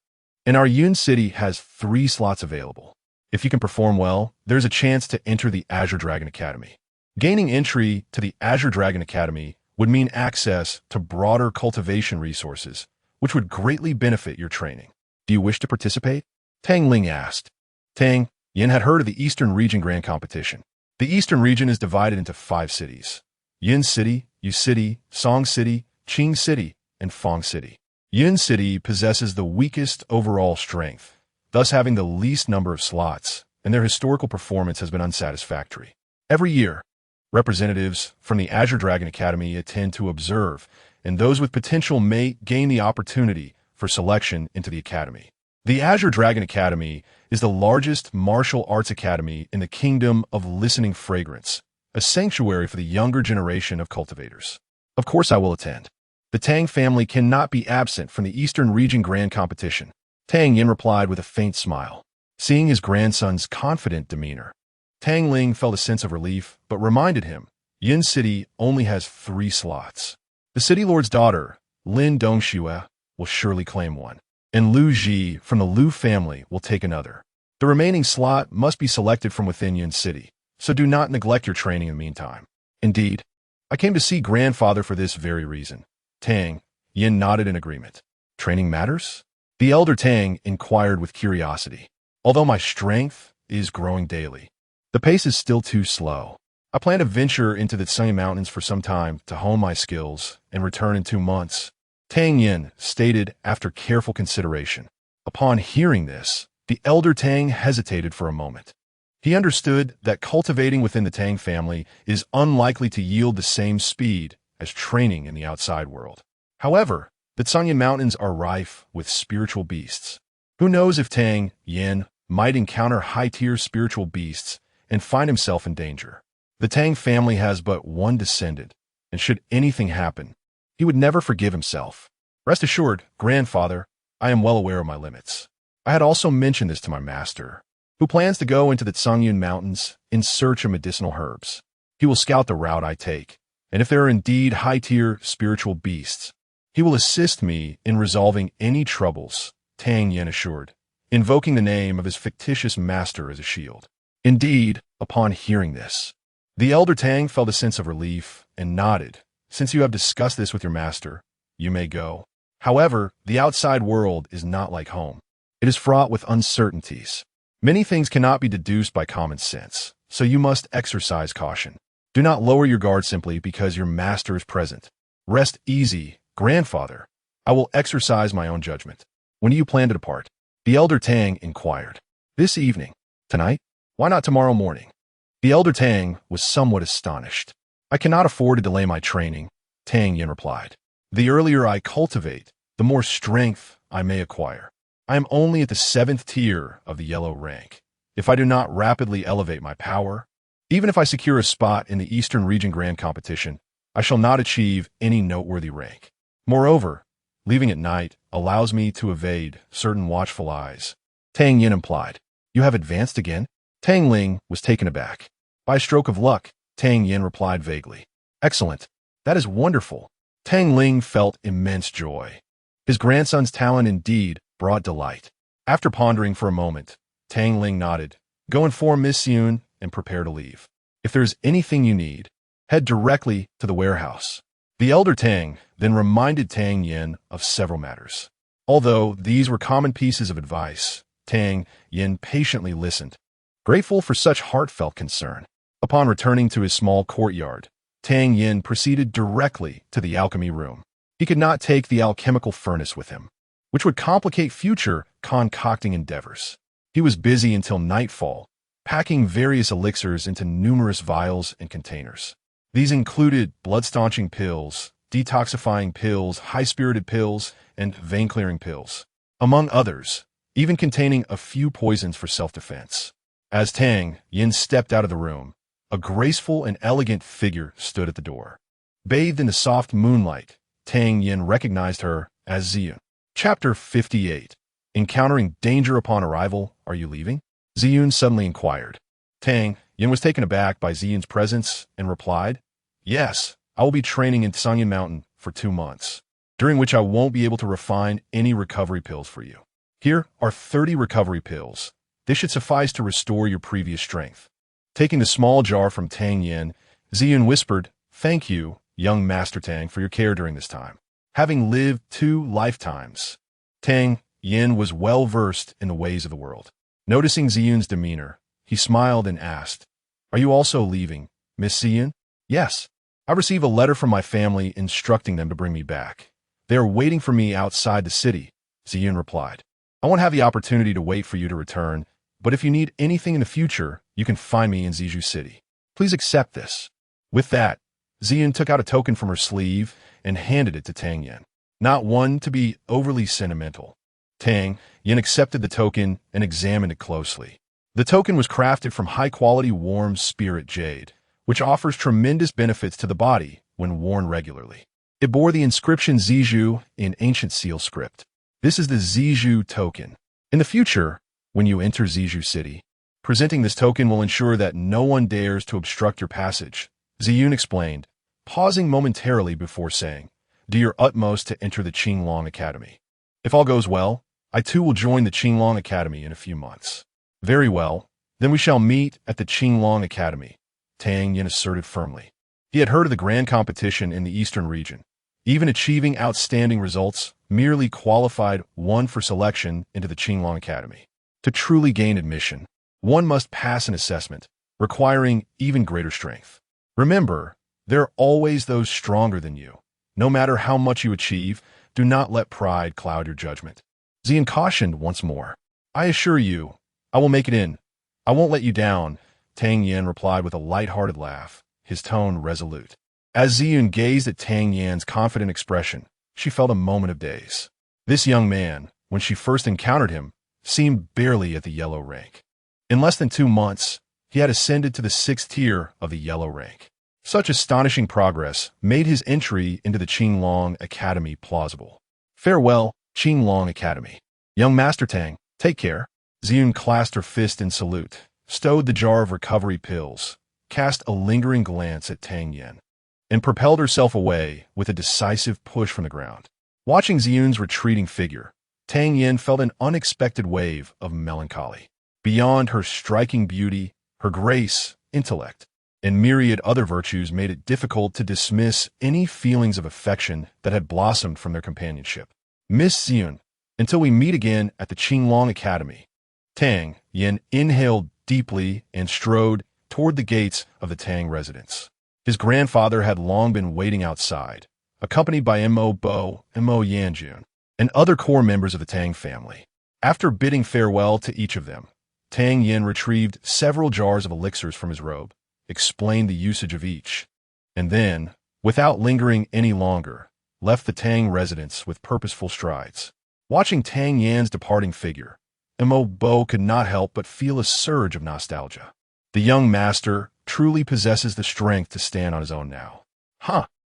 and our Yun City has 3 slots available. If you can perform well, there's a chance to enter the Azure Dragon Academy. Gaining entry to the Azure Dragon Academy would mean access to broader cultivation resources, which would greatly benefit your training. Do you wish to participate? Tang Ling asked. Tang Yin had heard of the Eastern Region Grand Competition. The Eastern Region is divided into 5 cities: Yin City, Yu City, Song City, Qing City, and Fong City. Yin City possesses the weakest overall strength, thus having the least number of slots, and their historical performance has been unsatisfactory. Every year, representatives from the Azure Dragon Academy attend to observe, and those with potential may gain the opportunity for selection into the academy. The Azure Dragon Academy is the largest martial arts academy in the Kingdom of Listening Fragrance, a sanctuary for the younger generation of cultivators. Of course I will attend. The Tang family cannot be absent from the Eastern Region Grand Competition, Tang Yin replied with a faint smile. Seeing his grandson's confident demeanor, Tang Ling felt a sense of relief, but reminded him, Yin City only has 3 slots. The city lord's daughter, Lin Dongxue, will surely claim one, and Lu Ji from the Lu family will take another. The remaining slot must be selected from within Yin City, so do not neglect your training in the meantime. Indeed, I came to see grandfather for this very reason. Tang Yin nodded in agreement. Training matters? The elder Tang inquired with curiosity. Although my strength is growing daily, the pace is still too slow. I plan to venture into the Sunny Mountains for some time to hone my skills and return in 2 months, Tang Yin stated after careful consideration. Upon hearing this, the elder Tang hesitated for a moment. He understood that cultivating within the Tang family is unlikely to yield the same speed as training in the outside world. However, the Tsanyin Mountains are rife with spiritual beasts. Who knows if Tang Yin might encounter high-tier spiritual beasts and find himself in danger. The Tang family has but one descendant, and should anything happen, he would never forgive himself. Rest assured, grandfather, I am well aware of my limits. I had also mentioned this to my master, who plans to go into the Tsangyun Mountains in search of medicinal herbs. He will scout the route I take, and if there are indeed high-tier spiritual beasts, he will assist me in resolving any troubles, Tang Yen assured, invoking the name of his fictitious master as a shield. Indeed, upon hearing this, the elder Tang felt a sense of relief and nodded. Since you have discussed this with your master, you may go. However, the outside world is not like home. It is fraught with uncertainties. Many things cannot be deduced by common sense, so you must exercise caution. Do not lower your guard simply because your master is present. Rest easy, grandfather. I will exercise my own judgment. When do you plan to depart? The elder Tang inquired. This evening. Tonight? Why not tomorrow morning? The elder Tang was somewhat astonished. I cannot afford to delay my training, Tang Yen replied. The earlier I cultivate, the more strength I may acquire. I am only at the 7th tier of the yellow rank. If I do not rapidly elevate my power, even if I secure a spot in the Eastern Region Grand Competition, I shall not achieve any noteworthy rank. Moreover, leaving at night allows me to evade certain watchful eyes. Tang Yin implied. You have advanced again? Tang Ling was taken aback. By a stroke of luck, Tang Yin replied vaguely. Excellent. That is wonderful. Tang Ling felt immense joy. His grandson's talent indeed brought delight. After pondering for a moment, Tang Ling nodded. Go inform Miss Yun and prepare to leave. If there is anything you need, head directly to the warehouse. The elder Tang then reminded Tang Yin of several matters. Although these were common pieces of advice, Tang Yin patiently listened, grateful for such heartfelt concern. Upon returning to his small courtyard, Tang Yin proceeded directly to the alchemy room. He could not take the alchemical furnace with him, which would complicate future concocting endeavors. He was busy until nightfall, packing various elixirs into numerous vials and containers. These included blood-staunching pills, detoxifying pills, high-spirited pills, and vein-clearing pills, among others, even containing a few poisons for self-defense. As Tang Yin stepped out of the room, a graceful and elegant figure stood at the door. Bathed in the soft moonlight, Tang Yin recognized her as Ziyun. Chapter 58. Encountering danger upon arrival, are you leaving? Ziyun suddenly inquired. Tang Yin was taken aback by Ziyun's presence and replied, Yes, I will be training in Tsangyun Mountain for 2 months, during which I won't be able to refine any recovery pills for you. Here are 30 recovery pills. This should suffice to restore your previous strength. Taking the small jar from Tang Yin, Ziyun whispered, Thank you, young Master Tang, for your care during this time. Having lived 2 lifetimes, Tang Yin was well versed in the ways of the world. Noticing Ziyun's demeanor, he smiled and asked, Are you also leaving, Miss Ziyun? Yes. I received a letter from my family instructing them to bring me back. They are waiting for me outside the city, Ziyun replied. I won't have the opportunity to wait for you to return, but if you need anything in the future, you can find me in Ziju City. Please accept this. With that, Ziyun took out a token from her sleeve and handed it to Tang Yin. Not one to be overly sentimental, Tang Yin accepted the token and examined it closely. The token was crafted from high-quality warm spirit jade, which offers tremendous benefits to the body when worn regularly. It bore the inscription Ziju in ancient seal script. This is the Ziju token. In the future, when you enter Ziju City, presenting this token will ensure that no one dares to obstruct your passage, Ziyun explained, pausing momentarily before saying, Do your utmost to enter the Qinglong Academy. If all goes well, I too will join the Qinglong Academy in a few months. Very well, then we shall meet at the Qinglong Academy, Tang Yin asserted firmly. He had heard of the grand competition in the Eastern region. Even achieving outstanding results merely qualified one for selection into the Qinglong Academy. To truly gain admission, one must pass an assessment, requiring even greater strength. Remember, there are always those stronger than you. No matter how much you achieve, do not let pride cloud your judgment. Zian cautioned once more. I assure you, I will make it in. I won't let you down, Tang Yin replied with a light-hearted laugh, his tone resolute. As Ziyun gazed at Tang Yan's confident expression, she felt a moment of daze. This young man, when she first encountered him, seemed barely at the yellow rank. In less than 2 months, he had ascended to the 6th tier of the yellow rank. Such astonishing progress made his entry into the Qinglong Academy plausible. Farewell, Qinglong Academy. Young Master Tang, take care. Ziyun clasped her fist in salute, stowed the jar of recovery pills, cast a lingering glance at Tang Yen, and propelled herself away with a decisive push from the ground. Watching Ziyun's retreating figure, Tang Yen felt an unexpected wave of melancholy. Beyond her striking beauty, her grace, intellect, and myriad other virtues made it difficult to dismiss any feelings of affection that had blossomed from their companionship. Miss Ziyun, until we meet again at the Qinglong Academy. Tang Yen inhaled deeply and strode toward the gates of the Tang residence. His grandfather had long been waiting outside, accompanied by Mo Bo and Mo Yanjun, and other core members of the Tang family. After bidding farewell to each of them, Tang Yen retrieved several jars of elixirs from his robe, explained the usage of each, and then, without lingering any longer, left the Tang residence with purposeful strides. Watching Tang Yan's departing figure, Mo Bo could not help but feel a surge of nostalgia. The young master truly possesses the strength to stand on his own now.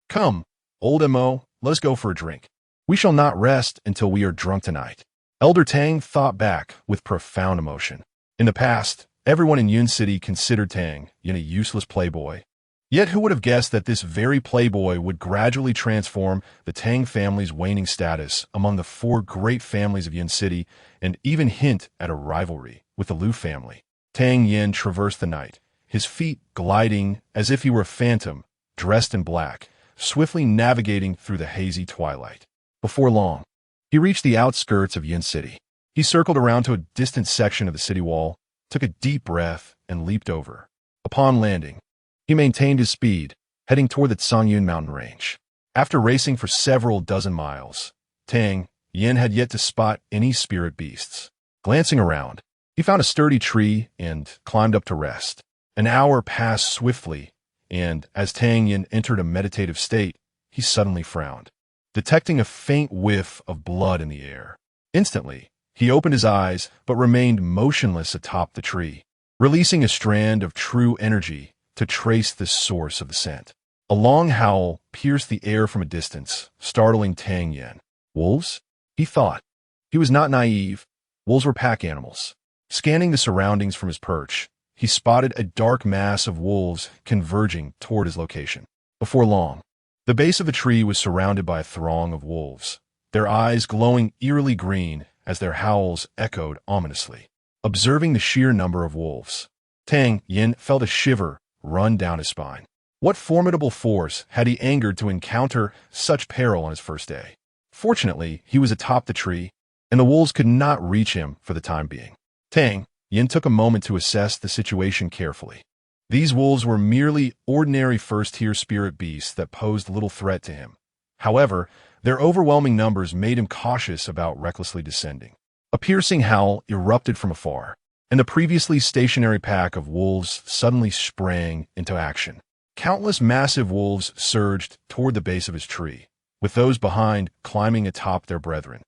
Come, old Mo, let's go for a drink. We shall not rest until we are drunk tonight. Elder Tang thought back with profound emotion. In the past, everyone in Yun City considered Tang Yen a useless playboy. Yet who would have guessed that this very playboy would gradually transform the Tang family's waning status among the 4 great families of Yun City and even hint at a rivalry with the Liu family? Tang Yen traversed the night, his feet gliding as if he were a phantom, dressed in black, swiftly navigating through the hazy twilight. Before long, he reached the outskirts of Yun City. He circled around to a distant section of the city wall, took a deep breath, and leaped over. Upon landing, he maintained his speed, heading toward the Cangyun mountain range. After racing for several dozen miles, Tang Yen had yet to spot any spirit beasts. Glancing around, he found a sturdy tree and climbed up to rest. An hour passed swiftly, and as Tang Yen entered a meditative state, he suddenly frowned, detecting a faint whiff of blood in the air. Instantly, he opened his eyes but remained motionless atop the tree, releasing a strand of true energy to trace the source of the scent. A long howl pierced the air from a distance, startling Tang Yen. Wolves? He thought. He was not naive. Wolves were pack animals. Scanning the surroundings from his perch, he spotted a dark mass of wolves converging toward his location. Before long, the base of the tree was surrounded by a throng of wolves, their eyes glowing eerily green as their howls echoed ominously. Observing the sheer number of wolves, Tang Yen felt a shiver run down his spine. What formidable force had he angered to encounter such peril on his first day? Fortunately, he was atop the tree, and the wolves could not reach him for the time being. Tang Yen took a moment to assess the situation carefully. These wolves were merely ordinary first-tier spirit beasts that posed little threat to him. However, their overwhelming numbers made him cautious about recklessly descending. A piercing howl erupted from afar, and the previously stationary pack of wolves suddenly sprang into action. Countless massive wolves surged toward the base of his tree, with those behind climbing atop their brethren,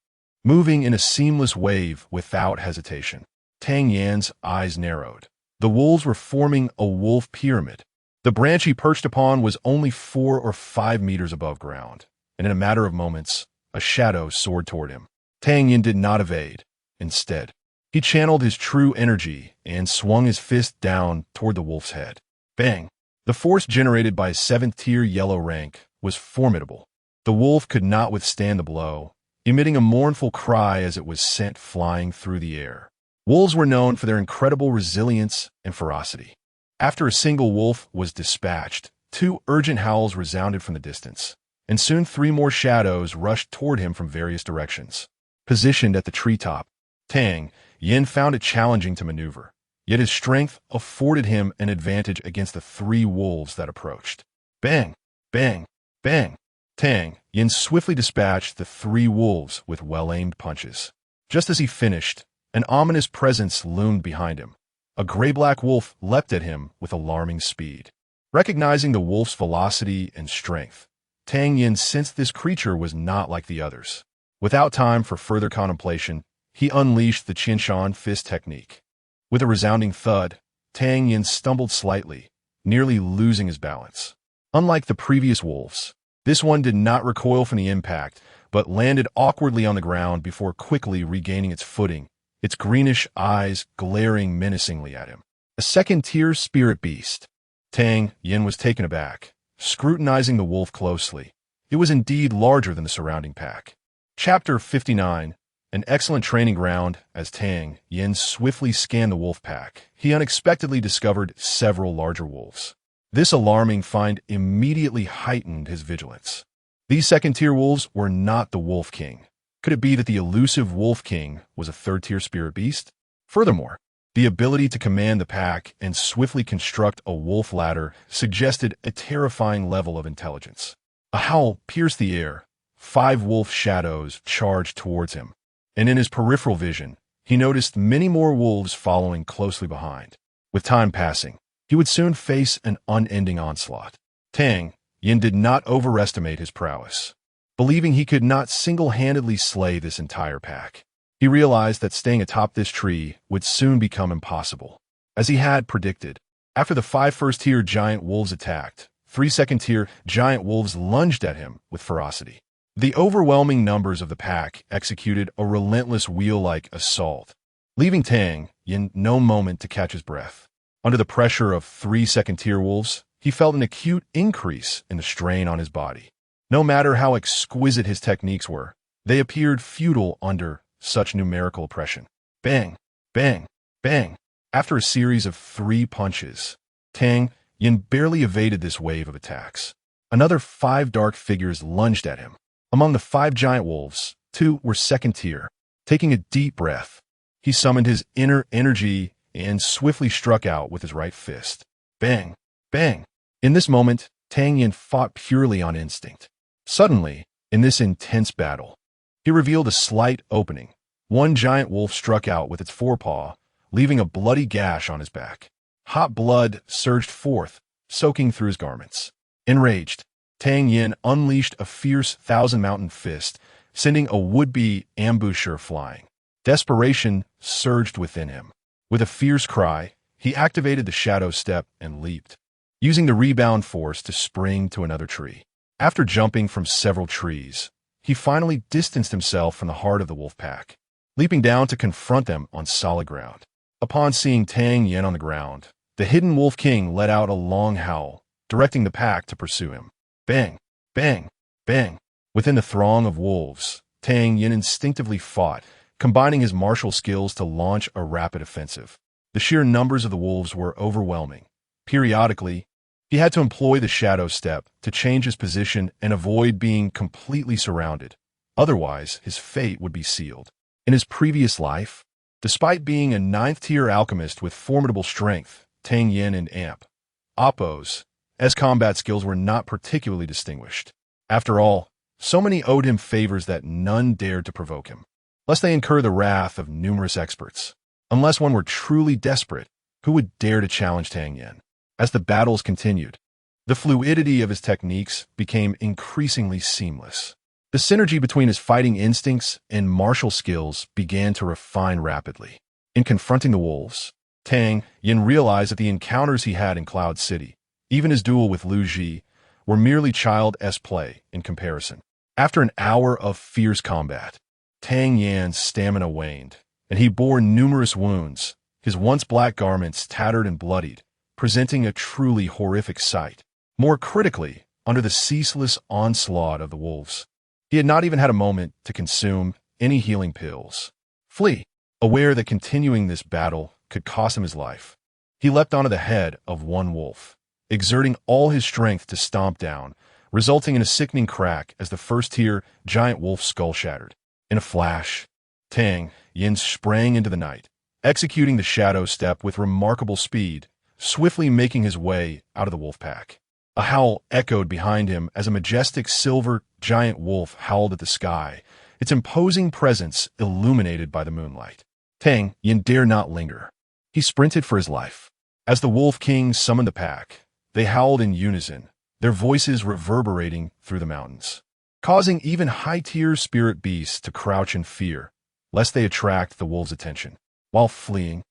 moving in a seamless wave without hesitation. Tang Yan's eyes narrowed. The wolves were forming a wolf pyramid. The branch he perched upon was only 4 or 5 meters above ground, and in a matter of moments, a shadow soared toward him. Tang Yen did not evade. Instead, he channeled his true energy and swung his fist down toward the wolf's head. Bang! The force generated by his 7th-tier yellow rank was formidable. The wolf could not withstand the blow, emitting a mournful cry as it was sent flying through the air. Wolves were known for their incredible resilience and ferocity. After a single wolf was dispatched, 2 urgent howls resounded from the distance, and soon 3 more shadows rushed toward him from various directions. Positioned at the treetop, Tang Yen found it challenging to maneuver, yet his strength afforded him an advantage against the 3 wolves that approached. Bang! Bang! Bang! Tang Yen swiftly dispatched the 3 wolves with well-aimed punches. Just as he finished, an ominous presence loomed behind him. A gray-black wolf leapt at him with alarming speed. Recognizing the wolf's velocity and strength, Tang Yen sensed this creature was not like the others. Without time for further contemplation, he unleashed the Qinshan fist technique. With a resounding thud, Tang Yin stumbled slightly, nearly losing his balance. Unlike the previous wolves, this one did not recoil from the impact, but landed awkwardly on the ground before quickly regaining its footing, its greenish eyes glaring menacingly at him. A second-tier spirit beast. Tang Yin was taken aback, scrutinizing the wolf closely. It was indeed larger than the surrounding pack. Chapter 59. An excellent training ground. As Tang Yin swiftly scanned the wolf pack, he unexpectedly discovered several larger wolves. This alarming find immediately heightened his vigilance. These second-tier wolves were not the Wolf King. Could it be that the elusive Wolf King was a third-tier spirit beast? Furthermore, the ability to command the pack and swiftly construct a wolf ladder suggested a terrifying level of intelligence. A howl pierced the air. 5 wolf shadows charged towards him, and in his peripheral vision, he noticed many more wolves following closely behind. With time passing, he would soon face an unending onslaught. Tang Yin did not overestimate his prowess. Believing he could not single-handedly slay this entire pack, he realized that staying atop this tree would soon become impossible. As he had predicted, after the 5 first-tier giant wolves attacked, 3 second-tier giant wolves lunged at him with ferocity. The overwhelming numbers of the pack executed a relentless wheel-like assault, leaving Tang Yin no moment to catch his breath. Under the pressure of 3 second-tier wolves, he felt an acute increase in the strain on his body. No matter how exquisite his techniques were, they appeared futile under such numerical oppression. Bang! Bang! Bang! After a series of 3 punches, Tang Yin barely evaded this wave of attacks. Another 5 dark figures lunged at him. Among the 5 giant wolves, 2 were second-tier. Taking a deep breath, he summoned his inner energy and swiftly struck out with his right fist. Bang! Bang! In this moment, Tang Yin fought purely on instinct. Suddenly, in this intense battle, he revealed a slight opening. One giant wolf struck out with its forepaw, leaving a bloody gash on his back. Hot blood surged forth, soaking through his garments. Enraged, Tang Yin unleashed a fierce thousand-mountain fist, sending a would-be ambusher flying. Desperation surged within him. With a fierce cry, he activated the shadow step and leaped, using the rebound force to spring to another tree. After jumping from several trees, he finally distanced himself from the heart of the wolf pack, leaping down to confront them on solid ground. Upon seeing Tang Yin on the ground, the hidden Wolf King let out a long howl, directing the pack to pursue him. Bang! Bang! Bang! Within the throng of wolves, Tang Yin instinctively fought, combining his martial skills to launch a rapid offensive. The sheer numbers of the wolves were overwhelming. Periodically, he had to employ the shadow step to change his position and avoid being completely surrounded. Otherwise, his fate would be sealed. In his previous life, despite being a 9th-tier alchemist with formidable strength, Tang Yin and Appo's combat skills were not particularly distinguished. After all, so many owed him favors that none dared to provoke him, lest they incur the wrath of numerous experts. Unless one were truly desperate, who would dare to challenge Tang Yin? As the battles continued, the fluidity of his techniques became increasingly seamless. The synergy between his fighting instincts and martial skills began to refine rapidly. In confronting the wolves, Tang Yin realized that the encounters he had in Cloud City, even his duel with Lu Ji, were merely childish play in comparison. After an hour of fierce combat, Tang Yan's stamina waned, and he bore numerous wounds, his once black garments tattered and bloodied, presenting a truly horrific sight. More critically, under the ceaseless onslaught of the wolves, he had not even had a moment to consume any healing pills. Flee, aware that continuing this battle could cost him his life, he leapt onto the head of one wolf, exerting all his strength to stomp down, resulting in a sickening crack as the first-tier giant wolf's skull shattered. In a flash, Tang Yin sprang into the night, executing the shadow step with remarkable speed, swiftly making his way out of the wolf pack. A howl echoed behind him as a majestic silver giant wolf howled at the sky, its imposing presence illuminated by the moonlight. Tang Yin dared not linger. He sprinted for his life. As the Wolf King summoned the pack, they howled in unison, their voices reverberating through the mountains, causing even high-tier spirit beasts to crouch in fear, lest they attract the wolves' attention. While fleeing,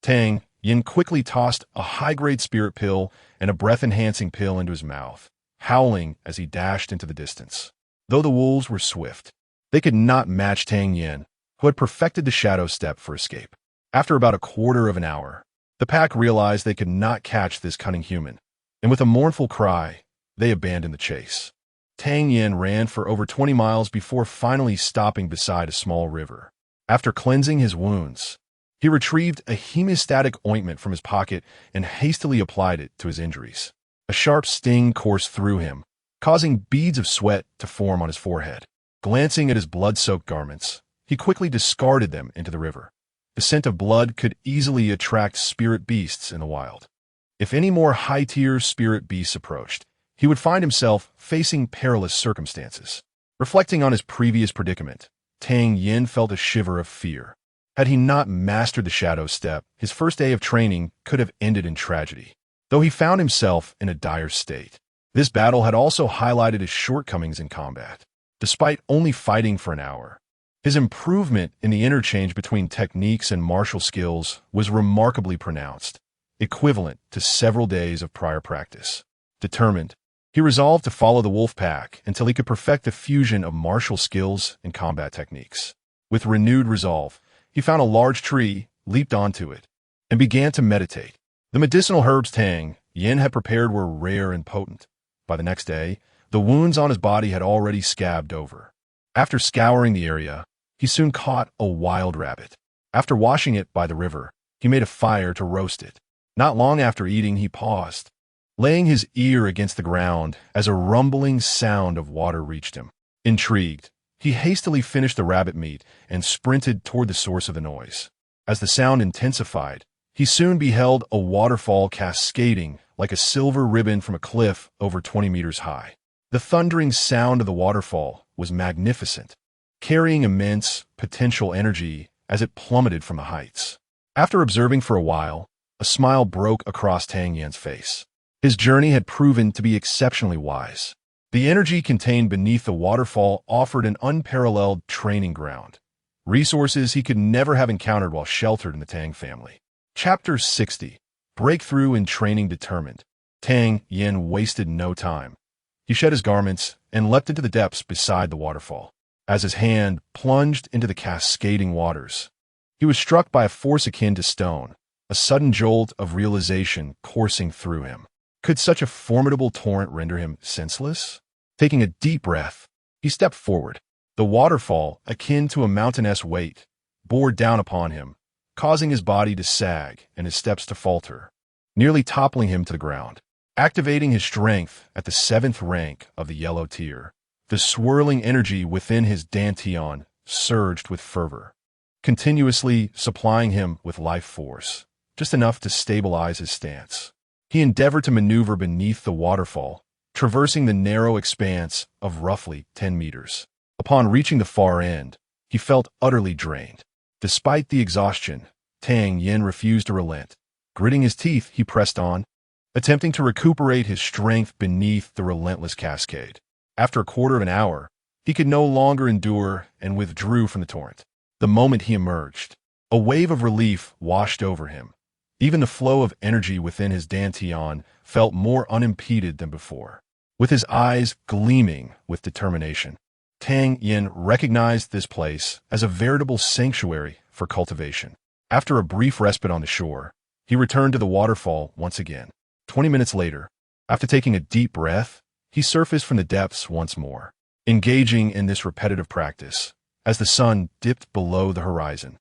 Tang Yin quickly tossed a high-grade spirit pill and a breath-enhancing pill into his mouth, howling as he dashed into the distance. Though the wolves were swift, they could not match Tang Yin, who had perfected the shadow step for escape. After about a quarter of an hour, the pack realized they could not catch this cunning human, and with a mournful cry, they abandoned the chase. Tang Yin ran for over 20 miles before finally stopping beside a small river. After cleansing his wounds, he retrieved a hemostatic ointment from his pocket and hastily applied it to his injuries. A sharp sting coursed through him, causing beads of sweat to form on his forehead. Glancing at his blood-soaked garments, he quickly discarded them into the river. The scent of blood could easily attract spirit beasts in the wild. If any more high-tier spirit beasts approached, he would find himself facing perilous circumstances. Reflecting on his previous predicament, Tang Yin felt a shiver of fear. Had he not mastered the shadow step, his first day of training could have ended in tragedy. Though he found himself in a dire state, this battle had also highlighted his shortcomings in combat. Despite only fighting for an hour, his improvement in the interchange between techniques and martial skills was remarkably pronounced, equivalent to several days of prior practice. Determined, he resolved to follow the wolf pack until he could perfect the fusion of martial skills and combat techniques. With renewed resolve, he found a large tree, leaped onto it, and began to meditate. The medicinal herbs Tang Yin had prepared were rare and potent. By the next day, the wounds on his body had already scabbed over. After scouring the area, he soon caught a wild rabbit. After washing it by the river, he made a fire to roast it. Not long after eating, he paused, laying his ear against the ground as a rumbling sound of water reached him. Intrigued, he hastily finished the rabbit meat and sprinted toward the source of the noise. As the sound intensified, he soon beheld a waterfall cascading like a silver ribbon from a cliff over 20 meters high. The thundering sound of the waterfall was magnificent, carrying immense potential energy as it plummeted from the heights. After observing for a while, a smile broke across Tang Yin's face. His journey had proven to be exceptionally wise. The energy contained beneath the waterfall offered an unparalleled training ground, resources he could never have encountered while sheltered in the Tang family. Chapter 60. Breakthrough in Training Determined. Tang Yin wasted no time. He shed his garments and leapt into the depths beside the waterfall. As his hand plunged into the cascading waters, he was struck by a force akin to stone, a sudden jolt of realization coursing through him. Could such a formidable torrent render him senseless? Taking a deep breath, he stepped forward. The waterfall, akin to a mountainous weight, bore down upon him, causing his body to sag and his steps to falter, nearly toppling him to the ground. Activating his strength at the 7th rank of the yellow tier, the swirling energy within his dantian surged with fervor, continuously supplying him with life force, just enough to stabilize his stance. He endeavored to maneuver beneath the waterfall, traversing the narrow expanse of roughly 10 meters. Upon reaching the far end, he felt utterly drained. Despite the exhaustion, Tang Yin refused to relent. Gritting his teeth, he pressed on, attempting to recuperate his strength beneath the relentless cascade. After a quarter of an hour, he could no longer endure and withdrew from the torrent. The moment he emerged, a wave of relief washed over him. Even the flow of energy within his dantian felt more unimpeded than before. With his eyes gleaming with determination, Tang Yin recognized this place as a veritable sanctuary for cultivation. After a brief respite on the shore, he returned to the waterfall once again. 20 minutes later, after taking a deep breath, he surfaced from the depths once more, engaging in this repetitive practice as the sun dipped below the horizon.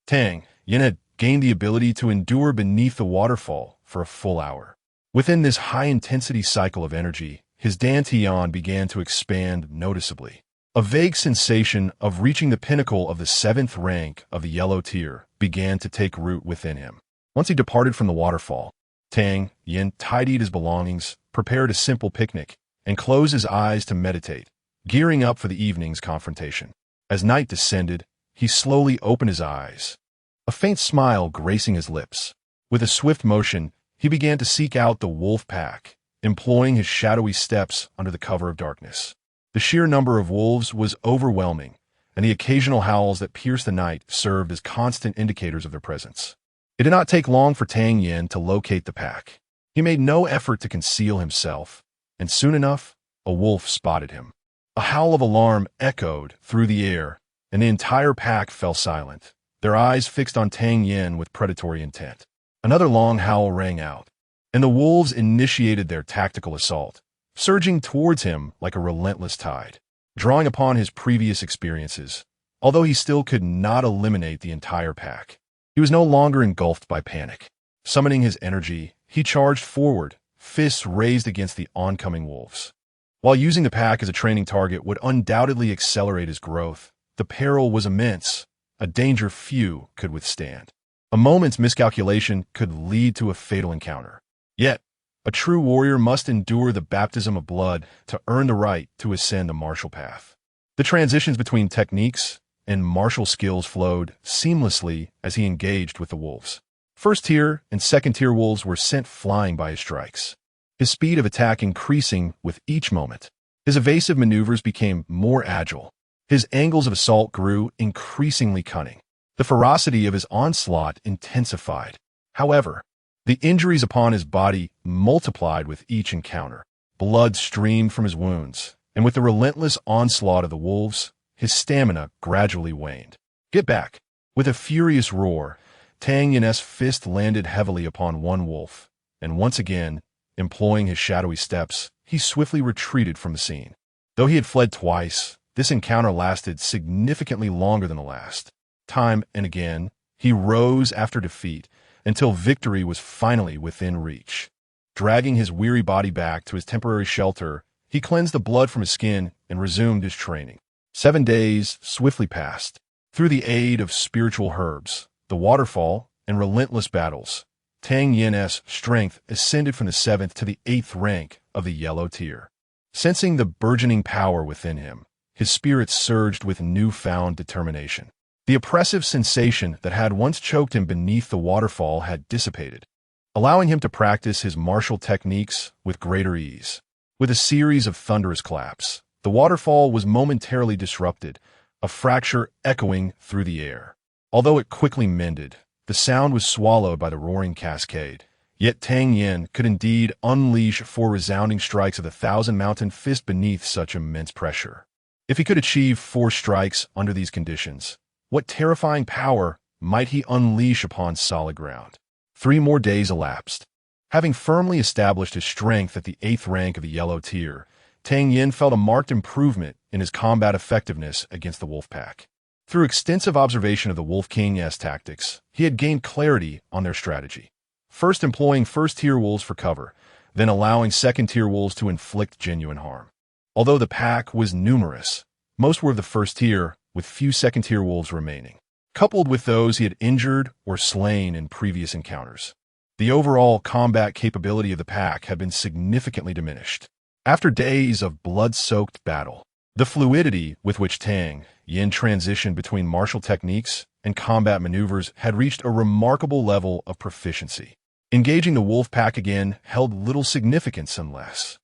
Tang Yin had gained the ability to endure beneath the waterfall for a full hour. Within this high-intensity cycle of energy, his dantian began to expand noticeably. A vague sensation of reaching the pinnacle of the 7th rank of the yellow tier began to take root within him. Once he departed from the waterfall, Tang Yin tidied his belongings, prepared a simple picnic, and closed his eyes to meditate, gearing up for the evening's confrontation. As night descended, he slowly opened his eyes, a faint smile gracing his lips. With a swift motion, he began to seek out the wolf pack, employing his shadowy steps under the cover of darkness. The sheer number of wolves was overwhelming, and the occasional howls that pierced the night served as constant indicators of their presence. It did not take long for Tang Yin to locate the pack. He made no effort to conceal himself, and soon enough, a wolf spotted him. A howl of alarm echoed through the air, and the entire pack fell silent, their eyes fixed on Tang Yin with predatory intent. Another long howl rang out, and the wolves initiated their tactical assault, surging towards him like a relentless tide. Drawing upon his previous experiences, although he still could not eliminate the entire pack, he was no longer engulfed by panic. Summoning his energy, he charged forward, fists raised against the oncoming wolves. While using the pack as a training target would undoubtedly accelerate his growth, the peril was immense, a danger few could withstand. A moment's miscalculation could lead to a fatal encounter. Yet, a true warrior must endure the baptism of blood to earn the right to ascend the martial path. The transitions between techniques and martial skills flowed seamlessly as he engaged with the wolves. First-tier and second-tier wolves were sent flying by his strikes, his speed of attack increasing with each moment. His evasive maneuvers became more agile. His angles of assault grew increasingly cunning. The ferocity of his onslaught intensified. However, the injuries upon his body multiplied with each encounter. Blood streamed from his wounds, and with the relentless onslaught of the wolves, his stamina gradually waned. "Get back!" With a furious roar, Tang Yin's fist landed heavily upon one wolf, and once again, employing his shadowy steps, he swiftly retreated from the scene. Though he had fled twice, this encounter lasted significantly longer than the last. Time and again, he rose after defeat, until victory was finally within reach. Dragging his weary body back to his temporary shelter, he cleansed the blood from his skin and resumed his training. 7 days swiftly passed. Through the aid of spiritual herbs, the waterfall, and relentless battles, Tang Yin's strength ascended from the 7th to the 8th rank of the yellow tier. Sensing the burgeoning power within him, his spirit surged with newfound determination. The oppressive sensation that had once choked him beneath the waterfall had dissipated, allowing him to practice his martial techniques with greater ease. With a series of thunderous claps, the waterfall was momentarily disrupted, a fracture echoing through the air. Although it quickly mended, the sound was swallowed by the roaring cascade. Yet Tang Yin could indeed unleash 4 resounding strikes of the Thousand Mountain Fist beneath such immense pressure. If he could achieve 4 strikes under these conditions, what terrifying power might he unleash upon solid ground? 3 more days elapsed. Having firmly established his strength at the 8th rank of the yellow tier, Tang Yin felt a marked improvement in his combat effectiveness against the wolf pack. Through extensive observation of the Wolf King's tactics, he had gained clarity on their strategy. First employing first-tier wolves for cover, then allowing second-tier wolves to inflict genuine harm. Although the pack was numerous, most were of the first tier, with few second-tier wolves remaining, coupled with those he had injured or slain in previous encounters. The overall combat capability of the pack had been significantly diminished. After days of blood-soaked battle, the fluidity with which Tang Yin transitioned between martial techniques and combat maneuvers had reached a remarkable level of proficiency. Engaging the wolf pack again held little significance unless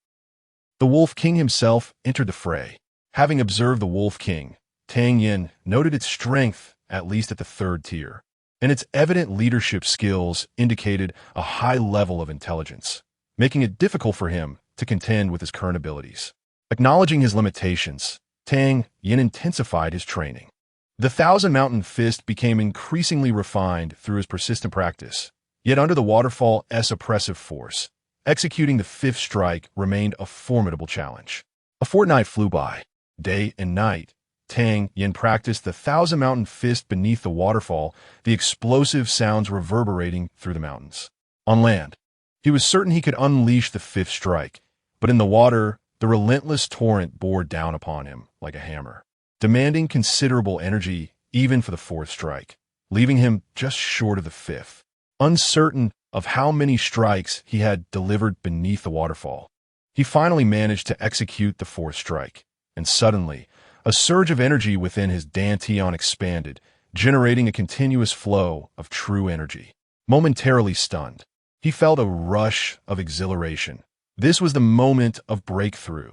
the Wolf King himself entered the fray. Having observed the Wolf King, Tang Yin noted its strength, at least at the 3rd tier, and its evident leadership skills indicated a high level of intelligence, making it difficult for him to contend with his current abilities. Acknowledging his limitations, Tang Yin intensified his training. The Thousand Mountain Fist became increasingly refined through his persistent practice, yet under the waterfall's oppressive force, executing the 5th strike remained a formidable challenge. A fortnight flew by. Day and night, Tang Yin practiced the Thousand Mountain Fist beneath the waterfall, the explosive sounds reverberating through the mountains. On land, he was certain he could unleash the 5th strike, but in the water, the relentless torrent bore down upon him like a hammer, demanding considerable energy even for the 4th strike, leaving him just short of the 5th. Uncertain of how many strikes he had delivered beneath the waterfall, he finally managed to execute the 4th strike, and suddenly, a surge of energy within his dantian expanded, generating a continuous flow of true energy. Momentarily stunned, he felt a rush of exhilaration. This was the moment of breakthrough.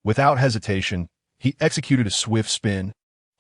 Without hesitation, he executed a swift spin,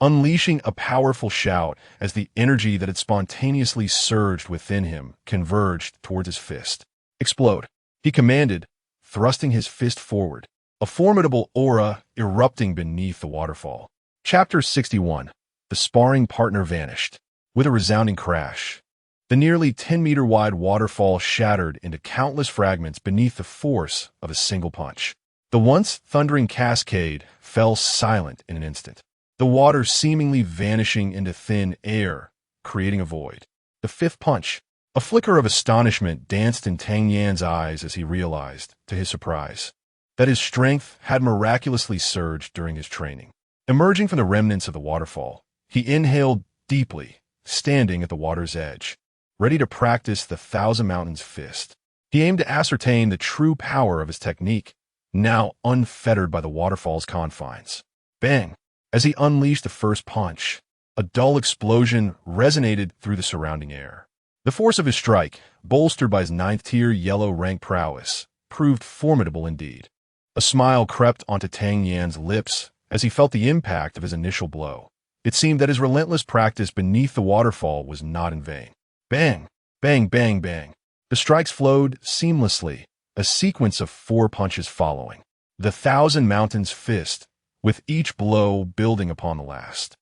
unleashing a powerful shout as the energy that had spontaneously surged within him converged towards his fist. "Explode," he commanded, thrusting his fist forward, a formidable aura erupting beneath the waterfall. Chapter 61. The sparring partner vanished. With a resounding crash, the nearly 10-meter-wide waterfall shattered into countless fragments beneath the force of a single punch. The once thundering cascade fell silent in an instant, the water seemingly vanishing into thin air, creating a void. The fifth punch. A flicker of astonishment danced in Tang Yan's eyes as he realized, to his surprise, that his strength had miraculously surged during his training. Emerging from the remnants of the waterfall, he inhaled deeply, standing at the water's edge, ready to practice the Thousand Mountains fist. He aimed to ascertain the true power of his technique, now unfettered by the waterfall's confines. Bang! As he unleashed the first punch, a dull explosion resonated through the surrounding air. The force of his strike, bolstered by his ninth-tier yellow rank prowess, proved formidable indeed. A smile crept onto Tang Yan's lips as he felt the impact of his initial blow. It seemed that his relentless practice beneath the waterfall was not in vain. Bang! Bang, bang, bang. The strikes flowed seamlessly, a sequence of 4 punches following. The Thousand Mountains fist, with each blow building upon the last,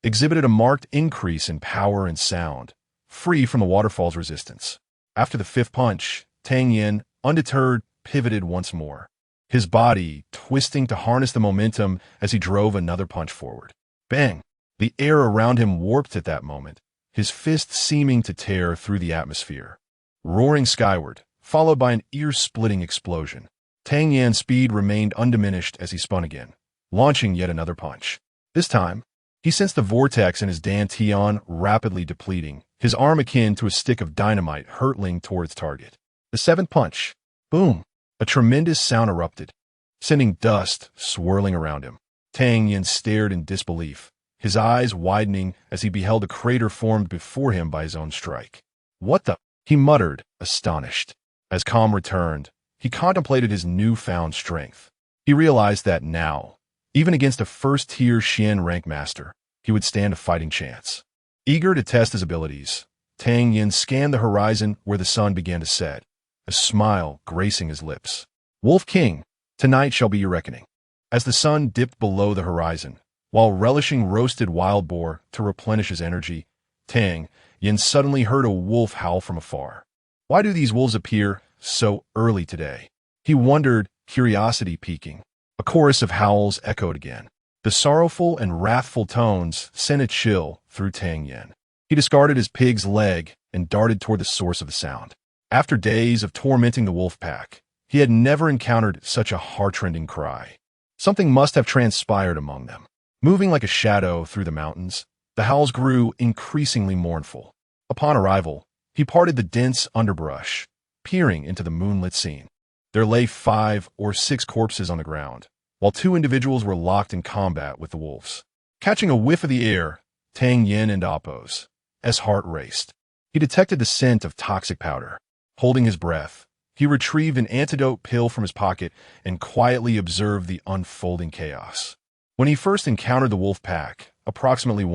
exhibited a marked increase in power and sound, free from the waterfall's resistance. After the 5th punch, Tang Yan, undeterred, pivoted once more, his body twisting to harness the momentum as he drove another punch forward. Bang! The air around him warped at that moment, his fist seeming to tear through the atmosphere. Roaring skyward, followed by an ear-splitting explosion, Tang Yan's speed remained undiminished as he spun again, launching yet another punch. This time, he sensed the vortex in his dantian rapidly depleting, his arm akin to a stick of dynamite hurtling towards target. The 7th punch. Boom! A tremendous sound erupted, sending dust swirling around him. Tang Yan stared in disbelief, his eyes widening as he beheld a crater formed before him by his own strike. "What the?" he muttered, astonished. As calm returned, he contemplated his newfound strength. He realized that now, even against a first-tier Xian rank master, he would stand a fighting chance. Eager to test his abilities, Tang Yan scanned the horizon where the sun began to set, a smile gracing his lips. "Wolf King, tonight shall be your reckoning." As the sun dipped below the horizon, while relishing roasted wild boar to replenish his energy, Tang Yan suddenly heard a wolf howl from afar. Why do these wolves appear so early today? He wondered, curiosity piquing. A chorus of howls echoed again. The sorrowful and wrathful tones sent a chill through Tang Yan. He discarded his pig's leg and darted toward the source of the sound. After days of tormenting the wolf pack, he had never encountered such a heart-rending cry. Something must have transpired among them. Moving like a shadow through the mountains, the howls grew increasingly mournful. Upon arrival, he parted the dense underbrush, peering into the moonlit scene. There lay 5 or 6 corpses on the ground, while 2 individuals were locked in combat with the wolves. Catching a whiff of the air, Tang Yan and Appo's heart raced. He detected the scent of toxic powder. Holding his breath, he retrieved an antidote pill from his pocket and quietly observed the unfolding chaos. When he first encountered the wolf pack, approximately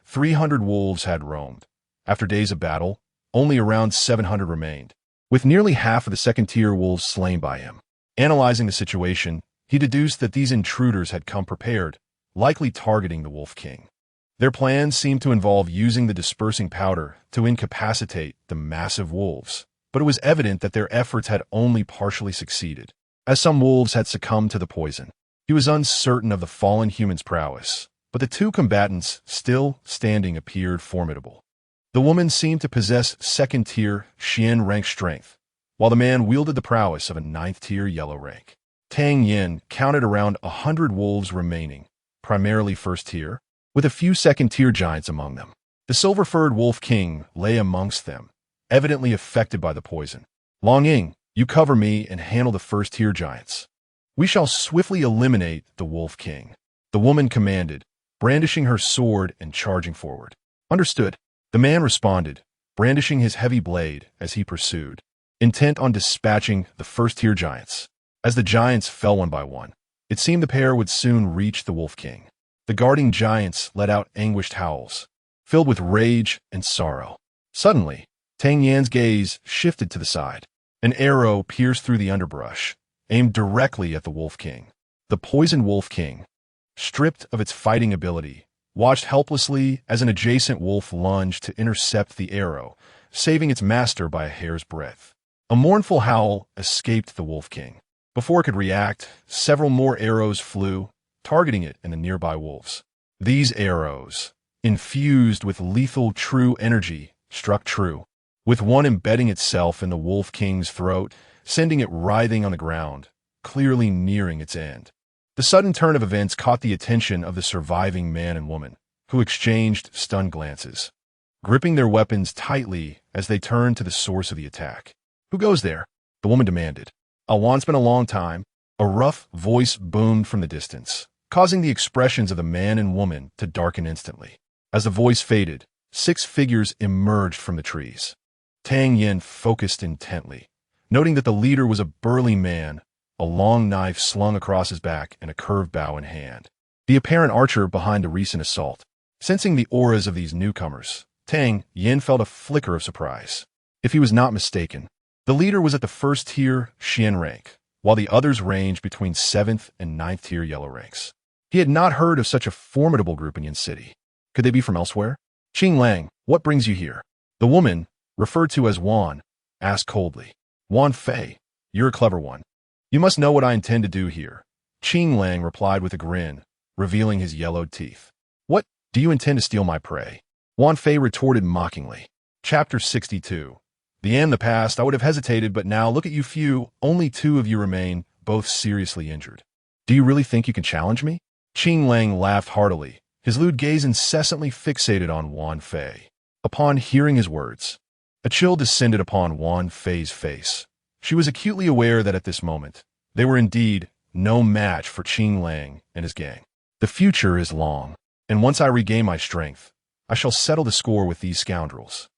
300 wolves had roamed. After days of battle, only around 700 remained, with nearly half of the second-tier wolves slain by him. Analyzing the situation, he deduced that these intruders had come prepared, likely targeting the Wolf King. Their plans seemed to involve using the dispersing powder to incapacitate the massive wolves, but it was evident that their efforts had only partially succeeded, as some wolves had succumbed to the poison. He was uncertain of the fallen human's prowess, but the 2 combatants still standing appeared formidable. The woman seemed to possess second-tier Xian rank strength, while the man wielded the prowess of a 9th-tier yellow rank. Tang Yan counted around 100 wolves remaining, primarily first-tier, with a few second-tier giants among them. The silver-furred Wolf King lay amongst them, evidently affected by the poison. "Long Ying, you cover me and handle the first-tier giants. We shall swiftly eliminate the Wolf King," the woman commanded, brandishing her sword and charging forward. "Understood," the man responded, brandishing his heavy blade as he pursued, intent on dispatching the first-tier giants. As the giants fell one by one, it seemed the pair would soon reach the Wolf King. The guarding giants let out anguished howls, filled with rage and sorrow. Suddenly, Tang Yan's gaze shifted to the side. An arrow pierced through the underbrush, aimed directly at the Wolf King. The poisoned Wolf King, stripped of its fighting ability, watched helplessly as an adjacent wolf lunged to intercept the arrow, saving its master by a hair's breadth. A mournful howl escaped the Wolf King. Before it could react, several more arrows flew, targeting it and the nearby wolves. These arrows, infused with lethal true energy, struck true, with one embedding itself in the Wolf King's throat, sending it writhing on the ground, clearly nearing its end. The sudden turn of events caught the attention of the surviving man and woman, who exchanged stunned glances, gripping their weapons tightly as they turned to the source of the attack. "Who goes there?" the woman demanded. "It's been a long time." A rough voice boomed from the distance, causing the expressions of the man and woman to darken instantly. As the voice faded, 6 figures emerged from the trees. Tang Yen focused intently, noting that the leader was a burly man, a long knife slung across his back and a curved bow in hand. The apparent archer behind the recent assault. Sensing the auras of these newcomers, Tang Yen felt a flicker of surprise. If he was not mistaken, the leader was at the first tier Xian rank, while the others ranged between 7th and 9th tier yellow ranks. He had not heard of such a formidable group in Yin City. Could they be from elsewhere? "Qing Lang, what brings you here?" The woman, referred to as Wan, asked coldly. "Wan Fei, you're a clever one. You must know what I intend to do here." Qing Lang replied with a grin, revealing his yellowed teeth. "What, do you intend to steal my prey?" Wan Fei retorted mockingly. Chapter 62. In the past, I would have hesitated, but now look at you few, only 2 of you remain, both seriously injured. Do you really think you can challenge me? Qing Lang laughed heartily, his lewd gaze incessantly fixated on Wan Fei. Upon hearing his words, a chill descended upon Wan Fei's face. She was acutely aware that at this moment, they were indeed no match for Qing Lang and his gang. The future is long, and once I regain my strength, I shall settle the score with these scoundrels.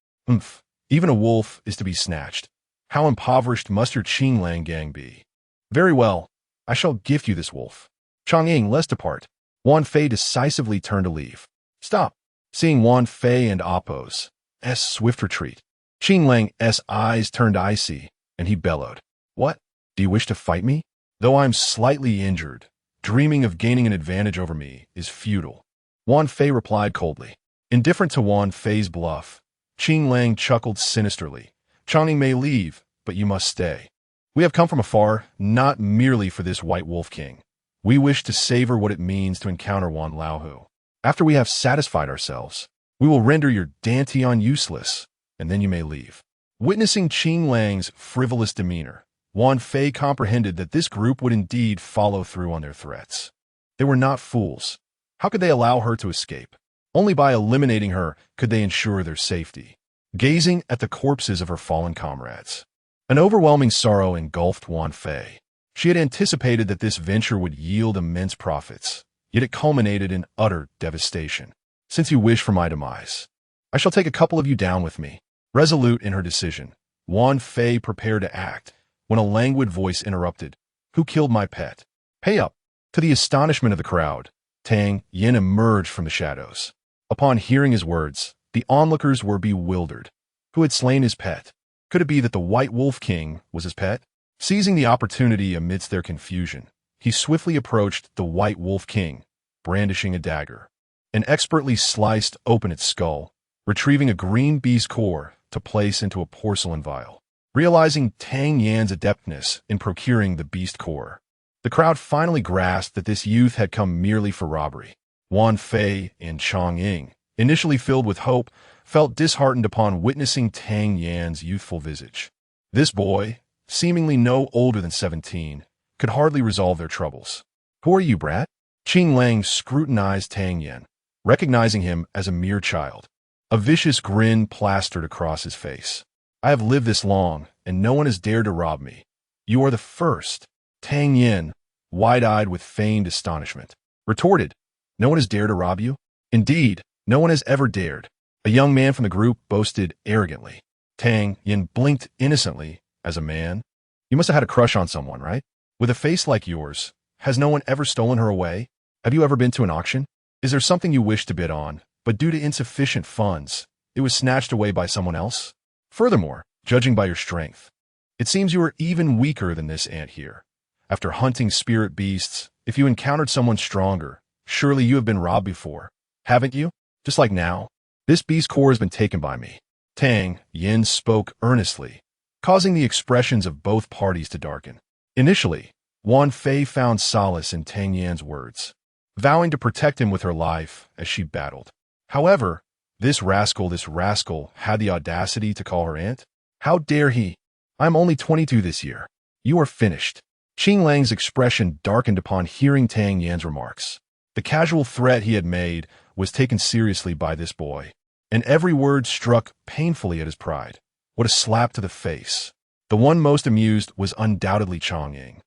Even a wolf is to be snatched. How impoverished must your Qing Lang gang be? Very well, I shall gift you this wolf. Chang'ing, let's depart. Wan Fei decisively turned to leave. Stop. Seeing Wan Fei and Appo's swift retreat, Qing Lang's eyes turned icy, and he bellowed. What? Do you wish to fight me? Though I am slightly injured, dreaming of gaining an advantage over me is futile. Wan Fei replied coldly. Indifferent to Wan Fei's bluff, Qing Lang chuckled sinisterly. Chang'ing may leave, but you must stay. We have come from afar, not merely for this White Wolf King. We wish to savor what it means to encounter Wan Laohu. After we have satisfied ourselves, we will render your Dantian useless, and then you may leave. Witnessing Qing Lang's frivolous demeanor, Wan Fei comprehended that this group would indeed follow through on their threats. They were not fools. How could they allow her to escape? Only by eliminating her could they ensure their safety. Gazing at the corpses of her fallen comrades, an overwhelming sorrow engulfed Wan Fei. She had anticipated that this venture would yield immense profits, yet it culminated in utter devastation. Since you wish for my demise, I shall take a couple of you down with me. Resolute in her decision, Wan Fei prepared to act, when a languid voice interrupted. Who killed my pet? Pay up. To the astonishment of the crowd, Tang Yen emerged from the shadows. Upon hearing his words, the onlookers were bewildered. Who had slain his pet? Could it be that the White Wolf King was his pet? Seizing the opportunity amidst their confusion, he swiftly approached the White Wolf King, brandishing a dagger, and expertly sliced open its skull, retrieving a green bee's core to place into a porcelain vial. Realizing Tang Yan's adeptness in procuring the beast core, the crowd finally grasped that this youth had come merely for robbery. Wan Fei and Chang'ing, initially filled with hope, felt disheartened upon witnessing Tang Yan's youthful visage. This boy, seemingly no older than 17, could hardly resolve their troubles. Who are you, brat? Qing Lang scrutinized Tang Yan, recognizing him as a mere child. A vicious grin plastered across his face. I have lived this long, and no one has dared to rob me. You are the first. Tang Yan, wide-eyed with feigned astonishment, retorted. No one has dared to rob you? Indeed, no one has ever dared. A young man from the group boasted arrogantly. Tang Yan blinked innocently. As a man, you must have had a crush on someone, right? With a face like yours, has no one ever stolen her away? Have you ever been to an auction? Is there something you wish to bid on, but due to insufficient funds, it was snatched away by someone else? Furthermore, judging by your strength, it seems you are even weaker than this ant here. After hunting spirit beasts, if you encountered someone stronger, surely you have been robbed before, haven't you? Just like now. This beast core has been taken by me. Tang Yin spoke earnestly, causing the expressions of both parties to darken. Initially, Wan Fei found solace in Tang Yan's words, vowing to protect him with her life as she battled. However, this rascal had the audacity to call her aunt? How dare he? I'm only 22 this year. You are finished. Qing Lang's expression darkened upon hearing Tang Yan's remarks. The casual threat he had made was taken seriously by this boy, and every word struck painfully at his pride. What a slap to the face. The one most amused was undoubtedly Chong Ying,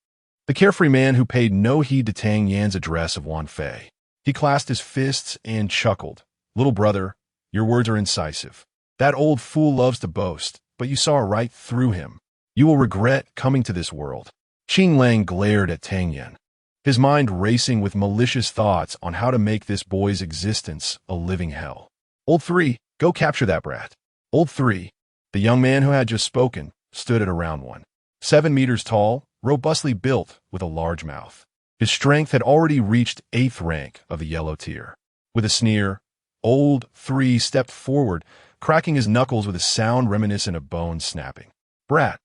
the carefree man who paid no heed to Tang Yan's address of Wan Fei. He clasped his fists and chuckled. Little brother, your words are incisive. That old fool loves to boast, but you saw right through him. You will regret coming to this world. Qing Lang glared at Tang Yan, his mind racing with malicious thoughts on how to make this boy's existence a living hell. Old Three, go capture that brat. Old Three, the young man who had just spoken, stood at around 7 meters tall, robustly built with a large mouth. His strength had already reached 8th rank of the yellow tier. With a sneer, Old Three stepped forward, cracking his knuckles with a sound reminiscent of bones snapping. Brat,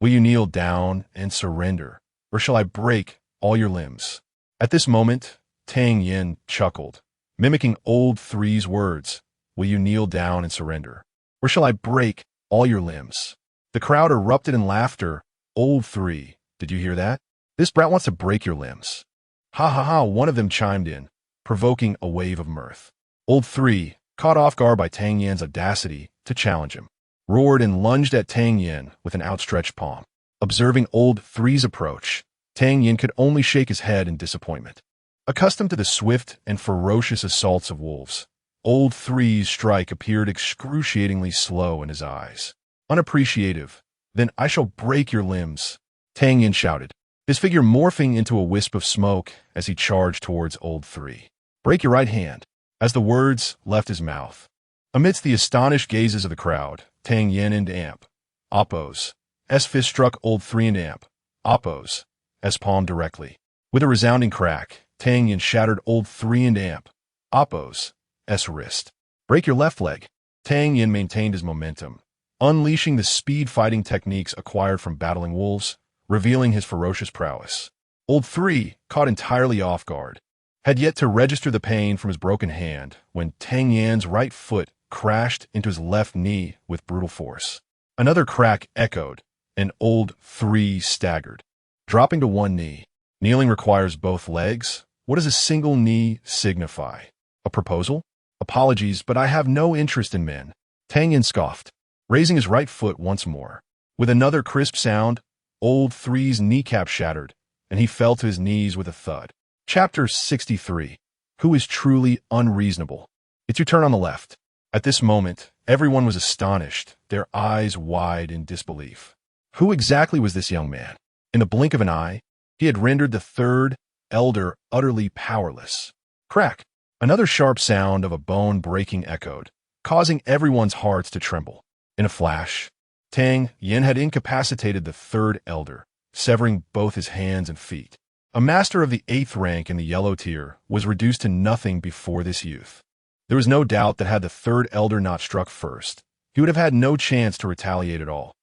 will you kneel down and surrender, or shall I break all your limbs? At this moment, Tang Yin chuckled, mimicking Old Three's words. Will you kneel down and surrender, or shall I break all your limbs? The crowd erupted in laughter. Old Three, did you hear that? This brat wants to break your limbs. Ha ha ha, one of them chimed in, provoking a wave of mirth. Old Three, caught off guard by Tang Yan's audacity to challenge him, roared and lunged at Tang Yin with an outstretched palm. Observing Old Three's approach, Tang Yin could only shake his head in disappointment. Accustomed to the swift and ferocious assaults of wolves, Old Three's strike appeared excruciatingly slow in his eyes. Unappreciative, then I shall break your limbs, Tang Yin shouted, his figure morphing into a wisp of smoke as he charged towards Old Three. Break your right hand. As the words left his mouth, amidst the astonished gazes of the crowd, Tang Yin and Amp, Oppos, S fist struck Old Three and Amp, Oppos, S palm directly. With a resounding crack, Tang Yin shattered Old Three and Amp, Oppos, S wrist. Break your left leg. Tang Yin maintained his momentum, unleashing the speed fighting techniques acquired from battling wolves, revealing his ferocious prowess. Old Three, caught entirely off guard, had yet to register the pain from his broken hand when Tang Yan's right foot crashed into his left knee with brutal force. Another crack echoed, and Old Three staggered, dropping to one knee. Kneeling requires both legs. What does a single knee signify? A proposal? Apologies, but I have no interest in men. Tang Yin scoffed, raising his right foot once more. With another crisp sound, Old Three's kneecap shattered, and he fell to his knees with a thud. Chapter 63. Who is truly unreasonable? It's your turn on the left. At this moment, everyone was astonished, their eyes wide in disbelief. Who exactly was this young man? In the blink of an eye, he had rendered the third elder utterly powerless. Crack! Another sharp sound of a bone breaking echoed, causing everyone's hearts to tremble. In a flash, Tang Yin had incapacitated the third elder, severing both his hands and feet. A master of the 8th rank in the yellow tier was reduced to nothing before this youth. There was no doubt that had the third elder not struck first, he would have had no chance to retaliate at all.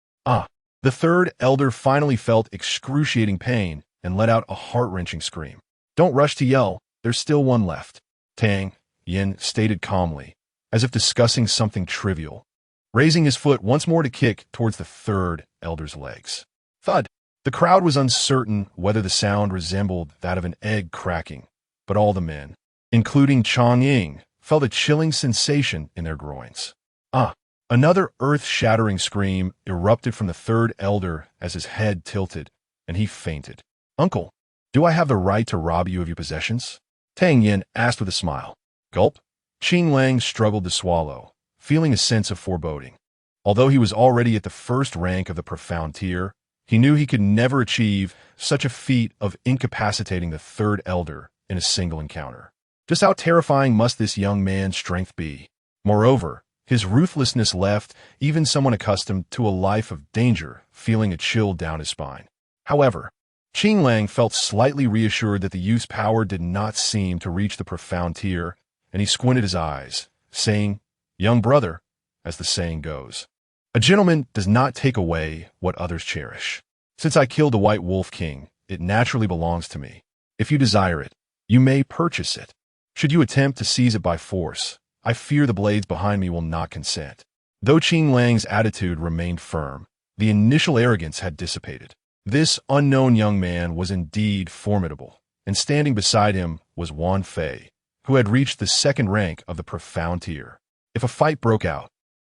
The third elder finally felt excruciating pain and let out a heart-wrenching scream. Don't rush to yell, there's still one left, Tang Yin stated calmly, as if discussing something trivial, raising his foot once more to kick towards the third elder's legs. Thud! The crowd was uncertain whether the sound resembled that of an egg cracking, but all the men, including Chong Ying, felt a chilling sensation in their groins. Another earth-shattering scream erupted from the third elder as his head tilted, and he fainted. Uncle, do I have the right to rob you of your possessions? Tang Yin asked with a smile. Gulp. Qing Lang struggled to swallow, feeling a sense of foreboding. Although he was already at the first rank of the profound tier, he knew he could never achieve such a feat of incapacitating the third elder in a single encounter. Just how terrifying must this young man's strength be? Moreover, his ruthlessness left even someone accustomed to a life of danger feeling a chill down his spine. However, Qing Lang felt slightly reassured that the youth's power did not seem to reach the profound tier, and he squinted his eyes, saying, "Young brother," as the saying goes, "a gentleman does not take away what others cherish. Since I killed the White Wolf King, it naturally belongs to me. If you desire it, you may purchase it. Should you attempt to seize it by force, I fear the blades behind me will not consent." Though Qing Lang's attitude remained firm, the initial arrogance had dissipated. This unknown young man was indeed formidable, and standing beside him was Wan Fei, who had reached the second rank of the profound tier. If a fight broke out,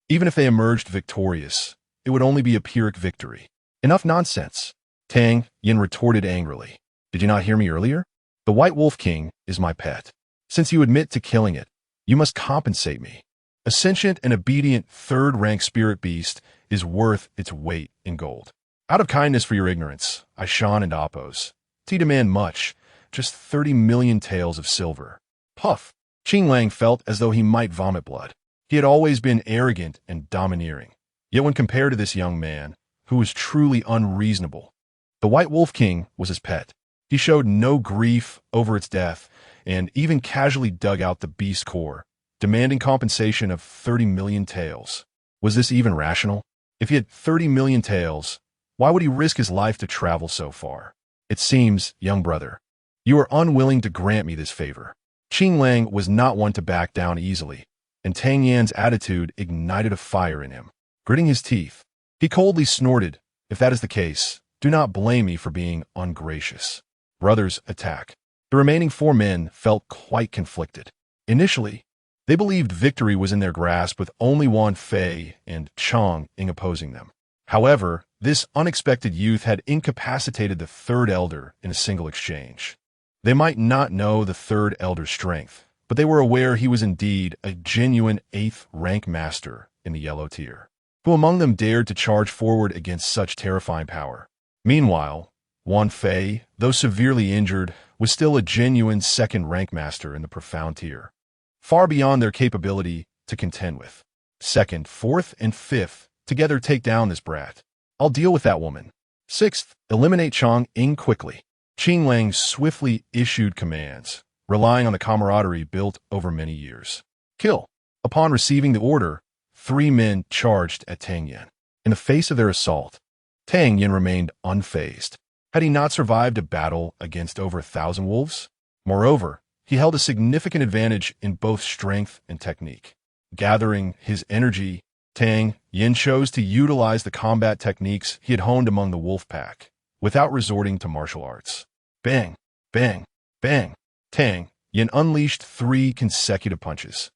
even if they emerged victorious, it would only be a Pyrrhic victory. "Enough nonsense," Tang Yin retorted angrily. "Did you not hear me earlier? The White Wolf King is my pet. Since you admit to killing it, you must compensate me. A sentient and obedient third-rank spirit beast is worth its weight in gold. Out of kindness for your ignorance, I Shan and Oppos. To demand much, just 30 million taels of silver." Puff! Qing Lang felt as though he might vomit blood. He had always been arrogant and domineering. Yet when compared to this young man, who was truly unreasonable, the White Wolf King was his pet. He showed no grief over its death, and even casually dug out the beast core, demanding compensation of 30 million taels. Was this even rational? If he had 30 million taels, why would he risk his life to travel so far? "It seems, young brother, you are unwilling to grant me this favor." Qing Lang was not one to back down easily, and Tang Yan's attitude ignited a fire in him. Gritting his teeth, he coldly snorted, "If that is the case, do not blame me for being ungracious." Brothers, attack. The remaining 4 men felt quite conflicted. Initially, they believed victory was in their grasp with only Wan Fei and Chang Ying opposing them. However, this unexpected youth had incapacitated the third elder in a single exchange. They might not know the third elder's strength, but they were aware he was indeed a genuine 8th rank master in the yellow tier. Who among them dared to charge forward against such terrifying power? Meanwhile, Wan Fei, though severely injured, was still a genuine 2nd rank master in the profound tier, far beyond their capability to contend with. 2nd, 4th, and 5th together take down this brat. I'll deal with that woman. 6th, eliminate Chang Ying quickly. Qing Lang swiftly issued commands, relying on the camaraderie built over many years. Kill. Upon receiving the order, 3 men charged at Tang Yin. In the face of their assault, Tang Yin remained unfazed. Had he not survived a battle against over 1,000 wolves? Moreover, he held a significant advantage in both strength and technique. Gathering his energy, Tang Yin chose to utilize the combat techniques he had honed among the wolf pack, without resorting to martial arts. Bang, bang, bang. Tang Yin unleashed 3 consecutive punches.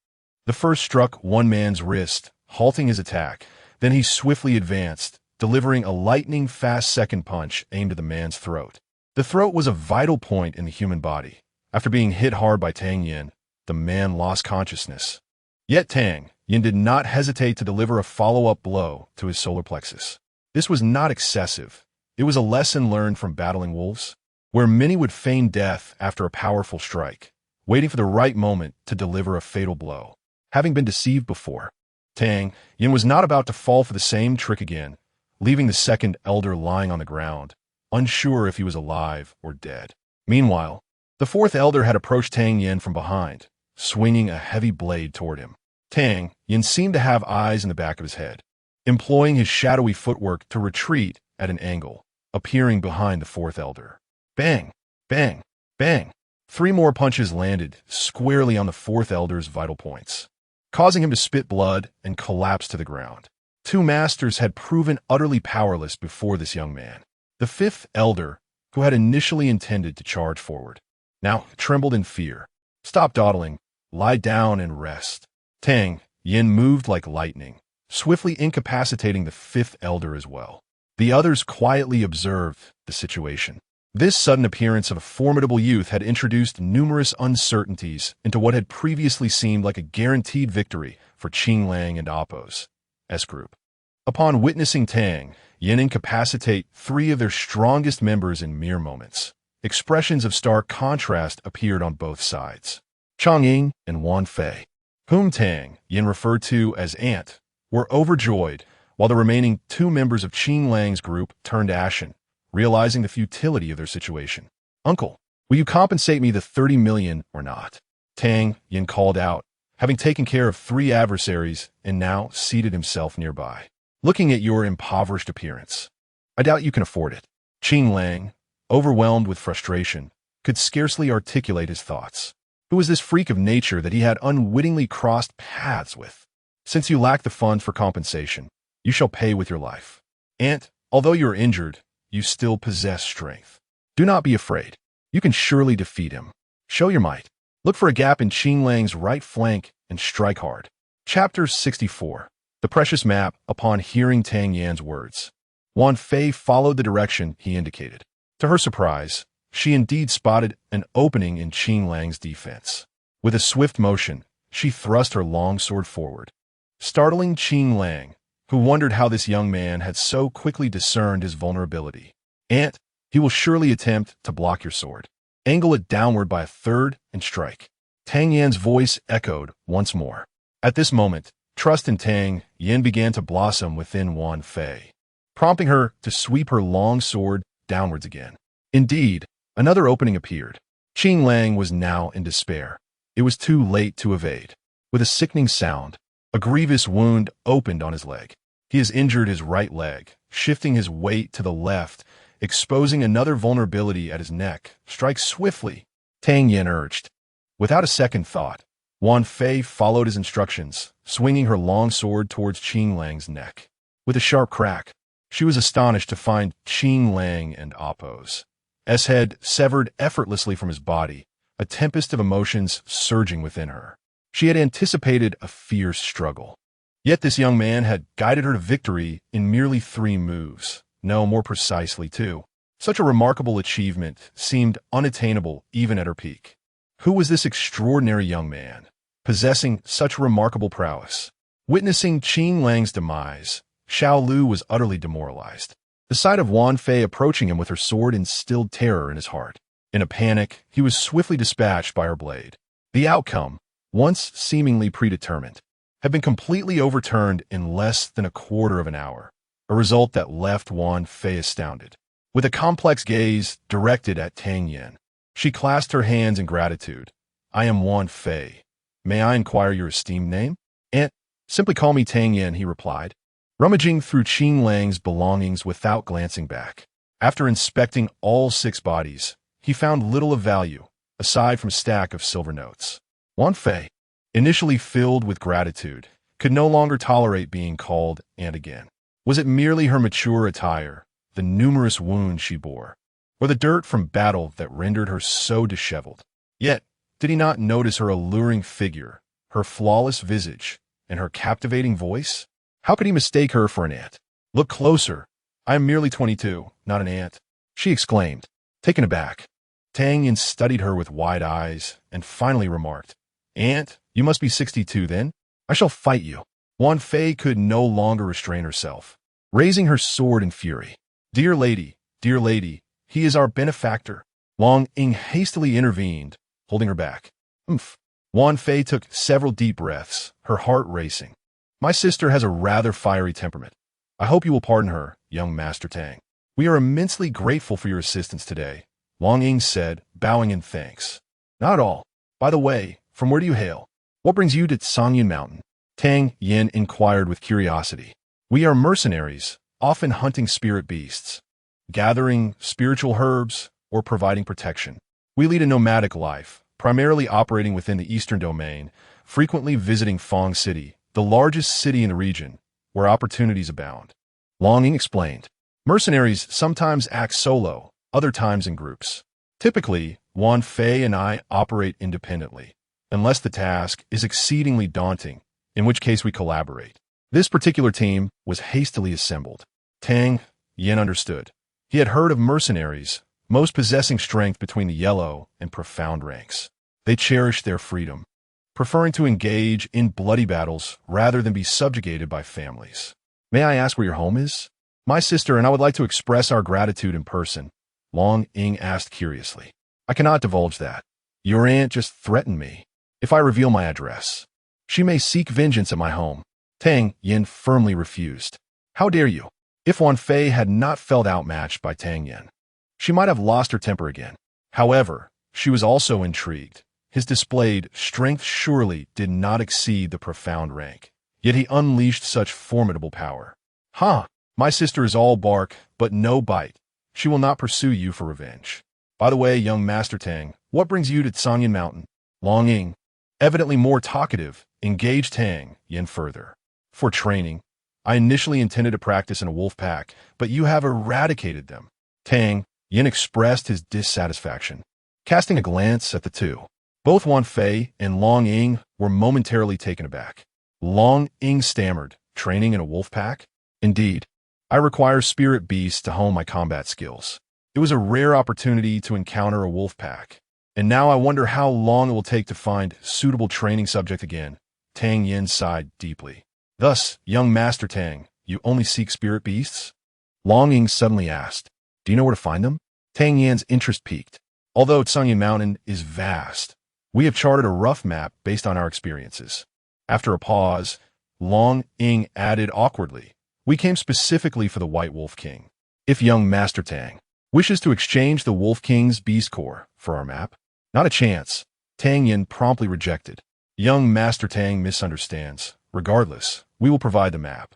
The first struck one man's wrist, halting his attack. Then he swiftly advanced, delivering a lightning-fast second punch aimed at the man's throat. The throat was a vital point in the human body. After being hit hard by Tang Yin, the man lost consciousness. Yet Tang Yin did not hesitate to deliver a follow-up blow to his solar plexus. This was not excessive. It was a lesson learned from battling wolves, where many would feign death after a powerful strike, waiting for the right moment to deliver a fatal blow. Having been deceived before, Tang Yin was not about to fall for the same trick again, leaving the 2nd elder lying on the ground, unsure if he was alive or dead. Meanwhile, the 4th elder had approached Tang Yin from behind, swinging a heavy blade toward him. Tang Yin seemed to have eyes in the back of his head, employing his shadowy footwork to retreat at an angle, appearing behind the 4th elder. Bang, bang, bang. 3 more punches landed squarely on the 4th elder's vital points, causing him to spit blood and collapse to the ground. 2 masters had proven utterly powerless before this young man. The 5th elder, who had initially intended to charge forward, now trembled in fear. Stop dawdling, lie down and rest. Tang Yin moved like lightning, swiftly incapacitating the 5th elder as well. The others quietly observed the situation. This sudden appearance of a formidable youth had introduced numerous uncertainties into what had previously seemed like a guaranteed victory for Qing Lang and Oppos' S-Group. Upon witnessing Tang Yin incapacitate 3 of their strongest members in mere moments, expressions of stark contrast appeared on both sides. Chang'ing and Wan Fei, whom Tang Yin referred to as Aunt, were overjoyed, while the remaining two members of Qing Lang's group turned ashen, realizing the futility of their situation. "Uncle, will you compensate me the 30 million or not?" Tang Yin called out, having taken care of 3 adversaries and now seated himself nearby. "Looking at your impoverished appearance, I doubt you can afford it." Qing Lang, overwhelmed with frustration, could scarcely articulate his thoughts. Who was this freak of nature that he had unwittingly crossed paths with? "Since you lack the funds for compensation, you shall pay with your life. Aunt, although you are injured, you still possess strength. Do not be afraid. You can surely defeat him. Show your might. Look for a gap in Qing Lang's right flank and strike hard." Chapter 64. The Precious Map. Upon hearing Tang Yan's words, Wan Fei followed the direction he indicated. To her surprise, she indeed spotted an opening in Qing Lang's defense. With a swift motion, she thrust her long sword forward, startling Qing Lang, who wondered how this young man had so quickly discerned his vulnerability. "Aunt, he will surely attempt to block your sword. Angle it downward by a third and strike." Tang Yan's voice echoed once more. At this moment, trust in Tang Yin began to blossom within Wan Fei, prompting her to sweep her long sword downwards again. Indeed, another opening appeared. Qing Lang was now in despair. It was too late to evade. With a sickening sound, a grievous wound opened on his leg. He has injured his right leg, shifting his weight to the left, exposing another vulnerability at his neck. "Strike swiftly," Tang Yin urged. Without a second thought, Wan Fei followed his instructions, swinging her long sword towards Qing Lang's neck. With a sharp crack, she was astonished to find Qing Lang and Appo's head severed effortlessly from his body, a tempest of emotions surging within her. She had anticipated a fierce struggle. Yet this young man had guided her to victory in merely 3 moves. No, more precisely 2. Such a remarkable achievement seemed unattainable even at her peak. Who was this extraordinary young man, possessing such remarkable prowess? Witnessing Qing Lang's demise, Xiao Lu was utterly demoralized. The sight of Wan Fei approaching him with her sword instilled terror in his heart. In a panic, he was swiftly dispatched by her blade. The outcome, once seemingly predetermined, had been completely overturned in less than a quarter of an hour, a result that left Wan Fei astounded. With a complex gaze directed at Tang Yin, she clasped her hands in gratitude. "I am Wan Fei. May I inquire your esteemed name?" "Aunt, simply call me Tang Yin," he replied, rummaging through Qing Lang's belongings without glancing back. After inspecting all 6 bodies, he found little of value, aside from a stack of silver notes. Wan Fei, initially filled with gratitude, could no longer tolerate being called Aunt again. Was it merely her mature attire, the numerous wounds she bore, or the dirt from battle that rendered her so disheveled? Yet, did he not notice her alluring figure, her flawless visage, and her captivating voice? How could he mistake her for an aunt? "Look closer. I am merely 22, not an aunt," she exclaimed, taken aback. Tang Yin studied her with wide eyes and finally remarked, "Aunt, you must be 62 then? I shall fight you." Wan Fei could no longer restrain herself, raising her sword in fury. Dear lady, he is our benefactor." Long Ying hastily intervened, holding her back. "Umph." Wan Fei took several deep breaths, her heart racing. "My sister has a rather fiery temperament. I hope you will pardon her, young Master Tang." "We are immensely grateful for your assistance today," Long Ying said, bowing in thanks. "Not at all. By the way, from where do you hail? What brings you to Sangyun Mountain?" Tang Yin inquired with curiosity. "We are mercenaries, often hunting spirit beasts, gathering spiritual herbs, or providing protection. We lead a nomadic life, primarily operating within the eastern domain, frequently visiting Fong City, the largest city in the region, where opportunities abound." Long Ying explained. "Mercenaries sometimes act solo, other times in groups. Typically, Wan Fei and I operate independently, unless the task is exceedingly daunting, in which case we collaborate." This particular team was hastily assembled. Tang Yin understood. He had heard of mercenaries, most possessing strength between the yellow and profound ranks. They cherished their freedom, preferring to engage in bloody battles rather than be subjugated by families. "May I ask where your home is?" "My sister and I would like to express our gratitude in person," Long Ying asked curiously. "I cannot divulge that. Your aunt just threatened me." if I reveal my address. She may seek vengeance at my home. Tang Yin firmly refused. How dare you? If Wan Fei had not felt outmatched by Tang Yin, she might have lost her temper again. However, she was also intrigued. His displayed strength surely did not exceed the profound rank, yet he unleashed such formidable power. Huh, my sister is all bark, but no bite. She will not pursue you for revenge. By the way, young Master Tang, what brings you to Canyon Mountain? Long Ying, evidently more talkative, engaged Tang Yin further. For training, I initially intended to practice in a wolf pack, but you have eradicated them. Tang Yin expressed his dissatisfaction, casting a glance at the two. Both Wan Fei and Long Ying were momentarily taken aback. Long Ying stammered, training in a wolf pack? Indeed, I require spirit beasts to hone my combat skills. It was a rare opportunity to encounter a wolf pack, and now I wonder how long it will take to find suitable training subject again. Tang Yin sighed deeply. Thus, young Master Tang, you only seek spirit beasts? Long Ying suddenly asked. Do you know where to find them? Tang Yin's interest piqued. Although Canyon Mountain is vast, we have charted a rough map based on our experiences. After a pause, Long Ying added awkwardly, we came specifically for the White Wolf King. If young Master Tang wishes to exchange the Wolf King's beast core for our map, not a chance. Tang Yin promptly rejected. Young Master Tang misunderstands. Regardless, we will provide the map.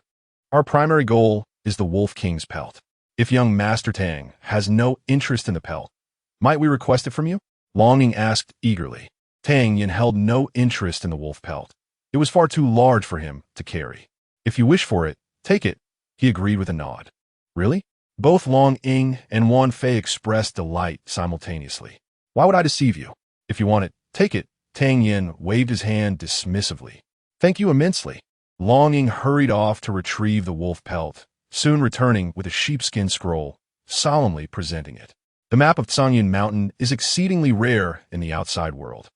Our primary goal is the Wolf King's pelt. If young Master Tang has no interest in the pelt, might we request it from you? Long Ying asked eagerly. Tang Yin held no interest in the wolf pelt. It was far too large for him to carry. If you wish for it, take it, he agreed with a nod. Really? Both Long Ying and Wan Fei expressed delight simultaneously. Why would I deceive you? If you want it, take it. Tang Yin waved his hand dismissively. Thank you immensely. Long Ying hurried off to retrieve the wolf pelt, soon returning with a sheepskin scroll, solemnly presenting it. The map of Canyon Mountain is exceedingly rare in the outside world.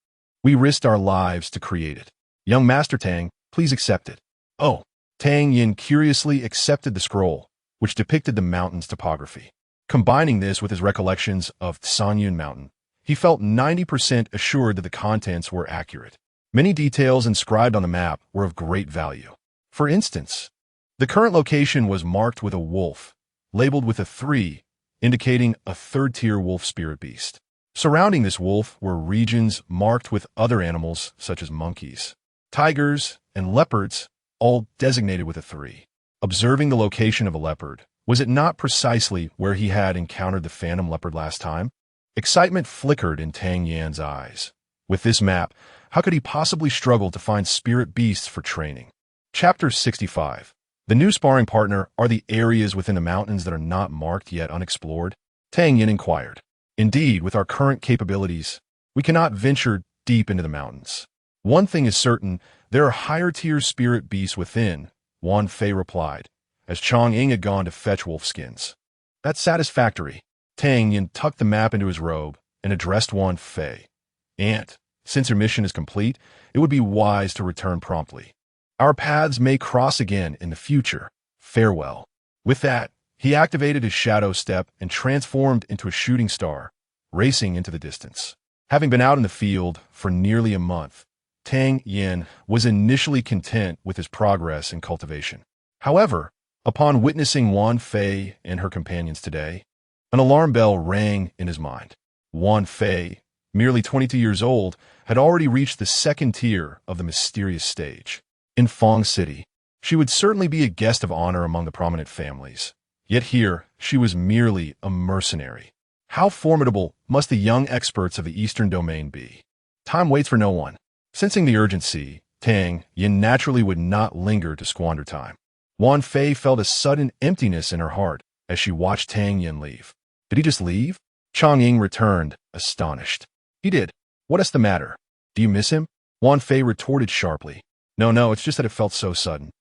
We risked our lives to create it. Young Master Tang, please accept it. Oh, Tang Yin curiously accepted the scroll, which depicted the mountain's topography. Combining this with his recollections of Canyon Mountain, he felt 90% assured that the contents were accurate. Many details inscribed on the map were of great value. For instance, the current location was marked with a wolf, labeled with a 3, indicating a third-tier wolf spirit beast. Surrounding this wolf were regions marked with other animals such as monkeys, tigers, and leopards, all designated with a 3. Observing the location of a leopard, was it not precisely where he had encountered the phantom leopard last time? Excitement flickered in Tang Yan's eyes. With this map, how could he possibly struggle to find spirit beasts for training? Chapter 65. The new sparring partner are the areas within the mountains that are not marked yet unexplored? Tang Yin inquired. Indeed, with our current capabilities, we cannot venture deep into the mountains. One thing is certain, there are higher-tier spirit beasts within, Wan Fei replied, as Chong Ying had gone to fetch wolf skins. That's satisfactory. Tang Yin tucked the map into his robe and addressed Wan Fei. Aunt, since your mission is complete, it would be wise to return promptly. Our paths may cross again in the future. Farewell. With that, he activated his shadow step and transformed into a shooting star, racing into the distance. Having been out in the field for nearly a month, Tang Yin was initially content with his progress in cultivation. However, upon witnessing Wan Fei and her companions today, an alarm bell rang in his mind. Wan Fei, merely 22 years old, had already reached the second tier of the mysterious stage. In Fong City, she would certainly be a guest of honor among the prominent families. Yet here, she was merely a mercenary. How formidable must the young experts of the Eastern Domain be? Time waits for no one. Sensing the urgency, Tang Yin naturally would not linger to squander time. Wan Fei felt a sudden emptiness in her heart as she watched Tang Yin leave. Did he just leave? Chong Ying returned, astonished. He did. What is the matter? Do you miss him? Wan Fei retorted sharply. No, it's just that it felt so sudden.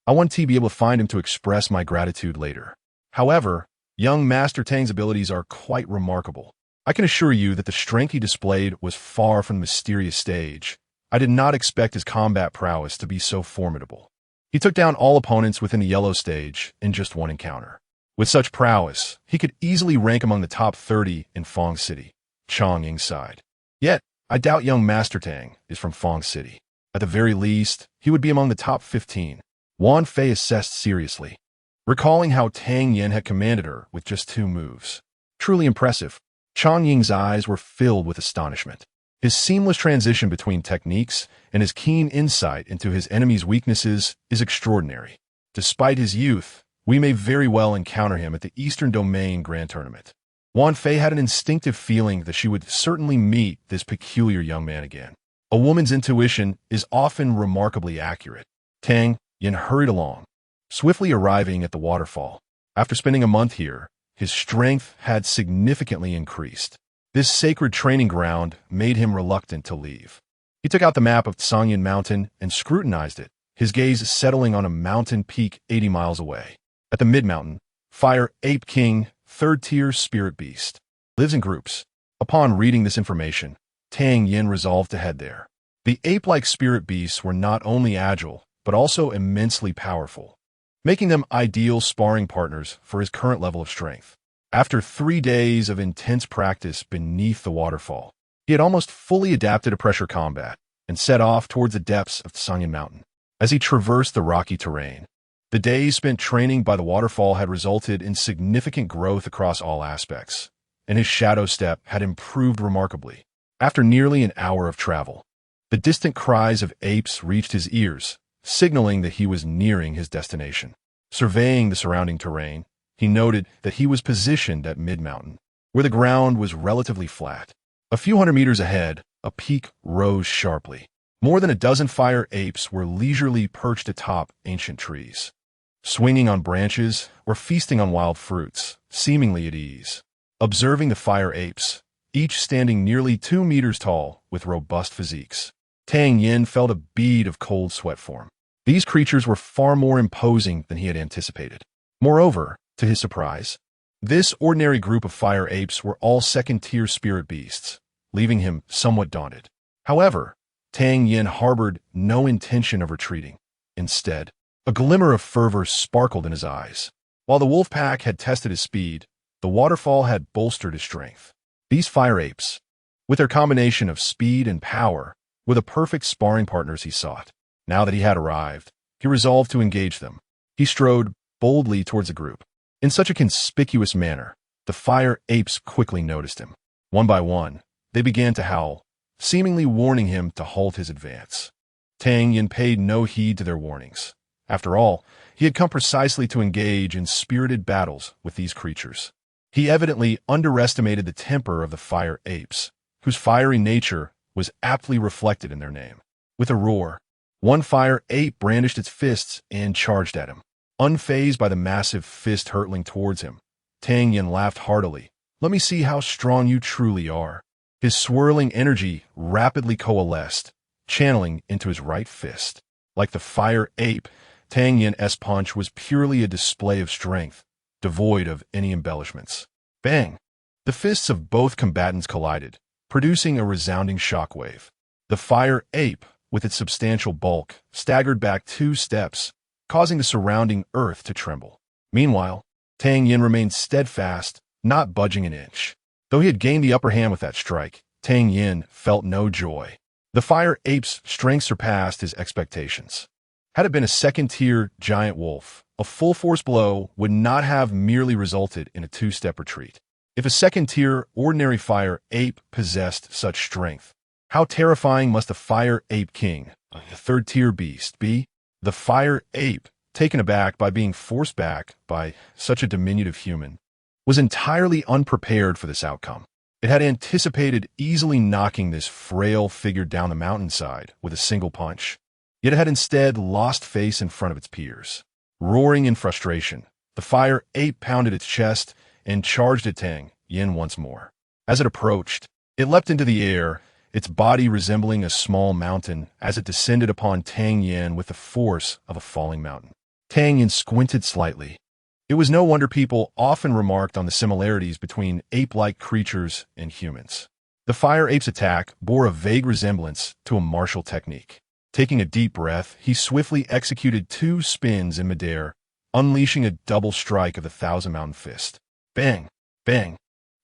I want to be able to find him to express my gratitude later. However, young Master Tang's abilities are quite remarkable. I can assure you that the strength he displayed was far from the mysterious stage. I did not expect his combat prowess to be so formidable. He took down all opponents within the yellow stage in just one encounter. With such prowess, he could easily rank among the top 30 in Fong City. Chong Ying sighed. Yet, I doubt young Master Tang is from Fong City. At the very least, he would be among the top 15. Wan Fei assessed seriously, recalling how Tang Yin had commanded her with just 2 moves. Truly impressive. Chang Ying's eyes were filled with astonishment. His seamless transition between techniques and his keen insight into his enemy's weaknesses is extraordinary. Despite his youth, we may very well encounter him at the Eastern Domain Grand Tournament. Wan Fei had an instinctive feeling that she would certainly meet this peculiar young man again. A woman's intuition is often remarkably accurate. Tang Yin hurried along, swiftly arriving at the waterfall. After spending a month here, his strength had significantly increased. This sacred training ground made him reluctant to leave. He took out the map of Tsangyan Mountain and scrutinized it, his gaze settling on a mountain peak 80 miles away. At the mid-mountain, Fire Ape King, 3rd-tier spirit beast, lives in groups. Upon reading this information, Tang Yin resolved to head there. The ape-like spirit beasts were not only agile, but also immensely powerful, making them ideal sparring partners for his current level of strength. After 3 days of intense practice beneath the waterfall, he had almost fully adapted to pressure combat and set off towards the depths of Tsangyan Mountain. As he traversed the rocky terrain, the days spent training by the waterfall had resulted in significant growth across all aspects, and his shadow step had improved remarkably. After nearly an hour of travel, the distant cries of apes reached his ears, signaling that he was nearing his destination. Surveying the surrounding terrain, he noted that he was positioned at mid-mountain, where the ground was relatively flat. A few hundred meters ahead, a peak rose sharply. More than a dozen fire apes were leisurely perched atop ancient trees, swinging on branches or feasting on wild fruits, seemingly at ease. Observing the fire apes, each standing nearly 2 meters tall with robust physiques, Tang Yin felt a bead of cold sweat form. These creatures were far more imposing than he had anticipated. Moreover, to his surprise, this ordinary group of fire apes were all 2nd-tier spirit beasts, leaving him somewhat daunted. However, Tang Yin harbored no intention of retreating. Instead, a glimmer of fervor sparkled in his eyes. While the wolf pack had tested his speed, the waterfall had bolstered his strength. These fire apes, with their combination of speed and power, were the perfect sparring partners he sought. Now that he had arrived, he resolved to engage them. He strode boldly towards the group. In such a conspicuous manner, the fire apes quickly noticed him. One by one, they began to howl, seemingly warning him to halt his advance. Tang Yin paid no heed to their warnings. After all, he had come precisely to engage in spirited battles with these creatures. He evidently underestimated the temper of the fire apes, whose fiery nature was aptly reflected in their name. With a roar, one fire ape brandished its fists and charged at him. Unfazed by the massive fist hurtling towards him, Tang Yin laughed heartily. "Let me see how strong you truly are." His swirling energy rapidly coalesced, channeling into his right fist. Like the fire ape, Tang Yin's punch was purely a display of strength, devoid of any embellishments. Bang! The fists of both combatants collided, producing a resounding shockwave. The fire ape, with its substantial bulk, staggered back 2 steps, causing the surrounding earth to tremble. Meanwhile, Tang Yin remained steadfast, not budging an inch. Though he had gained the upper hand with that strike, Tang Yin felt no joy. The fire ape's strength surpassed his expectations. Had it been a 2nd-tier giant wolf, a full-force blow would not have merely resulted in a 2-step retreat. If a 2nd-tier ordinary fire ape possessed such strength, how terrifying must the fire ape king, a 3rd-tier beast, be? The fire ape, taken aback by being forced back by such a diminutive human, was entirely unprepared for this outcome. It had anticipated easily knocking this frail figure down the mountainside with a single punch, yet it had instead lost face in front of its peers. Roaring in frustration, the fire ape pounded its chest and charged at Tang Yin once more. As it approached, it leapt into the air, its body resembling a small mountain as it descended upon Tang Yin with the force of a falling mountain. Tang Yin squinted slightly. It was no wonder people often remarked on the similarities between ape-like creatures and humans. The fire ape's attack bore a vague resemblance to a martial technique. Taking a deep breath, he swiftly executed 2 spins in midair, unleashing a double strike of the Thousand Mountain Fist. Bang! Bang!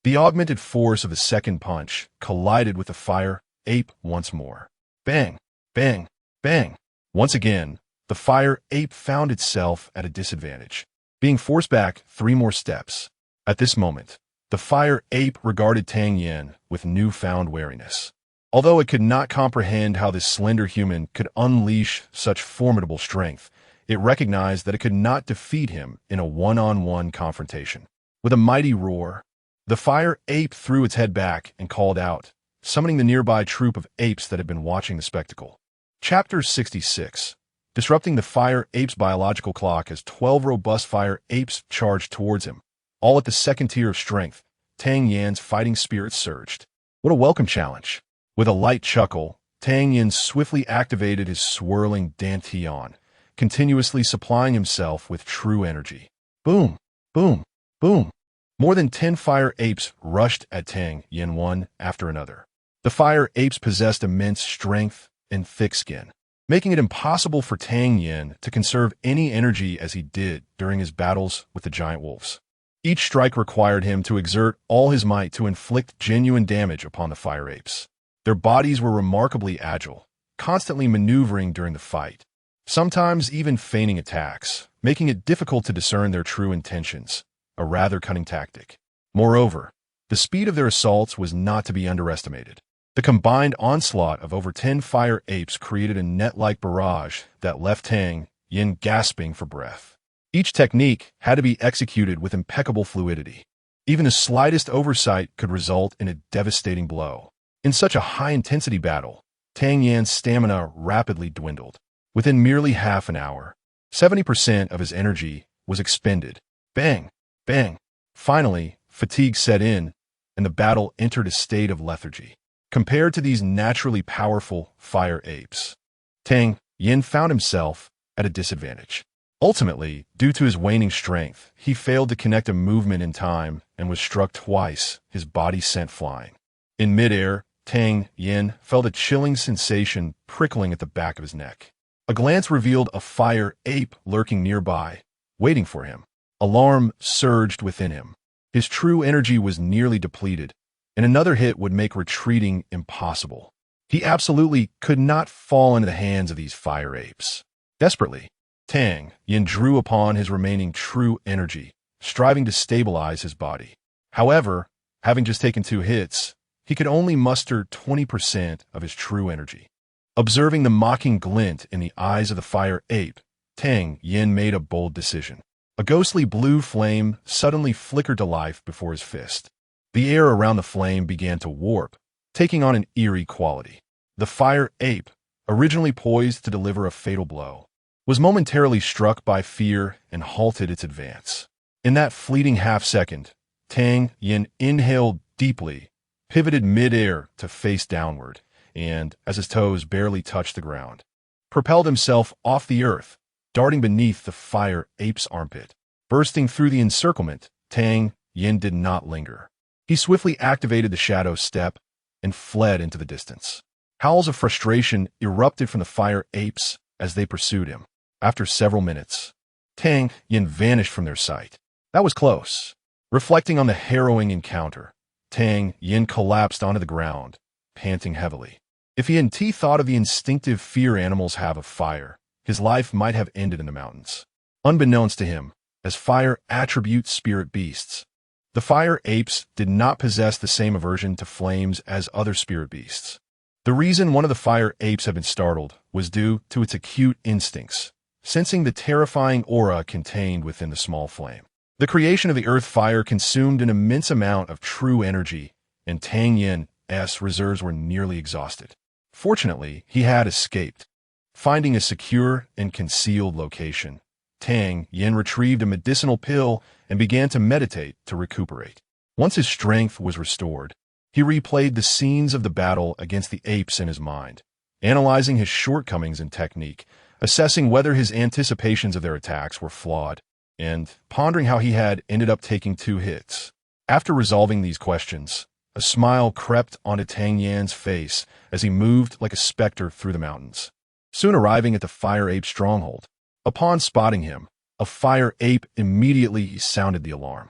The augmented force of the second punch collided with the fire ape once more. Bang, bang, bang. Once again, the fire ape found itself at a disadvantage, being forced back 3 more steps. At this moment, the fire ape regarded Tang Yen with newfound wariness. Although it could not comprehend how this slender human could unleash such formidable strength, it recognized that it could not defeat him in a one-on-one confrontation. With a mighty roar, the fire ape threw its head back and called out, summoning the nearby troop of apes that had been watching the spectacle. Chapter 66. Disrupting the fire ape's biological clock as 12 robust fire apes charged towards him. All at the second tier of strength, Tang Yan's fighting spirit surged. What a welcome challenge! With a light chuckle, Tang Yan swiftly activated his swirling dantian, continuously supplying himself with true energy. Boom, boom, boom. More than 10 fire apes rushed at Tang Yan one after another. The fire apes possessed immense strength and thick skin, making it impossible for Tang Yan to conserve any energy as he did during his battles with the giant wolves. Each strike required him to exert all his might to inflict genuine damage upon the fire apes. Their bodies were remarkably agile, constantly maneuvering during the fight, sometimes even feigning attacks, making it difficult to discern their true intentions, a rather cunning tactic. Moreover, the speed of their assaults was not to be underestimated. The combined onslaught of over 10 fire apes created a net-like barrage that left Tang Yen gasping for breath. Each technique had to be executed with impeccable fluidity. Even the slightest oversight could result in a devastating blow. In such a high-intensity battle, Tang Yan's stamina rapidly dwindled. Within merely half an hour, 70% of his energy was expended. Bang, bang. Finally, fatigue set in, and the battle entered a state of lethargy. Compared to these naturally powerful fire apes, Tang Yen found himself at a disadvantage. Ultimately, due to his waning strength, he failed to connect a movement in time and was struck twice, his body sent flying. In midair, Tang Yen felt a chilling sensation prickling at the back of his neck. A glance revealed a fire ape lurking nearby, waiting for him. Alarm surged within him. His true energy was nearly depleted, and another hit would make retreating impossible. He absolutely could not fall into the hands of these fire apes. Desperately, Tang Yen drew upon his remaining true energy, striving to stabilize his body. However, having just taken 2 hits, he could only muster 20% of his true energy. Observing the mocking glint in the eyes of the fire ape, Tang Yen made a bold decision. A ghostly blue flame suddenly flickered to life before his fist. The air around the flame began to warp, taking on an eerie quality. The fire ape, originally poised to deliver a fatal blow, was momentarily struck by fear and halted its advance. In that fleeting half-second, Tang Yen inhaled deeply, pivoted mid-air to face downward, and, as his toes barely touched the ground, propelled himself off the earth, darting beneath the fire ape's armpit. Bursting through the encirclement, Tang Yen did not linger. He swiftly activated the shadow step and fled into the distance. Howls of frustration erupted from the fire apes as they pursued him. After several minutes, Tang Yen vanished from their sight. That was close. Reflecting on the harrowing encounter, Tang Yen collapsed onto the ground, panting heavily. If he hadn't thought of the instinctive fear animals have of fire, his life might have ended in the mountains. Unbeknownst to him, as fire attribute spirit beasts, the fire apes did not possess the same aversion to flames as other spirit beasts. The reason one of the fire apes had been startled was due to its acute instincts, sensing the terrifying aura contained within the small flame. The creation of the earth fire consumed an immense amount of true energy, and Tang Yen's reserves were nearly exhausted. Fortunately, he had escaped. Finding a secure and concealed location, Tang Yen retrieved a medicinal pill and began to meditate to recuperate. Once his strength was restored, he replayed the scenes of the battle against the apes in his mind, analyzing his shortcomings in technique, assessing whether his anticipations of their attacks were flawed, and pondering how he had ended up taking 2 hits. After resolving these questions, a smile crept onto Tang Yan's face as he moved like a specter through the mountains, soon arriving at the fire ape stronghold. Upon spotting him, a fire ape immediately sounded the alarm.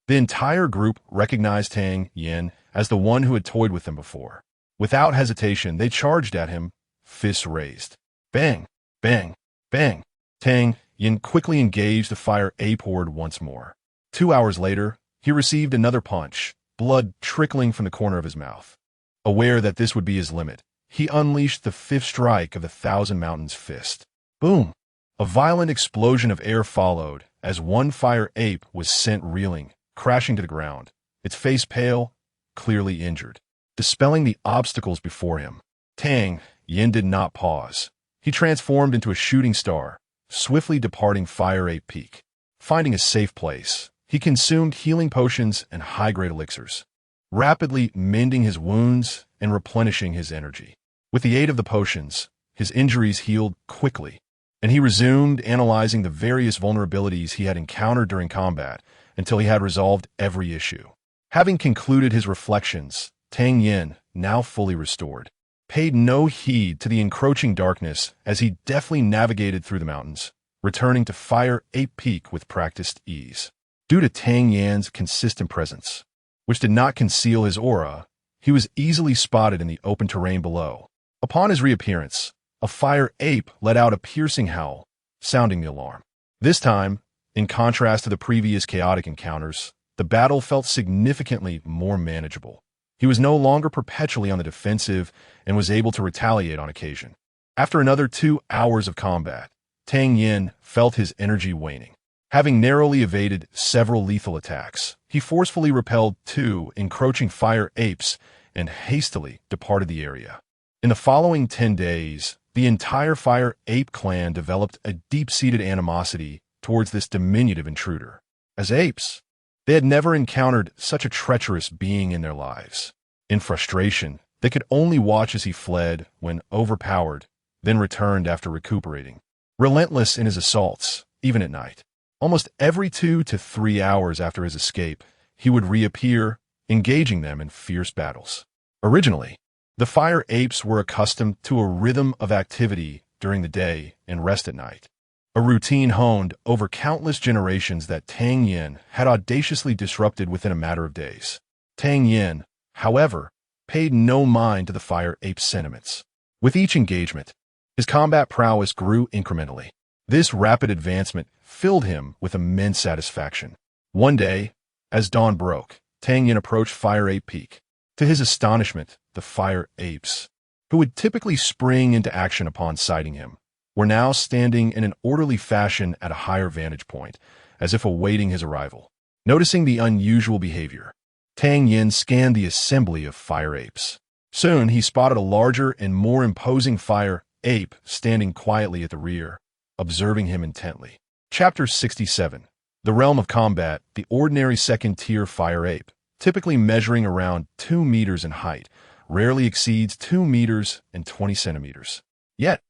The entire group recognized Tang Yen as the one who had toyed with them before. Without hesitation, they charged at him, fists raised. Bang! Bang! Bang! Tang Yin quickly engaged the fire ape horde once more. 2 hours later, he received another punch, blood trickling from the corner of his mouth. Aware that this would be his limit, he unleashed the fifth strike of the Thousand Mountains fist. Boom! A violent explosion of air followed as one fire ape was sent reeling, crashing to the ground, its face pale, clearly injured. Dispelling the obstacles before him, Tang Yin did not pause. He transformed into a shooting star, swiftly departing Fire Ape Peak. Finding a safe place, he consumed healing potions and high-grade elixirs, rapidly mending his wounds and replenishing his energy. With the aid of the potions, his injuries healed quickly, and he resumed analyzing the various vulnerabilities he had encountered during combat until he had resolved every issue. Having concluded his reflections, Tang Yin, now fully restored, paid no heed to the encroaching darkness as he deftly navigated through the mountains, returning to Fire Ape Peak with practiced ease. Due to Tang Yin's consistent presence, which did not conceal his aura, he was easily spotted in the open terrain below. Upon his reappearance, a fire ape let out a piercing howl, sounding the alarm. This time, in contrast to the previous chaotic encounters, the battle felt significantly more manageable. He was no longer perpetually on the defensive and was able to retaliate on occasion. After another 2 hours of combat, Tang Yin felt his energy waning. Having narrowly evaded several lethal attacks, he forcefully repelled 2 encroaching fire apes and hastily departed the area. In the following 10 days, the entire fire ape clan developed a deep-seated animosity towards this diminutive intruder. As apes, they had never encountered such a treacherous being in their lives. In frustration, they could only watch as he fled when overpowered, then returned after recuperating. Relentless in his assaults, even at night. Almost every 2 to 3 hours after his escape, he would reappear, engaging them in fierce battles. Originally, the fire apes were accustomed to a rhythm of activity during the day and rest at night. A routine honed over countless generations that Tang Yin had audaciously disrupted within a matter of days. Tang Yin, however, paid no mind to the fire ape's sentiments. With each engagement, his combat prowess grew incrementally. This rapid advancement filled him with immense satisfaction. One day, as dawn broke, Tang Yin approached Fire Ape Peak. To his astonishment, the fire apes, who would typically spring into action upon sighting him, were now standing in an orderly fashion at a higher vantage point, as if awaiting his arrival. Noticing the unusual behavior, Tang Yin scanned the assembly of fire apes. Soon he spotted a larger and more imposing fire ape standing quietly at the rear, observing him intently. Chapter 67. The Realm of Combat. The ordinary second-tier fire ape, typically measuring around 2 meters in height, rarely exceeds 2 meters and 20 centimeters. Yet,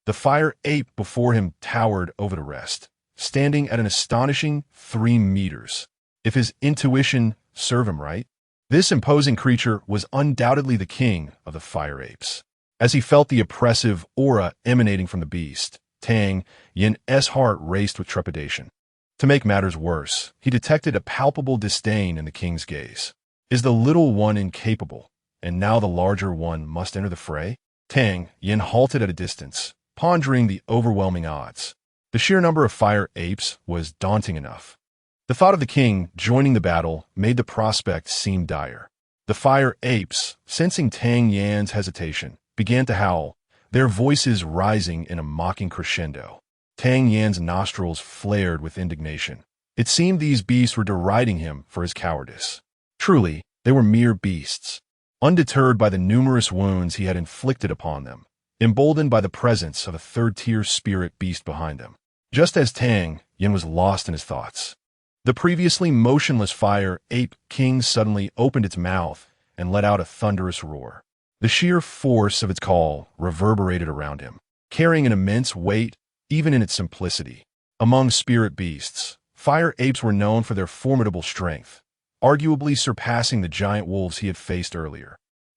the fire ape before him towered over the rest, standing at an astonishing 3 meters. If his intuition served him right, this imposing creature was undoubtedly the king of the fire apes. As he felt the oppressive aura emanating from the beast, Tang Yin's heart raced with trepidation. To make matters worse, he detected a palpable disdain in the king's gaze. Is the little one incapable, and now the larger one must enter the fray? Tang Yin halted at a distance, pondering the overwhelming odds. The sheer number of fire apes was daunting enough. The thought of the king joining the battle made the prospect seem dire. The fire apes, sensing Tang Yin's hesitation, began to howl, their voices rising in a mocking crescendo. Tang Yin's nostrils flared with indignation. It seemed these beasts were deriding him for his cowardice. Truly, they were mere beasts, undeterred by the numerous wounds he had inflicted upon them, emboldened by the presence of a third-tier spirit beast behind them. Just as Tang Yin was lost in his thoughts, the previously motionless fire ape king suddenly opened its mouth and let out a thunderous roar. The sheer force of its call reverberated around him, carrying an immense weight even in its simplicity. Among spirit beasts, fire apes were known for their formidable strength, arguably surpassing the giant wolves he had faced earlier.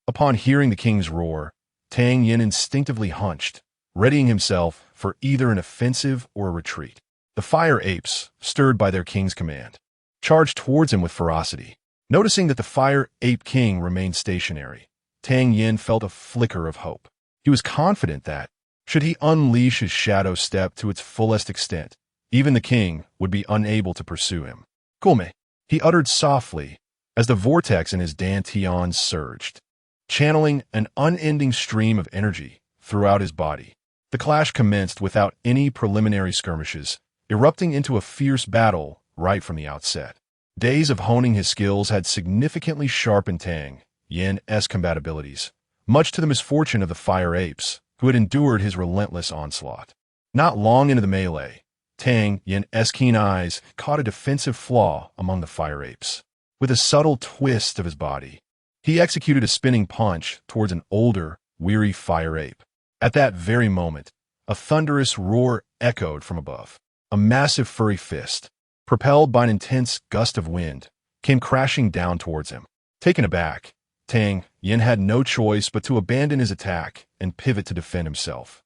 Upon hearing the king's roar, Tang Yin instinctively hunched, readying himself for either an offensive or a retreat. The fire apes, stirred by their king's command, charged towards him with ferocity. Noticing that the fire ape king remained stationary, Tang Yin felt a flicker of hope. He was confident that, should he unleash his shadow step to its fullest extent, even the king would be unable to pursue him. Gulme, he uttered softly, as the vortex in his dantian surged, channeling an unending stream of energy throughout his body. The clash commenced without any preliminary skirmishes, erupting into a fierce battle right from the outset. Days of honing his skills had significantly sharpened Tang Yin's compatibilities, much to the misfortune of the fire apes, who had endured his relentless onslaught. Not long into the melee, Tang Yin's keen eyes caught a defensive flaw among the fire apes. With a subtle twist of his body, he executed a spinning punch towards an older, weary fire ape. At that very moment, a thunderous roar echoed from above. A massive furry fist, propelled by an intense gust of wind, came crashing down towards him. Taken aback, Tang Yin had no choice but to abandon his attack and pivot to defend himself.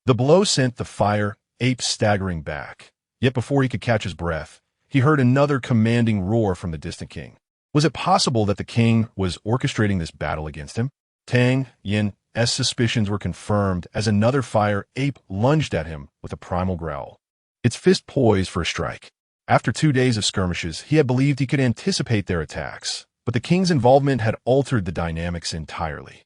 The blow sent the fire ape staggering back, yet before he could catch his breath, he heard another commanding roar from the distant king. Was it possible that the king was orchestrating this battle against him? Tang Yin's suspicions were confirmed as another fire ape lunged at him with a primal growl, its fist poised for a strike. After 2 days of skirmishes, he had believed he could anticipate their attacks, but the king's involvement had altered the dynamics entirely.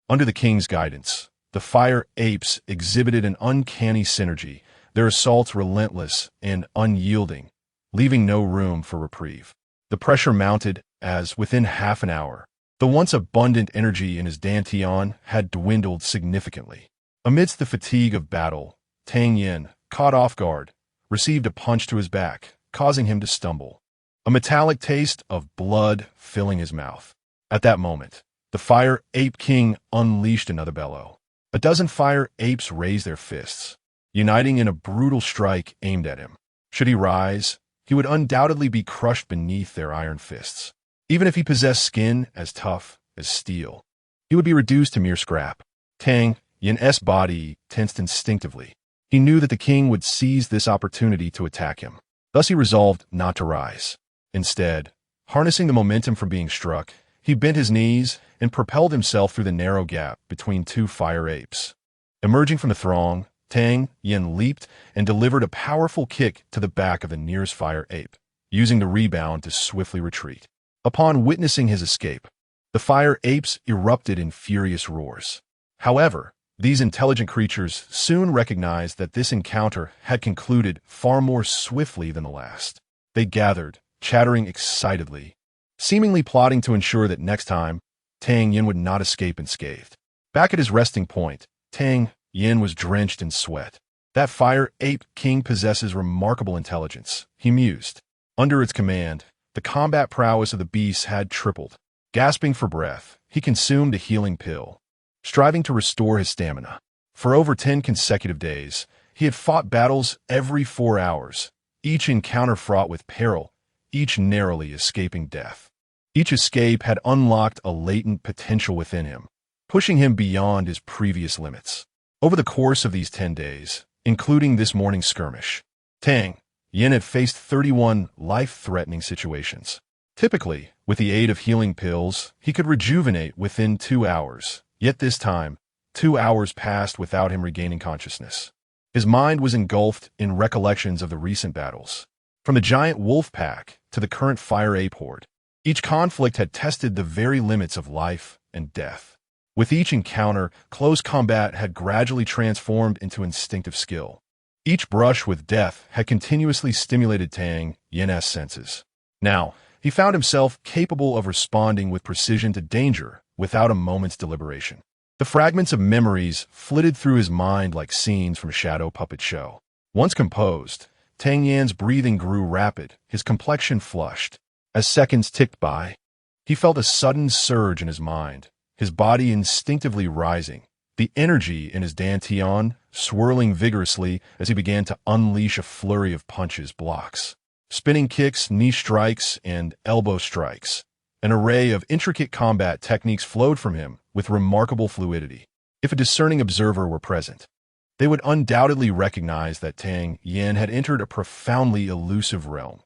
Under the king's guidance, the fire apes exhibited an uncanny synergy, their assaults relentless and unyielding, leaving no room for reprieve. The pressure mounted as, within half an hour, the once abundant energy in his dantian had dwindled significantly. Amidst the fatigue of battle, Tang Yin, caught off guard, received a punch to his back, causing him to stumble, a metallic taste of blood filling his mouth. At that moment, the fire ape king unleashed another bellow. A dozen fire apes raised their fists, uniting in a brutal strike aimed at him. Should he rise, he would undoubtedly be crushed beneath their iron fists. Even if he possessed skin as tough as steel, he would be reduced to mere scrap. Tang Yin's body tensed instinctively. He knew that the king would seize this opportunity to attack him. Thus he resolved not to rise. Instead, harnessing the momentum from being struck, he bent his knees and propelled himself through the narrow gap between two fire apes. Emerging from the throng, Tang Yin leaped and delivered a powerful kick to the back of the nearest fire ape, using the rebound to swiftly retreat. Upon witnessing his escape, the fire apes erupted in furious roars. However, these intelligent creatures soon recognized that this encounter had concluded far more swiftly than the last. They gathered, chattering excitedly, seemingly plotting to ensure that next time, Tang Yin would not escape unscathed. Back at his resting point, Tang Yin was drenched in sweat. That fire ape king possesses remarkable intelligence, he mused. Under its command, the combat prowess of the beast had tripled. Gasping for breath, he consumed a healing pill, striving to restore his stamina. For over 10 consecutive days, he had fought battles every 4 hours, each encounter fraught with peril, each narrowly escaping death. Each escape had unlocked a latent potential within him, pushing him beyond his previous limits. Over the course of these 10 days, including this morning's skirmish, Tang Yin had faced 31 life-threatening situations. Typically, with the aid of healing pills, he could rejuvenate within 2 hours. Yet this time, 2 hours passed without him regaining consciousness. His mind was engulfed in recollections of the recent battles. From the giant wolf pack to the current fire ape horde, each conflict had tested the very limits of life and death. With each encounter, close combat had gradually transformed into instinctive skill. Each brush with death had continuously stimulated Tang Yin's senses. Now, he found himself capable of responding with precision to danger without a moment's deliberation. The fragments of memories flitted through his mind like scenes from a shadow puppet show. Once composed, Tang Yin's breathing grew rapid, his complexion flushed. As seconds ticked by, he felt a sudden surge in his mind, his body instinctively rising, the energy in his dantian swirling vigorously as he began to unleash a flurry of punches, blocks, spinning kicks, knee strikes, and elbow strikes. An array of intricate combat techniques flowed from him with remarkable fluidity. If a discerning observer were present, they would undoubtedly recognize that Tang Yin had entered a profoundly elusive realm,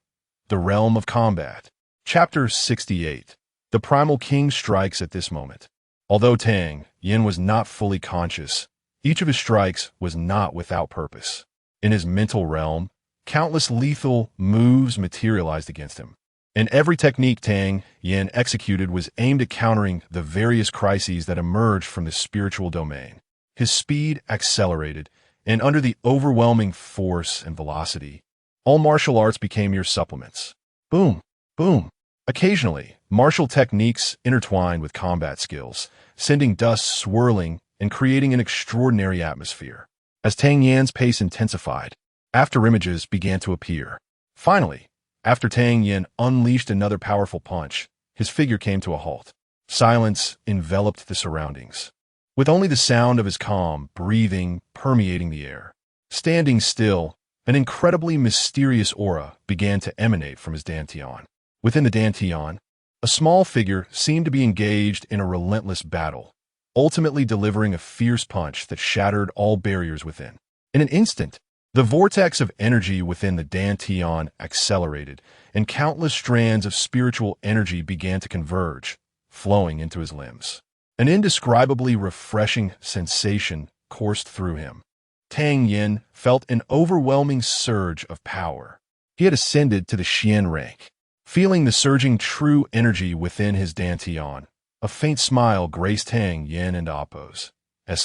the realm of combat. Chapter 68. The Primal King strikes at this moment. Although Tang Yin was not fully conscious, each of his strikes was not without purpose. In his mental realm, countless lethal moves materialized against him. And every technique Tang Yin executed was aimed at countering the various crises that emerged from the spiritual domain. His speed accelerated, and under the overwhelming force and velocity, all martial arts became mere supplements. Boom, boom. Occasionally, martial techniques intertwined with combat skills, sending dust swirling and creating an extraordinary atmosphere. As Tang Yan's pace intensified, afterimages began to appear. Finally, after Tang Yin unleashed another powerful punch, his figure came to a halt. Silence enveloped the surroundings, with only the sound of his calm breathing permeating the air. Standing still, an incredibly mysterious aura began to emanate from his dantian. Within the dantian, a small figure seemed to be engaged in a relentless battle, ultimately delivering a fierce punch that shattered all barriers within. In an instant, the vortex of energy within the dantian accelerated, and countless strands of spiritual energy began to converge, flowing into his limbs. An indescribably refreshing sensation coursed through him. Tang Yin felt an overwhelming surge of power. He had ascended to the Xian rank. Feeling the surging true energy within his dantian, a faint smile graced Tang Yin and Appo's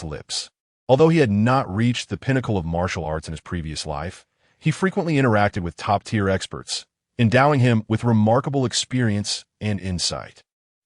lips. Although he had not reached the pinnacle of martial arts in his previous life, he frequently interacted with top-tier experts, endowing him with remarkable experience and insight.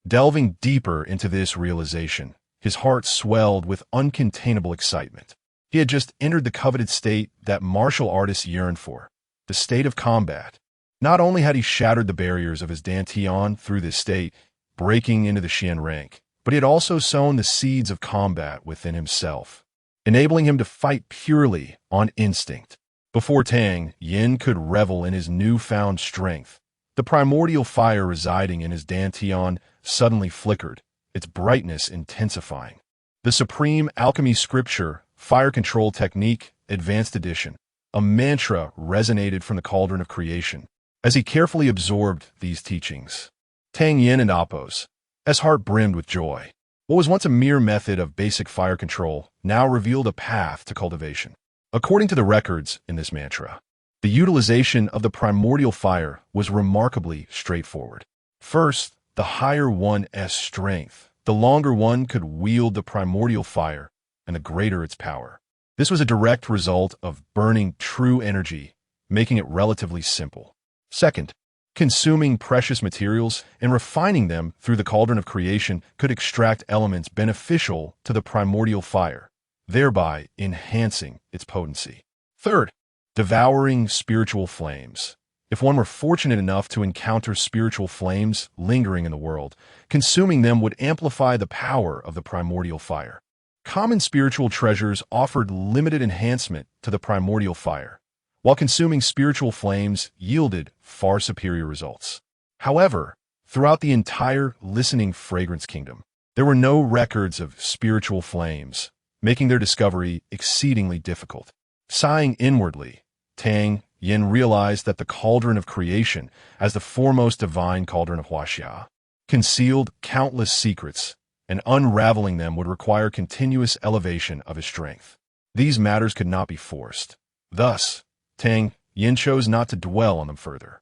Delving deeper into this realization, his heart swelled with uncontainable excitement. He had just entered the coveted state that martial artists yearn for, the state of combat. Not only had he shattered the barriers of his dantian through this state, breaking into the Xian rank, but he had also sown the seeds of combat within himself, enabling him to fight purely on instinct. Before Tang Yin could revel in his newfound strength, the primordial fire residing in his dantian suddenly flickered, its brightness intensifying. The supreme alchemy scripture, Fire Control Technique, Advanced Edition, a mantra resonated from the cauldron of creation. As he carefully absorbed these teachings, Tang Yin and Appo's heart brimmed with joy. What was once a mere method of basic fire control now revealed a path to cultivation. According to the records in this mantra, the utilization of the primordial fire was remarkably straightforward. First, the higher one's strength, the longer one could wield the primordial fire, and the greater its power. This was a direct result of burning true energy, making it relatively simple. Second, consuming precious materials and refining them through the cauldron of creation could extract elements beneficial to the primordial fire, thereby enhancing its potency. Third, devouring spiritual flames. If one were fortunate enough to encounter spiritual flames lingering in the world, consuming them would amplify the power of the primordial fire. Common spiritual treasures offered limited enhancement to the primordial fire, while consuming spiritual flames yielded far superior results. However, throughout the entire listening fragrance kingdom, there were no records of spiritual flames, making their discovery exceedingly difficult. Sighing inwardly, Tang Yin realized that the cauldron of creation, as the foremost divine cauldron of Huaxia, concealed countless secrets, and unraveling them would require continuous elevation of his strength. These matters could not be forced. Thus, Tang Yin chose not to dwell on them further.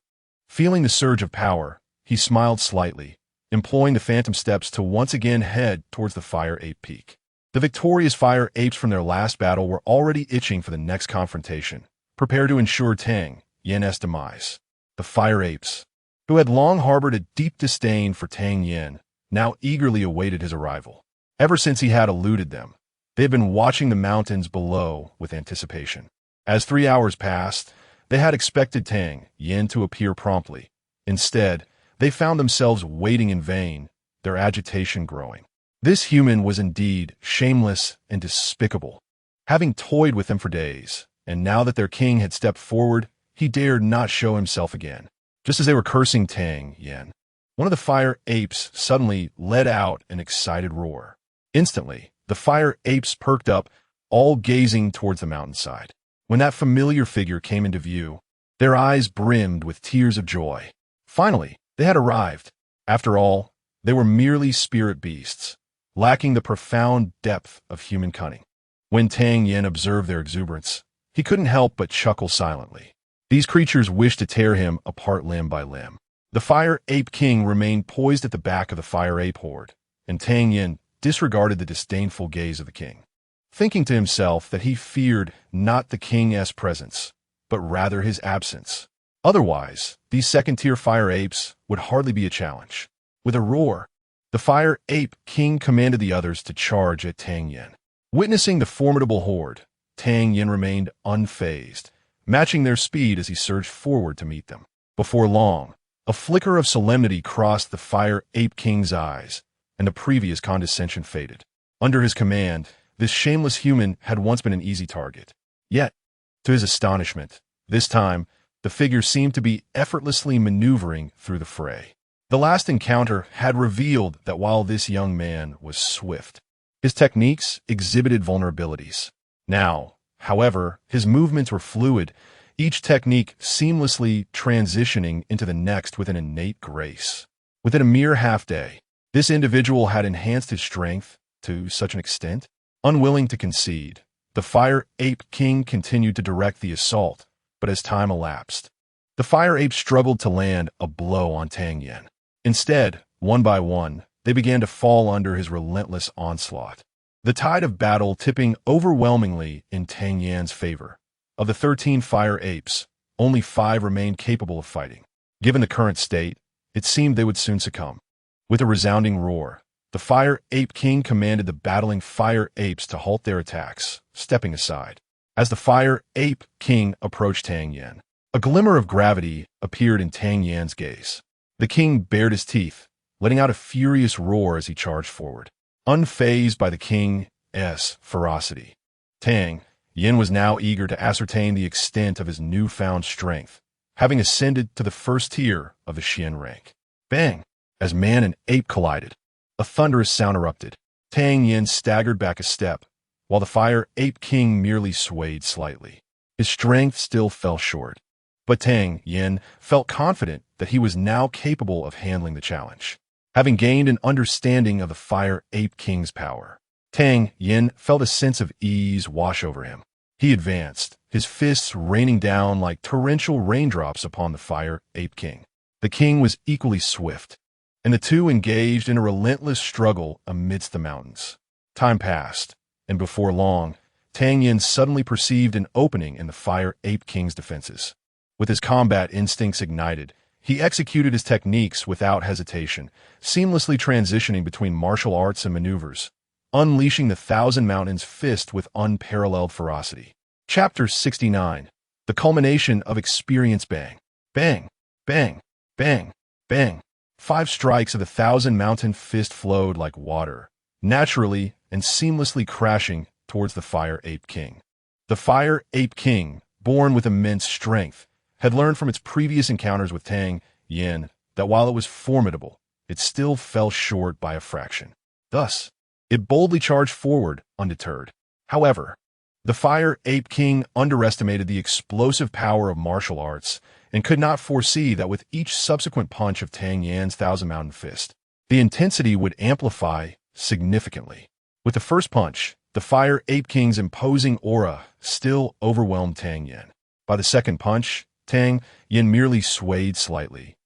Feeling the surge of power, he smiled slightly, employing the phantom steps to once again head towards the Fire Ape Peak. The victorious Fire Apes from their last battle were already itching for the next confrontation, prepared to ensure Tang Yin's demise. The Fire Apes, who had long harbored a deep disdain for Tang Yin, now eagerly awaited his arrival. Ever since he had eluded them, they had been watching the mountains below with anticipation. As 3 hours passed, they had expected Tang Yin to appear promptly. Instead, they found themselves waiting in vain, their agitation growing. This human was indeed shameless and despicable. Having toyed with them for days, and now that their king had stepped forward, he dared not show himself again. Just as they were cursing Tang Yin, one of the Fire Apes suddenly let out an excited roar. Instantly, the Fire Apes perked up, all gazing towards the mountainside. When that familiar figure came into view, their eyes brimmed with tears of joy. Finally, they had arrived. After all, they were merely spirit beasts, lacking the profound depth of human cunning. When Tang Yin observed their exuberance, he couldn't help but chuckle silently. These creatures wished to tear him apart limb by limb. The Fire Ape King remained poised at the back of the Fire Ape horde, and Tang Yin disregarded the disdainful gaze of the king, thinking to himself that he feared not the king's presence, but rather his absence. Otherwise, these second-tier fire apes would hardly be a challenge. With a roar, the Fire Ape King commanded the others to charge at Tang Yin. Witnessing the formidable horde, Tang Yin remained unfazed, matching their speed as he surged forward to meet them. Before long, a flicker of solemnity crossed the Fire Ape King's eyes, and the previous condescension faded. Under his command, this shameless human had once been an easy target. Yet, to his astonishment, this time, the figure seemed to be effortlessly maneuvering through the fray. The last encounter had revealed that while this young man was swift, his techniques exhibited vulnerabilities. Now, however, his movements were fluid, each technique seamlessly transitioning into the next with an innate grace. Within a mere half-day, this individual had enhanced his strength to such an extent. Unwilling to concede, the Fire Ape King continued to direct the assault, but as time elapsed, the Fire Apes struggled to land a blow on Tang Yin. Instead, one by one, they began to fall under his relentless onslaught. The tide of battle tipping overwhelmingly in Tang Yin's favor. Of the 13 Fire Apes, only 5 remained capable of fighting. Given the current state, it seemed they would soon succumb. With a resounding roar, the Fire Ape King commanded the battling Fire Apes to halt their attacks, stepping aside. As the Fire Ape King approached Tang Yin, a glimmer of gravity appeared in Tang Yin's gaze. The king bared his teeth, letting out a furious roar as he charged forward. Unfazed by the king's ferocity, Tang Yin was now eager to ascertain the extent of his newfound strength, having ascended to the first tier of the Xian rank. Bang! As man and ape collided, a thunderous sound erupted. Tang Yin staggered back a step, while the Fire Ape King merely swayed slightly. His strength still fell short, but Tang Yin felt confident that he was now capable of handling the challenge. Having gained an understanding of the Fire Ape King's power, Tang Yin felt a sense of ease wash over him. He advanced, his fists raining down like torrential raindrops upon the Fire Ape King. The king was equally swift, and the two engaged in a relentless struggle amidst the mountains. Time passed, and before long, Tang Yin suddenly perceived an opening in the Fire Ape King's defenses. With his combat instincts ignited, he executed his techniques without hesitation, seamlessly transitioning between martial arts and maneuvers, unleashing the Thousand Mountains fist with unparalleled ferocity. Chapter 69. The Culmination of Experience. Bang, bang, bang, bang, bang. 5 strikes of the Thousand Mountain fist flowed like water, naturally and seamlessly crashing towards the Fire Ape King. The Fire Ape King, born with immense strength, had learned from its previous encounters with Tang Yin that while it was formidable, it still fell short by a fraction. Thus, it boldly charged forward undeterred. However, the Fire Ape King underestimated the explosive power of martial arts and could not foresee that with each subsequent punch of Tang Yin's Thousand Mountain fist, the intensity would amplify significantly. With the first punch, the Fire Ape King's imposing aura still overwhelmed Tang Yin. By the second punch, Tang Yin merely swayed slightly,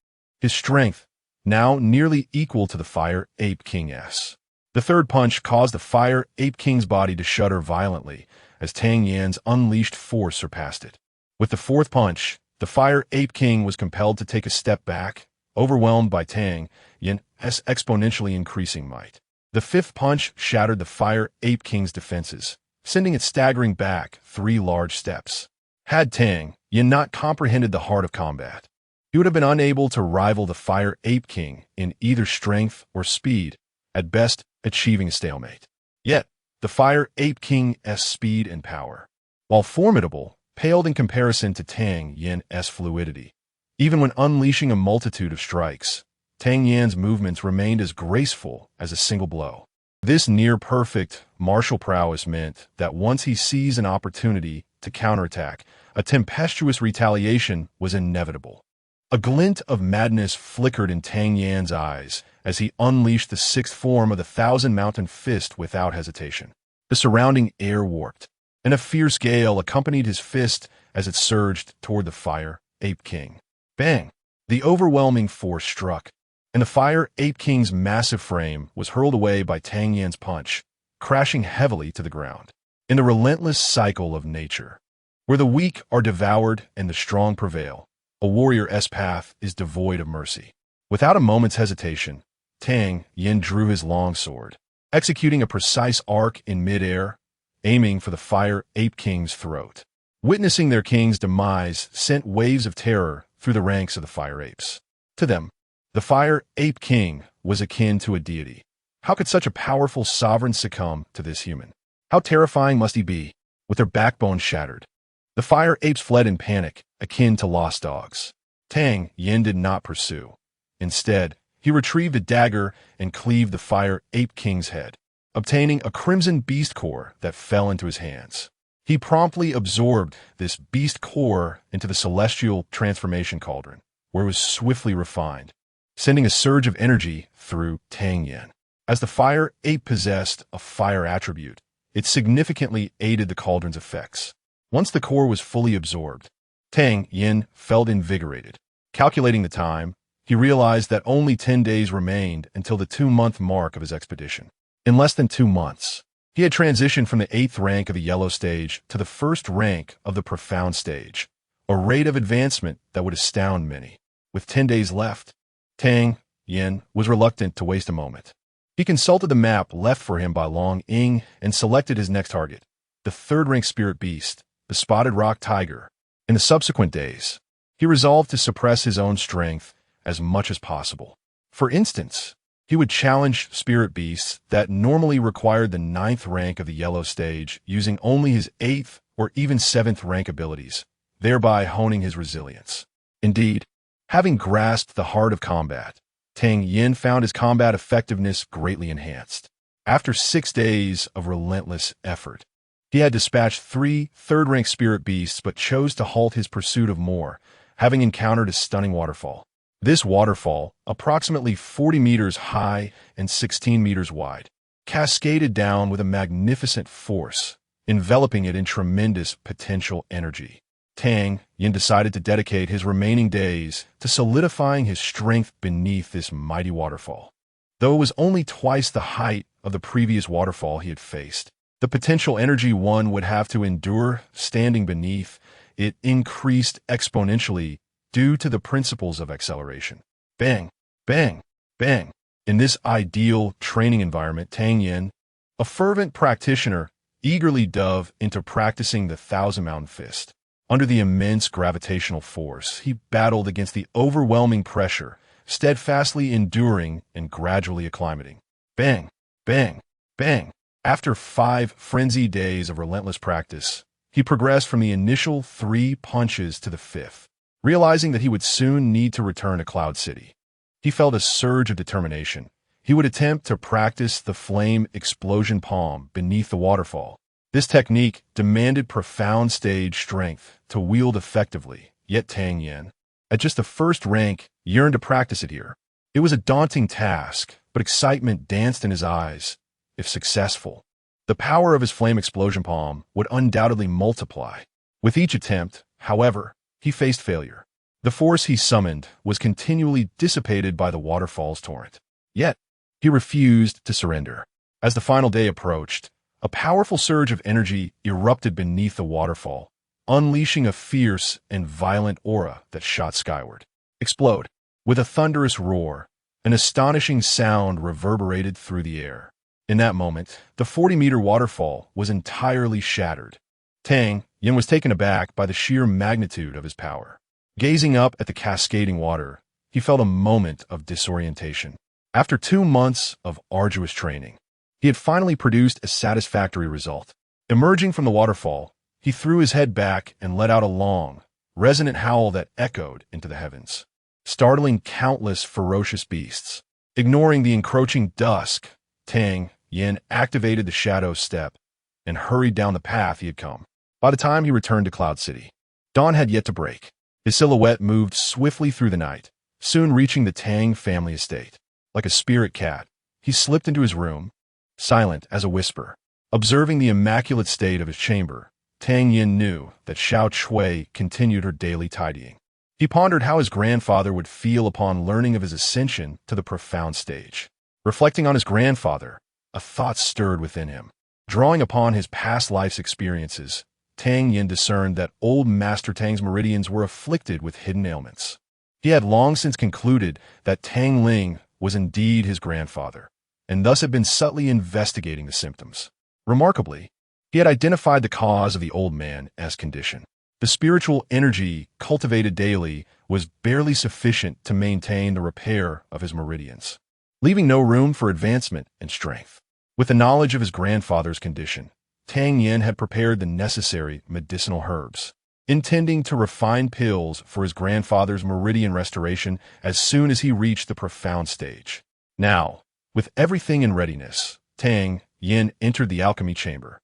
his strength now nearly equal to the Fire Ape King's. The third punch caused the Fire Ape King's body to shudder violently as Tang Yin's unleashed force surpassed it. With the fourth punch, the Fire Ape King was compelled to take a step back, overwhelmed by Tang Yin's exponentially increasing might. The fifth punch shattered the Fire Ape King's defenses, sending it staggering back 3 large steps. Had Tang Yin not comprehended the heart of combat, he would have been unable to rival the Fire Ape King in either strength or speed, at best achieving a stalemate. Yet, the Fire Ape King's speed and power, while formidable, paled in comparison to Tang Yin's fluidity. Even when unleashing a multitude of strikes, Tang Yin's movements remained as graceful as a single blow. This near-perfect martial prowess meant that once he seized an opportunity to counterattack, a tempestuous retaliation was inevitable. A glint of madness flickered in Tang Yin's eyes as he unleashed the sixth form of the Thousand Mountain Fist without hesitation. The surrounding air warped, and a fierce gale accompanied his fist as it surged toward the Fire Ape King. Bang! The overwhelming force struck, and the Fire Ape King's massive frame was hurled away by Tang Yan's punch, crashing heavily to the ground. In the relentless cycle of nature, where the weak are devoured and the strong prevail, a warrior's path is devoid of mercy. Without a moment's hesitation, Tang Yan drew his long sword, executing a precise arc in midair, aiming for the Fire Ape King's throat. Witnessing their king's demise sent waves of terror through the ranks of the Fire Apes. To them, the Fire Ape King was akin to a deity. How could such a powerful sovereign succumb to this human? How terrifying must he be, with their backbone shattered? The Fire Apes fled in panic, akin to lost dogs. Tang Yan did not pursue. Instead, he retrieved a dagger and cleaved the Fire Ape King's head, obtaining a crimson beast core that fell into his hands. He promptly absorbed this beast core into the celestial transformation cauldron, where it was swiftly refined, sending a surge of energy through Tang Yan. As the Fire Ape possessed a fire attribute, it significantly aided the cauldron's effects. Once the core was fully absorbed, Tang Yan felt invigorated. Calculating the time, he realized that only 10 days remained until the 2-month mark of his expedition. In less than 2 months, he had transitioned from the 8th rank of the yellow stage to the 1st rank of the profound stage, a rate of advancement that would astound many. With 10 days left, Tang Yan was reluctant to waste a moment. He consulted the map left for him by Long Ying and selected his next target, the 3rd-rank spirit beast, the spotted rock tiger. In the subsequent days, he resolved to suppress his own strength as much as possible. For instance, he would challenge spirit beasts that normally required the 9th rank of the yellow stage using only his 8th or even 7th rank abilities, thereby honing his resilience. Indeed, having grasped the heart of combat, Tang Yan found his combat effectiveness greatly enhanced. After 6 days of relentless effort, he had dispatched 3 3rd-rank spirit beasts but chose to halt his pursuit of more, having encountered a stunning waterfall. This waterfall, approximately 40 meters high and 16 meters wide, cascaded down with a magnificent force, enveloping it in tremendous potential energy. Tang Yan decided to dedicate his remaining days to solidifying his strength beneath this mighty waterfall. Though it was only twice the height of the previous waterfall he had faced, the potential energy one would have to endure standing beneath it increased exponentially due to the principles of acceleration. Bang, bang, bang. In this ideal training environment, Tang Yan, a fervent practitioner, eagerly dove into practicing the Thousand Mountain Fist. Under the immense gravitational force, he battled against the overwhelming pressure, steadfastly enduring and gradually acclimating. Bang, bang, bang. After 5 frenzied days of relentless practice, he progressed from the initial 3 punches to the 5th. Realizing that he would soon need to return to Cloud City, he felt a surge of determination. He would attempt to practice the flame explosion palm beneath the waterfall. This technique demanded profound stage strength to wield effectively, yet Tang Yan, at just the 1st rank, yearned to practice it here. It was a daunting task, but excitement danced in his eyes. If successful, the power of his flame explosion palm would undoubtedly multiply. With each attempt, however, he faced failure. The force he summoned was continually dissipated by the waterfall's torrent. Yet, he refused to surrender. As the final day approached, a powerful surge of energy erupted beneath the waterfall, unleashing a fierce and violent aura that shot skyward. Explode. With a thunderous roar, an astonishing sound reverberated through the air. In that moment, the 40-meter waterfall was entirely shattered. Tang Yan was taken aback by the sheer magnitude of his power. Gazing up at the cascading water, he felt a moment of disorientation. After 2 months of arduous training, he had finally produced a satisfactory result. Emerging from the waterfall, he threw his head back and let out a long, resonant howl that echoed into the heavens, startling countless ferocious beasts. Ignoring the encroaching dusk, Tang Yan activated the Shadow Step and hurried down the path he had come. By the time he returned to Cloud City, dawn had yet to break. His silhouette moved swiftly through the night, soon reaching the Tang family estate. Like a spirit cat, he slipped into his room, silent as a whisper. Observing the immaculate state of his chamber, Tang Yin knew that Xiao Chui continued her daily tidying. He pondered how his grandfather would feel upon learning of his ascension to the profound stage. Reflecting on his grandfather, a thought stirred within him. Drawing upon his past life's experiences, Tang Yin discerned that old Master Tang's meridians were afflicted with hidden ailments. He had long since concluded that Tang Ling was indeed his grandfather, and thus had been subtly investigating the symptoms. Remarkably, he had identified the cause of the old man as condition. The spiritual energy cultivated daily was barely sufficient to maintain the repair of his meridians, leaving no room for advancement and strength. With the knowledge of his grandfather's condition, Tang Yin had prepared the necessary medicinal herbs, intending to refine pills for his grandfather's meridian restoration as soon as he reached the profound stage. Now, with everything in readiness, Tang Yin entered the alchemy chamber.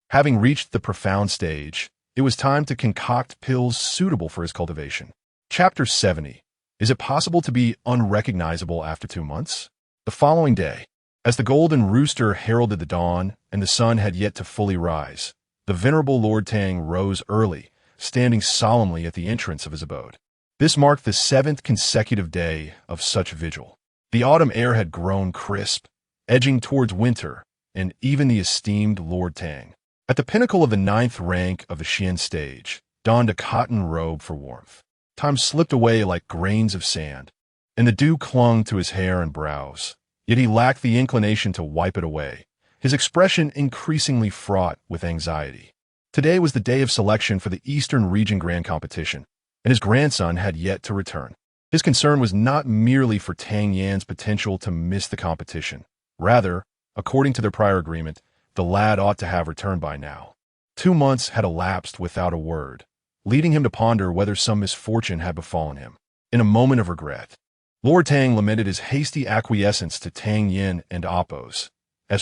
Having reached the profound stage, it was time to concoct pills suitable for his cultivation. Chapter 70. Is it possible to be unrecognizable after 2 months? The following day, as the golden rooster heralded the dawn and the sun had yet to fully rise, the venerable Lord Tang rose early, standing solemnly at the entrance of his abode. This marked the 7th consecutive day of such vigil. The autumn air had grown crisp, edging towards winter, and even the esteemed Lord Tang, at the pinnacle of the 9th rank of the Xian stage, donned a cotton robe for warmth. Time slipped away like grains of sand, and the dew clung to his hair and brows. Yet he lacked the inclination to wipe it away, his expression increasingly fraught with anxiety. Today was the day of selection for the Eastern Region Grand Competition, and his grandson had yet to return. His concern was not merely for Tang Yan's potential to miss the competition. Rather, according to their prior agreement, the lad ought to have returned by now. 2 months had elapsed without a word, leading him to ponder whether some misfortune had befallen him. In a moment of regret, Lord Tang lamented his hasty acquiescence to Tang Yin and Appo's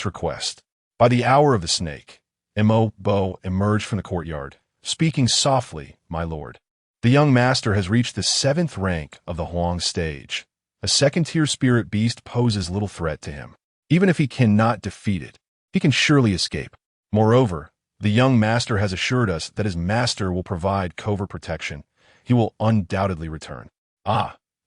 request. By the hour of the snake, Mo Bo emerged from the courtyard, speaking softly, "My lord, the young master has reached the 7th rank of the Huang stage. A second-tier spirit beast poses little threat to him. Even if he cannot defeat it, he can surely escape. Moreover, the young master has assured us that his master will provide covert protection. He will undoubtedly return."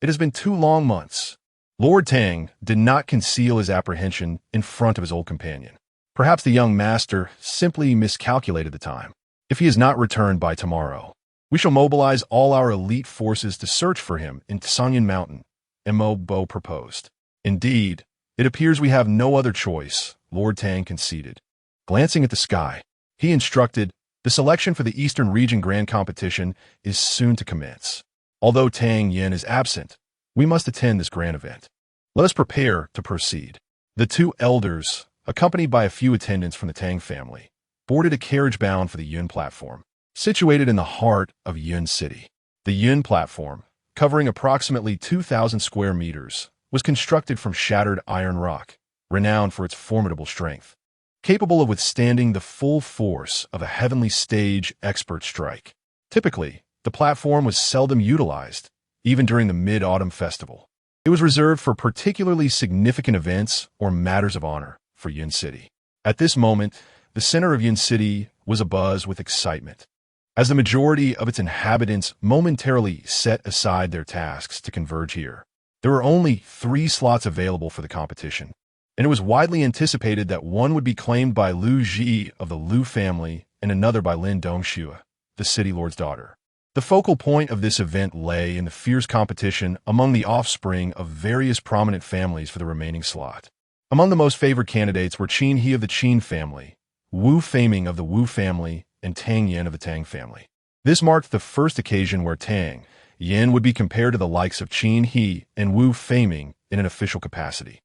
It has been 2 long months. Lord Tang did not conceal his apprehension in front of his old companion. Perhaps the young master simply miscalculated the time. If he is not returned by tomorrow, we shall mobilize all our elite forces to search for him in Sanyan Mountain, Mo Bo proposed. Indeed, it appears we have no other choice, Lord Tang conceded. Glancing at the sky, he instructed, "The selection for the Eastern Region Grand Competition is soon to commence. Although Tang Yin is absent, we must attend this grand event. Let us prepare to proceed." The 2 elders, accompanied by a few attendants from the Tang family, boarded a carriage bound for the Yun platform, situated in the heart of Yun City. The Yun platform, covering approximately 2,000 square meters, was constructed from shattered iron rock, renowned for its formidable strength, capable of withstanding the full force of a heavenly stage expert strike. Typically, the platform was seldom utilized, even during the Mid-Autumn Festival. It was reserved for particularly significant events or matters of honor for Yun City. At this moment, the center of Yun City was abuzz with excitement, as the majority of its inhabitants momentarily set aside their tasks to converge here. There were only 3 slots available for the competition, and it was widely anticipated that one would be claimed by Lu Ji of the Lu family and another by Lin Dongxue, the city lord's daughter. The focal point of this event lay in the fierce competition among the offspring of various prominent families for the remaining slot. Among the most favored candidates were Qin He of the Qin family, Wu Feiming of the Wu family, and Tang Yin of the Tang family. This marked the first occasion where Tang Yin would be compared to the likes of Qin He and Wu Feiming in an official capacity.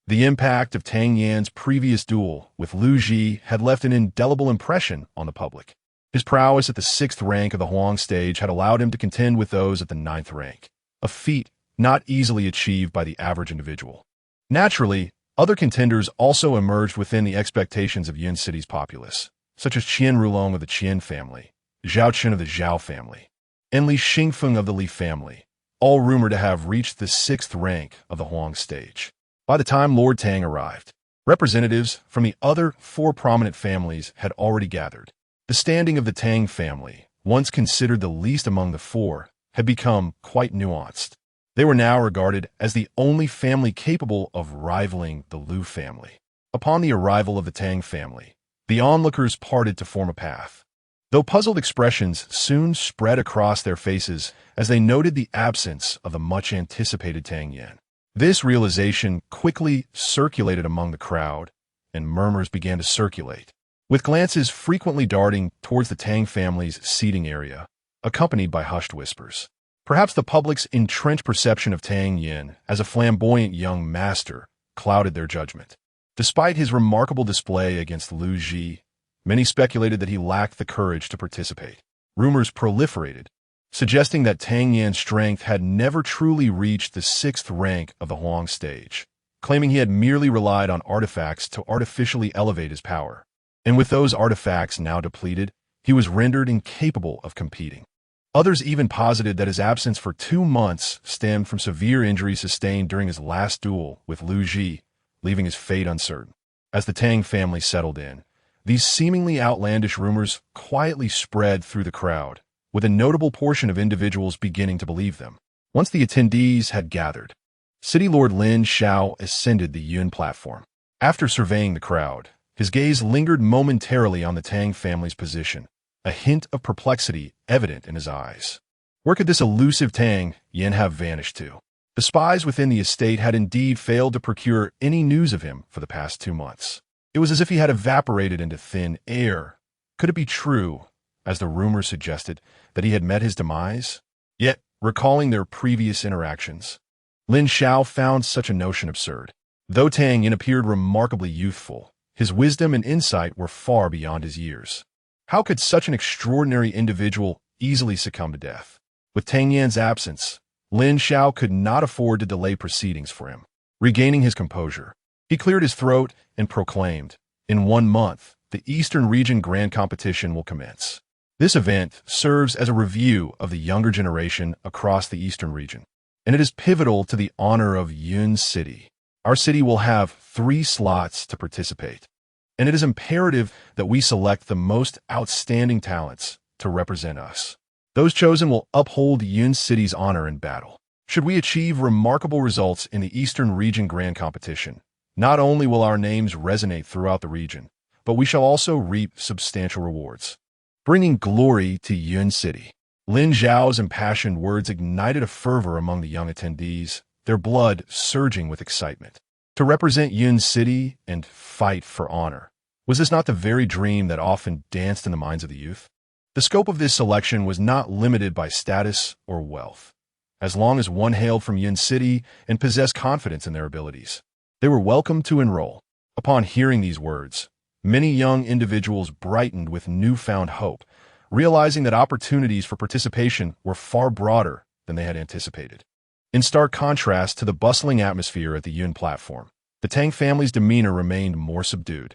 The impact of Tang Yan's previous duel with Lu Ji had left an indelible impression on the public. His prowess at the 6th rank of the Huang stage had allowed him to contend with those at the 9th rank, a feat not easily achieved by the average individual. Naturally, other contenders also emerged within the expectations of Yun City's populace, such as Qian Rulong of the Qian family, Zhao Chen of the Zhao family, and Li Xingfeng of the Li family, all rumored to have reached the 6th rank of the Huang stage. By the time Lord Tang arrived, representatives from the other four prominent families had already gathered. The standing of the Tang family, once considered the least among the four, had become quite nuanced. They were now regarded as the only family capable of rivaling the Liu family. Upon the arrival of the Tang family, the onlookers parted to form a path. Though puzzled expressions soon spread across their faces as they noted the absence of the much-anticipated Tang Yin. This realization quickly circulated among the crowd, and murmurs began to circulate, with glances frequently darting towards the Tang family's seating area, accompanied by hushed whispers. Perhaps the public's entrenched perception of Tang Yin as a flamboyant young master clouded their judgment. Despite his remarkable display against Liu Ji, many speculated that he lacked the courage to participate. Rumors proliferated, suggesting that Tang Yin's strength had never truly reached the sixth rank of the Huang stage, claiming he had merely relied on artifacts to artificially elevate his power. And with those artifacts now depleted, he was rendered incapable of competing. Others even posited that his absence for 2 months stemmed from severe injuries sustained during his last duel with Liu Ji, leaving his fate uncertain. As the Tang family settled in, these seemingly outlandish rumors quietly spread through the crowd, with a notable portion of individuals beginning to believe them. Once the attendees had gathered, City Lord Lin Xiao ascended the Yun platform. After surveying the crowd, his gaze lingered momentarily on the Tang family's position, a hint of perplexity evident in his eyes. Where could this elusive Tang Yin have vanished to? The spies within the estate had indeed failed to procure any news of him for the past 2 months. It was as if he had evaporated into thin air. Could it be true, as the rumors suggested, that he had met his demise? Yet, recalling their previous interactions, Lin Xiao found such a notion absurd. Though Tang Yin appeared remarkably youthful, his wisdom and insight were far beyond his years. How could such an extraordinary individual easily succumb to death? With Tang Yin's absence, Lin Xiao could not afford to delay proceedings for him. Regaining his composure, he cleared his throat and proclaimed, "In 1 month, the Eastern Region Grand Competition will commence. This event serves as a review of the younger generation across the Eastern region, and it is pivotal to the honor of Yun City. Our city will have 3 slots to participate, and it is imperative that we select the most outstanding talents to represent us. Those chosen will uphold Yun City's honor in battle. Should we achieve remarkable results in the Eastern Region Grand Competition, not only will our names resonate throughout the region, but we shall also reap substantial rewards, bringing glory to Yun City." Lin Zhao's impassioned words ignited a fervor among the young attendees, their blood surging with excitement. To represent Yun City and fight for honor, was this not the very dream that often danced in the minds of the youth? The scope of this selection was not limited by status or wealth. As long as one hailed from Yun City and possessed confidence in their abilities, they were welcome to enroll. Upon hearing these words, many young individuals brightened with newfound hope, realizing that opportunities for participation were far broader than they had anticipated. In stark contrast to the bustling atmosphere at the Yun platform, the Tang family's demeanor remained more subdued.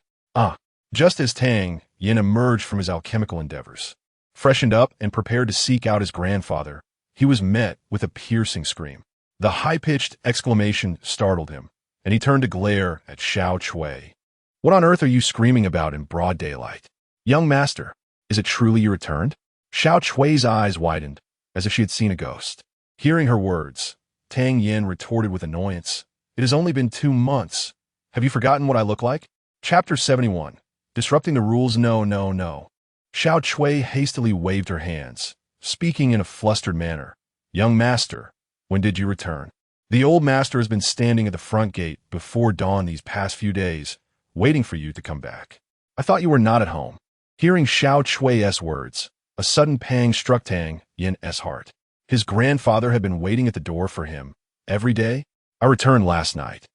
Just as Tang Yin emerged from his alchemical endeavors, freshened up and prepared to seek out his grandfather, he was met with a piercing scream. The high-pitched exclamation startled him, and he turned to glare at Xiao Chui. "What on earth are you screaming about in broad daylight? Young master, is it truly you returned?" Xiao Chui's eyes widened, as if she had seen a ghost. Hearing her words, Tang Yin retorted with annoyance, "It has only been 2 months. Have you forgotten what I look like?" Chapter 71. Disrupting the rules. No, no, no. Xiao Chui hastily waved her hands, speaking in a flustered manner. "Young master, when did you return? The old master has been standing at the front gate before dawn these past few days, waiting for you to come back. I thought you were not at home." Hearing Xiao Chui's words, a sudden pang struck Tang Yin's heart. His grandfather had been waiting at the door for him every day. "I returned last night.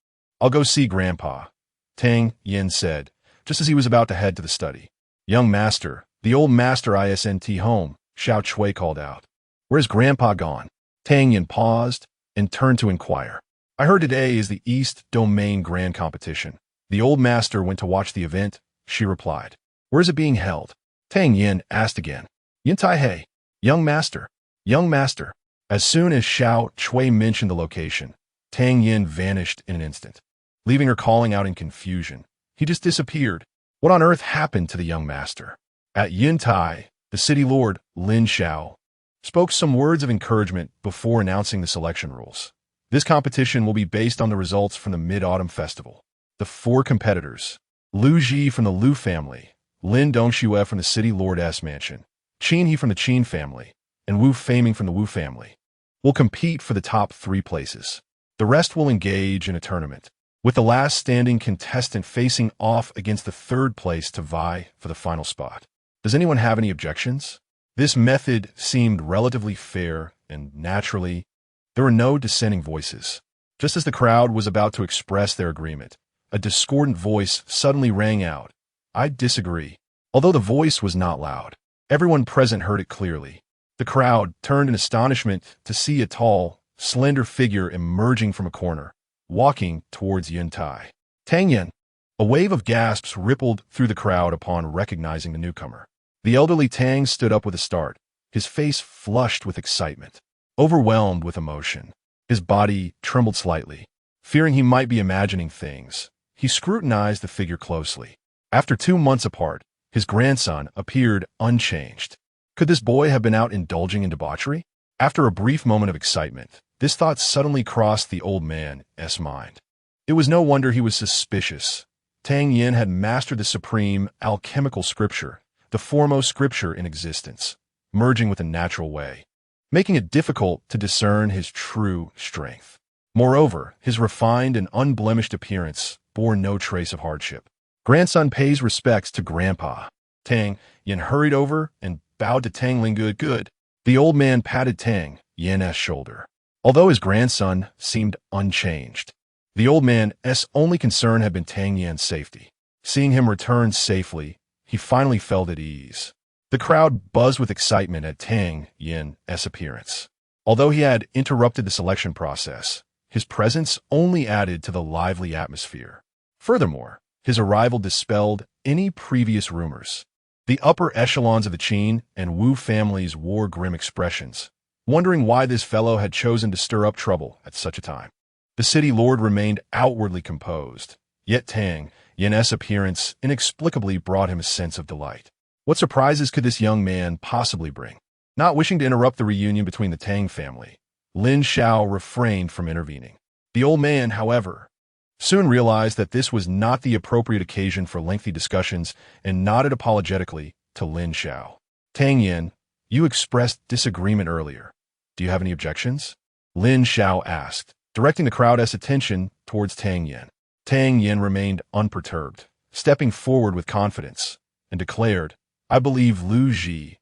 I'll go see Grandpa," Tang Yin said, just as he was about to head to the study. "Young master, the old master isn't home," Xiao Chui called out. "Where's Grandpa gone?" Tang Yin paused and turned to inquire. "I heard today is the East Domain Grand Competition. The old master went to watch the event," she replied. "Where is it being held?" Tang Yin asked again. "Yin Tai He, young master, young master." As soon as Xiao Chui mentioned the location, Tang Yin vanished in an instant. leaving her calling out in confusion. He just disappeared. What on earth happened to the young master? At Yuntai, the city lord, Lin Xiao, spoke some words of encouragement before announcing the selection rules. This competition will be based on the results from the Mid-Autumn Festival. The 4 competitors, Lu Ji from the Lu family, Lin Dongxue from the city lord's mansion, Qin He from the Qin family, and Wu Faming from the Wu family, will compete for the top 3 places. The rest will engage in a tournament, with the last standing contestant facing off against the 3rd place to vie for the final spot. Does anyone have any objections? This method seemed relatively fair, and naturally, there were no dissenting voices. Just as the crowd was about to express their agreement, a discordant voice suddenly rang out. I disagree. Although the voice was not loud, everyone present heard it clearly. The crowd turned in astonishment to see a tall, slender figure emerging from a corner, walking towards Yuntai. Tang Yin. A wave of gasps rippled through the crowd upon recognizing the newcomer. The elderly Tang stood up with a start, his face flushed with excitement, overwhelmed with emotion. His body trembled slightly. Fearing he might be imagining things, he scrutinized the figure closely. After 2 months apart, his grandson appeared unchanged. Could this boy have been out indulging in debauchery? After a brief moment of excitement, this thought suddenly crossed the old man's mind. It was no wonder he was suspicious. Tang Yin had mastered the supreme alchemical scripture, the foremost scripture in existence, merging with a natural way, making it difficult to discern his true strength. Moreover, his refined and unblemished appearance bore no trace of hardship. Grandson pays respects to Grandpa. Tang Yin hurried over and bowed to Tang Ling. Good. The old man patted Tang Yin's shoulder. Although his grandson seemed unchanged, the old man's only concern had been Tang Yin's safety. Seeing him return safely, he finally felt at ease. The crowd buzzed with excitement at Tang Yin's appearance. Although he had interrupted the selection process, his presence only added to the lively atmosphere. Furthermore, his arrival dispelled any previous rumors. The upper echelons of the Qin and Wu families wore grim expressions, wondering why this fellow had chosen to stir up trouble at such a time. The city lord remained outwardly composed, yet Tang Yin's appearance inexplicably brought him a sense of delight. What surprises could this young man possibly bring? Not wishing to interrupt the reunion between the Tang family, Lin Xiao refrained from intervening. The old man, however, soon realized that this was not the appropriate occasion for lengthy discussions and nodded apologetically to Lin Xiao. Tang Yin, you expressed disagreement earlier. Do you have any objections? Lin Xiao asked, directing the crowd's attention towards Tang Yin. Tang Yin remained unperturbed, stepping forward with confidence, and declared, I believe Lu Ji,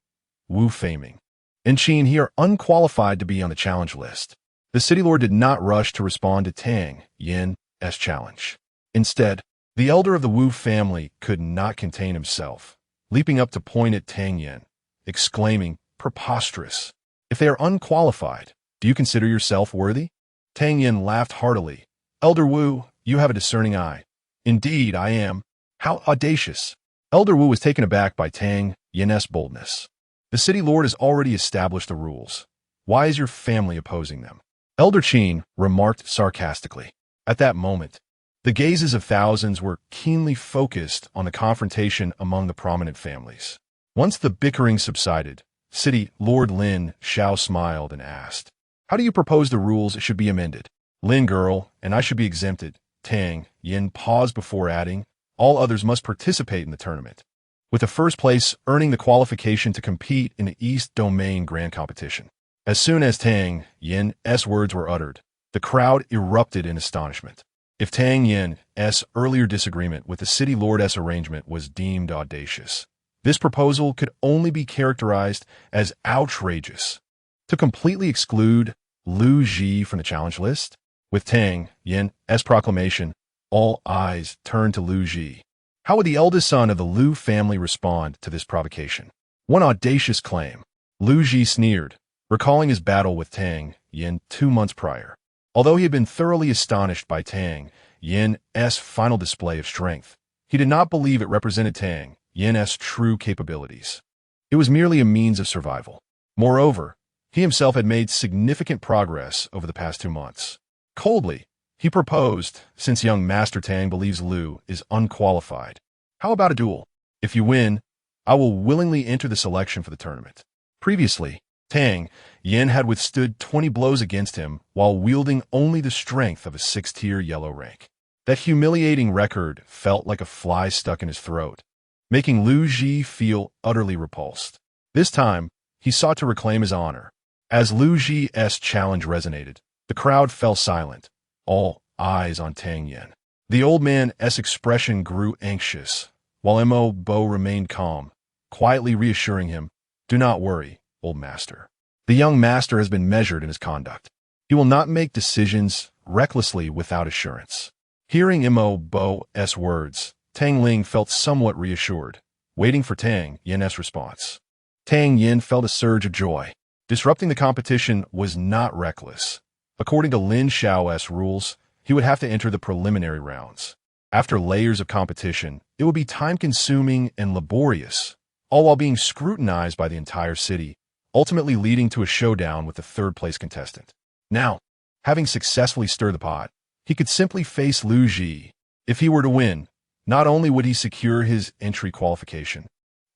Wu Faming, and Qin He are unqualified to be on the challenge list. The city lord did not rush to respond to Tang Yin's challenge. Instead, the elder of the Wu family could not contain himself, leaping up to point at Tang Yin, exclaiming, preposterous. If they are unqualified, do you consider yourself worthy? Tang Yin laughed heartily. Elder Wu, you have a discerning eye. Indeed, I am. How audacious. Elder Wu was taken aback by Tang Yin's boldness. The city lord has already established the rules. Why is your family opposing them? Elder Qin remarked sarcastically. At that moment, the gazes of thousands were keenly focused on the confrontation among the prominent families. Once the bickering subsided, City Lord Lin Xiao smiled and asked, how do you propose the rules should be amended? Lin girl, and I should be exempted. Tang Yin paused before adding, all others must participate in the tournament, with the first place earning the qualification to compete in the East Domain Grand Competition. As soon as Tang Yin's words were uttered, the crowd erupted in astonishment. If Tang Yin's earlier disagreement with the city lord's arrangement was deemed audacious, this proposal could only be characterized as outrageous. To completely exclude Lu Ji from the challenge list? With Tang Yin's proclamation, all eyes turned to Lu Ji. How would the eldest son of the Lu family respond to this provocation? One audacious claim. Lu Ji sneered, recalling his battle with Tang Yin 2 months prior. Although he had been thoroughly astonished by Tang Yin's final display of strength, he did not believe it represented Tang Yin's true capabilities. It was merely a means of survival. Moreover, he himself had made significant progress over the past 2 months. Coldly, He proposed, since young Master Tang believes Liu is unqualified. How about a duel? If you win, I will willingly enter the selection for the tournament. Previously, Tang Yin had withstood 20 blows against him while wielding only the strength of a 6th-tier yellow rank. That humiliating record felt like a fly stuck in his throat, making Liu Ji feel utterly repulsed. This time, he sought to reclaim his honor. As Liu Ji's challenge resonated, the crowd fell silent, all eyes on Tang Yin. The old man's expression grew anxious, while Mo Bo remained calm, quietly reassuring him, "Do not worry, old master. The young master has been measured in his conduct. He will not make decisions recklessly without assurance." Hearing Mo Bo's words, Tang Ling felt somewhat reassured, waiting for Tang Yin's response. Tang Yin felt a surge of joy. Disrupting the competition was not reckless. According to Lin Xiao's rules, he would have to enter the preliminary rounds. After layers of competition, it would be time-consuming and laborious, all while being scrutinized by the entire city, ultimately leading to a showdown with the third-place contestant. Now, having successfully stirred the pot, he could simply face Liu Ji. If he were to win, not only would he secure his entry qualification,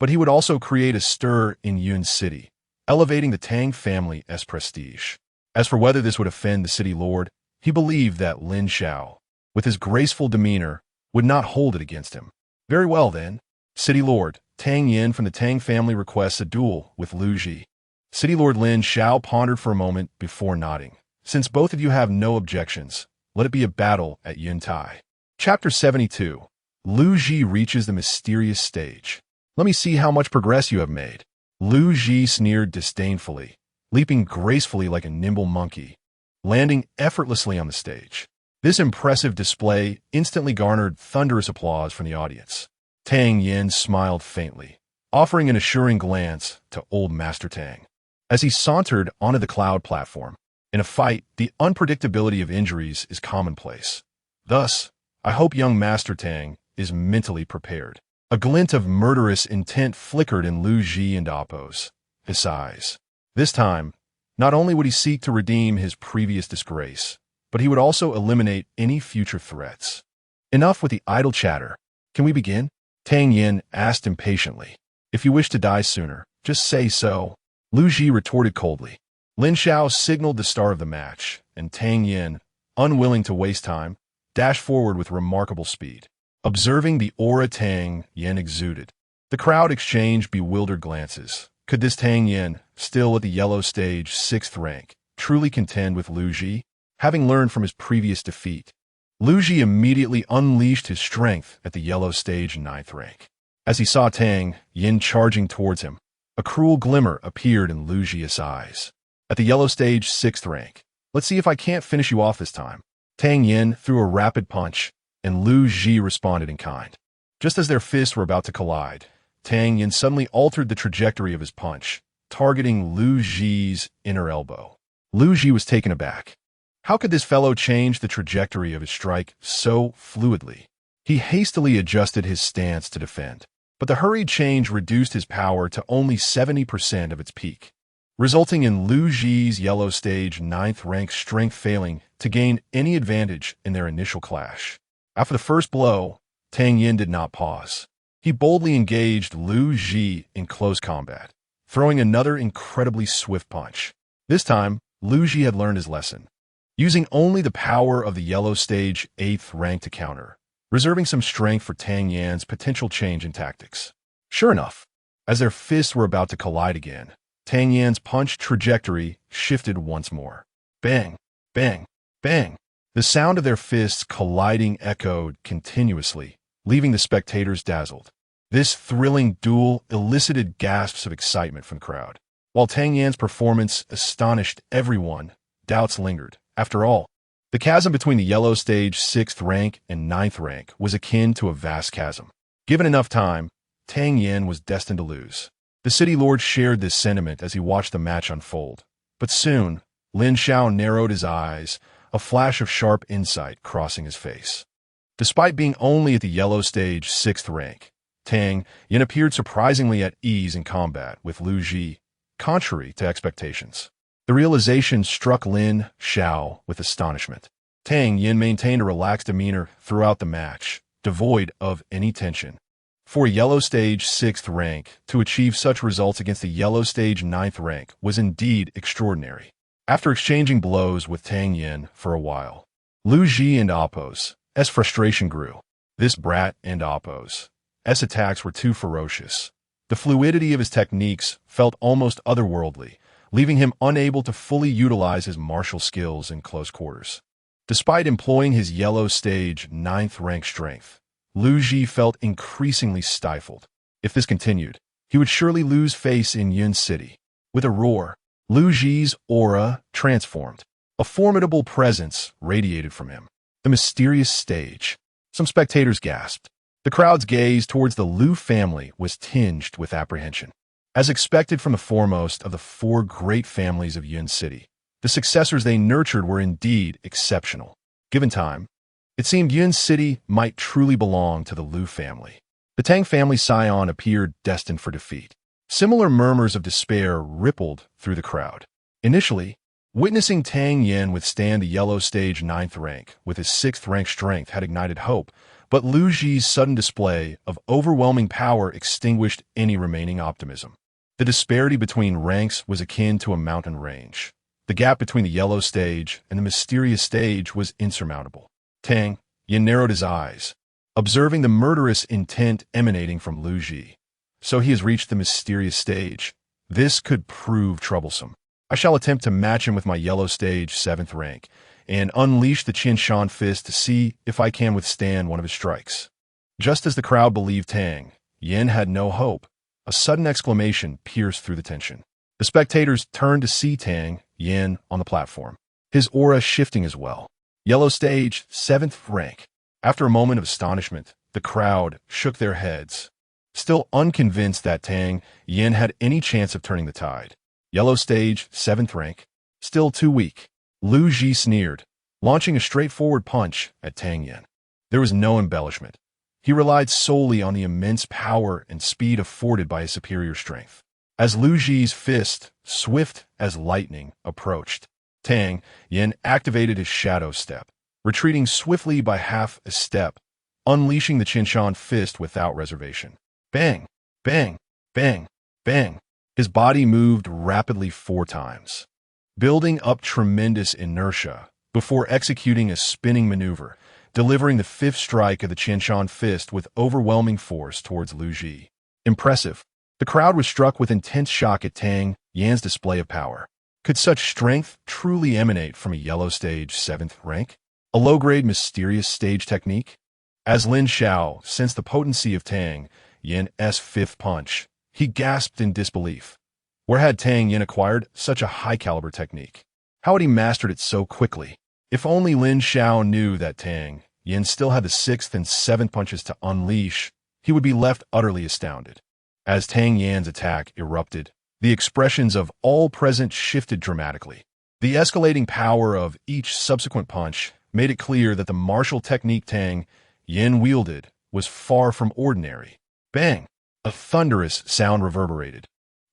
but he would also create a stir in Yun City, elevating the Tang family's prestige. As for whether this would offend the city lord, he believed that Lin Xiao, with his graceful demeanor, would not hold it against him. Very well then, City Lord Tang Yin from the Tang family requests a duel with Liu Ji. City Lord Lin Xiao pondered for a moment before nodding. Since both of you have no objections, let it be a battle at Yun Tai. Chapter 72. Liu Ji reaches the mysterious stage. Let me see how much progress you have made. Liu Ji sneered disdainfully, leaping gracefully like a nimble monkey, landing effortlessly on the stage. This impressive display instantly garnered thunderous applause from the audience. Tang Yin smiled faintly, offering an assuring glance to old Master Tang. As he sauntered onto the cloud platform, in a fight, the unpredictability of injuries is commonplace. Thus, I hope young Master Tang is mentally prepared. A glint of murderous intent flickered in Liu Ji and Appo's eyes. This time, not only would he seek to redeem his previous disgrace, but he would also eliminate any future threats. Enough with the idle chatter. Can we begin? Tang Yin asked impatiently. If you wish to die sooner, just say so. Liu Ji retorted coldly. Lin Xiao signaled the start of the match, and Tang Yin, unwilling to waste time, dashed forward with remarkable speed. Observing the aura Tang Yin exuded, the crowd exchanged bewildered glances. Could this Tang Yin, still at the yellow stage 6th rank, truly contend with Liu Ji? Having learned from his previous defeat, Liu Ji immediately unleashed his strength at the yellow stage 9th rank. As he saw Tang Yin charging towards him, a cruel glimmer appeared in Liu Ji's eyes. At the yellow stage 6th rank, let's see if I can't finish you off this time. Tang Yin threw a rapid punch, and Liu Ji responded in kind. Just as their fists were about to collide, Tang Yin suddenly altered the trajectory of his punch, targeting Liu Ji's inner elbow. Liu Ji was taken aback. How could this fellow change the trajectory of his strike so fluidly? He hastily adjusted his stance to defend, but the hurried change reduced his power to only 70% of its peak, resulting in Liu Ji's yellow stage 9th rank strength failing to gain any advantage in their initial clash. After the first blow, Tang Yin did not pause. He boldly engaged Liu Ji in close combat, throwing another incredibly swift punch. This time, Liu Ji had learned his lesson, using only the power of the yellow stage 8th rank to counter, reserving some strength for Tang Yin's potential change in tactics. Sure enough, as their fists were about to collide again, Tang Yin's punch trajectory shifted once more. Bang, bang, bang. The sound of their fists colliding echoed continuously, leaving the spectators dazzled. This thrilling duel elicited gasps of excitement from the crowd. While Tang Yin's performance astonished everyone, doubts lingered. After all, the chasm between the yellow stage 6th rank and 9th rank was akin to a vast chasm. Given enough time, Tang Yin was destined to lose. The city lord shared this sentiment as he watched the match unfold. But soon, Lin Xiao narrowed his eyes, a flash of sharp insight crossing his face. Despite being only at the yellow stage 6th rank, Tang Yin appeared surprisingly at ease in combat with Liu Ji, contrary to expectations. The realization struck Lin Xiao with astonishment. Tang Yin maintained a relaxed demeanor throughout the match, devoid of any tension. For a yellow stage 6th rank, to achieve such results against a yellow stage 9th rank was indeed extraordinary. After exchanging blows with Tang Yin for a while, Lu Ji and Appo's frustration grew. This brat and Appo's attacks were too ferocious. The fluidity of his techniques felt almost otherworldly, leaving him unable to fully utilize his martial skills in close quarters. Despite employing his yellow stage 9th rank strength, Lu Ji felt increasingly stifled. If this continued, he would surely lose face in Yun City. With a roar, Lu Ji's aura transformed. A formidable presence radiated from him. The mysterious stage. Some spectators gasped. The crowd's gaze towards the Lu family was tinged with apprehension. As expected from the foremost of the 4 great families of Yun City, the successors they nurtured were indeed exceptional. Given time, it seemed Yun City might truly belong to the Lu family. The Tang family scion appeared destined for defeat. Similar murmurs of despair rippled through the crowd. Initially, witnessing Tang Yin withstand the yellow stage 9th rank with his 6th rank strength had ignited hope, but Lu Ji's sudden display of overwhelming power extinguished any remaining optimism. The disparity between ranks was akin to a mountain range. The gap between the yellow stage and the mysterious stage was insurmountable. Tang Yin narrowed his eyes, observing the murderous intent emanating from Lu Ji. So he has reached the mysterious stage. This could prove troublesome. I shall attempt to match him with my yellow stage 7th rank and unleash the Qinshan fist to see if I can withstand one of his strikes. Just as the crowd believed Tang Yin had no hope, a sudden exclamation pierced through the tension. The spectators turned to see Tang Yin on the platform, his aura shifting as well. Yellow stage 7th rank. After a moment of astonishment, the crowd shook their heads, still unconvinced that Tang Yin had any chance of turning the tide. Yellow stage 7th rank. Still too weak. Lu Ji sneered, launching a straightforward punch at Tang Yin. There was no embellishment. He relied solely on the immense power and speed afforded by his superior strength. As Lu Ji's fist, swift as lightning, approached, Tang Yin activated his shadow step, retreating swiftly by half a step, unleashing the Qinshan fist without reservation. Bang! Bang! Bang! Bang! His body moved rapidly 4 times, building up tremendous inertia before executing a spinning maneuver, delivering the 5th strike of the Qinshan fist with overwhelming force towards Lu Ji. Impressive. The crowd was struck with intense shock at Tang Yin's display of power. Could such strength truly emanate from a yellow stage 7th rank? A low-grade mysterious stage technique? As Lin Xiao sensed the potency of Tang Yin's 5th punch, he gasped in disbelief. Where had Tang Yin acquired such a high-caliber technique? How had he mastered it so quickly? If only Lin Xiao knew that Tang Yin still had the 6th and 7th punches to unleash, he would be left utterly astounded. As Tang Yin's attack erupted, the expressions of all present shifted dramatically. The escalating power of each subsequent punch made it clear that the martial technique Tang Yin wielded was far from ordinary. Bang! A thunderous sound reverberated,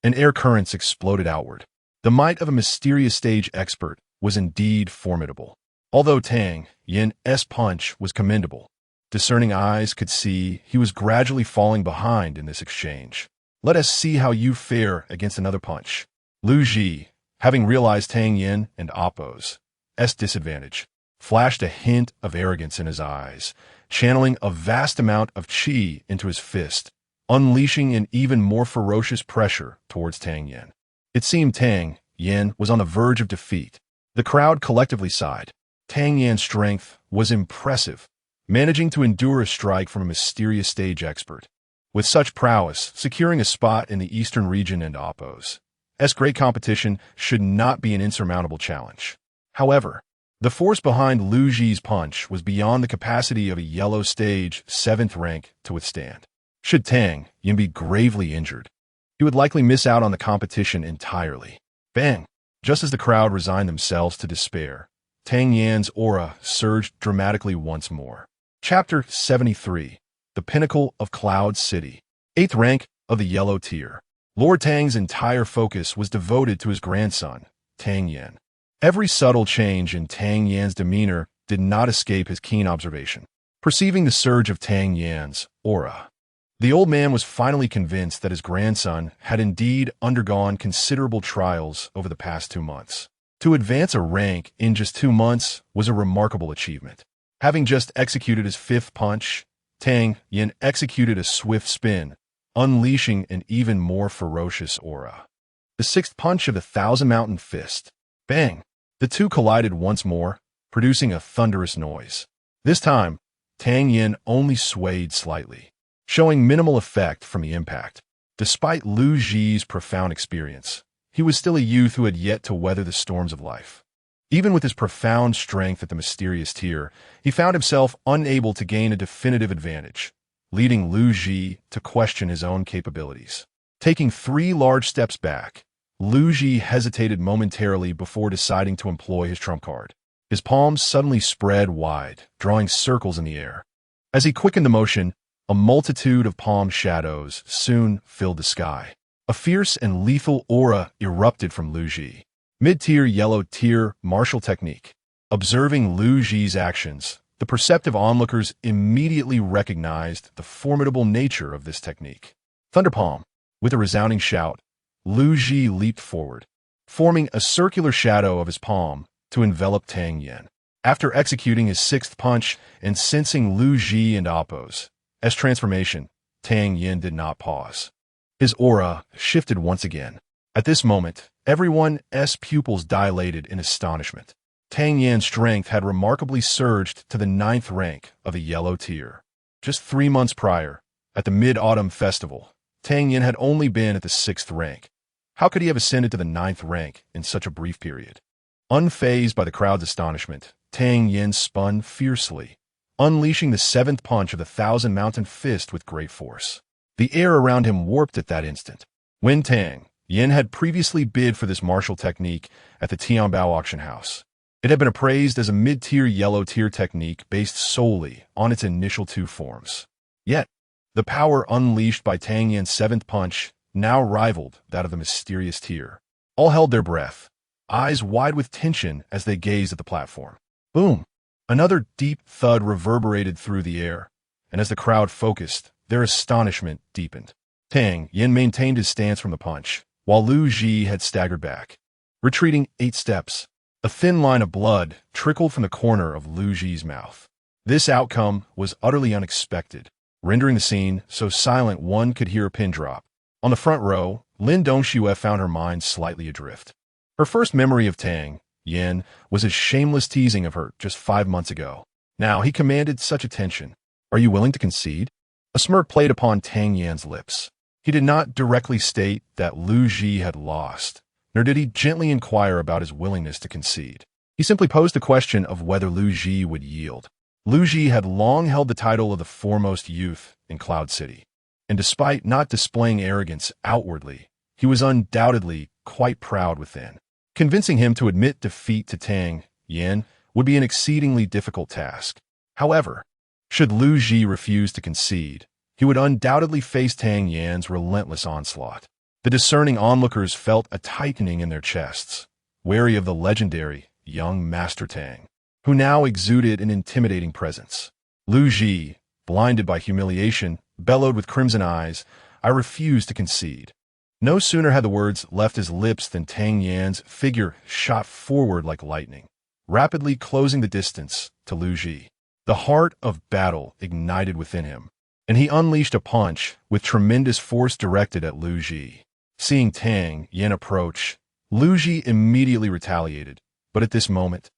and air currents exploded outward. The might of a mysterious stage expert was indeed formidable. Although Tang Yin's punch was commendable, discerning eyes could see he was gradually falling behind in this exchange. Let us see how you fare against another punch. Lu Ji, having realized Tang Yin and Appo's disadvantage, flashed a hint of arrogance in his eyes, channeling a vast amount of qi into his fist, unleashing an even more ferocious pressure towards Tang Yin. It seemed Tang Yin was on the verge of defeat. The crowd collectively sighed. Tang Yin's strength was impressive, managing to endure a strike from a mysterious stage expert. With such prowess, securing a spot in the eastern region and Appo's great competition should not be an insurmountable challenge. However, the force behind Lu Ji's punch was beyond the capacity of a yellow stage 7th rank to withstand. Should Tang Yin be gravely injured, he would likely miss out on the competition entirely. Bang! Just as the crowd resigned themselves to despair, Tang Yin's aura surged dramatically once more. Chapter 73. The Pinnacle of Cloud City. 8th rank of the Yellow Tier. Lord Tang's entire focus was devoted to his grandson, Tang Yin. Every subtle change in Tang Yin's demeanor did not escape his keen observation. Perceiving the surge of Tang Yan's aura, the old man was finally convinced that his grandson had indeed undergone considerable trials over the past 2 months. To advance a rank in just 2 months was a remarkable achievement. Having just executed his 5th punch, Tang Yan executed a swift spin, unleashing an even more ferocious aura. The 6th punch of the Thousand Mountain Fist. Bang! The two collided once more, producing a thunderous noise. This time, Tang Yan only swayed slightly, showing minimal effect from the impact. Despite Lu Ji's profound experience, he was still a youth who had yet to weather the storms of life. Even with his profound strength at the mysterious tier, he found himself unable to gain a definitive advantage, leading Lu Ji to question his own capabilities. Taking 3 large steps back, Lu Ji hesitated momentarily before deciding to employ his trump card. His palms suddenly spread wide, drawing circles in the air. As he quickened the motion, a multitude of palm shadows soon filled the sky. A fierce and lethal aura erupted from Lu Ji. Mid-tier yellow tier martial technique. Observing Lu Ji's actions, the perceptive onlookers immediately recognized the formidable nature of this technique. Thunderpalm. With a resounding shout, Lu Ji leaped forward, forming a circular shadow of his palm to envelop Tang Yan. After executing his 6th punch and sensing Lu Ji and Appo's transformation, Tang Yan did not pause. His aura shifted once again. At this moment, everyone's pupils dilated in astonishment. Tang Yan's strength had remarkably surged to the 9th rank of the yellow tier. Just 3 months prior, at the Mid-Autumn Festival, Tang Yan had only been at the 6th rank. How could he have ascended to the 9th rank in such a brief period? Unfazed by the crowd's astonishment, Tang Yan spun fiercely, unleashing the 7th punch of the Thousand Mountain Fist with great force. The air around him warped at that instant. When Tang Yan had previously bid for this martial technique at the Tianbao auction house, it had been appraised as a mid-tier yellow tier technique based solely on its initial 2 forms. Yet, the power unleashed by Tang Yan's 7th punch now rivaled that of the mysterious tier. All held their breath, eyes wide with tension as they gazed at the platform. Boom! Another deep thud reverberated through the air, and as the crowd focused, their astonishment deepened. Tang Yan maintained his stance from the punch, while Lu Ji had staggered back. Retreating 8 steps, a thin line of blood trickled from the corner of Lu Ji's mouth. This outcome was utterly unexpected, rendering the scene so silent one could hear a pin drop. On the front row, Lin Dongxue found her mind slightly adrift. Her first memory of Tang Yan was his shameless teasing of her just 5 months ago. Now he commanded such attention. "Are you willing to concede?" A smirk played upon Tang Yan's lips. He did not directly state that Lu Ji had lost, nor did he gently inquire about his willingness to concede. He simply posed the question of whether Lu Ji would yield. Lu Ji had long held the title of the foremost youth in Cloud City, and despite not displaying arrogance outwardly, he was undoubtedly quite proud within. Convincing him to admit defeat to Tang Yan would be an exceedingly difficult task. However, should Lu Ji refuse to concede, he would undoubtedly face Tang Yan's relentless onslaught. The discerning onlookers felt a tightening in their chests, wary of the legendary young Master Tang, who now exuded an intimidating presence. Lu Ji, blinded by humiliation, bellowed with crimson eyes, "I refuse to concede." No sooner had the words left his lips than Tang Yan's figure shot forward like lightning, rapidly closing the distance to Lu Ji. The heart of battle ignited within him, and he unleashed a punch with tremendous force directed at Lu Ji. Seeing Tang Yan approach, Lu Ji immediately retaliated, but at this moment,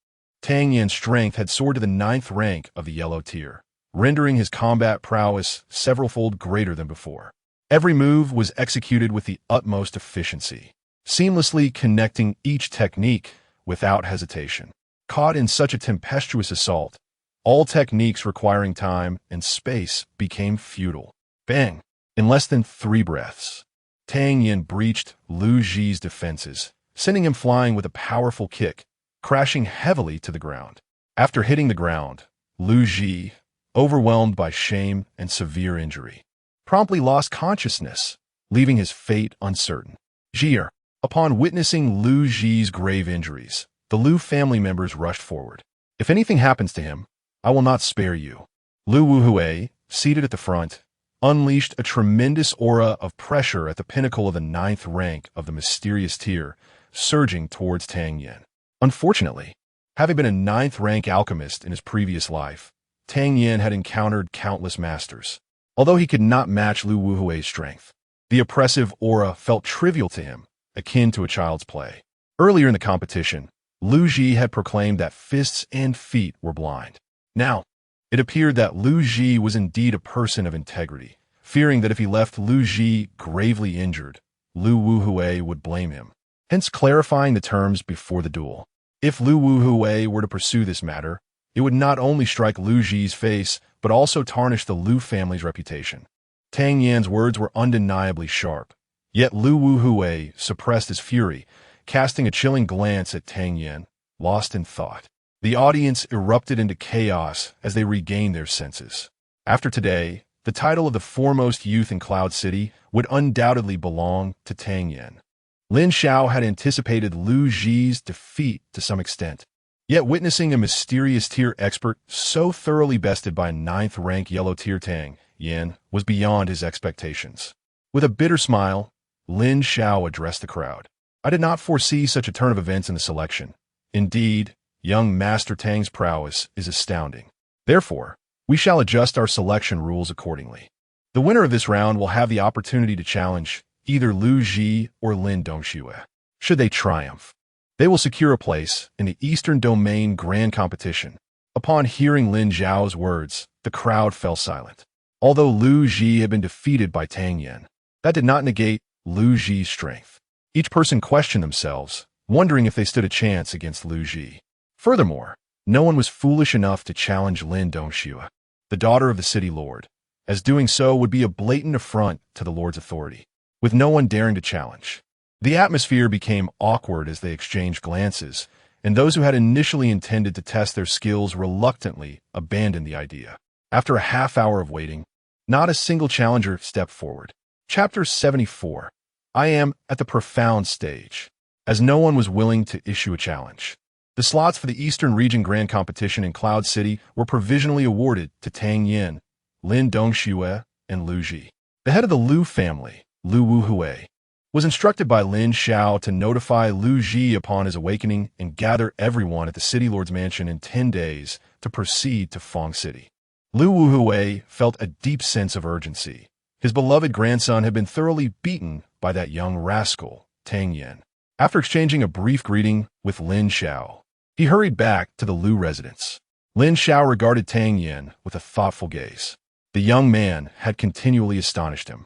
Tang Yan's strength had soared to the 9th rank of the yellow tier, rendering his combat prowess severalfold greater than before. Every move was executed with the utmost efficiency, seamlessly connecting each technique without hesitation. Caught in such a tempestuous assault, all techniques requiring time and space became futile. Bang! In less than 3 breaths, Tang Yan breached Lu Ji's defenses, sending him flying with a powerful kick, crashing heavily to the ground. After hitting the ground, Lu Ji, overwhelmed by shame and severe injury, promptly lost consciousness, leaving his fate uncertain. Jier. Upon witnessing Lu Ji's grave injuries, the Lu family members rushed forward. If anything happens to him, I will not spare you. Lu Wuhui, seated at the front, unleashed a tremendous aura of pressure at the pinnacle of the 9th rank of the mysterious tier, surging towards Tang Yen. Unfortunately, having been a 9th rank alchemist in his previous life, Tang Yen had encountered countless masters. Although he could not match Lu Wuhui's strength, the oppressive aura felt trivial to him, akin to a child's play. Earlier in the competition, Lu Ji had proclaimed that fists and feet were blind. Now, it appeared that Lu Ji was indeed a person of integrity, fearing that if he left Lu Ji gravely injured, Lu Wuhui would blame him, hence clarifying the terms before the duel. If Lu Wuhui were to pursue this matter, it would not only strike Lu Ji's face, but also tarnish the Lu family's reputation. Tang Yan's words were undeniably sharp, yet Lu Wuhui suppressed his fury, casting a chilling glance at Tang Yan, lost in thought. The audience erupted into chaos as they regained their senses. After today, the title of the foremost youth in Cloud City would undoubtedly belong to Tang Yan. Lin Xiao had anticipated Lu Ji's defeat to some extent, yet witnessing a mysterious tier expert so thoroughly bested by 9th rank yellow tier Tang Yan was beyond his expectations. With a bitter smile, Lin Xiao addressed the crowd. I did not foresee such a turn of events in the selection. Indeed, young Master Tang's prowess is astounding. Therefore, we shall adjust our selection rules accordingly. The winner of this round will have the opportunity to challenge either Lu Ji or Lin Dongxue. Should they triumph, they will secure a place in the Eastern Domain Grand Competition. Upon hearing Lin Zhao's words, the crowd fell silent. Although Lu Ji had been defeated by Tang Yan, that did not negate Lu Ji's strength. Each person questioned themselves, wondering if they stood a chance against Lu Ji. Furthermore, no one was foolish enough to challenge Lin Dongxue, the daughter of the city lord, as doing so would be a blatant affront to the lord's authority, with no one daring to challenge. The atmosphere became awkward as they exchanged glances, and those who had initially intended to test their skills reluctantly abandoned the idea. After a half-hour of waiting, not a single challenger stepped forward. Chapter 74. I am at the profound stage, as no one was willing to issue a challenge. The slots for the Eastern Region Grand Competition in Cloud City were provisionally awarded to Tang Yan, Lin Dongxue, and Lu Ji. The head of the Lu family, Lu Wuhui, was instructed by Lin Xiao to notify Lu Ji upon his awakening and gather everyone at the City Lord's mansion in 10 days to proceed to Fong City. Lu Wuhui felt a deep sense of urgency. His beloved grandson had been thoroughly beaten by that young rascal, Tang Yan. After exchanging a brief greeting with Lin Xiao, he hurried back to the Lu residence. Lin Xiao regarded Tang Yan with a thoughtful gaze. The young man had continually astonished him,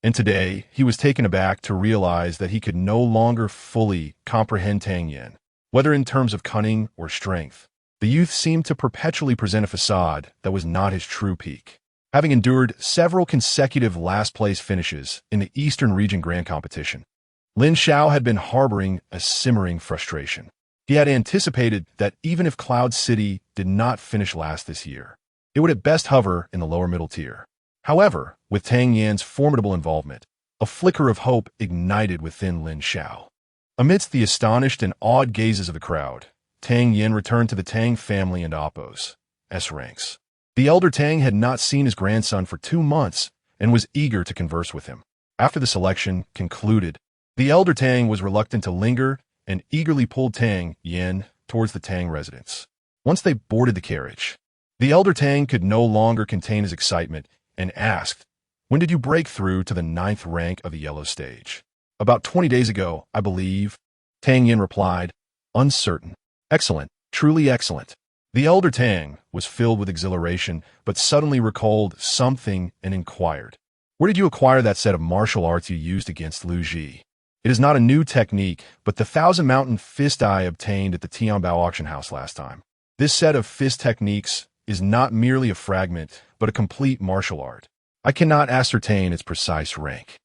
and today he was taken aback to realize that he could no longer fully comprehend Tang Yan, whether in terms of cunning or strength. The youth seemed to perpetually present a facade that was not his true peak. Having endured several consecutive last-place finishes in the Eastern Region Grand Competition, Lin Xiao had been harboring a simmering frustration. He had anticipated that even if Cloud City did not finish last this year, it would at best hover in the lower middle tier. However, with Tang Yan's formidable involvement, a flicker of hope ignited within Lin Xiao. Amidst the astonished and awed gazes of the crowd, Tang Yan returned to the Tang family and Appo's S ranks. The elder Tang had not seen his grandson for 2 months and was eager to converse with him. After the selection concluded, the elder Tang was reluctant to linger and eagerly pulled Tang Yan towards the Tang residence. Once they boarded the carriage, the elder Tang could no longer contain his excitement and asked, "When did you break through to the 9th rank of the yellow stage?" "About 20 days ago, I believe," Tang Yan replied, uncertain. "Excellent, truly excellent." The elder Tang was filled with exhilaration, but suddenly recalled something and inquired, "Where did you acquire that set of martial arts you used against Lu Ji?" "It is not a new technique, but the Thousand Mountain Fist I obtained at the Tianbao auction house last time. This set of fist techniques is not merely a fragment, but a complete martial art. I cannot ascertain its precise rank,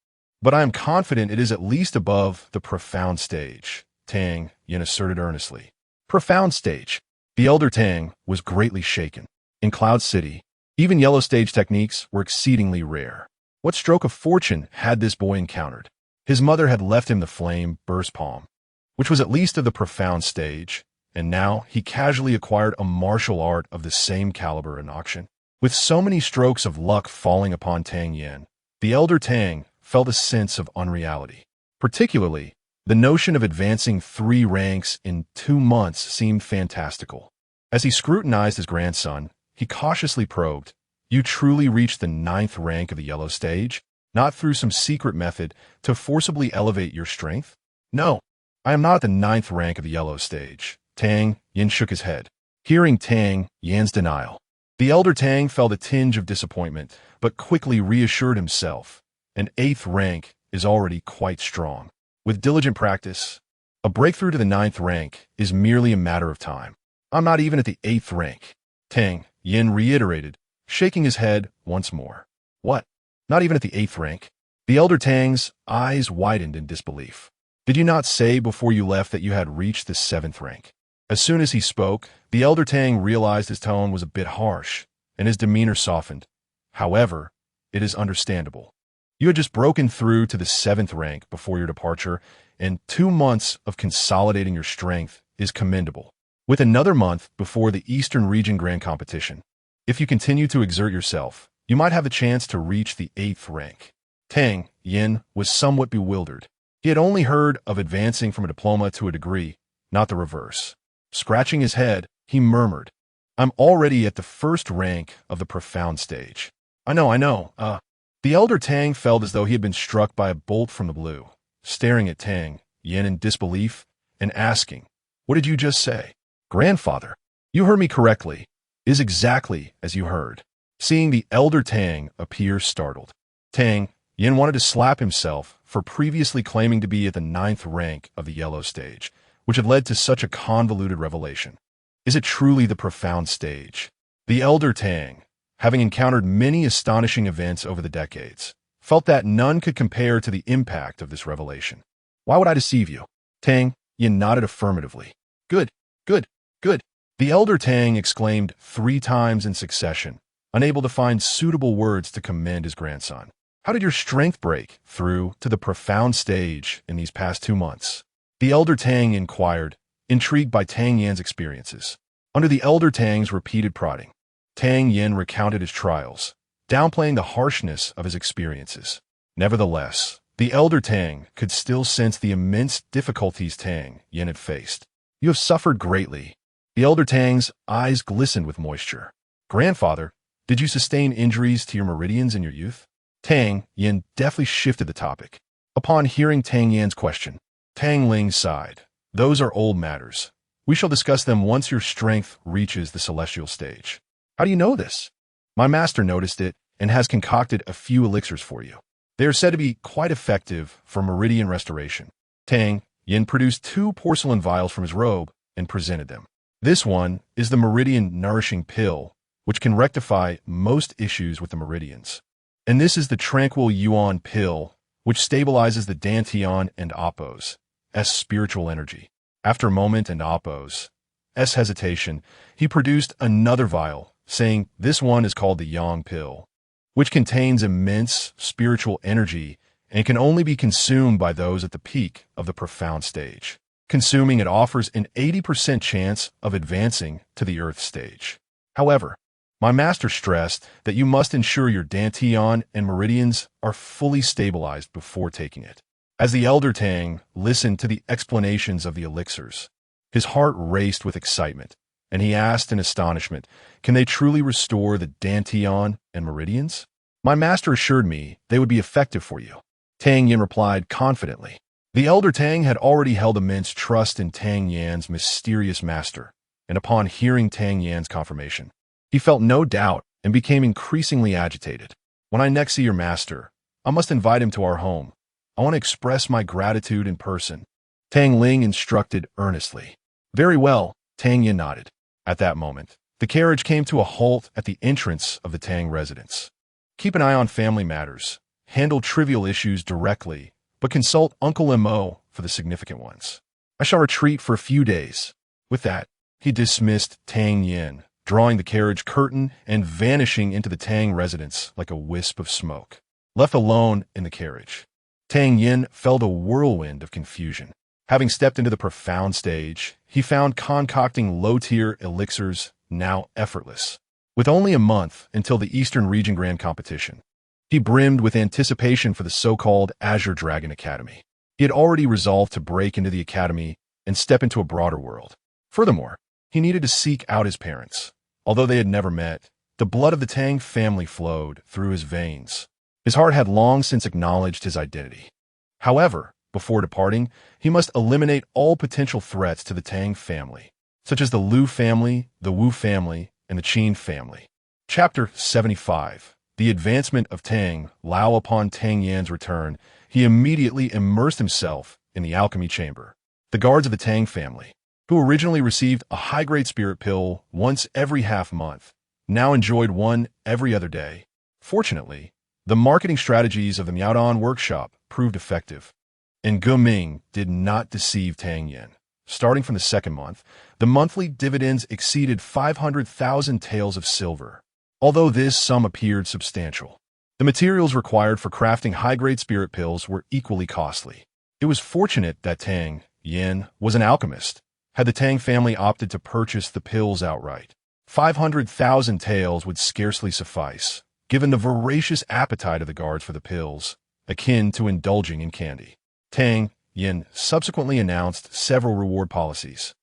but I am confident it is at least above the profound stage," Tang Yan asserted earnestly. Profound stage. The elder Tang was greatly shaken. In Cloud City, even yellow stage techniques were exceedingly rare. What stroke of fortune had this boy encountered? His mother had left him the flame burst palm, which was at least of the profound stage, and now he casually acquired a martial art of the same caliber in auction. With so many strokes of luck falling upon Tang Yin, the elder Tang felt a sense of unreality. Particularly, the notion of advancing 3 ranks in 2 months seemed fantastical. As he scrutinized his grandson, he cautiously probed, "You truly reached the 9th rank of the yellow stage? Not through some secret method to forcibly elevate your strength?" "No, I am not at the 9th rank of the yellow stage." Tang Yin shook his head. Hearing Tang Yin's denial, the elder Tang felt a tinge of disappointment, but quickly reassured himself. An 8th rank is already quite strong. With diligent practice, a breakthrough to the 9th rank is merely a matter of time. "I'm not even at the 8th rank," Tang Yin reiterated, shaking his head once more. "What? Not even at the 8th rank?" The elder Tang's eyes widened in disbelief. "Did you not say before you left that you had reached the 7th rank?" As soon as he spoke, the elder Tang realized his tone was a bit harsh, and his demeanor softened. "However, it is understandable. You had just broken through to the 7th rank before your departure, and 2 months of consolidating your strength is commendable. With another month before the Eastern Region Grand Competition, if you continue to exert yourself, you might have a chance to reach the 8th rank." Tang Yin was somewhat bewildered. He had only heard of advancing from a diploma to a degree, not the reverse. Scratching his head, he murmured, "I'm already at the 1st rank of the profound stage." I know. The elder Tang felt as though he had been struck by a bolt from the blue, staring at Tang Yin in disbelief and asking, "What did you just say?" "Grandfather, you heard me correctly. It is exactly as you heard." Seeing the elder Tang appear startled, Tang Yin wanted to slap himself for previously claiming to be at the 9th rank of the yellow stage, which had led to such a convoluted revelation. Is it truly the profound stage? The elder Tang, having encountered many astonishing events over the decades, felt that none could compare to the impact of this revelation. "Why would I deceive you?" Tang Yin nodded affirmatively. Good. The elder Tang exclaimed 3 times in succession, unable to find suitable words to commend his grandson. "How did your strength break through to the profound stage in these past 2 months?" The elder Tang inquired, intrigued by Tang Yin's experiences. Under the elder Tang's repeated prodding, Tang Yin recounted his trials, downplaying the harshness of his experiences. Nevertheless, the elder Tang could still sense the immense difficulties Tang Yin had faced. "You have suffered greatly." The elder Tang's eyes glistened with moisture. "Grandfather, did you sustain injuries to your meridians in your youth?" Tang Yin deftly shifted the topic. Upon hearing Tang Yin's question, Tang Ling sighed. "Those are old matters. We shall discuss them once your strength reaches the celestial stage." "How do you know this?" "My master noticed it and has concocted a few elixirs for you. They are said to be quite effective for meridian restoration." Tang Yin produced 2 porcelain vials from his robe and presented them. "This one is the meridian nourishing pill, which can rectify most issues with the meridians. And this is the tranquil yuan pill, which stabilizes the dantian and Apos, S spiritual energy." After a moment and Apos, S hesitation, he produced another vial, saying this one is called the yang pill, which contains immense spiritual energy and can only be consumed by those at the peak of the profound stage. Consuming it offers an 80% chance of advancing to the earth stage. However, my master stressed that you must ensure your dantian and meridians are fully stabilized before taking it. As the elder Tang listened to the explanations of the elixirs, his heart raced with excitement, and he asked in astonishment, "Can they truly restore the dantian and meridians?" "My master assured me they would be effective for you," Tang Yin replied confidently. The elder Tang had already held immense trust in Tang Yan's mysterious master, and upon hearing Tang Yan's confirmation, he felt no doubt and became increasingly agitated. "When I next see your master, I must invite him to our home. I want to express my gratitude in person," Tang Ling instructed earnestly. "Very well," Tang Yin nodded. At that moment, the carriage came to a halt at the entrance of the Tang residence. Keep an eye on family matters, handle trivial issues directly, but consult Uncle Mo for the significant ones. I shall retreat for a few days. With that, he dismissed Tang Yin, drawing the carriage curtain and vanishing into the Tang residence like a wisp of smoke. Left alone in the carriage, Tang Yin felt a whirlwind of confusion. Having stepped into the profound stage, he found concocting low-tier elixirs now effortless. With only a month until the Eastern Region Grand Competition, he brimmed with anticipation for the so-called Azure Dragon Academy. He had already resolved to break into the academy and step into a broader world. Furthermore, he needed to seek out his parents. Although they had never met, the blood of the Tang family flowed through his veins. His heart had long since acknowledged his identity. However, before departing, he must eliminate all potential threats to the Tang family, such as the Liu family, the Wu family, and the Qin family. Chapter 75. The Advancement of Tang Lao. Upon Tang Yan's return, he immediately immersed himself in the alchemy chamber. The guards of the Tang family, who originally received a high-grade spirit pill once every half-month, now enjoyed one every other day. Fortunately, the marketing strategies of the Miaodan workshop proved effective, and Guming did not deceive Tang Yan. Starting from the second month, the monthly dividends exceeded 500,000 taels of silver. Although this sum appeared substantial, the materials required for crafting high-grade spirit pills were equally costly. It was fortunate that Tang Yan was an alchemist. Had the Tang family opted to purchase the pills outright, 500,000 taels would scarcely suffice, given the voracious appetite of the guards for the pills, akin to indulging in candy. Tang Yan subsequently announced several reward policies,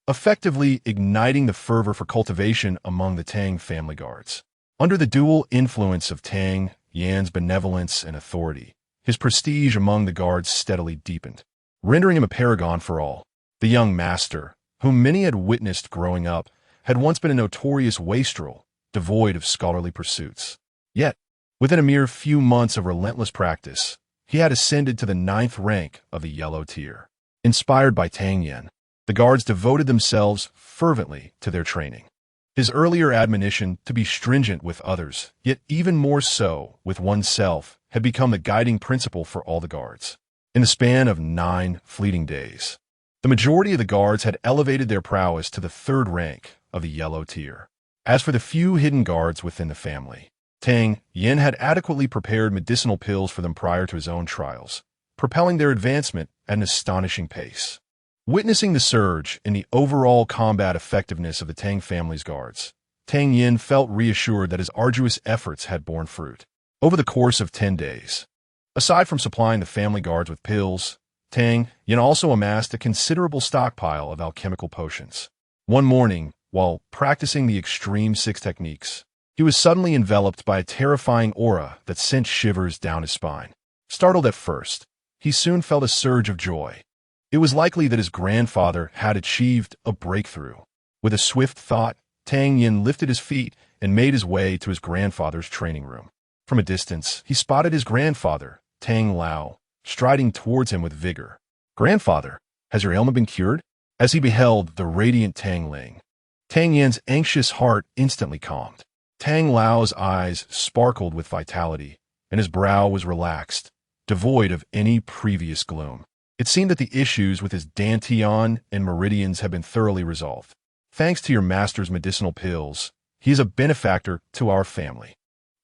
effectively igniting the fervor for cultivation among the Tang family guards. Under the dual influence of Tang Yan's benevolence and authority, his prestige among the guards steadily deepened, rendering him a paragon for all. The young master, whom many had witnessed growing up, had once been a notorious wastrel, devoid of scholarly pursuits. Yet, within a mere few months of relentless practice, he had ascended to the 9th rank of the yellow tier. Inspired by Tang Yan, the guards devoted themselves fervently to their training. His earlier admonition to be stringent with others, yet even more so with oneself, had become the guiding principle for all the guards. In the span of 9 fleeting days, the majority of the guards had elevated their prowess to the 3rd rank of the yellow tier. As for the few hidden guards within the family, Tang Yan had adequately prepared medicinal pills for them prior to his own trials, propelling their advancement at an astonishing pace. Witnessing the surge in the overall combat effectiveness of the Tang family's guards, Tang Yan felt reassured that his arduous efforts had borne fruit. Over the course of 10 days, aside from supplying the family guards with pills, Tang Yan also amassed a considerable stockpile of alchemical potions. One morning, while practicing the Extreme 6 techniques, he was suddenly enveloped by a terrifying aura that sent shivers down his spine. Startled at first, he soon felt a surge of joy. It was likely that his grandfather had achieved a breakthrough. With a swift thought, Tang Yan lifted his feet and made his way to his grandfather's training room. From a distance, he spotted his grandfather, Tang Lao, striding towards him with vigor. "Grandfather, has your ailment been cured?" As he beheld the radiant Tang Ling, Tang Yan's anxious heart instantly calmed. Tang Lao's eyes sparkled with vitality, and his brow was relaxed, devoid of any previous gloom. It seemed that the issues with his dantian and meridians had been thoroughly resolved. "Thanks to your master's medicinal pills, he is a benefactor to our family."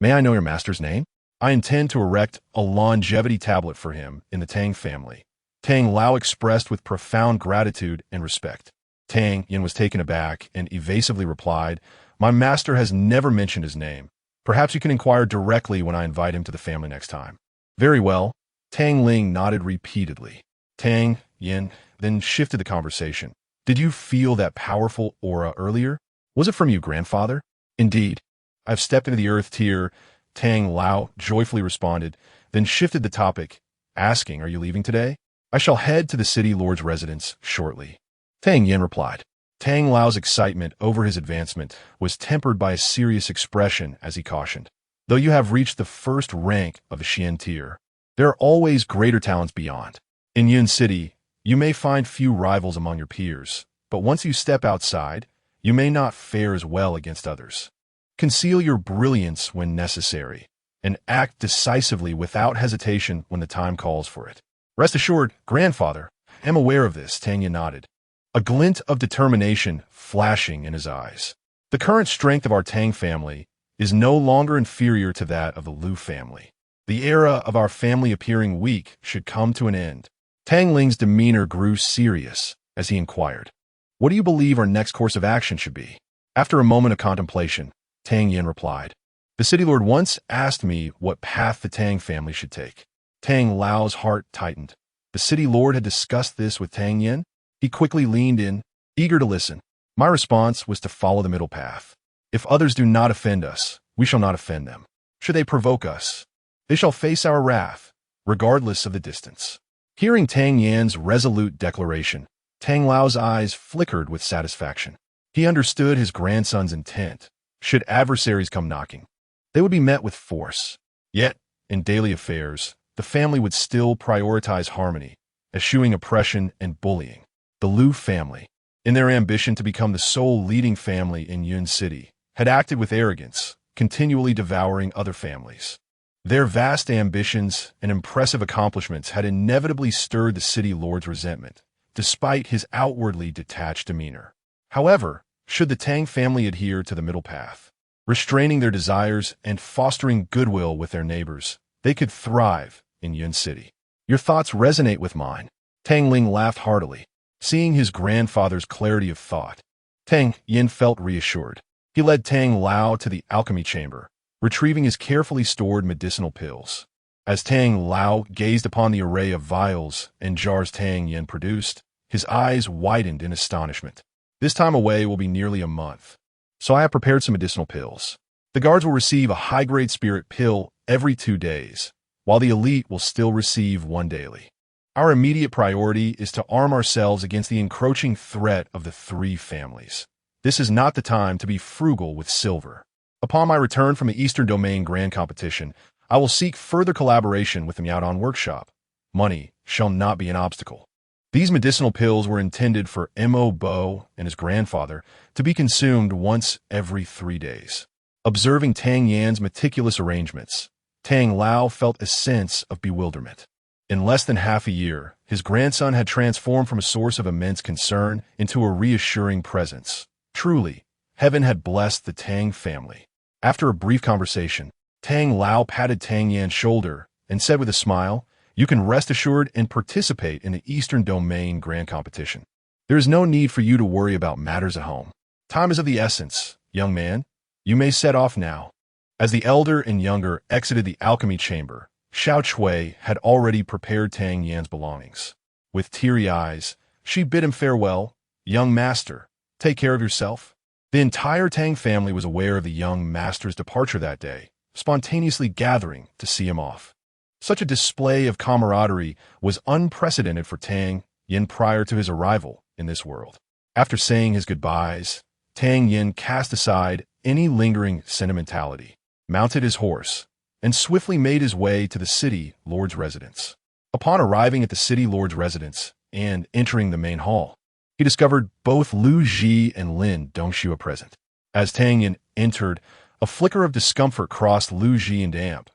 "May I know your master's name?" "I intend to erect a longevity tablet for him in the Tang family," Tang Lao expressed with profound gratitude and respect. Tang Yan was taken aback and evasively replied, "My master has never mentioned his name. Perhaps you can inquire directly when I invite him to the family next time." "Very well." Tang Ling nodded repeatedly. Tang Yan then shifted the conversation. "Did you feel that powerful aura earlier? Was it from you, grandfather?" "Indeed. I've stepped into the earth tier," Tang Lao joyfully responded, then shifted the topic, asking, "Are you leaving today?" "I shall head to the city lord's residence shortly," Tang Yan replied. Tang Lao's excitement over his advancement was tempered by a serious expression as he cautioned, "Though you have reached the 1st rank of the Xian tier, there are always greater talents beyond. In Yun City, you may find few rivals among your peers, but once you step outside, you may not fare as well against others. Conceal your brilliance when necessary, and act decisively without hesitation when the time calls for it." "Rest assured, grandfather, I am aware of this," Tang Yan nodded, a glint of determination flashing in his eyes. "The current strength of our Tang family is no longer inferior to that of the Liu family. The era of our family appearing weak should come to an end." Tang Ling's demeanor grew serious as he inquired, "What do you believe our next course of action should be?" After a moment of contemplation, Tang Yin replied, "The city lord once asked me what path the Tang family should take." Tang Lao's heart tightened. The city lord had discussed this with Tang Yin. He quickly leaned in, eager to listen. "My response was to follow the middle path. If others do not offend us, we shall not offend them. Should they provoke us, they shall face our wrath, regardless of the distance." Hearing Tang Yan's resolute declaration, Tang Lao's eyes flickered with satisfaction. He understood his grandson's intent. Should adversaries come knocking, they would be met with force. Yet, in daily affairs, the family would still prioritize harmony, eschewing oppression and bullying. The Liu family, in their ambition to become the sole leading family in Yun City, had acted with arrogance, continually devouring other families. Their vast ambitions and impressive accomplishments had inevitably stirred the city lord's resentment, despite his outwardly detached demeanor. However, should the Tang family adhere to the middle path, restraining their desires and fostering goodwill with their neighbors, they could thrive in Yun City. "Your thoughts resonate with mine." Tang Ling laughed heartily, seeing his grandfather's clarity of thought. Tang Yin felt reassured. He led Tang Lao to the alchemy chamber, retrieving his carefully stored medicinal pills. As Tang Lao gazed upon the array of vials and jars Tang Yin produced, his eyes widened in astonishment. "This time away will be nearly a month, so I have prepared some medicinal pills. The guards will receive a high-grade spirit pill every 2 days, while the elite will still receive one daily. Our immediate priority is to arm ourselves against the encroaching threat of the 3 families. This is not the time to be frugal with silver. Upon my return from the Eastern Domain Grand Competition, I will seek further collaboration with the Miaodong Workshop. Money shall not be an obstacle." These medicinal pills were intended for Mo Bo and his grandfather to be consumed once every 3 days. Observing Tang Yan's meticulous arrangements, Tang Lao felt a sense of bewilderment. In less than half a year, his grandson had transformed from a source of immense concern into a reassuring presence. Truly, heaven had blessed the Tang family. After a brief conversation, Tang Lao patted Tang Yan's shoulder and said with a smile, "You can rest assured and participate in the Eastern Domain Grand Competition. There is no need for you to worry about matters at home. Time is of the essence, young man. You may set off now." As the elder and younger exited the alchemy chamber, Xiao Chui had already prepared Tang Yan's belongings. With teary eyes, she bid him farewell. "Young master, take care of yourself." The entire Tang family was aware of the young master's departure that day, spontaneously gathering to see him off. Such a display of camaraderie was unprecedented for Tang Yin prior to his arrival in this world. After saying his goodbyes, Tang Yin cast aside any lingering sentimentality, mounted his horse, and swiftly made his way to the city lord's residence. Upon arriving at the city lord's residence and entering the main hall, he discovered both Lu Ji and Lin Dongxue present. As Tang Yin entered, a flicker of discomfort crossed Lu Ji and Amp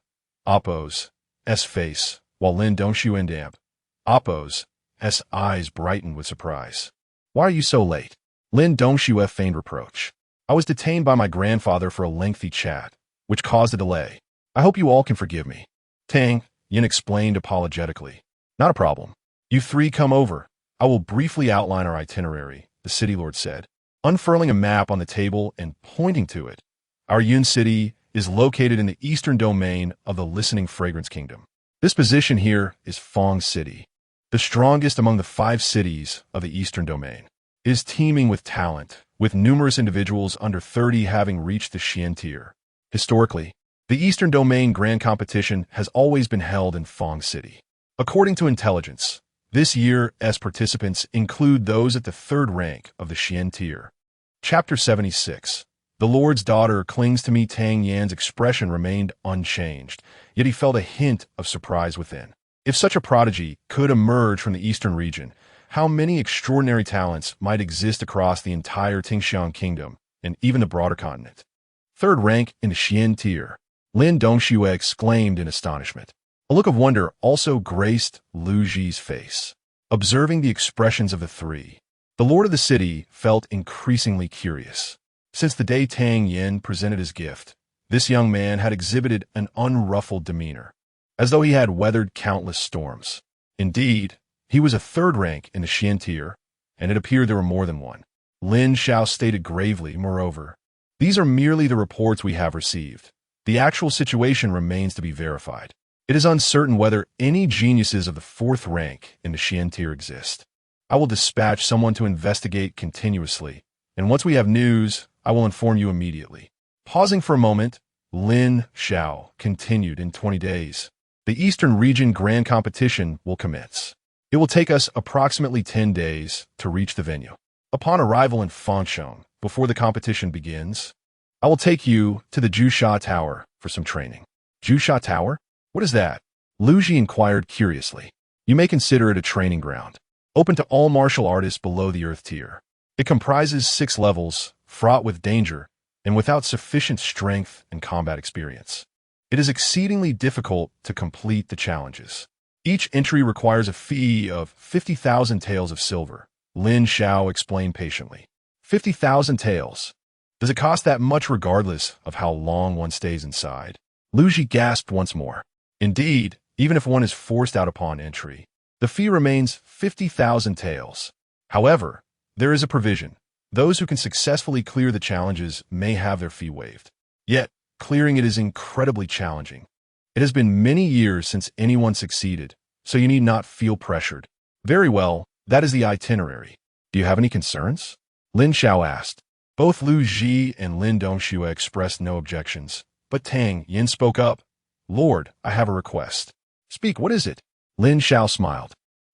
Oppo's face, while Lin Dongxue and Amp Oppo's eyes brightened with surprise. "Why are you so late?" Lin Dongxue feigned reproach. "I was detained by my grandfather for a lengthy chat, which caused a delay. I hope you all can forgive me." Tang Yin explained apologetically. "Not a problem. You 3 come over. I will briefly outline our itinerary," the city lord said, unfurling a map on the table and pointing to it. "Our Yun City is located in the eastern domain of the Listening Fragrance Kingdom. This position here is Fong City, the strongest among the 5 cities of the eastern domain. It is teeming with talent, with numerous individuals under 30 having reached the Xian tier. Historically, the Eastern Domain Grand Competition has always been held in Fong City. According to intelligence, this year's participants include those at the 3rd rank of the Xian tier." Chapter 76. The Lord's daughter clings to me. Tang Yan's expression remained unchanged, yet he felt a hint of surprise within. If such a prodigy could emerge from the eastern region, how many extraordinary talents might exist across the entire Tingxiang Kingdom and even the broader continent? 3rd rank in the Xian tier, Lin Dongxue exclaimed in astonishment. A look of wonder also graced Lu Ji's face. Observing the expressions of the 3, the lord of the city felt increasingly curious. Since the day Tang Yin presented his gift, this young man had exhibited an unruffled demeanor, as though he had weathered countless storms. Indeed, He was a third rank in the Xian tier, and it appeared there were more than one. Lin Xiao stated gravely, moreover, these are merely the reports we have received. The actual situation remains to be verified. It is uncertain whether any geniuses of the fourth rank in the Xian tier exist. I will dispatch someone to investigate continuously, and once we have news, I will inform you immediately. Pausing for a moment, Lin Xiao continued, in 20 days. The Eastern Region Grand Competition will commence. It will take us approximately 10 days to reach the venue. Upon arrival in Fangsheng, before the competition begins, I will take you to the Jusha Tower for some training. Jusha Tower? What is that? Lu Ji inquired curiously. You may consider it a training ground, open to all martial artists below the Earth tier. It comprises 6 levels, fraught with danger, and without sufficient strength and combat experience. It is exceedingly difficult to complete the challenges. Each entry requires a fee of 50,000 taels of silver. Lin Xiao explained patiently. 50,000 taels. Does it cost that much regardless of how long one stays inside? Lu Ji gasped once more. Indeed, even if one is forced out upon entry, the fee remains 50,000 taels. However, there is a provision. Those who can successfully clear the challenges may have their fee waived. Yet, clearing it is incredibly challenging. It has been many years since anyone succeeded, so you need not feel pressured. Very well, that is the itinerary. Do you have any concerns? Lin Xiao asked. Both Lu Ji and Lin Dongxue expressed no objections, but Tang Yin spoke up. Lord, I have a request. Speak, what is it? Lin Xiao smiled.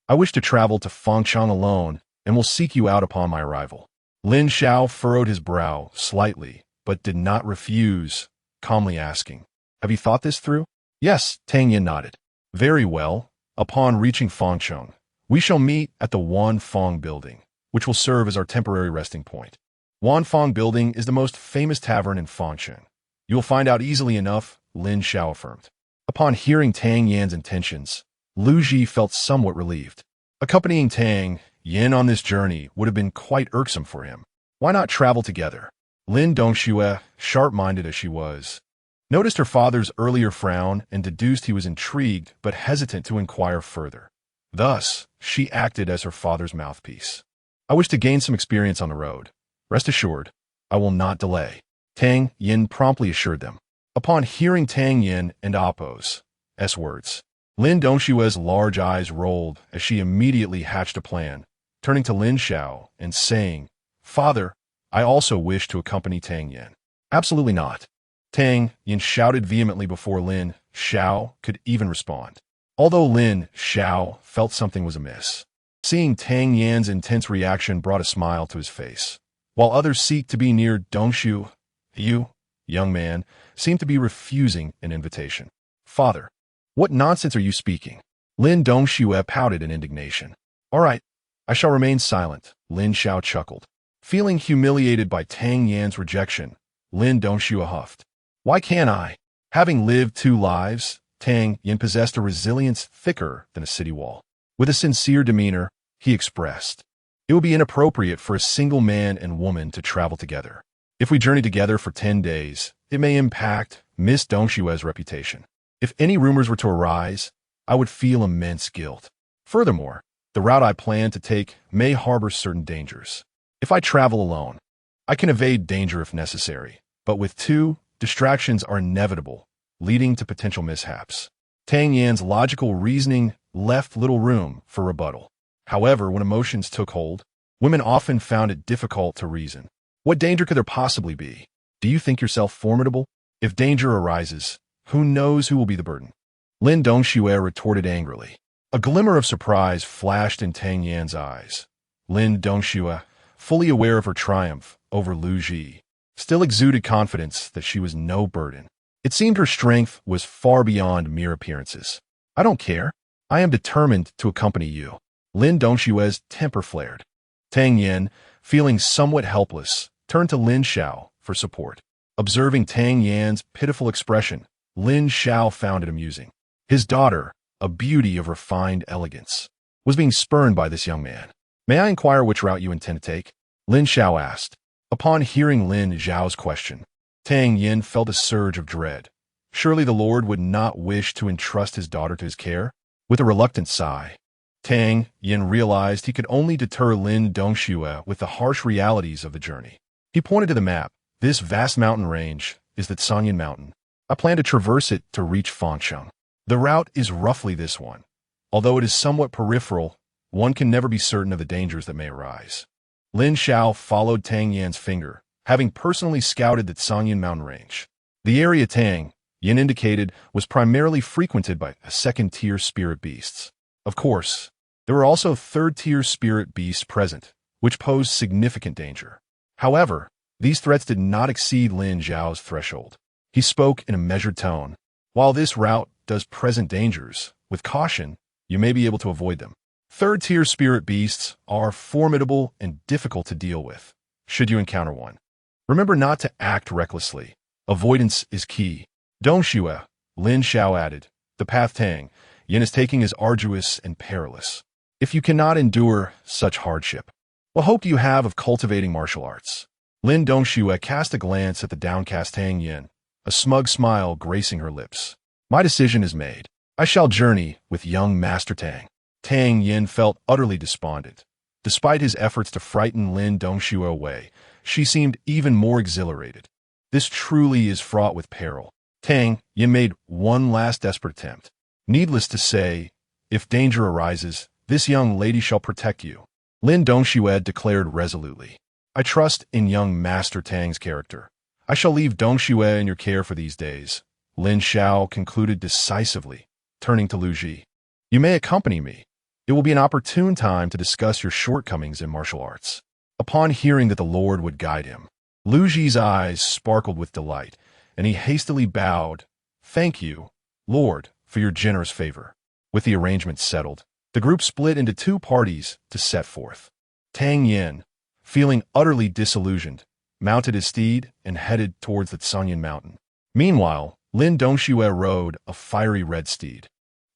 I wish to travel to Fangchang alone, and will seek you out upon my arrival. Lin Xiao furrowed his brow slightly, but did not refuse, calmly asking, have you thought this through? Yes, Tang Yin nodded. Very well. Upon reaching Fangcheng, we shall meet at the Wanfang Building, which will serve as our temporary resting point. Wanfang Building is the most famous tavern in Fangcheng. You will find out easily enough, Lin Xiao affirmed. Upon hearing Tang Yan's intentions, Lu Ji felt somewhat relieved. Accompanying Tang Yin on this journey would have been quite irksome for him. Why not travel together? Lin Dongxue, sharp-minded as she was, noticed her father's earlier frown and deduced he was intrigued but hesitant to inquire further. Thus, she acted as her father's mouthpiece. I wish to gain some experience on the road. Rest assured, I will not delay. Tang Yin promptly assured them. Upon hearing Tang Yin and Appo's words, Lin Dongshue's large eyes rolled as she immediately hatched a plan, turning to Lin Xiao and saying, Father, I also wish to accompany Tang Yin. Absolutely not. Tang Yin shouted vehemently before Lin Xiao could even respond. Although Lin Xiao felt something was amiss, seeing Tang Yan's intense reaction brought a smile to his face. While others seek to be near Dongshu, you, young man, seem to be refusing an invitation. Father, what nonsense are you speaking? Lin Dongxue pouted in indignation. All right, I shall remain silent, Lin Xiao chuckled. Feeling humiliated by Tang Yan's rejection, Lin Dongxue huffed. Why can't I? Having lived 2 lives, Tang Yin possessed a resilience thicker than a city wall. With a sincere demeanor, he expressed, it would be inappropriate for a single man and woman to travel together. If we journey together for 10 days, it may impact Miss Dongshue's reputation. If any rumors were to arise, I would feel immense guilt. Furthermore, the route I plan to take may harbor certain dangers. If I travel alone, I can evade danger if necessary, but with 2, distractions are inevitable, leading to potential mishaps. Tang Yan's logical reasoning left little room for rebuttal. However, when emotions took hold, women often found it difficult to reason. What danger could there possibly be? Do you think yourself formidable? If danger arises, who knows who will be the burden? Lin Dongxue retorted angrily. A glimmer of surprise flashed in Tang Yan's eyes. Lin Dongxue, fully aware of her triumph over Lu Ji, still exuded confidence that she was no burden. It seemed her strength was far beyond mere appearances. I don't care. I am determined to accompany you. Lin Dongshue's temper flared. Tang Yin, feeling somewhat helpless, turned to Lin Xiao for support. Observing Tang Yan's pitiful expression, Lin Xiao found it amusing. His daughter, a beauty of refined elegance, was being spurned by this young man. May I inquire which route you intend to take? Lin Xiao asked. Upon hearing Lin Xiao's question, Tang Yin felt a surge of dread. Surely the Lord would not wish to entrust his daughter to his care? With a reluctant sigh, Tang Yin realized he could only deter Lin Dongxue with the harsh realities of the journey. He pointed to the map. This vast mountain range is the Sanyan Mountain. I plan to traverse it to reach Fangcheng. The route is roughly this one. Although it is somewhat peripheral, one can never be certain of the dangers that may arise. Lin Xiao followed Tang Yan's finger, having personally scouted the Sanyan mountain range. The area Tang Yin indicated was primarily frequented by second-tier spirit beasts. Of course, there were also third-tier spirit beasts present, which posed significant danger. However, these threats did not exceed Lin Xiao's threshold. He spoke in a measured tone. While this route does present dangers, with caution, you may be able to avoid them. Third-tier spirit beasts are formidable and difficult to deal with, should you encounter one. Remember not to act recklessly. Avoidance is key. Dongxue, Lin Xiao added, the path Tang Yin is taking is arduous and perilous. If you cannot endure such hardship, what hope do you have of cultivating martial arts? Lin Dongxue cast a glance at the downcast Tang Yin, a smug smile gracing her lips. My decision is made. I shall journey with young Master Tang. Tang Yin felt utterly despondent. Despite his efforts to frighten Lin Dongxue away, she seemed even more exhilarated. This truly is fraught with peril. Tang Yin made one last desperate attempt. Needless to say, if danger arises, this young lady shall protect you. Lin Dongxue declared resolutely. I trust in young Master Tang's character. I shall leave Dongxue in your care for these days. Lin Xiao concluded decisively, turning to Lu Ji. You may accompany me. It will be an opportune time to discuss your shortcomings in martial arts. Upon hearing that the Lord would guide him, Lu Ji's eyes sparkled with delight, and he hastily bowed. Thank you, Lord, for your generous favor. With the arrangement settled, the group split into two parties to set forth. Tang Yin, feeling utterly disillusioned, mounted his steed and headed towards the Sanyan Mountain. Meanwhile, Lin Dongxue rode a fiery red steed,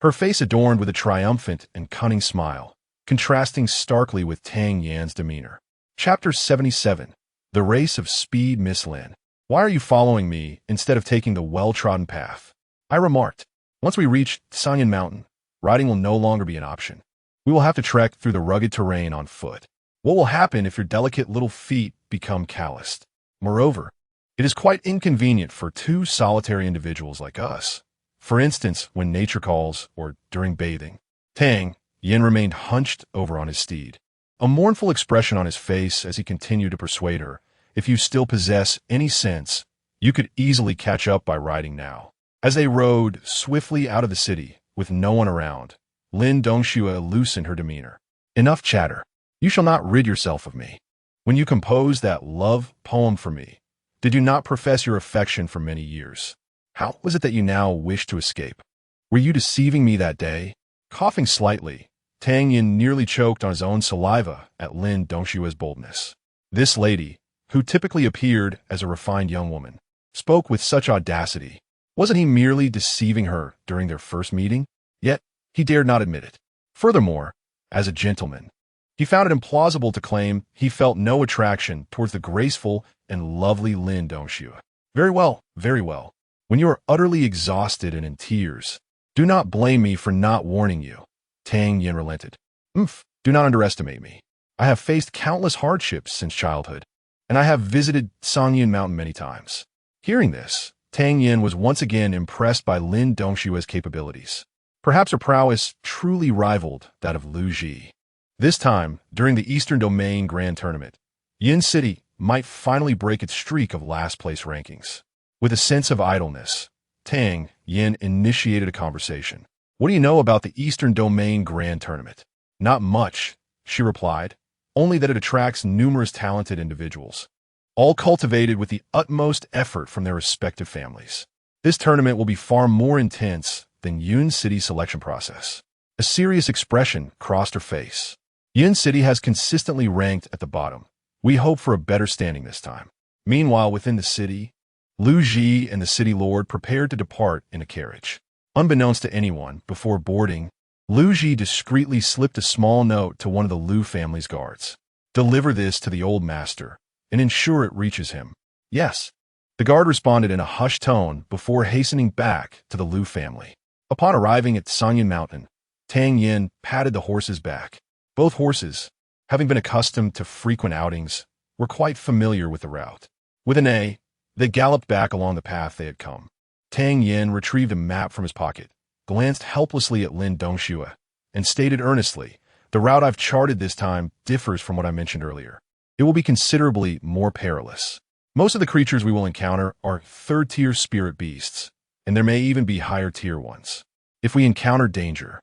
her face adorned with a triumphant and cunning smile, contrasting starkly with Tang Yan's demeanor. Chapter 77. The Race of Speed. Miss Lin, why are you following me instead of taking the well-trodden path? I remarked. Once we reach Sanyan Mountain, riding will no longer be an option. We will have to trek through the rugged terrain on foot. What will happen if your delicate little feet become calloused? Moreover, it is quite inconvenient for two solitary individuals like us. For instance, when nature calls or during bathing. Tang Yin remained hunched over on his steed, a mournful expression on his face as he continued to persuade her, if you still possess any sense, you could easily catch up by riding now. As they rode swiftly out of the city, with no one around, Lin Dongxue loosened her demeanor. Enough chatter. You shall not rid yourself of me. When you composed that love poem for me, did you not profess your affection for many years? How was it that you now wish to escape? Were you deceiving me that day? Coughing slightly, Tang Yin nearly choked on his own saliva at Lin Dongxue's boldness. This lady, who typically appeared as a refined young woman, spoke with such audacity. Wasn't he merely deceiving her during their first meeting? Yet, he dared not admit it. Furthermore, as a gentleman, he found it implausible to claim he felt no attraction towards the graceful and lovely Lin Dongxue. Very well, very well. When you are utterly exhausted and in tears, do not blame me for not warning you. Tang Yin relented. Do not underestimate me. I have faced countless hardships since childhood, and I have visited Sanyan Mountain many times. Hearing this, Tang Yin was once again impressed by Lin Dongxue's capabilities. Perhaps her prowess truly rivaled that of Lu Ji. This time, during the Eastern Domain Grand Tournament, Yin City might finally break its streak of last-place rankings. With a sense of idleness, Tang Yin initiated a conversation. What do you know about the Eastern Domain Grand Tournament? Not much, she replied, only that it attracts numerous talented individuals, all cultivated with the utmost effort from their respective families. This tournament will be far more intense than Yun City's selection process. A serious expression crossed her face. Yun City has consistently ranked at the bottom. We hope for a better standing this time. Meanwhile, within the city, Lu Ji and the city lord prepared to depart in a carriage. Unbeknownst to anyone, before boarding, Lu Ji discreetly slipped a small note to one of the Lu family's guards. Deliver this to the old master and ensure it reaches him. Yes. The guard responded in a hushed tone before hastening back to the Lu family. Upon arriving at Sanyan Mountain, Tang Yin patted the horse's back. Both horses, having been accustomed to frequent outings, were quite familiar with the route. With an A, they galloped back along the path they had come. Tang Yin retrieved a map from his pocket, glanced helplessly at Lin Dongxue, and stated earnestly, "The route I've charted this time differs from what I mentioned earlier. It will be considerably more perilous. Most of the creatures we will encounter are third-tier spirit beasts, and there may even be higher-tier ones. If we encounter danger,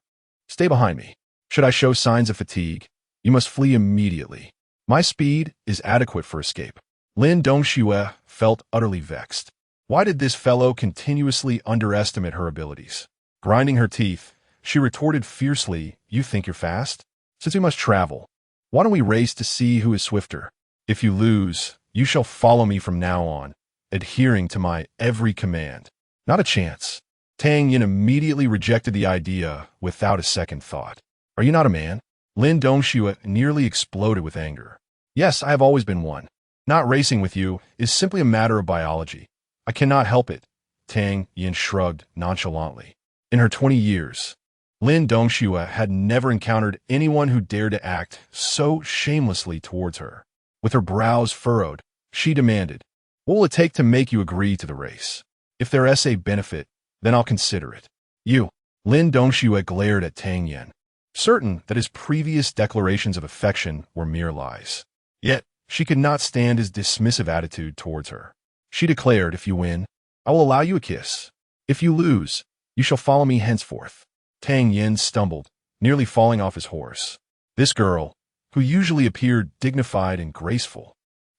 stay behind me. Should I show signs of fatigue, you must flee immediately. My speed is adequate for escape." Lin Dongxue felt utterly vexed. Why did this fellow continuously underestimate her abilities? Grinding her teeth, she retorted fiercely, "You think you're fast? Since we must travel, why don't we race to see who is swifter? If you lose, you shall follow me from now on, adhering to my every command." Not a chance. Tang Yin immediately rejected the idea without a second thought. "Are you not a man?" Lin Dongxue nearly exploded with anger. "Yes, I have always been one. Not racing with you is simply a matter of biology. I cannot help it." Tang Yin shrugged nonchalantly. In her 20 years, Lin Dongxue had never encountered anyone who dared to act so shamelessly towards her. With her brows furrowed, she demanded, "What will it take to make you agree to the race? If there's a benefit, then I'll consider it." "You." Lin Dongxue glared at Tang Yin, certain that his previous declarations of affection were mere lies. Yet, she could not stand his dismissive attitude towards her. She declared, "If you win, I will allow you a kiss. If you lose, you shall follow me henceforth." Tang Yin stumbled, nearly falling off his horse. This girl, who usually appeared dignified and graceful,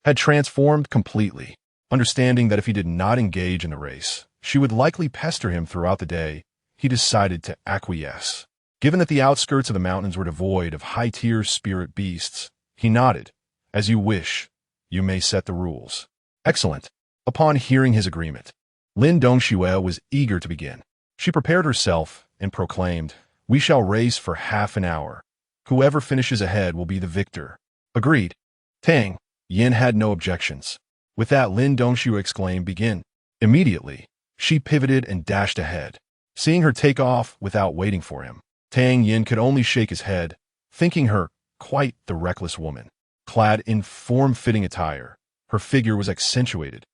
had transformed completely. Understanding that if he did not engage in the race, she would likely pester him throughout the day, he decided to acquiesce. Given that the outskirts of the mountains were devoid of high-tier spirit beasts, he nodded. "As you wish, you may set the rules." "Excellent." Upon hearing his agreement, Lin Dongxue was eager to begin. She prepared herself and proclaimed, "We shall race for half an hour. Whoever finishes ahead will be the victor." Agreed. Tang Yin had no objections. With that, Lin Dongxue exclaimed, "Begin." Immediately, she pivoted and dashed ahead. Seeing her take off without waiting for him, Tang Yin could only shake his head, thinking her quite the reckless woman. Clad in form-fitting attire, her figure was accentuated,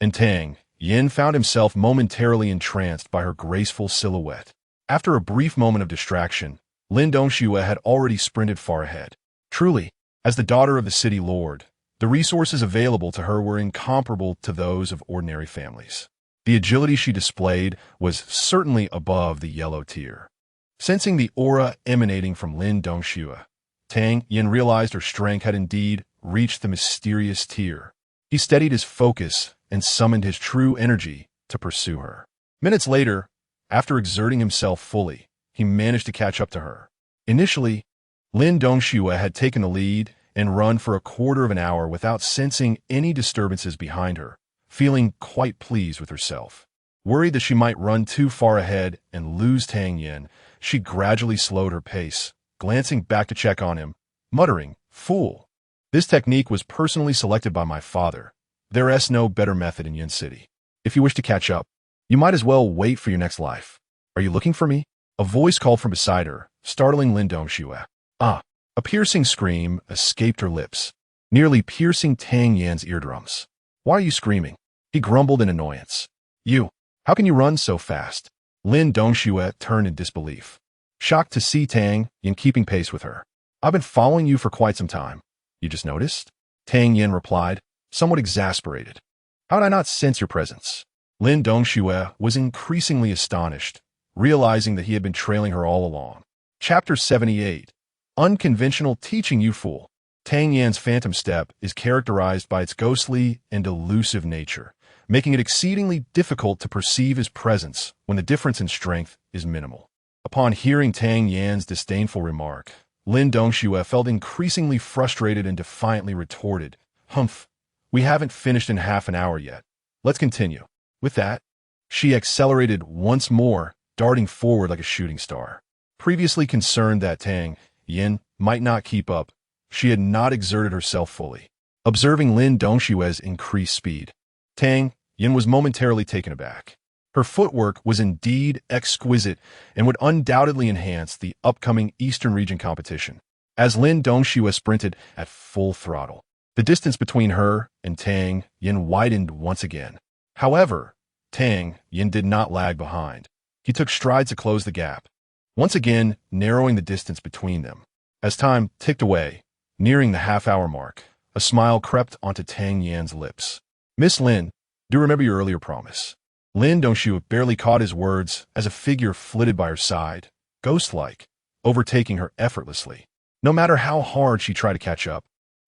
and Tang Yin found himself momentarily entranced by her graceful silhouette. After a brief moment of distraction, Lin Dongxue had already sprinted far ahead. Truly, as the daughter of the city lord, the resources available to her were incomparable to those of ordinary families. The agility she displayed was certainly above the yellow tier. Sensing the aura emanating from Lin Dongxue, Tang Yin realized her strength had indeed reached the mysterious tier. He steadied his focus and summoned his true energy to pursue her. Minutes later, after exerting himself fully, he managed to catch up to her. Initially, Lin Dongxue had taken the lead and run for a quarter of an hour without sensing any disturbances behind her, feeling quite pleased with herself. Worried that she might run too far ahead and lose Tang Yin, she gradually slowed her pace, glancing back to check on him, muttering, "Fool. This technique was personally selected by my father. There is no better method in Yin City. If you wish to catch up, you might as well wait for your next life. Are you looking for me?" A voice called from beside her, startling Lin Dongxue. "Ah!" A piercing scream escaped her lips, nearly piercing Tang Yin's eardrums. "Why are you screaming?" He grumbled in annoyance. "You! How can you run so fast?" Lin Dongxue turned in disbelief, shocked to see Tang Yin keeping pace with her. "I've been following you for quite some time. You just noticed?" Tang Yin replied, somewhat exasperated. "How did I not sense your presence?" Lin Dongxue was increasingly astonished, realizing that he had been trailing her all along. Chapter 78. Unconventional Teaching, you fool. Tang Yan's phantom step is characterized by its ghostly and elusive nature, making it exceedingly difficult to perceive his presence when the difference in strength is minimal. Upon hearing Tang Yan's disdainful remark, Lin Dongxue felt increasingly frustrated and defiantly retorted, "Humph, we haven't finished in half an hour yet. Let's continue." With that, she accelerated once more, darting forward like a shooting star. Previously concerned that Tang Yin might not keep up, she had not exerted herself fully. Observing Lin Dongxue's increased speed, Tang Yin was momentarily taken aback. Her footwork was indeed exquisite and would undoubtedly enhance the upcoming Eastern region competition. As Lin Dongxue sprinted at full throttle, the distance between her and Tang Yin widened once again. However, Tang Yin did not lag behind. He took strides to close the gap, once again narrowing the distance between them. As time ticked away, nearing the half-hour mark, a smile crept onto Tang Yan's lips. "Miss Lin, do remember your earlier promise." Lin Dongxue barely caught his words as a figure flitted by her side, ghost-like, overtaking her effortlessly. No matter how hard she tried to catch up,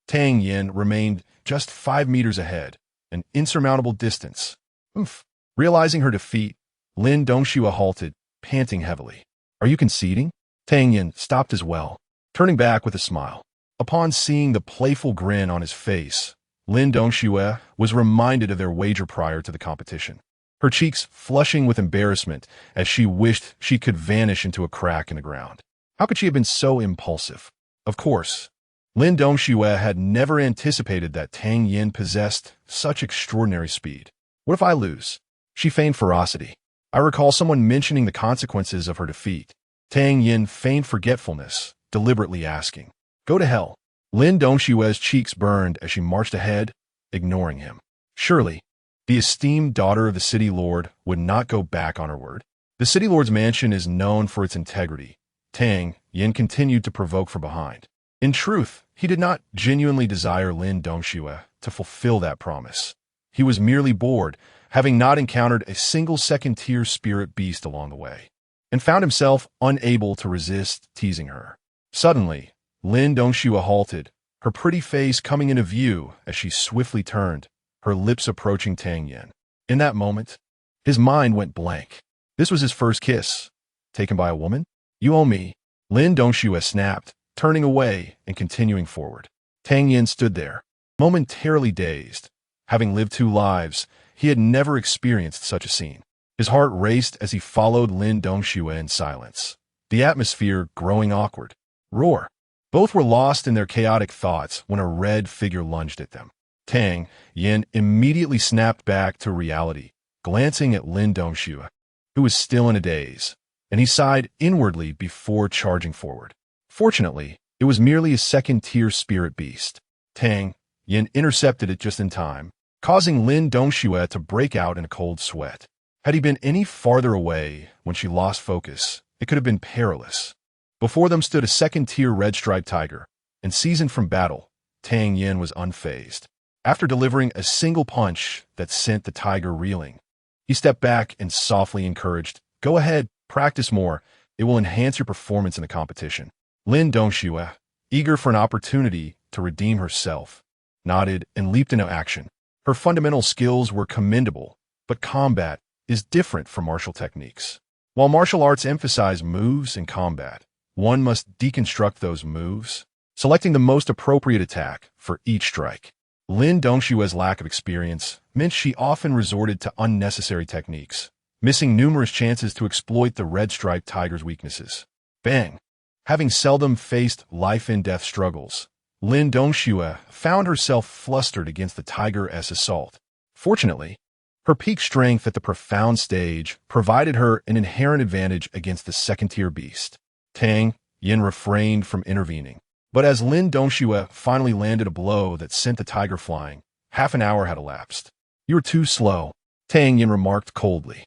Tang Yin remained just 5 meters ahead, an insurmountable distance. Oof. Realizing her defeat, Lin Dongxue halted, panting heavily. "Are you conceding?" Tang Yin stopped as well, turning back with a smile. Upon seeing the playful grin on his face, Lin Dongxue was reminded of their wager prior to the competition, her cheeks flushing with embarrassment as she wished she could vanish into a crack in the ground. How could she have been so impulsive? Of course, Lin Dongxue had never anticipated that Tang Yin possessed such extraordinary speed. "What if I lose?" She feigned ferocity. I recall someone mentioning the consequences of her defeat. Tang Yin feigned forgetfulness, deliberately asking, "Go to hell." Lin Dongxue's cheeks burned as she marched ahead, ignoring him. Surely, the esteemed daughter of the city lord would not go back on her word. The city lord's mansion is known for its integrity. Tang Yin continued to provoke from behind. In truth, he did not genuinely desire Lin Dongxue to fulfill that promise. He was merely bored, having not encountered a single second-tier spirit beast along the way, and found himself unable to resist teasing her. Suddenly, Lin Dongxue halted, her pretty face coming into view as she swiftly turned, her lips approaching Tang Yin. In that moment, his mind went blank. This was his first kiss. Taken by a woman? "You owe me." Lin Dongxue snapped, turning away and continuing forward. Tang Yin stood there, momentarily dazed. Having lived 2 lives, he had never experienced such a scene. His heart raced as he followed Lin Dongxue in silence, the atmosphere growing awkward. Roar! Both were lost in their chaotic thoughts when a red figure lunged at them. Tang Yin immediately snapped back to reality, glancing at Lin Dongxue, who was still in a daze, and he sighed inwardly before charging forward. Fortunately, it was merely a second-tier spirit beast. Tang Yin intercepted it just in time, causing Lin Dongxue to break out in a cold sweat. Had he been any farther away when she lost focus, it could have been perilous. Before them stood a second-tier red-striped tiger, and seasoned from battle, Tang Yin was unfazed. After delivering a single punch that sent the tiger reeling, he stepped back and softly encouraged, "Go ahead, practice more. It will enhance your performance in the competition." Lin Dongxue, eager for an opportunity to redeem herself, nodded and leaped into action. Her fundamental skills were commendable, but combat is different from martial techniques. While martial arts emphasize moves in combat, one must deconstruct those moves, selecting the most appropriate attack for each strike. Lin Dongxue's lack of experience meant she often resorted to unnecessary techniques, missing numerous chances to exploit the red-striped tiger's weaknesses. Bang! Having seldom faced life-and-death struggles, Lin Dongxue found herself flustered against the tiger's assault. Fortunately, her peak strength at the profound stage provided her an inherent advantage against the second-tier beast. Tang Yin refrained from intervening, but as Lin Dongxue finally landed a blow that sent the tiger flying, half an hour had elapsed. "You were too slow," Tang Yin remarked coldly.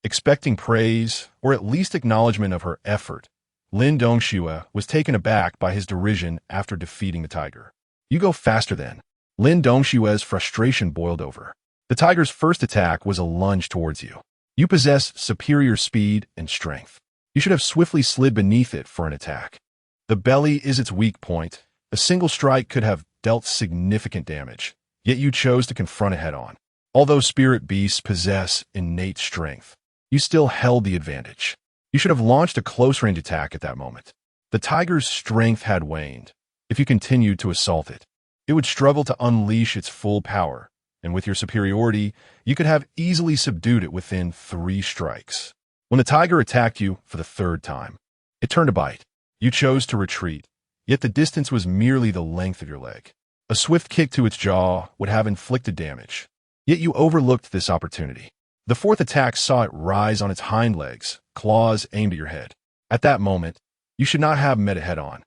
Expecting praise, or at least acknowledgement of her effort, Lin Dongxue was taken aback by his derision after defeating the tiger. "You go faster then." Lin Dongxue's frustration boiled over. The tiger's first attack was a lunge towards you. You possess superior speed and strength. You should have swiftly slid beneath it for an attack. The belly is its weak point. A single strike could have dealt significant damage, yet you chose to confront it head-on. Although spirit beasts possess innate strength, you still held the advantage. You should have launched a close-range attack at that moment. The tiger's strength had waned. If you continued to assault it, it would struggle to unleash its full power, and with your superiority, you could have easily subdued it within 3 strikes. When the tiger attacked you for the 3rd time, it turned to bite. You chose to retreat, yet the distance was merely the length of your leg. A swift kick to its jaw would have inflicted damage, yet you overlooked this opportunity. The fourth attack saw it rise on its hind legs, claws aimed at your head. At that moment, you should not have met it head-on.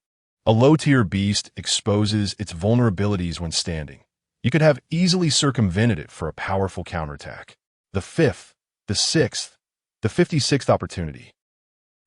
A low-tier beast exposes its vulnerabilities when standing. You could have easily circumvented it for a powerful counterattack. The fifth, the sixth, the 56th opportunity.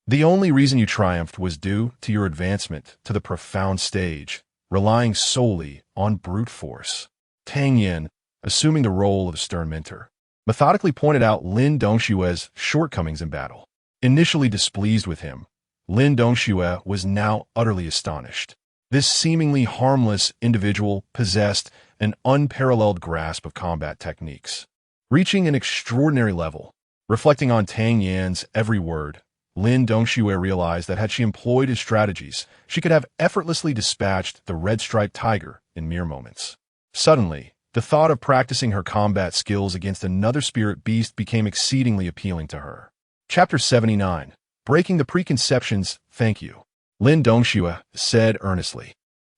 The only reason you triumphed was due to your advancement to the profound stage, relying solely on brute force. Tang Yin, assuming the role of a stern mentor, methodically pointed out Lin Dongshue's shortcomings in battle. Initially displeased with him, Lin Dongxue was now utterly astonished. This seemingly harmless individual possessed an unparalleled grasp of combat techniques, reaching an extraordinary level. Reflecting on Tang Yan's every word, Lin Dongxue realized that had she employed his strategies, she could have effortlessly dispatched the red-striped tiger in mere moments. Suddenly, the thought of practicing her combat skills against another spirit beast became exceedingly appealing to her. Chapter 79. Breaking the Preconceptions. Thank you, Lin Dongxue said earnestly.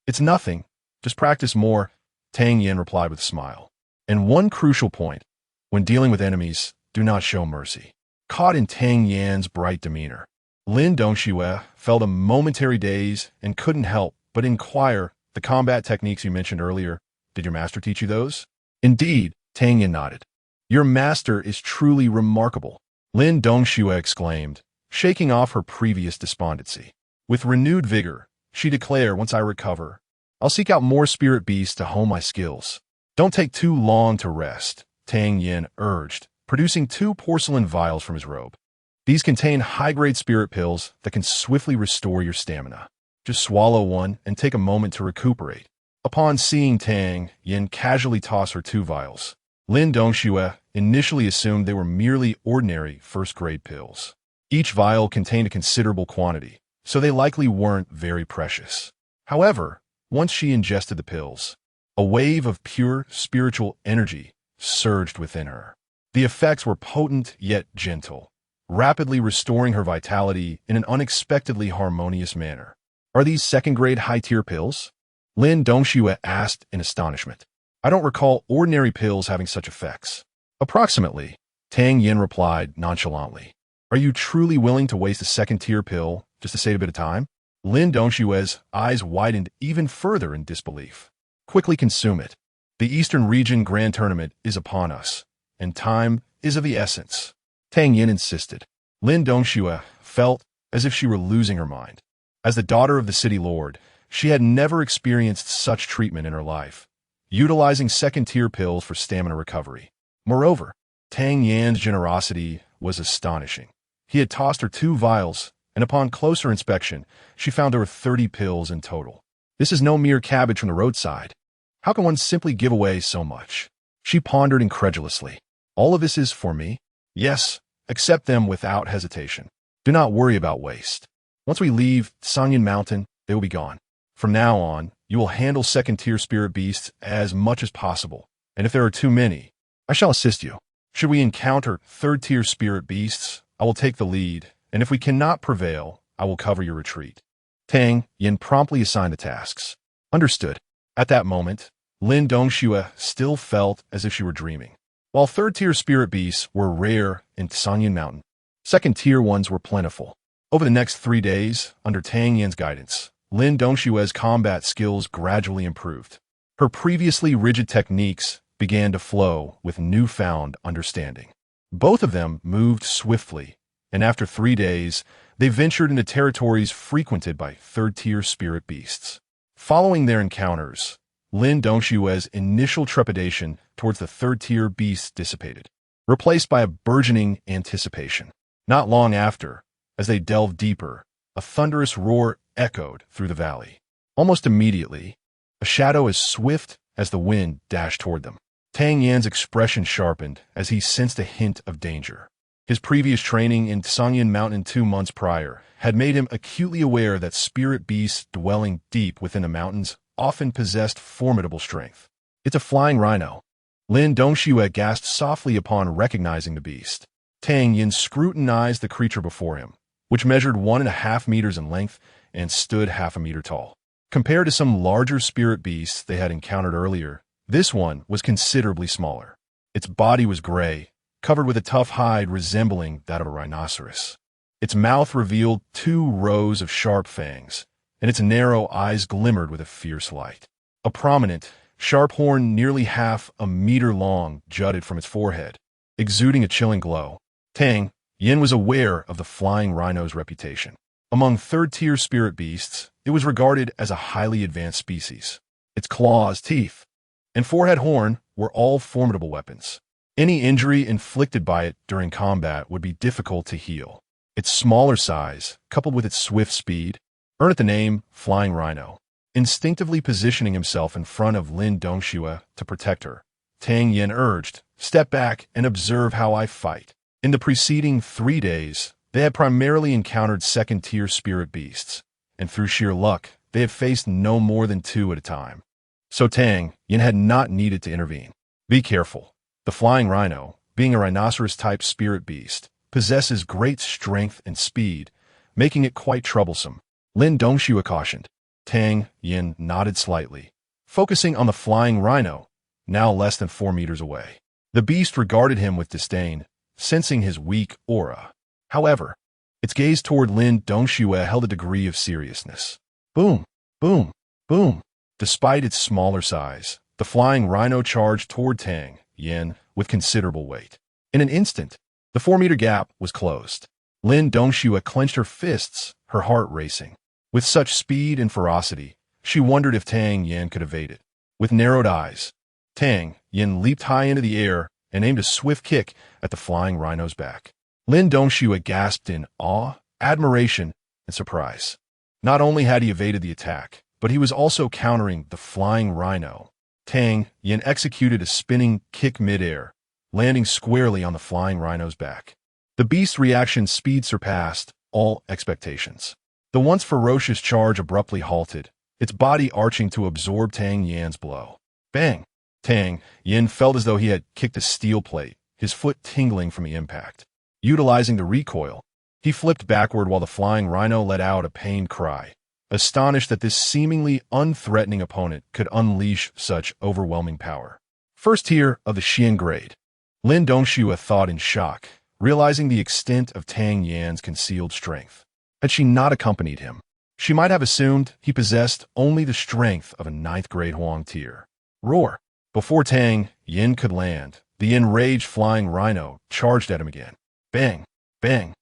It's nothing. Just practice more, Tang Yin replied with a smile. And one crucial point, when dealing with enemies, do not show mercy. Caught in Tang Yan's bright demeanor, Lin Dongxue felt a momentary daze and couldn't help but inquire, the combat techniques you mentioned earlier, did your master teach you those? Indeed, Tang Yin nodded. Your master is truly remarkable, Lin Dongxue exclaimed, shaking off her previous despondency. With renewed vigor, she declared, once I recover, I'll seek out more spirit beasts to hone my skills. Don't take too long to rest, Tang Yin urged, producing 2 porcelain vials from his robe. These contain high-grade spirit pills that can swiftly restore your stamina. Just swallow one and take a moment to recuperate. Upon seeing Tang Yin casually toss her 2 vials, Lin Dongxue initially assumed they were merely ordinary first-grade pills. Each vial contained a considerable quantity, so they likely weren't very precious. However, once she ingested the pills, a wave of pure spiritual energy surged within her. The effects were potent yet gentle, rapidly restoring her vitality in an unexpectedly harmonious manner. Are these second-grade high-tier pills? Lin Dongxue asked in astonishment. I don't recall ordinary pills having such effects. Approximately, Tang Yin replied nonchalantly. Are you truly willing to waste a second-tier pill just to save a bit of time? Lin Dongxue's eyes widened even further in disbelief. Quickly consume it. The Eastern Region Grand Tournament is upon us, and time is of the essence, Tang Yin insisted. Lin Dongxue felt as if she were losing her mind. As the daughter of the city lord, she had never experienced such treatment in her life, utilizing second-tier pills for stamina recovery. Moreover, Tang Yan's generosity was astonishing. He had tossed her 2 vials, and upon closer inspection, she found there were 30 pills in total. This is no mere cabbage from the roadside. How can one simply give away so much? She pondered incredulously. All of this is for me? Yes, accept them without hesitation. Do not worry about waste. Once we leave Sanyan Mountain, they will be gone. From now on, you will handle second-tier spirit beasts as much as possible, and if there are too many, I shall assist you. Should we encounter third-tier spirit beasts, I will take the lead, and if we cannot prevail, I will cover your retreat. Tang Yin promptly assigned the tasks. Understood. At that moment, Lin Dongxue still felt as if she were dreaming. While third-tier spirit beasts were rare in Sanyan Mountain, second-tier ones were plentiful. Over the next 3 days, under Tang Yin's guidance, Lin Dongxue's combat skills gradually improved. Her previously rigid techniques began to flow with newfound understanding. Both of them moved swiftly, and after 3 days, they ventured into territories frequented by third-tier spirit beasts. Following their encounters, Lin Dongxue's initial trepidation towards the third-tier beasts dissipated, replaced by a burgeoning anticipation. Not long after, as they delved deeper, a thunderous roar echoed through the valley. Almost immediately, a shadow as swift as the wind dashed toward them. Tang Yan's expression sharpened as he sensed a hint of danger. His previous training in Sanyan Mountain 2 months prior had made him acutely aware that spirit beasts dwelling deep within the mountains often possessed formidable strength. It's a flying rhino. Lin Dongxue gasped softly upon recognizing the beast. Tang Yin scrutinized the creature before him, which measured 1.5 meters in length and stood half a meter tall. Compared to some larger spirit beasts they had encountered earlier, this one was considerably smaller. Its body was gray, covered with a tough hide resembling that of a rhinoceros. Its mouth revealed 2 rows of sharp fangs, and its narrow eyes glimmered with a fierce light. A prominent, sharp horn nearly half a meter long jutted from its forehead, exuding a chilling glow. Tang Yin was aware of the flying rhino's reputation. Among third-tier spirit beasts, it was regarded as a highly advanced species. Its claws, teeth, and forehead horn were all formidable weapons. Any injury inflicted by it during combat would be difficult to heal. Its smaller size, coupled with its swift speed, earned it the name Flying Rhino. Instinctively positioning himself in front of Lin Dongxue to protect her, Tang Yin urged, "Step back and observe how I fight." In the preceding 3 days, they had primarily encountered second-tier spirit beasts, and through sheer luck, they had faced no more than 2 at a time. So Tang Yin had not needed to intervene. Be careful. The flying rhino, being a rhinoceros-type spirit beast, possesses great strength and speed, making it quite troublesome. Lin Dongxue cautioned. Tang Yin nodded slightly, focusing on the flying rhino, now less than 4 meters away. The beast regarded him with disdain, sensing his weak aura. However, its gaze toward Lin Dongxue held a degree of seriousness. Boom, boom, boom. Despite its smaller size, the flying rhino charged toward Tang Yin with considerable weight. In an instant, the 4-meter gap was closed. Lin Dongxue clenched her fists, her heart racing. With such speed and ferocity, she wondered if Tang Yin could evade it. With narrowed eyes, Tang Yin leaped high into the air and aimed a swift kick at the flying rhino's back. Lin Dongxue gasped in awe, admiration, and surprise. Not only had he evaded the attack, but he was also countering the flying rhino. Tang Yin executed a spinning kick mid-air, landing squarely on the flying rhino's back. The beast's reaction speed surpassed all expectations. The once ferocious charge abruptly halted, its body arching to absorb Tang Yin's blow. Bang! Tang Yin felt as though he had kicked a steel plate, his foot tingling from the impact. Utilizing the recoil, he flipped backward while the flying rhino let out a pained cry, astonished that this seemingly unthreatening opponent could unleash such overwhelming power. First tier of the Xian grade. Lin Dongxue thought in shock, realizing the extent of Tang Yin's concealed strength. Had she not accompanied him, she might have assumed he possessed only the strength of a 9th-grade Huang tier. Roar! Before Tang Yin could land, the enraged flying rhino charged at him again. Bang! Bang!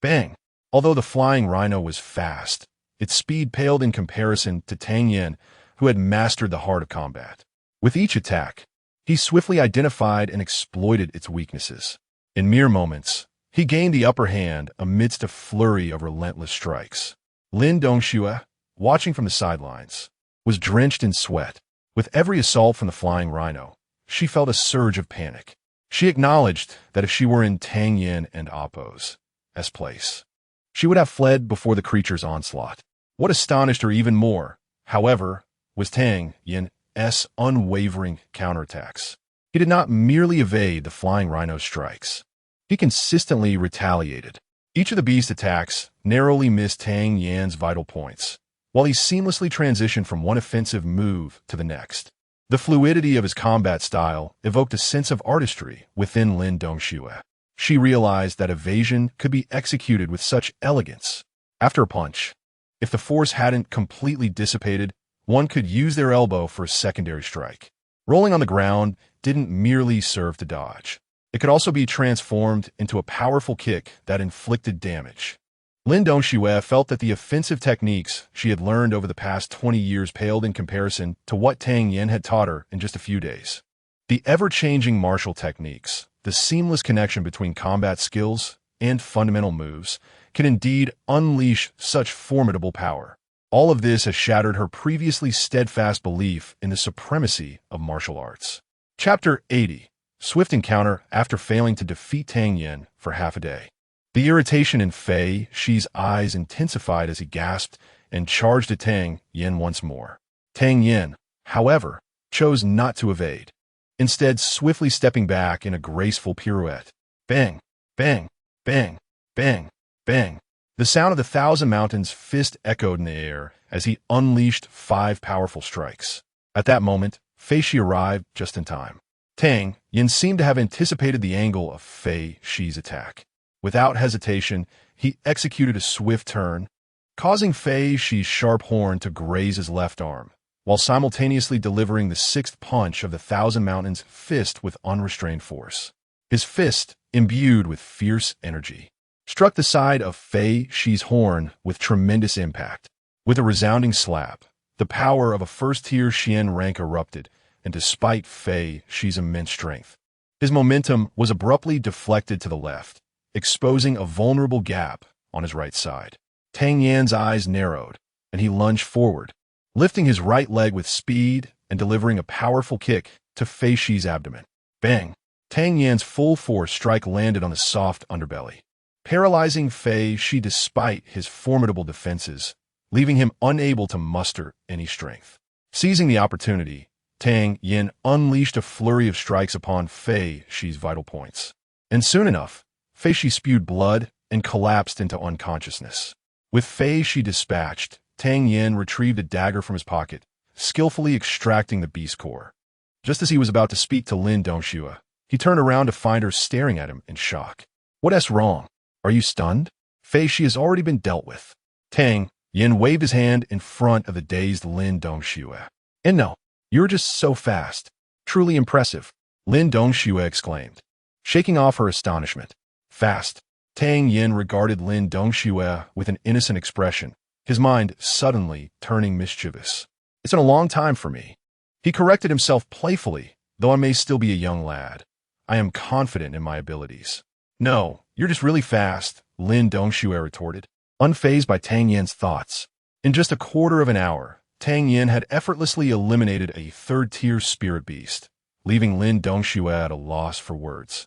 Bang! Although the flying rhino was fast, its speed paled in comparison to Tang Yin, who had mastered the heart of combat. With each attack, he swiftly identified and exploited its weaknesses. In mere moments, he gained the upper hand amidst a flurry of relentless strikes. Lin Dongxue, watching from the sidelines, was drenched in sweat. With every assault from the flying rhino, she felt a surge of panic. She acknowledged that if she were in Tang Yin and Appo's place, she would have fled before the creature's onslaught. What astonished her even more, however, was Tang Yin's unwavering counterattacks. He did not merely evade the flying rhino's strikes. He consistently retaliated. Each of the beast's attacks narrowly missed Tang Yin's vital points, while he seamlessly transitioned from one offensive move to the next. The fluidity of his combat style evoked a sense of artistry within Lin Dongxue. She realized that evasion could be executed with such elegance. After a punch, if the force hadn't completely dissipated, one could use their elbow for a secondary strike. Rolling on the ground didn't merely serve to dodge. It could also be transformed into a powerful kick that inflicted damage. Lin Dongxue felt that the offensive techniques she had learned over the past 20 years paled in comparison to what Tang Yin had taught her in just a few days. The ever-changing martial techniques, the seamless connection between combat skills and fundamental moves, can indeed unleash such formidable power. All of this has shattered her previously steadfast belief in the supremacy of martial arts. Chapter 80. Swift encounter after failing to defeat Tang Yin for half a day. The irritation in Fei Shi's eyes intensified as he gasped and charged at Tang Yin once more. Tang Yin, however, chose not to evade, instead swiftly stepping back in a graceful pirouette. Bang, bang, bang, bang, bang. The sound of the Thousand Mountains' fist echoed in the air as he unleashed 5 powerful strikes. At that moment, Fei Shi arrived just in time. Tang Yin seemed to have anticipated the angle of Fei Shi's attack. Without hesitation, he executed a swift turn, causing Fei Shi's sharp horn to graze his left arm, while simultaneously delivering the sixth punch of the Thousand Mountains fist with unrestrained force. His fist, imbued with fierce energy, struck the side of Fei Shi's horn with tremendous impact. With a resounding slap, the power of a first-tier Xian rank erupted, and despite Fei Shi's immense strength, his momentum was abruptly deflected to the left, exposing a vulnerable gap on his right side. Tang Yan's eyes narrowed, and he lunged forward, lifting his right leg with speed and delivering a powerful kick to Fei Shi's abdomen. Bang! Tang Yan's full force strike landed on the soft underbelly, paralyzing Fei Shi despite his formidable defenses, leaving him unable to muster any strength. Seizing the opportunity, Tang Yin unleashed a flurry of strikes upon Fei Shi's vital points. And soon enough, Fei Shi spewed blood and collapsed into unconsciousness. With Fei Shi dispatched, Tang Yin retrieved a dagger from his pocket, skillfully extracting the beast core. Just as he was about to speak to Lin Dongxue, he turned around to find her staring at him in shock. "What's wrong? Are you stunned? Fei Shi has already been dealt with." Tang Yin waved his hand in front of the dazed Lin Dongxue. "And no, you're just so fast. Truly impressive," Lin Dongxue exclaimed, shaking off her astonishment. "Fast?" Tang Yin regarded Lin Dongxue with an innocent expression, his mind suddenly turning mischievous. "It's been a long time for me." He corrected himself playfully, though I may still be a young lad. I am confident in my abilities. "No, you're just really fast," Lin Dongxue retorted, unfazed by Tang Yin's thoughts. In just a quarter of an hour, Tang Yin had effortlessly eliminated a third-tier spirit beast, leaving Lin Dongxue at a loss for words,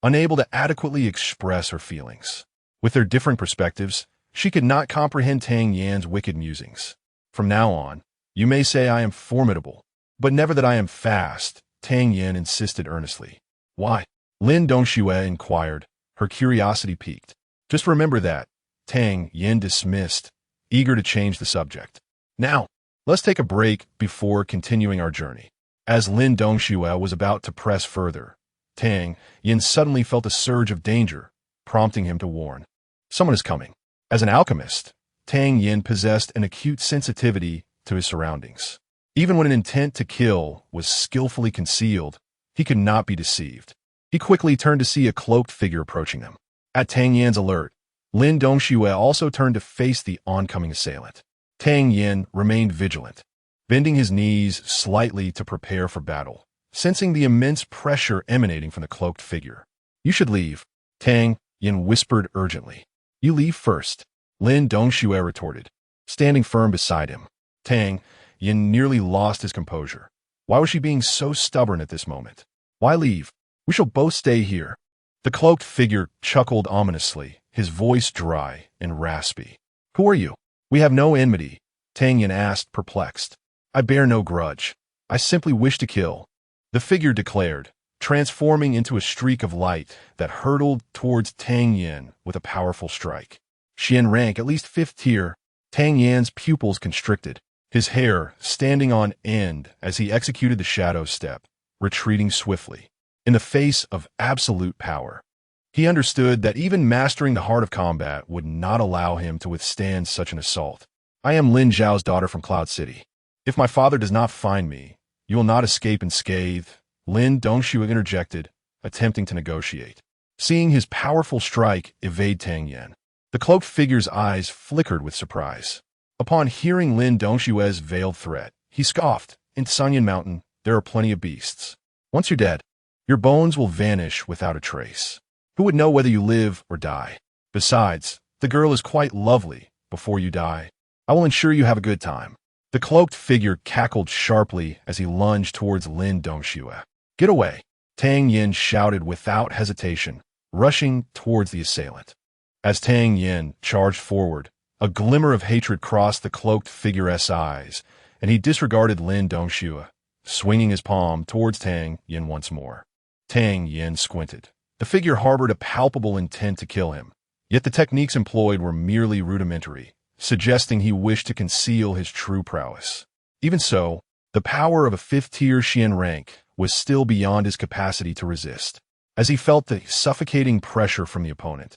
unable to adequately express her feelings. With their different perspectives, she could not comprehend Tang Yan's wicked musings. "From now on, you may say I am formidable, but never that I am fast," Tang Yin insisted earnestly. "Why?" Lin Dongxue inquired, her curiosity piqued. "Just remember that," Tang Yin dismissed, eager to change the subject. "Now, let's take a break before continuing our journey." As Lin Dongxue was about to press further, Tang Yin suddenly felt a surge of danger, prompting him to warn. "Someone is coming." As an alchemist, Tang Yin possessed an acute sensitivity to his surroundings. Even when an intent to kill was skillfully concealed, he could not be deceived. He quickly turned to see a cloaked figure approaching them. At Tang Yan's alert, Lin Dongxue also turned to face the oncoming assailant. Tang Yin remained vigilant, bending his knees slightly to prepare for battle, sensing the immense pressure emanating from the cloaked figure. "You should leave," Tang Yin whispered urgently. "You leave first," Lin Dongxue retorted, standing firm beside him. Tang Yin nearly lost his composure. Why was she being so stubborn at this moment? "Why leave? We shall both stay here." The cloaked figure chuckled ominously, his voice dry and raspy. "Who are you?" "We have no enmity," Tang Yin asked, perplexed. "I bear no grudge. I simply wish to kill," the figure declared, transforming into a streak of light that hurtled towards Tang Yin with a powerful strike. Xian rank at least 5th tier, Tang Yan's pupils constricted, his hair standing on end as he executed the shadow step, retreating swiftly. In the face of absolute power, he understood that even mastering the heart of combat would not allow him to withstand such an assault. "I am Lin Zhao's daughter from Cloud City. If my father does not find me, you will not escape unscathed," Lin Dongxue interjected, attempting to negotiate. Seeing his powerful strike evade Tang Yin, the cloaked figure's eyes flickered with surprise. Upon hearing Lin Dongxue's veiled threat, he scoffed, "In Sanyan Mountain, there are plenty of beasts. Once you're dead, your bones will vanish without a trace. Who would know whether you live or die? Besides, the girl is quite lovely before you die. I will ensure you have a good time." The cloaked figure cackled sharply as he lunged towards Lin Dongxue. "Get away!" Tang Yin shouted without hesitation, rushing towards the assailant. As Tang Yin charged forward, a glimmer of hatred crossed the cloaked figure's eyes, and he disregarded Lin Dongxue, swinging his palm towards Tang Yin once more. Tang Yin squinted. The figure harbored a palpable intent to kill him, yet the techniques employed were merely rudimentary, suggesting he wished to conceal his true prowess. Even so, the power of a 5th tier Xian rank was still beyond his capacity to resist. As he felt the suffocating pressure from the opponent,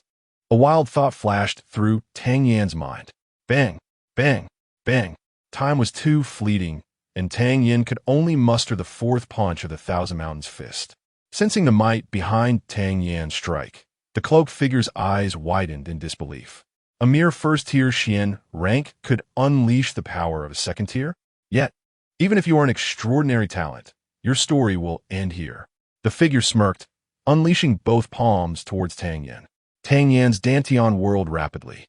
a wild thought flashed through Tang Yan's mind. Bang, bang, bang. Time was too fleeting, and Tang Yan could only muster the fourth punch of the Thousand Mountains fist. Sensing the might behind Tang Yan's strike, the cloaked figure's eyes widened in disbelief. A mere first-tier Xian rank could unleash the power of a second tier? Yet, even if you are an extraordinary talent, your story will end here. The figure smirked, unleashing both palms towards Tang Yan. Tang Yan's Dantian whirled rapidly,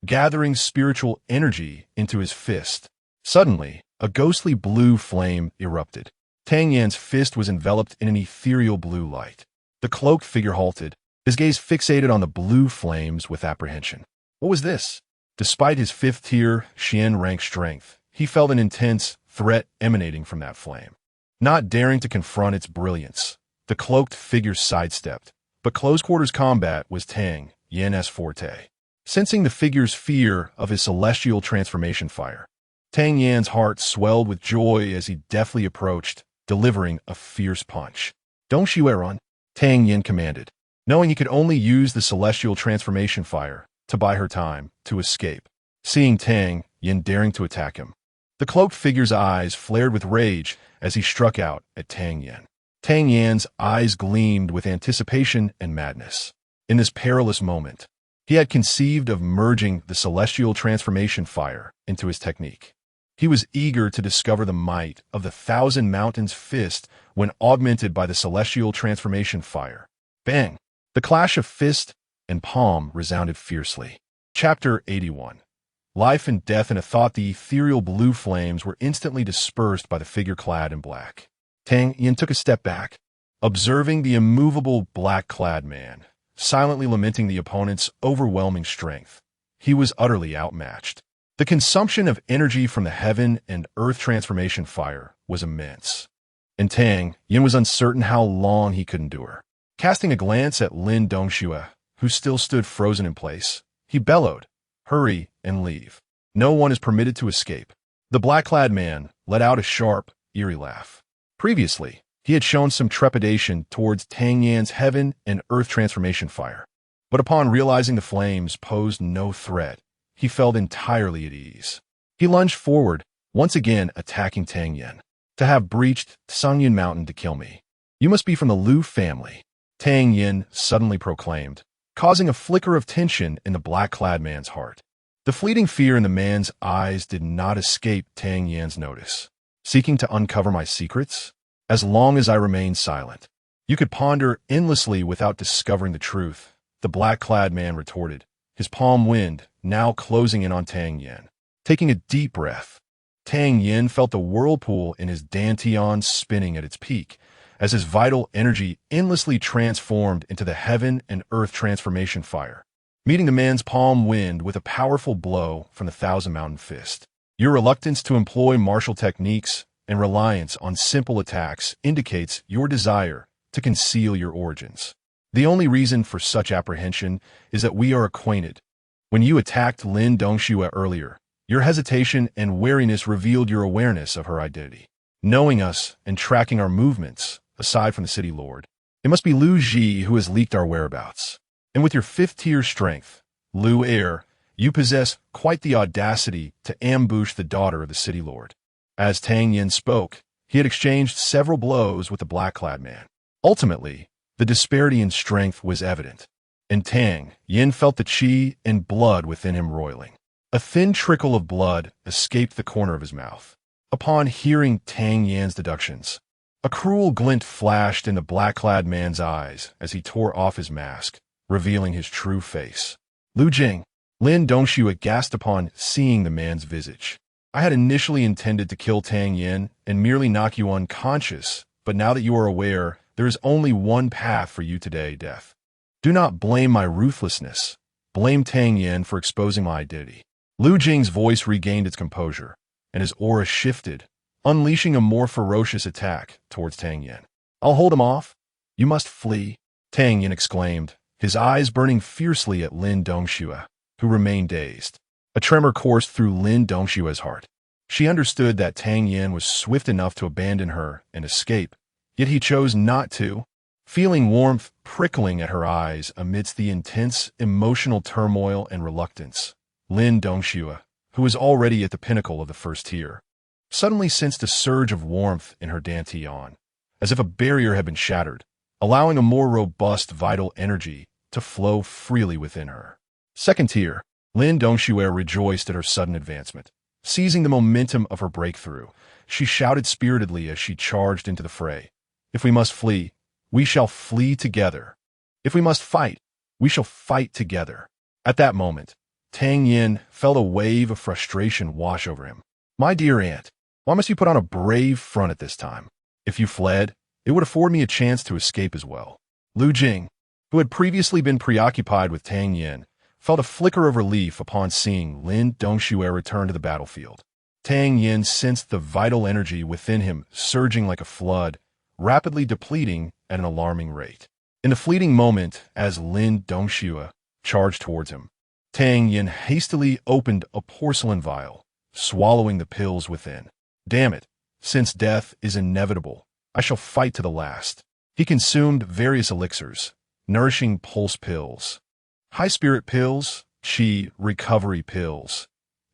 gathering spiritual energy into his fist. Suddenly, a ghostly blue flame erupted. Tang Yan's fist was enveloped in an ethereal blue light. The cloaked figure halted, his gaze fixated on the blue flames with apprehension. What was this? Despite his fifth-tier Xian rank strength, he felt an intense threat emanating from that flame. Not daring to confront its brilliance, the cloaked figure sidestepped, but close-quarters combat was Tang Yan's forte. Sensing the figure's fear of his celestial transformation fire, Tang Yan's heart swelled with joy as he deftly approached, delivering a fierce punch. "Don't you run," Tang Yan commanded, knowing he could only use the celestial transformation fire to buy her time to escape. Seeing Tang Yan daring to attack him, the cloaked figure's eyes flared with rage as he struck out at Tang Yan. Tang Yan's eyes gleamed with anticipation and madness. In this perilous moment, he had conceived of merging the celestial transformation fire into his technique. He was eager to discover the might of the Thousand Mountains fist when augmented by the celestial transformation fire. Bang! The clash of fist and palm resounded fiercely. Chapter 81. Life and death in a thought. The ethereal blue flames were instantly dispersed by the figure clad in black. Tang Yan took a step back, observing the immovable black-clad man, silently lamenting the opponent's overwhelming strength. He was utterly outmatched. The consumption of energy from the heaven and earth transformation fire was immense, and Tang Yan was uncertain how long he could endure. Casting a glance at Lin Dongxue, who still stood frozen in place, he bellowed, "Hurry and leave. No one is permitted to escape." The black-clad man let out a sharp, eerie laugh. Previously, he had shown some trepidation towards Tang Yan's heaven and earth transformation fire, but upon realizing the flames posed no threat, he felt entirely at ease. He lunged forward, once again attacking Tang Yan. "To have breached Sangyun Mountain to kill me. You must be from the Lu family," Tang Yan suddenly proclaimed, causing a flicker of tension in the black-clad man's heart. The fleeting fear in the man's eyes did not escape Tang Yan's notice. "Seeking to uncover my secrets? As long as I remain silent, you could ponder endlessly without discovering the truth," the black-clad man retorted, his palm wind now closing in on Tang Yan. Taking a deep breath, Tang Yan felt the whirlpool in his dantian spinning at its peak, as his vital energy endlessly transformed into the heaven and earth transformation fire, meeting the man's palm wind with a powerful blow from the Thousand Mountain fist. Your reluctance to employ martial techniques and reliance on simple attacks indicates your desire to conceal your origins. The only reason for such apprehension is that we are acquainted. When you attacked Lin Dongxue earlier, your hesitation and wariness revealed your awareness of her identity. Knowing us and tracking our movements, aside from the city lord, it must be Lu Ji who has leaked our whereabouts. And with your fifth-tier strength, Lu Heir, you possess quite the audacity to ambush the daughter of the city lord. As Tang Yan spoke, he had exchanged several blows with the black-clad man. Ultimately, the disparity in strength was evident, and Tang Yan felt the qi and blood within him roiling. A thin trickle of blood escaped the corner of his mouth. Upon hearing Tang Yan's deductions, a cruel glint flashed in the black-clad man's eyes as he tore off his mask, revealing his true face. "Lu Jing," Lin Dongxue gasped upon seeing the man's visage. "I had initially intended to kill Tang Yan and merely knock you unconscious, but now that you are aware, there is only one path for you today, death. Do not blame my ruthlessness. Blame Tang Yan for exposing my identity." Lu Jing's voice regained its composure, and his aura shifted, unleashing a more ferocious attack towards Tang Yan. "I'll hold him off. You must flee," Tang Yan exclaimed, his eyes burning fiercely at Lin Dongxue, who remained dazed. A tremor coursed through Lin Dongxue's heart. She understood that Tang Yan was swift enough to abandon her and escape, Yet he chose not to. Feeling warmth prickling at her eyes amidst the intense emotional turmoil and reluctance, Lin Dongxue, who was already at the pinnacle of the first tier, suddenly sensed a surge of warmth in her dantian, as if a barrier had been shattered, allowing a more robust vital energy to flow freely within her. Second tier, Lin Dongxue rejoiced at her sudden advancement. Seizing the momentum of her breakthrough, she shouted spiritedly as she charged into the fray. If we must flee, we shall flee together. If we must fight, we shall fight together. At that moment, Tang Yin felt a wave of frustration wash over him. My dear aunt, why must you put on a brave front at this time? If you fled, it would afford me a chance to escape as well. Lu Jing, who had previously been preoccupied with Tang Yin, felt a flicker of relief upon seeing Lin Dongxue return to the battlefield. Tang Yin sensed the vital energy within him surging like a flood, rapidly depleting at an alarming rate. In the fleeting moment, as Lin Dongxue charged towards him, Tang Yin hastily opened a porcelain vial, swallowing the pills within. Damn it, since death is inevitable, I shall fight to the last. He consumed various elixirs, nourishing pulse pills, high spirit pills, chi recovery pills.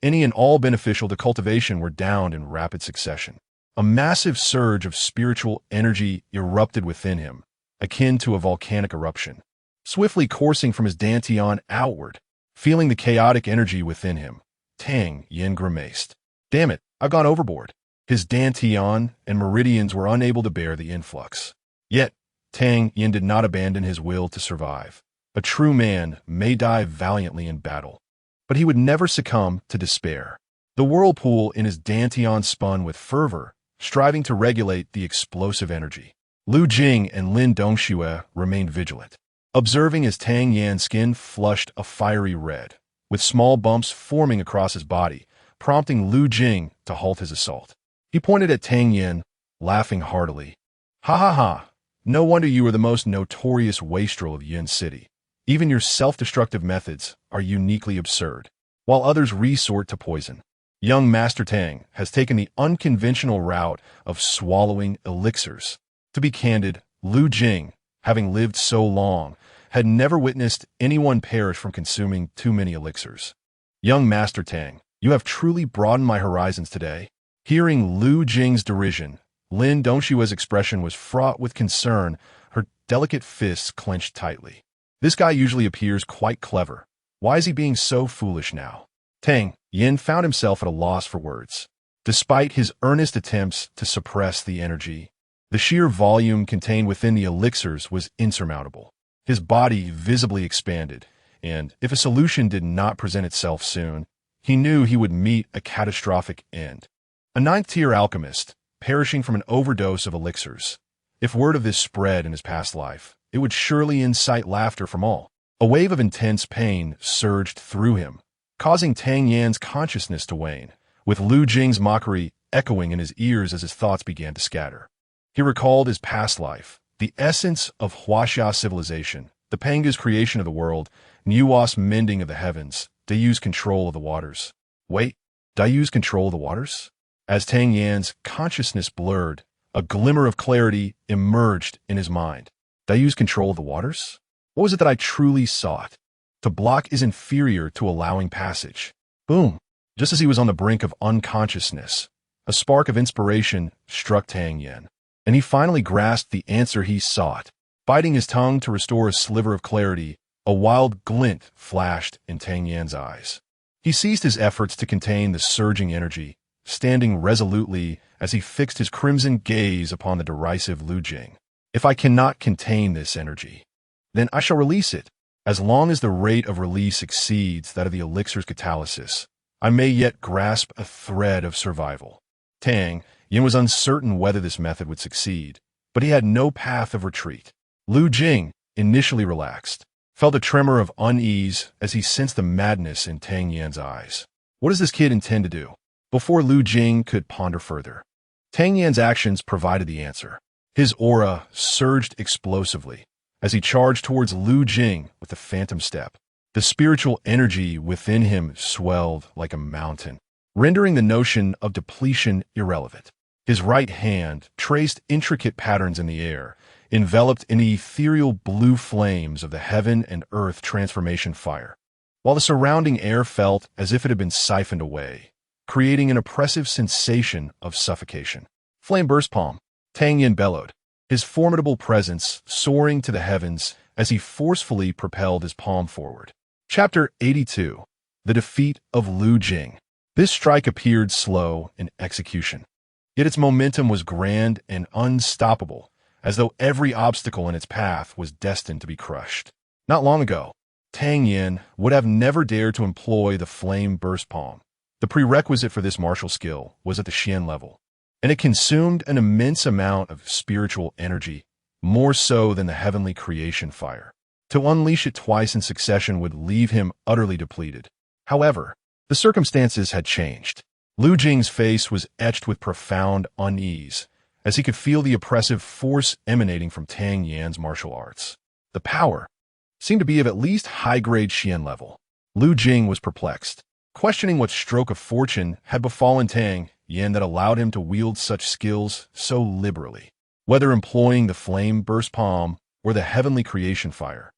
Any and all beneficial to cultivation were downed in rapid succession. A massive surge of spiritual energy erupted within him, akin to a volcanic eruption, swiftly coursing from his dantian outward. Feeling the chaotic energy within him, Tang Yin grimaced. Damn it, I've gone overboard. His dantian and meridians were unable to bear the influx. Yet, Tang Yin did not abandon his will to survive. A true man may die valiantly in battle, but he would never succumb to despair. The whirlpool in his dantian spun with fervor, striving to regulate the explosive energy. Lu Jing and Lin Dongxue remained vigilant, observing as Tang Yan's skin flushed a fiery red, with small bumps forming across his body, prompting Lu Jing to halt his assault. He pointed at Tang Yin, laughing heartily. Ha ha ha, no wonder you are the most notorious wastrel of Yin City. Even your self-destructive methods are uniquely absurd, while others resort to poison. Young Master Tang has taken the unconventional route of swallowing elixirs. To be candid, Lu Jing, having lived so long, had never witnessed anyone perish from consuming too many elixirs. Young Master Tang, you have truly broadened my horizons today. Hearing Lu Jing's derision, Lin Dongxue's expression was fraught with concern, her delicate fists clenched tightly. This guy usually appears quite clever. Why is he being so foolish now? Tang Yin found himself at a loss for words. Despite his earnest attempts to suppress the energy, the sheer volume contained within the elixirs was insurmountable. His body visibly expanded, and if a solution did not present itself soon, he knew he would meet a catastrophic end. A ninth-tier alchemist, perishing from an overdose of elixirs. If word of this spread in his past life, it would surely incite laughter from all. A wave of intense pain surged through him, causing Tang Yan's consciousness to wane, with Lu Jing's mockery echoing in his ears as his thoughts began to scatter. He recalled his past life, the essence of Huaxia civilization, the Panga's creation of the world, Nuwa's mending of the heavens, Daoist's control of the waters. Wait, Daoist's control of the waters? As Tang Yan's consciousness blurred, a glimmer of clarity emerged in his mind. Daoist's control of the waters? What was it that I truly sought? To block is inferior to allowing passage. Boom! Just as he was on the brink of unconsciousness, a spark of inspiration struck Tang Yin, and he finally grasped the answer he sought. Biting his tongue to restore a sliver of clarity, a wild glint flashed in Tang Yan's eyes. He ceased his efforts to contain the surging energy, standing resolutely as he fixed his crimson gaze upon the derisive Lu Jing. If I cannot contain this energy, then I shall release it. As long as the rate of release exceeds that of the elixir's catalysis, I may yet grasp a thread of survival. Tang Yin was uncertain whether this method would succeed, but he had no path of retreat. Lu Jing, initially relaxed, felt a tremor of unease as he sensed the madness in Tang Yan's eyes. What does this kid intend to do? Before Lu Jing could ponder further, Tang Yan's actions provided the answer. His aura surged explosively as he charged towards Lu Jing with a phantom step. The spiritual energy within him swelled like a mountain, rendering the notion of depletion irrelevant. His right hand traced intricate patterns in the air, enveloped in the ethereal blue flames of the heaven and earth transformation fire, while the surrounding air felt as if it had been siphoned away, creating an oppressive sensation of suffocation. Flame burst palm. Tang Yin bellowed, his formidable presence soaring to the heavens as he forcefully propelled his palm forward. Chapter 82. The Defeat of Lu Jing. This strike appeared slow in execution, yet its momentum was grand and unstoppable, as though every obstacle in its path was destined to be crushed. Not long ago, Tang Yin would have never dared to employ the flame burst palm. The prerequisite for this martial skill was at the Xian level, and it consumed an immense amount of spiritual energy, more so than the heavenly creation fire. To unleash it twice in succession would leave him utterly depleted. However, the circumstances had changed. Lu Jing's face was etched with profound unease, as he could feel the oppressive force emanating from Tang Yan's martial arts. The power seemed to be of at least high-grade Xian level. Lu Jing was perplexed, questioning what stroke of fortune had befallen Tang Yan that allowed him to wield such skills so liberally. Whether employing the flame burst palm or the heavenly creation fire,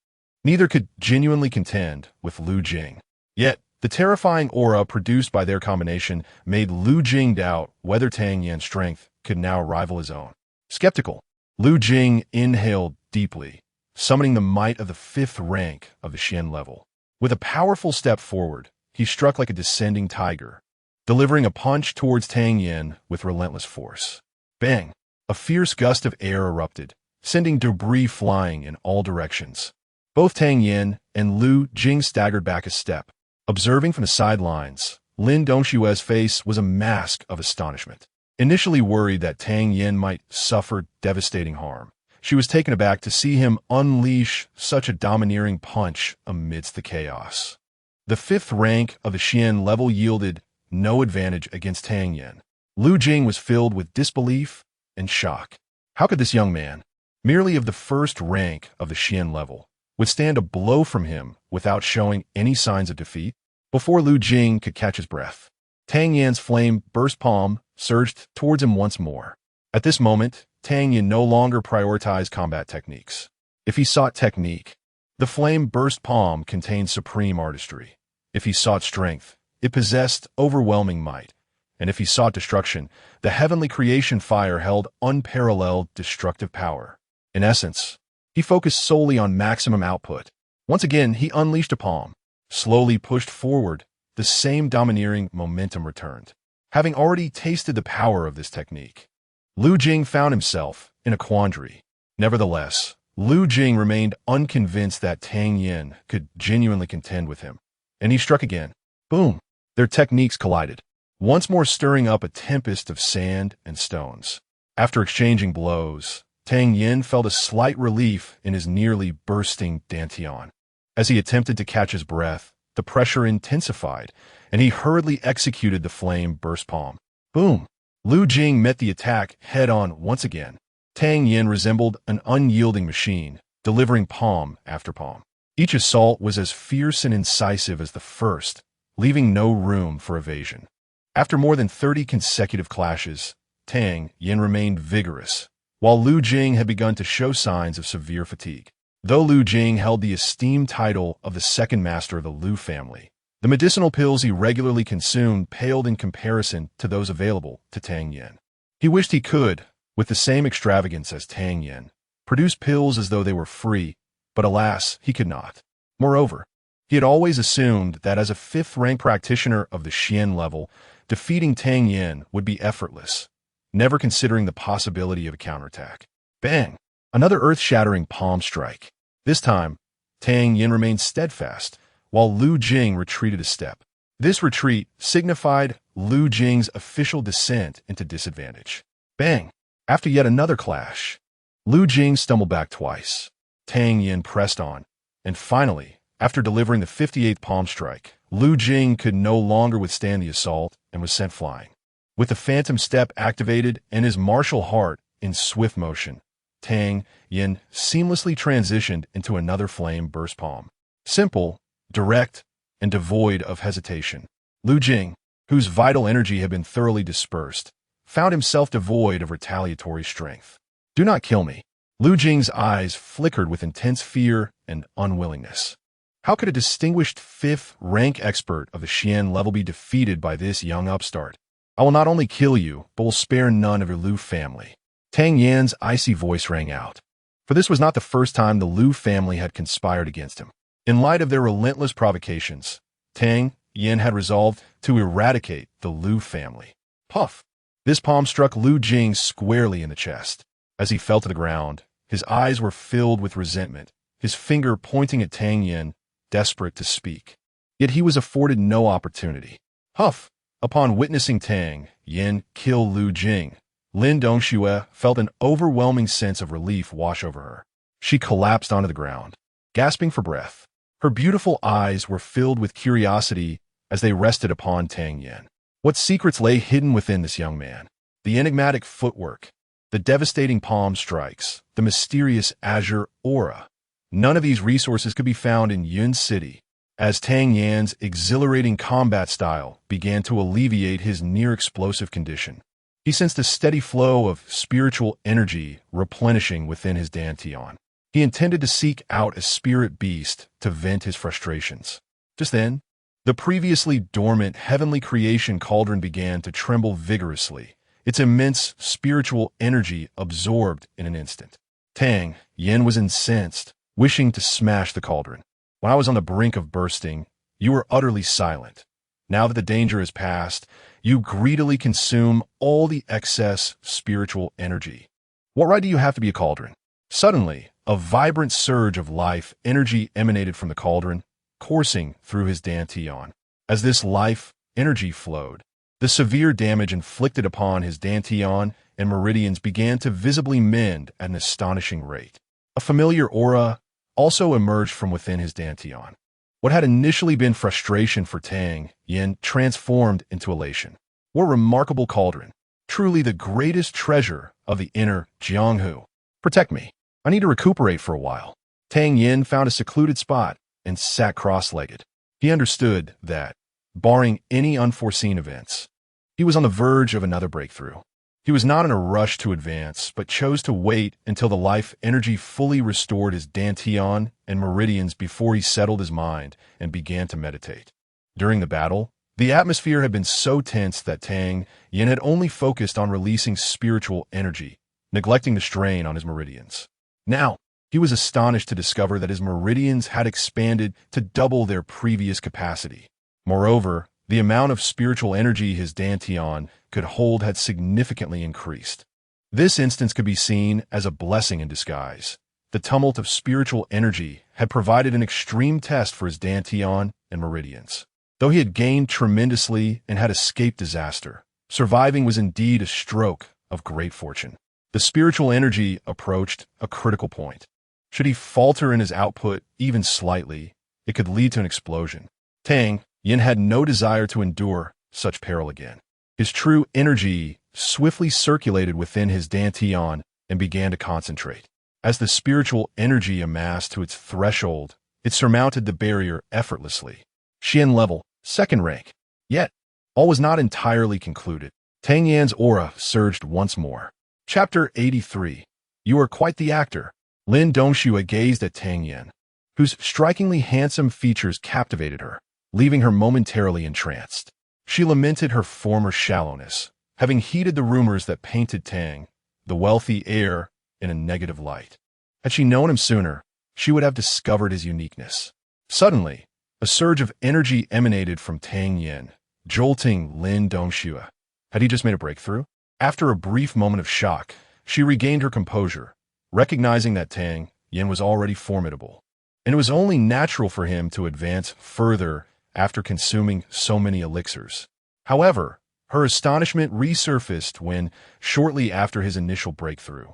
neither could genuinely contend with Lu Jing. Yet, the terrifying aura produced by their combination made Lu Jing doubt whether Tang Yan's strength could now rival his own. Skeptical, Lu Jing inhaled deeply, summoning the might of the 5th rank of the Xian level. With a powerful step forward, he struck like a descending tiger, delivering a punch towards Tang Yin with relentless force. Bang! A fierce gust of air erupted, sending debris flying in all directions. Both Tang Yin and Lu Jing staggered back a step. Observing from the sidelines, Lin Dongshue's face was a mask of astonishment. Initially worried that Tang Yin might suffer devastating harm, she was taken aback to see him unleash such a domineering punch amidst the chaos. The 5th rank of the Xian level yielded no advantage against Tang Yin. Lu Jing was filled with disbelief and shock. How could this young man, merely of the 1st rank of the Xian level, withstand a blow from him without showing any signs of defeat? Before Lu Jing could catch his breath, Tang Yan's flame burst palm surged towards him once more. At this moment, Tang Yin no longer prioritized combat techniques. If he sought technique, the flame burst palm contained supreme artistry. If he sought strength, it possessed overwhelming might. And if he sought destruction, the heavenly creation fire held unparalleled destructive power. In essence, he focused solely on maximum output. Once again, he unleashed a palm. Slowly pushed forward, the same domineering momentum returned. Having already tasted the power of this technique, Lu Jing found himself in a quandary. Nevertheless, Lu Jing remained unconvinced that Tang Yin could genuinely contend with him. And he struck again. Boom! Their techniques collided, once more stirring up a tempest of sand and stones. After exchanging blows, Tang Yin felt a slight relief in his nearly bursting dantian. As he attempted to catch his breath, the pressure intensified, and he hurriedly executed the flame burst palm. Boom! Lu Jing met the attack head-on once again. Tang Yin resembled an unyielding machine, delivering palm after palm. Each assault was as fierce and incisive as the first, leaving no room for evasion. After more than 30 consecutive clashes, Tang Yin remained vigorous, while Lu Jing had begun to show signs of severe fatigue. Though Lu Jing held the esteemed title of the 2nd master of the Lu family, the medicinal pills he regularly consumed paled in comparison to those available to Tang Yin. He wished he could, with the same extravagance as Tang Yin, produce pills as though they were free, but alas, he could not. Moreover, he had always assumed that as a 5th rank practitioner of the Xian level, defeating Tang Yin would be effortless, never considering the possibility of a counterattack. Bang! Another earth-shattering palm strike. This time, Tang Yin remained steadfast, while Lu Jing retreated a step. This retreat signified Lu Jing's official descent into disadvantage. Bang! After yet another clash, Lu Jing stumbled back twice. Tang Yin pressed on, and finally, after delivering the 58th palm strike, Lu Jing could no longer withstand the assault and was sent flying. With the phantom step activated and his martial heart in swift motion, Tang Yin seamlessly transitioned into another flame burst palm. Simple, direct, and devoid of hesitation. Lu Jing, whose vital energy had been thoroughly dispersed, found himself devoid of retaliatory strength. "Do not kill me." Lu Jing's eyes flickered with intense fear and unwillingness. How could a distinguished fifth-rank expert of the Xian level be defeated by this young upstart? "I will not only kill you, but will spare none of your Lu family." Tang Yan's icy voice rang out. For this was not the first time the Lu family had conspired against him. In light of their relentless provocations, Tang Yan had resolved to eradicate the Lu family. Puff! This palm struck Lu Jing squarely in the chest. As he fell to the ground, his eyes were filled with resentment, his finger pointing at Tang Yan, desperate to speak. Yet he was afforded no opportunity. Huff! Upon witnessing Tang Yan kill Lu Jing, Lin Dongxue felt an overwhelming sense of relief wash over her. She collapsed onto the ground, gasping for breath. Her beautiful eyes were filled with curiosity as they rested upon Tang Yan. What secrets lay hidden within this young man? The enigmatic footwork, the devastating palm strikes, the mysterious azure aura. None of these resources could be found in Yun City, as Tang Yan's exhilarating combat style began to alleviate his near-explosive condition. He sensed a steady flow of spiritual energy replenishing within his dantian. He intended to seek out a spirit beast to vent his frustrations. Just then, the previously dormant heavenly creation cauldron began to tremble vigorously, its immense spiritual energy absorbed in an instant. Tang Yan was incensed, wishing to smash the cauldron. "When I was on the brink of bursting, you were utterly silent. Now that the danger is past, you greedily consume all the excess spiritual energy. What right do you have to be a cauldron?" Suddenly, a vibrant surge of life energy emanated from the cauldron, coursing through his dantian. As this life energy flowed, the severe damage inflicted upon his dantian and meridians began to visibly mend at an astonishing rate. A familiar aura also emerged from within his dantian. What had initially been frustration for Tang Yan transformed into elation. What a remarkable cauldron! Truly the greatest treasure of the inner Jianghu. "Protect me. I need to recuperate for a while." Tang Yan found a secluded spot and sat cross-legged. He understood that, barring any unforeseen events, he was on the verge of another breakthrough. He was not in a rush to advance, but chose to wait until the life energy fully restored his dantian and meridians before he settled his mind and began to meditate. During the battle, the atmosphere had been so tense that Tang Yan had only focused on releasing spiritual energy, neglecting the strain on his meridians. Now, he was astonished to discover that his meridians had expanded to double their previous capacity. Moreover, the amount of spiritual energy his dantian could hold had significantly increased. This instance could be seen as a blessing in disguise. The tumult of spiritual energy had provided an extreme test for his dantian and meridians. Though he had gained tremendously and had escaped disaster, surviving was indeed a stroke of great fortune. The spiritual energy approached a critical point. Should he falter in his output even slightly, it could lead to an explosion. Tang Yan had no desire to endure such peril again. His true energy swiftly circulated within his dantian and began to concentrate. As the spiritual energy amassed to its threshold, it surmounted the barrier effortlessly. Xian level, second rank. Yet, all was not entirely concluded. Tang Yan's aura surged once more. Chapter 83. You are quite the actor. Lin Dongxue gazed at Tang Yan, whose strikingly handsome features captivated her, leaving her momentarily entranced. She lamented her former shallowness, having heeded the rumors that painted Tang, the wealthy heir, in a negative light. Had she known him sooner, she would have discovered his uniqueness. Suddenly, a surge of energy emanated from Tang Yan, jolting Lin Dongxue. Had he just made a breakthrough? After a brief moment of shock, she regained her composure, recognizing that Tang Yan was already formidable, and it was only natural for him to advance further after consuming so many elixirs. However, her astonishment resurfaced when, shortly after his initial breakthrough,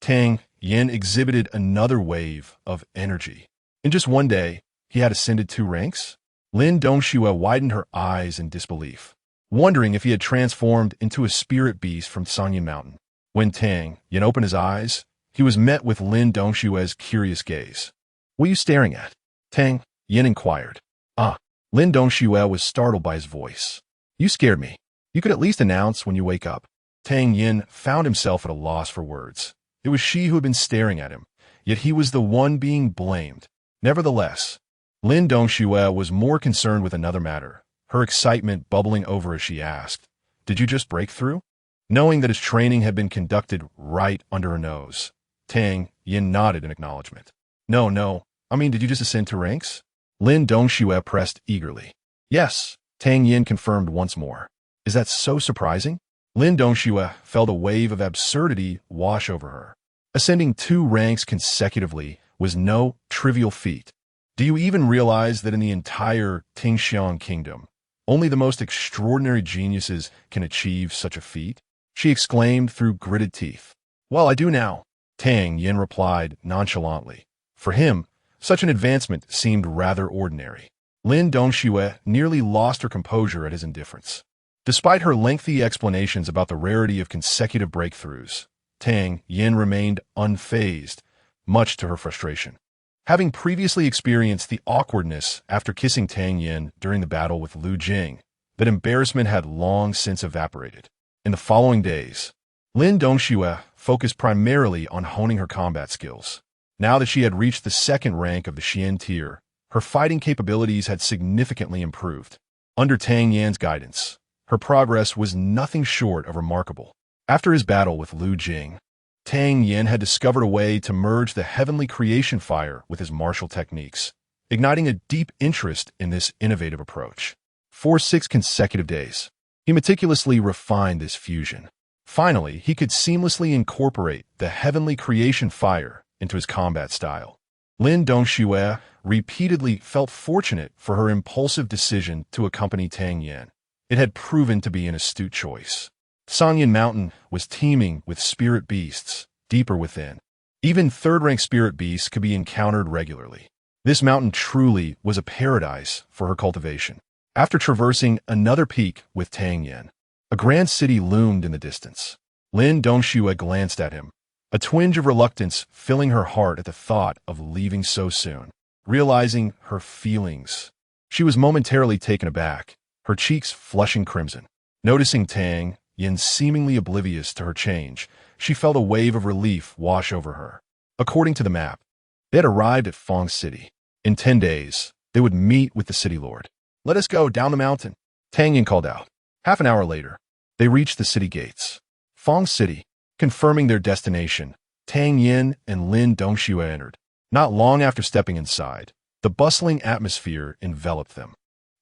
Tang Yan exhibited another wave of energy. In just one day, he had ascended 2 ranks? Lin Dongxue widened her eyes in disbelief, wondering if he had transformed into a spirit beast from Sanyan Mountain. When Tang Yan opened his eyes, he was met with Lin Dongxue's curious gaze. "What are you staring at?" Tang Yan inquired. "Ah." Lin Dongxue was startled by his voice. "You scared me. You could at least announce when you wake up." Tang Yin found himself at a loss for words. It was she who had been staring at him, yet he was the one being blamed. Nevertheless, Lin Dongxue was more concerned with another matter, her excitement bubbling over as she asked, "Did you just break through?" Knowing that his training had been conducted right under her nose, Tang Yin nodded in acknowledgement. No, did you just ascend to ranks?" Lin Dongxue pressed eagerly. "Yes," Tang Yin confirmed once more. "Is that so surprising?" Lin Dongxue felt a wave of absurdity wash over her. Ascending 2 ranks consecutively was no trivial feat. Do you even realize that in the entire Tingxiang kingdom, only the most extraordinary geniuses can achieve such a feat? She exclaimed through gritted teeth. "Well, I do now," Tang Yin replied nonchalantly. For him, such an advancement seemed rather ordinary. Lin Dongxue nearly lost her composure at his indifference. Despite her lengthy explanations about the rarity of consecutive breakthroughs, Tang Yin remained unfazed, much to her frustration. Having previously experienced the awkwardness after kissing Tang Yin during the battle with Lu Jing, that embarrassment had long since evaporated. In the following days, Lin Dongxue focused primarily on honing her combat skills. Now that she had reached the 2nd rank of the Xian tier, her fighting capabilities had significantly improved. Under Tang Yan's guidance, her progress was nothing short of remarkable. After his battle with Lu Jing, Tang Yin had discovered a way to merge the heavenly creation fire with his martial techniques, igniting a deep interest in this innovative approach. For 6 consecutive days, he meticulously refined this fusion. Finally, he could seamlessly incorporate the heavenly creation fire into his combat style. Lin Dongxue repeatedly felt fortunate for her impulsive decision to accompany Tang Yin. It had proven to be an astute choice. Sanyan Mountain was teeming with spirit beasts, deeper within. Even 3rd-rank spirit beasts could be encountered regularly. This mountain truly was a paradise for her cultivation. After traversing another peak with Tang Yin, a grand city loomed in the distance. Lin Dongxue glanced at him, a twinge of reluctance filling her heart at the thought of leaving so soon. Realizing her feelings, she was momentarily taken aback, her cheeks flushing crimson. Noticing Tang Yin seemingly oblivious to her change, she felt a wave of relief wash over her. According to the map, they had arrived at Fong City. In 10 days, they would meet with the city lord. "Let us go down the mountain," Tang Yin called out. Half an hour later, they reached the city gates. Fong City, confirming their destination, Tang Yin and Lin Dongxue entered. Not long after stepping inside, the bustling atmosphere enveloped them.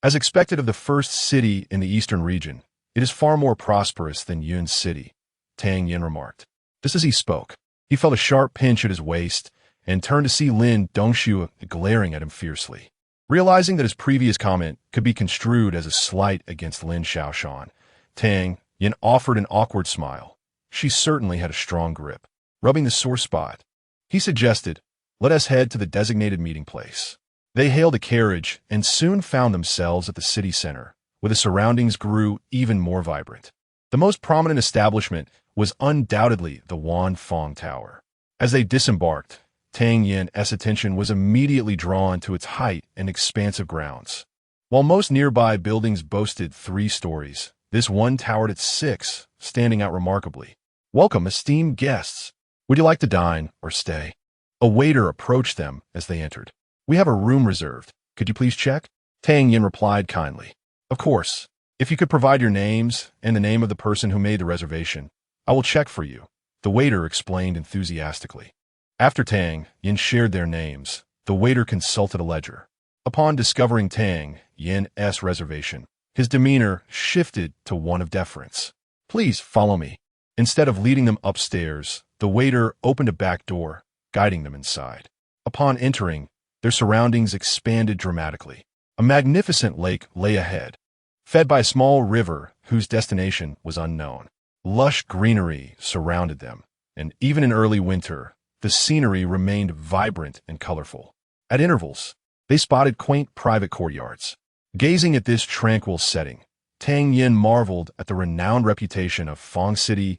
As expected of the first city in the eastern region, it is far more prosperous than Yun City, Tang Yin remarked. Just as he spoke, he felt a sharp pinch at his waist and turned to see Lin Dongxue glaring at him fiercely. Realizing that his previous comment could be construed as a slight against Lin Xiaoshan, Tang Yin offered an awkward smile. She certainly had a strong grip. Rubbing the sore spot, he suggested, "Let us head to the designated meeting place." They hailed a carriage and soon found themselves at the city center, where the surroundings grew even more vibrant. The most prominent establishment was undoubtedly the Wan Fong Tower. As they disembarked, Tang Yin's attention was immediately drawn to its height and expansive grounds. While most nearby buildings boasted 3 stories, this one towered at 6, standing out remarkably. "Welcome, esteemed guests. Would you like to dine or stay?" A waiter approached them as they entered. "We have a room reserved. Could you please check?" Tang Yin replied kindly. "Of course. If you could provide your names and the name of the person who made the reservation, I will check for you," the waiter explained enthusiastically. After Tang Yin shared their names, the waiter consulted a ledger. Upon discovering Tang Yin's reservation, his demeanor shifted to one of deference. "Please follow me." Instead of leading them upstairs, the waiter opened a back door, guiding them inside. Upon entering, their surroundings expanded dramatically. A magnificent lake lay ahead, fed by a small river whose destination was unknown. Lush greenery surrounded them, and even in early winter, the scenery remained vibrant and colorful. At intervals, they spotted quaint private courtyards. Gazing at this tranquil setting, Tang Yin marveled at the renowned reputation of Fong City's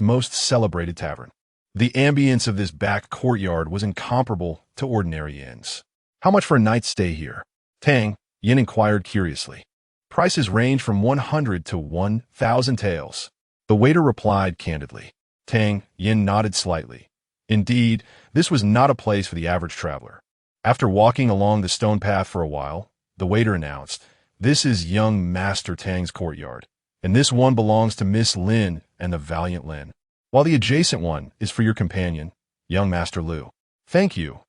most celebrated tavern. The ambience of this back courtyard was incomparable to ordinary inns. "How much for a night's stay here?" Tang Yin inquired curiously. "Prices range from 100 to 1,000 taels." The waiter replied candidly. Tang Yin nodded slightly. Indeed, this was not a place for the average traveler. After walking along the stone path for a while, the waiter announced, "This is young Master Tang's courtyard, and this one belongs to Miss Lin and the valiant Lin, while the adjacent one is for your companion, young Master Lu." "Thank you."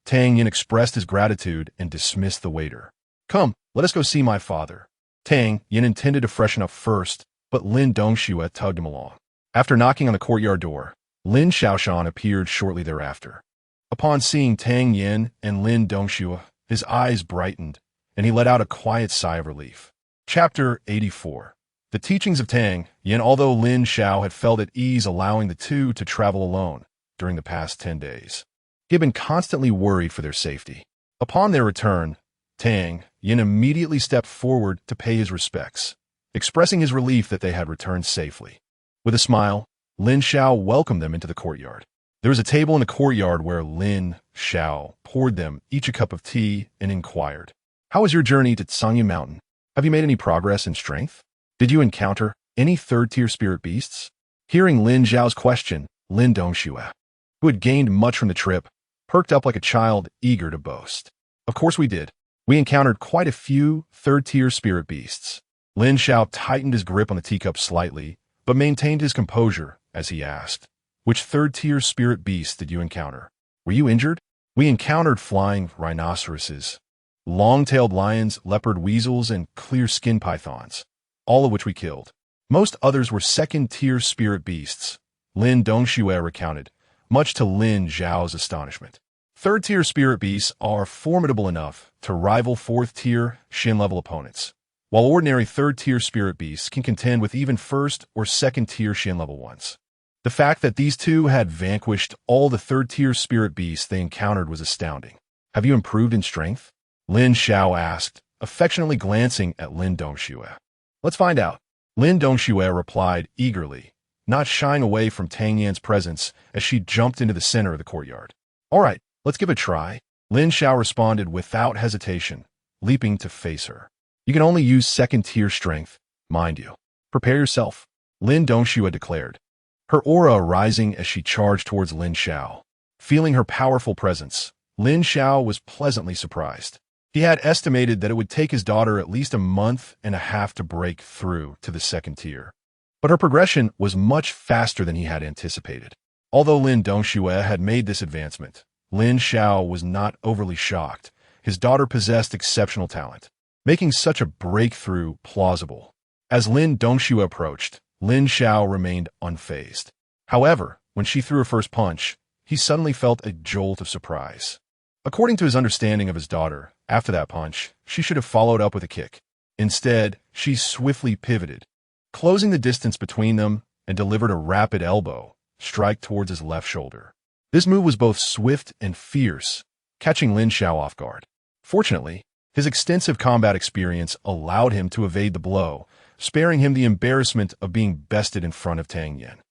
Tang Yin expressed his gratitude and dismissed the waiter. "Come, let us go see my father." Tang Yin intended to freshen up first, but Lin Dongxue tugged him along. After knocking on the courtyard door, Lin Xiaoshan appeared shortly thereafter. Upon seeing Tang Yin and Lin Dongxue, his eyes brightened, and he let out a quiet sigh of relief. Chapter 84. The teachings of Tang Yin. Although Lin Xiao had felt at ease allowing the two to travel alone during the past 10 days, he had been constantly worried for their safety. Upon their return, Tang Yin immediately stepped forward to pay his respects, expressing his relief that they had returned safely. With a smile, Lin Xiao welcomed them into the courtyard. There was a table in the courtyard where Lin Xiao poured them each a cup of tea and inquired, "How was your journey to Sangye Mountain? Have you made any progress in strength? Did you encounter any third-tier spirit beasts?" Hearing Lin Xiao's question, Lin Dongxue, who had gained much from the trip, perked up like a child eager to boast. "Of course we did. We encountered quite a few third-tier spirit beasts." Lin Xiao tightened his grip on the teacup slightly, but maintained his composure as he asked, "Which third-tier spirit beasts did you encounter? Were you injured?" "We encountered flying rhinoceroses, long-tailed lions, leopard weasels, and clear-skin pythons, all of which we killed. Most others were second-tier spirit beasts," Lin Dongxue recounted, much to Lin Xiao's astonishment. Third-tier spirit beasts are formidable enough to rival fourth-tier Shin-level opponents, while ordinary third-tier spirit beasts can contend with even first- or second-tier Shin-level ones. The fact that these two had vanquished all the third-tier spirit beasts they encountered was astounding. "Have you improved in strength?" Lin Xiao asked, affectionately glancing at Lin Dongxue. "Let's find out," Lin Dongxue replied eagerly, not shying away from Tang Yan's presence as she jumped into the center of the courtyard. "All right, let's give it a try," Lin Xiao responded without hesitation, leaping to face her. "You can only use second-tier strength, mind you. Prepare yourself," Lin Dongxue declared, her aura rising as she charged towards Lin Xiao. Feeling her powerful presence, Lin Xiao was pleasantly surprised. He had estimated that it would take his daughter at least a month and a half to break through to the second tier, but her progression was much faster than he had anticipated. Although Lin Dongxue had made this advancement, Lin Xiao was not overly shocked. His daughter possessed exceptional talent, making such a breakthrough plausible. As Lin Dongxue approached, Lin Xiao remained unfazed. However, when she threw her first punch, he suddenly felt a jolt of surprise. According to his understanding of his daughter, after that punch, she should have followed up with a kick. Instead, she swiftly pivoted, closing the distance between them, and delivered a rapid elbow strike towards his left shoulder. This move was both swift and fierce, catching Lin Xiao off guard. Fortunately, his extensive combat experience allowed him to evade the blow, sparing him the embarrassment of being bested in front of Tang Yin.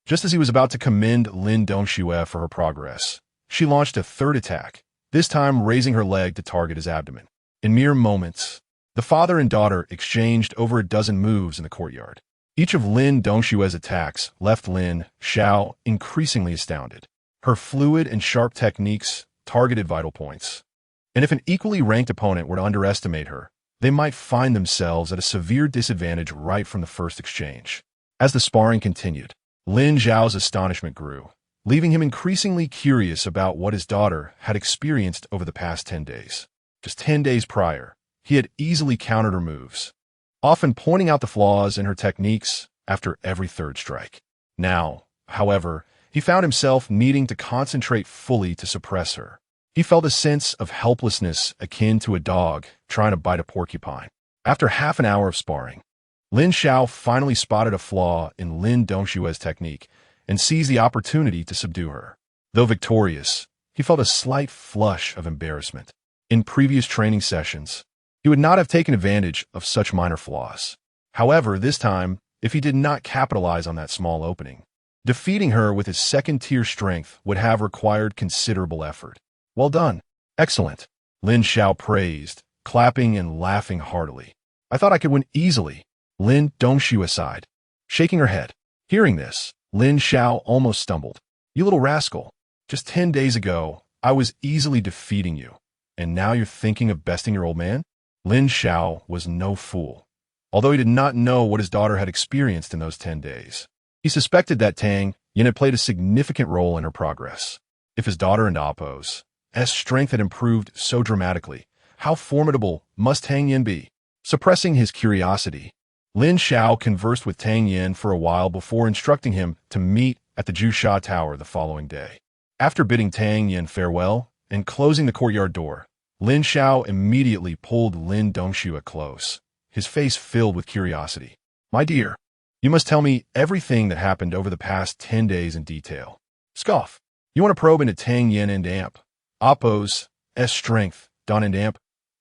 Just as he was about to commend Lin Dongxue for her progress, she launched a third attack, this time raising her leg to target his abdomen. In mere moments, the father and daughter exchanged over a dozen moves in the courtyard. Each of Lin Dongxue's attacks left Lin Xiao increasingly astounded. Her fluid and sharp techniques targeted vital points, and if an equally ranked opponent were to underestimate her, they might find themselves at a severe disadvantage right from the first exchange. As the sparring continued, Lin Xiao's astonishment grew, leaving him increasingly curious about what his daughter had experienced over the past 10 days. Just 10 days prior, he had easily countered her moves, often pointing out the flaws in her techniques after every third strike. Now, however, he found himself needing to concentrate fully to suppress her. He felt a sense of helplessness akin to a dog trying to bite a porcupine. After half an hour of sparring, Lin Xiao finally spotted a flaw in Lin Dongxue's technique and seized the opportunity to subdue her. Though victorious, he felt a slight flush of embarrassment. In previous training sessions, he would not have taken advantage of such minor flaws. However, this time, if he did not capitalize on that small opening, defeating her with his second-tier strength would have required considerable effort. "Well done. Excellent," Lin Xiao praised, clapping and laughing heartily. "I thought I could win easily," Lin Dongxue sighed, shaking her head. Hearing this, Lin Xiao almost stumbled. You little rascal. Just 10 days ago, I was easily defeating you, and now you're thinking of besting your old man? Lin Xiao was no fool. Although he did not know what his daughter had experienced in those 10 days, he suspected that Tang Yin had played a significant role in her progress. If his daughter and Appo's strength had improved so dramatically, how formidable must Tang Yin be? Suppressing his curiosity, Lin Xiao conversed with Tang Yin for a while before instructing him to meet at the Jusha Tower the following day. After bidding Tang Yin farewell and closing the courtyard door, Lin Xiao immediately pulled Lin Dongxue close, his face filled with curiosity. My dear, you must tell me everything that happened over the past 10 days in detail. Scoff. You want to probe into Tang Yin and Appo's strength, Don and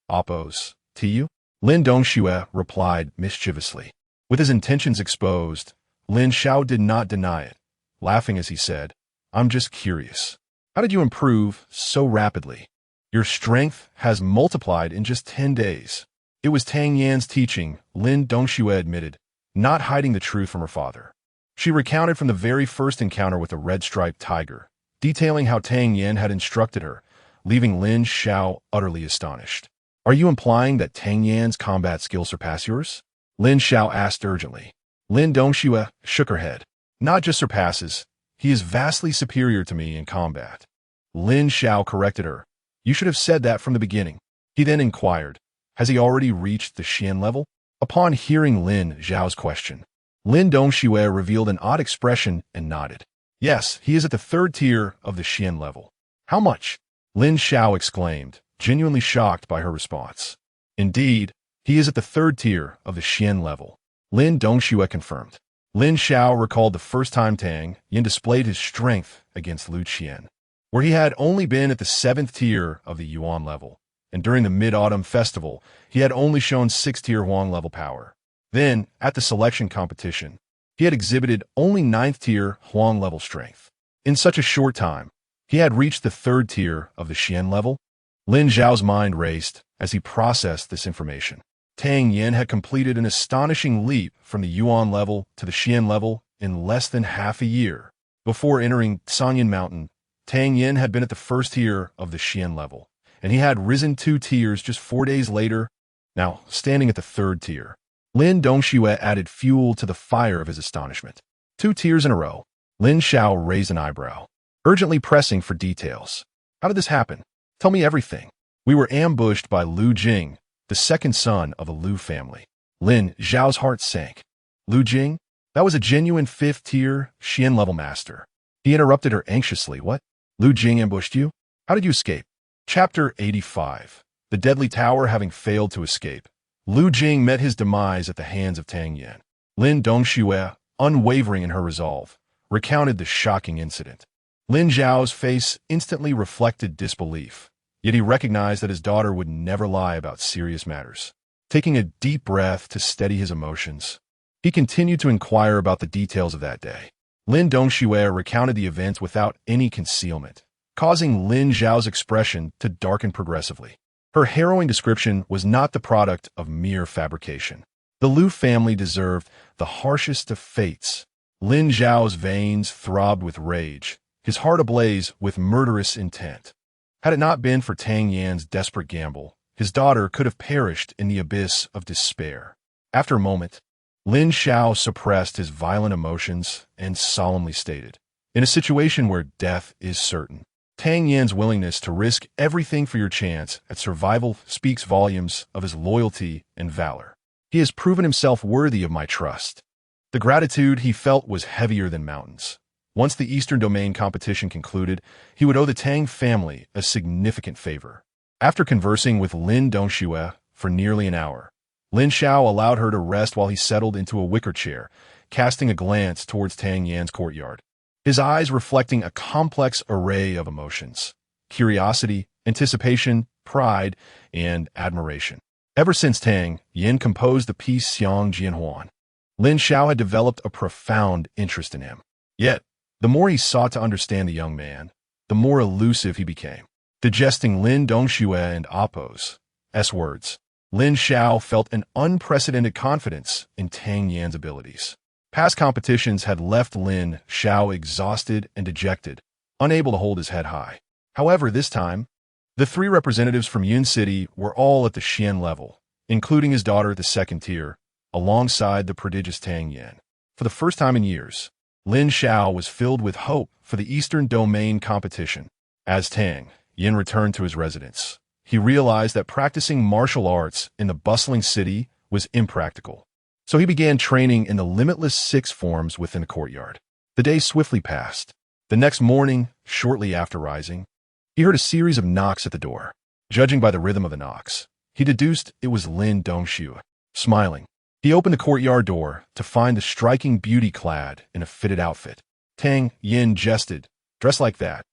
Appo's Tu? Lin Dongxue replied mischievously. With his intentions exposed, Lin Xiao did not deny it, laughing as he said, I'm just curious. How did you improve so rapidly? Your strength has multiplied in just 10 days. It was Tang Yan's teaching, Lin Dongxue admitted, not hiding the truth from her father. She recounted from the very first encounter with the red-striped tiger, detailing how Tang Yan had instructed her, leaving Lin Xiao utterly astonished. Are you implying that Tang Yan's combat skills surpass yours? Lin Xiao asked urgently. Lin Dongxue shook her head. Not just surpasses, he is vastly superior to me in combat. Lin Xiao corrected her. You should have said that from the beginning. He then inquired, has he already reached the Xian level? Upon hearing Lin Xiao's question, Lin Dongxue revealed an odd expression and nodded. Yes, he is at the 3rd tier of the Xian level. How much? Lin Xiao exclaimed, genuinely shocked by her response. Indeed, he is at the 3rd tier of the Xian level. Lin Dongxue confirmed. Lin Xiao recalled the first time Tang Yin displayed his strength against Lu Qian, where he had only been at the 7th tier of the Yuan level, and during the Mid-Autumn Festival, he had only shown 6th tier Huang level power. Then, at the selection competition, he had exhibited only 9th tier Huang level strength. In such a short time, he had reached the 3rd tier of the Xian level. Lin Xiao's mind raced as he processed this information. Tang Yin had completed an astonishing leap from the Yuan level to the Xian level in less than half a year. Before entering Sanyan Mountain, Tang Yin had been at the 1st tier of the Xian level, and he had risen 2 tiers just 4 days later, now standing at the 3rd tier. Lin Dongxue added fuel to the fire of his astonishment. 2 tiers in a row. Lin Xiao raised an eyebrow, urgently pressing for details. How did this happen? Tell me everything. We were ambushed by Lu Jing, the 2nd son of the Lu family. Lin Xiao's heart sank. Lu Jing? That was a genuine 5th tier Xian level master. He interrupted her anxiously. What? Lu Jing ambushed you? How did you escape? Chapter 85. The Deadly Tower having failed to escape, Lu Jing met his demise at the hands of Tang Yin. Lin Dongxue, unwavering in her resolve, recounted the shocking incident. Lin Xiao's face instantly reflected disbelief, yet he recognized that his daughter would never lie about serious matters. Taking a deep breath to steady his emotions, he continued to inquire about the details of that day. Lin Dongxue recounted the events without any concealment, causing Lin Xiao's expression to darken progressively. Her harrowing description was not the product of mere fabrication. The Lu family deserved the harshest of fates. Lin Xiao's veins throbbed with rage, his heart ablaze with murderous intent. Had it not been for Tang Yan's desperate gamble, his daughter could have perished in the abyss of despair. After a moment, Lin Xiao suppressed his violent emotions and solemnly stated, in a situation where death is certain, Tang Yan's willingness to risk everything for your chance at survival speaks volumes of his loyalty and valor. He has proven himself worthy of my trust. The gratitude he felt was heavier than mountains. Once the Eastern Domain competition concluded, he would owe the Tang family a significant favor. After conversing with Lin Dongxue for nearly an hour, Lin Xiao allowed her to rest while he settled into a wicker chair, casting a glance towards Tang Yan's courtyard, his eyes reflecting a complex array of emotions: curiosity, anticipation, pride, and admiration. Ever since Tang Yin composed the piece Xiang Jianhuan, Lin Xiao had developed a profound interest in him. Yet, the more he sought to understand the young man, the more elusive he became. Digesting Lin Dongxue and Appo's words, Lin Xiao felt an unprecedented confidence in Tang Yan's abilities. Past competitions had left Lin Xiao exhausted and dejected, unable to hold his head high. However, this time, the three representatives from Yun City were all at the Xian level, including his daughter at the second tier, alongside the prodigious Tang Yan. For the first time in years, Lin Xiao was filled with hope for the Eastern Domain competition. As Tang Yin returned to his residence, he realized that practicing martial arts in the bustling city was impractical. So he began training in the limitless 6 forms within the courtyard. The day swiftly passed. The next morning, shortly after rising, he heard a series of knocks at the door. Judging by the rhythm of the knocks, he deduced it was Lin Dongxue. Smiling, he opened the courtyard door to find the striking beauty clad in a fitted outfit. Tang Yin jested, "Dressed like that,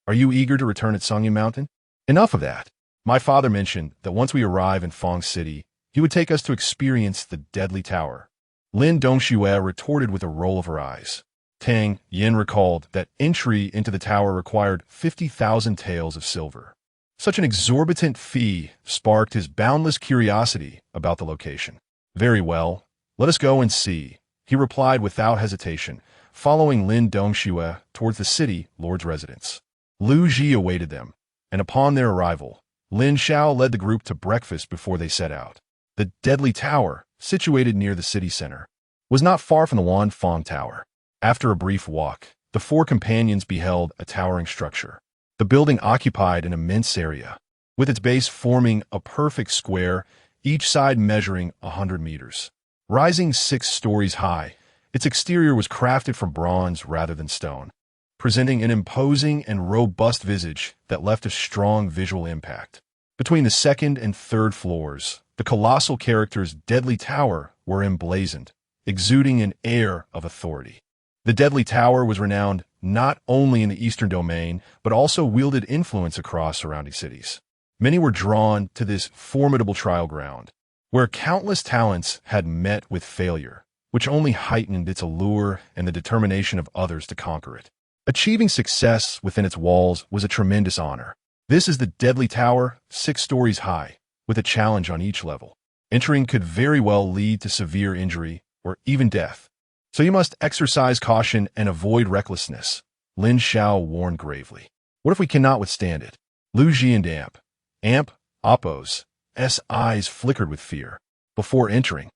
are you eager to return at Songyan Mountain?" "Enough of that. My father mentioned that once we arrive in Fong City, he would take us to experience the deadly tower." Lin Dongxue retorted with a roll of her eyes. Tang Yin recalled that entry into the tower required 50,000 taels of silver. Such an exorbitant fee sparked his boundless curiosity about the location. "Very well, let us go and see," he replied without hesitation, following Lin Dongxue towards the city lord's residence. Lu Ji awaited them, and upon their arrival, Lin Xiao led the group to breakfast before they set out. The deadly tower, situated near the city center, was not far from the Wanfang Tower. After a brief walk, the 4 companions beheld a towering structure. The building occupied an immense area, with its base forming a perfect square, each side measuring 100 meters. Rising 6 stories high, its exterior was crafted from bronze rather than stone, presenting an imposing and robust visage that left a strong visual impact. Between the 2nd and 3rd floors, the colossal characters Deadly Tower were emblazoned, exuding an air of authority. The Deadly Tower was renowned not only in the Eastern Domain, but also wielded influence across surrounding cities. Many were drawn to this formidable trial ground, where countless talents had met with failure, which only heightened its allure and the determination of others to conquer it. Achieving success within its walls was a tremendous honor. This is the Deadly Tower, 6 stories high, with a challenge on each level. Entering could very well lead to severe injury or even death, so you must exercise caution and avoid recklessness, Lin Xiao warned gravely. "What if we cannot withstand it?" Lu Ji and Appo's eyes flickered with fear. Before entering,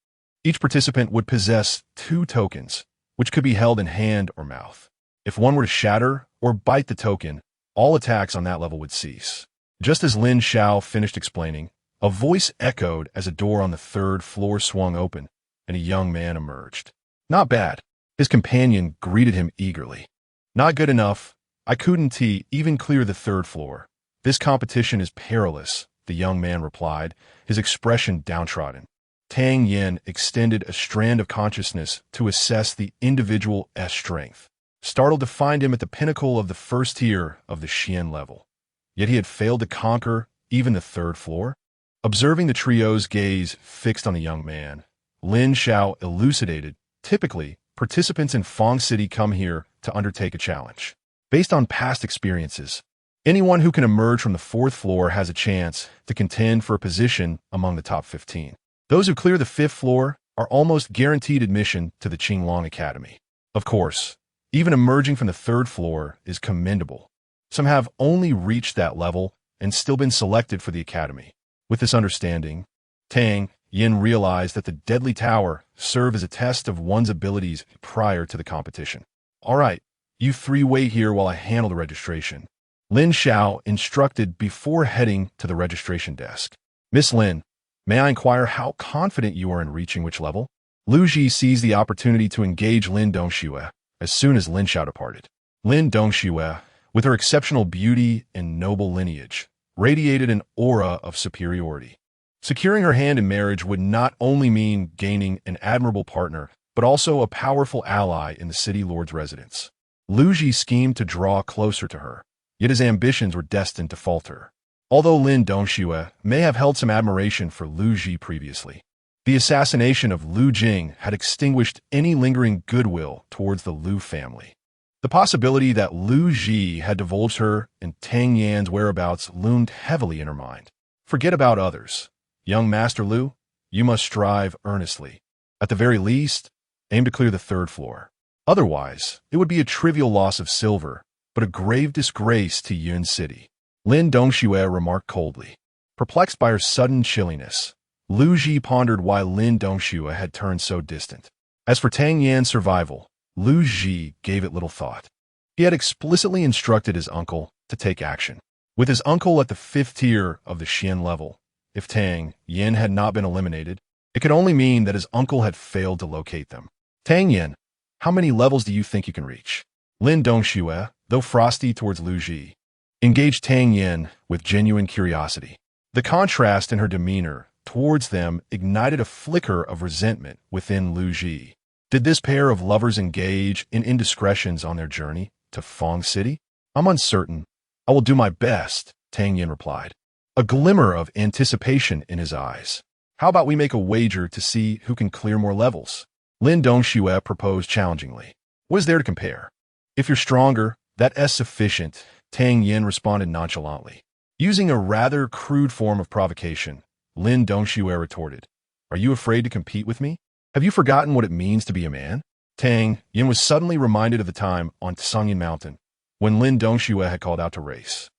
each participant would possess 2 tokens, which could be held in hand or mouth. If one were to shatter or bite the token, all attacks on that level would cease. Just as Lin Xiao finished explaining, a voice echoed as a door on the 3rd floor swung open, and a young man emerged. "Not bad." His companion greeted him eagerly. "Not good enough. I couldn't even clear the 3rd floor. This competition is perilous," the young man replied, his expression downtrodden. Tang Yin extended a strand of consciousness to assess the individual's strength, startled to find him at the pinnacle of the 1st tier of the Xian level. Yet he had failed to conquer even the 3rd floor. Observing the trio's gaze fixed on the young man, Lin Xiao elucidated, "Typically, participants in Fong City come here to undertake a challenge. Based on past experiences, anyone who can emerge from the 4th floor has a chance to contend for a position among the top 15. Those who clear the 5th floor are almost guaranteed admission to the Qinglong Academy. Of course, even emerging from the 3rd floor is commendable. Some have only reached that level and still been selected for the academy." With this understanding, Tang Yin realized that the Deadly Tower served as a test of one's abilities prior to the competition. "All right, you 3 wait here while I handle the registration," Lin Xiao instructed before heading to the registration desk. "Miss Lin, may I inquire how confident you are in reaching which level?" Lu Ji seized the opportunity to engage Lin Dongxue as soon as Lin Xiao departed. Lin Dongxue, with her exceptional beauty and noble lineage, radiated an aura of superiority. Securing her hand in marriage would not only mean gaining an admirable partner, but also a powerful ally in the city lord's residence. Lu Ji schemed to draw closer to her, yet his ambitions were destined to falter. Although Lin Dongxue may have held some admiration for Lu Ji previously, the assassination of Lu Jing had extinguished any lingering goodwill towards the Lu family. The possibility that Lu Ji had divulged her and Tang Yan's whereabouts loomed heavily in her mind. Forget about others. Young Master Lu, you must strive earnestly. At the very least, Aim to clear the third floor. Otherwise, it would be a trivial loss of silver, but a grave disgrace to Yun City. Lin Dongxue remarked coldly. Perplexed by her sudden chilliness, Lu Ji pondered why Lin Dongxue had turned so distant. As for Tang Yan's survival, Lu Ji gave it little thought. He had explicitly instructed his uncle to take action. With his uncle at the 5th tier of the Xian level, if Tang Yan had not been eliminated, it could only mean that his uncle had failed to locate them. Tang Yan, how many levels do you think you can reach? Lin Dongxue, though frosty towards Lu Ji, engaged Tang Yan with genuine curiosity. The contrast in her demeanor towards them ignited a flicker of resentment within Lu Ji. Did this pair of lovers engage in indiscretions on their journey to Fong City? I'm uncertain. I will do my best, Tang Yan replied, a glimmer of anticipation in his eyes. How about we make a wager to see who can clear more levels? Lin Dongxue proposed challengingly. What is there to compare? If you're stronger, that's sufficient, Tang Yan responded nonchalantly. Using a rather crude form of provocation, Lin Dongxue retorted, Are you afraid to compete with me? Have you forgotten what it means to be a man? Tang Yan was suddenly reminded of the time on Tsangyin Mountain, when Lin Dongxue had called out to race.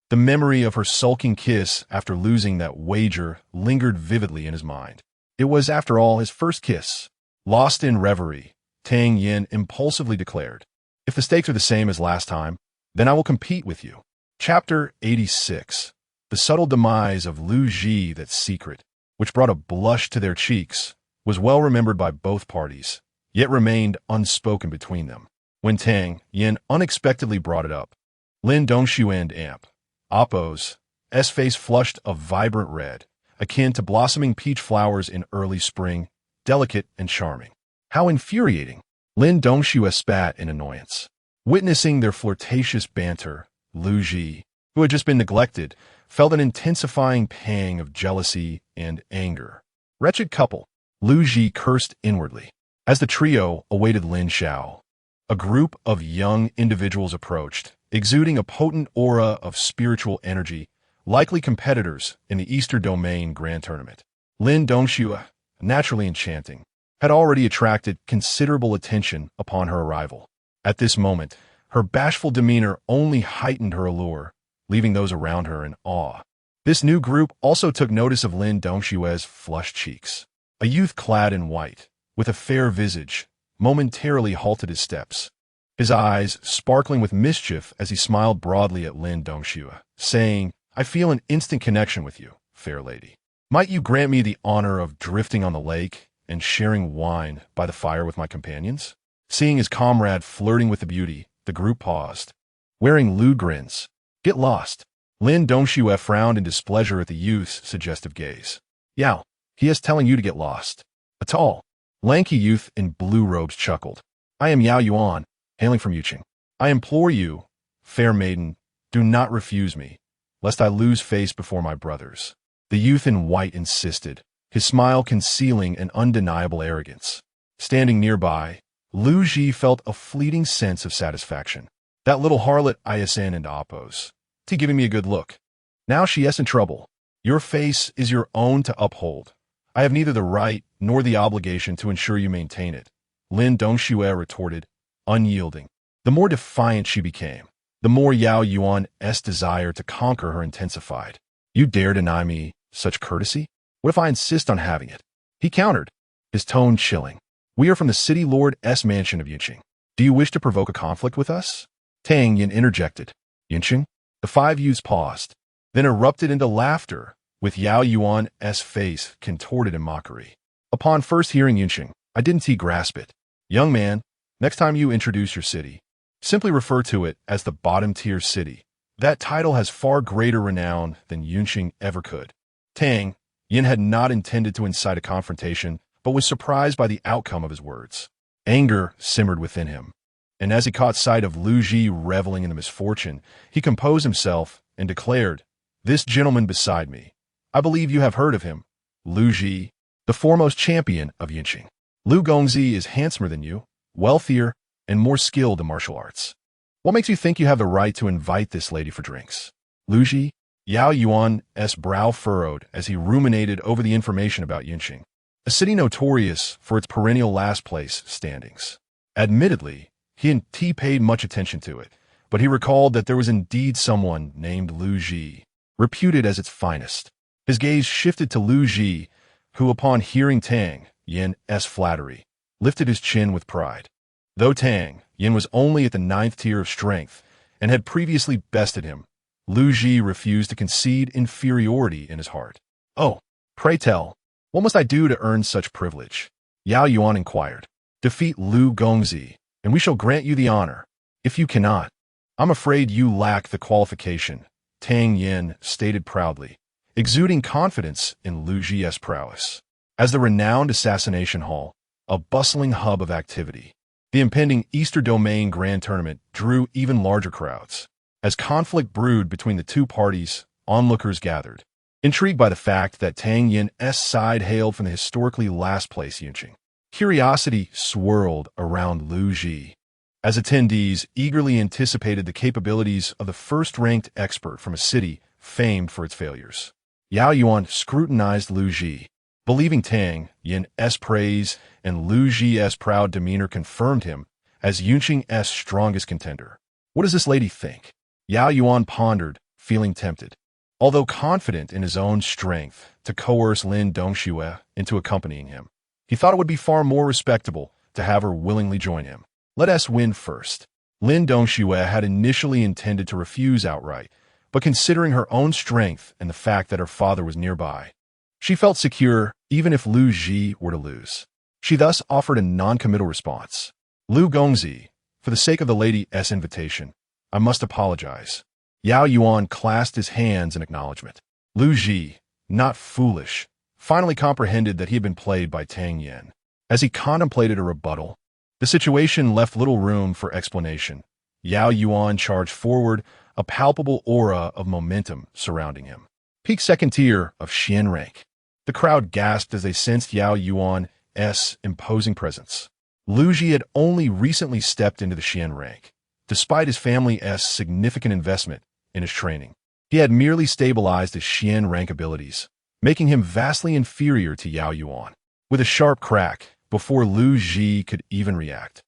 The memory of her sulking kiss after losing that wager lingered vividly in his mind. It was, after all, his first kiss. Lost in reverie, Tang Yan impulsively declared, If the stakes are the same as last time, then I will compete with you. Chapter 86. The subtle demise of Lu Ji, that secret, which brought a blush to their cheeks, was well remembered by both parties, yet remained unspoken between them. When Tang Yan unexpectedly brought it up, Lin Dongxue and Appo's face flushed a vibrant red, akin to blossoming peach flowers in early spring, delicate and charming. How infuriating! Lin Dongxue spat in annoyance. Witnessing their flirtatious banter, Lu Ji, who had just been neglected, felt an intensifying pang of jealousy and anger. Wretched couple, Lu Ji cursed inwardly. As the trio awaited Lin Xiao, a group of young individuals approached, exuding a potent aura of spiritual energy, likely competitors in the Easter Domain Grand Tournament. Lin Dongxue, naturally enchanting, had already attracted considerable attention upon her arrival. At this moment, her bashful demeanor only heightened her allure, leaving those around her in awe. This new group also took notice of Lin Dongxue's flushed cheeks. A youth clad in white, with a fair visage, momentarily halted his steps, his eyes sparkling with mischief as he smiled broadly at Lin Dongxue, saying, I feel an instant connection with you, fair lady. Might you grant me the honor of drifting on the lake and sharing wine by the fire with my companions? Seeing his comrade flirting with the beauty, the group paused, wearing lewd grins. Get lost. Lin Dongxue frowned in displeasure at the youth's suggestive gaze. Yao, he is telling you to get lost. A tall, lanky youth in blue robes chuckled. I am Yao Yuan, hailing from Yuqing. I implore you, fair maiden, do not refuse me, lest I lose face before my brothers. The youth in white insisted, his smile concealing an undeniable arrogance. Standing nearby, Lu Ji felt a fleeting sense of satisfaction. That little harlot ISN and Appo's. T giving me a good look. Now she is in trouble. Your face is your own to uphold. I have neither the right nor the obligation to ensure you maintain it, Lin Dongxue retorted, unyielding. The more defiant she became, the more Yao Yuan's desire to conquer her intensified. You dare deny me such courtesy? What if I insist on having it? He countered, his tone chilling. We are from the city lord's mansion of Yuqing. Do you wish to provoke a conflict with us? Tang Yan interjected. Yuqing? The five youths paused, then erupted into laughter, with Yao Yuan's face contorted in mockery. Upon first hearing Yuqing, I didn't grasp it. Young man, next time you introduce your city, simply refer to it as the bottom-tier city. That title has far greater renown than Yuqing ever could. Tang Yan had not intended to incite a confrontation, but was surprised by the outcome of his words. Anger simmered within him, and as he caught sight of Lu Ji reveling in the misfortune, he composed himself and declared, This gentleman beside me, I believe you have heard of him, Lu Ji, the foremost champion of Yuqing. Lu Gongzi is handsomer than you, wealthier, and more skilled in martial arts. What makes you think you have the right to invite this lady for drinks? Lu Ji? Yao Yuan's brow furrowed as he ruminated over the information about Yuqing. a city notorious for its perennial last-place standings. Admittedly, he and T paid much attention to it, but he recalled that there was indeed someone named Lu Ji, reputed as its finest. His gaze shifted to Lu Ji, who, upon hearing Tang Yin's flattery, lifted his chin with pride. Though Tang Yin was only at the 9th tier of strength and had previously bested him, Lu Ji refused to concede inferiority in his heart. "Oh, pray tell, what must I do to earn such privilege?" Yao Yuan inquired. "Defeat Lu Gongzi, and we shall grant you the honor. If you cannot, I'm afraid you lack the qualification," Tang Yin stated proudly, exuding confidence in Lu Ji's prowess. As the renowned assassination hall, a bustling hub of activity, the impending Easter Domain Grand Tournament drew even larger crowds. As conflict brewed between the two parties, onlookers gathered, intrigued by the fact that Tang Yin's side hailed from the historically last-place Yunqing. Curiosity swirled around Lu Ji, as attendees eagerly anticipated the capabilities of the first-ranked expert from a city famed for its failures. Yao Yuan scrutinized Lu Ji, believing Tang Yin's praise and Lu Ji's proud demeanor confirmed him as Yunqing's strongest contender. What does this lady think? Yao Yuan pondered, feeling tempted, although confident in his own strength, to coerce Lin Dongxue into accompanying him. He thought it would be far more respectable to have her willingly join him. Let us win first. Lin Dongxue had initially intended to refuse outright, but considering her own strength and the fact that her father was nearby, she felt secure even if Lu Ji were to lose. She thus offered a non-committal response. "Lu Gongzi, for the sake of the lady's invitation, I must apologize." Yao Yuan clasped his hands in acknowledgement. Lu Ji, not foolish, finally comprehended that he had been played by Tang Yin. As he contemplated a rebuttal, the situation left little room for explanation. Yao Yuan charged forward, a palpable aura of momentum surrounding him. Peak 2nd tier of Xian rank. The crowd gasped as they sensed Yao Yuan's imposing presence. Lu Ji had only recently stepped into the Xian rank, despite his family's significant investment in his training. He had merely stabilized his Xian rank abilities, making him vastly inferior to Yao Yuan. With a sharp crack, before Lu Ji could even react,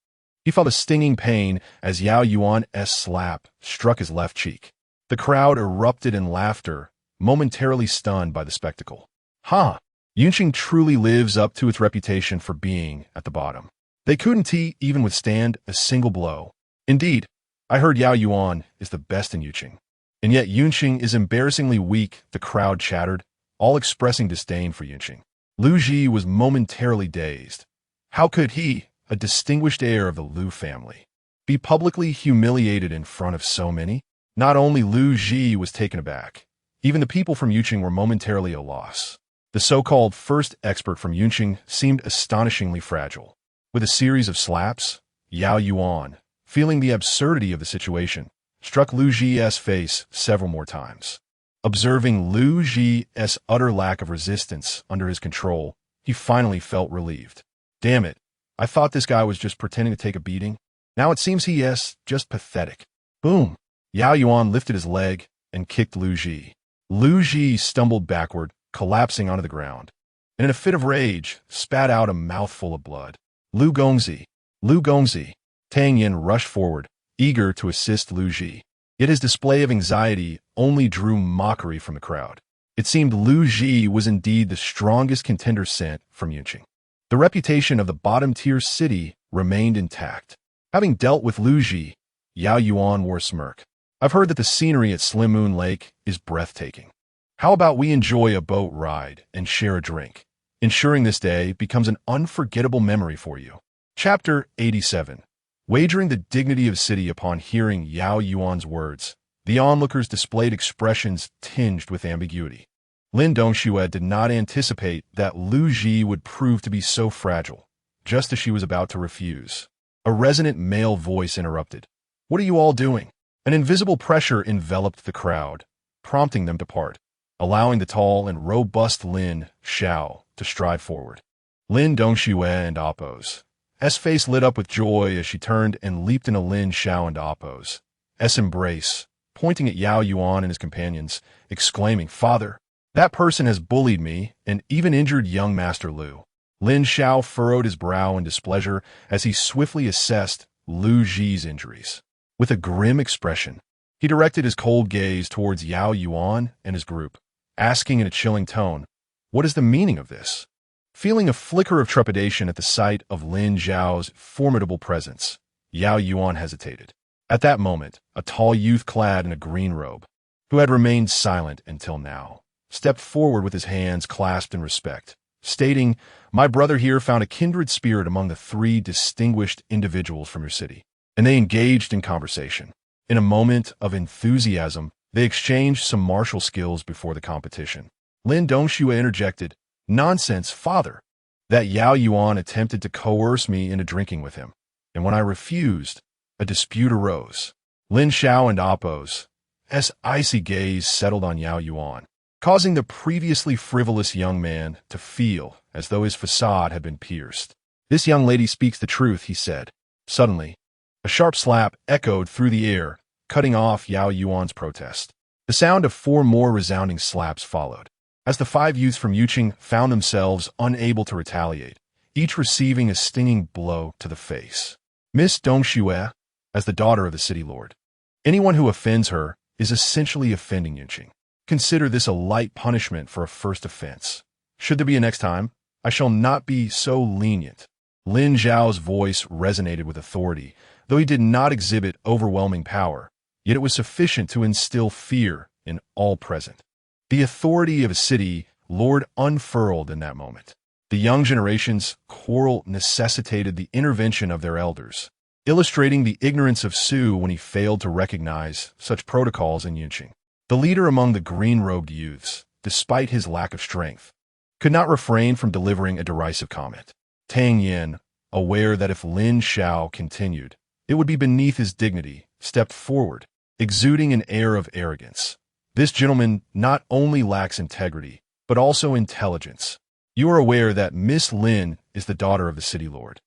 he felt a stinging pain as Yao Yuan's slap struck his left cheek. The crowd erupted in laughter, momentarily stunned by the spectacle. "Ha! Yunqing truly lives up to its reputation for being at the bottom. They couldn't even withstand a single blow. Indeed, I heard Yao Yuan is the best in Yunqing. And yet Yunqing is embarrassingly weak," the crowd chattered, all expressing disdain for Yunqing. Lu Ji was momentarily dazed. How could he, a distinguished heir of the Lu family, be publicly humiliated in front of so many? Not only Lu Ji was taken aback, even the people from Yunqing were momentarily at a loss. The so-called first expert from Yunqing seemed astonishingly fragile. With a series of slaps, Yao Yuan, feeling the absurdity of the situation, struck Lu Ji's face several more times. Observing Lu Ji's utter lack of resistance under his control, he finally felt relieved. Damn it, I thought this guy was just pretending to take a beating. Now it seems he is just pathetic. Boom! Yao Yuan lifted his leg and kicked Lu Ji. Lu Ji stumbled backward, collapsing onto the ground, and in a fit of rage, spat out a mouthful of blood. Lu Gongzi! Lu Gongzi! Tang Yin rushed forward, eager to assist Lu Ji. Yet his display of anxiety only drew mockery from the crowd. It seemed Lu Ji was indeed the strongest contender sent from Yunqing. The reputation of the bottom-tier city remained intact. Having dealt with Lu Ji, Yao Yuan wore a smirk. I've heard that the scenery at Slim Moon Lake is breathtaking. How about we enjoy a boat ride and share a drink, ensuring this day becomes an unforgettable memory for you. Chapter 87. Wagering the dignity of city. Upon hearing Yao Yuan's words, the onlookers displayed expressions tinged with ambiguity. Lin Dongxue did not anticipate that Lu Ji would prove to be so fragile, just as she was about to refuse. A resonant male voice interrupted. "What are you all doing?" An invisible pressure enveloped the crowd, prompting them to part, allowing the tall and robust Lin Xiao to stride forward. Lin Dongxue and Appo's face lit up with joy as she turned and leaped into Lin Xiao and Appo's embrace, pointing at Yao Yuan and his companions, exclaiming, "Father, that person has bullied me and even injured young Master Lu." Lin Xiao furrowed his brow in displeasure as he swiftly assessed Lu Ji's injuries. With a grim expression, he directed his cold gaze towards Yao Yuan and his group, asking in a chilling tone, "What is the meaning of this?" Feeling a flicker of trepidation at the sight of Lin Zhao's formidable presence, Yao Yuan hesitated. At that moment, a tall youth clad in a green robe, who had remained silent until now, stepped forward with his hands clasped in respect, stating, "My brother here found a kindred spirit among the 3 distinguished individuals from your city," and they engaged in conversation. In a moment of enthusiasm, they exchanged some martial skills before the competition. Lin Dongxue interjected, "Nonsense, father! That Yao Yuan attempted to coerce me into drinking with him, and when I refused, a dispute arose." Lin Xiao and Appo's icy gaze settled on Yao Yuan, causing the previously frivolous young man to feel as though his facade had been pierced. "This young lady speaks the truth," he said. Suddenly, a sharp slap echoed through the air, cutting off Yao Yuan's protest. The sound of 4 more resounding slaps followed, as the 5 youths from Yuqing found themselves unable to retaliate, each receiving a stinging blow to the face. Miss Dongxue, as the daughter of the city lord, anyone who offends her is essentially offending Yuqing. Consider this a light punishment for a first offense. Should there be a next time, I shall not be so lenient. Lin Zhao's voice resonated with authority, though he did not exhibit overwhelming power, yet it was sufficient to instill fear in all present. The authority of a city lord unfurled in that moment. The young generation's quarrel necessitated the intervention of their elders, illustrating the ignorance of Su when he failed to recognize such protocols in Yuqing. The leader among the green-robed youths, despite his lack of strength, could not refrain from delivering a derisive comment. Tang Yin, aware that if Lin Xiao continued, it would be beneath his dignity, stepped forward, exuding an air of arrogance. "This gentleman not only lacks integrity, but also intelligence. You are aware that Miss Lin is the daughter of the city lord,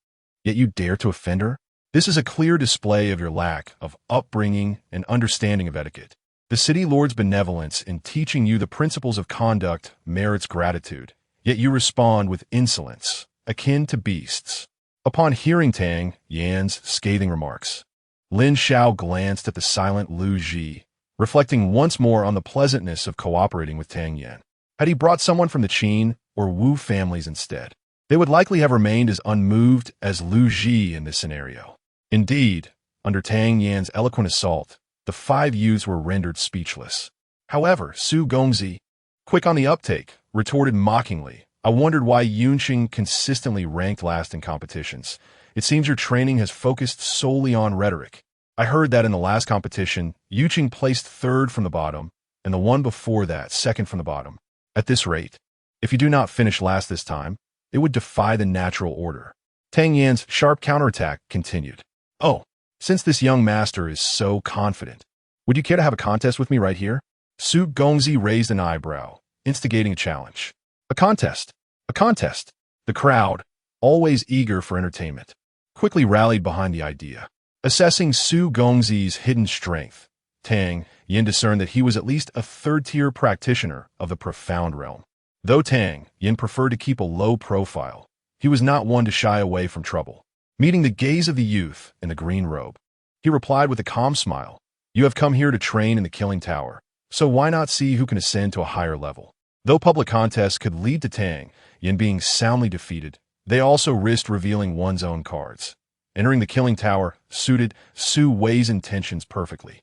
yet you dare to offend her? This is a clear display of your lack of upbringing and understanding of etiquette. The city lord's benevolence in teaching you the principles of conduct merits gratitude, yet you respond with insolence, akin to beasts." Upon hearing Tang Yan's scathing remarks, Lin Xiao glanced at the silent Lu Ji, reflecting once more on the pleasantness of cooperating with Tang Yan. Had he brought someone from the Qin or Wu families instead, they would likely have remained as unmoved as Lu Ji in this scenario. Indeed, under Tang Yan's eloquent assault, the 5 youths were rendered speechless. However, Su Gongzi, quick on the uptake, retorted mockingly, "I wondered why Yuqing consistently ranked last in competitions. It seems your training has focused solely on rhetoric. I heard that in the last competition, Yuqing placed 3rd from the bottom, and the one before that 2nd from the bottom. At this rate, if you do not finish last this time, it would defy the natural order." Tang Yan's sharp counterattack continued. "Oh, since this young master is so confident, would you care to have a contest with me right here?" Su Gongzi raised an eyebrow, instigating a challenge. "A contest! A contest!" The crowd, always eager for entertainment, quickly rallied behind the idea. Assessing Su Gongzi's hidden strength, Tang Yin discerned that he was at least a 3rd-tier practitioner of the profound realm. Though Tang Yin preferred to keep a low profile, he was not one to shy away from trouble. Meeting the gaze of the youth in the green robe, he replied with a calm smile, "You have come here to train in the Killing Tower, so why not see who can ascend to a higher level?" Though public contests could lead to Tang Yin being soundly defeated, they also risked revealing one's own cards. Entering the Killing Tower suited Su Wei's intentions perfectly.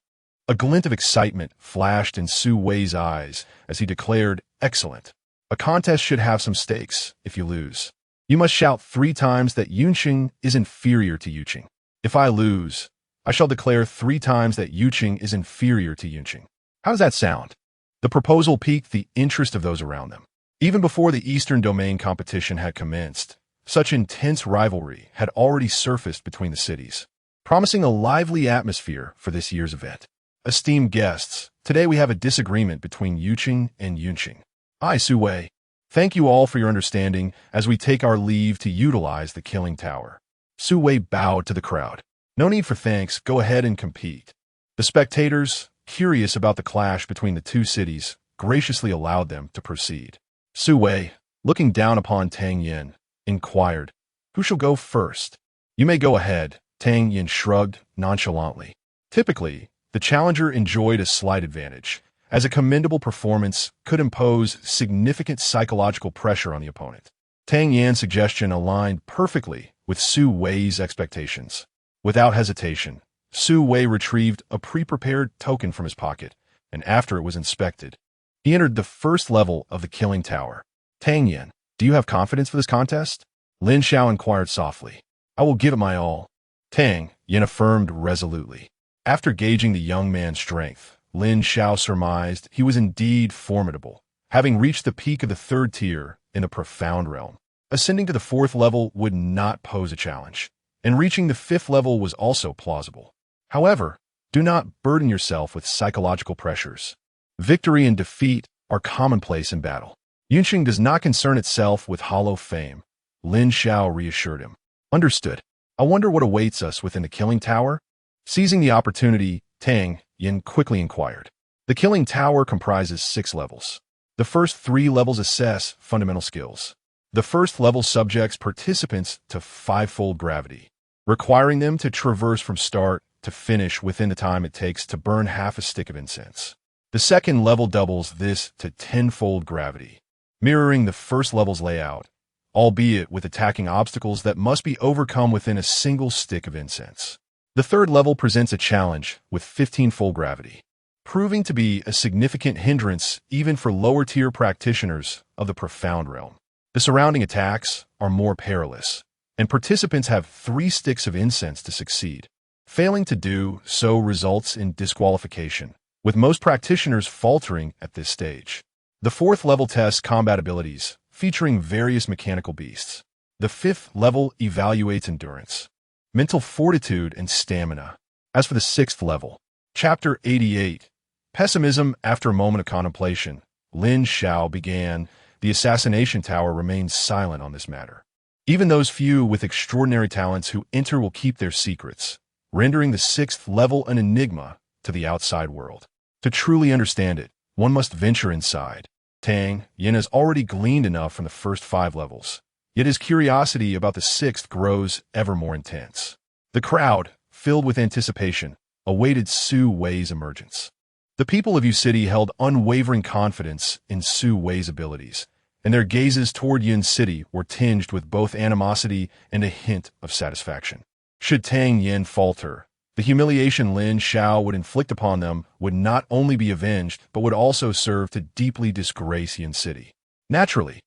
A glint of excitement flashed in Su Wei's eyes as he declared, "Excellent. A contest should have some stakes. If you lose, you must shout 3 times that Yuqing is inferior to Yuqing. If I lose, I shall declare 3 times that Yuqing is inferior to Yuqing. How does that sound?" The proposal piqued the interest of those around them. Even before the Eastern Domain competition had commenced, such intense rivalry had already surfaced between the cities, promising a lively atmosphere for this year's event. "Esteemed guests, today we have a disagreement between Yuqing and Yuqing. I, Su Wei, thank you all for your understanding as we take our leave to utilize the Killing Tower." Su Wei bowed to the crowd. "No need for thanks, go ahead and compete." The spectators, curious about the clash between the 2 cities, graciously allowed them to proceed. Su Wei, looking down upon Tang Yin, inquired. Who shall go first? You may go ahead, Tang Yin shrugged nonchalantly. Typically, the challenger enjoyed a slight advantage, as a commendable performance could impose significant psychological pressure on the opponent. Tang Yan's suggestion aligned perfectly with Su Wei's expectations. Without hesitation, Su Wei retrieved a pre-prepared token from his pocket, and after it was inspected, he entered the first level of the killing tower. Tang Yan, do you have confidence for this contest? Lin Xiao inquired softly. I will give it my all. Tang Yan affirmed resolutely. After gauging the young man's strength, Lin Xiao surmised he was indeed formidable, having reached the peak of the third tier in the profound realm. Ascending to the fourth level would not pose a challenge, and reaching the fifth level was also plausible. However, do not burden yourself with psychological pressures. Victory and defeat are commonplace in battle. Yunqing does not concern itself with hollow fame. Lin Xiao reassured him. Understood. I wonder what awaits us within the killing tower? Seizing the opportunity, Tang Yin quickly inquired. The killing tower comprises 6 levels. The first 3 levels assess fundamental skills. The first level subjects participants to 5-fold gravity, requiring them to traverse from start to finish within the time it takes to burn half a stick of incense. The second level doubles this to 10-fold gravity, mirroring the first level's layout, albeit with attacking obstacles that must be overcome within a single stick of incense. The third level presents a challenge with 15-fold gravity, proving to be a significant hindrance even for lower-tier practitioners of the profound realm. The surrounding attacks are more perilous, and participants have 3 sticks of incense to succeed. Failing to do so results in disqualification, with most practitioners faltering at this stage. The fourth level tests combat abilities, featuring various mechanical beasts. The fifth level evaluates endurance, mental fortitude, and stamina. As for the sixth level, Chapter 88, Pessimism After a Moment of Contemplation, Lin Xiao began. The assassination tower remains silent on this matter. Even those few with extraordinary talents who enter will keep their secrets, rendering the 6th level an enigma to the outside world. To truly understand it, one must venture inside. Tang Yin has already gleaned enough from the first 5 levels, yet his curiosity about the 6th grows ever more intense. The crowd, filled with anticipation, awaited Su Wei's emergence. The people of Yu City held unwavering confidence in Su Wei's abilities, and their gazes toward Yun City were tinged with both animosity and a hint of satisfaction. Should Tang Yin falter, the humiliation Lin Xiao would inflict upon them would not only be avenged, but would also serve to deeply disgrace Yun City. Naturally,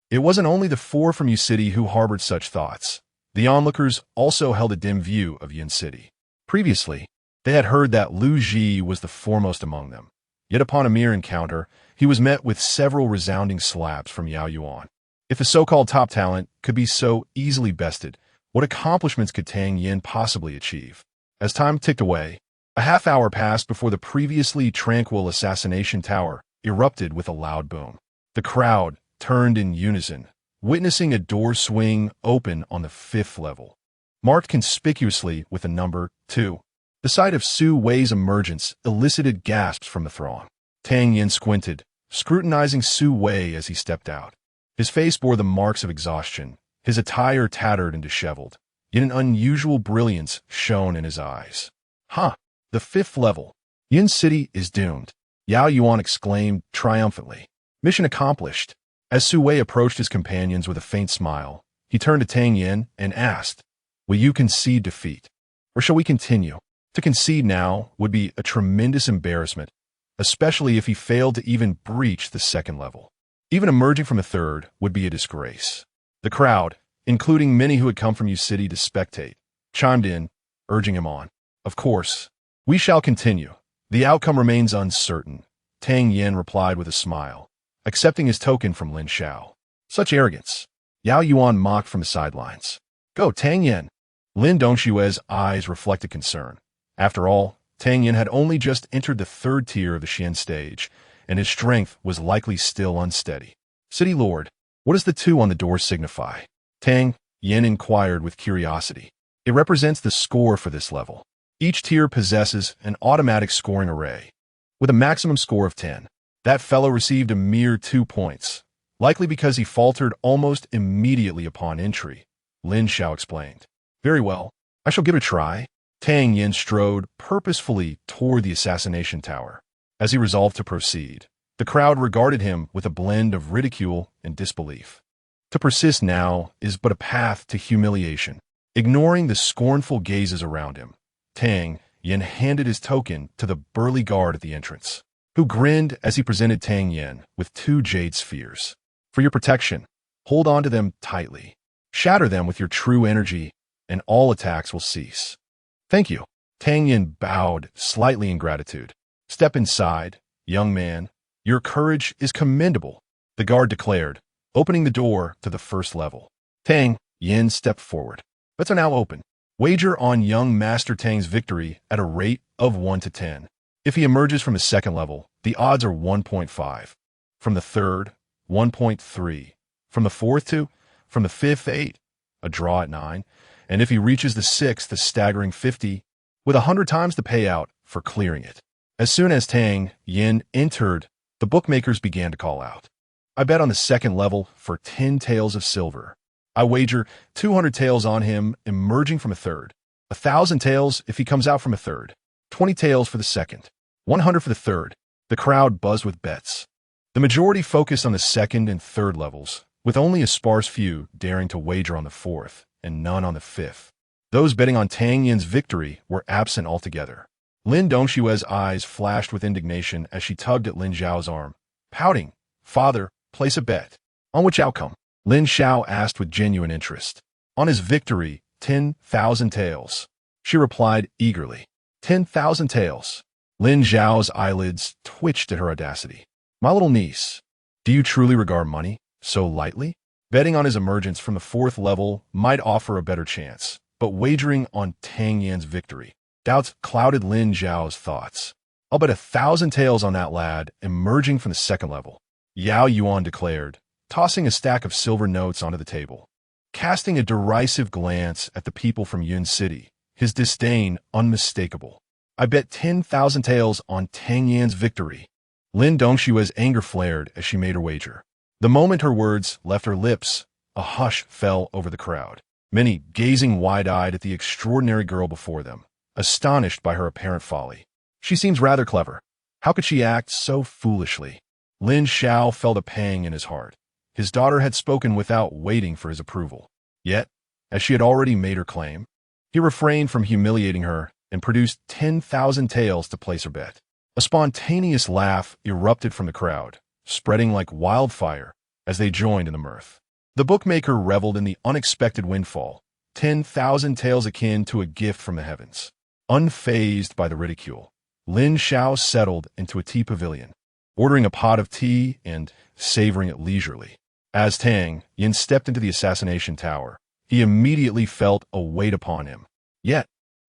it wasn't only the 4 from Yu City who harbored such thoughts. The onlookers also held a dim view of Yun City. Previously, they had heard that Lu Ji was the foremost among them. Yet upon a mere encounter, he was met with several resounding slaps from Yao Yuan. If the so-called top talent could be so easily bested, what accomplishments could Tang Yin possibly achieve? As time ticked away, a half-hour passed before the previously tranquil assassination tower erupted with a loud boom. The crowd turned in unison, witnessing a door swing open on the 5th level, marked conspicuously with the number 2. The sight of Su Wei's emergence elicited gasps from the throng. Tang Yin squinted, scrutinizing Su Wei as he stepped out. His face bore the marks of exhaustion, his attire tattered and disheveled, yet an unusual brilliance shone in his eyes. The 5th level. Yun City is doomed, Yao Yuan exclaimed triumphantly. Mission accomplished. As Su Wei approached his companions with a faint smile, he turned to Tang Yin and asked, "Will you concede defeat, or shall we continue?" To concede now would be a tremendous embarrassment, especially if he failed to even breach the 2nd level. Even emerging from the 3rd would be a disgrace. The crowd, including many who had come from Yu City to spectate, chimed in, urging him on. Of course, we shall continue. The outcome remains uncertain, Tang Yin replied with a smile, accepting his token from Lin Xiao. Such arrogance. Yao Yuan mocked from the sidelines. Go, Tang Yin. Lin Dongshue's eyes reflected concern. After all, Tang Yin had only just entered the 3rd tier of the Xian stage, and his strength was likely still unsteady. City Lord, what does the 2 on the door signify? Tang Yin inquired with curiosity. It represents the score for this level. Each tier possesses an automatic scoring array, with a maximum score of 10. That fellow received a mere 2 points, Likely because he faltered almost immediately upon entry, Lin Xiao explained. Very well, I shall give it a try. Tang Yin strode purposefully toward the assassination tower. As he resolved to proceed, the crowd regarded him with a blend of ridicule and disbelief. To persist now is but a path to humiliation. Ignoring the scornful gazes around him, Tang Yin handed his token to the burly guard at the entrance, who grinned as he presented Tang Yin with 2 jade spheres. For your protection, hold on to them tightly. Shatter them with your true energy, and all attacks will cease. Thank you. Tang Yin bowed slightly in gratitude. Step inside, young man. Your courage is commendable, the guard declared, opening the door to the first level. Tang Yin stepped forward. Bets are now open. Wager on young Master Tang's victory at a rate of 1 to 10. If he emerges from his second level, the odds are 1.5. From the third, 1.3. From the fourth, 2. From the fifth, 8. A draw at 9. And if he reaches the sixth, a staggering 50, with 100 times the payout for clearing it. As soon as Tang Yin entered, the bookmakers began to call out. I bet on the second level for 10 taels of silver. I wager 200 taels on him emerging from a third. 1,000 taels if he comes out from a third. 20 taels for the second. 100 for the third. The crowd buzzed with bets. The majority focused on the second and third levels, with only a sparse few daring to wager on the fourth, and none on the fifth. Those betting on Tang Yin's victory were absent altogether. Lin Dongshue's eyes flashed with indignation as she tugged at Lin Zhao's arm. Pouting, Father, place a bet. On which outcome? Lin Xiao asked with genuine interest. On his victory, 10,000 taels. She replied eagerly. 10,000 taels. Lin Zhao's eyelids twitched at her audacity. My little niece, do you truly regard money so lightly? Betting on his emergence from the fourth level might offer a better chance, but wagering on Tang Yin's victory. Doubts clouded Lin Zhao's thoughts. I'll bet 1,000 taels on that lad emerging from the second level, Yao Yuan declared, tossing a stack of silver notes onto the table. Casting a derisive glance at the people from Yun City, his disdain unmistakable. I bet 10,000 taels on Tang Yin's victory. Lin Dongshue's anger flared as she made her wager. The moment her words left her lips, a hush fell over the crowd, many gazing wide-eyed at the extraordinary girl before them, astonished by her apparent folly. She seems rather clever. How could she act so foolishly? Lin Xiao felt a pang in his heart. His daughter had spoken without waiting for his approval. Yet, as she had already made her claim, he refrained from humiliating her and produced 10,000 taels to place her bet. A spontaneous laugh erupted from the crowd, spreading like wildfire as they joined in the mirth. The bookmaker reveled in the unexpected windfall, 10,000 taels akin to a gift from the heavens. Unfazed by the ridicule, Lin Xiao settled into a tea pavilion, ordering a pot of tea and savoring it leisurely. As Tang Yin stepped into the assassination tower, he immediately felt a weight upon him. Yet,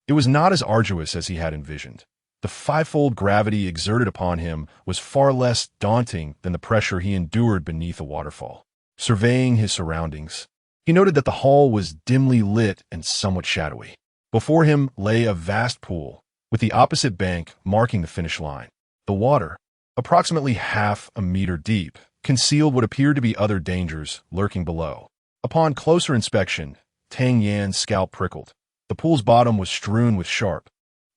it was not as arduous as he had envisioned. The fivefold gravity exerted upon him was far less daunting than the pressure he endured beneath a waterfall. Surveying his surroundings, he noted that the hall was dimly lit and somewhat shadowy. Before him lay a vast pool, with the opposite bank marking the finish line. The water, approximately half a meter deep, concealed what appeared to be other dangers lurking below. Upon closer inspection, Tang Yin's scalp prickled. The pool's bottom was strewn with sharp,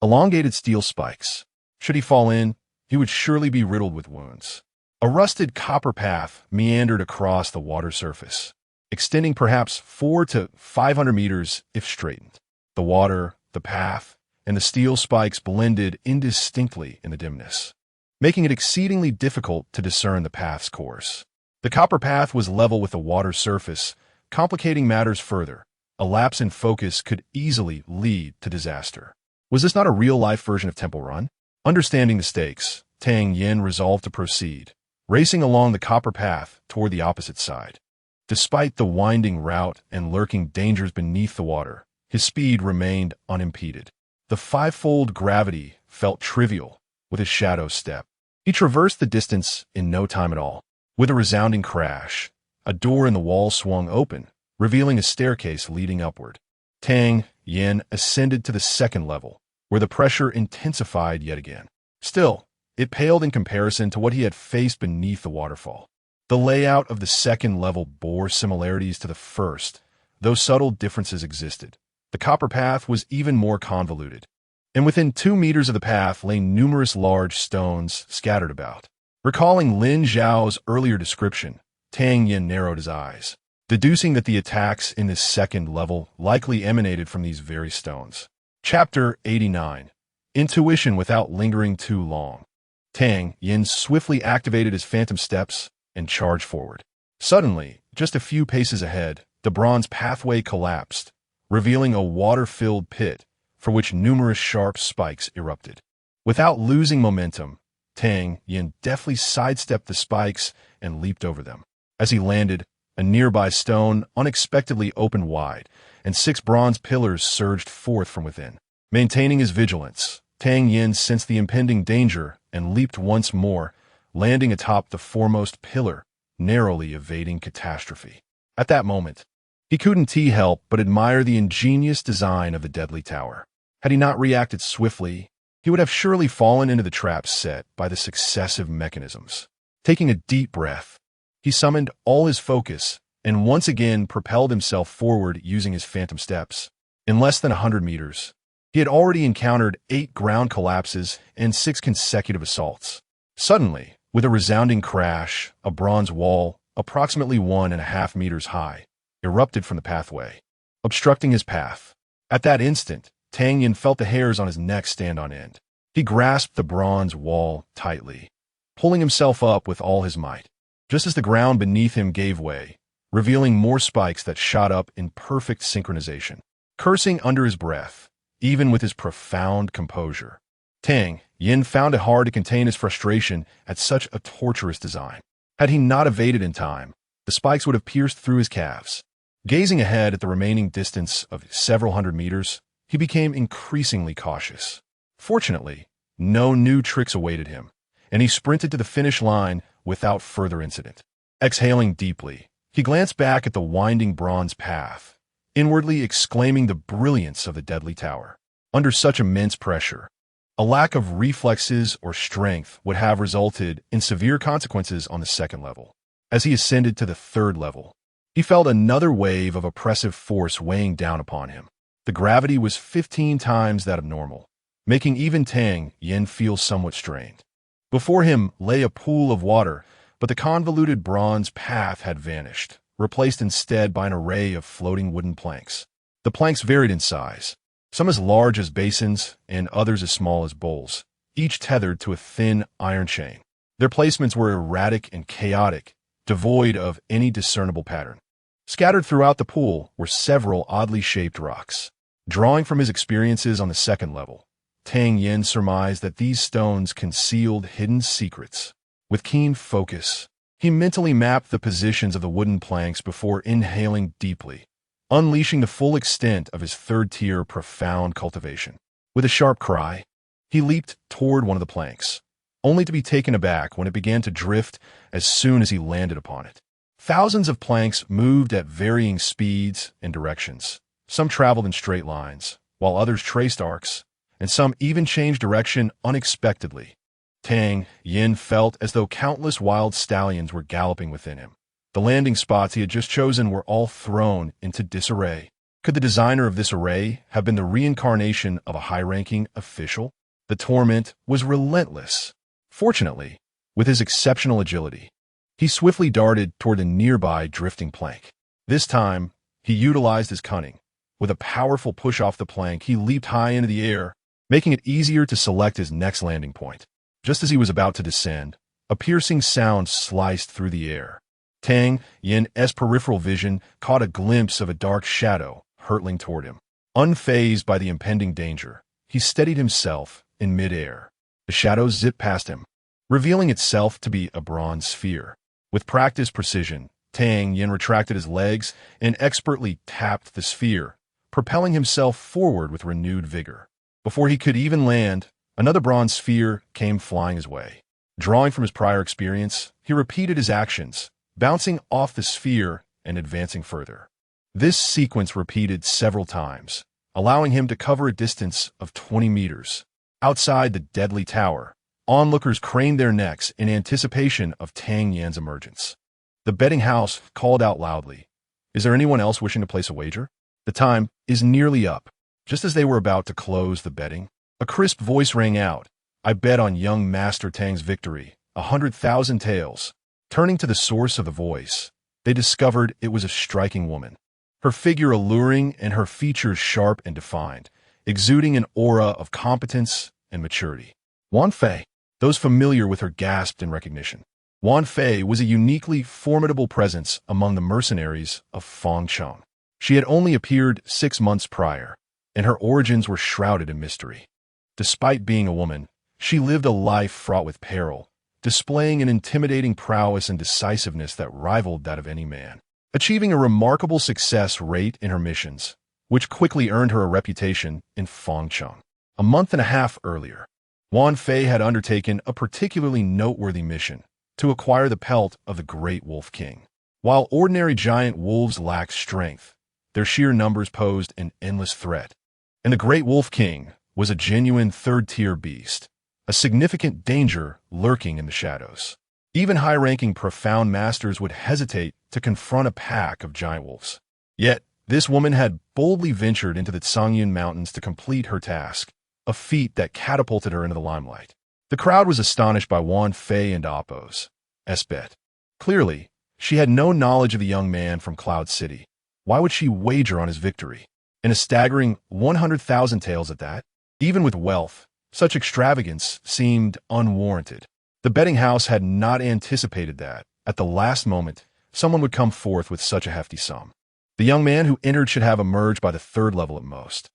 elongated steel spikes. Should he fall in, he would surely be riddled with wounds. A rusted copper path meandered across the water surface, extending perhaps 400 to 500 meters if straightened. The water, the path, and the steel spikes blended indistinctly in the dimness, making it exceedingly difficult to discern the path's course. The copper path was level with the water surface, complicating matters further. A lapse in focus could easily lead to disaster. Was this not a real-life version of Temple Run? Understanding the stakes, Tang Yin resolved to proceed, racing along the copper path toward the opposite side. Despite the winding route and lurking dangers beneath the water, his speed remained unimpeded. The fivefold gravity felt trivial with his shadow step. He traversed the distance in no time at all. With a resounding crash, a door in the wall swung open, revealing a staircase leading upward. Tang Yin ascended to the second level, where the pressure intensified yet again. Still, it paled in comparison to what he had faced beneath the waterfall. The layout of the second level bore similarities to the first, though subtle differences existed. The copper path was even more convoluted, and within 2 meters of the path lay numerous large stones scattered about. Recalling Lin Zhao's earlier description, Tang Yin narrowed his eyes, deducing that the attacks in this second level likely emanated from these very stones. Chapter 89. Intuition without lingering too long. Tang Yin swiftly activated his phantom steps and charged forward. Suddenly, just a few paces ahead, the bronze pathway collapsed, revealing a water-filled pit for which numerous sharp spikes erupted. Without losing momentum, Tang Yin deftly sidestepped the spikes and leaped over them. As he landed, a nearby stone unexpectedly opened wide, and 6 bronze pillars surged forth from within. Maintaining his vigilance, Tang Yin sensed the impending danger and leaped once more, landing atop the foremost pillar, narrowly evading catastrophe. At that moment, he couldn't help but admire the ingenious design of the deadly tower. Had he not reacted swiftly, he would have surely fallen into the traps set by the successive mechanisms. Taking a deep breath, he summoned all his focus and once again propelled himself forward using his phantom steps. In less than 100 meters, he had already encountered 8 ground collapses and 6 consecutive assaults. Suddenly, with a resounding crash, a bronze wall, approximately 1.5 meters high, erupted from the pathway, obstructing his path. At that instant, Tang Yin felt the hairs on his neck stand on end. He grasped the bronze wall tightly, pulling himself up with all his might. Just as the ground beneath him gave way, revealing more spikes that shot up in perfect synchronization. Cursing under his breath, even with his profound composure, Tang Yin found it hard to contain his frustration at such a torturous design. Had he not evaded in time, the spikes would have pierced through his calves. Gazing ahead at the remaining distance of several hundred meters, he became increasingly cautious. Fortunately, no new tricks awaited him, and he sprinted to the finish line without further incident. Exhaling deeply, he glanced back at the winding bronze path, inwardly exclaiming the brilliance of the deadly tower. Under such immense pressure, a lack of reflexes or strength would have resulted in severe consequences on the second level. As he ascended to the third level, he felt another wave of oppressive force weighing down upon him. The gravity was 15 times that of normal, making even Tang Yin feel somewhat strained. Before him lay a pool of water, but the convoluted bronze path had vanished, replaced instead by an array of floating wooden planks. The planks varied in size, some as large as basins and others as small as bowls, each tethered to a thin iron chain. Their placements were erratic and chaotic, devoid of any discernible pattern. Scattered throughout the pool were several oddly shaped rocks. Drawing from his experiences on the second level, Tang Yin surmised that these stones concealed hidden secrets. With keen focus, he mentally mapped the positions of the wooden planks before inhaling deeply, unleashing the full extent of his third-tier profound cultivation. With a sharp cry, he leaped toward one of the planks, only to be taken aback when it began to drift as soon as he landed upon it. Thousands of planks moved at varying speeds and directions. Some traveled in straight lines, while others traced arcs, and some even changed direction unexpectedly. Tang Yin felt as though countless wild stallions were galloping within him. The landing spots he had just chosen were all thrown into disarray. Could the designer of this array have been the reincarnation of a high-ranking official? The torment was relentless. Fortunately, with his exceptional agility, he swiftly darted toward a nearby drifting plank. This time, he utilized his cunning. With a powerful push off the plank, he leaped high into the air, making it easier to select his next landing point. Just as he was about to descend, a piercing sound sliced through the air. Tang Yin's peripheral vision caught a glimpse of a dark shadow hurtling toward him. Unfazed by the impending danger, he steadied himself in midair. The shadow zipped past him, revealing itself to be a bronze sphere. With practiced precision, Tang Yin retracted his legs and expertly tapped the sphere, propelling himself forward with renewed vigor. Before he could even land, another bronze sphere came flying his way. Drawing from his prior experience, he repeated his actions, bouncing off the sphere and advancing further. This sequence repeated several times, allowing him to cover a distance of 20 meters. Outside the deadly tower, onlookers craned their necks in anticipation of Tang Yan's emergence. The betting house called out loudly, "Is there anyone else wishing to place a wager? The time is nearly up." Just as they were about to close the betting, a crisp voice rang out, "I bet on young Master Tang's victory, 100,000 taels." Turning to the source of the voice, they discovered it was a striking woman. Her figure alluring and her features sharp and defined, exuding an aura of competence and maturity. Wan Fei. Those familiar with her gasped in recognition. Wan Fei was a uniquely formidable presence among the mercenaries of Fangcheng. She had only appeared 6 months prior, and her origins were shrouded in mystery. Despite being a woman, she lived a life fraught with peril, displaying an intimidating prowess and decisiveness that rivaled that of any man, achieving a remarkable success rate in her missions, which quickly earned her a reputation in Fangcheng. A month and a half earlier, Wan Fei had undertaken a particularly noteworthy mission to acquire the pelt of the Great Wolf King. While ordinary giant wolves lacked strength, their sheer numbers posed an endless threat, and the Great Wolf King was a genuine third-tier beast, a significant danger lurking in the shadows. Even high-ranking profound masters would hesitate to confront a pack of giant wolves. Yet, this woman had boldly ventured into the Cangyun Mountains to complete her task, a feat that catapulted her into the limelight. The crowd was astonished by Wan Fei and Appo's bet. Clearly, she had no knowledge of the young man from Cloud City. Why would she wager on his victory? And a staggering 100,000 taels at that? Even with wealth, such extravagance seemed unwarranted. The betting house had not anticipated that, at the last moment, someone would come forth with such a hefty sum. The young man who entered should have emerged by the 3rd level at most.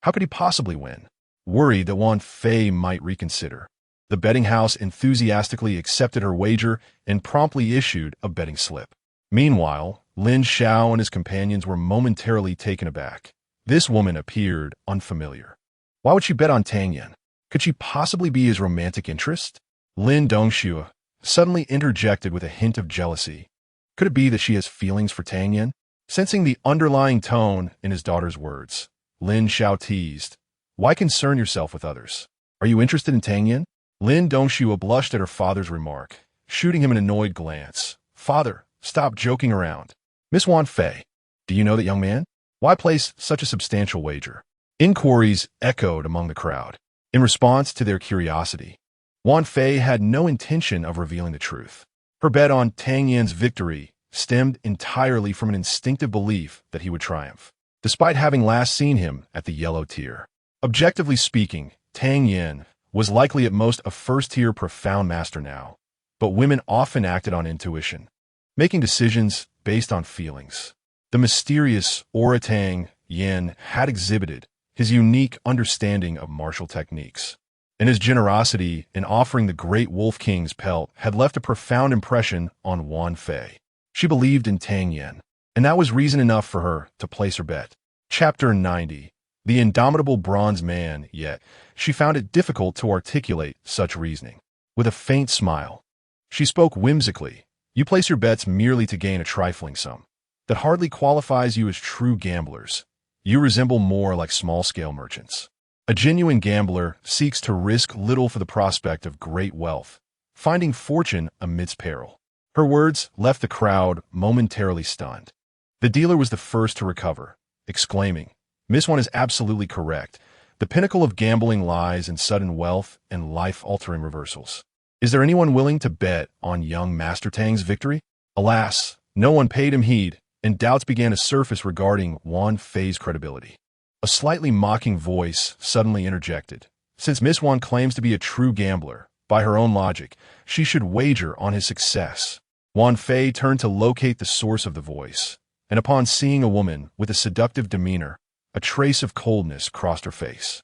How could he possibly win? Worried that Wan Fei might reconsider, the betting house enthusiastically accepted her wager and promptly issued a betting slip. Meanwhile, Lin Xiao and his companions were momentarily taken aback. This woman appeared unfamiliar. Why would she bet on Tang Yan? Could she possibly be his romantic interest? Lin Dongxue suddenly interjected with a hint of jealousy. Could it be that she has feelings for Tang Yan? Sensing the underlying tone in his daughter's words, Lin Xiao teased, "Why concern yourself with others? Are you interested in Tang Yan?" Lin Dongxue blushed at her father's remark, shooting him an annoyed glance. "Father, stop joking around." "Miss Wan Fei, do you know that young man? Why place such a substantial wager?" Inquiries echoed among the crowd. In response to their curiosity, Wan Fei had no intention of revealing the truth. Her bet on Tang Yan's victory stemmed entirely from an instinctive belief that he would triumph, despite having last seen him at the yellow tier. Objectively speaking, Tang Yan was likely at most a first-tier profound master now, but women often acted on intuition, making decisions based on feelings. The mysterious Tang Yan had exhibited his unique understanding of martial techniques, and his generosity in offering the Great Wolf King's pelt had left a profound impression on Wan Fei. She believed in Tang Yan, and that was reason enough for her to place her bet. Chapter 90. The indomitable bronze man, yet she found it difficult to articulate such reasoning. With a faint smile, she spoke whimsically. "You place your bets merely to gain a trifling sum. That hardly qualifies you as true gamblers. You resemble more like small-scale merchants. A genuine gambler seeks to risk little for the prospect of great wealth, finding fortune amidst peril." Her words left the crowd momentarily stunned. The dealer was the first to recover, exclaiming, "Miss Wan is absolutely correct. The pinnacle of gambling lies in sudden wealth and life-altering reversals. Is there anyone willing to bet on young Master Tang's victory?" Alas, no one paid him heed, and doubts began to surface regarding Wan Fei's credibility. A slightly mocking voice suddenly interjected. "Since Miss Wan claims to be a true gambler, by her own logic, she should wager on his success." Wan Fei turned to locate the source of the voice, and upon seeing a woman with a seductive demeanor, a trace of coldness crossed her face.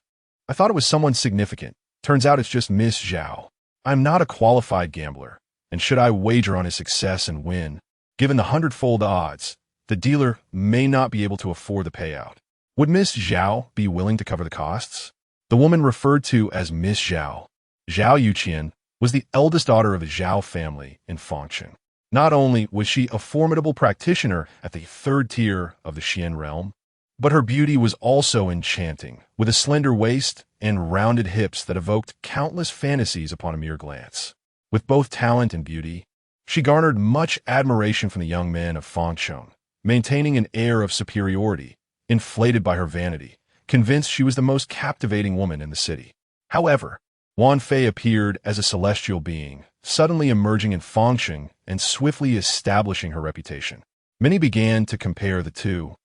"I thought it was someone significant. Turns out it's just Miss Zhao. I'm not a qualified gambler, and should I wager on his success and win, given the 100-fold odds, the dealer may not be able to afford the payout. Would Miss Zhao be willing to cover the costs?" The woman referred to as Miss Zhao, Zhao Yuqian, was the eldest daughter of the Zhao family in Fangcheng. Not only was she a formidable practitioner at the 3rd tier of the Xian realm, but her beauty was also enchanting, with a slender waist and rounded hips that evoked countless fantasies upon a mere glance. With both talent and beauty, She garnered much admiration from the young men of Fangcheng, maintaining an air of superiority, inflated by her vanity, convinced she was the most captivating woman in the city. However, Wan Fei appeared as a celestial being, suddenly emerging in Fangcheng and swiftly establishing her reputation. Many began to compare the two,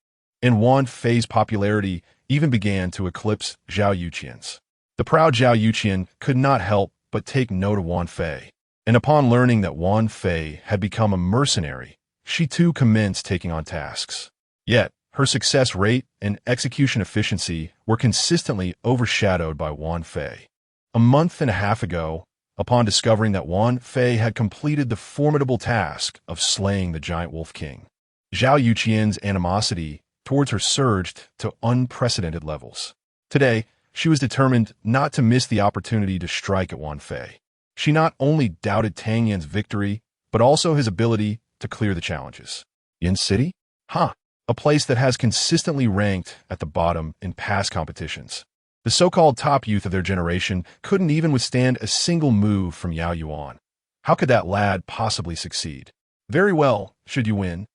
and Wan Fei's popularity even began to eclipse Zhao Yuqian's. The proud Zhao Yuqian could not help but take note of Wan Fei, and upon learning that Wan Fei had become a mercenary, she too commenced taking on tasks. Yet, her success rate and execution efficiency were consistently overshadowed by Wan Fei. A month and a half ago, upon discovering that Wan Fei had completed the formidable task of slaying the giant wolf king, Zhao Yuqian's animosity towards her surged to unprecedented levels. Today, she was determined not to miss the opportunity to strike at Wan Fei. She not only doubted Tang Yan's victory, but also his ability to clear the challenges. Yin City? A place that has consistently ranked at the bottom in past competitions. The so-called top youth of their generation couldn't even withstand a single move from Yao Yuan. How could that lad possibly succeed? Very well, should you win,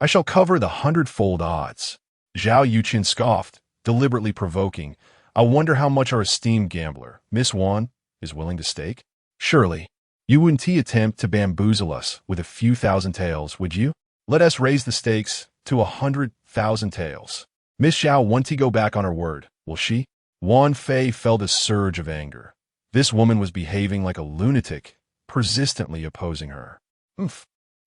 I shall cover the 100-fold odds. Zhao Yuqian scoffed, deliberately provoking. I wonder how much our esteemed gambler, Miss Wan, is willing to stake? Surely, you wouldn't attempt to bamboozle us with a few thousand taels, would you? Let us raise the stakes to 100,000 taels. Miss Zhao won't go back on her word, will she? Wan Fei felt a surge of anger. This woman was behaving like a lunatic, persistently opposing her.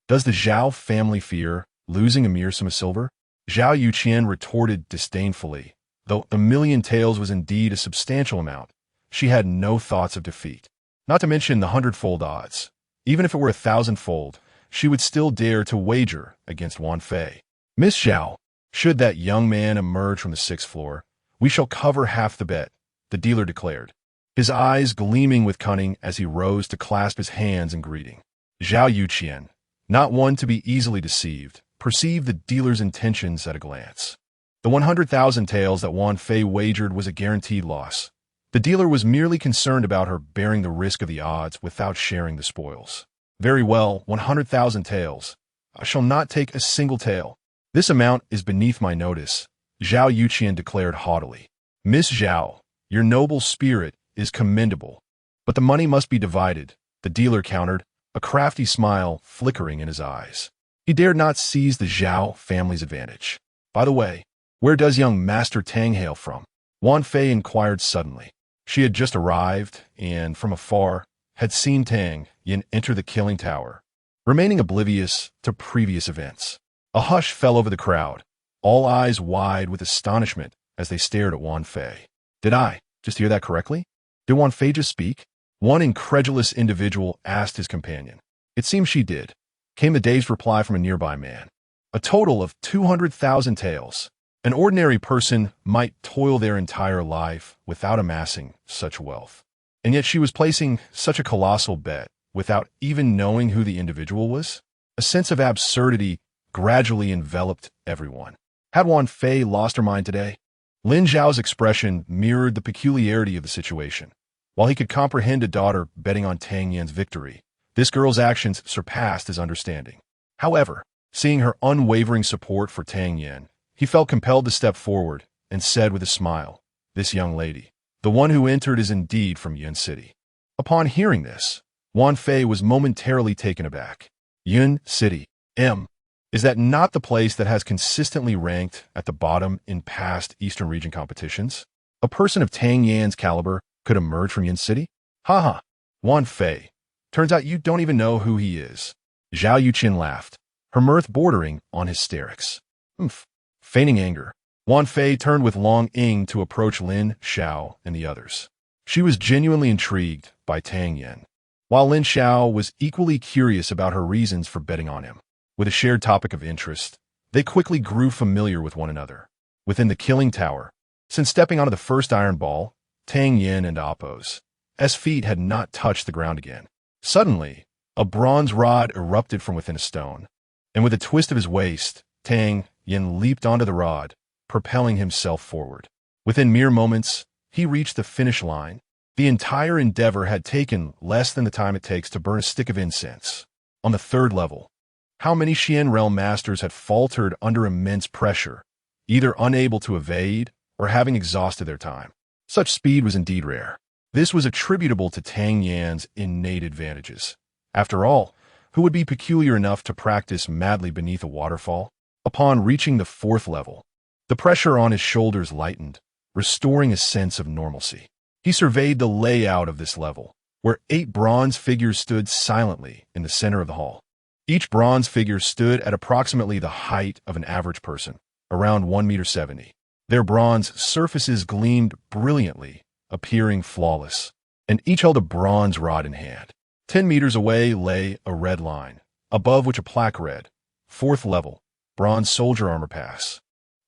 Does the Zhao family fear losing a mere sum of silver? Zhao Yuqian retorted disdainfully. Though 1,000,000 taels was indeed a substantial amount, she had no thoughts of defeat. Not to mention the 100-fold odds. Even if it were 1,000-fold, she would still dare to wager against Wan Fei. Miss Zhao, should that young man emerge from the 6th floor, we shall cover half the bet, the dealer declared, his eyes gleaming with cunning as he rose to clasp his hands in greeting. Zhao Yuqian, not one to be easily deceived, perceived the dealer's intentions at a glance. The 100,000 taels that Wan Fei wagered was a guaranteed loss. The dealer was merely concerned about her bearing the risk of the odds without sharing the spoils. Very well, 100,000 taels. I shall not take a single tael. This amount is beneath my notice, Zhao Yuqian declared haughtily. Miss Zhao, your noble spirit is commendable, but the money must be divided, the dealer countered, a crafty smile flickering in his eyes. He dared not seize the Zhao family's advantage. By the way, where does young Master Tang hail from? Wan Fei inquired suddenly. She had just arrived and, from afar, had seen Tang Yin enter the killing tower, remaining oblivious to previous events. A hush fell over the crowd, all eyes wide with astonishment as they stared at Wan Fei. Did I just hear that correctly? Did Wan Fei just speak? One incredulous individual asked his companion. It seems she did, came the dazed reply from a nearby man. A total of 200,000 taels. An ordinary person might toil their entire life without amassing such wealth. And yet she was placing such a colossal bet without even knowing who the individual was? A sense of absurdity gradually enveloped everyone. Had Wan Fei lost her mind today? Lin Zhao's expression mirrored the peculiarity of the situation. While he could comprehend a daughter betting on Tang Yan's victory, this girl's actions surpassed his understanding. However, seeing her unwavering support for Tang Yan, he felt compelled to step forward and said with a smile, "This young lady, the one who entered, is indeed from Yin City." Upon hearing this, Wan Fei was momentarily taken aback. Yin City, is that not the place that has consistently ranked at the bottom in past Eastern region competitions? A person of Tang Yan's caliber could emerge from Yin City? Wan Fei, turns out you don't even know who he is. Zhao Yuqian laughed, her mirth bordering on hysterics. Feigning anger, Wan Fei turned with Long Ying to approach Lin Xiao and the others. She was genuinely intrigued by Tang Yan, while Lin Xiao was equally curious about her reasons for betting on him. With a shared topic of interest, they quickly grew familiar with one another. Within the killing tower, since stepping onto the first iron ball, Tang Yan and Appo's feet had not touched the ground again. Suddenly, a bronze rod erupted from within a stone, and with a twist of his waist, Tang Yan leaped onto the rod, propelling himself forward. Within mere moments, he reached the finish line. The entire endeavor had taken less than the time it takes to burn a stick of incense. On the third level, how many Xian realm masters had faltered under immense pressure, either unable to evade or having exhausted their time? Such speed was indeed rare. This was attributable to Tang Yan's innate advantages. After all, who would be peculiar enough to practice madly beneath a waterfall? Upon reaching the fourth level, the pressure on his shoulders lightened, restoring a sense of normalcy. He surveyed the layout of this level, where 8 bronze figures stood silently in the center of the hall. Each bronze figure stood at approximately the height of an average person, around 1.70 meters. Their bronze surfaces gleamed brilliantly, appearing flawless, and each held a bronze rod in hand. 10 meters away lay a red line, above which a plaque read, "4th level, bronze soldier armor pass."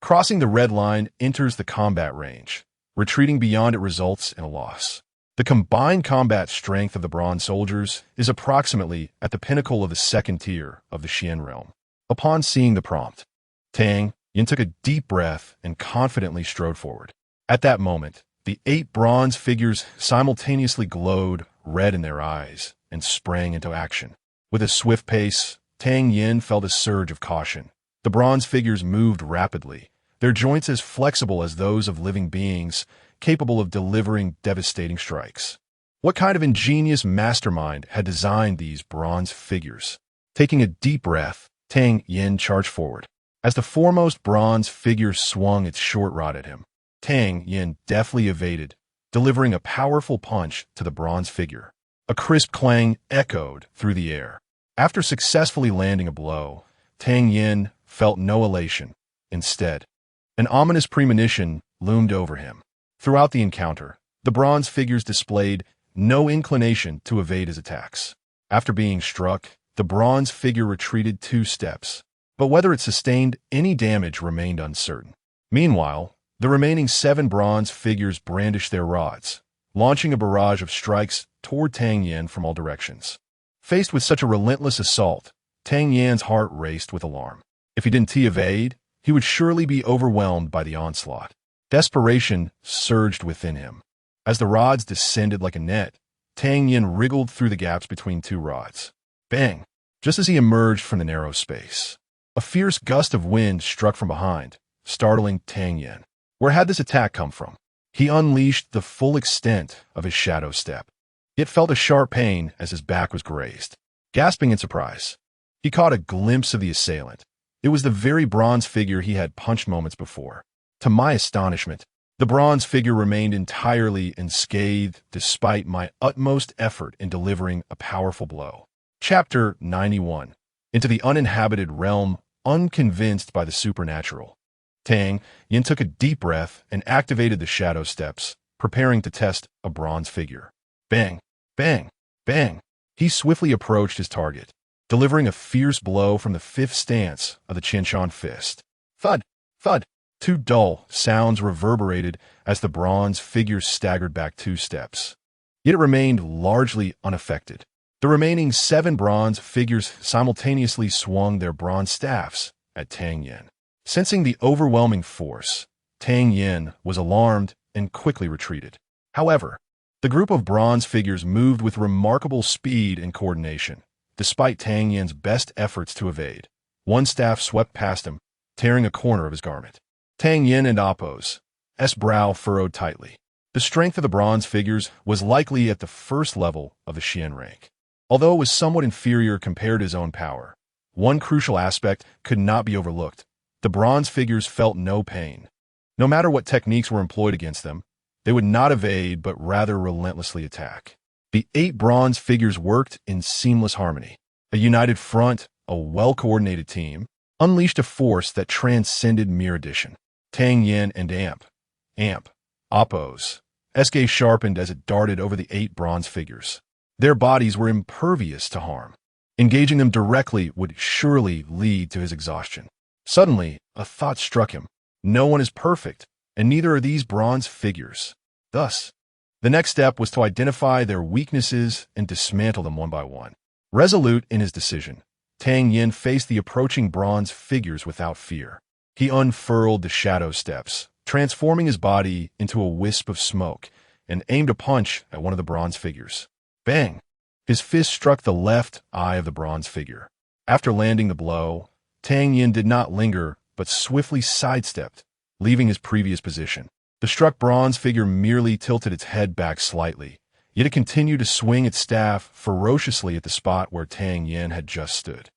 Crossing the red line enters the combat range. Retreating beyond it results in a loss. The combined combat strength of the bronze soldiers is approximately at the pinnacle of the second tier of the Xian realm. Upon seeing the prompt, Tang Yin took a deep breath and confidently strode forward. At that moment, the 8 bronze figures simultaneously glowed red in their eyes and sprang into action. With a swift pace, Tang Yin felt a surge of caution. The bronze figures moved rapidly, their joints as flexible as those of living beings, capable of delivering devastating strikes. What kind of ingenious mastermind had designed these bronze figures? Taking a deep breath, Tang Yin charged forward. As the foremost bronze figure swung its short rod at him, Tang Yin deftly evaded, delivering a powerful punch to the bronze figure. A crisp clang echoed through the air. After successfully landing a blow, Tang Yin felt no elation. Instead, an ominous premonition loomed over him. Throughout the encounter, the bronze figures displayed no inclination to evade his attacks. After being struck, the bronze figure retreated 2 steps, but whether it sustained any damage remained uncertain. Meanwhile, the remaining 7 bronze figures brandished their rods, launching a barrage of strikes toward Tang Yin from all directions. Faced with such a relentless assault, Tang Yan's heart raced with alarm. If he didn't evade, he would surely be overwhelmed by the onslaught. Desperation surged within him. As the rods descended like a net, Tang Yin wriggled through the gaps between 2 rods. Bang! Just as he emerged from the narrow space, a fierce gust of wind struck from behind, startling Tang Yin. Where had this attack come from? He unleashed the full extent of his shadow step, yet felt a sharp pain as his back was grazed. Gasping in surprise, he caught a glimpse of the assailant. It was the very bronze figure he had punched moments before. To my astonishment, the bronze figure remained entirely unscathed despite my utmost effort in delivering a powerful blow. Chapter 91. Into the uninhabited realm, unconvinced by the supernatural. Tang Yin took a deep breath and activated the shadow steps, preparing to test a bronze figure. Bang! Bang! Bang! He swiftly approached his target, delivering a fierce blow from the 5th stance of the Qinshan fist. Thud! Thud! 2 dull sounds reverberated as the bronze figure staggered back 2 steps. Yet it remained largely unaffected. The remaining 7 bronze figures simultaneously swung their bronze staffs at Tang Yin. Sensing the overwhelming force, Tang Yin was alarmed and quickly retreated. However, the group of bronze figures moved with remarkable speed and coordination, despite Tang Yin's best efforts to evade. One staff swept past him, tearing a corner of his garment. Tang Yin and Appo's brow furrowed tightly. The strength of the bronze figures was likely at the first level of the Xian rank. Although it was somewhat inferior compared to his own power, one crucial aspect could not be overlooked. The bronze figures felt no pain. No matter what techniques were employed against them, they would not evade but rather relentlessly attack. The 8 bronze figures worked in seamless harmony. A united front, a well-coordinated team, unleashed a force that transcended mere addition. Tang Yin and Appo's gaze sharpened as it darted over the 8 bronze figures. Their bodies were impervious to harm. Engaging them directly would surely lead to his exhaustion. Suddenly, a thought struck him. No one is perfect, and neither are these bronze figures. Thus, the next step was to identify their weaknesses and dismantle them one by one. Resolute in his decision, Tang Yin faced the approaching bronze figures without fear. He unfurled the shadow steps, transforming his body into a wisp of smoke, and aimed a punch at one of the bronze figures. Bang! His fist struck the left eye of the bronze figure. After landing the blow, Tang Yin did not linger, but swiftly sidestepped, leaving his previous position. The struck bronze figure merely tilted its head back slightly, yet it continued to swing its staff ferociously at the spot where Tang Yin had just stood.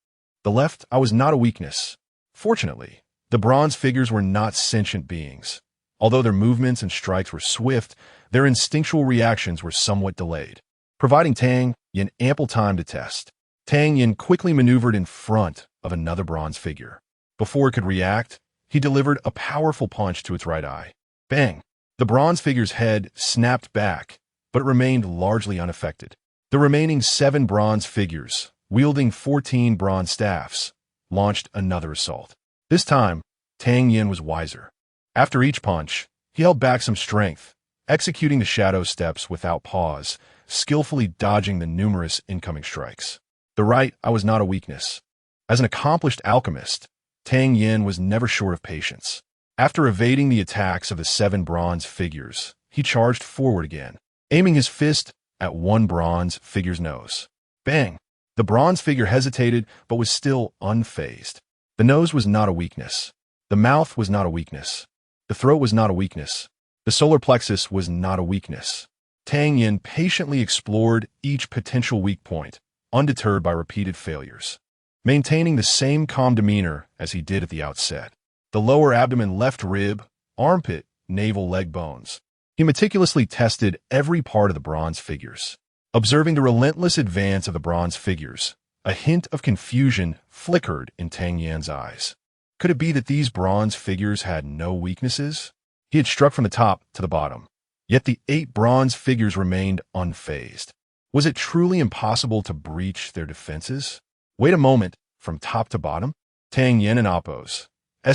The left eye was not a weakness. Fortunately, the bronze figures were not sentient beings. Although their movements and strikes were swift, their instinctual reactions were somewhat delayed, providing Tang Yin ample time to test. Tang Yin quickly maneuvered in front of another bronze figure. Before it could react, he delivered a powerful punch to its right eye. Bang! The bronze figure's head snapped back, but it remained largely unaffected. The remaining 7 bronze figures, wielding 14 bronze staffs, launched another assault. This time, Tang Yin was wiser. After each punch, he held back some strength, executing the shadow steps without pause, skillfully dodging the numerous incoming strikes. The right eye was not a weakness. As an accomplished alchemist, Tang Yin was never short of patience. After evading the attacks of the 7 bronze figures, he charged forward again, aiming his fist at one bronze figure's nose. Bang! The bronze figure hesitated but was still unfazed. The nose was not a weakness. The mouth was not a weakness. The throat was not a weakness. The solar plexus was not a weakness. Tang Yin patiently explored each potential weak point, undeterred by repeated failures, maintaining the same calm demeanor as he did at the outset. The lower abdomen, left rib, armpit, navel, leg bones. He meticulously tested every part of the bronze figures. Observing the relentless advance of the bronze figures, a hint of confusion flickered in Tang Yin's eyes. Could it be that these bronze figures had no weaknesses? He had struck from the top to the bottom, yet the 8 bronze figures remained unfazed. Was it truly impossible to breach their defenses? Wait a moment, from top to bottom? Tang Yin and Appo's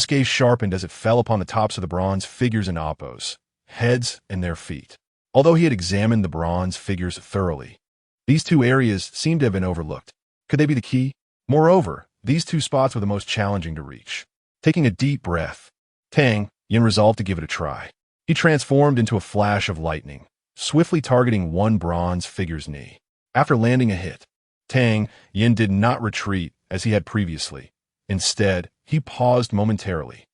gaze sharpened as it fell upon the tops of the bronze figures and Appo's heads and their feet. Although he had examined the bronze figures thoroughly, these 2 areas seemed to have been overlooked. Could they be the key? Moreover, these 2 spots were the most challenging to reach. Taking a deep breath, Tang Yin resolved to give it a try. He transformed into a flash of lightning, swiftly targeting one bronze figure's knee. After landing a hit, Tang Yin did not retreat as he had previously. Instead, he paused momentarily,